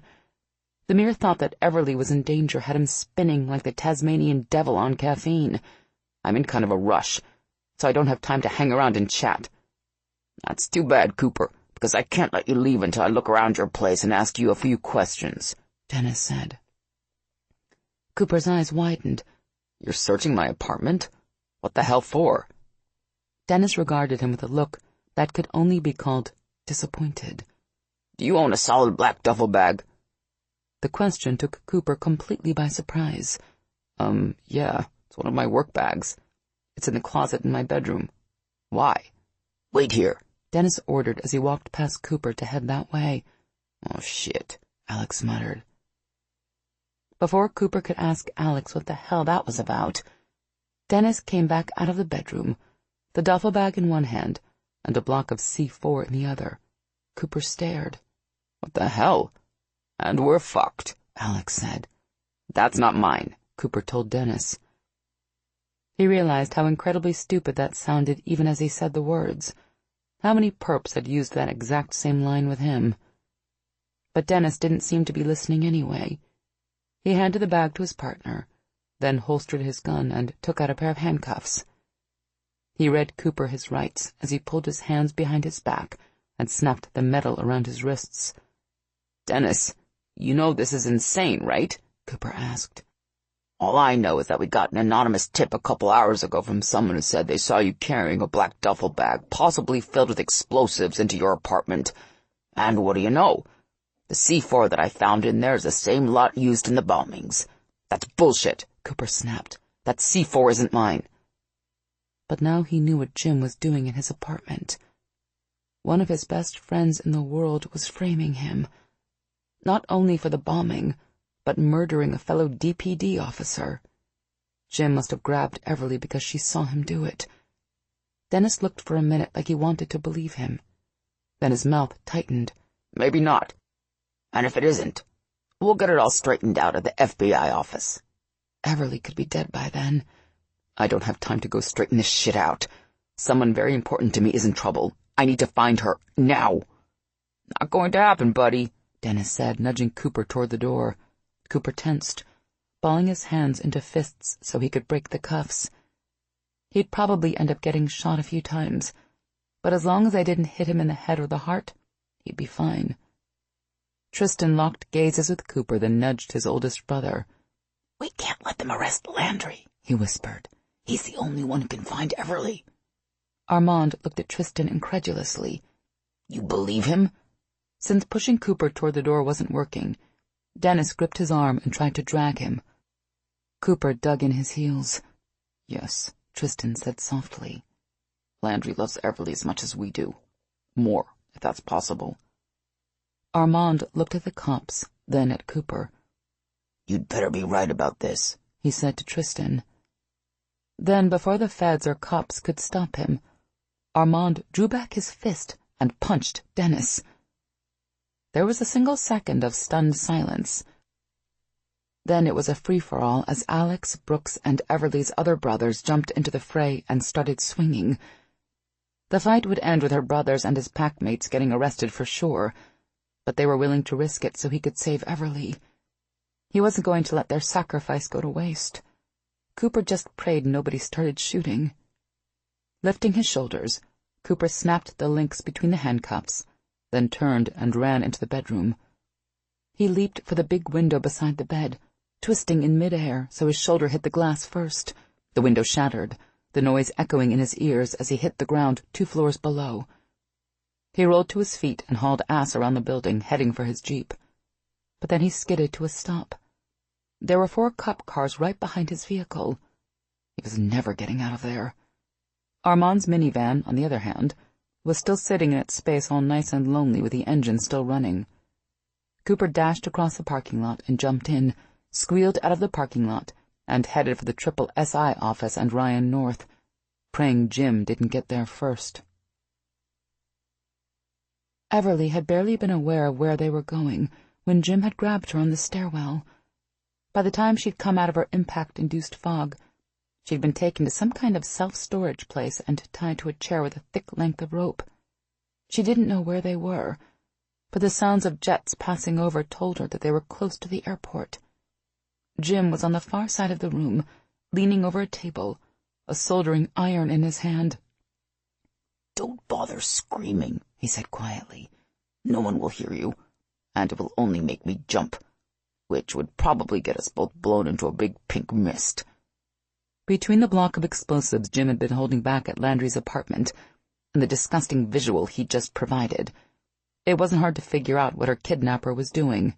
The mere thought that Everly was in danger had him spinning like the Tasmanian devil on caffeine. I'm in kind of a rush, so I don't have time to hang around and chat. That's too bad, Cooper, because I can't let you leave until I look around your place and ask you a few questions, Dennis said. Cooper's eyes widened. You're searching my apartment? What the hell for? Dennis regarded him with a look that could only be called disappointed. Do you own a solid black duffel bag? The question took Cooper completely by surprise. Yeah, it's one of my work bags. It's in the closet in my bedroom. Why? Wait here, Dennis ordered as he walked past Cooper to head that way. Oh, shit, Alex muttered. Before Cooper could ask Alex what the hell that was about, Dennis came back out of the bedroom, the duffel bag in one hand and a block of C4 in the other. Cooper stared. What the hell? And we're fucked, Alex said. That's not mine, Cooper told Dennis. He realized how incredibly stupid that sounded even as he said the words. How many perps had used that exact same line with him? But Dennis didn't seem to be listening anyway. He handed the bag to his partner, then holstered his gun and took out a pair of handcuffs. He read Cooper his rights as he pulled his hands behind his back and snapped the metal around his wrists. Dennis, you know this is insane, right? Cooper asked. All I know is that we got an anonymous tip a couple hours ago from someone who said they saw you carrying a black duffel bag, possibly filled with explosives, into your apartment. And what do you know? The C4 that I found in there is the same lot used in the bombings. That's bullshit, Cooper snapped. That C4 isn't mine. But now he knew what Jim was doing in his apartment. One of his best friends in the world was framing him, not only for the bombing, but murdering a fellow DPD officer. Jim must have grabbed Everly because she saw him do it. Dennis looked for a minute like he wanted to believe him. Then his mouth tightened. Maybe not. And if it isn't, we'll get it all straightened out at the FBI office. Everly could be dead by then. I don't have time to go straighten this shit out. Someone very important to me is in trouble. I need to find her, now. Not going to happen, buddy, Dennis said, nudging Cooper toward the door. Cooper tensed, balling his hands into fists so he could break the cuffs. He'd probably end up getting shot a few times, but as long as I didn't hit him in the head or the heart, he'd be fine. Tristan locked gazes with Cooper, then nudged his oldest brother. We can't let them arrest Landry, he whispered. He's the only one who can find Everly. Armand looked at Tristan incredulously. You believe him? Since pushing Cooper toward the door wasn't working, Dennis gripped his arm and tried to drag him. Cooper dug in his heels. Yes, Tristan said softly. Landry loves Everly as much as we do. More, if that's possible. Armand looked at the cops, then at Cooper. You'd better be right about this, he said to Tristan. Then, before the feds or cops could stop him, Armand drew back his fist and punched Dennis. There was a single second of stunned silence. Then it was a free-for-all as Alex, Brooks, and Everly's other brothers jumped into the fray and started swinging. The fight would end with her brothers and his packmates getting arrested for sure, but they were willing to risk it so he could save Everly. He wasn't going to let their sacrifice go to waste. Cooper just prayed nobody started shooting. Lifting his shoulders, Cooper snapped the links between the handcuffs, then turned and ran into the bedroom. He leaped for the big window beside the bed, twisting in midair so his shoulder hit the glass first. The window shattered, the noise echoing in his ears as he hit the ground 2 floors below. He rolled to his feet and hauled ass around the building, heading for his Jeep. But then he skidded to a stop. There were 4 cop cars right behind his vehicle. He was never getting out of there. Armand's minivan, on the other hand, was still sitting in its space all nice and lonely with the engine still running. Cooper dashed across the parking lot and jumped in, squealed out of the parking lot, and headed for the Triple SI office and Ryan North, praying Jim didn't get there first. Everly had barely been aware of where they were going when Jim had grabbed her on the stairwell. By the time she'd come out of her impact-induced fog, she'd been taken to some kind of self-storage place and tied to a chair with a thick length of rope. She didn't know where they were, but the sounds of jets passing over told her that they were close to the airport. Jim was on the far side of the room, leaning over a table, a soldering iron in his hand. "Don't bother screaming," he said quietly. "No one will hear you, and it will only make me jump, which would probably get us both blown into a big pink mist." Between the block of explosives Jim had been holding back at Landry's apartment and the disgusting visual he'd just provided, it wasn't hard to figure out what her kidnapper was doing.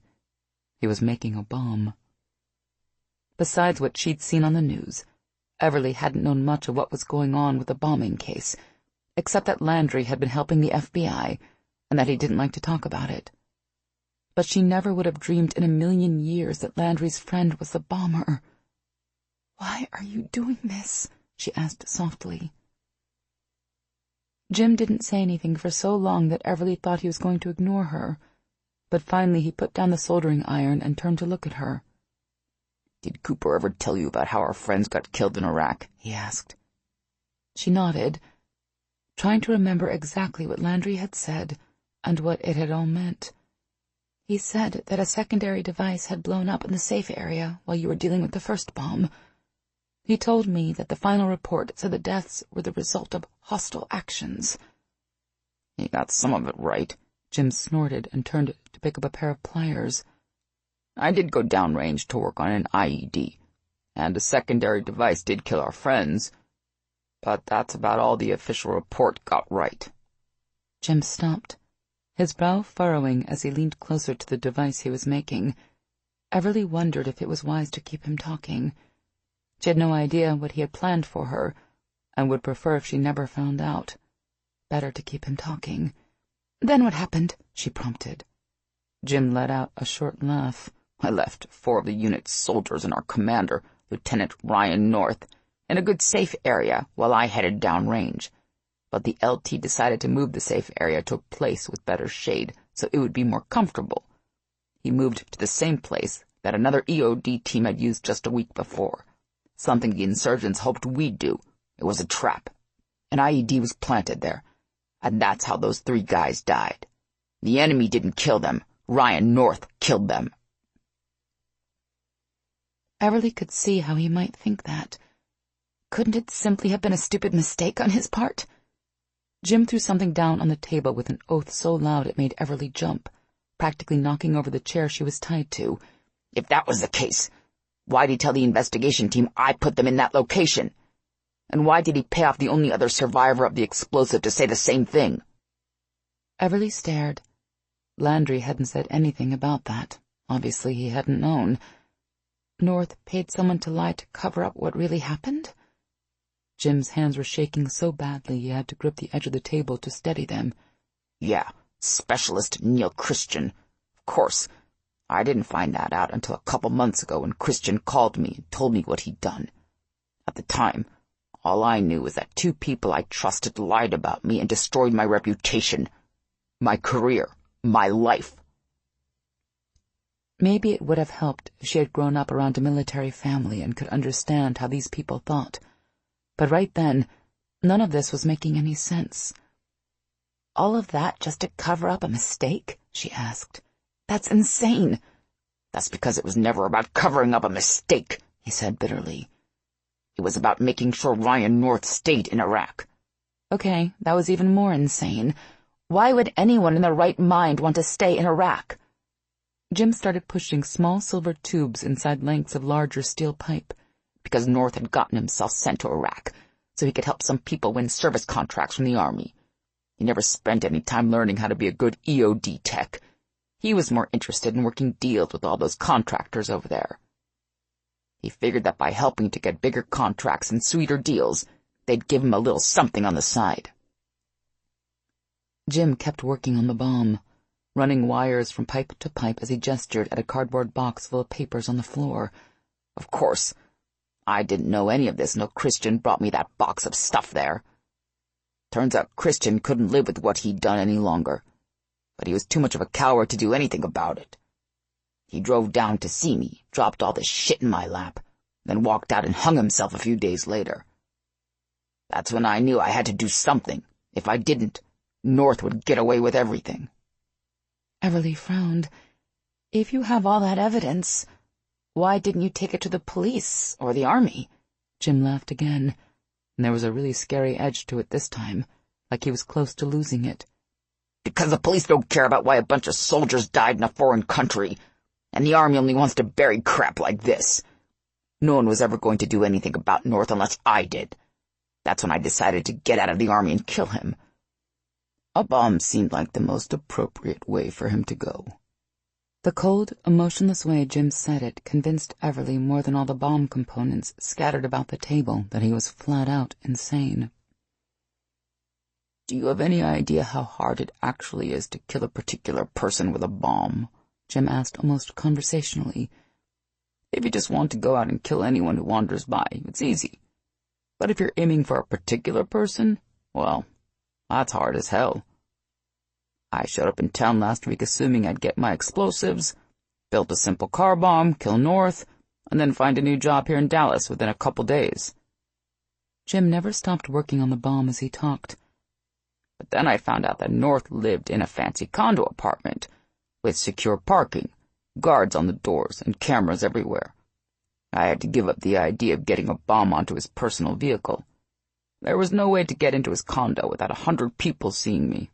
He was making a bomb. Besides what she'd seen on the news, Everly hadn't known much of what was going on with the bombing case, except that Landry had been helping the FBI and that he didn't like to talk about it. But she never would have dreamed in a million years that Landry's friend was the bomber. "Why are you doing this?" she asked softly. Jim didn't say anything for so long that Everly thought he was going to ignore her, but finally he put down the soldering iron and turned to look at her. "Did Cooper ever tell you about how our friends got killed in Iraq?" he asked. She nodded, trying to remember exactly what Landry had said and what it had all meant. "He said that a secondary device had blown up in the safe area while you were dealing with the first bomb. He told me that the final report said the deaths were the result of hostile actions." "He got some of it right," Jim snorted and turned to pick up a pair of pliers. "I did go downrange to work on an IED, and a secondary device did kill our friends, but that's about all the official report got right." Jim stopped, his brow furrowing as he leaned closer to the device he was making. Everly wondered if it was wise to keep him talking. She had no idea what he had planned for her, and would prefer if she never found out. Better to keep him talking. "Then what happened?" she prompted. Jim let out a short laugh. "I left 4 of the unit's soldiers and our commander, Lieutenant Ryan North, in a good safe area while I headed downrange. But the LT decided to move the safe area to a place with better shade so it would be more comfortable. He moved to the same place that another EOD team had used just a week before, something the insurgents hoped we'd do. It was a trap. An IED was planted there, and that's how those 3 guys died. The enemy didn't kill them. Ryan North killed them." Everly could see how he might think that. Couldn't it simply have been a stupid mistake on his part? Jim threw something down on the table with an oath so loud it made Everly jump, practically knocking over the chair she was tied to. "If that was the case, why'd he tell the investigation team I put them in that location? And why did he pay off the only other survivor of the explosive to say the same thing?" Everly stared. Landry hadn't said anything about that. Obviously he hadn't known. North paid someone to lie to cover up what really happened? Jim's hands were shaking so badly he had to grip the edge of the table to steady them. "Yeah, Specialist Neil Christian. Of course, I didn't find that out until a couple months ago when Christian called me and told me what he'd done. At the time, all I knew was that 2 people I trusted lied about me and destroyed my reputation, my career, my life." Maybe it would have helped if she had grown up around a military family and could understand how these people thought. But right then, none of this was making any sense. "All of that just to cover up a mistake?" she asked. "That's insane." "That's because it was never about covering up a mistake," he said bitterly. "It was about making sure Ryan North stayed in Iraq." Okay, that was even more insane. Why would anyone in their right mind want to stay in Iraq? Jim started pushing small silver tubes inside lengths of larger steel pipe. "Because North had gotten himself sent to Iraq, so he could help some people win service contracts from the Army. He never spent any time learning how to be a good EOD tech. He was more interested in working deals with all those contractors over there. He figured that by helping to get bigger contracts and sweeter deals, they'd give him a little something on the side." Jim kept working on the bomb, running wires from pipe to pipe as he gestured at a cardboard box full of papers on the floor. Of course, I didn't know any of this until Christian brought me that box of stuff there. Turns out Christian couldn't live with what he'd done any longer, but he was too much of a coward to do anything about it. He drove down to see me, dropped all the shit in my lap, then walked out and hung himself a few days later. That's when I knew I had to do something. If I didn't, North would get away with everything. Everly frowned. If you have all that evidence, why didn't you take it to the police or the army? Jim laughed again, and there was a really scary edge to it this time, like he was close to losing it. Because the police don't care about why a bunch of soldiers died in a foreign country, and the army only wants to bury crap like this. No one was ever going to do anything about North unless I did. That's when I decided to get out of the army and kill him. A bomb seemed like the most appropriate way for him to go. The cold, emotionless way Jim said it convinced Everly more than all the bomb components scattered about the table that he was flat out insane. Do you have any idea how hard it actually is to kill a particular person with a bomb? Jim asked almost conversationally. If you just want to go out and kill anyone who wanders by, it's easy. But if you're aiming for a particular person, well, that's hard as hell. I showed up in town last week assuming I'd get my explosives, built a simple car bomb, kill North, and then find a new job here in Dallas within a couple days. Jim never stopped working on the bomb as he talked. But then I found out that North lived in a fancy condo apartment, with secure parking, guards on the doors, and cameras everywhere. I had to give up the idea of getting a bomb onto his personal vehicle. There was no way to get into his condo without 100 people seeing me.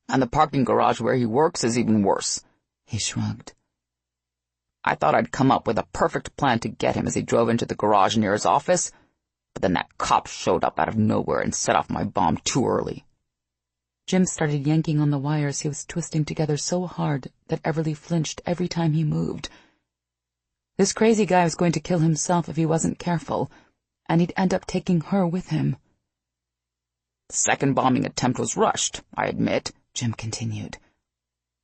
And the parking garage where he works is even worse. He shrugged. I thought I'd come up with a perfect plan to get him as he drove into the garage near his office, but then that cop showed up out of nowhere and set off my bomb too early. Jim started yanking on the wires he was twisting together so hard that Everly flinched every time he moved. This crazy guy was going to kill himself if he wasn't careful, and he'd end up taking her with him. The second bombing attempt was rushed, I admit, Jim continued.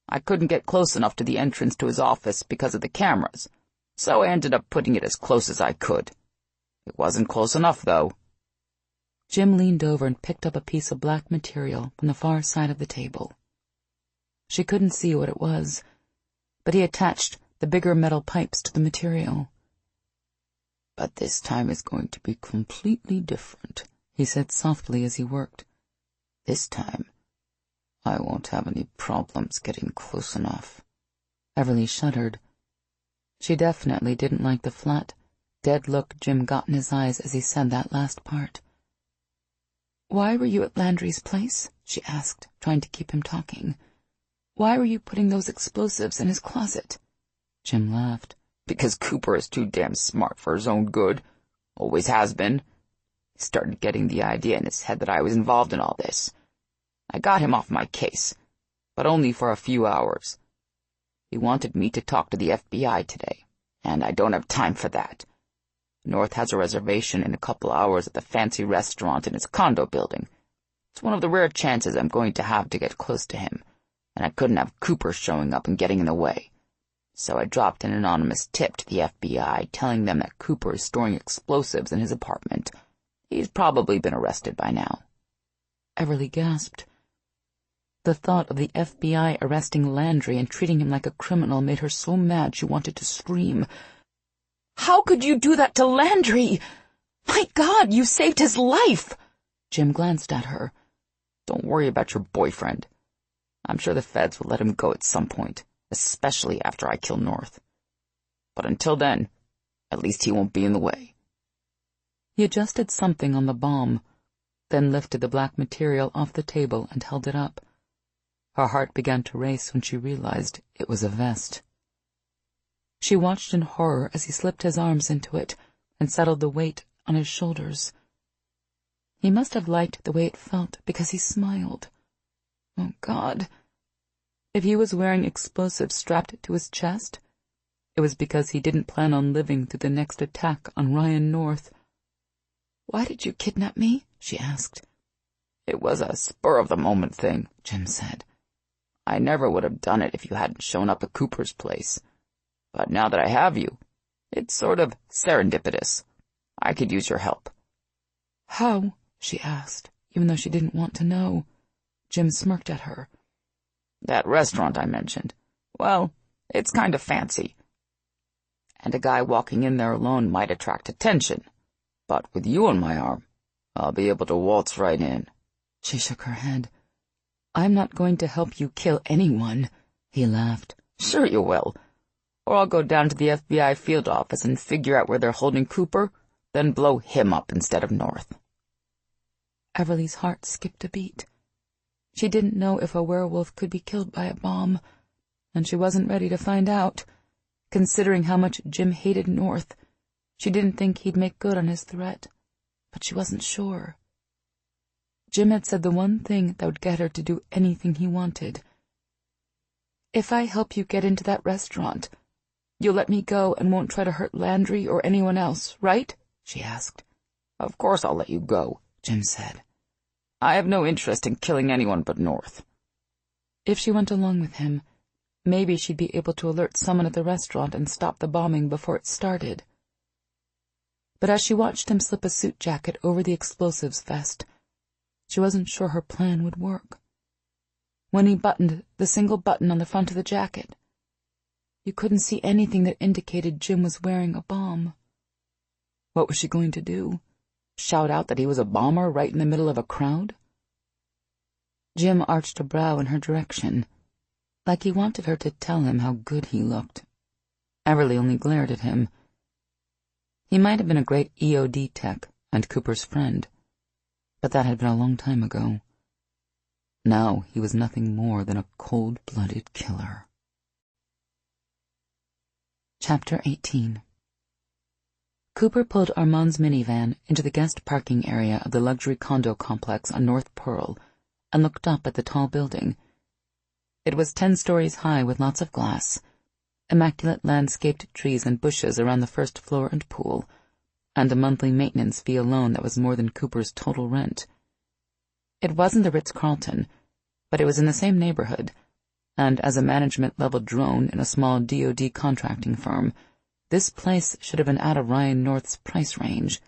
I couldn't get close enough to the entrance to his office because of the cameras, so I ended up putting it as close as I could. It wasn't close enough, though. Jim leaned over and picked up a piece of black material from the far side of the table. She couldn't see what it was, but he attached the bigger metal pipes to the material. But this time is going to be completely different, he said softly as he worked. This time, I won't have any problems getting close enough. Everly shuddered. She definitely didn't like the flat, dead look Jim got in his eyes as he said that last part. "Why were you at Landry's place?" she asked, trying to keep him talking. "Why were you putting those explosives in his closet?" Jim laughed. Because Cooper is too damn smart for his own good. Always has been. He started getting the idea in his head that I was involved in all this. I got him off my case, but only for a few hours. He wanted me to talk to the FBI today, and I don't have time for that. North has a reservation in a couple hours at the fancy restaurant in his condo building. It's one of the rare chances I'm going to have to get close to him, and I couldn't have Cooper showing up and getting in the way. So I dropped an anonymous tip to the FBI telling them that Cooper is storing explosives in his apartment. He's probably been arrested by now. Everly gasped. The thought of the FBI arresting Landry and treating him like a criminal made her so mad she wanted to scream. "How could you do that to Landry? My God, you saved his life!" Jim glanced at her. "Don't worry about your boyfriend. I'm sure the feds will let him go at some point, especially after I kill North. But until then, at least he won't be in the way." He adjusted something on the bomb, then lifted the black material off the table and held it up. Her heart began to race when she realized it was a vest. She watched in horror as he slipped his arms into it and settled the weight on his shoulders. He must have liked the way it felt because he smiled. Oh, God. If he was wearing explosives strapped to his chest, it was because he didn't plan on living through the next attack on Ryan North. "Why did you kidnap me?" she asked. It was a spur-of-the-moment thing, Jim said. I never would have done it if you hadn't shown up at Cooper's place. But now that I have you, it's sort of serendipitous. I could use your help. How? She asked, even though she didn't want to know. Jim smirked at her. That restaurant I mentioned. Well, it's kind of fancy. And a guy walking in there alone might attract attention. But with you on my arm, I'll be able to waltz right in. She shook her head. I'm not going to help you kill anyone, he laughed. Sure you will. Or I'll go down to the FBI field office and figure out where they're holding Cooper, then blow him up instead of North. Everly's heart skipped a beat. She didn't know if a werewolf could be killed by a bomb, and she wasn't ready to find out. Considering how much Jim hated North, she didn't think he'd make good on his threat, but she wasn't sure. Jim had said the one thing that would get her to do anything he wanted. If I help you get into that restaurant, you'll let me go and won't try to hurt Landry or anyone else, right? She asked. Of course I'll let you go, Jim said. I have no interest in killing anyone but North. If she went along with him, maybe she'd be able to alert someone at the restaurant and stop the bombing before it started. But as she watched him slip a suit jacket over the explosives vest, she wasn't sure her plan would work. When he buttoned the single button on the front of the jacket, you couldn't see anything that indicated Jim was wearing a bomb. What was she going to do? Shout out that he was a bomber right in the middle of a crowd? Jim arched a brow in her direction, like he wanted her to tell him how good he looked. Everly only glared at him. He might have been a great EOD tech and Cooper's friend, but that had been a long time ago. Now he was nothing more than a cold-blooded killer. Chapter 18. Cooper pulled Armand's minivan into the guest parking area of the luxury condo complex on North Pearl and looked up at the tall building. It was 10 stories high with lots of glass, immaculate landscaped trees and bushes around the first floor and pool, and a monthly maintenance fee alone that was more than Cooper's total rent. It wasn't the Ritz-Carlton, but it was in the same neighborhood, and as a management-level drone in a small DoD contracting firm, this place should have been out of Ryan North's price range.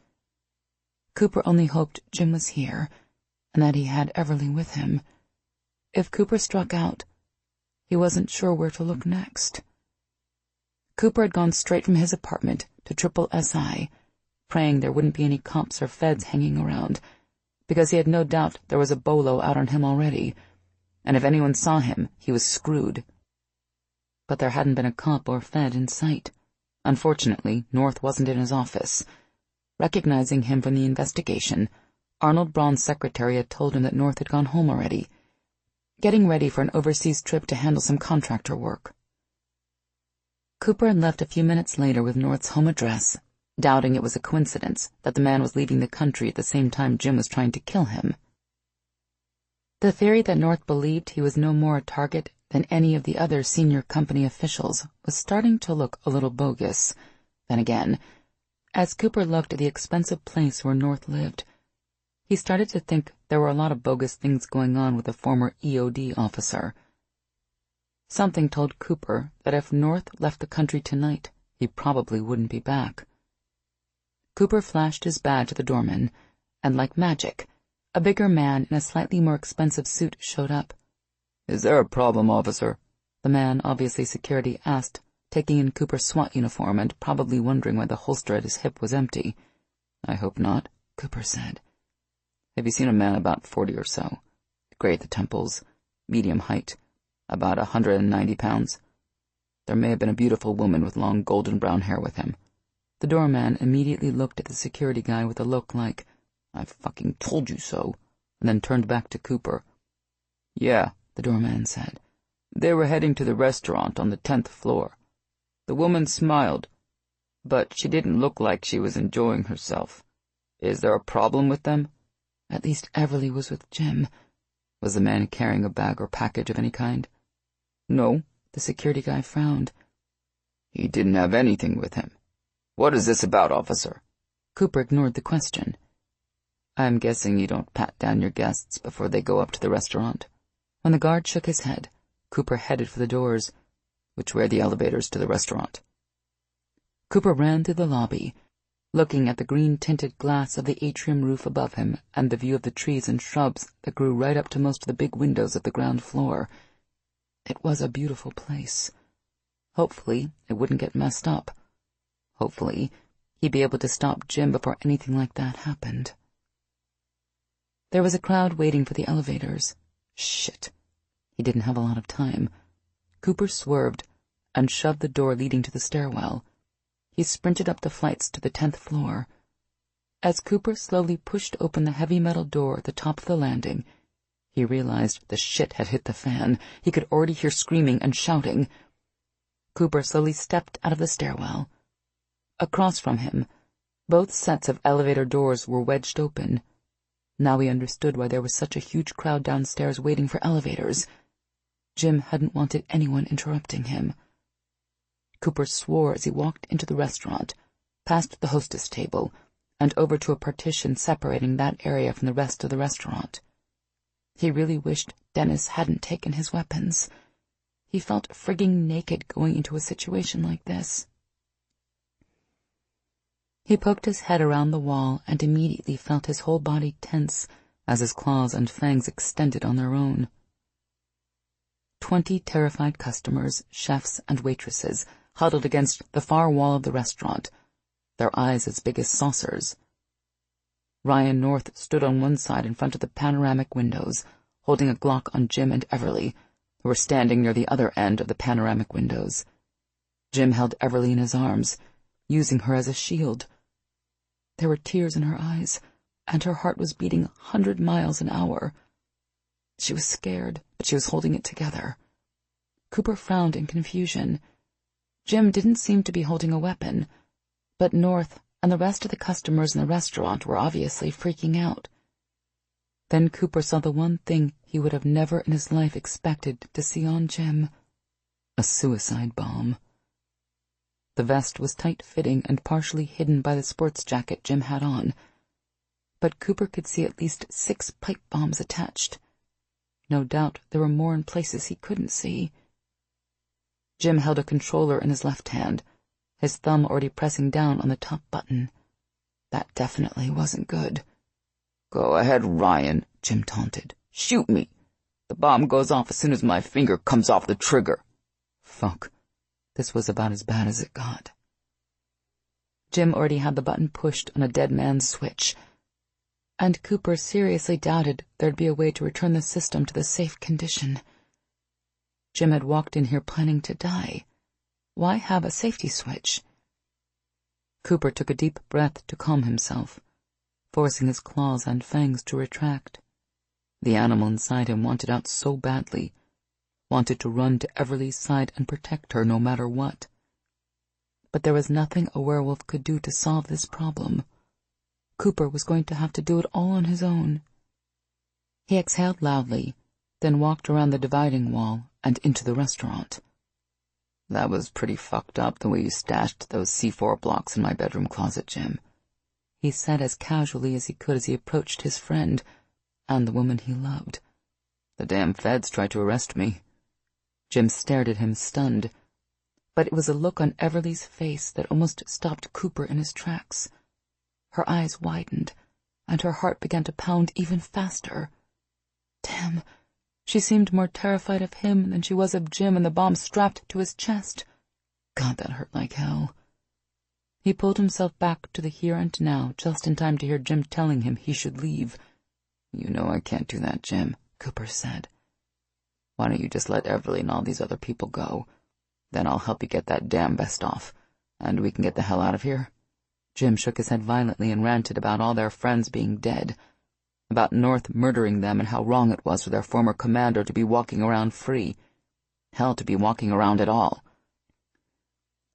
Cooper only hoped Jim was here, and that he had Everly with him. If Cooper struck out, he wasn't sure where to look next. Cooper had gone straight from his apartment to Triple SI, praying there wouldn't be any cops or feds hanging around, because he had no doubt there was a bolo out on him already, and if anyone saw him, he was screwed. But there hadn't been a cop or fed in sight. Unfortunately, North wasn't in his office. Recognizing him from the investigation, Arnold Braun's secretary had told him that North had gone home already, getting ready for an overseas trip to handle some contractor work. Cooper had left a few minutes later with North's home address, doubting it was a coincidence that the man was leaving the country at the same time Jim was trying to kill him. The theory that North believed he was no more a target than any of the other senior company officials was starting to look a little bogus. Then again, as Cooper looked at the expensive place where North lived, he started to think there were a lot of bogus things going on with a former EOD officer. Something told Cooper that if North left the country tonight, he probably wouldn't be back. Cooper flashed his badge at the doorman, and like magic, a bigger man in a slightly more expensive suit showed up. "Is there a problem, officer?" The man, obviously security, asked, taking in Cooper's SWAT uniform and probably wondering why the holster at his hip was empty. "I hope not," Cooper said. "Have you seen a man about 40 or so? Gray at the temples, medium height, about 190 pounds. There may have been a beautiful woman with long golden brown hair with him." The doorman immediately looked at the security guy with a look like, "I fucking told you so," and then turned back to Cooper. "Yeah," the doorman said. "They were heading to the restaurant on the 10th floor. The woman smiled, but she didn't look like she was enjoying herself. Is there a problem with them?" At least Everly was with Jim. Was the man carrying a bag or package of any kind? No, the security guy frowned. He didn't have anything with him. What is this about, officer? Cooper ignored the question. I'm guessing you don't pat down your guests before they go up to the restaurant. When the guard shook his head, Cooper headed for the doors, which were the elevators to the restaurant. Cooper ran through the lobby, looking at the green-tinted glass of the atrium roof above him and the view of the trees and shrubs that grew right up to most of the big windows of the ground floor. It was a beautiful place. Hopefully, it wouldn't get messed up. Hopefully, he'd be able to stop Jim before anything like that happened. There was a crowd waiting for the elevators. Shit. He didn't have a lot of time. Cooper swerved and shoved the door leading to the stairwell. He sprinted up the flights to the 10th floor. As Cooper slowly pushed open the heavy metal door at the top of the landing, he realized the shit had hit the fan. He could already hear screaming and shouting. Cooper slowly stepped out of the stairwell. Across from him, both sets of elevator doors were wedged open. Now he understood why there was such a huge crowd downstairs waiting for elevators. Jim hadn't wanted anyone interrupting him. Cooper swore as he walked into the restaurant, past the hostess table, and over to a partition separating that area from the rest of the restaurant. He really wished Dennis hadn't taken his weapons. He felt frigging naked going into a situation like this. He poked his head around the wall and immediately felt his whole body tense as his claws and fangs extended on their own. 20 terrified customers, chefs, and waitresses huddled against the far wall of the restaurant, their eyes as big as saucers. Ryan North stood on one side in front of the panoramic windows, holding a Glock on Jim and Everly, who were standing near the other end of the panoramic windows. Jim held Everly in his arms, using her as a shield. There were tears in her eyes, and her heart was beating 100 miles an hour. She was scared, but she was holding it together. Cooper frowned in confusion. Jim didn't seem to be holding a weapon, but North and the rest of the customers in the restaurant were obviously freaking out. Then Cooper saw the one thing he would have never in his life expected to see on Jim: a suicide bomb. The vest was tight-fitting and partially hidden by the sports jacket Jim had on, but Cooper could see at least 6 pipe bombs attached. No doubt there were more in places he couldn't see. Jim held a controller in his left hand, his thumb already pressing down on the top button. That definitely wasn't good. "Go ahead, Ryan," Jim taunted. "Shoot me. The bomb goes off as soon as my finger comes off the trigger." Fuck. This was about as bad as it got. Jim already had the button pushed on a dead man's switch, and Cooper seriously doubted there'd be a way to return the system to the safe condition. Jim had walked in here planning to die. Why have a safety switch? Cooper took a deep breath to calm himself, forcing his claws and fangs to retract. The animal inside him wanted out so badly, wanted to run to Everly's side and protect her no matter what. But there was nothing a werewolf could do to solve this problem. Cooper was going to have to do it all on his own. He exhaled loudly, then walked around the dividing wall and into the restaurant. "That was pretty fucked up, the way you stashed those C4 blocks in my bedroom closet, Jim," he said as casually as he could as he approached his friend and the woman he loved. "The damn feds tried to arrest me." Jim stared at him, stunned, but it was a look on Everly's face that almost stopped Cooper in his tracks. Her eyes widened, and her heart began to pound even faster. Damn, she seemed more terrified of him than she was of Jim and the bomb strapped to his chest. God, that hurt like hell. He pulled himself back to the here and now just in time to hear Jim telling him he should leave. "You know I can't do that, Jim," Cooper said. "Why don't you just let Everly and all these other people go? Then I'll help you get that damn vest off, and we can get the hell out of here." Jim shook his head violently and ranted about all their friends being dead, about North murdering them and how wrong it was for their former commander to be walking around free. Hell, to be walking around at all.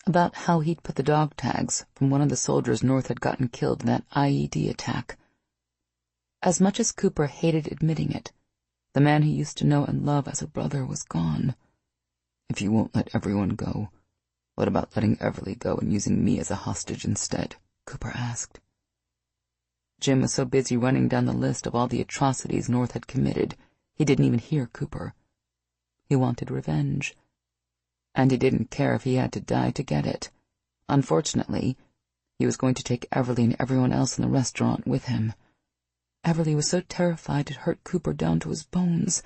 About how he'd put the dog tags from one of the soldiers North had gotten killed in that IED attack. As much as Cooper hated admitting it, the man he used to know and love as a brother was gone. "If you won't let everyone go, what about letting Everly go and using me as a hostage instead?" Cooper asked. Jim was so busy running down the list of all the atrocities North had committed, he didn't even hear Cooper. He wanted revenge. And he didn't care if he had to die to get it. Unfortunately, he was going to take Everly and everyone else in the restaurant with him. Everly was so terrified it hurt Cooper down to his bones.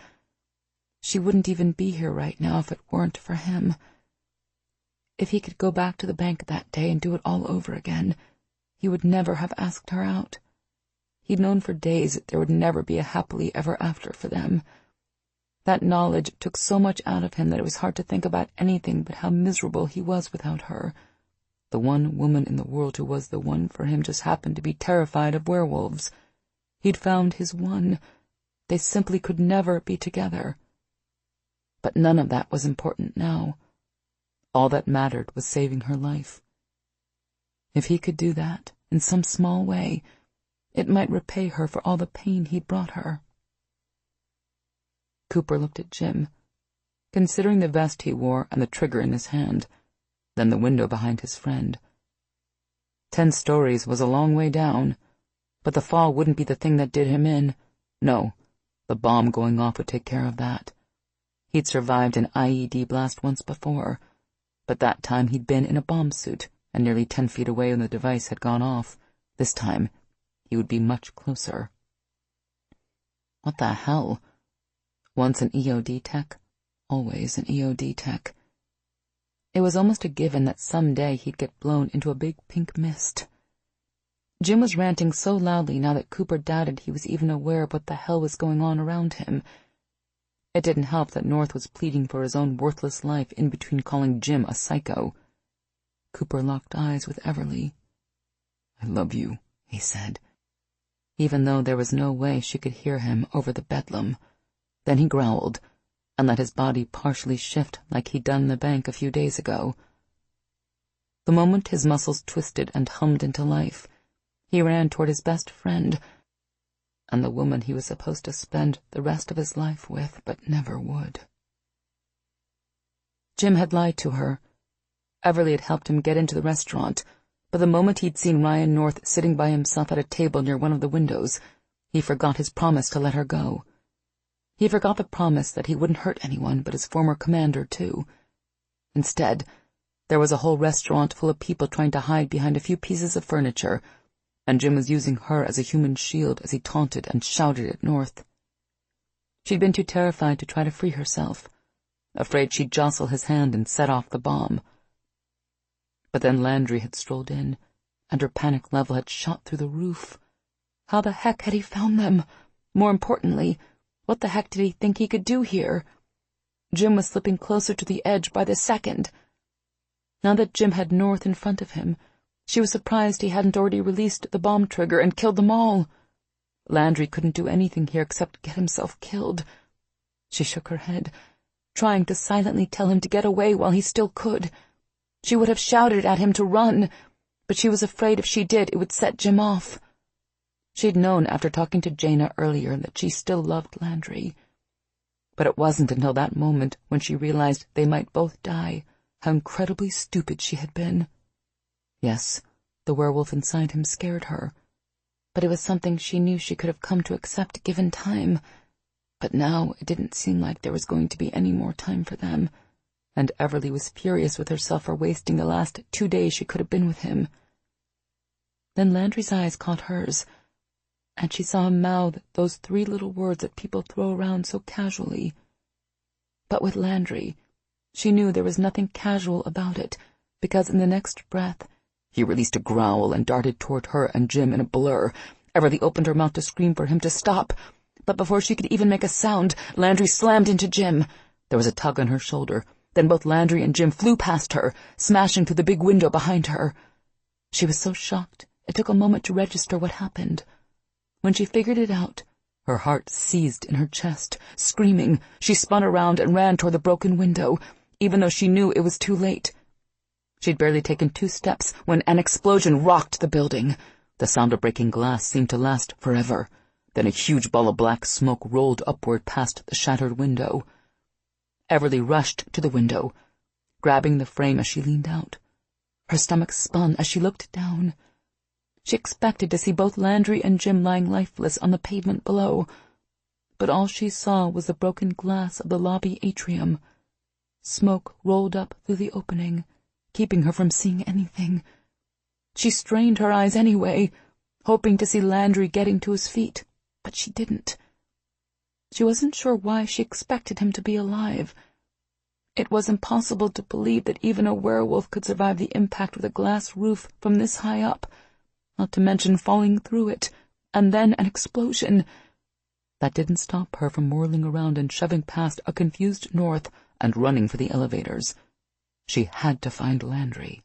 She wouldn't even be here right now if it weren't for him. If he could go back to the bank that day and do it all over again, he would never have asked her out. He'd known for days that there would never be a happily ever after for them. That knowledge took so much out of him that it was hard to think about anything but how miserable he was without her. The one woman in the world who was the one for him just happened to be terrified of werewolves. He'd found his one. They simply could never be together. But none of that was important now. All that mattered was saving her life. If he could do that, in some small way, it might repay her for all the pain he'd brought her. Cooper looked at Jim, considering the vest he wore and the trigger in his hand, then the window behind his friend. 10 stories was a long way down, but the fall wouldn't be the thing that did him in. No, the bomb going off would take care of that. He'd survived an IED blast once before, but that time he'd been in a bomb suit and nearly 10 feet away when the device had gone off. This time, he would be much closer. What the hell? Once an EOD tech, always an EOD tech. It was almost a given that someday he'd get blown into a big pink mist. Jim was ranting so loudly now that Cooper doubted he was even aware of what the hell was going on around him. It didn't help that North was pleading for his own worthless life in between calling Jim a psycho. Cooper locked eyes with Everly. "I love you," he said, even though there was no way she could hear him over the bedlam. Then he growled, and let his body partially shift like he'd done in the bank a few days ago. The moment his muscles twisted and hummed into life, he ran toward his best friend, and the woman he was supposed to spend the rest of his life with, but never would. Jim had lied to her. Everly had helped him get into the restaurant, but the moment he'd seen Ryan North sitting by himself at a table near one of the windows, he forgot his promise to let her go. He forgot the promise that he wouldn't hurt anyone but his former commander, too. Instead, there was a whole restaurant full of people trying to hide behind a few pieces of furniture, and Jim was using her as a human shield as he taunted and shouted at North. She'd been too terrified to try to free herself, afraid she'd jostle his hand and set off the bomb. But then Landry had strolled in, and her panic level had shot through the roof. How the heck had he found them? More importantly, what the heck did he think he could do here? Jim was slipping closer to the edge by the second. Now that Jim had North in front of him, she was surprised he hadn't already released the bomb trigger and killed them all. Landry couldn't do anything here except get himself killed. She shook her head, trying to silently tell him to get away while he still could. She would have shouted at him to run, but she was afraid if she did, it would set Jim off. She'd known after talking to Jaina earlier that she still loved Landry. But it wasn't until that moment when she realized they might both die, how incredibly stupid she had been. Yes, the werewolf inside him scared her, but it was something she knew she could have come to accept given time. But now it didn't seem like there was going to be any more time for them, and Everly was furious with herself for wasting the last 2 days she could have been with him. Then Landry's eyes caught hers, and she saw him mouth those 3 little words that people throw around so casually. But with Landry, she knew there was nothing casual about it, because in the next breath, he released a growl and darted toward her and Jim in a blur. Everly opened her mouth to scream for him to stop, but before she could even make a sound, Landry slammed into Jim. There was a tug on her shoulder, then both Landry and Jim flew past her, smashing through the big window behind her. She was so shocked, it took a moment to register what happened. When she figured it out, her heart seized in her chest. Screaming, she spun around and ran toward the broken window, even though she knew it was too late. She'd barely taken 2 steps when an explosion rocked the building. The sound of breaking glass seemed to last forever. Then a huge ball of black smoke rolled upward past the shattered window. Everly rushed to the window, grabbing the frame as she leaned out. Her stomach spun as she looked down. She expected to see both Landry and Jim lying lifeless on the pavement below, but all she saw was the broken glass of the lobby atrium. Smoke rolled up through the opening, keeping her from seeing anything. She strained her eyes anyway, hoping to see Landry getting to his feet, but she didn't. She wasn't sure why she expected him to be alive. It was impossible to believe that even a werewolf could survive the impact with a glass roof from this high up, not to mention falling through it, and then an explosion. That didn't stop her from whirling around and shoving past a confused North and running for the elevators. She had to find Landry.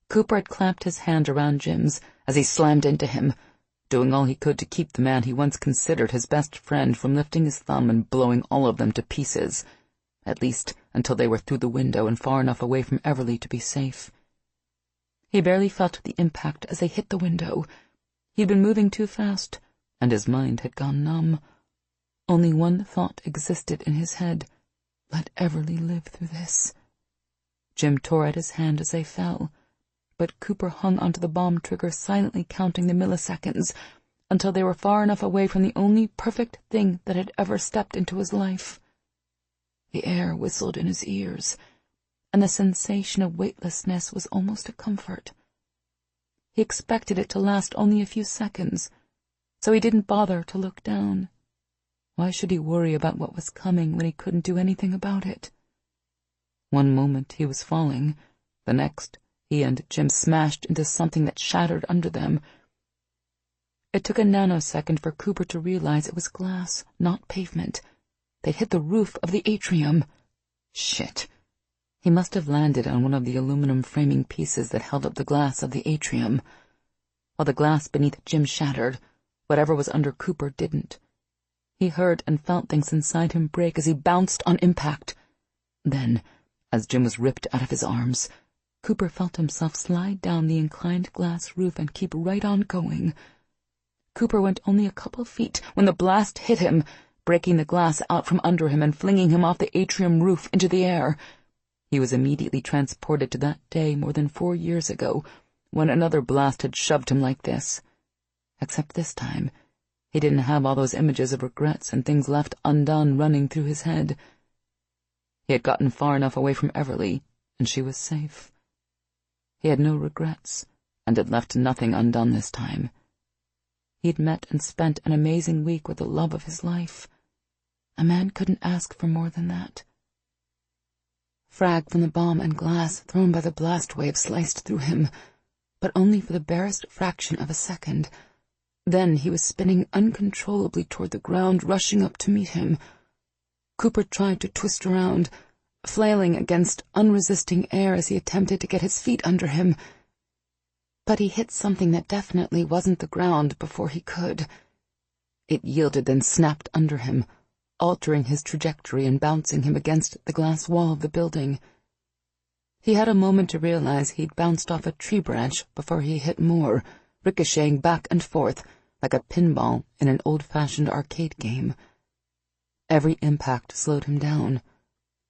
Cooper had clapped his hand around Jim's as he slammed into him, doing all he could to keep the man he once considered his best friend from lifting his thumb and blowing all of them to pieces, at least until they were through the window and far enough away from Everly to be safe. He barely felt the impact as they hit the window. He'd been moving too fast, and his mind had gone numb. Only one thought existed in his head: let Everly live through this. Jim tore at his hand as they fell, but Cooper hung onto the bomb trigger, silently counting the milliseconds, until they were far enough away from the only perfect thing that had ever stepped into his life. The air whistled in his ears, and the sensation of weightlessness was almost a comfort. He expected it to last only a few seconds, so he didn't bother to look down. Why should he worry about what was coming when he couldn't do anything about it? One moment he was falling, the next he and Jim smashed into something that shattered under them. It took a nanosecond for Cooper to realize it was glass, not pavement. They'd hit the roof of the atrium. Shit. He must have landed on one of the aluminum framing pieces that held up the glass of the atrium. While the glass beneath Jim shattered, whatever was under Cooper didn't. He heard and felt things inside him break as he bounced on impact. Then, as Jim was ripped out of his arms, Cooper felt himself slide down the inclined glass roof and keep right on going. Cooper went only a couple feet when the blast hit him, breaking the glass out from under him and flinging him off the atrium roof into the air. He was immediately transported to that day more than 4 years ago, when another blast had shoved him like this. Except this time, he didn't have all those images of regrets and things left undone running through his head. He had gotten far enough away from Everly, and she was safe. He had no regrets, and had left nothing undone this time. He'd met and spent an amazing week with the love of his life. A man couldn't ask for more than that. Frag from the bomb and glass thrown by the blast wave sliced through him, but only for the barest fraction of a second. Then he was spinning uncontrollably toward the ground, rushing up to meet him. Cooper tried to twist around, flailing against unresisting air as he attempted to get his feet under him. But he hit something that definitely wasn't the ground before he could. It yielded, then snapped under him, altering his trajectory and bouncing him against the glass wall of the building. He had a moment to realize he'd bounced off a tree branch before he hit more, ricocheting back and forth like a pinball in an old-fashioned arcade game. Every impact slowed him down,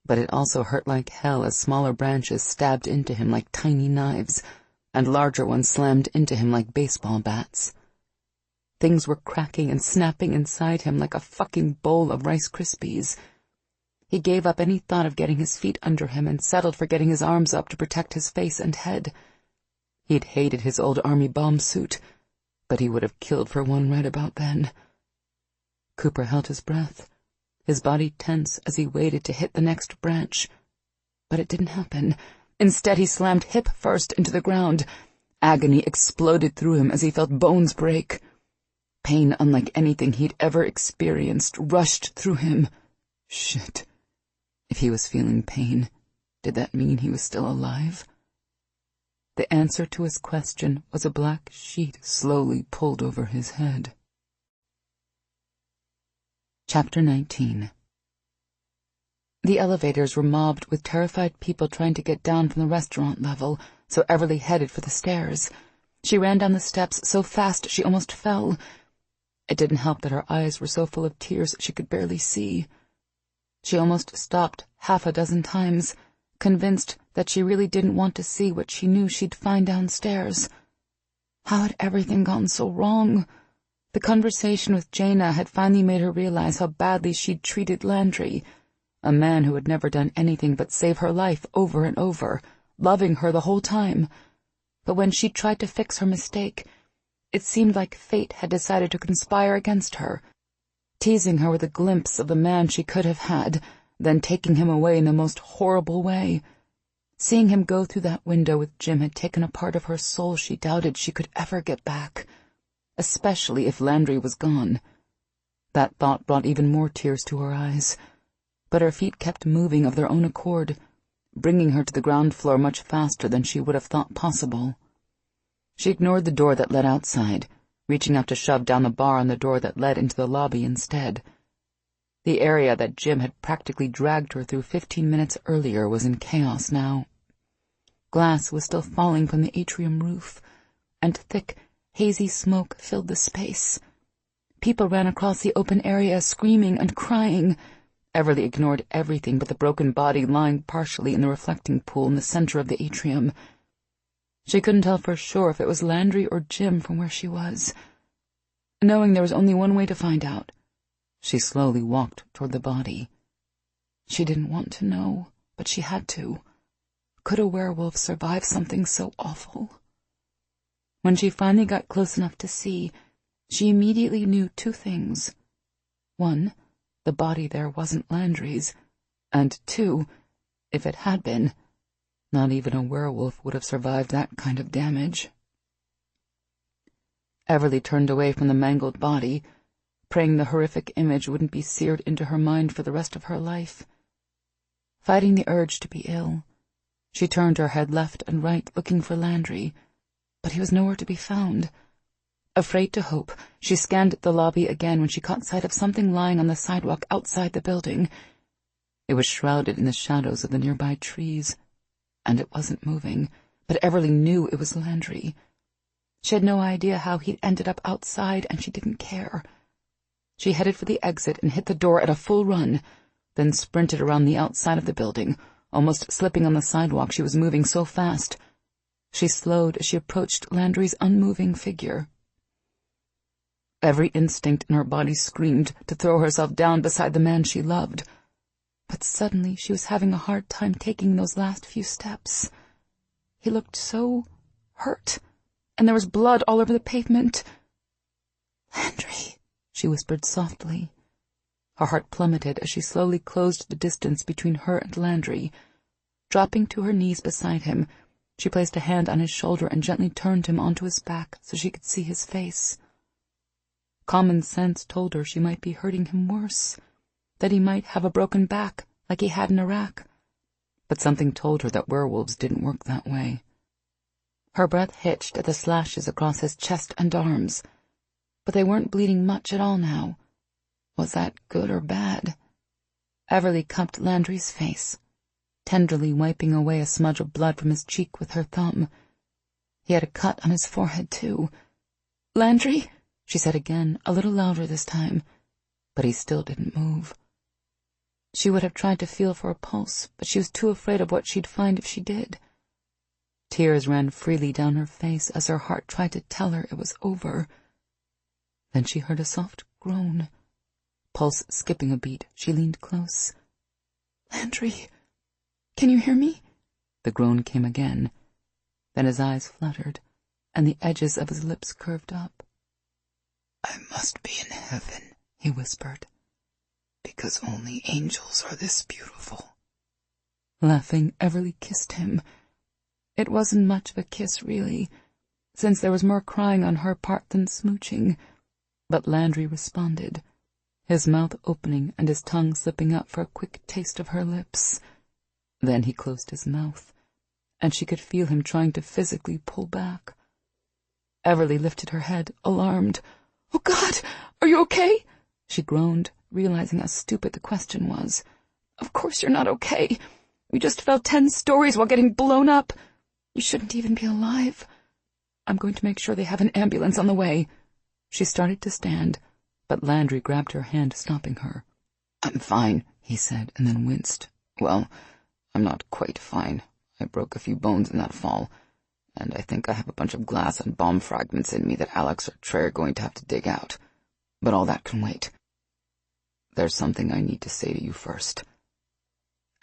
but it also hurt like hell as smaller branches stabbed into him like tiny knives, and larger ones slammed into him like baseball bats. Things were cracking and snapping inside him like a fucking bowl of Rice Krispies. He gave up any thought of getting his feet under him and settled for getting his arms up to protect his face and head. He'd hated his old army bomb suit, but he would have killed for one right about then. Cooper held his breath, his body tense as he waited to hit the next branch. But it didn't happen. Instead, he slammed hip first into the ground. Agony exploded through him as he felt bones break. Pain unlike anything he'd ever experienced rushed through him. Shit. If he was feeling pain, did that mean he was still alive? The answer to his question was a black sheet slowly pulled over his head. Chapter 19. The elevators were mobbed with terrified people trying to get down from the restaurant level, so Everly headed for the stairs. She ran down the steps so fast she almost fell. It didn't help that her eyes were so full of tears she could barely see. She almost stopped half a dozen times, convinced that she really didn't want to see what she knew she'd find downstairs. How had everything gone so wrong? The conversation with Jaina had finally made her realize how badly she'd treated Landry, a man who had never done anything but save her life over and over, loving her the whole time. But when she tried to fix her mistake, it seemed like fate had decided to conspire against her, teasing her with a glimpse of the man she could have had, then taking him away in the most horrible way. Seeing him go through that window with Jim had taken a part of her soul she doubted she could ever get back, especially if Landry was gone. That thought brought even more tears to her eyes, but her feet kept moving of their own accord, bringing her to the ground floor much faster than she would have thought possible. She ignored the door that led outside, reaching out to shove down the bar on the door that led into the lobby instead. The area that Jim had practically dragged her through 15 minutes earlier was in chaos now. Glass was still falling from the atrium roof, and thick, hazy smoke filled the space. People ran across the open area, screaming and crying. Everly ignored everything but the broken body lying partially in the reflecting pool in the center of the atrium. She couldn't tell for sure if it was Landry or Jim from where she was. Knowing there was only one way to find out, she slowly walked toward the body. She didn't want to know, but she had to. Could a werewolf survive something so awful? When she finally got close enough to see, she immediately knew two things. One, the body there wasn't Landry's, and two, if it had been, not even a werewolf would have survived that kind of damage. Everly turned away from the mangled body, praying the horrific image wouldn't be seared into her mind for the rest of her life. Fighting the urge to be ill, she turned her head left and right looking for Landry, but he was nowhere to be found. Afraid to hope, she scanned the lobby again when she caught sight of something lying on the sidewalk outside the building. It was shrouded in the shadows of the nearby trees, and it wasn't moving, but Everly knew it was Landry. She had no idea how he'd ended up outside, and she didn't care. She headed for the exit and hit the door at a full run, then sprinted around the outside of the building, almost slipping on the sidewalk. She was moving so fast. She slowed as she approached Landry's unmoving figure. Every instinct in her body screamed to throw herself down beside the man she loved. But suddenly she was having a hard time taking those last few steps. He looked so hurt, and there was blood all over the pavement. "Landry," she whispered softly. Her heart plummeted as she slowly closed the distance between her and Landry. Dropping to her knees beside him, she placed a hand on his shoulder and gently turned him onto his back so she could see his face. Common sense told her she might be hurting him worse, that he might have a broken back like he had in Iraq, but something told her that werewolves didn't work that way. Her breath hitched at the slashes across his chest and arms, but they weren't bleeding much at all now. Was that good or bad? Everly cupped Landry's face, tenderly wiping away a smudge of blood from his cheek with her thumb. He had a cut on his forehead, too. "Landry," she said again, a little louder this time, but he still didn't move. She would have tried to feel for a pulse, but she was too afraid of what she'd find if she did. Tears ran freely down her face as her heart tried to tell her it was over. Then she heard a soft groan. Pulse skipping a beat, she leaned close. "Landry, can you hear me?" The groan came again. Then his eyes fluttered, and the edges of his lips curved up. "I must be in heaven," he whispered, "because only angels are this beautiful." Laughing, Everly kissed him. It wasn't much of a kiss, really, since there was more crying on her part than smooching, but Landry responded, his mouth opening and his tongue slipping up for a quick taste of her lips. Then he closed his mouth, and she could feel him trying to physically pull back. Everly lifted her head, alarmed. "Oh, God, are you okay?" she groaned, realizing how stupid the question was. "Of course you're not okay. You just fell 10 stories while getting blown up. You shouldn't even be alive. I'm going to make sure they have an ambulance on the way." She started to stand, but Landry grabbed her hand, stopping her. "I'm fine," he said, and then winced. "Well, I'm not quite fine. I broke a few bones in that fall, and I think I have a bunch of glass and bomb fragments in me that Alex or Trey are going to have to dig out. But all that can wait. There's something I need to say to you first.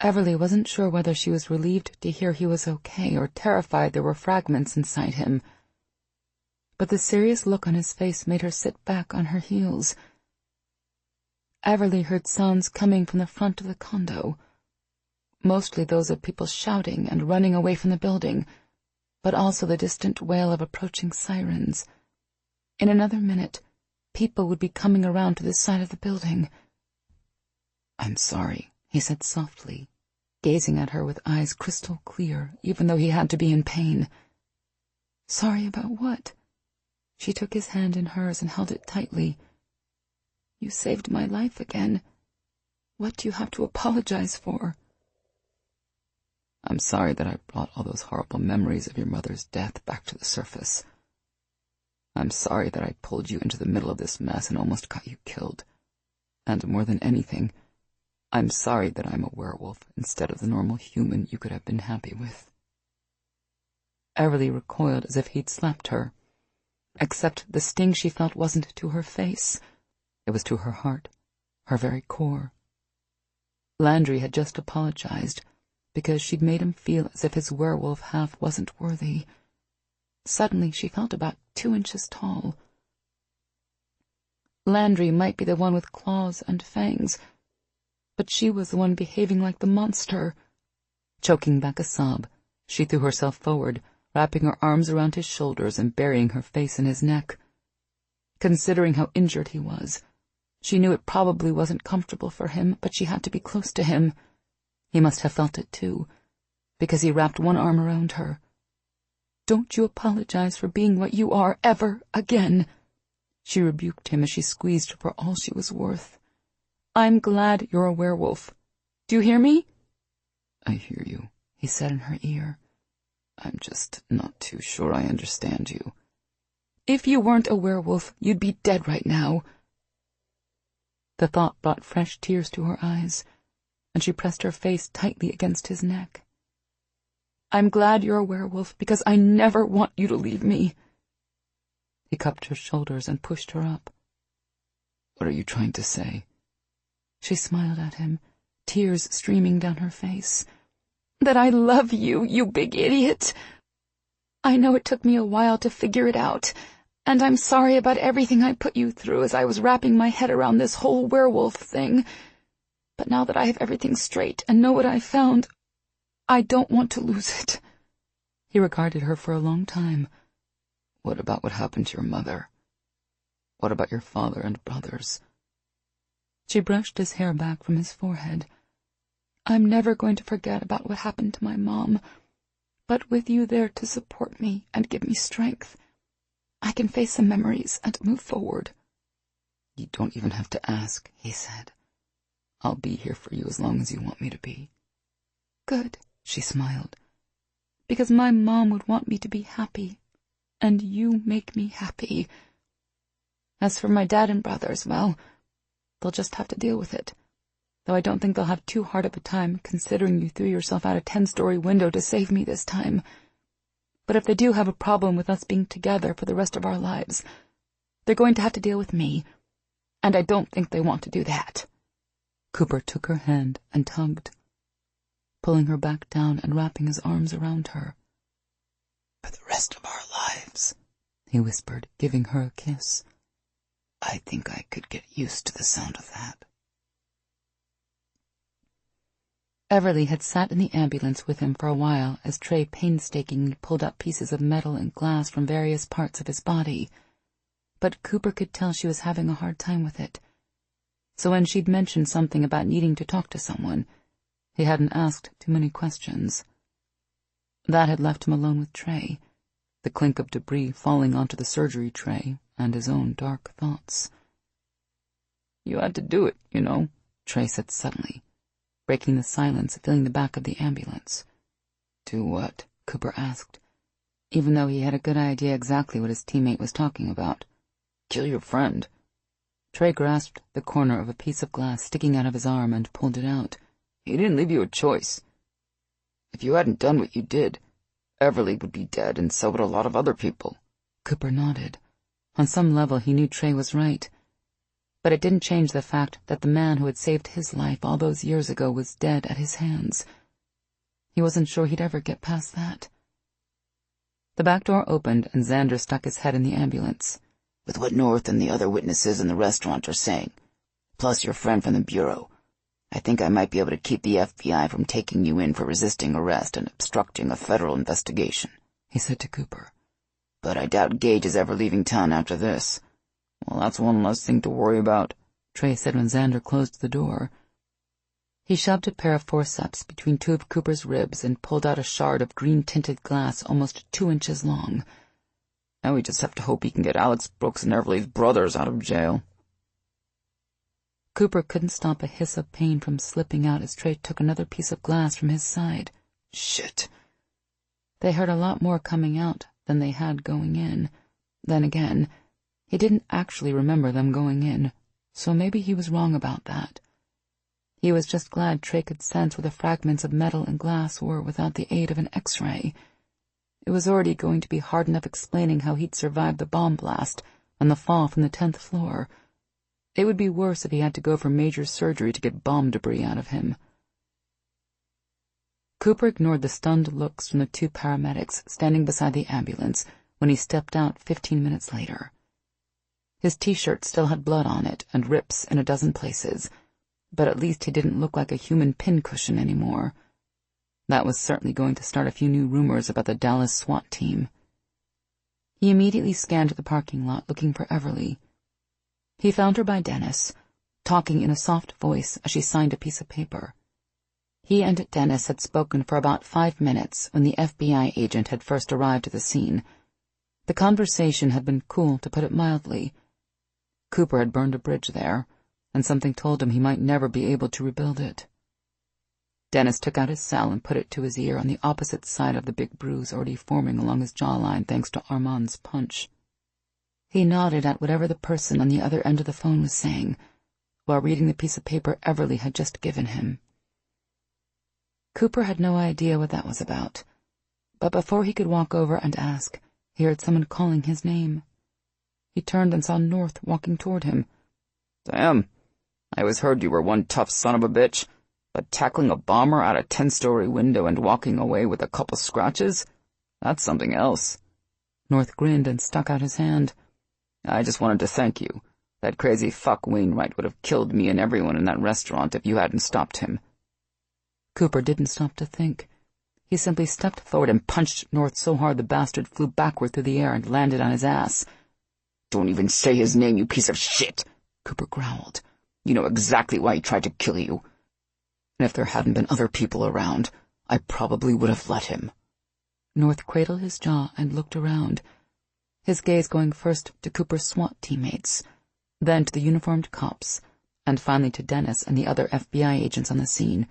Everly wasn't sure whether she was relieved to hear he was okay or terrified there were fragments inside him. But the serious look on his face made her sit back on her heels. Everly heard sounds coming from the front of the condo, mostly those of people shouting and running away from the building, but also the distant wail of approaching sirens. In another minute, people would be coming around to the side of the building. I'm sorry, he said softly, gazing at her with eyes crystal clear, even though he had to be in pain. Sorry about what? She took his hand in hers and held it tightly. You saved my life again. What do you have to apologize for? I'm sorry that I brought all those horrible memories of your mother's death back to the surface. I'm sorry that I pulled you into the middle of this mess and almost got you killed. And more than anything, I'm sorry that I'm a werewolf instead of the normal human you could have been happy with. Everly recoiled as if he'd slapped her, except the sting she felt wasn't to her face. It was to her heart, her very core. Landry had just apologized because she'd made him feel as if his werewolf half wasn't worthy. Suddenly she felt about 2 inches tall. Landry might be the one with claws and fangs, but she was the one behaving like the monster. Choking back a sob, she threw herself forward, wrapping her arms around his shoulders and burying her face in his neck. Considering how injured he was, she knew it probably wasn't comfortable for him, but she had to be close to him. He must have felt it too, because he wrapped one arm around her. Don't you apologize for being what you are ever again, she rebuked him as she squeezed her for all she was worth. I'm glad you're a werewolf. Do you hear me? I hear you, he said in her ear. I'm just not too sure I understand you. If you weren't a werewolf, you'd be dead right now. The thought brought fresh tears to her eyes, and she pressed her face tightly against his neck. I'm glad you're a werewolf because I never want you to leave me. He cupped her shoulders and pushed her up. What are you trying to say? She smiled at him, tears streaming down her face. That I love you, you big idiot. I know it took me a while to figure it out, and I'm sorry about everything I put you through as I was wrapping my head around this whole werewolf thing. But now that I have everything straight and know what I found, I don't want to lose it. He regarded her for a long time. What about what happened to your mother? What about your father and brothers? She brushed his hair back from his forehead. I'm never going to forget about what happened to my mom, but with you there to support me and give me strength, I can face the memories and move forward. You don't even have to ask, he said. I'll be here for you as long as you want me to be. Good, she smiled, because my mom would want me to be happy, and you make me happy. As for my dad and brothers, well, they'll just have to deal with it, though I don't think they'll have too hard of a time considering you threw yourself out a 10-story window to save me this time. But if they do have a problem with us being together for the rest of our lives, they're going to have to deal with me, and I don't think they want to do that. Cooper took her hand and tugged, pulling her back down and wrapping his arms around her. For the rest of our lives, he whispered, giving her a kiss. I think I could get used to the sound of that. Everly had sat in the ambulance with him for a while as Trey painstakingly pulled up pieces of metal and glass from various parts of his body, but Cooper could tell she was having a hard time with it. So when she'd mentioned something about needing to talk to someone, he hadn't asked too many questions. That had left him alone with Trey, the clink of debris falling onto the surgery tray, and his own dark thoughts. You had to do it, you know, Trey said suddenly, breaking the silence, filling the back of the ambulance. Do what? Cooper asked, even though he had a good idea exactly what his teammate was talking about. Kill your friend. Trey grasped the corner of a piece of glass sticking out of his arm and pulled it out. He didn't leave you a choice. If you hadn't done what you did, Everly would be dead, and so would a lot of other people. Cooper nodded. On some level, he knew Trey was right. But it didn't change the fact that the man who had saved his life all those years ago was dead at his hands. He wasn't sure he'd ever get past that. The back door opened, and Xander stuck his head in the ambulance. With what North and the other witnesses in the restaurant are saying, plus your friend from the Bureau, I think I might be able to keep the FBI from taking you in for resisting arrest and obstructing a federal investigation, he said to Cooper. But I doubt Gage is ever leaving town after this. Well, that's one less thing to worry about, Trey said when Xander closed the door. He shoved a pair of forceps between two of Cooper's ribs and pulled out a shard of green-tinted glass almost 2 inches long. Now we just have to hope he can get Alex Brooks and Everly's brothers out of jail. Cooper couldn't stop a hiss of pain from slipping out as Trey took another piece of glass from his side. Shit. They heard a lot more coming out than they had going in. Then again, he didn't actually remember them going in, so maybe he was wrong about that. He was just glad Trey could sense where the fragments of metal and glass were without the aid of an X-ray. It was already going to be hard enough explaining how he'd survived the bomb blast and the fall from the 10th floor. It would be worse if he had to go for major surgery to get bomb debris out of him. Cooper ignored the stunned looks from the 2 paramedics standing beside the ambulance when he stepped out 15 minutes later. His t-shirt still had blood on it and rips in a dozen places, but at least he didn't look like a human pincushion anymore. That was certainly going to start a few new rumors about the Dallas SWAT team. He immediately scanned the parking lot looking for Everly. He found her by Dennis, talking in a soft voice as she signed a piece of paper. He and Dennis had spoken for about 5 minutes when the FBI agent had first arrived at the scene. The conversation had been cool, to put it mildly. Cooper had burned a bridge there, and something told him he might never be able to rebuild it. Dennis took out his cell and put it to his ear on the opposite side of the big bruise already forming along his jawline thanks to Armand's punch. He nodded at whatever the person on the other end of the phone was saying, while reading the piece of paper Everly had just given him. Cooper had no idea what that was about, but before he could walk over and ask, he heard someone calling his name. He turned and saw North walking toward him. Damn, I always heard you were one tough son of a bitch, but tackling a bomber out a 10-story window and walking away with a couple scratches? That's something else. North grinned and stuck out his hand. I just wanted to thank you. That crazy fuck Wainwright would have killed me and everyone in that restaurant if you hadn't stopped him. Cooper didn't stop to think. He simply stepped forward and punched North so hard the bastard flew backward through the air and landed on his ass. Don't even say his name, you piece of shit, Cooper growled. You know exactly why he tried to kill you. And if there hadn't been other people around, I probably would have let him. North cradled his jaw and looked around, his gaze going first to Cooper's SWAT teammates, then to the uniformed cops, and finally to Dennis and the other FBI agents on the scene.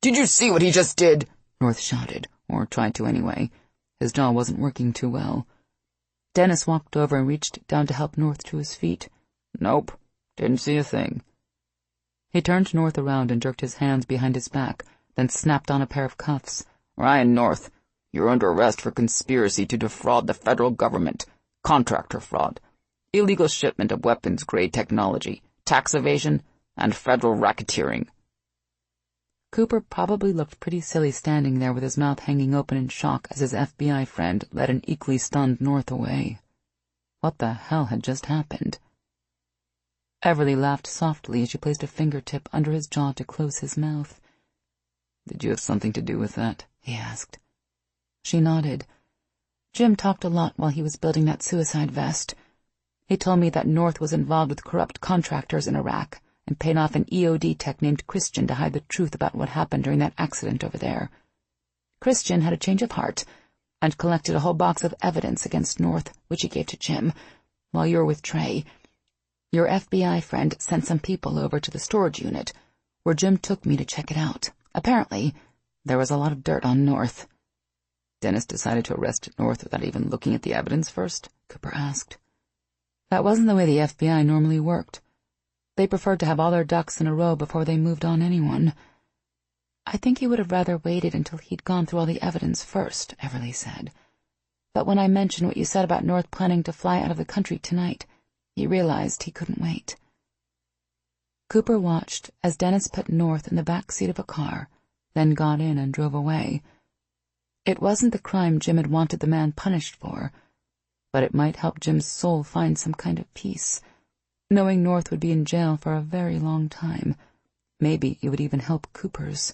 Did you see what he just did? North shouted, or tried to anyway. His jaw wasn't working too well. Dennis walked over and reached down to help North to his feet. Nope, didn't see a thing. He turned North around and jerked his hands behind his back, then snapped on a pair of cuffs. Ryan North, you're under arrest for conspiracy to defraud the federal government, contractor fraud, illegal shipment of weapons-grade technology, tax evasion, and federal racketeering. Cooper probably looked pretty silly standing there with his mouth hanging open in shock as his FBI friend led an equally stunned North away. What the hell had just happened? Everly laughed softly as she placed a fingertip under his jaw to close his mouth. Did you have something to do with that? He asked. She nodded. Jim talked a lot while he was building that suicide vest. He told me that North was involved with corrupt contractors in Iraq and paid off an EOD tech named Christian to hide the truth about what happened during that accident over there. Christian had a change of heart and collected a whole box of evidence against North, which he gave to Jim. While you were with Trey, your FBI friend sent some people over to the storage unit, where Jim took me to check it out. Apparently, there was a lot of dirt on North. Dennis decided to arrest North without even looking at the evidence first? Cooper asked. That wasn't the way the FBI normally worked. They preferred to have all their ducks in a row before they moved on anyone. I think he would have rather waited until he'd gone through all the evidence first, Everly said. But when I mentioned what you said about North planning to fly out of the country tonight, he realized he couldn't wait. Cooper watched as Dennis put North in the back seat of a car, then got in and drove away. It wasn't the crime Jim had wanted the man punished for, but it might help Jim's soul find some kind of peace, knowing North would be in jail for a very long time. Maybe it would even help Cooper's.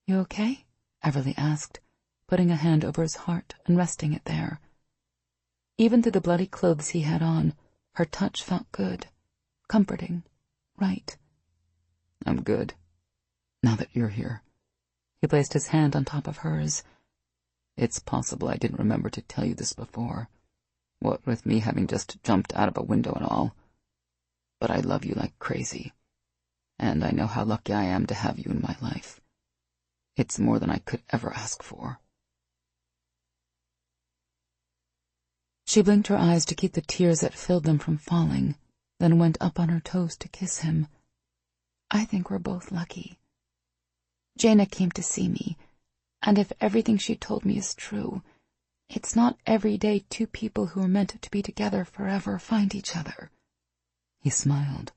"You okay?" Everly asked, putting a hand over his heart and resting it there. Even through the bloody clothes he had on, her touch felt good, comforting, right. "I'm good, now that you're here." He placed his hand on top of hers. "It's possible I didn't remember to tell you this before, what with me having just jumped out of a window and all. But I love you like crazy, and I know how lucky I am to have you in my life. It's more than I could ever ask for." She blinked her eyes to keep the tears that filled them from falling, then went up on her toes to kiss him. "I think we're both lucky. Jaina came to see me, and if everything she told me is true, it's not every day two people who are meant to be together forever find each other." He smiled.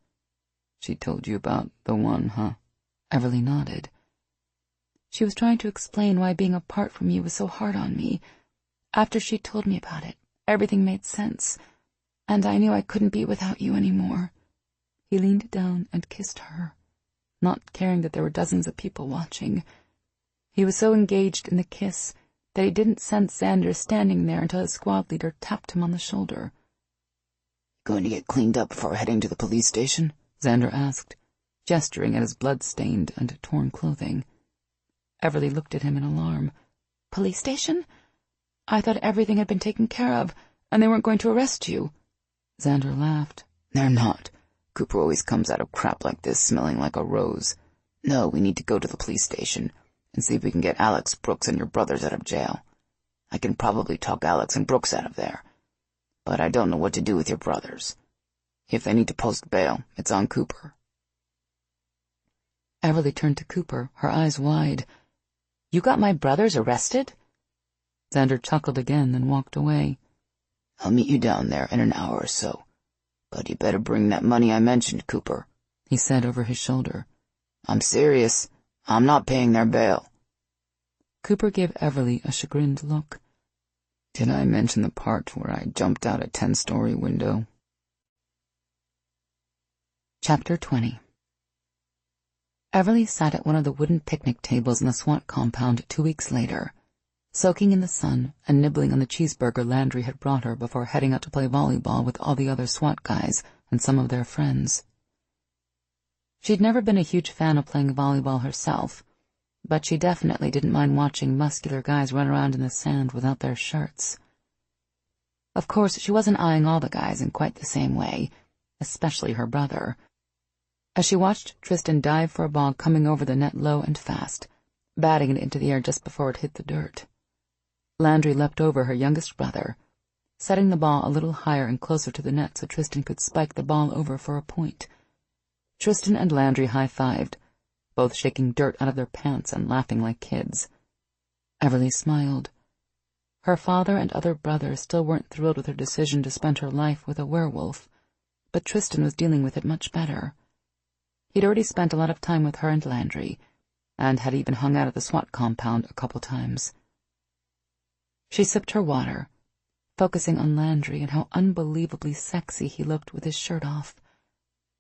"She told you about the one, huh?" Everly nodded. "She was trying to explain why being apart from you was so hard on me. After she told me about it, everything made sense, and I knew I couldn't be without you anymore." He leaned down and kissed her, not caring that there were dozens of people watching. He was so engaged in the kiss that he didn't sense Xander standing there until his squad leader tapped him on the shoulder. "Going to get cleaned up before heading to the police station?" Xander asked, gesturing at his blood-stained and torn clothing. Everly looked at him in alarm. "Police station? I thought everything had been taken care of, and they weren't going to arrest you." Xander laughed. "They're not. Cooper always comes out of crap like this smelling like a rose. No, we need to go to the police station and see if we can get Alex, Brooks, and your brothers out of jail. I can probably talk Alex and Brooks out of there, but I don't know what to do with your brothers. If they need to post bail, it's on Cooper." Everly turned to Cooper, her eyes wide. "You got my brothers arrested?" Xander chuckled again, then walked away. "I'll meet you down there in an hour or so. But you better bring that money I mentioned, Cooper," he said over his shoulder. "I'm serious. I'm not paying their bail." Cooper gave Everly a chagrined look. "Did I mention the part where I jumped out a 10-story window?" Chapter 20. Everly sat at one of the wooden picnic tables in the SWAT compound 2 weeks later, soaking in the sun and nibbling on the cheeseburger Landry had brought her before heading out to play volleyball with all the other SWAT guys and some of their friends. She'd never been a huge fan of playing volleyball herself, but she definitely didn't mind watching muscular guys run around in the sand without their shirts. Of course, she wasn't eyeing all the guys in quite the same way, especially her brother. As she watched Tristan dive for a ball coming over the net low and fast, batting it into the air just before it hit the dirt, Landry leapt over her youngest brother, setting the ball a little higher and closer to the net so Tristan could spike the ball over for a point. Tristan and Landry high-fived, both shaking dirt out of their pants and laughing like kids. Everly smiled. Her father and other brothers still weren't thrilled with her decision to spend her life with a werewolf, but Tristan was dealing with it much better. He'd already spent a lot of time with her and Landry, and had even hung out at the SWAT compound a couple times. She sipped her water, focusing on Landry and how unbelievably sexy he looked with his shirt off,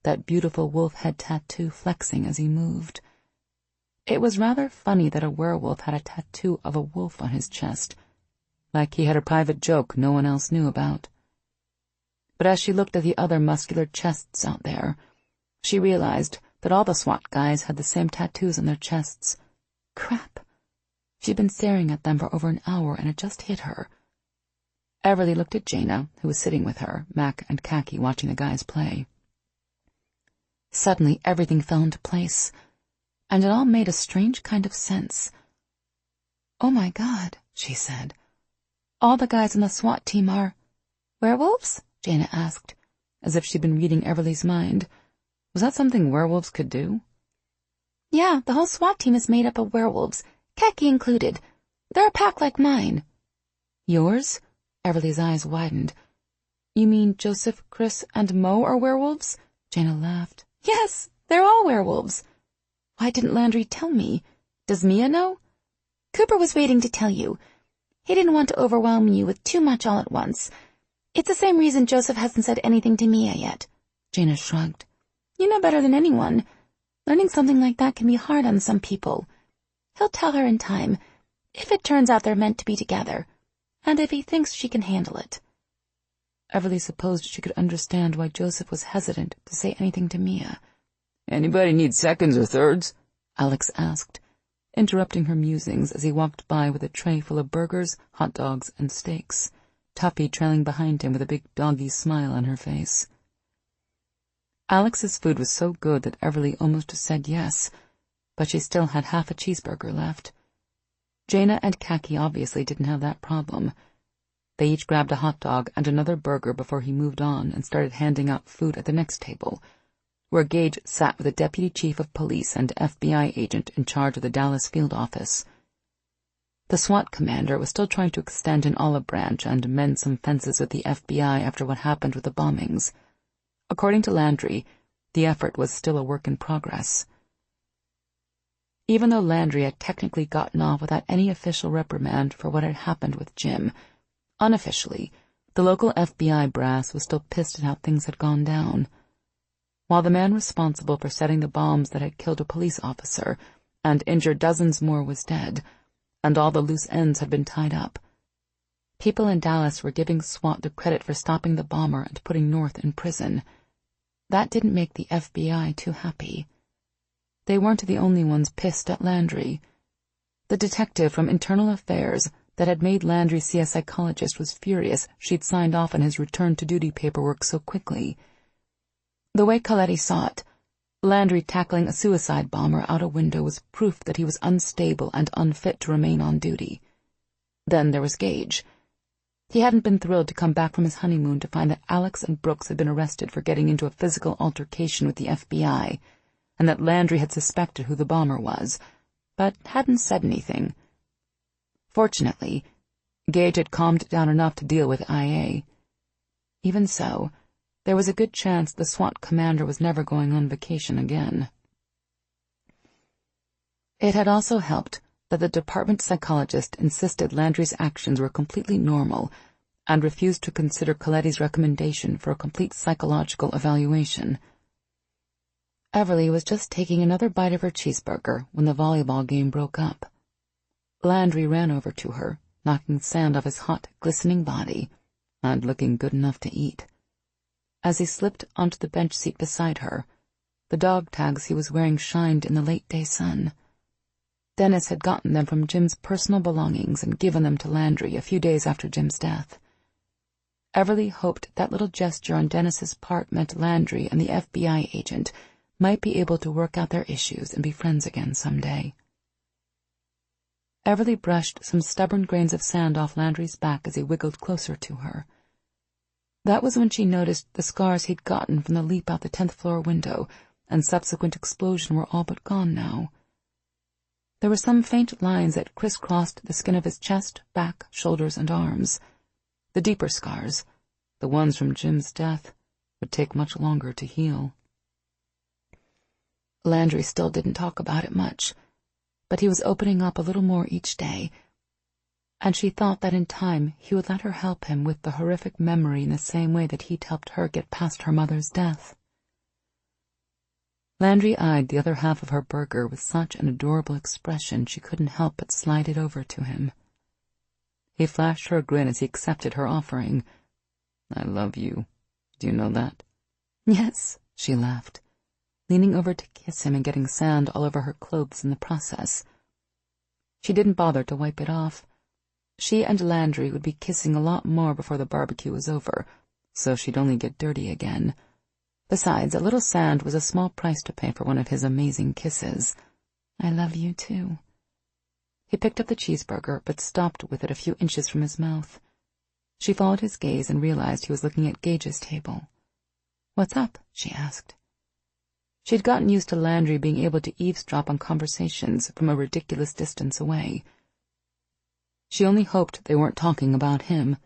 that beautiful wolf head tattoo flexing as he moved. It was rather funny that a werewolf had a tattoo of a wolf on his chest, like he had a private joke no one else knew about. But as she looked at the other muscular chests out there, she realized that all the SWAT guys had the same tattoos on their chests. Crap. She'd been staring at them for over an hour and it just hit her. Everly looked at Jaina, who was sitting with her, Mac and Khaki, watching the guys play. Suddenly, everything fell into place, and it all made a strange kind of sense. "Oh my God," she said. "All the guys on the SWAT team are werewolves?" Jaina asked, as if she'd been reading Everly's mind. Was that something werewolves could do? Yeah, the whole SWAT team is made up of werewolves, Khaki included. They're a pack like mine. Yours? Everly's eyes widened. You mean Joseph, Chris, and Mo are werewolves? Jaina laughed. Yes, they're all werewolves. Why didn't Landry tell me? Does Mia know? Cooper was waiting to tell you. He didn't want to overwhelm you with too much all at once. It's the same reason Joseph hasn't said anything to Mia yet. Jaina shrugged. You know better than anyone. Learning something like that can be hard on some people. He'll tell her in time, if it turns out they're meant to be together, and if he thinks she can handle it. Everly supposed she could understand why Joseph was hesitant to say anything to Mia. Anybody need seconds or thirds? Alex asked, interrupting her musings as he walked by with a tray full of burgers, hot dogs, and steaks, Tuppy trailing behind him with a big doggy smile on her face. Alex's food was so good that Everly almost said yes, but she still had half a cheeseburger left. Jaina and Khaki obviously didn't have that problem. They each grabbed a hot dog and another burger before he moved on and started handing out food at the next table, where Gage sat with the deputy chief of police and FBI agent in charge of the Dallas field office. The SWAT commander was still trying to extend an olive branch and mend some fences with the FBI after what happened with the bombings. According to Landry, the effort was still a work in progress. Even though Landry had technically gotten off without any official reprimand for what had happened with Jim, unofficially, the local FBI brass was still pissed at how things had gone down. While the man responsible for setting the bombs that had killed a police officer and injured dozens more was dead, and all the loose ends had been tied up, people in Dallas were giving SWAT the credit for stopping the bomber and putting North in prison. That didn't make the FBI too happy. They weren't the only ones pissed at Landry. The detective from Internal Affairs that had made Landry see a psychologist was furious she'd signed off on his return-to-duty paperwork so quickly. The way Coletti saw it, Landry tackling a suicide bomber out a window was proof that he was unstable and unfit to remain on duty. Then there was Gage. He hadn't been thrilled to come back from his honeymoon to find that Alex and Brooks had been arrested for getting into a physical altercation with the FBI, and that Landry had suspected who the bomber was, but hadn't said anything. Fortunately, Gage had calmed down enough to deal with IA. Even so, there was a good chance the SWAT commander was never going on vacation again. It had also helped that the department psychologist insisted Landry's actions were completely normal and refused to consider Coletti's recommendation for a complete psychological evaluation. Everly was just taking another bite of her cheeseburger when the volleyball game broke up. Landry ran over to her, knocking sand off his hot, glistening body, and looking good enough to eat. As he slipped onto the bench seat beside her, the dog tags he was wearing shined in the late-day sun. Dennis had gotten them from Jim's personal belongings and given them to Landry a few days after Jim's death. Everly hoped that little gesture on Dennis's part meant Landry and the FBI agent might be able to work out their issues and be friends again someday. Everly brushed some stubborn grains of sand off Landry's back as he wiggled closer to her. That was when she noticed the scars he'd gotten from the leap out the 10th floor window and subsequent explosion were all but gone now. There were some faint lines that crisscrossed the skin of his chest, back, shoulders, and arms. The deeper scars, the ones from Jim's death, would take much longer to heal. Landry still didn't talk about it much, but he was opening up a little more each day, and she thought that in time he would let her help him with the horrific memory in the same way that he'd helped her get past her mother's death. Landry eyed the other half of her burger with such an adorable expression she couldn't help but slide it over to him. He flashed her a grin as he accepted her offering. "I love you. Do you know that?" "Yes," she laughed, leaning over to kiss him and getting sand all over her clothes in the process. She didn't bother to wipe it off. She and Landry would be kissing a lot more before the barbecue was over, so she'd only get dirty again. Besides, a little sand was a small price to pay for one of his amazing kisses. "I love you, too." He picked up the cheeseburger, but stopped with it a few inches from his mouth. She followed his gaze and realized he was looking at Gage's table. "What's up?" she asked. She'd gotten used to Landry being able to eavesdrop on conversations from a ridiculous distance away. She only hoped they weren't talking about him.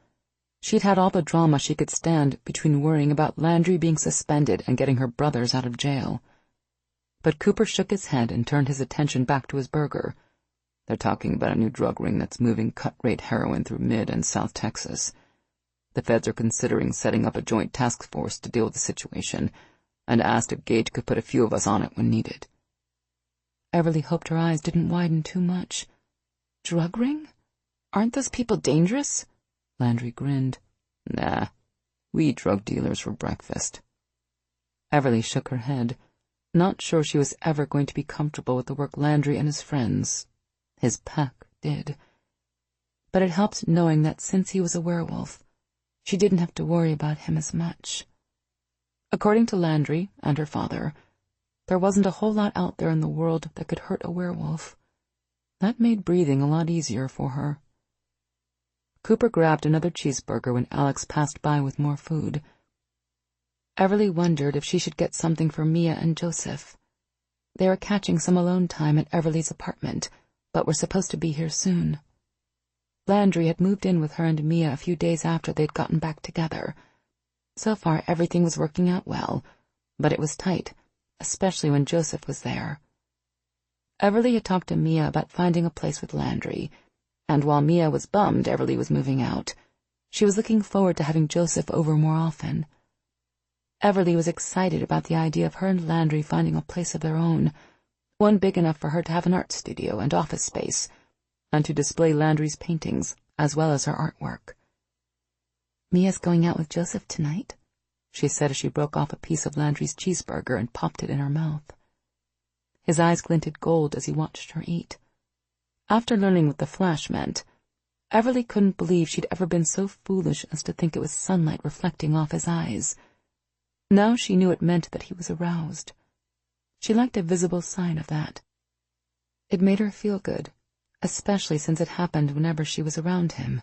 She'd had all the drama she could stand between worrying about Landry being suspended and getting her brothers out of jail. But Cooper shook his head and turned his attention back to his burger. They're talking about a new drug ring that's moving cut-rate heroin through Mid and South Texas. The feds are considering setting up a joint task force to deal with the situation, and asked if Gage could put a few of us on it when needed. Everly hoped her eyes didn't widen too much. Drug ring? Aren't those people dangerous? Landry grinned. Nah, we eat drug dealers for breakfast. Everly shook her head, not sure she was ever going to be comfortable with the work Landry and his friends, his pack, did. But it helped knowing that since he was a werewolf, she didn't have to worry about him as much. According to Landry and her father, there wasn't a whole lot out there in the world that could hurt a werewolf. That made breathing a lot easier for her. Cooper grabbed another cheeseburger when Alex passed by with more food. Everly wondered if she should get something for Mia and Joseph. They were catching some alone time at Everly's apartment, but were supposed to be here soon. Landry had moved in with her and Mia a few days after they'd gotten back together. So far, everything was working out well, but it was tight, especially when Joseph was there. Everly had talked to Mia about finding a place with Landry, and while Mia was bummed Everly was moving out, she was looking forward to having Joseph over more often. Everly was excited about the idea of her and Landry finding a place of their own, one big enough for her to have an art studio and office space, and to display Landry's paintings as well as her artwork. Mia's going out with Joseph tonight, she said as she broke off a piece of Landry's cheeseburger and popped it in her mouth. His eyes glinted gold as he watched her eat. After learning what the flash meant, Everly couldn't believe she'd ever been so foolish as to think it was sunlight reflecting off his eyes. Now she knew it meant that he was aroused. She liked a visible sign of that. It made her feel good, especially since it happened whenever she was around him.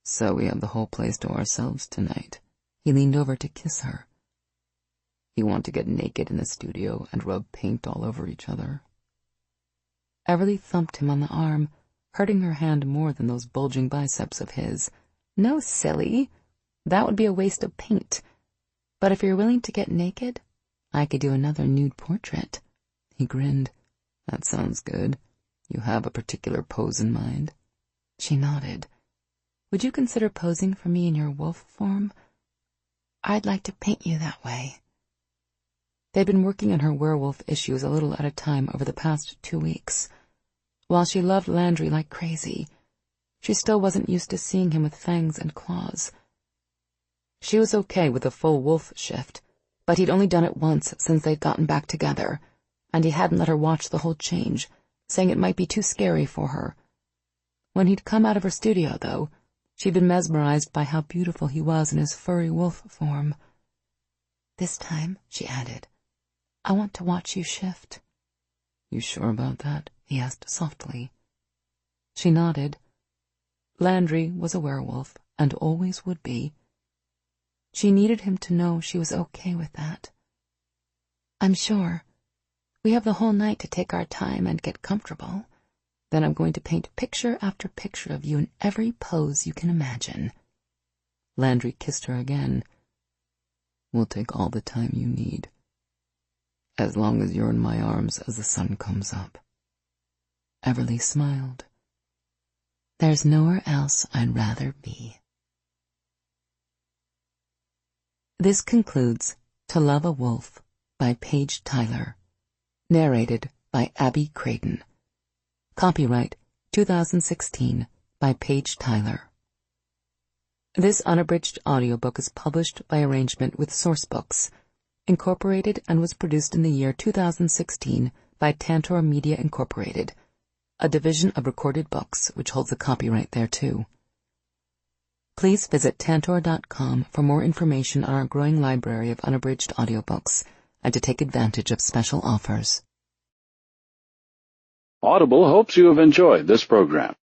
So we have the whole place to ourselves tonight. He leaned over to kiss her. You want to get naked in the studio and rub paint all over each other? Everly thumped him on the arm, hurting her hand more than those bulging biceps of his. No, silly. That would be a waste of paint. But if you're willing to get naked, I could do another nude portrait. He grinned. That sounds good. You have a particular pose in mind? She nodded. Would you consider posing for me in your wolf form? I'd like to paint you that way. They'd been working on her werewolf issues a little at a time over the past 2 weeks. While she loved Landry like crazy, she still wasn't used to seeing him with fangs and claws. She was okay with a full wolf shift, but he'd only done it once since they'd gotten back together, and he hadn't let her watch the whole change, saying it might be too scary for her. When he'd come out of her studio, though, she'd been mesmerized by how beautiful he was in his furry wolf form. This time, she added, I want to watch you shift. You sure about that? He asked softly. She nodded. Landry was a werewolf, and always would be. She needed him to know she was okay with that. I'm sure. We have the whole night to take our time and get comfortable. Then I'm going to paint picture after picture of you in every pose you can imagine. Landry kissed her again. We'll take all the time you need, as long as you're in my arms as the sun comes up. Everly smiled. There's nowhere else I'd rather be. This concludes To Love a Wolf by Paige Tyler. Narrated by Abby Creighton. Copyright 2016 by Paige Tyler. This unabridged audiobook is published by arrangement with Sourcebooks, Incorporated, and was produced in the year 2016 by Tantor Media Incorporated, a division of Recorded Books which holds a copyright thereto. Please visit Tantor.com for more information on our growing library of unabridged audiobooks and to take advantage of special offers. Audible hopes you have enjoyed this program.